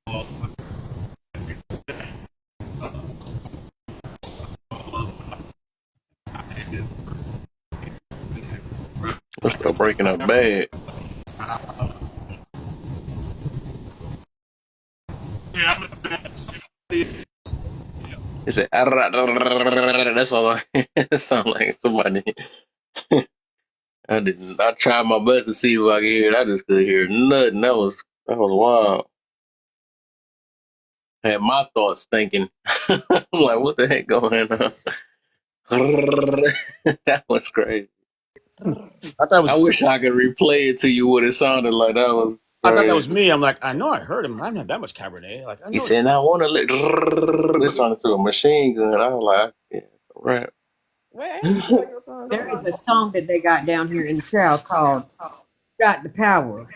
all Let's start breaking up bad. Yeah, I'm in the bad. It said, that's all. It sound like somebody. I tried my best to see if I could hear it. I just couldn't hear nothing. That was wild. I had my thoughts thinking. I'm like, what the heck going on? That was crazy. I thought it was. I wish I could replay it to you what it sounded like. That was crazy. I thought that was me. I'm like, I know I heard him. I don't have that much Cabernet. Like, I know he said, I want to let this turned into a machine gun. I was like, yeah, it's a wrap. There is a song that they got down here in the South called "Got the Power."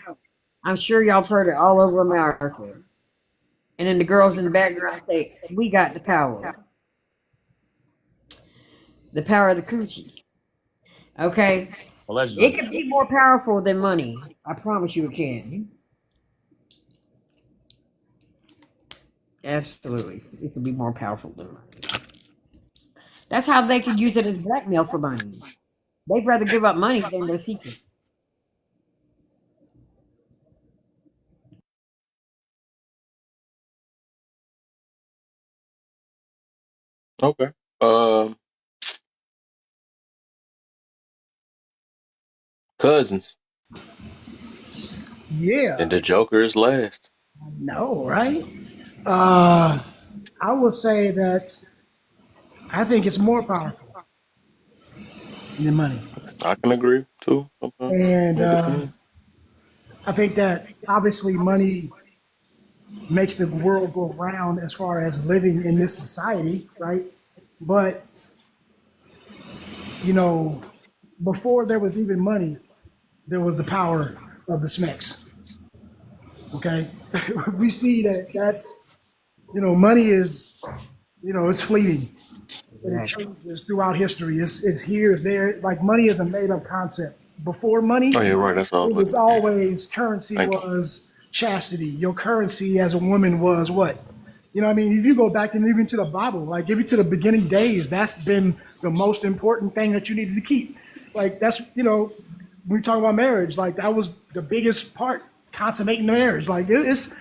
I'm sure y'all have heard it all over America. And then the girls in the background say, "We got the power." The power of the coochie. Okay? Allegedly. It can be more powerful than money. I promise you it can. Absolutely. It can be more powerful than money. That's how they could use it as blackmail for money. They'd rather give up money than their secret. Okay. Cousins. Yeah. And the Joker is last. No, right? I would say that I think it's more powerful than money. I can agree too. And I think that obviously money makes the world go round as far as living in this society, right? But, you know, before there was even money, there was the power of the Smecks. Okay? We see that that's, you know, money is, you know, it's fleeting. And it changes throughout history. It's here, it's there. Like money is a made up concept. Before money, oh, yeah, right. That's all. it was always currency was chastity. Your currency as a woman was what? You know what I mean? If you go back and even to the Bible, like even to the beginning days, that's been the most important thing that you needed to keep. Like that's, you know, we talk about marriage, like that was the biggest part, consummating the marriage. Like there's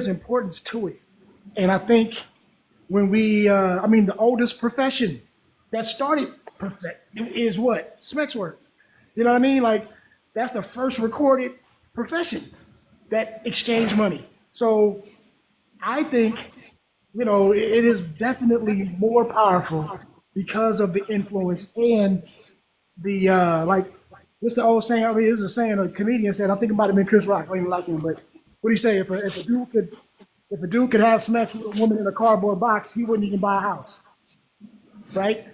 importance to it, and I think when the oldest profession that started is what? Sex work. You know what I mean? Like that's the first recorded profession that exchanged money. So I think, it is definitely more powerful because of the influence and the what's the old saying? I mean, it was a saying a comedian said. I think it might have been Chris Rock. I don't even like him, but what do you say? If a dude could have sex with a woman in a cardboard box, he wouldn't even buy a house, right?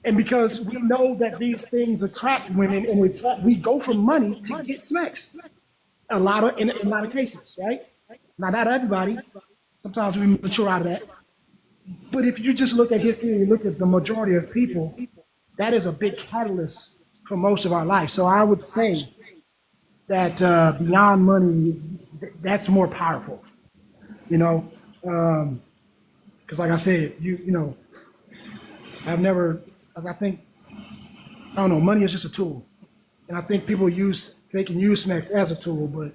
And because we know that these things attract women, and we go for money to get sex. In a lot of cases, right? Not everybody. Sometimes we mature out of that. But if you just look at history and you look at the majority of people, that is a big catalyst for most of our life. So I would say that beyond money, that's more powerful. Because like I said, I don't know, money is just a tool. And I think people they can use sex as a tool, but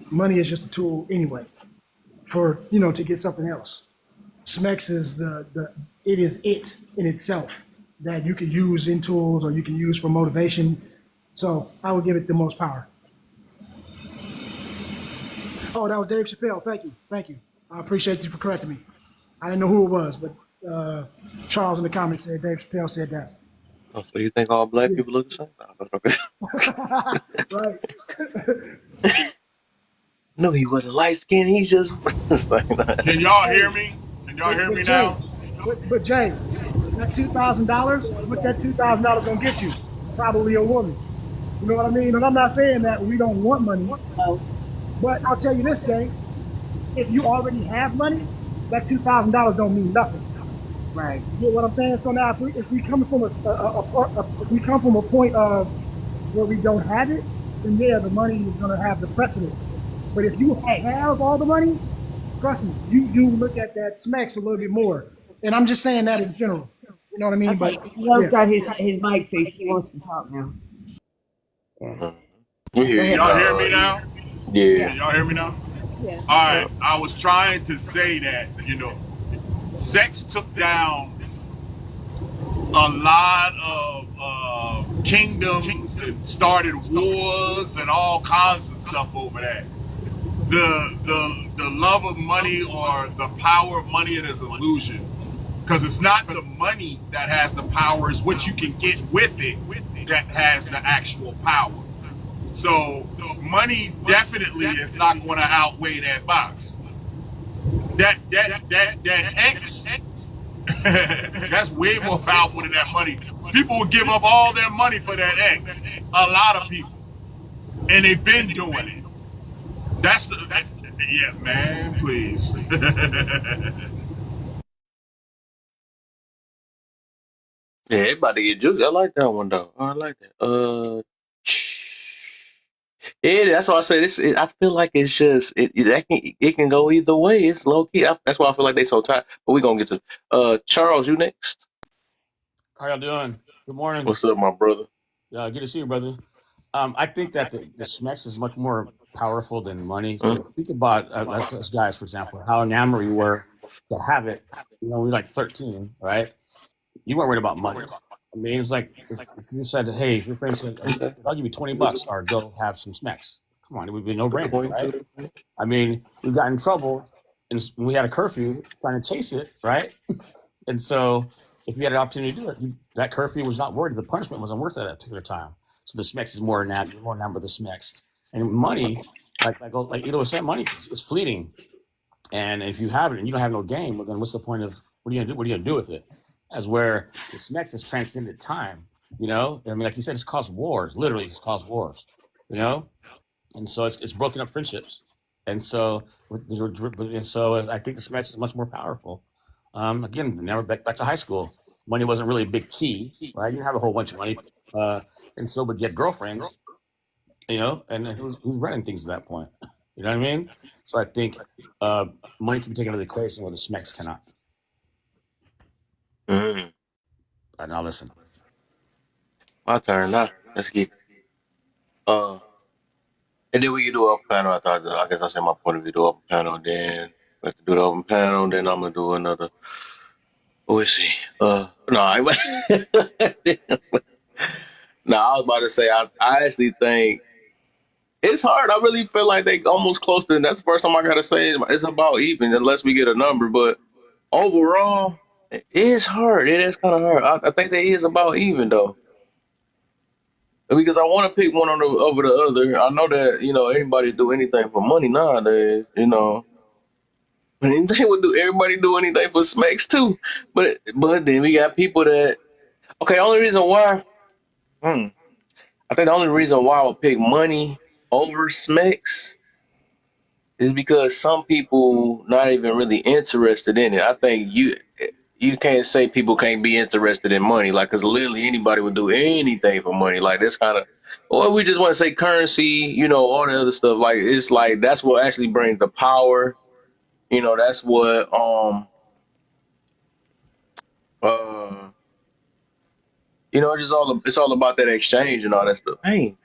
money is just a tool anyway for, to get something else. Sex is it in itself that you can use in tools or you can use for motivation. So I would give it the most power. Oh, that was Dave Chappelle. Thank you. I appreciate you for correcting me. I didn't know who it was, but Charles in the comments said Dave Chappelle said that. Oh, so you think all black people look the same? Right. No, he wasn't light skinned. He's just. Can y'all hear me? Can y'all hear me now? But Jay, that $2,000, what that $2,000 gonna get you? Probably a woman. You know what I mean? And I'm not saying that we don't want money, but I'll tell you this, Jay. If you already have money, that $2,000 don't mean nothing. Right. You get what I'm saying? So now, if we come from a point of where we don't have it, then yeah, the money is gonna have the precedence. But if you have all the money, trust me, you do look at that smacks a little bit more. And I'm just saying that in general. You know what I mean? Okay. But He's got his mic fixed. He wants to talk now. Yeah. Y'all hear me now? Yeah. Y'all hear me now? Yeah. All right. I was trying to say that, sex took down a lot of kingdoms and started wars and all kinds of stuff over that. The love of money or the power of money is an illusion, because it's not the money that has the power, it's what you can get with it that has the actual power. So money definitely is not going to outweigh that box. That X, that's way more powerful than that money. People will give up all their money for that X. A lot of people, and they've been doing it. Yeah, man, please. Yeah, everybody get juicy. I like that one though. I like that. Yeah, that's why I say this. I feel like it's just it can go either way. It's low key. That's why I feel like they so tired. But we gonna get to Charles. You next. How y'all doing? Good morning. What's up, my brother? Good to see you, brother. I think that the SMEX is much more powerful than money. Think about us guys, for example, how enamored we were to have it. When we were like 13, right? You weren't worried about money. I mean, it's like if you said, "Hey," if your friend said, "I'll give you $20 or go have some smacks." Come on, it would be no brainer, right? I mean, we got in trouble and we had a curfew trying to chase it, right? And so, if you had an opportunity to do it, that curfew was not worth it. The punishment wasn't worth it at that particular time. So the SMEX is more enamored with the SMEX. And money, like Ito was saying, money is fleeting. And if you have it and you don't have no game, well, then what's the point of what are you gonna do? What are you gonna do with it? As where the SMEX has transcended time. I mean, like you said, it's caused wars. Literally, it's caused wars. And so it's broken up friendships. And so I think the SMEX is much more powerful. Again, never back to high school. Money wasn't really a big key, right? You didn't have a whole bunch of money, but you had girlfriends, and who's running things at that point? You know what I mean? So I think money can be taken out of the equation where the SMEX cannot. And now listen. My turn now. Let's get and then we can do open panel. I guess I said my point of view. Do open panel, then let's do the open panel. Then I'm gonna do another. We'll see. No, I no, I was about to say I actually think it's hard. I really feel like they almost close to. That's the first time I gotta say it's about even, unless we get a number. But overall, it is hard. It is kind of hard. I think that is about even though, because I want to pick one over the other. I know that anybody do anything for money nowadays. But anything would do. Everybody do anything for smacks too. But then we got people that. Okay, the only reason why. I think the only reason why I would pick money over smacks is because some people not even really interested in it. I think you can't say people can't be interested in money, like, because literally anybody would do anything for money. Like, that's kind of, or we just want to say currency, all the other stuff. Like, it's like that's what actually brings the power. That's what it's all about that exchange and all that stuff. Hey,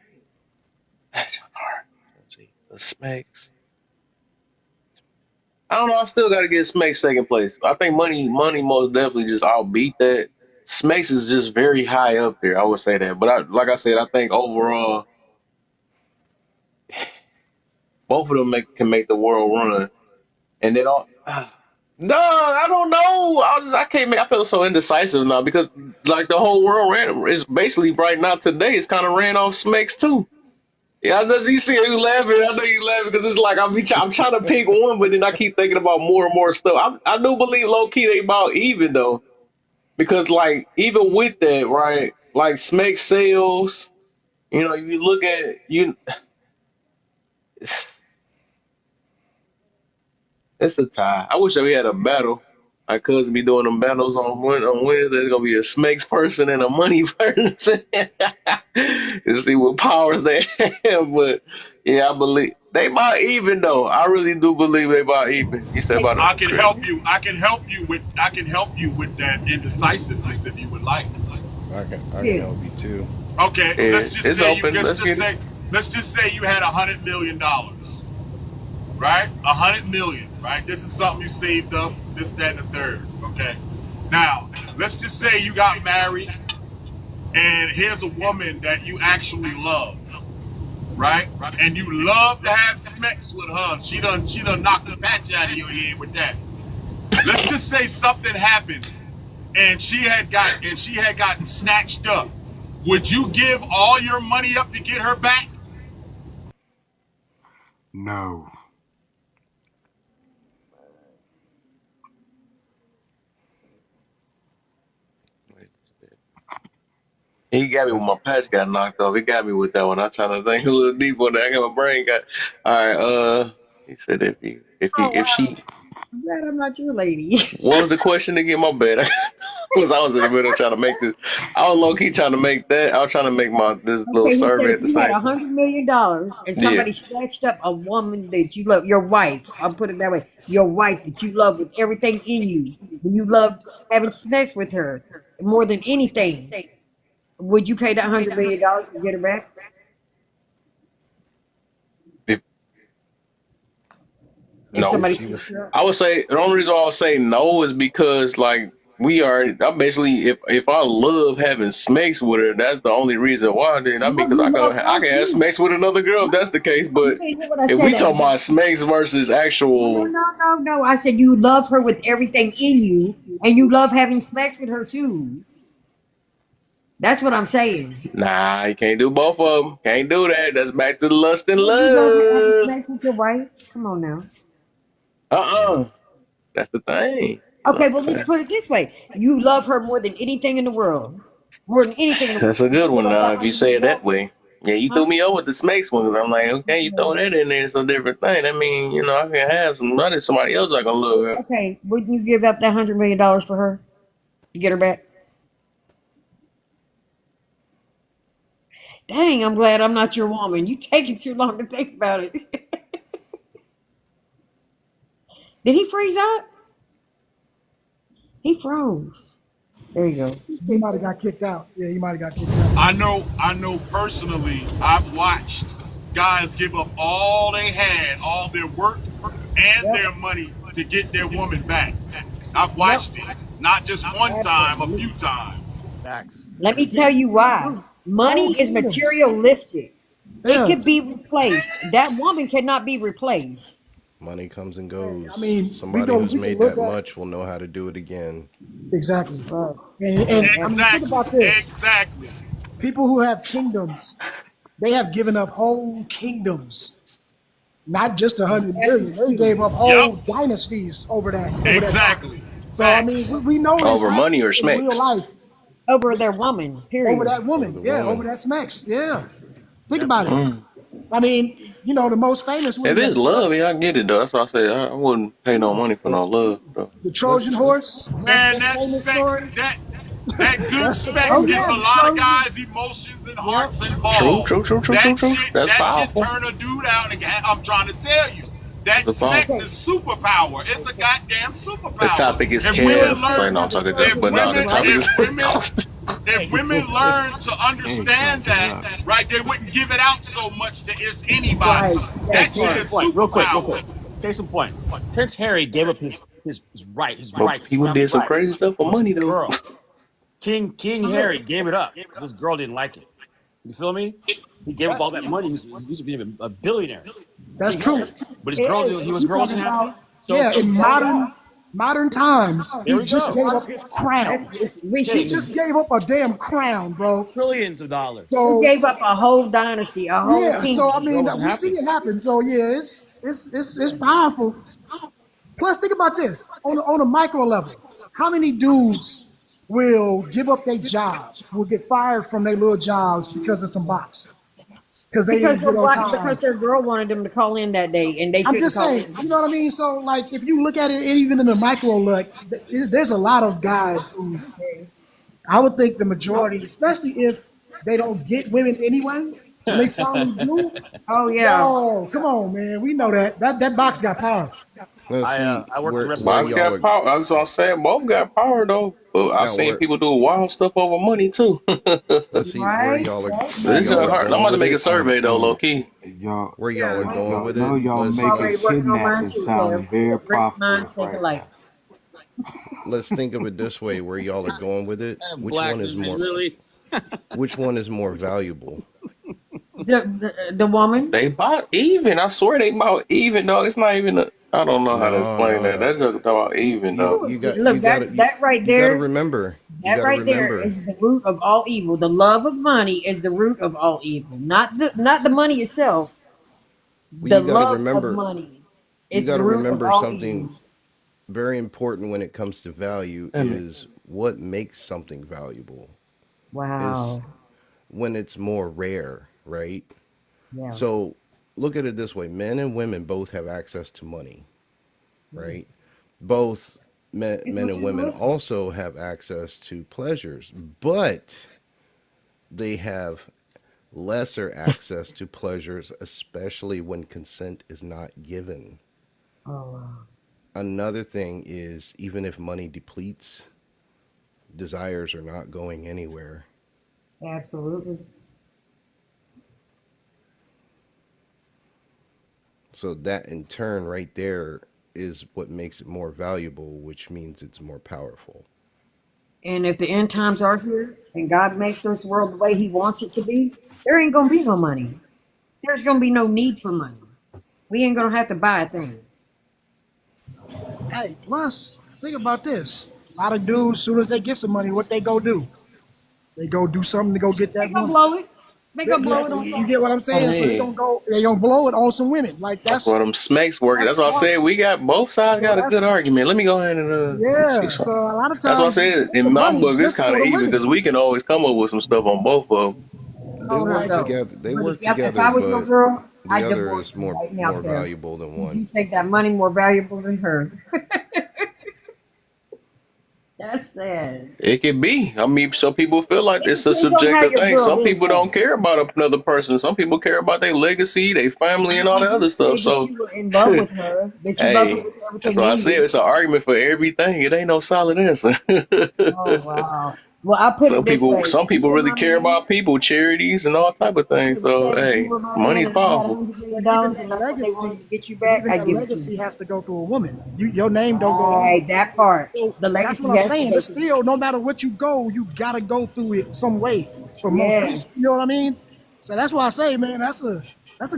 that's hard. Let's see the smacks. I don't know. I still got to get Smek's second place. I think money most definitely just outbeat that. Smek's is just very high up there. I would say that. But like I said, I think overall, both of them can make the world run. And they don't. No, I don't know. I can't make. I feel so indecisive now because like the whole world is basically right now today. It's kind of ran off Smek's too. Yeah, I know you see you laughing. I know you laughing because it's like I'm trying to pick one, but then I keep thinking about more and more stuff. I do believe low key they about even though, because like even with that, right? Like Smek sales, if you look at it's a tie. I wish that we had a battle. My cousin be doing them battles on Wednesday. There's gonna be a Smek's person and a money person to see what powers they have. But yeah, I believe they about even though. I really do believe they about even. You said about I can help you. I can help you with that indecisiveness if you would like. I can help you too. Okay, Yeah, let's just say you had $100 million, right? 100 million, right? This is something you saved up, this, that, and the third. Okay. Now, let's just say you got married, and here's a woman that you actually love, right? And you love to have sex with her. She done knocked the patch out of your head with that. Let's just say something happened, and she had gotten snatched up. Would you give all your money up to get her back? No. He got me when my patch got knocked off. He got me with that one. I'm trying to think a little deeper on that. I got my brain got. All right. He said if she. I'm glad I'm not your lady. What was the question again? My bad. I was in the middle trying to make this. I was low key trying to make that. I was trying to make this little survey at the If you had same time. $100 million and somebody snatched up a woman that you love, your wife, I'll put it that way, your wife that you love with everything in you, and you love having sex with her more than anything, would you pay that $100 million to get her back? No, I would say the only reason why I would say no is because like I basically if I love having sex with her, that's the only reason why. Then I mean, because I can have sex with another girl if that's the case. But if we talking about sex versus actual, No. I said you love her with everything in you, and you love having sex with her too. That's what I'm saying. Nah, you can't do both of them. Can't do that. That's back to the lust and love. You love having sex with your wife? Come on now. That's the thing. Okay, well, let's put it this way. You love her more than anything in the world. More than anything in the world. That's a good one now, if you say it that way. Yeah, you threw me over with the snakes one, because I'm like, okay, you throw that in there, it's a different thing. I mean, I can have somebody else I can love. Okay, wouldn't you give up that $100 million for her to get her back? Dang, I'm glad I'm not your woman. You taking too long to think about it. Did he freeze up? He froze. There you go. He might have got kicked out. Yeah, he might have got kicked out. I know personally, I've watched guys give up all they had, all their work and their money to get their woman back. I've watched it. Not just one time, a few times. Facts. Let me tell you why. Money is materialistic. Yeah. It could be replaced. That woman cannot be replaced. Money comes and goes. I mean, Somebody we who's can made look that at- much will know how to do it again. Exactly. And I mean, think about this. Exactly. People who have kingdoms, they have given up whole kingdoms. Not just 100 million. They gave up whole dynasties over that. Exactly. So I mean, we know this Over money or happens in real smacks? life. Over their woman, period. Over that woman. Over the Yeah, woman. over that smacks. Yeah. Think about it. Mm. I mean, you know, the most famous If women. it's love, yeah, I get it though. That's why I say I wouldn't pay no money for no love though. The Trojan horse. Man, that famous specs, story. that good specs Oh, gets yeah, a lot of Trojan. guys' emotions and hearts involved. True. That shit, That's that shit powerful. turn a dude out. And I'm trying to tell you, that That's specs powerful. is superpower. It's a goddamn superpower. The topic is If women Kev. learn- Sorry, no, I'm talking if to but no, the women- topic if is If women learn to understand that, right, they wouldn't give it out so much to anybody. That shit is Real quick. superpower. Case in point. Prince Harry gave up his right, his But rights. people family did some rights crazy stuff for to money his though. girl. King Harry gave it up. This girl didn't like it. You feel me? He gave up all that money. He used to be a billionaire. That's true. But his girl, he was You girl talking wasn't happy. about- yeah, in modern times, There he we just go. gave up his crown. He just gave up a damn crown, bro. Trillions of dollars. So He gave up a whole dynasty, a whole yeah, kingdom. so I mean, wasn't we see happy. it happen. So yeah, it's powerful. Plus, think about this on a micro level. How many dudes will give up their job, will get fired from their little jobs because of some box? Because they didn't get on time. Because their girl wanted them to call in that day, and they I'm couldn't just call saying, you know what I mean? So, like, if you look at it even in the micro look, there's a lot of guys who I would think the majority, especially if they don't get women anyway, when they finally do. Oh yeah. Oh, come on, man. We know that box got power. Now, see, I work for the rest of where Both y'all got are, power. I was gonna say both got power though. But I've now seen where people do wild stuff over money too. let's see where y'all are. Where This is y'all are hard. I'm going about to with make a it. survey though, low key. Y'all, Where y'all are going with know it. y'all Let's making Already working on mine kidnapping too, sound Kev. very Great minds prosperous think right alike. let's think of it this way. Where y'all are going with it. Which Black one is more? really? Which one is more valuable? The woman. They bought even. I swear they bought even, dog. It's not even a. I don't know how to explain that. That's just about even, though. You got. Look, You got. that right You there. got to remember. You That got to right there remember. is the root of all evil. The love of money is the root of all evil. Not the money itself. Well, The you got to love remember. of money. You It's got the to root of remember all something evil. very important when it comes to value Damn it. is what makes something valuable. Wow. Is when it's more rare, right? Yeah. So look at it this way: men and women both have access to money, right? Both men and women also have access to pleasures, but they have lesser access to pleasures, especially when consent is not given. Oh wow. Another thing is, even if money depletes, desires are not going anywhere. Absolutely. So that in turn right there is what makes it more valuable, which means it's more powerful. And if the end times are here and God makes this world the way He wants it to be, there ain't gonna be no money. There's gonna be no need for money. We ain't gonna have to buy a thing. Hey, plus, think about this. A lot of dudes, as soon as they get some money, what they go do? They go do something to go get that They gonna money. blow it. They gonna blow it on You get what I'm saying? So Hey. they gonna blow it on some women. Like That's that's why them smacks working. That's why I part- said we got both sides got a good argument. Let me go ahead and yeah. see So something. a lot of times That's why I said the in my money book it's just kind for of the easy women. because we can always come up with some stuff on both of them. They Hold on, work though. together. They But work if together, I was your but girl, the I'd other divorce is you more right now, more Kev. valuable than You one. think that money more valuable than her? That's sad. It can be. I mean, some people feel like It it's a depends on how subjective your thing. girl Some is, people though. don't care about another person. Some people care about their legacy, their family, and all You that other did stuff. say that So, you were in love with her, that you love her hey, with that's everything why I in said you. it's an argument for everything. It ain't no solid answer. Oh wow. Well, I'll put it this way: Some if you people were really my care man, about people, charities, and all type of okay, things. but So, Kev, if you hey, were my man money's and I had powerful. $100 million, But even and that that's what they wanted legacy, to get you but back, even I'd that give it to legacy you. has to go through a woman. Your name don't go on Right, it. that part. So The that's what legacy I'm has to saying. go It's through. still, no matter what you go, you gotta go through it some way for most people. Yes. You know what I mean? So that's why I say, man, that's a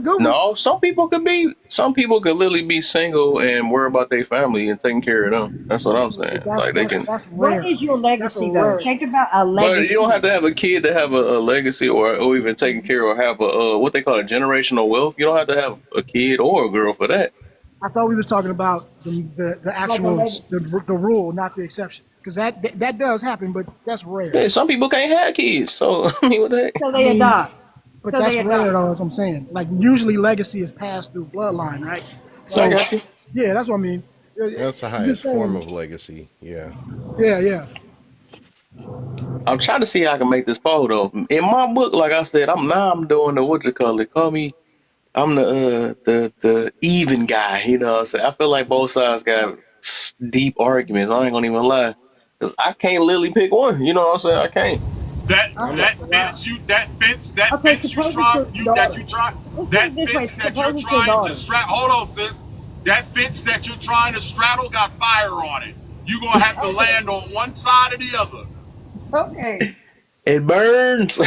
good one. No, some people could literally be single and worry about their family and taking care of them. That's what I'm saying. But that's Like they that's can, that's What rare. is your That's a legacy, though? rarity. Think about a but you don't legacy. have to have a kid to have a legacy or even taking care or have a what they call a generational wealth. You don't have to have a kid or a girl for that. I thought we was talking about the Like a actual legacy. the rule, not the exception, because that does happen, but that's rare. Yeah, some people can't have kids. So I mean, what the heck? So I they mean, adopt. but So that's they rare adopt. though. As I'm saying, like usually legacy is passed through bloodline, right? I So got you. yeah, that's what I mean. That's the I'm just highest form saying. of legacy. Yeah. Yeah. I'm trying to see how I can make this poll though. In my book, like I said, I'm doing the what you call it. Call me. I'm the even guy, you know what I'm saying? I feel like both sides got deep arguments. I ain't gonna even lie. Cause I can't literally pick one, you know what I'm saying? I can't. Okay. That Okay, fence suppose it's your daughter. Let's put it this way: that you're suppose it's your trying to daughter. straddle. Hold on, sis. That fence that you're trying to straddle got fire on it. You're gonna have to Okay. land on one side or the other. Okay. It burns.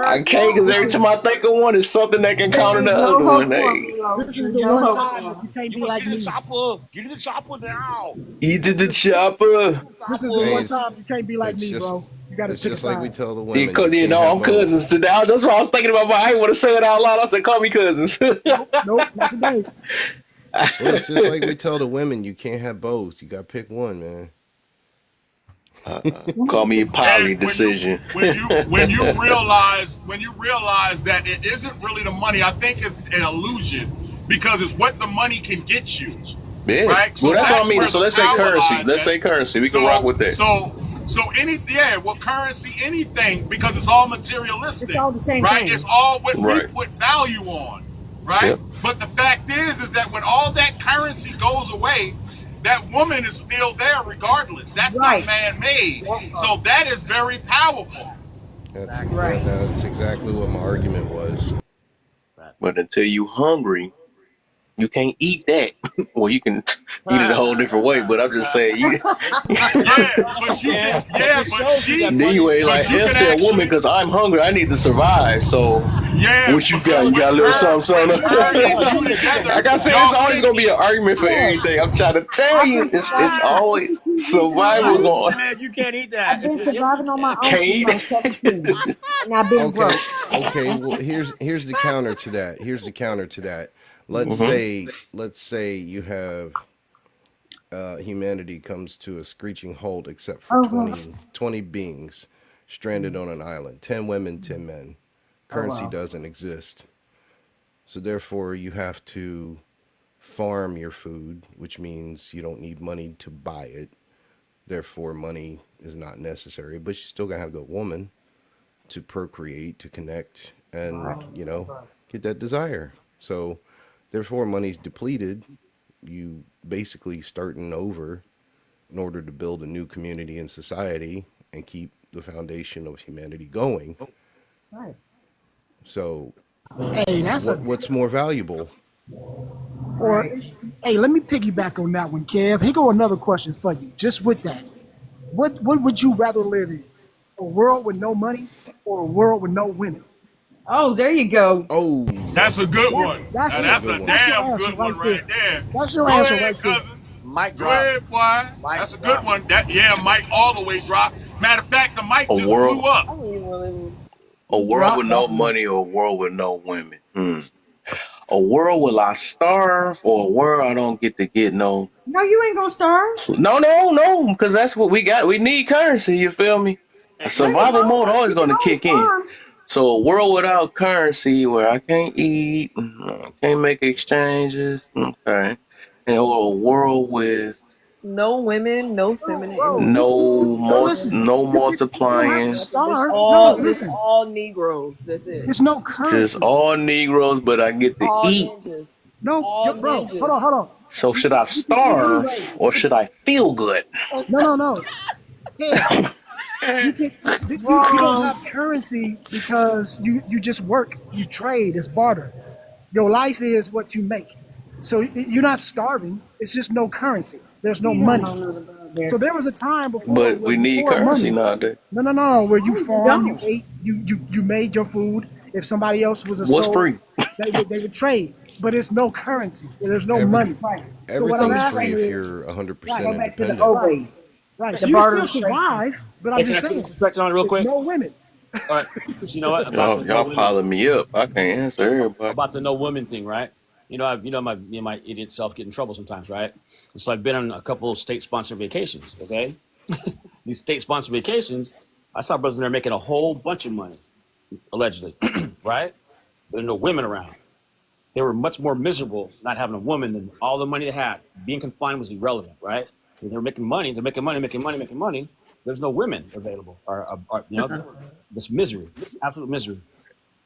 I can't cause This every time is I think of one, it's something that can There counter is the no other one. hope for Hey, me, Lo. this is There's the no one hope time for that you him. can't You be must like get the me. chopper. Get in the chopper now. eat the chopper. This is the Hey, one Chopper. time you can't be like it's me, just bro. You got to it's pick a just like we side. tell the You, women, you you can't know, have I'm both. cousins today. That's what I was thinking about, but I ain't want to say it out loud. I said, call me cousins. Nope, not today. Well, it's just like we tell the women, you can't have both. You got to pick one, man. Call me a And poly decision. when you realize that it isn't really the money, I think it's an illusion because it's what the money can get you, Yeah. right? Well, So that's what I that's mean. where So the let's say power currency. lies Let's at. say currency. We can rock So with that. so so currency, anything, because it's all It's materialistic, all the same right? It's thing. all what we Right. put value on, right? Yep. But the fact is that when all that currency goes away, that woman is still there regardless. That's not Right. man-made. That So part. that is very powerful. Right. That's exactly what my argument was. But until you hungry, you can't eat that. Well, you can eat it a whole different way. But I'm just saying, you But you Yeah, can, that yeah, just but shows you she, that money is anyway, but like you can if they're a woman, actually, because I'm hungry, I need to survive. So yeah, what you got? because You got a little something, something. with her and you you said you can. Like together, I said, it's y'all always can gonna be eat. an argument for Yeah. everything. I'm trying to tell I've you, been it's surviving for always 52 years of my survival life. You going. said you can't eat I've that. been Yes, you surviving on my can. own since Can't I eat. was 17, and I've been Okay, broke. okay. Well, here's the counter to that. Here's the counter to that. Hmm. Let's say you have humanity comes to a screeching halt, except for Oh wow. 20 beings stranded on an island. 10 women, 10 men. Oh Currency wow. doesn't exist, so therefore you have to farm your food, which means you don't need money to buy it. Therefore, money is not necessary, but you still gotta have the woman to procreate, to connect, and Right. get that desire. So, therefore, money's depleted. You basically starting over in order to build a new community and society and keep the foundation of humanity going. Right. So, Hey, that's a what's more valuable? or Right. hey, let me piggyback on that one, Kev. Here go another question for you. Just with that, what would you rather live in? A world with no money or a world with no women? Oh, there you go. Oh, That's a good That's one. that's Now, that's a it. that's good a one. That's your damn answer good one right there. right there. That's your Go answer ahead, right there. cousin. Mic Go drop. ahead, boy. Mic That's a good drop. one. Mic all the way drop. Matter of fact, the mic A just blew world, up. a world with Drop no that one. money, or a world with no women. A world will I starve, or a world I don't get no. No, you ain't gonna starve. No, because that's what we got. We need currency. You feel me? A There you survival mode go. always You can going to always kick in. farm. So a world without currency, where I can't eat, can't make exchanges, okay, and or a world with No women, no feminine Bro, energy. listen. No You don't have to multiplying. starve. This Listen. all Negroes. That's it. There's no Just currency. all Negroes, but I get to All eat. ninjas. No, All bro. ninjas. Hold on. So should I starve or should I feel good? No. Yeah. You don't have currency because you just work, you trade, it's barter. Your life is what you make. So you're not starving. It's just no currency. There's no money. So there was a time before. But we need currency nowadays. No. Where you farm, you ate, you made your food. If somebody else was a What's soul, free? they would trade. But it's no currency. There's no money. So what I'm Everything's asking free if is, you're 100% Go back to the independent. old ways. right? The So you can barter still trade. survive. But I'm Hey, can just I put saying, a perspective on it real quick? there's no women. All right. You know what? Y'all piling me up. I can't answer everybody. About the no women thing, right? You know, my idiot self get in trouble sometimes, right? So I've been on a couple of state-sponsored vacations. Okay, these state-sponsored vacations, I saw brothers in there making a whole bunch of money, allegedly, right? There were no women around. They were much more miserable not having a woman than all the money they had. Being confined was irrelevant, right? They were making money. They're making money. There's no women available, or this misery, absolute misery.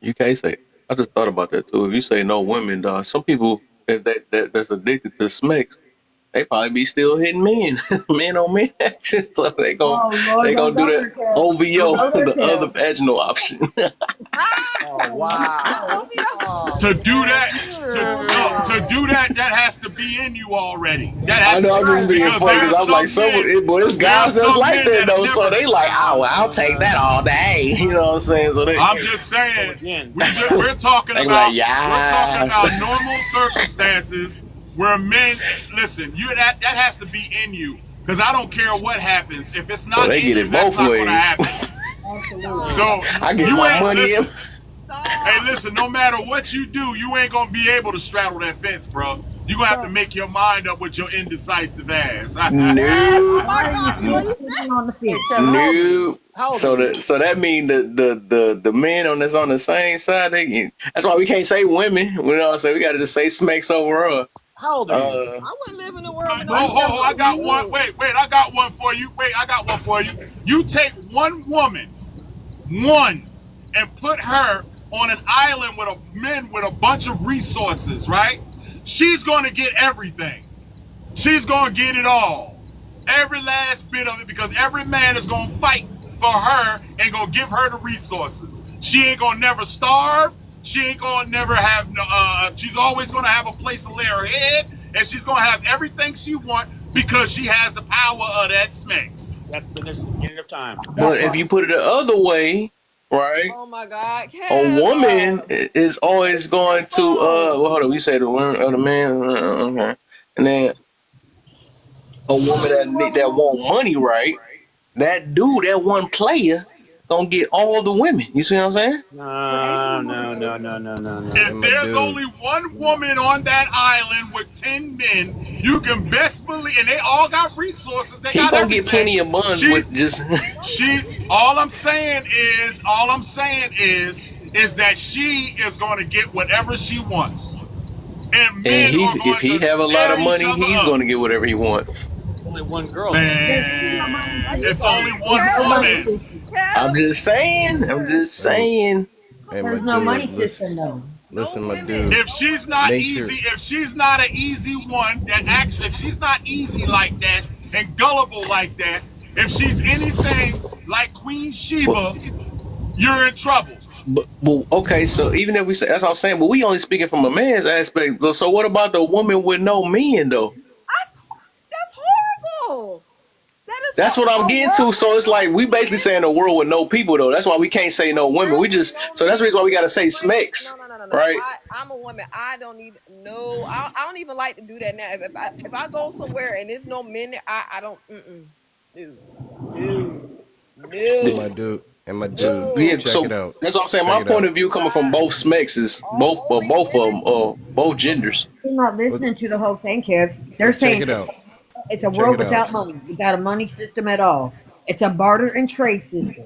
You can't say. I just thought about that too. If you say no women, dog, some people that's addicted to smacks, they probably be still hitting men, men on men action. So they gonna do that OVO, the other vaginal option. Oh wow! To do that, that has to be in you already. That has I know I'm just being because funny there because are I'm like, some men- there's there are guys that's some like men that though. have So never- they like, oh, well, I'll take that all day. You know what I'm saying? So they, I'm just saying, Again, we're talking They about like, yes. we're talking about normal circumstances where men listen. That has to be in you because I don't care what happens if it's not they in get you. it That's both not ways. going to happen. So I get you my ain't money listen. in. Hey, listen, no matter what you do, you ain't gonna be able to straddle that fence, bro. You're gonna have to make your mind up with your indecisive ass. No. On the field. No. How old So are you? that mean the men that's on the same side. That's why we can't say women. We know what I'm saying. We got to just say smacks overall. How old are you? I wouldn't live in a world with no. I got one. Wait, I got one for you. You take one woman, and put her on an island with men with a bunch of resources, right? She's gonna get everything. She's gonna get it all. Every last bit of it, because every man is gonna fight for her and gonna give her the resources. She ain't gonna never starve. She ain't gonna never have no, she's always gonna have a place to lay her head, and she's gonna have everything she want because she has the power of that Smex. That's been there since the beginning of time. But if you put it the other way, right? Oh my God, A woman is always going to hold on, we say the woman or the man, okay, and then a woman that want money, right? That dude, that one player, gonna get all the women. You see what I'm saying? No. If there's only one woman on that island with 10 men, you can best believe, and they all got resources. They He got gonna everything. get plenty of money with just. All I'm saying is that she is going to get whatever she wants, and men are going if he to have a lot of tear money, each other he's up. gonna get whatever he wants. Only one girl. Man, it's only one woman. I'm just saying. Hey, There's my no dude, money listen, system though. listen, my dude. If she's not Nature- easy, if she's not an easy one, if she's not easy like that and gullible like that, if she's anything like Queen Sheba, you're in trouble. But okay, so even if we say that's what I'm saying, but we only speaking from a man's aspect. So what about the woman with no men though? That's horrible. That's what I'm getting to. So it's like we basically saying a world with no people though. That's why we can't say no women. So that's the reason why we gotta say smacks. No. Right? I'm a woman. I don't need no. I don't even like to do that now. If I go somewhere and there's no men there, I don't. Dude. My dude, check so it out. that's what I'm saying. Check My it point out. of view coming from both smacks is both of them, both genders. You're not listening to the whole thing, Kev. They're Check saying it out. it's a Check world it out. without money, without a money system at all. It's a barter and trade system.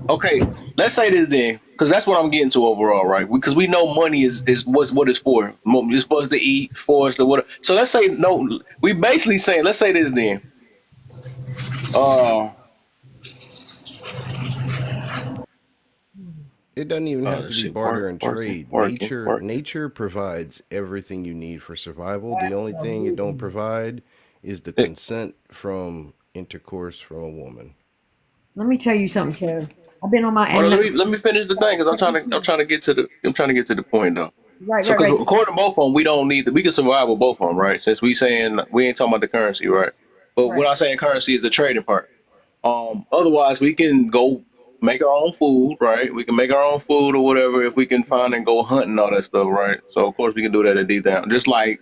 Okay, let's say this then, because that's what I'm getting to overall, right? Because we know money is what it's for. You're supposed to eat, for us to what. So let's say no. We basically saying, let's say this then. Uh, It doesn't even have to be shit, barter and trade. working. Nature provides everything you need for survival. The only thing it don't provide is the consent from intercourse from a woman. Let me tell you something, Kev. I've been on my Hold on, let me finish the thing because I'm trying to get to the point though. Right. So because according to both of them, we don't need we can survive with both of them, right? Since we saying we ain't talking about the currency, right? But what I say in currency is the trading part. Otherwise we can go make our own food, right? We can make our own food or whatever if we can find and go hunting and all that stuff, right? So of course we can do that at D down. Just like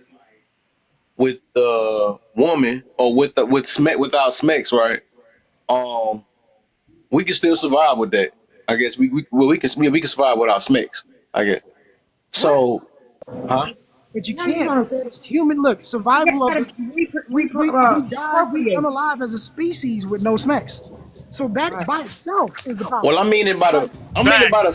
with the woman or without Smex, right? We can still survive with that. I guess we can survive without Smex, I guess. So, huh? But you can't. It's human. Look, survival of we die. We come alive as a species with no smacks. So that by itself is the power. Well, I'm meaning by the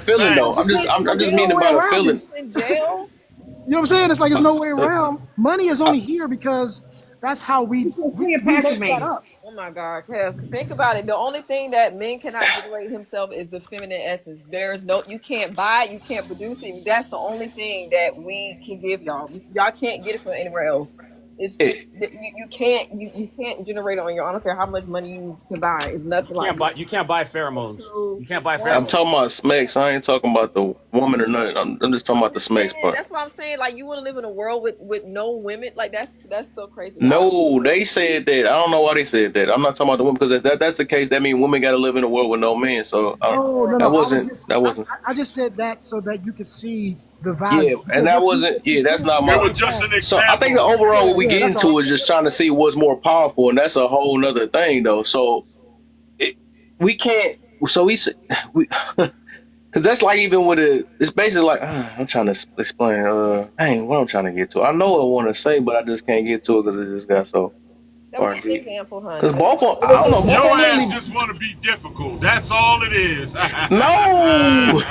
feeling though. I'm just meaning by the feeling. In jail. You know what I'm saying? It's like there's no way around. Money is only here because that's how we make that up. Oh my God, Kev. Think about it. The only thing that men cannot generate himself is the feminine essence. There's no, you can't buy it, you can't produce it. That's the only thing that we can give y'all. Y'all can't get it from anywhere else. It's just you can't generate it on your own. I don't care how much money you can buy. It's nothing like you can't buy pheromones. You can't buy pheromones. I'm talking about Smex. I ain't talking about the woman or nothing. I'm just talking about the Smex part. That's what I'm saying. Like, you want to live in a world with no women? Like, that's so crazy. No, they said that. I don't know why they said that. I'm not talking about the women because if that's the case, that means women got to live in a world with no men. So that wasn't. I just said that so that you could see the value. Yeah, and that wasn't. Yeah, that's not my. It was just an example. So I think the overall what we get into is just trying to see what's more powerful, and that's a whole nother thing, though. So we can't. So we because that's like even with it. It's basically like I'm trying to explain. Dang, what I'm trying to get to. I know what I want to say, but I just can't get to it because it just got so. That was an example, honey. Because both of I don't know. Your ass just want to be difficult. That's all it is. No.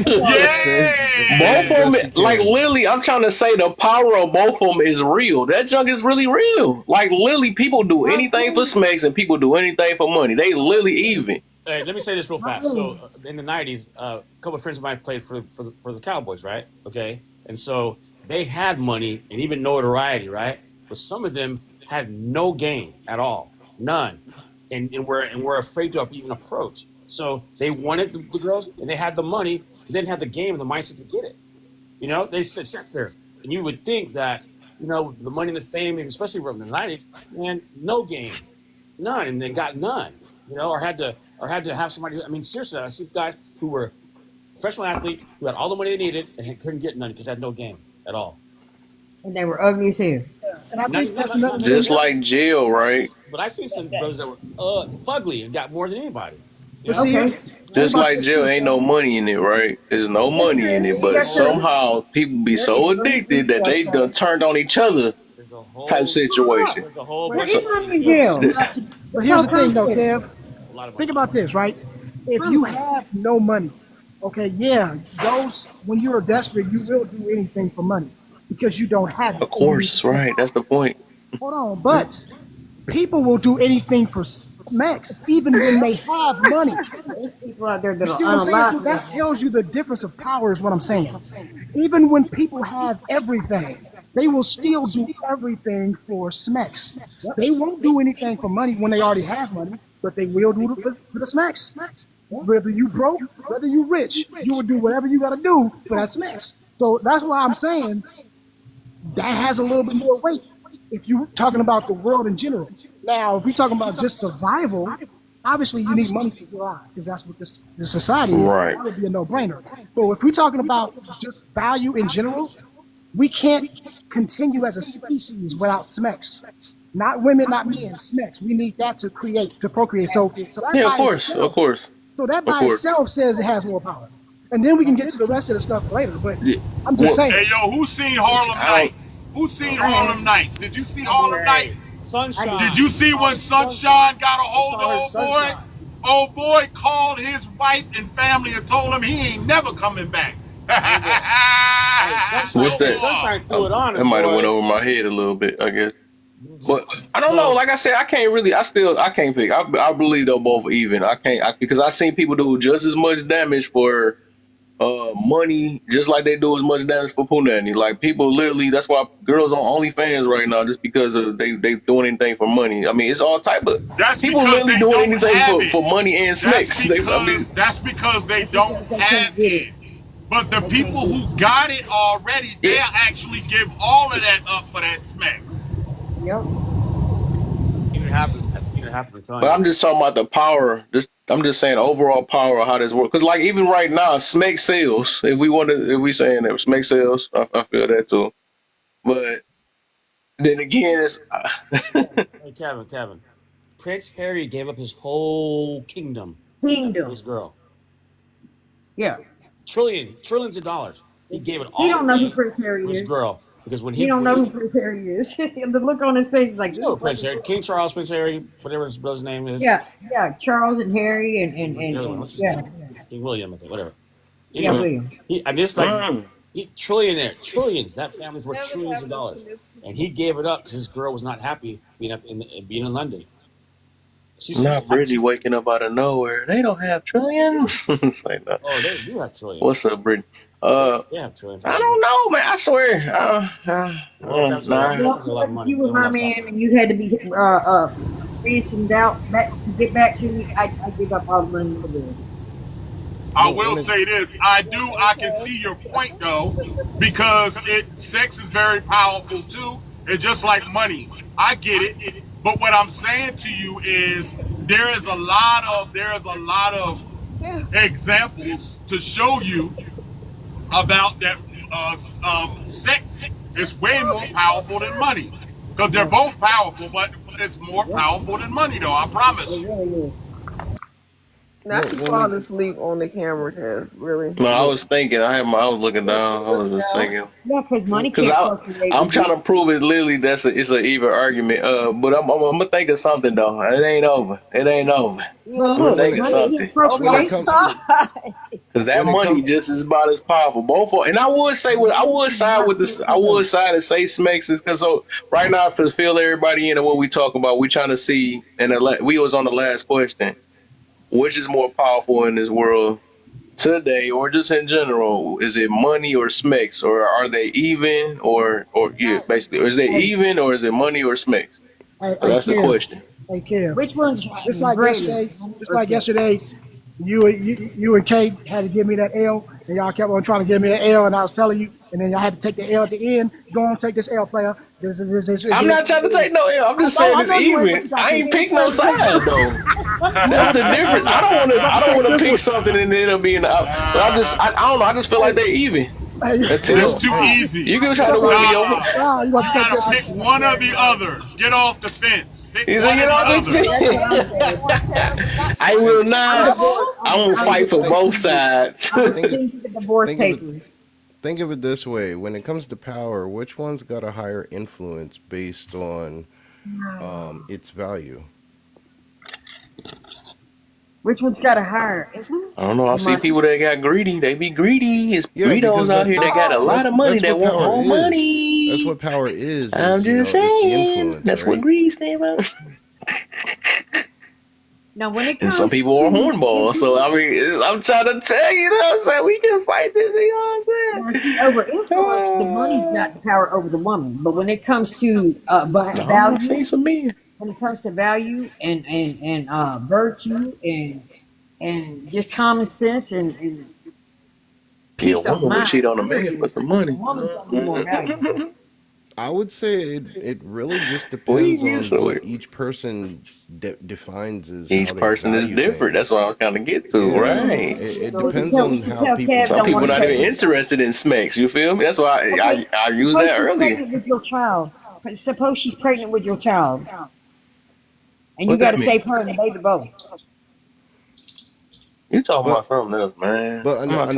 Yeah. Both of them, like literally, I'm trying to say the power of both of them is real. That junk is really real. Like literally, people do anything for Smex and people do anything for money. They literally even. Hey, let me say this real fast. So in the 90s, a couple of friends of mine played for the Cowboys, right? Okay. And so they had money and even notoriety, right? But some of them had no game at all, none, and were afraid to even approach. So they wanted the girls, and they had the money, but didn't have the game and the mindset to get it. You know, they sat there, and you would think that the money and the fame, and especially in the 90s, man, no game, none, and they got none. Or had to have somebody. I mean, seriously, I see guys who were professional athletes who had all the money they needed and couldn't get none because they had no game at all. And they were ugly as hell. And I think that's another just like Jill, right? But I've seen some brothers that were fugly and got more than anybody. Just like Jill, ain't no money in it, right? There's no money in it, but somehow people be so addicted that they done turned on each other type situation. But here's the thing, though, Kev. Think about this, right? If you have no money, okay, when you're desperate, you will do anything for money because you don't have it. Of course, right? That's the point. Hold on, but people will do anything for Smex, even when they have money. People out there You see what I'm saying? So that tells you the difference of power is what I'm saying. Even when people have everything, they will still do everything for Smex. They won't do anything for money when they already have money, but they will do it for the Smex. Whether you broke, whether you rich, you will do whatever you got to do for that Smex. So that's why I'm saying that has a little bit more weight if you're talking about the world in general. Now, if we're talking about just survival, obviously you need money to survive because that's what the society is. Right. That would be a no-brainer. But if we're talking about just value in general, we can't continue as a species without Smex. Not women, not men, Smex. We need that to procreate. So Yeah, of course. So that by itself says it has more power. And then we can get to the rest of the stuff later. But I'm just saying. Hey, yo, who's seen Harlem Nights? Who's seen Harlem Nights? Did you see Harlem Nights? Sunshine. Did you see when Sunshine got a hold of old boy? Old boy called his wife and family and told him he ain't never coming back. Hey, What's that? Sunshine threw it on That him, might have boy. went over my head a little bit, I guess. But I don't know. Like I said, I can't pick. I believe they're both even. Because I've seen people do just as much damage for money, just like they do as much damage for punani. Like people literally, that's why girls on OnlyFans right now, just because of they doing anything for money. I mean, it's all type of That's people because literally they doing don't anything have it. for money and That's sex. that's because they don't have it. But the people who got it already, they'll actually give all of that up for that smacks. Yep. I've seen it happen. But I'm just talking about the power. I'm just saying overall power of how this works. Because like even right now, Smek sales. If we saying that Smek sales, I feel that too. But then again, it's Hey, Kevin. Prince Harry gave up his whole kingdom to his girl. Yeah. Trillions of dollars. He gave it He all don't know who away Prince Harry to his is. girl because when He don't know who Prince Harry is. The look on his face is like, you know Prince Harry, King Charles, Prince Harry, whatever his brother's name is. yeah, Charles and Harry The other one, what's his yeah, name? King William, I think, whatever. yeah, Anyway, William. Trillions. That family's worth trillions of dollars, and he gave it up because his girl was not happy being in London. not Brittany waking up out of nowhere. They don't have trillions. It's like, no. Oh, they do have trillions. What's up, Brittany? They have trillions. I don't know, man. I swear. You were my man, and you had to be ransomed out back to get back to me. I give up all the money in the world. I will say this. I can see your point though, because sex is very powerful too. It's just like money. I get it. But what I'm saying to you is there is a lot of examples to show you about that sex is way more powerful than money. Because they're both powerful, but it's more powerful than money though, I promise. Not you falling asleep on the camera, Kev. Really? No, I was thinking. I was looking down. I was just thinking. Yeah, because money can't fluctuate. I'm trying to prove it. Literally, it's an even argument. But I'm gonna think of something though. It ain't over. I'm gonna think of something. Because that money just is about as powerful. Both, and I would side and say Smex is because right now to fill everybody in on what we talk about, we trying to see. And we was on the last question. Which is more powerful in this world today, or just in general? Is it money or Smex, or are they even, or basically, is they even, or is it money or Smex? So that's the question. Hey, Kev. Which one's Just like yesterday, you and Kate had to give me that L, and y'all kept on trying to give me that L, and I was telling you, and then y'all had to take the L at the end. Go on, take this L, player. I'm not trying to take no L. I'm just saying it's even. I ain't pick no side though. That's the difference. I don't want to pick something and then it'll be in the. I don't know. I just feel like they're even. It's too easy. You can try to win me over. You gotta pick one or the other. Get off the fence. Pick He's one like, or the other. I will not. I'm gonna fight for both sides. Think of it this way: when it comes to power, which one's got a higher influence based on its value? Which one's got a higher? I don't know. I see people that got greedy. They be greedy. It's greedos out here that got a lot of money that want more money. That's what power is. I'm just saying. That's what greed stand about. Now, when it And comes some people are hornballs. So, I mean, I'm trying to tell you, what I'm saying? We can fight this, you know what I'm saying? over influence, the money's got the power over the woman. But when it comes to value, when it comes to value and virtue and just common sense and peace of mind, cheat on a man for some money. I would say it really just depends on what each person defines as. Each person is different. That's what I was trying to get to, right? It depends on how people. Some people not even interested in Smex. You feel me? That's why I used that earlier. With your child, suppose she's pregnant with your child, and you got to save her and the baby both. You talking about something else, man? But I'm talking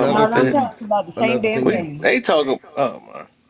about the same damn thing. They talking. Oh my.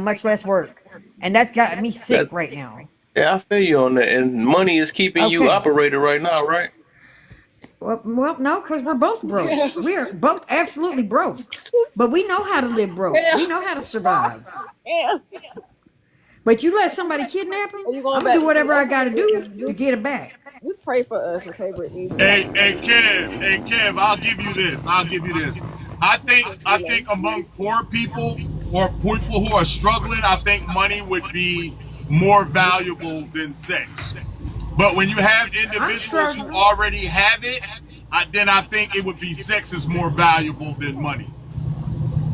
much less work. And that's got me sick That right now. yeah, I feel you on that. And money is keeping you Okay. operated right now, right? Well, no, because we're both broke. We're both absolutely broke. But we know how to live broke. Yeah. We know how to survive. Yeah. But you let somebody kidnap him, Are you I'm going gonna back do to see whatever I gotta Esther? do And to get it back. just pray for us, okay, Brittany? Kev, I'll give you this. I think among poor people or people who are struggling, I think money would be more valuable than sex. But when you have I'm individuals who struggling. already have it, then I think it would be sex is more valuable than money.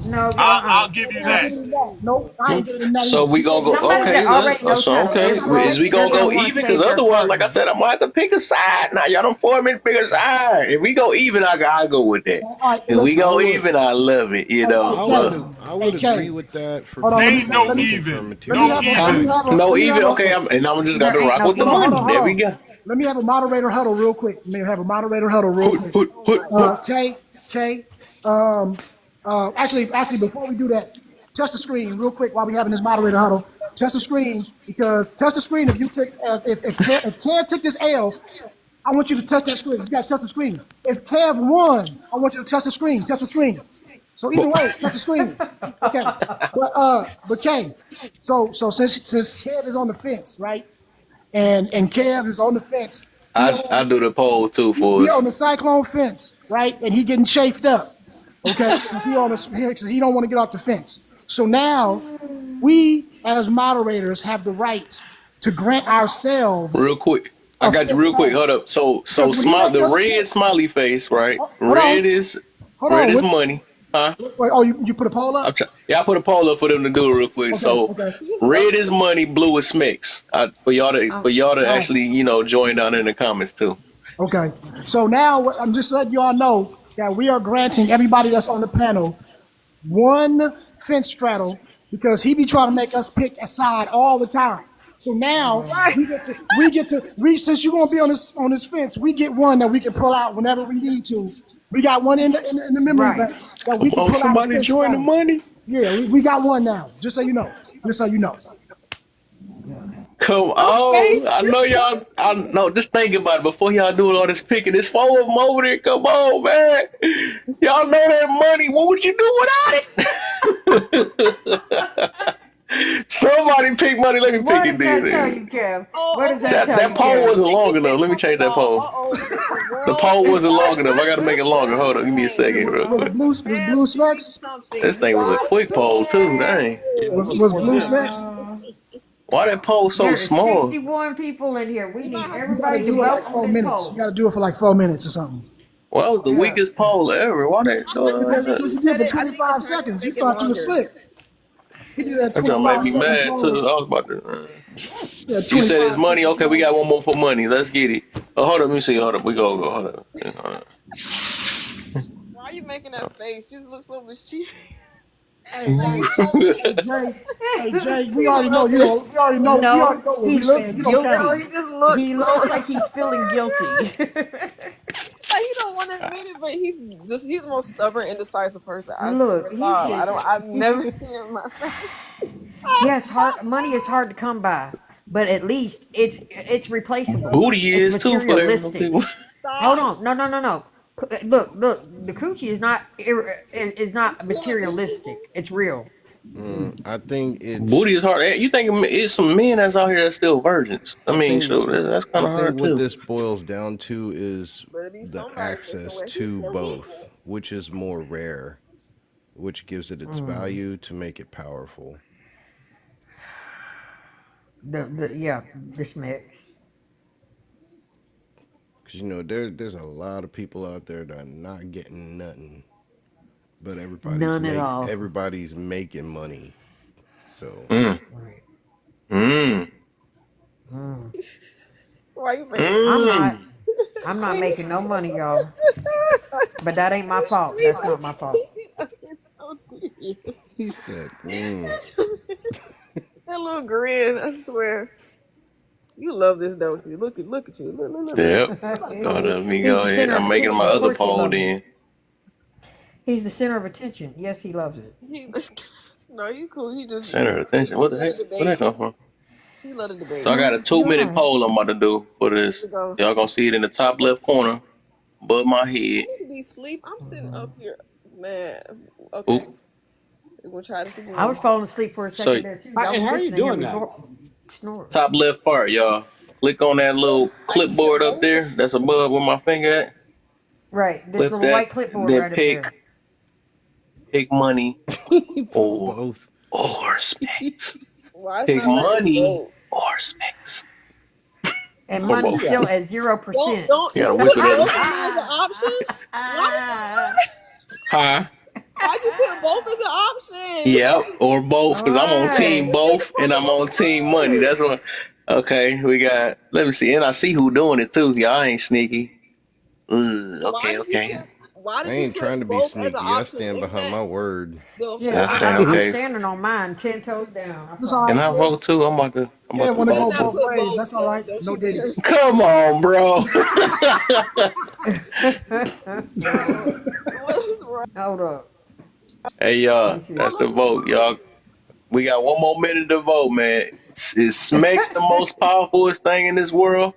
No, I'll give you I ain't that. giving him that. Nope, I ain't giving him that So either. we You gonna take go his somebody money. that already knows so how to okay. live broke Is we gonna go doesn't want to even? Because save their otherwise, like I partner. said, I'm gonna have to pick a side. Now y'all don't force me to pick a side. If we go even, I go with that. All right, If we listen. I go would even, I love it. You Hey, know. hey, I Kay. would I would Hey, agree Kay. with that for Hold on. people Ain't who are no looking for even. Let me No material have a. Let Huh? me even. things. have a. No Let me even. have a. Okay, and I'm just There gonna ain't rock no with the Hold on. Hold money. on. There Hold we on. go. Let me have a moderator huddle real quick. Let me have a moderator huddle real quick. Kay. Actually, before we do that, test the screen real quick while we having this moderator huddle. Test the screen because test the screen. If you took, if Kev took this L, I want you to test that screen. You guys test the screen. If Kev won, I want you to test the screen. Test the screen. So either way, test the screen. Okay. But Kay, so since Kev is on the fence, right? And Kev is on the fence. I do the poll too for He us. on the cyclone fence, right? And he getting chafed up, okay? Because he don't want to get off the fence. So now we as moderators have the right to grant ourselves Real quick. I a got you fence real quick. Hold pass. up. So Because when he smile make the us red pick, smiley face, right? hold on, hold Red on. is money. Huh? Wait, oh, you put a poll up? Yeah, I put a poll up for them to do it real quick. So Okay. red is money, blue is smecks. For y'all to All right. actually, join down in the comments too. Okay. So now I'm just letting y'all know that we are granting everybody that's on the panel one fence straddle because he be trying to make us pick a side all the time. So now we since you're gonna be on this fence, we get one that we can pull out whenever we need to. We got one in the memory Right. banks that we Come can on, pull out a somebody fence join the straddle. money. Yeah, we got one now. Just so you know. Come on. I know y'all. I know. Just think about it before y'all doing all this picking. There's 4 of them over there. Come on, man. Y'all know that money. What would you do without it? Somebody pick money. Let me What pick it does that tell then. you, Kev? Oh, What does okay. that tell That you, poll Kev? wasn't long enough. Let me change that poll. The The world poll is wasn't long enough. I not got to make it longer. Hold on. Give me a second, real Was quick. blue Kev, you need smacks? This something. thing was a God quick poll, too. Dang. Was blue smacks? Why that poll so There is small? 61 people in here. We You need might have You to gotta everybody create to do it one. vote like on 4 this minutes. You poll. gotta do it for like 4 minutes or something. Well, that was the Yeah. weakest poll ever. Why that? Because When you you did said it it, for I think it 25 turned to seconds. You make it thought you was longer. slick. He did that That just made 25 me second mad too. I poll. was about to. Yeah, You said it's 25 money. second Okay, we poll. got one more for money. Let's get it. Oh, hold up. Let me see. Hold up. We go. Hold up. Hold up. Why are you making that face? Just look so mischievous. Hey, Jay, we already know you don't. We already No, know where he we looks stand. You don't No, count. guilty. he just looks He so looks like he's feeling guilty. like he don't want to admit it, but he's the most stubborn, indecisive person I Look, swear to he's God. just I've never seen him in my face. yes, hard money is hard to come by, but at least it's replaceable. Booty It's is too for them materialistic. people. Hold on, no. Look. The coochie is not materialistic. It's real. I think it's Booty is hard. You think it's some men that's out here that's still virgins? I I mean, think sure, that's I kind of think hard what too. this boils down to is But it be the somebody fishing access where he to feel he both, which is more rare, which gives it its Mm. value to make it powerful. This mix. Because there's a lot of people out there that are not getting nothing, but None at all. everybody's making money. So Mm. Right. Mm. Mm. Why you making Mm. I'm not making no face? money, y'all. But that ain't my fault. That's not my fault. It's so deep. he said, That little grin, I swear. You love this, don't you? Look at you. Yep. Look. Hold up. Let me He's go the ahead. center of I'm making my attention. Of other course he poll loves it. then. He's the center of attention. Yes, he loves it. No, you cool. He just Center of attention. What the love heck? the Where that debate. come from? He love the debate. So I got a You're 2-minute right. poll I'm about to do for Here we this. go. Y'all gonna see it in the top left corner. above my I head. need to be asleep. I'm sitting up here, man. Okay, Oop. we're gonna try this I was again. falling asleep for a So second there too. I And was how are you listening to doing him that? snore. top left part, y'all. Click on that little I can see clipboard up both. there. That's above where my finger at. Right, this Flip little that. white clipboard Then right up there. pick money He put or both. specs. Why it's Pick not letting me money vote? or specs. And Or money's both. still at 0%. Don't You gotta you whip put it up. both of me as an option? Why did you do that? Huh? Why'd you put both as an option? Yep, or both, because I'm on team Alright. both and I'm on team money. That's what. Okay, we got. Let me see, and I see who doing it too. Y'all ain't sneaky. Okay. Why I did you ain't put trying to be both as an sneaky. I option? stand behind my word. Yeah, Stand I'm okay. standing on mine 10 toes down. That's all Can right. I vote too? I'm about to. Yeah, want to You go not both put ways. both, That's all right. don't No you diddy. dare. Come on, bro. What's wrong? Hold up. Hey, y'all, that's the vote, y'all. We got one more minute to vote, man. Is Smex the most powerful thing in this world,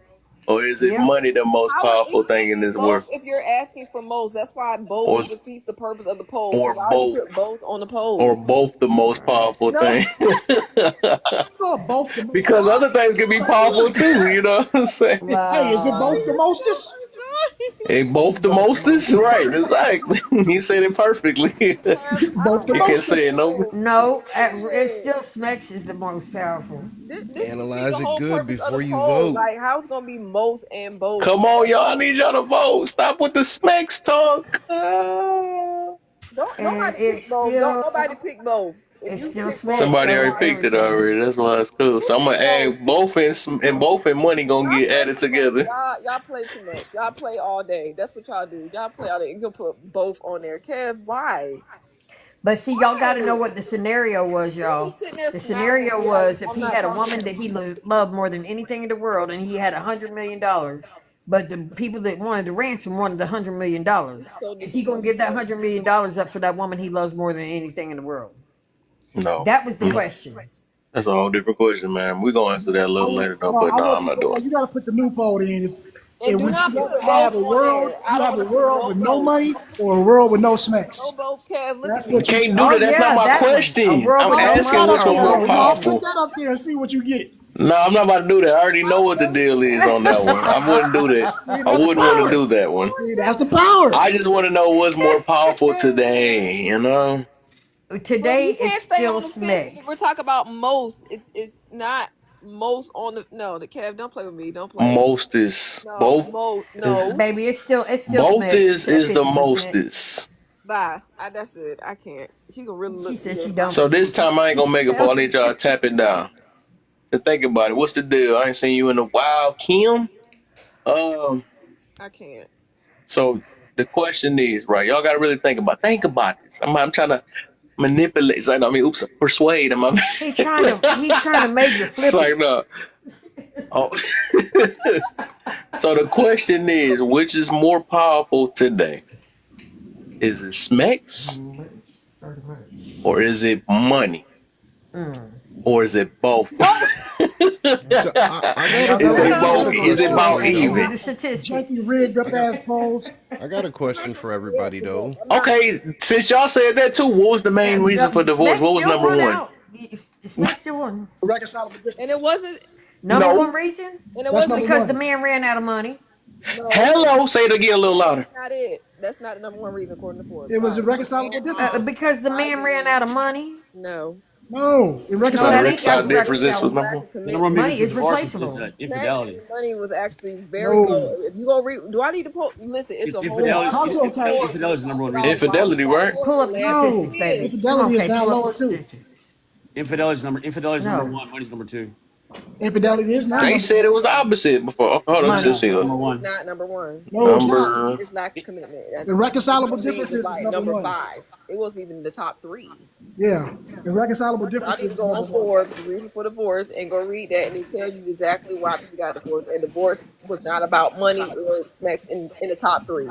or is it money the most powerful thing in this world? Both if you're asking for most. That's why both Or defeats the purpose of the poll. So or why'd you both, put both on the poll? or both the most powerful No. thing? Oh, both the most. Because other things can be powerful too. You know what I'm saying? Hey, is it both the mostest? Hey, both the mostest, right? Exactly. You said it perfectly. Both the You can mostest. say it no. No, it's still Smex is the most powerful. This Analyze the it whole good purpose of before the you poll. vote. Like, how it's gonna be most and both? Come on, y'all. I need y'all to vote. Stop with the Smex talk. Nobody pick both. Don't nobody pick both. If you pick both, Somebody already picked it already. That's why it's cool. So I'm gonna add both and both and money gonna get added together. Y'all play too much. Y'all play all day. That's what y'all do. Y'all play all day. You can put both on there. Kev, why? But see, y'all got to know what the scenario was, y'all. just sitting there The smiling. scenario Yeah, was if I'm he not had a talking woman to that he you. loved more than anything in the world, and he had $100 million, but the people that wanted the ransom wanted the $100 million. So Is he gonna give that $100 million up for that woman he loves more than anything in the world? No. That was the question. That's a whole different question, man. We're gonna answer that a little later though, No, but I no, want I'm you. not doing it. You got to put the loophole in. And In do which not you put have both a on world, there. I you don't have a want to see world no with no both. money or a world with no smacks. No both, Kev. Look That's at me. what you Can't said. do that. That's not my that one. A question. world I'm with no asking money which or one more world with no Put powerful. that up there and see what you get. No, I'm not about to do that. I already know what the deal is on that one. I wouldn't do that. See, I that's the wouldn't want to power. do that one. See, that's the power. I just want to know what's more powerful today, you know? Today You can't it's stay still on the fence. Smex. If we're talking about most, it's not most on the the Kev. Don't play with me. Don't play. Most is No, both. no. Baby, it's still Both Smex. is At the 50%. mostest. Bye. That's it. I can't. He gonna really look. She said me she in my don't. So this time I ain't gonna make a poll. I need y'all to tap it down. To think about it. What's the deal? I ain't seen you in a while, Kim. I can't. So the question is, right? Y'all gotta really think about this. I'm trying to manipulate. Persuade him. He trying to major flip It's like it. no. Oh. So the question is, which is more powerful today? Is it Smex or is it money? Or is it both? Is it about even? Janky rigged up ass polls. I got a question for everybody though. Okay, since y'all said that too, what was the main reason for divorce? What was number one? Smex still won. Reconcilable differences. And it wasn't. Number one reason? And it wasn't because the man ran out of money. No, Hello, say it again a little louder. That's not it. That's not the number one reason according to Forbes. It was irreconcilable differences. Because the man ran out of money. No. No, irreconcilable differences was number one. Money is replaceable. Infidelity. Money was actually very low. If you go read, do I need to pull? Listen, it's a whole. Infidelity is the number one reason. Infidelity, right? Pull up statistics, baby. Infidelity is down lower too. Infidelity is number one. Money's number two. Infidelity is not. They said it was the opposite before. Hold on, It's not number one. No, it's Number- not. It's lack of commitment. Irreconcilable It's differences is like number one. 5. It wasn't even the top 3. Yeah, irreconcilable I differences. need to go on Forbes, read for divorce, and go read that, and they tell you exactly why people got divorced. And divorce was not about money or Smex in the top 3.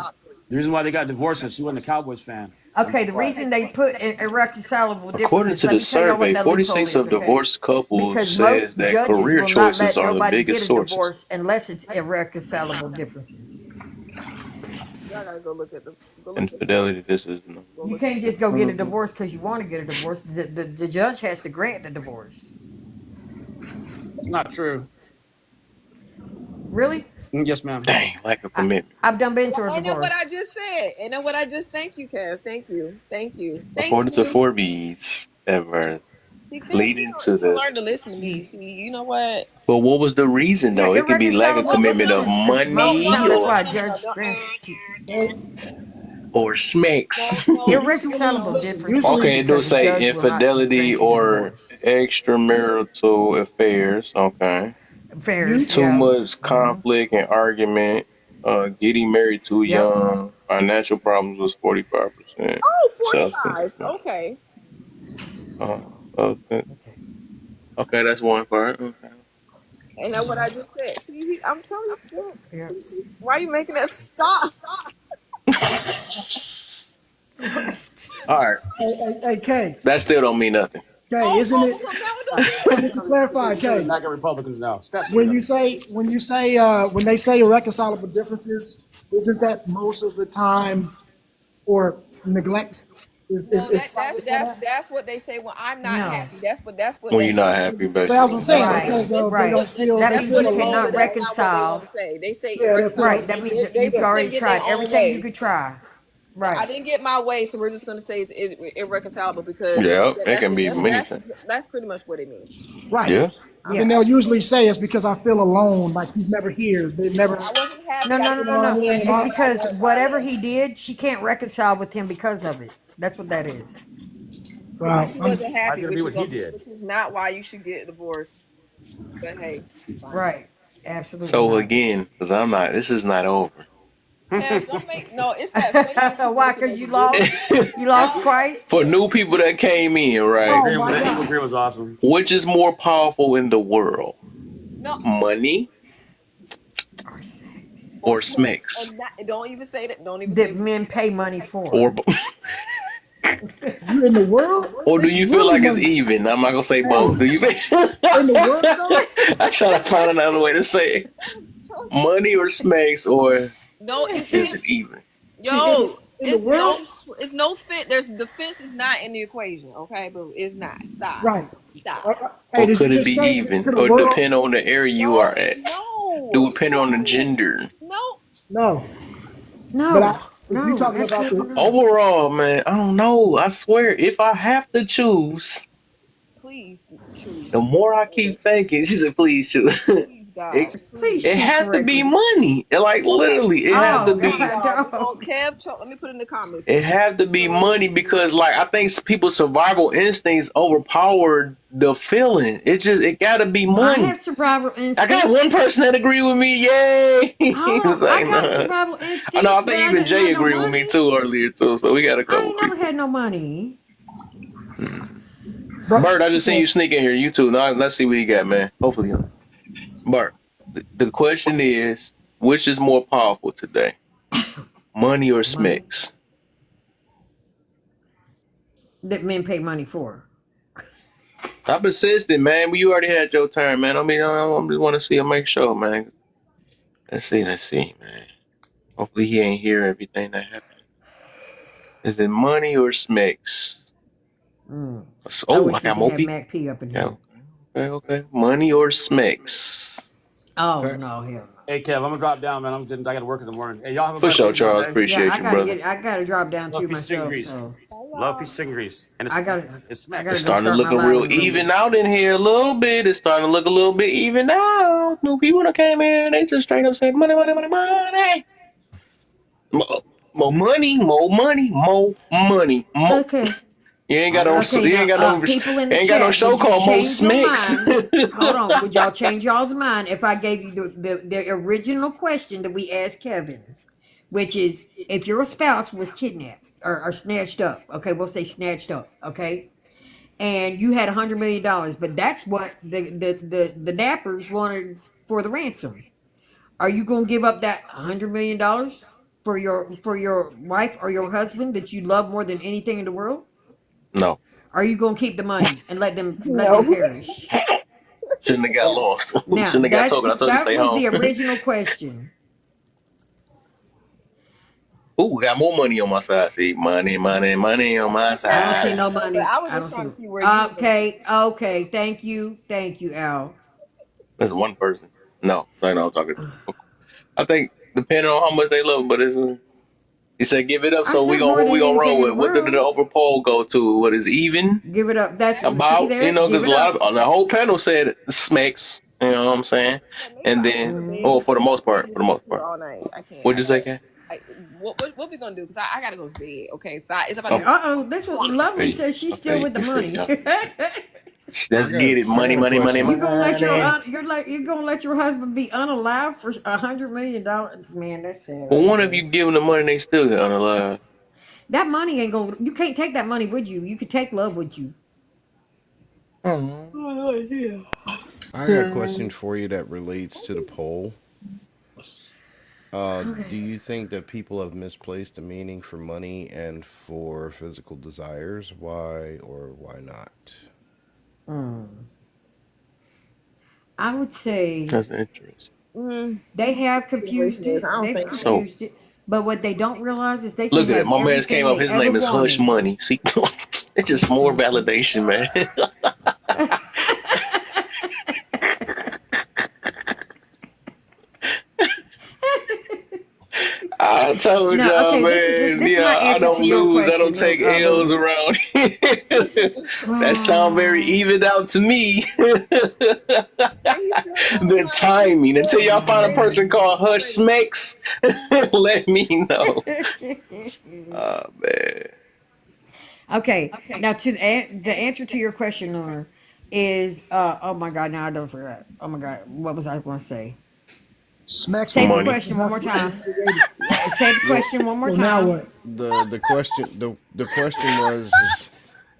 The reason why they got divorced is she wasn't a Cowboys fan. Okay, the reason they put irreconcilable differences. According to let me the tell y'all what survey, that 46 loophole of is, okay? divorced couples Because says most that judges career will not choices let are the nobody biggest get a sources. divorce unless it's irreconcilable differences. gotta go look at the Infidelity. This is no. You can't just go get a divorce because you want to get a divorce. The judge has to grant the divorce. It's not true. Really? Yes, ma'am. Dang, lack of commitment. I've done been through a And then what divorce. I just said. And then what I just. Thank you, Kev. Thank you. Thank you. Thank According to you. Forbes, ever See, Kev, leading to you the. learn to listen to me. See, you know what? But what was the reason though? It could be lack of commitment of money That's or why Judge grants smacks. irreconcilable differences. Okay, it do because the say judge will not infidelity grant you or extramarital affairs. Okay. affairs. Too Yeah. much conflict and argument. Getting married too Yep. young. Financial problems was 45%. Oh, Self- 45. Okay. okay. Okay, that's one part. Okay. And that's what I just said. See, I'm telling you. See, why are you making that stop? All right. Hey, Kay. That still don't mean nothing. Kay, isn't it? Just to clarify, Kay. Not get Republicans now. When they say irreconcilable differences, isn't that most of the time or neglect? That's what they say when I'm not happy. That's what When you're not happy, basically. That's what I'm saying, because they don't feel That they means feel you alone. cannot reconcile. They say Yeah, that's right. That means that you've already tried everything you could try. Right. I didn't get my way, so we're just going to say it's irreconcilable because Yeah, it can be many that's, things. that's pretty much what it means. Right. Yeah. And they'll usually say it's because I feel alone, like he's never here. They never. I wasn't happy. No. It's because whatever he did, she can't reconcile with him because of it. That's what that is. Wow. She wasn't happy, Why couldn't it be what he did? which is not why you should get a divorce. But hey, Right. Absolutely. So not. again, because this is not over. yeah, no, it's that. Why? Because you lost. You lost twice. For new people that came in, right? The agreement was awesome. Which is more powerful in the world? No. Money or smacks? Don't even say that. Don't even That say men pay money for. Or You in the world? or do It's you feel really like it's money. even? I'm not gonna say both. Do you? In the world, though? I try to find another way to say it. Money or smacks or no. is it even? Yo, In the world? it's no fit. The fence is not in the equation, okay? But it's not. Stop. Right. Stop. Or did could you it just be say even? to the Or world? depend on the area you are at? No. Do it depend on the gender? No. No. No. But if you're talking about the Overall, man, I don't know. I swear, if I have to choose, Please choose. the more I keep thinking, she said, please choose. Please, God. Please It choose has to correctly. be money. Like literally, it has to be. Kev, let me put it in the comments. It have to be money because, like, I think people's survival instincts overpower the feeling. It gotta be I money. have survival instincts. I got one person that agree with me. Yay! Oh, Like, I got nah. survival instincts. I know. I but think even didn't Jay have no agreed with money. me too earlier too. So we got a I couple. ain't never had no money. Bert, I just seen you sneak in here. You too. Now let's see what you got, man. Hopefully, Bert. The question is, which is more powerful today, money or smicks? That men pay money for. I'm persistent, man. But you already had your turn, man. I mean, I just want to see him make sure, man. Let's see, man. Hopefully, he ain't hear everything that happened. Is it money or smicks? I Oh, wish I we got could more have people. Mac P up in here. Okay. Money or smicks? Oh no, hell no. Hey, Kev, I'm gonna drop down, man. I got to work in the morning. Hey, y'all have a For blessed sure, evening, Charles. okay? Appreciate Yeah, you, brother. I gotta drop down Love too peace, chicken myself. grease. So. Love peace, chicken grease. And I gotta- it's smacks. gotta It's starting to start look my real live a little even out in here a little bit. It's starting to look a little bit even out. New people that came in, they just straight up said money. More money. Okay. You ain't got no. Okay, You ain't got now, no. people in the Ain't got no chat, show would you called Mo change your Smicks. mind? Hold on, would y'all change y'all's mind if I gave you the original question that we asked Kevin, which is if your spouse was kidnapped or snatched up, okay, we'll say snatched up, okay, and you had $100 million, but that's what the Dappers wanted for the ransom. Are you gonna give up that $100 million for your wife or your husband that you love more than anything in the world? No, Are you gonna keep the money and let them perish? shouldn't have got lost. Now Shouldn't have got told. I told you to that stay was home. the original question. Ooh, got more money on my side. See, money on my I don't see side. no But money. I was I just don't trying see. to see where you were. Okay. Thank you, Al. That's one person. No, I'm talking. I think depending on how much they love, but he said give it up. I So said more we than gonna roll anything in the with. What did the world. over poll go to? What is even Give it up. That's see about? there. Give Because a it lot up. of the whole panel said smacks. You know what I'm saying? Yeah, maybe And I'll go then, to Mm-hmm. bed. for the most I part, can't do this here all night. I can't. what'd you say, Ken? What we gonna do? Because I gotta go to bed. Okay, it's about to Oh, be This was lovely. Says she's still okay, with the you fake money. up. I Let's got get it. I Money, got a money, money, question. You money. gonna let Honey. you're gonna let your husband be unalive for $100 million? Man, that's sad. Well, one of you give them the money, they still get unalive. That money ain't gonna. You can't take that money with you. You could take love with you. Oh, yeah. I got a question for you that relates to the poll. Do you think that people have misplaced the meaning for money and for physical desires? Why or why not? I would say That's interesting. they have I confused it. don't They've think so. So confused it. But what they don't realize is they can look at it. have My man's everything came up. they His ever name is Hush wanted. Money. See, it's just more validation, man. I told No, y'all, okay. man. This is my Yeah, I answer to don't your lose. I don't question, take L's Lou. around here. That sound very even out to me. The timing. Until y'all find a person called Hush Smekes, let me know. Oh man. Okay. Now to the answer to your question, Nora, is oh my God, now I don't forget. Oh my God, what was I going to say? Smacks Say was the the Money. question one more time. Say the Well, question one more So now time. what? the question was,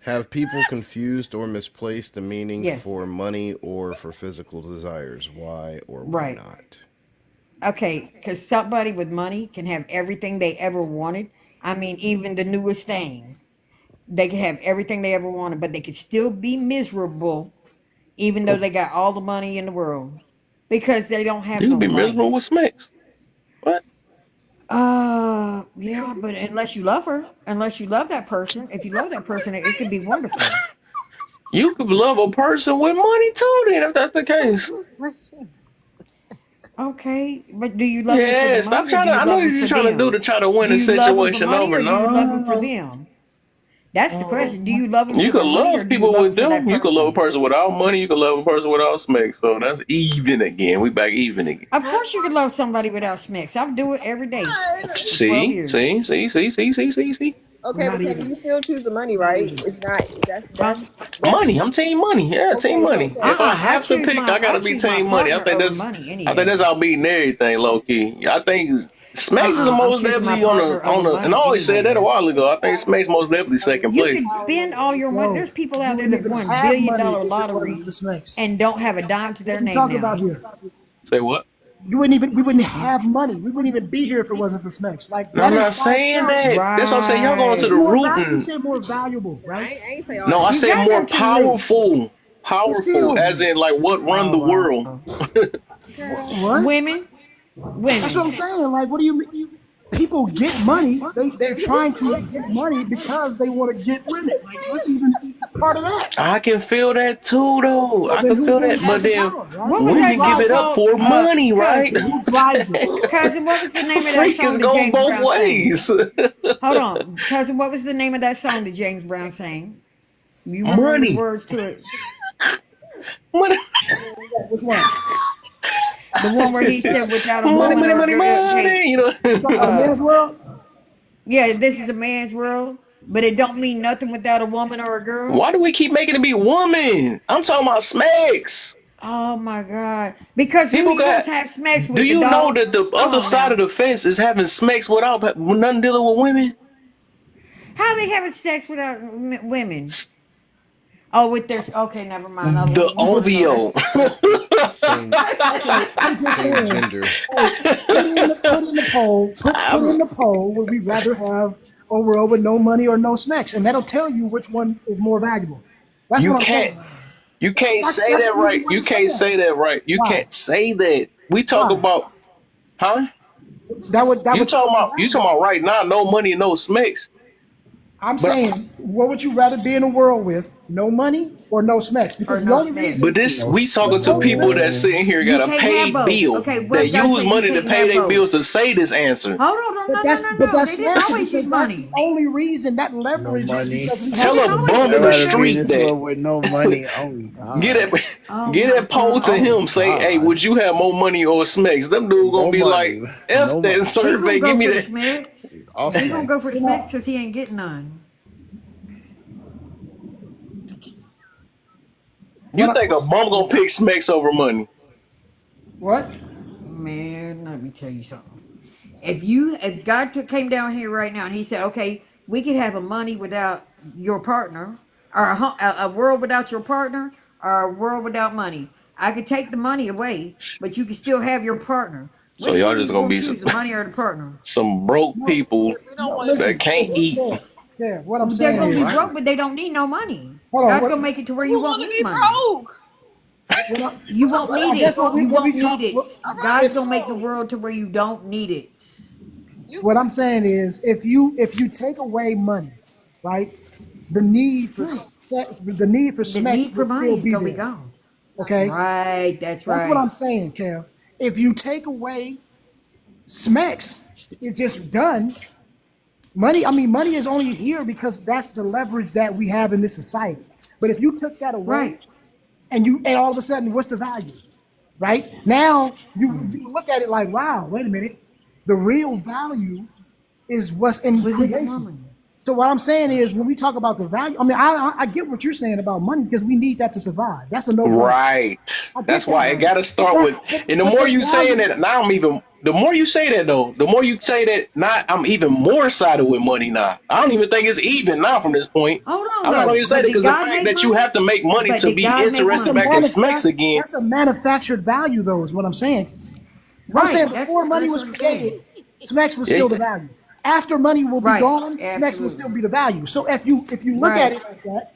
have people confused or misplaced the meaning Yes. for money or for physical desires? Why or why Right. not? Okay, because somebody with money can have everything they ever wanted. I mean, even the newest thing. They can have everything they ever wanted, but they could still be miserable, even though they got all the money in the world, because they don't have You no be miserable with life. Smekes. What? Yeah, but unless you love her, unless you love that person, if you love that person, it could be wonderful. You could love a person with money too, then, if that's the case. Okay, but do you love them for the Yeah, stop money or trying do to. you I know love you're them for just trying to do them? to try to win Do the you love them for situation money over. or do you love them for No. them? That's the question. Do you love them You for could their money or love do you people love them with for that them. You could love a person? person without money. You could love a person without Smekes. So that's even again. We back even again. Of course you can love somebody without smicks. I do it every day for 12 See, years. see, see, see, see, see, see, see. Okay, Not but Kevin, even. you still choose the money, Not right? even. It's not. Huh? That's Money. I'm team money. Yeah, team okay. money. If I I have to choose pick, I I gotta be choose my team money. partner over money any I think that's day. how beating everything, low key. I think Smekes is the I'm most choosing my definitely partner over on the and I money always any said that a day. while ago. I think Smekes most definitely second You place. could spend all your money. Bro, There's people you out there wouldn't that even won have money billion-dollar if it wasn't for the lotteries smacks. and don't have a dime to What their are we name talking now. about here? Say what? We wouldn't have money. We wouldn't even be here if it wasn't for smacks. Like No, that I'm is not by saying itself. that. That's what I'm saying. Y'all going to It's the Right. more root valuable. You and said more valuable, right? I ain't say all no, that. I You said gotta more go to the root. powerful. But Powerful, still, as in like what run Oh the world. wow. Girl, what? Women, That's what I'm women. saying. Like, what do you mean? People get money. They're trying to get money because they want to get women. Like, what's even part of that? I can feel that too, though. So I then can who feel then that. has But the then power, right? What was Who that women give song it drives it? up called? for money, right? Cousin. Who drives it? Cousin, what was the name of that song Freakers that go James both Brown sang? ways. Hold on. Cousin, what was the name of that song that James Brown sang? You remember the Money. words to it? Money. Which one? The one where he said without a Money, woman money, or a money, girl, okay, money. You know. You talking about uh, Man's World? yeah, this is a man's world, but it don't mean nothing without a woman or a girl. Why do we keep making it be woman? I'm talking about Smekes. Oh my God! Because who People you gonna got. have sex Do with? The you know dog? that the Come other on side of now. the fence is having Smekes without nothing dealing with women? How they having sex without women? Oh, with their okay, never mind. I don't The want to know. OVO. Same Okay, I'm just same saying. gender. Hey, put in the poll. Put in the poll. Would we rather have a world with no money or no smacks? And that'll tell you which one is more valuable. That's You what I'm can't. saying. You can't say That's that an easy right. way You to say can't that. say that right. You Why? can't say that. We talk Why? about, huh? That would You take talking away about you value. talking about right now? No money, no smacks. I'm But saying, what would you rather be in a world with? No money or no smacks? Or Because the no only but reason, smacks. this No we talking to only people that listen, smoking. sitting here You got a can't have paid both. bill Okay, what that if God use say you money to can't pay have their both? bills to say this answer. Hold on, but no. They that's didn't smacks always use because that's the money. only reason that No leverage is money. because we They have Tell didn't a money. always bum use in I'd the money rather be though. in street this that world with no money. Oh get God. that Oh get my that poll to God. Oh him. Say, hey, God. would you have more money or smacks? Them dude gonna No be like, money. f No that money. He gonna survey. Give go me for the that. smacks. All He gonna go for smacks. the You smacks know because he ain't getting none. You what? think a bum gonna pick smacks over money? What? Man, let me tell you something. If God came down here right now and he said, okay, we could have a money without your partner, or a world without your partner, or a world without money. I could take the money away, but you can still have your partner. So Which y'all one just you gonna gonna be choose, the money or the partner? some broke No, people no. that Listen, can't eat. yeah. What I'm They're saying gonna be is, broke, but they don't need no money. hold on. God's What? gonna make it to where Who you won't want to need be money. broke? You won't I need guess it. You what we won't talk. need it. All right, God's If gonna make the bro. world to where you don't need it. You what I'm saying is, if you take away money, right, the need for Right. The smacks need for will still money is be gonna be there. gone. Okay, Right, that's that's what I'm right. saying, Kev. If you take away smacks, it's just done. Money, I mean, money is only here because that's the leverage that we have in this society. But if you took that away Right. and all of a sudden, what's the value? Right? Now you look at it like, wow, wait a minute. The real value is what's in Was in the creation. woman. So what I'm saying is when we talk about the value, I mean, I get what you're saying about money because we need that to survive. That's a no-brainer. Right. I That's get why that. it Right. got to But start with. And the but more the you saying value, that, now I'm even. The more you say that though, the more you say that, now I'm even more sided with money. Now I don't even think it's even now from this point. Hold on I'm not though. gonna even say that But did because the God fact make that you money? have to make money But to did be God make that's a interested money? back in smacks again. that's a manufactured value, though, is what I'm saying. I'm saying Right. before money That's was what I'm created, saying. Smacks was Yeah. still the value. After money will be Right. gone, Smacks will still Absolutely. be the value. So if you look at Right. it like that,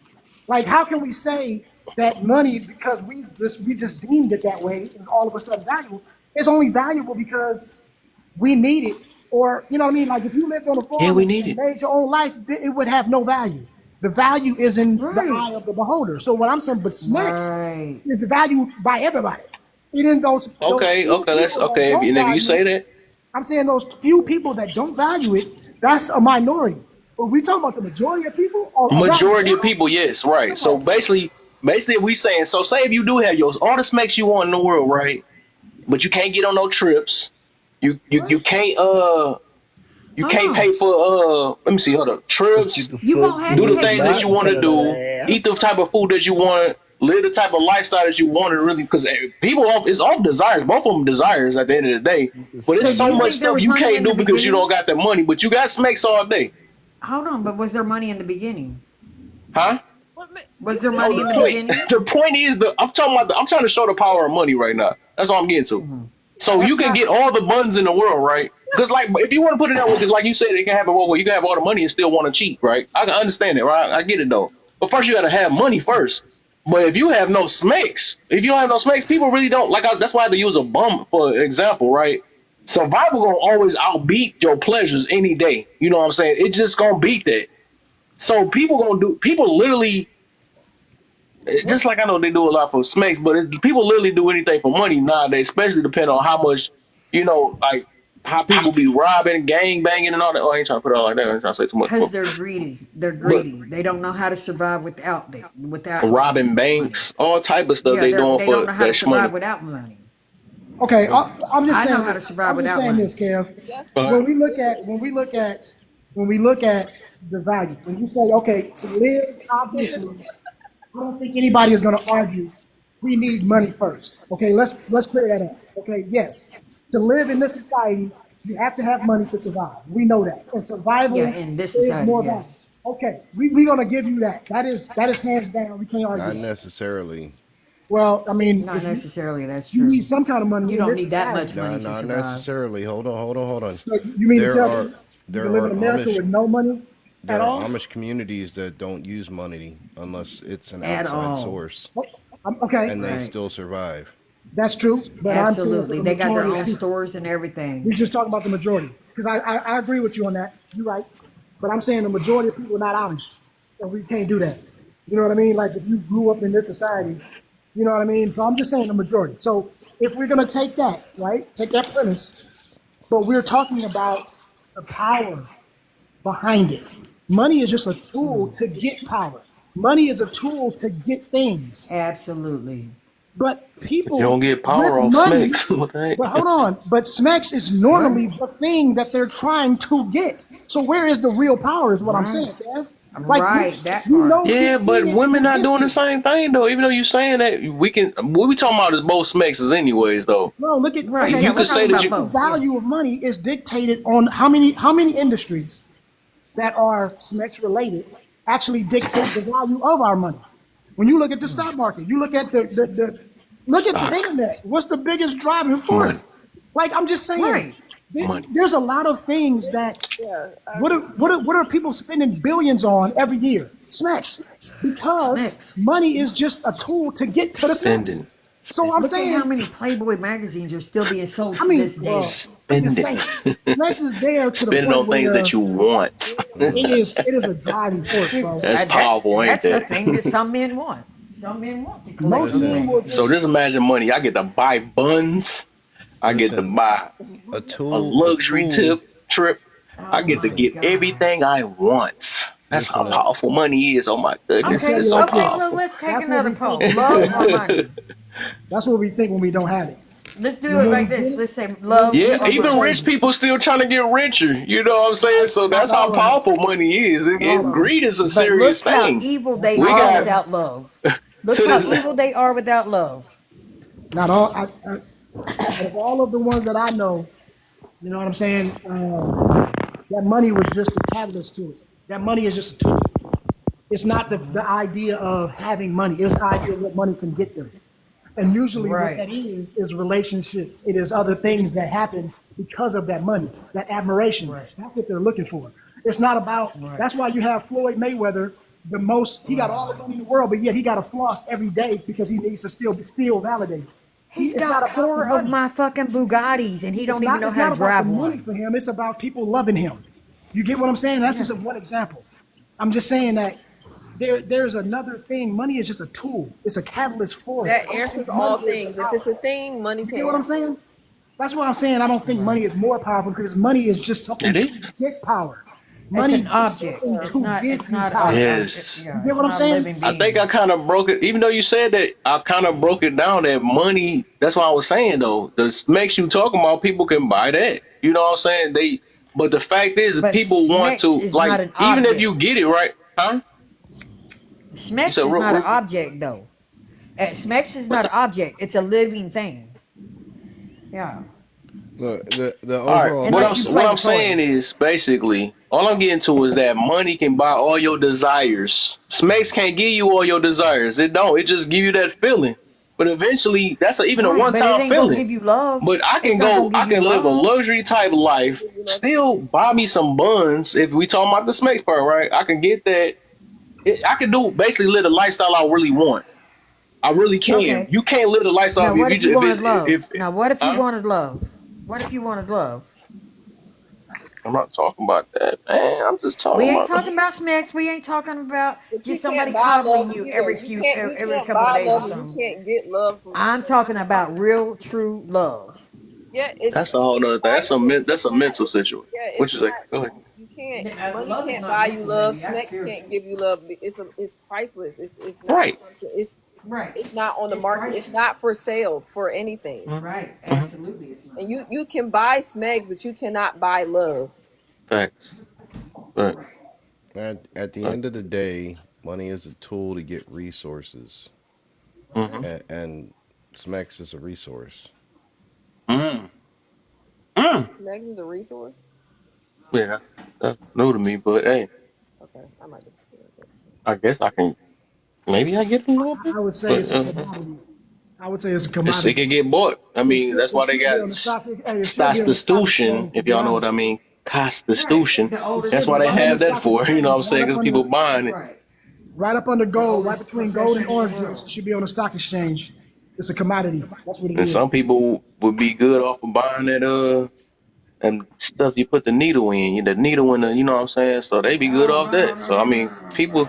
like how can we say that money, because we just deemed it that way, is all of a sudden valuable? It's only valuable because we need it, or you know what I mean. Like if you lived on a Yeah, farm we and, need and it. made your own life, it would have no value. The value is in the Right. eye of the beholder. So what I'm saying, but Smacks Right. is valued by everybody. Even those Okay. few Okay. That's people that okay. don't And if you value say it, that, I'm saying those few people that don't value it, that's a minority. But we talking about the majority of people around the majority of world. people, yes, right. So Yeah. basically, we saying so. Say if you do have yours, all the smacks you want in the world, right? But you can't get on no trips. You What? can't you Hold can't on. pay for let me see, hold up, Get trips, the You foot, won't have do to the the take things that you back trips. want to part of the do, laugh. eat the type of food that you want, live the type of lifestyle that you want, and really because people off it's off desires, both of them desires at the end of the day. You can But it's So do so you smell much think it. there stuff was you money can't in the do because you don't beginning? got the money, but you got smacks all day, Hold on, but was there money in the beginning? huh? Was you there said No, money the in the money. point beginning? the point is I'm trying to show the power of money right now. That's all I'm getting to. Hmm. So you That's can not get all the buns in the world, right? Because like if you want to put it that way, because like you said, it can happen one way. You can have all the money and still want to cheat, right? I can understand it, right? I get it though. But first you got to have money first. But if you have no smacks, if you don't have no smacks, people really don't like. That's why I have to use a bum for example, right? Survival gonna always outbeat your pleasures any day. You know what I'm saying? It's just gonna beat that. So people literally what just like I know they do a lot for smacks, but people literally do anything for money nowadays, especially depending on how much, like how people be robbing, gang banging, and all that. Oh, I ain't trying to put it out like that. I ain't trying to say too much, Because they're greedy. They're but greedy. They don't know how to survive without robbing money. banks, all type of stuff Yeah, they doing they don't for know how to that survive money. without money. okay. But I'm just I know saying how to this. survive I'm just without saying money. this, Kev. Yes. But When we look at the value, when you say okay to live, obviously, I don't think anybody is going to argue we need money first. Okay, let's clear that up. Okay, yes, to live in this society, you have to have money to survive. We know that, and Yeah, survival in this is society, more valuable. yes. Okay, we're gonna give you that. That is hands down. We can't argue not that. necessarily. Well, I mean, Not if necessarily, that's you need true. some kind of money You in don't this need that society, much money Not to not survive. necessarily. Hold on. so you mean to There tell are me you can there live are in America Amish with no money at there are all? Amish communities that don't use money unless it's an At outside all. source, Okay, and they Right. still survive. That's true, but I'm saying for Absolutely. the They got their majority of own people. stores and everything. We're just talking about the majority. Because I agree with you on that. You're right. But I'm saying the majority of people are not honest. So we can't do that. You know what I mean? Like if you grew up in this society, you know what I mean? So I'm just saying the majority. So if we're going to take that, right, take that premise, but we're talking about the power behind it. Money is just a tool to get power. Money is a tool to get things. Absolutely. But You people don't get with power off money, snakes. What the but heck? hold on, but Smex is normally the thing that they're trying to get. So where is the real power is what I'm saying, Kev. Like Right, that you part. know, we've Yeah, but seen it women in not doing the history. same thing though. Even though you saying that we can, what we talking about is both smexes anyways though. No, look at Right. okay, You Yeah, we're could say talking that about you the both. Yeah. value of money is dictated on how many industries that are Smex related actually dictate the value of our money. When you look at the stock market, you look at the look at the stock internet. What's the biggest driving money, force? Like I'm just saying, Right. money. there's a lot of things that Yeah, I what agree. are people spending billions on every year? Smacks. Because Smacks. money is just a tool to get to the smacks. Spending, So I'm Look at how saying, many Playboy magazines are still being sold I to mean, this well, day. I'm just spending, saying, smacks is there to the spending point on things that where you want. it is a driving force, See, bro. That's powerful, ain't that's a that? thing that some men want. Some men want to collect Most those men Listen, will So magazines. just just imagine money. I get to buy buns. I get to listen. buy A a tool, a luxury tool. trip. I Oh get to my get Listen, God. everything I want. That's how listen. well, powerful money is. Oh my I'm gonna goodness, tell Okay, it's you so like okay, this. so powerful. let's take That's what another we think poll. when we don't Love or have it. money? That's what we think when we don't have it. Let's do And it when we like get this. it, Let's say then love Yeah, or it even money. rich changes. people still trying to get richer. You know what I'm saying? So Not that's how all of them. powerful money is. Not all of them. Greed is a But serious look how thing. evil That's they not We are all of got them. without love. Look to how this. evil they are without love. Not all. Out of all of the ones that I know, you know what I'm saying? That money was just the catalyst to it. That money is just a tool. It's not the idea of having money. It's the idea of what money can get them. And usually what Right. that is relationships. It is other things that happen because of that money, that admiration. Right. That's what they're looking for. It's not about, Right. that's why you have Floyd Mayweather, he got all the money in the world, but yet he got to floss every day because he needs to still feel validated. He's It's not got about the 4 of money. my fucking Bugattis and he It's don't even not, know it's how not to about the drive money one. for him. It's about people loving him. You get what I'm saying? That's Yeah. just one example. I'm just saying that there's another thing. Money is just a tool. It's a catalyst for it. That I don't answers think money all is the things. If it's power. a thing, money You get can't what I'm answer saying? That's what I'm saying. I don't think money is more powerful because money is just something It to is. get power. It's Money an is object. something it. It's to not give it's you not power. Yes. You yeah, get it's what I'm not a saying? living I think I being. kind of broke it, even though you said that, I kind of broke it down that money, that's what I was saying though. This makes you talking about people can buy that. You know what I'm saying? But the fact is, But people want Smex to, is like, not an even if you object. get it right, huh? You said, Smex is not an object though. Smex is what not the, an object. It's a living thing. Yeah. Look, the all right, overall what Unless you question. what play I'm with saying toys. is basically all I'm getting to is that money can buy all your desires. Smekes can't give you all your desires. It don't. It just give you that feeling. But eventually, that's even a Right, one but it time ain't gonna feeling. give you love. But I It's can not go, gonna I give you can live a love. luxury type life, still buy me some buns. If we talking about the Smekes part, right? I can get that. I can do basically live the lifestyle I really want. I really can. Okay. You can't live the lifestyle Now if what you if you just wanted love? if Now what if you huh? wanted love? What if you wanted love? I'm not talking about that, man. I'm just We talking ain't about talking about Smex. We ain't talking about But you just can't somebody buy love coddling you either. You can't you every can't couple of buy days or love and you something. can't get love from I'm talking about real, true love. yeah, that's a whole it's nother thing. priceless. That's It's a not mental situation. yeah, What it's you say? not Go ahead. you can't money Love is can't not buy you mental, love. baby. That's Snacks can't spiritual. give you love. It's priceless. It's not Right. something Right. it's not on the It's market. It's priceless. not for sale for anything. Right. Mm-hmm. Absolutely, it's not. And you can buy Smegs, but you cannot buy love. Facts. Right. Right. At the Right. end of the day, money is a tool to get resources, Mm-hmm. and Smex is a resource. Mm. Mm. Smegs is a resource. Yeah, that's new to me, but hey, Okay, I might just I guess I can. Maybe I get a little bit, I would say but it's a commodity. I would say it's a it commodity. can get bought. I mean, that's It why they should be got on the stock. Hey, it should be on the stock Constitution, exchange. To if be y'all know what I honest, mean. Right. Constitution. The it oldest That's should be why they right on have the that stock for. You know what exchange, I'm saying? Because people buying it. Right. right up under The gold, right oldest between gold and profession in the orange juice. world. It should be on the stock exchange. It's a commodity. That's what it And is. some people would be good off of buying that and stuff you put the needle in, the needle in the, you know what I'm saying? So they be good off that. So I mean, people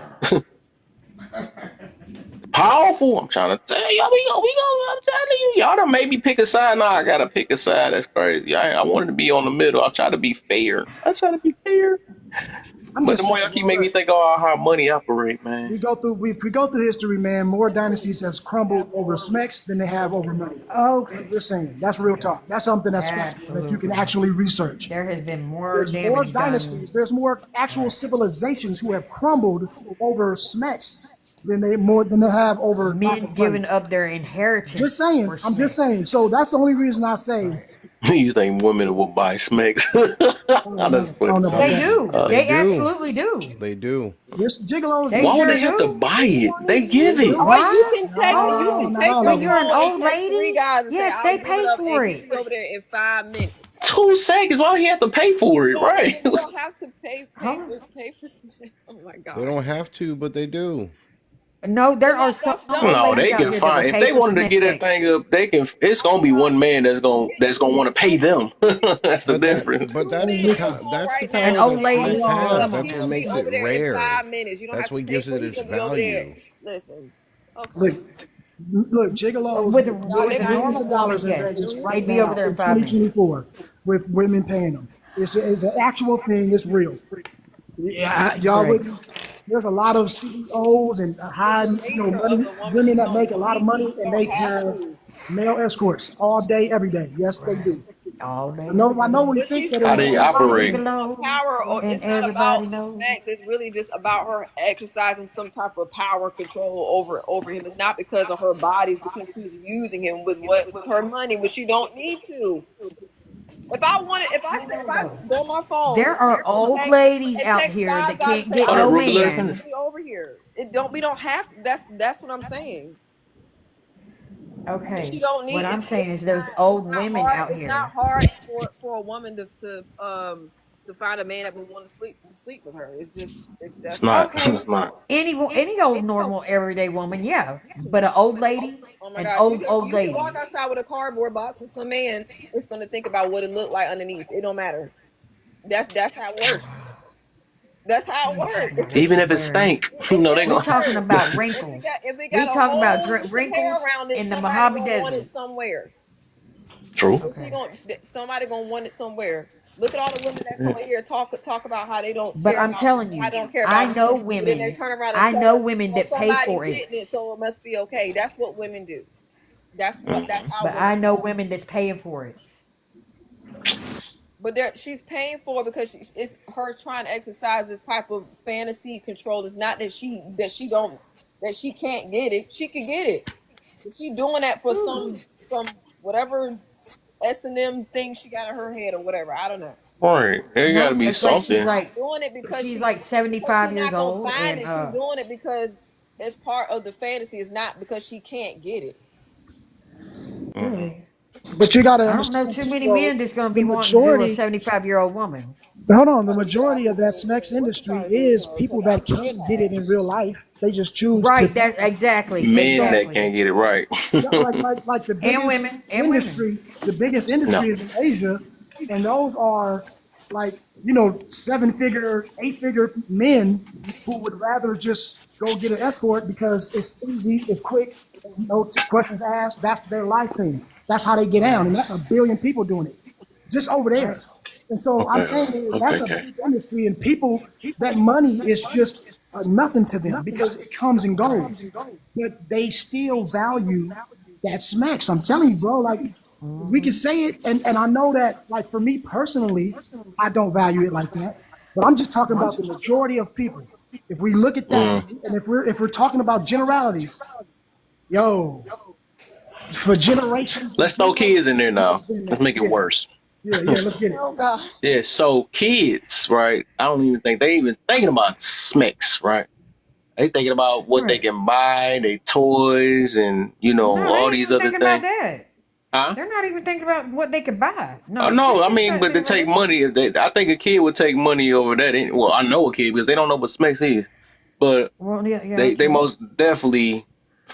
powerful. I'm trying to tell y'all, I'm telling you, y'all done maybe pick a side. Now I gotta pick a side. That's crazy. I wanted to be on the middle. I try to be fair. I'm But the just more saying, y'all keep making me think of how money operate, man. if we go through history, man, more dynasties has crumbled over Smex than they have over money. Okay. I'm just saying, that's real talk. That's something that's factual that you can actually research. There has been more There's damage more done. dynasties. There's more actual civilizations who have crumbled over Smex than they have over Men giving up their inheritance. Just saying. I'm just saying. So that's the only reason I say. You think women will buy Smecks? That's funny. They do. They do. absolutely do. They do. This gigolos. Why would they have to buy it? They give it. All right, you can take your When you're an phone old and text lady, 3 guys and yes, say, they I'll give it pay up for and it. get you over there in 5 minutes. 2 seconds. Why would he have to pay for it? Right. You don't have to pay for Smack. Oh my god. They don't have to, but they do. No, there are some No, they can find if they wanted to get that thing up. They can. It's gonna be one man that's gonna want to pay them. That's the difference. But that's the power An old that lady Smex has. That's He'll what makes be it over there in rare. 5 minutes. You don't That's have to what pay gives for it its He'll be over there. value. Listen. Look, gigolos with millions of dollars in yes, Vegas they'd right be now over there in in 5 minutes. 2024 with women paying them. It's an actual thing. It's real. Yeah, y'all. There's a lot of CEOs and high, women that make a lot of money, and they have male escorts all day, every day. Yes, they do. All day. I know we think that How they operate. Power, or And it's not everybody about the knows. Smacks. It's really just about her exercising some type of power control over him. It's not because of her body, it's because she's using him with her money, which she don't need to. If I go on my phone, There are old ladies out here that can't get no man. over here. We don't have to. That's what I'm saying. Okay. She don't need What I'm it. saying is there's old women out It's here. not hard for a woman to find a man that would want to sleep with her. It's just that's not. Okay. It's not. Any old normal everyday woman, yeah. But an old lady, Oh my an gosh, old you lady. can walk outside with a cardboard box and some man is gonna think about what it looked like underneath. It don't matter. That's how it works. That's how it works. Even if it stank, they We're gonna. talking about wrinkles. We talking about hair wrinkles around it, in the somebody Mojave gonna want it Desert. somewhere. True. Somebody gonna want it somewhere. Look at all the women that come in here talk about how they don't. But care I'm about, telling you, I don't care about. I know women, women. Then they turn around and I tell know us, women "Well, that pay for somebody's it. hitting it, so it must be okay." That's what women do. That's how. But I know women that's paying for it. But she's paying for it because it's her trying to exercise this type of fantasy control. It's not that she can't get it. She can get it. But she doing that for some whatever S&M thing she got in her head or whatever. I don't know. Right. There gotta be It's like something. she's like Doing it because she's like 75 she's years not old. gonna find And, it. She's doing it because it's part of the fantasy. It's not because she can't get it. But you got to I don't understand. know too many though, men that's going to be the wanting to do a majority. 75-year-old woman. But hold on, the majority of that Smex industry is people that can get it in real life. They just choose Right, to. that's exactly. Men exactly. that can't get it right. like the biggest industry. The biggest industry is in Asia, and those are like 7-figure, 8-figure men who would rather just go get an escort because it's easy, it's quick, no questions asked. That's their life thing. That's how they get down, and that's 1 billion people doing it just over there. And so I'm saying is that's a big industry, and people, that money is just nothing to them because it comes and goes. But they still value that Smex. I'm telling you, bro, like we can say it, and I know that, like, for me personally, I don't value it like that. But I'm just talking about the majority of people. If we look at that, and if we're talking about generalities, for generations. Let's throw kids in there now. Let's make it worse. Yeah, let's get it. Oh God. Yeah, so kids, right? I don't even think they even thinking about Smex, right? They thinking about what they can buy, their toys, and all these other things. About that. Huh? They're not even thinking about what they could buy. No, I mean, but to take money, I think a kid would take money over that. Well, I know a kid because they don't know what Smex is, but they most definitely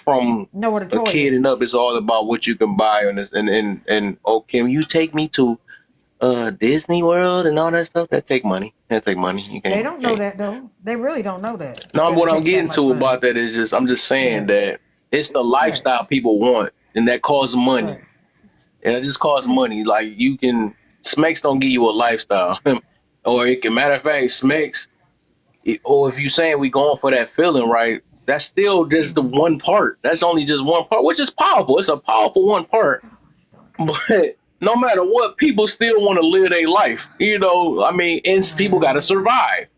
from No, what a a toy kid is. and up, it's all about what you can buy and this and oh, can you take me to Disney World and all that stuff? That take money. That take money. You They can't. don't know that though. They really don't know that. No, That it what I'm takes that getting much to money. about that is just I'm just saying Yeah. that it's the Right. lifestyle people want, and that costs money, Right. and it just costs money. Like you can Smekes don't give you a lifestyle, or it can matter of fact Smekes, or if you saying we going for that feeling, right? That's still just the one part. That's only just one part, which is powerful. It's a powerful one part, but no matter what, people still want to live their life. You know, I mean, and people got to survive,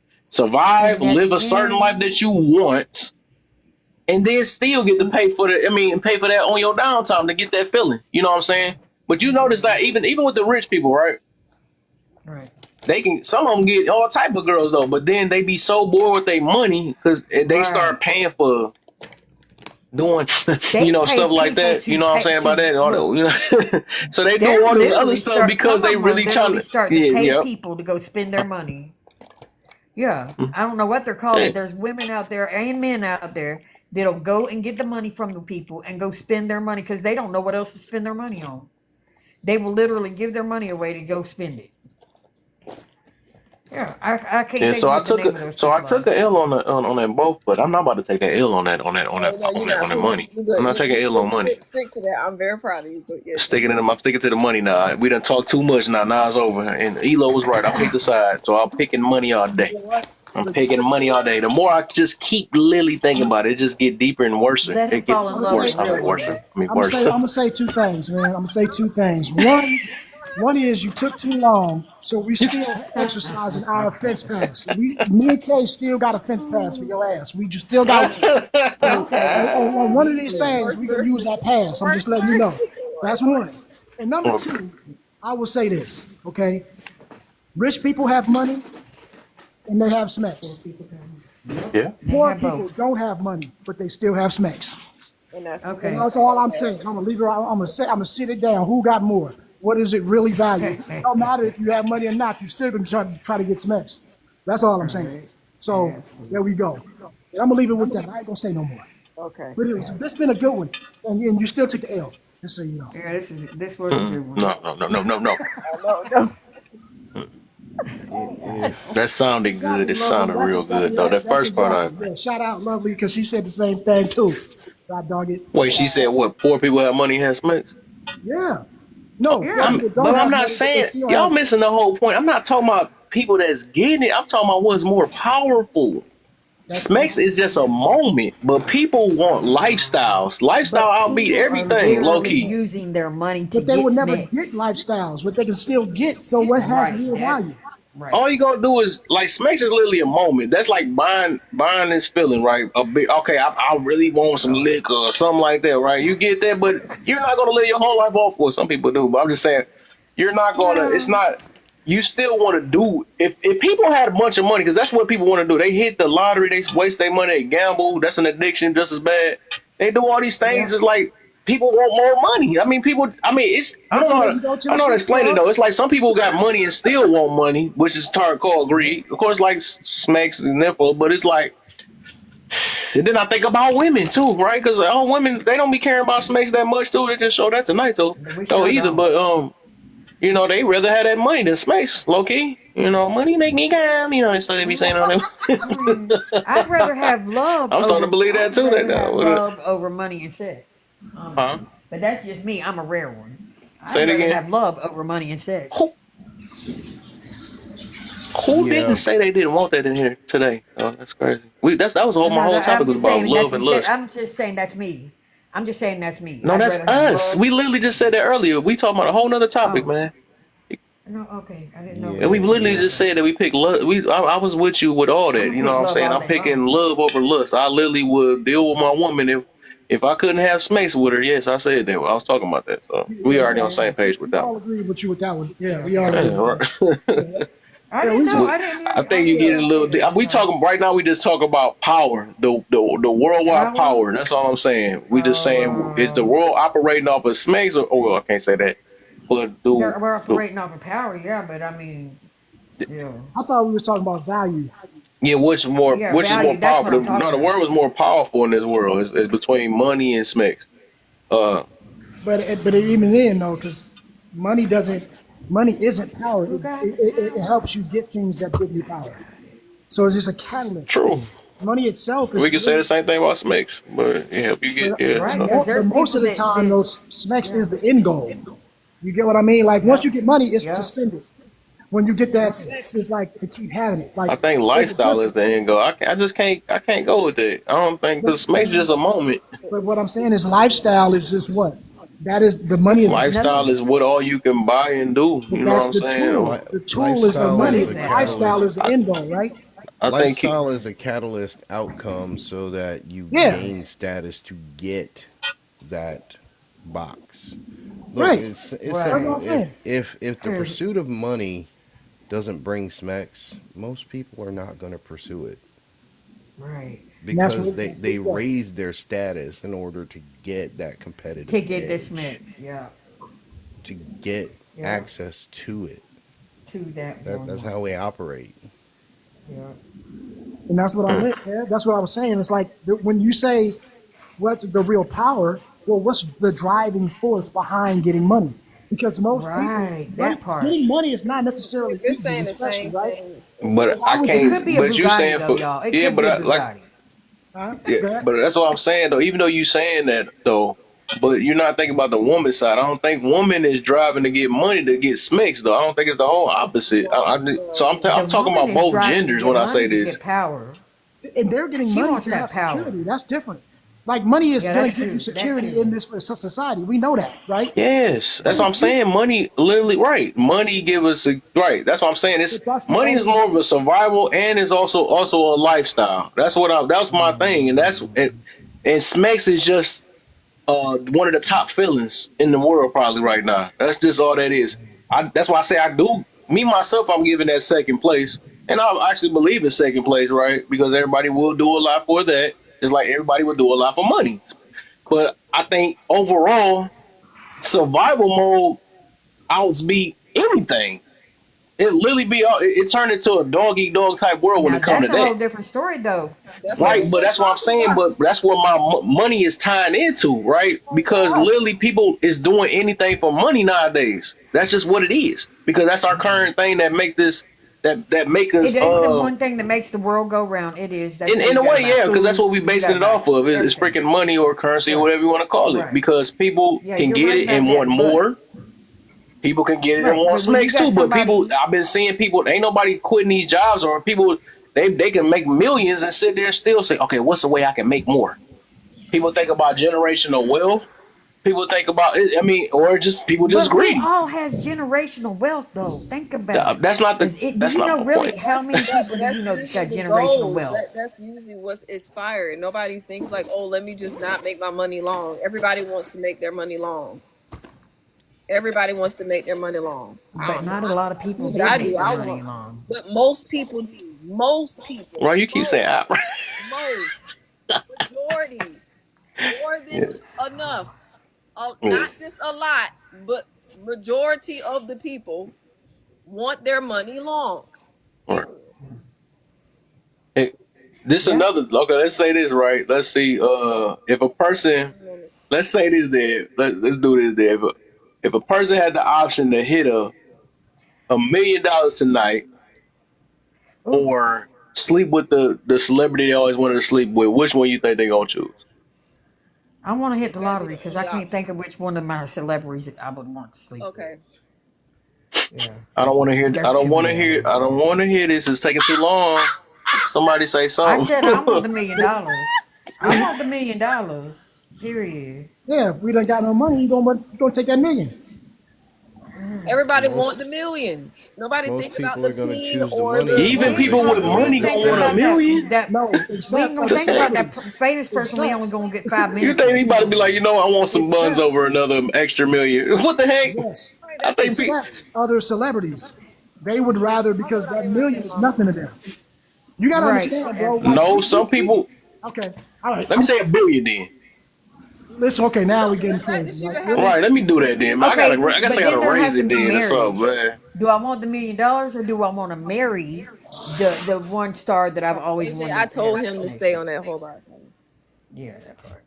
And at live the a certain end, life that you want, and then still get to pay for the. I mean, pay for that on your downtime to get that feeling. You know what I'm saying? But you notice that even with the rich people, right? right. They can some of them get all type of girls though, but then they be so bored with their money because they start Right. paying for doing They stuff pay like people that. You know what I'm saying to about that? All look. the, so they do They're all this other literally stuff because some of they them are really trying literally to. starting to Yeah, pay yeah. people to go spend their money. Yeah, I don't know what they're called. Yeah. There's women out there and men out there that'll go and get the money from the people and go spend their money because they don't know what else to spend their money on. They will literally give their money away to go spend it. Yeah, I can't Yeah, think so of I what the took name of a those so I people took are. a L on that both, but I'm not about to take that L on that Oh no, you're not. on that money. You good. I'm not taking L on money. Stick to that. I'm very proud of you. But yeah, I'm sticking to the money now. We done talked too much now. Now it's over. And Elo was right. I picked the side, so I'm picking money all day. You know what? I'm Look, picking money all day. The more I just keep literally thinking about it, it just get deeper and worse. Let him It get fall in I'm gonna love say, worse. in I real mean worse. love. I mean worse. I'm gonna say two things, man. I'm gonna say two things. One is you took too long, so we still exercising our offense pass. Me and Kay still got a fence pass for your ass. We just still got one. So on one of these things, we can use that pass. I'm just letting you know. That's one. And number two, I will say this, okay? Rich people have money and they have smecks. Yeah. Poor people don't have money, but they still have smecks. and that's Okay. And that's all I'm saying. I'm gonna leave it. I'm gonna sit it down. Who got more? What is it really value? It don't matter if you have money or not. You still gonna try to get smecks. That's all I'm saying. So there we go. And I'm gonna leave it with that. I ain't gonna say no more. okay. But this been a good one, and you still took the L. Just so you know. Yeah, this was a good one. No. No. That sounded good. It sounded real good though. That first part Yeah, shout out Lovely because she said the same thing too. God dog it. wait, she said what? Poor people have money, has smacks? Yeah. No, poor Yeah. people don't But have I'm not money, but they saying still y'all have. missing the whole point. I'm not talking about people that's getting it. I'm talking about what's more powerful. Smacks is just a moment, but people want lifestyles. Lifestyle outbeat People are everything, low literally key. using their money to But they get would never smacks. get lifestyles, but they can still get. So what has Right. real value? Right. All you gonna do is like Smacks is literally a moment. That's like buying this feeling, right? A bit. Okay, I really want some liquor or something like that, right? You get that, but you're not gonna live your whole life off. Well, some people do, but I'm just saying you're not gonna. It's not. You still want to do if people had a bunch of money because that's what people want to do. They hit the lottery, they waste their money, they gamble. That's an addiction just as bad. They do all these things. Yeah. It's like people want more money. I mean, people. I mean, it's. I don't Listen, know. when you go to I don't the know how to strip explain it club, though. It's like some people got money and still want money, which is called greed. Of course, like Smacks and nipple, but it's like. And then I think about women too, right? Because all women they don't be caring about Smacks that much too. They just show that tonight though. We Oh, sure either, don't. but you know, they rather have that money than Smacks, low key. You know, money make me calm. You know, so they be saying all that. I'd rather have love. I'm starting to believe that too. I'd rather That have love over money and sex. huh? But that's just me. I'm a rare one. I'd Say it rather again. have love over money and sex. Who Yeah. didn't say they didn't want that in here today? Oh, that's crazy. That was my whole topic I'm was just about saying love and lust. I'm just saying that's me. I'm just saying that's me. No, I'd that's rather have us. love. We literally just said that earlier. We talking about a whole nother topic, Oh. man. No, okay. I didn't know. And we literally just said that we pick love. I was with you with all that. I'm You know gonna what I'm pick saying? love all I'm day picking long. love over lust. I literally would deal with my woman if I couldn't have Smacks with her. Yes, I said that. I was talking about that. So we already on the same page with we that all one. agree with you with that one. Yeah, we all agree Yeah, with that. right. I Yeah, didn't we know. just I didn't. I think you get a little. We talking right now. We just talk about power, the worldwide power. That's all I'm saying. We just saying is the world operating off of Smacks or well, I can't say that. But We're operating off of power, yeah. But I mean, yeah. I thought we were talking about value. Yeah, which more Yeah, which is more value. That's what powerful? I'm talking No, the about. word was more powerful in this world. It's between money and smecks. Uh, But even then, though, because money isn't power. Who It, got it, the it it power? helps you get things that give you power. So it's just a catalyst. true. Money itself We is can say the really, same thing about smecks, but it help you get yeah. Right, So because but there's most people of the that time, those smecks yeah, is the end goal. You get what I mean? Like once yep, you get money, it's to yep, spend it. When you get that right. sex, it's like to keep having it. Like I think there's a lifestyle is the difference. end goal. I just can't go with that. I don't think But because smecks is just a moment. what I'm saying is lifestyle is just what that is. The money is the Lifestyle tool, is what all you can buy and do. but You know what that's I'm the saying? tool. The tool is the Lifestyle What is money. is a that though? Lifestyle is catalyst. the end goal, right? I think Lifestyle is a catalyst outcome so that you Yeah, gain status to get that box. Look, right. it's That's what simple. I'm Right. saying. If the Cause pursuit of money doesn't bring smecks, most people are not going to pursue it right. And that's because what. they Yeah. raise their status in order to get that competitive To get this edge, mix, yeah, to get yeah, access to it. to that That's one. how we operate. Yeah. And that's what I mm, meant. Yeah? That's what I was saying. It's like when you say what's the real power, well, what's the driving force behind getting money? Because most people, Right, that part. getting money is not necessarily You're easy, saying the especially same right. thing. So but why I would It you? could can't. be a But you Bugatti saying though, for y'all. It yeah, could be but a like Bugatti. Huh? yeah, Go ahead. but that's what I'm saying though. Even though you saying that though, but you're not thinking about the woman side. I don't think woman is driving to get money to get smecks though. I don't think it's the whole opposite. So The I'm talking woman about is both driving to genders get when I say money to this. get power. And they're getting She money wants to that have power. security. That's different. Like money is Yeah, gonna that's give you true. That security in too. this society. We know that, right? Yes, that's what We, I'm we, saying. Money, literally, right? Money give us a right. That's what I'm saying. It's but that's the money is only. more of a survival and is also a lifestyle. That's my thing, and and Smekes is just one of the top feelings in the world probably right now. That's just all that is. That's why I say I do me myself. I'm giving that second place, and I actually believe in second place, right? Because everybody will do a lot for that, just like everybody would do a lot for money. But I think overall survival mode outspeed anything. It literally it turned into a dog eat dog type world when Now it come to that's a that. whole different story though. That's what Right, we've but been that's what I'm talking saying. about. But that's what my money is tying into, right? Because literally, people is doing anything for money nowadays. That's just what it is. Because that's our current thing that make this that make us It is the one thing that makes the world go round. It is. They say in you a gotta way, buy yeah. Because that's food, what we you basing gotta it buy off of is everything. freaking money or currency or Right. whatever you want to call it. Right. Because people Yeah, can you're get right it about and want that. But more. People can get it and right, want but when you smacks got too. But people, somebody, I've been seeing people. Ain't nobody quitting these jobs, or people they can make millions and sit there still say, okay, what's the way I can make more? People think about generational wealth. People think about it. I mean, or just people just but who greedy. all has generational wealth though? Think about it. That's not the. Is it? Do That's you not know my really point. how many people But do you that's know that's usually got the generational goal. wealth? That's usually what's inspired. Nobody thinks like, oh, let me just not make my money long. Everybody wants to make their money long. Everybody wants to make their money long. I But don't know. not a lot of people That's what do I make do. their I money want, long. but most people do. Most people, Right? You keep saying, most, majority, more yeah, than enough. yeah. Not just a lot, but majority of the people want their money long. Right. Period. Hey, this Yeah. another. Okay, let's say this right. Let's see. If a person, 10 minutes. let's say this, there. Let's do this, there. If a person had the option to hit $1 million tonight or sleep with the celebrity they always wanted to sleep with, which one you think they gonna choose? I want to hit This the better be lottery the because I only can't option. think of which one of my celebrities that I would want to sleep with. Okay. Yeah, I don't want to hear. I there's don't too want to many of hear. them. I don't want to hear this. It's taking too long. Somebody say I something. said I want the $1 million. I want the $1 million. Period. Yeah, if we don't got no money, you gonna take that million. Everybody want Most the million. Nobody think most about people the are gonna pen choose the or money the Even because they people can with We hold money ain't their gonna thinking want a about status. million. that. No, We ain't except gonna other think about celebrities. that famous person. We only Except, gonna get 5 minutes You think with. anybody be like, I want some buns except, over another extra million? What the heck? yes, right. I That's think. except other celebrities. They would rather because that everybody say million is mama. nothing to them. You gotta Right. understand, bro. Like Absolutely. No, some people. okay, all right. Let me say a billion then. Listen, okay, now we're getting The fact crazy. that you Like even have really, Right, let me do that then. I gotta. Okay, I guess but I then gotta there raise has to it be then or something, marriage. man. Do I want the $1 million or do I want to marry The one star that I've always AJ, wanted I to have told a him to snake stay with. on that whole bar. Yeah, that part.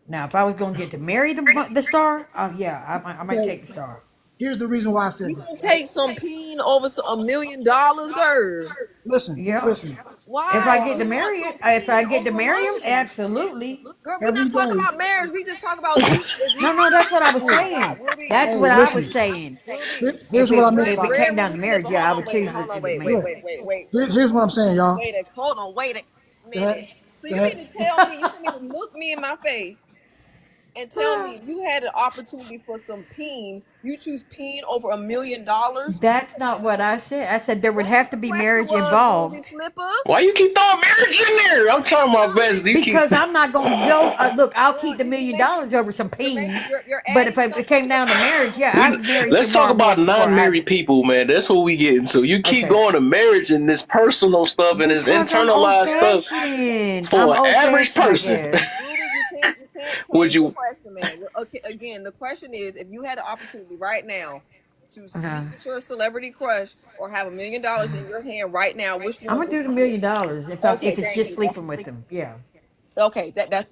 Now, if I was gonna get to marry the star, yeah, I might take the star. Here's the reason why I said You that. gonna Right? take some peen over $1 million, girl? Listen, Yeah. listen. If I Why? get to You want marry some it, if I peen get to over marry him, money? absolutely. Girl, we're Every not talking day. about marriage. We just talk about if we No, that's what I was Hey, saying. will be That's hey, what I was listen. saying. Here's what I meant If by it Red came with down the to marriage, slipper. yeah, I Hold would on, wait, choose hold on, the wait, man. here's what I'm saying, y'all. wait. Hold on, wait a Go ahead. minute. So Go you ahead. mean to tell me you can even look me in my face and tell me if you had an opportunity for some peen, you choose peen over $1 million? That's not what I said. I said there would That's what have the to be question marriage was, Booty involved. Slipper. Why you keep throwing marriage in there? I'm trying my best. You keep. Because I'm not gonna go. Look, I'll keep the $1 You million making over some you're peen. making you're But adding if it something came to the down to marriage, yeah, We I'd marry let's talk Shamar about before I. non-married people, man. That's what we getting to. You keep Okay. going to marriage and this personal stuff and this Because I'm old internalized stuff fashioned. I'm for an old average fashioned, I person. guess. Rudy, you can't Would change the you? question, man. Okay, again, the question is if you had the opportunity right now to Uh-huh. sleep with your celebrity crush or have $1 million in your hand right now, which I'm one gonna would do the you $1 pick? million Okay, if it's thank just you. sleeping with them. Yeah. Okay, that's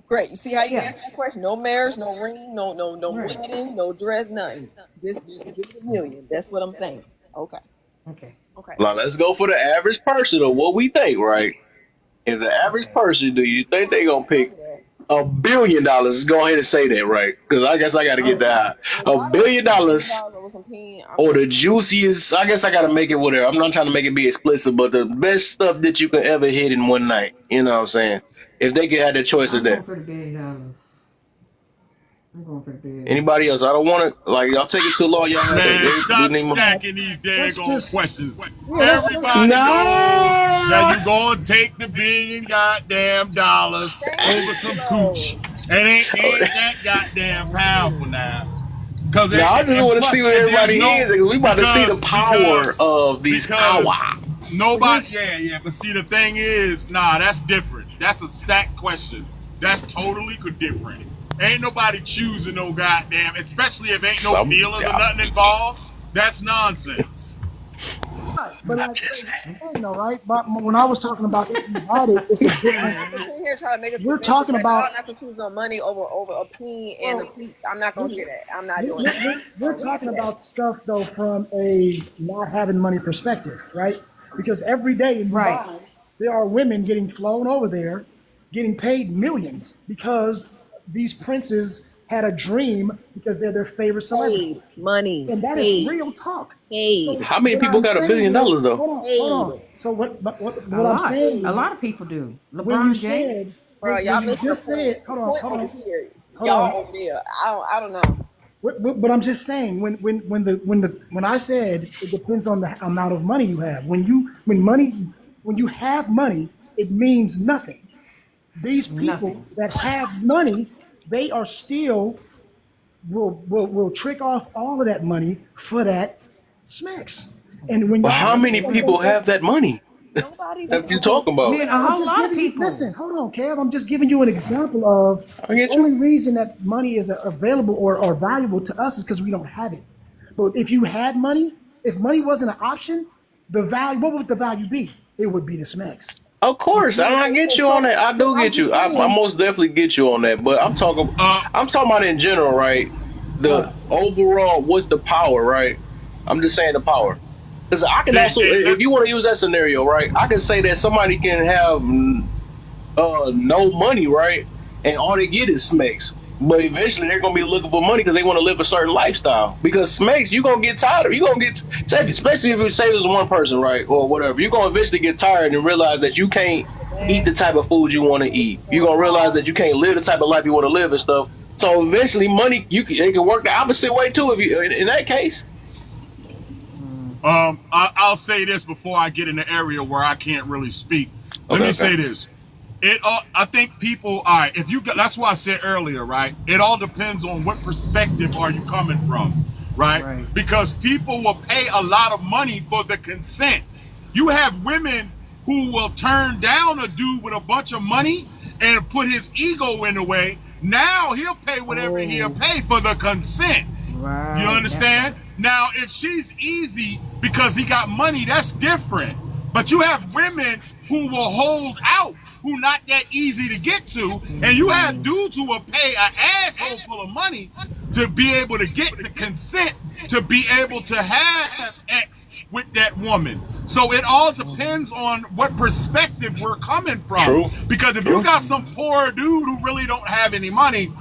great. You see how you Yeah. answer that question? No marriage, no ring, no Right. wedding, no dress, nothing. Just give it $1 million. That's what I'm saying. Okay. Okay. Okay. Now let's go for the average person of what we think, right? If the average person, do you think they gonna pick $1 billion? Go ahead and say that, right? Because I guess I got to get that $1 billion over some peen, or the juiciest. I guess I got to make it whatever. I'm not trying to make it be explicit, but the best stuff that you could ever hit in one night. You know what I'm saying? If they could have the choice of I'm that. going for the $1 billion. I'm going for the $1 billion. Anybody else? I don't want to like y'all take it too long. Y'all had Man, to. We stop need more. stacking these Let's daggone just questions. let's Everybody knows that you gonna take the billion goddamn dollars over some cooch. It ain't that goddamn powerful now. Cause Now I just and want to see plus what there's everybody no is. We about to see the power of these power. nobody yeah, but see the thing is, nah, that's different. That's a stack question. That's totally different. Ain't nobody choosing no goddamn, especially if ain't no feelings or nothing involved. That's nonsense. right. But like here's the thing, though, right? But when I was talking about if you had it, it's a different. Sitting here trying to make us We're convinced talking that y'all about. not gonna choose no money over a peen and a Well, peak. I'm not gonna hear that. I'm not doing that. we're We get talking to that. about stuff though from a not having money perspective, right? Because every day in Right. Dubai, there are women getting flown over there, getting paid millions because these princes had a dream because they're their favorite celebrity, Money, and that is paid, real talk. So paid, How many what people I'm got $1 saying billion is, though? hold paid. on. So A what I'm lot. saying A lot is, of people do. when you LeBron James. said Bro, when y'all you missing the just point. said, The hold on, point hold over on, here, hold on. y'all over there. I don't know. But I'm just saying when I said it depends on the amount of money you have. When you have money, it means nothing. These people Nothing. that have money, they are still will trick off all of that money for that smacks. And when But y'all how say many people have that money Nobody's that you okay, talking about? Man, a I'm whole just lot of giving you. people. Listen, hold on, Kev. I'm just giving you an example of I the get you. only reason that money is available or valuable to us is because we don't have it. But if you had money, if money wasn't an option, the value. What would the value be? It would be the smacks. Of course, I get you on that. I do I'm get just you. I saying. most definitely get you on that. But I'm talking about in general, right? The Right. overall, what's the power, right? I'm just saying the power. Because I can also, if you want to use that scenario, right? I can say that somebody can have no money, right? And all they get is smacks. But eventually they're gonna be looking for money because they want to live a certain lifestyle. Because smacks, you're gonna get tired of. You're gonna get, especially if you say there's one person, right, or whatever. You're gonna eventually get tired and realize that you can't eat the type of food you want to eat. You're gonna realize that you can't live the type of life you want to live and stuff. So eventually, money it can work the opposite way too. If you in that case. I'll say this before I get in the area where I can't really speak. Let me say this. I think people, all right, that's why I said earlier, right? It all depends on what perspective are you coming from, right? Because people will pay a lot of money for the consent. You have women who will turn down a dude with a bunch of money and put his ego in the way. Now he'll pay whatever he'll pay for the consent. Right. You understand? Now, if she's easy because he got money, that's different. But you have women who will hold out, who not that easy to get to, and you have dudes who will pay an asshole full of money to be able to get the consent to be able to have X with that woman. So it all depends on what perspective we're coming from. True. Because if you got some poor dude who really don't have any money,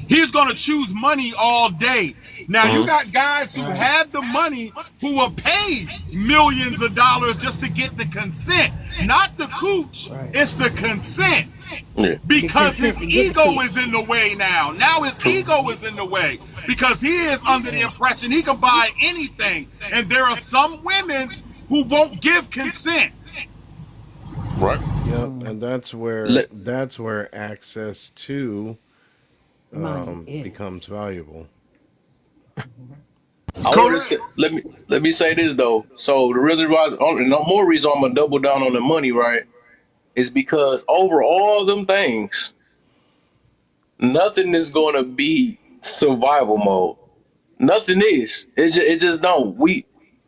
he's going to choose money all day. Now, you got guys who have the money who will pay millions of dollars just to get the consent. Not the cooch, it's the consent. Yeah. Because his consent to get the ego cooch. is in the way now. Now his ego is in the way. Because he is under the impression he can buy anything. And there are some women who won't give consent. Right. Yep, and that's where access to becomes valuable. I want to say, let me say this though. So the really no more reason I'm gonna double down on the money, right? Is because over all them things, nothing is gonna be survival mode. Nothing is. It just don't. We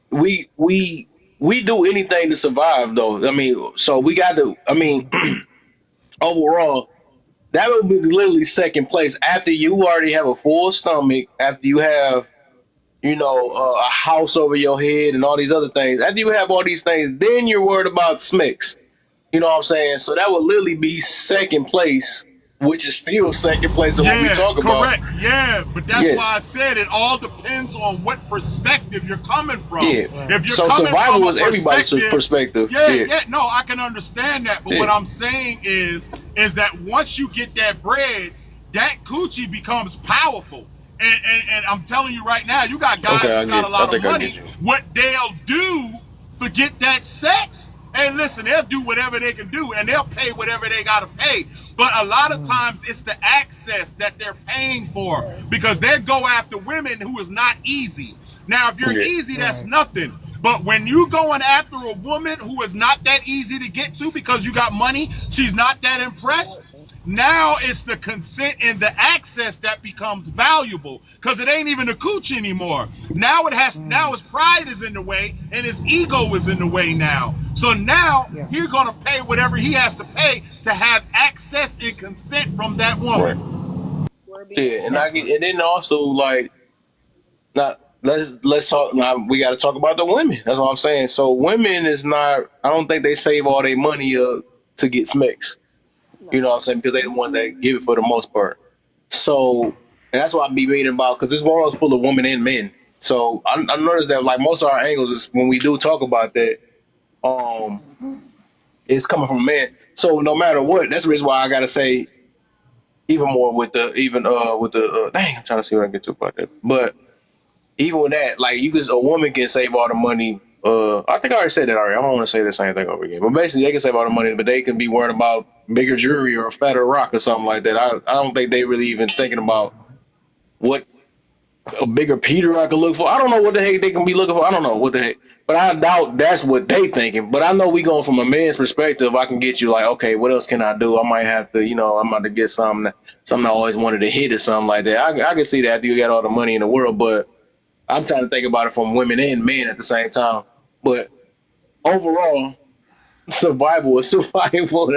do anything to survive though. I mean, so we got to. I mean, overall, that would be literally second place after you already have a full stomach. After you have a house over your head and all these other things. After you have all these things, then you're worried about smicks. You know what I'm saying? So that would literally be second place, which is still second place of what we talk about. Correct. Yeah, but that's why I said it all depends on what perspective you're coming from. Yeah. If you're So coming survival from a is everybody's perspective. Yeah, no, I can understand that. But Yeah. what I'm saying is that once you get that bread, that coochie becomes powerful. And I'm telling you right now, you got guys who got a lot of money. What they'll do, forget that sex. And listen, they'll do whatever they can do, and they'll pay whatever they got to pay. But a lot of times, it's the access that they're paying for because they go after women who is not easy. Now, if you're easy, that's nothing. But when you going after a woman who is not that easy to get to because you got money, she's not that impressed. Now it's the consent and the access that becomes valuable because it ain't even a cooch anymore. Now now his pride is in the way and his ego is in the way now. So now he's gonna pay whatever he has to pay to have access and consent from that woman. Yeah, and then also like, let's talk. Now we got to talk about the women. That's what I'm saying. So women is not. I don't think they save all their money to get smicks. You know what I'm saying? Because they're the ones that give it for the most part. So, and that's what I be reading about, because this world is full of women and men. So I noticed that like most of our angles is when we do talk about that, it's coming from men. So no matter what, that's the reason why I gotta say even more with the dang, I'm trying to see what I can get to about that. But even with that, like a woman can save all the money. I think I already said that already. I don't want to say the same thing over again. But basically, they can save all the money, but they can be worried about bigger jewelry or a fatter rock or something like that. I don't think they really even thinking about what a bigger Peter I could look for. I don't know what the heck they can be looking for. I don't know what the heck. But I doubt that's what they thinking. But I know we going from a man's perspective. I can get you like, okay, what else can I do? I might have to, I'm about to get something I always wanted to hit or something like that. I can see that you got all the money in the world, but I'm trying to think about it from women and men at the same time. But overall, survival is survival.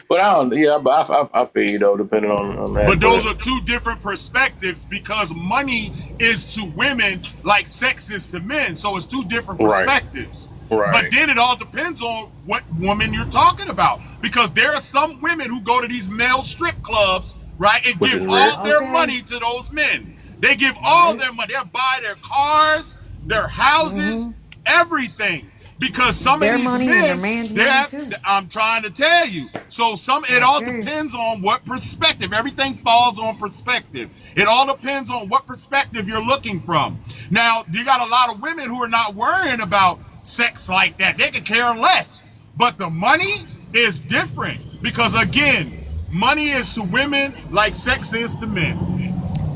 But I don't. Yeah, but I feel you though, depending on that. But those are two different perspectives because money is to women like sex is to men. So it's two different perspectives. Right. But then it all depends on what woman you're talking about because there are some women who go to these male strip clubs, right, and give all their money to those men. They give all their money. They'll buy their cars, their houses, everything. Because some of these men, I'm trying to tell you. So it all depends on what perspective. Everything falls on perspective. It all depends on what perspective you're looking from. Now, you got a lot of women who are not worrying about sex like that. They could care less. But the money is different. Because again, money is to women like sex is to men.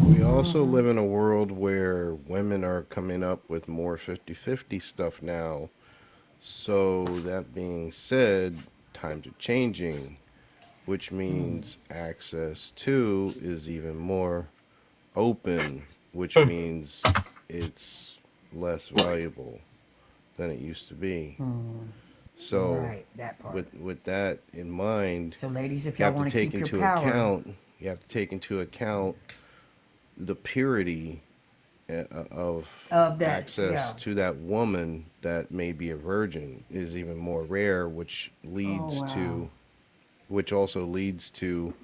We also live in a world where women are coming up with more 50-50 stuff now. So that being said, times are changing, which means access to is even more open, which means it's less Right. valuable than it used to be. Hmm. So Right, that part. with that in mind, So, ladies, if you y'all have to want to take keep your into power account the purity of of that, access yeah. to that woman that may be a virgin is even more rare, Oh wow. which also leads to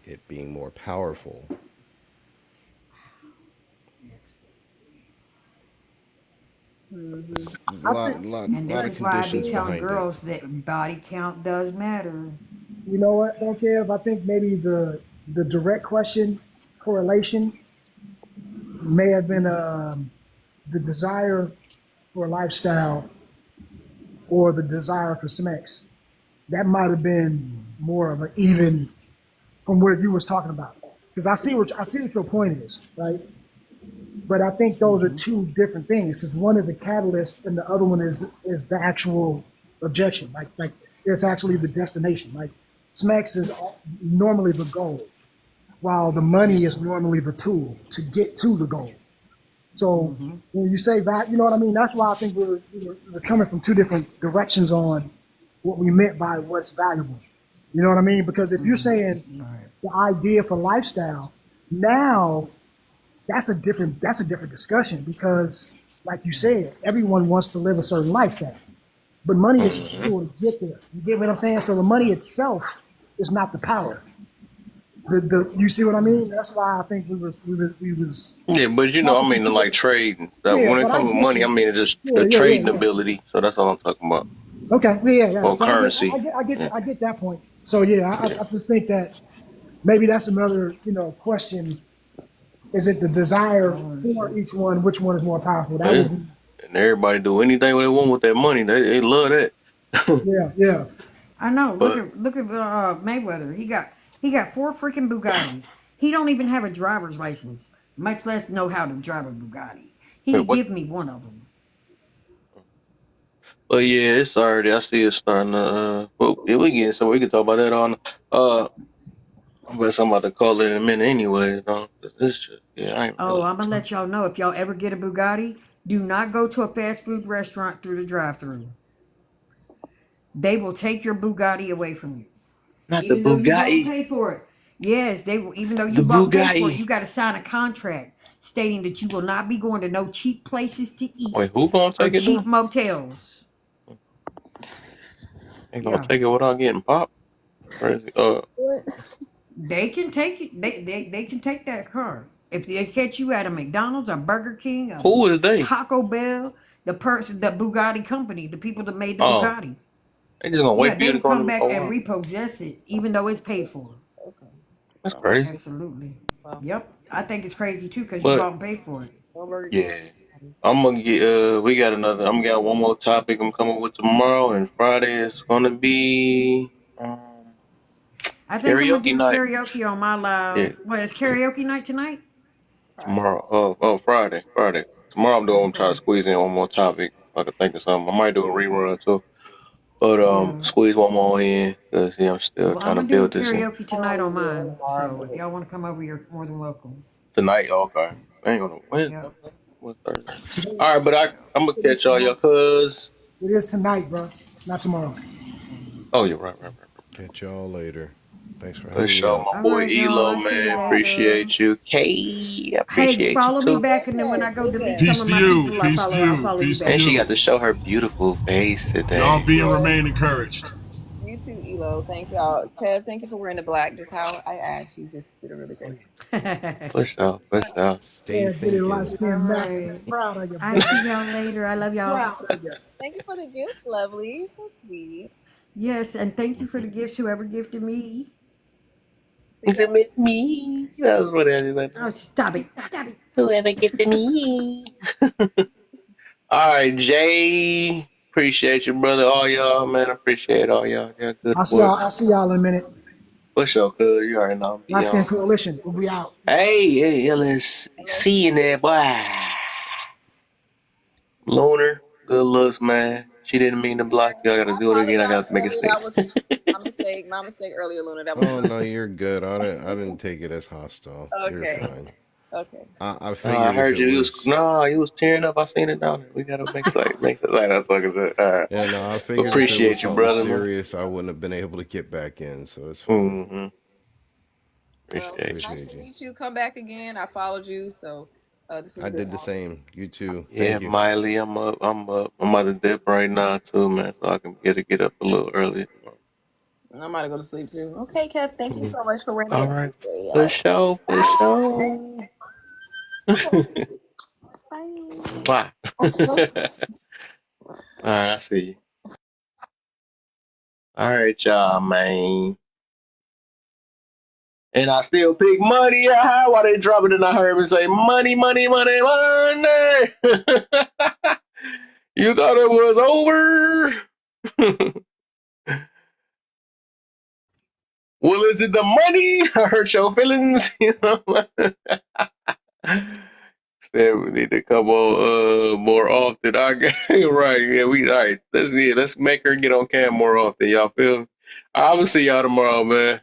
it being more powerful. Hmm. There's I think And this lot of is why I be conditions telling behind it. girls that body count does matter. you know what, don't care if I think maybe the direct question correlation may have been the desire for a lifestyle or the desire for sex. That might have been more of an even from where you was talking about. Because I see what your point is, right? But I think those are Mm-hmm. two different things because one is a catalyst and the other one is the actual objection. Like it's actually the destination. Like Smex is normally the goal, while the money is normally the tool to get to the goal. So Mm-hmm. when you say that, you know what I mean? That's why I think we're coming from two different directions on what we meant by what's valuable. You know what I mean? Because if you're saying Mm-hmm. Right. the idea for lifestyle, now that's a different discussion because, like you said, everyone wants to live a certain lifestyle, but money is just a Mm-hmm. tool to get there. You get what I'm saying? So the money itself is not the power. The you see what I mean? That's why I think we was Yeah, but I talking from mean, two like different. trading. That Yeah, when it but I comes to get money, I you. mean, it's just Yeah, the yeah, yeah, trading yeah. ability. So that's all I'm talking about. Okay, yeah. Or So currency. Yeah. I get that point. So yeah, Yeah. I just think that maybe that's another question. Is it the desire for Ownership. each one? Which one is more powerful? That Yeah. would be And everybody do anything they want with that money. They love that. yeah. I know. But Look at Mayweather. He got 4 freaking Bugattis. He don't even have a driver's license, much less know how to drive a Bugatti. He wait, could what? give me one of them. But yeah, it's already. I see it starting to. Well, yeah, we get so we can talk about that on. I guess I'm about to call it in a minute, anyways. No, this shit. Yeah, I ain't Oh, really. I'm gonna let y'all know if y'all ever get a Bugatti, do not go to a fast food restaurant through the drive-through. They will take your Bugatti away from you, Not the even though you bought and Bugatti. paid for it. Yes, they will. Even though you The bought and paid for it, Bugatti. you got to sign a contract stating that you will not be going to no cheap places to eat Wait, who gonna or take it cheap down? motels. Ain't gonna Yeah, take it without getting popped. Crazy. What? they can take it. They can take that car if they catch you at a McDonald's, a Burger King, a Who is they? Taco Bell. The Bugatti company, the people that made the Oh, Bugatti. they just gonna Yeah, wait for they you to will come come to. back Oh and wow, repossess it, even though it's paid for. Okay. that's Well, crazy. Absolutely. well, Yep. I think it's crazy too because you But bought and paid for it. no Burger King. yeah, I'm gonna get. We got another. I'm gonna got one more topic. I'm coming with tomorrow, and Friday is gonna be I think I'm gonna karaoke do night. karaoke on my Yeah, live. What is karaoke night tonight? Friday. tomorrow. Friday. Friday. Tomorrow I'm doing. I'm trying to Okay. squeeze in one more topic. If I can think of something. I might do a rerun too. But Yeah. squeeze one more in because yeah, I'm still Well, I'm trying to gonna do build this in karaoke tonight on Oh yeah, mine. tomorrow. So if y'all want to come over, you're more than welcome. tonight. Okay, I ain't gonna wait. Yeah. What Thursday? Today's All right, but I'm gonna it is catch all tonight. y'all cuz. It is tonight, bro. Not tomorrow. Oh, you're right. Catch y'all later. Thanks for For having me sure, up. my All boy right, y'all. Elo, I'll see you man. later. Appreciate you. K, I Hey, appreciate you follow me too. back, and then when I go delete some Peace of to my you. people I Peace to follow, I'll you. follow you Peace to And back. she got you. to show her beautiful face Y'all today. be and Yes. remain encouraged. You too, Elo. Thank y'all. Kev, thank you for wearing the black. Just how I asked you. Just did a really great. For sure. Stay Yeah, get it light thinking. All skinned Mac. right. Proud of you, I baby. see y'all later. I love y'all. Proud of you. Thank you for the gifts, lovely. So sweet. Yes, and thank you for the gifts, whoever gifted me. See Is it y'all. with me? That's what it is. Oh, stop it. Stop it. Whoever gifted me. All right, Jay. Appreciate you, brother. All y'all, man. Appreciate all y'all. Yeah, good work. I'll see y'all in a minute. For sure, cuz you already know. Light Be Skin on. Coalition. We'll be out. Hey, let's see you there, boy. Lunar, good looks, man. She didn't mean to block you. I gotta I do it again. I apologize gotta make it earlier. stay. That was my mistake. My mistake earlier, Luna. That was Oh rude. no, you're good. I didn't take it as hostile. You're Okay. fine. Okay. I I figured if heard it you. was, You was tearing up. I seen it down there. We gotta make it like that's like that. All right. yeah, no, I figured if it was Appreciate you, something brother, man. serious, I wouldn't have been able to get back in. So it's fine. Mm-hmm. Well, Appreciate you. nice Appreciate to you. meet you. Come back again. I followed you, so this was I good. did the same. You too. Yeah, Thank you. Miley, I'm up. I'm about to dip right now too, man, so I can get up a little earlier tomorrow. I'm about to go to sleep too. Okay, Kev. Thank you so much for running All with right. me. For sure. For sure. Bye. All right, I see you. All right, y'all, man. And I still pick money high while they drop it, and I heard me say money, money, money, money. You thought it was over? Well, is it the money? I hurt your feelings. You know. Said we need to come on more often. I got right. Yeah, we all right. Let's make her get on cam more often. Y'all feel? I will see y'all tomorrow, man.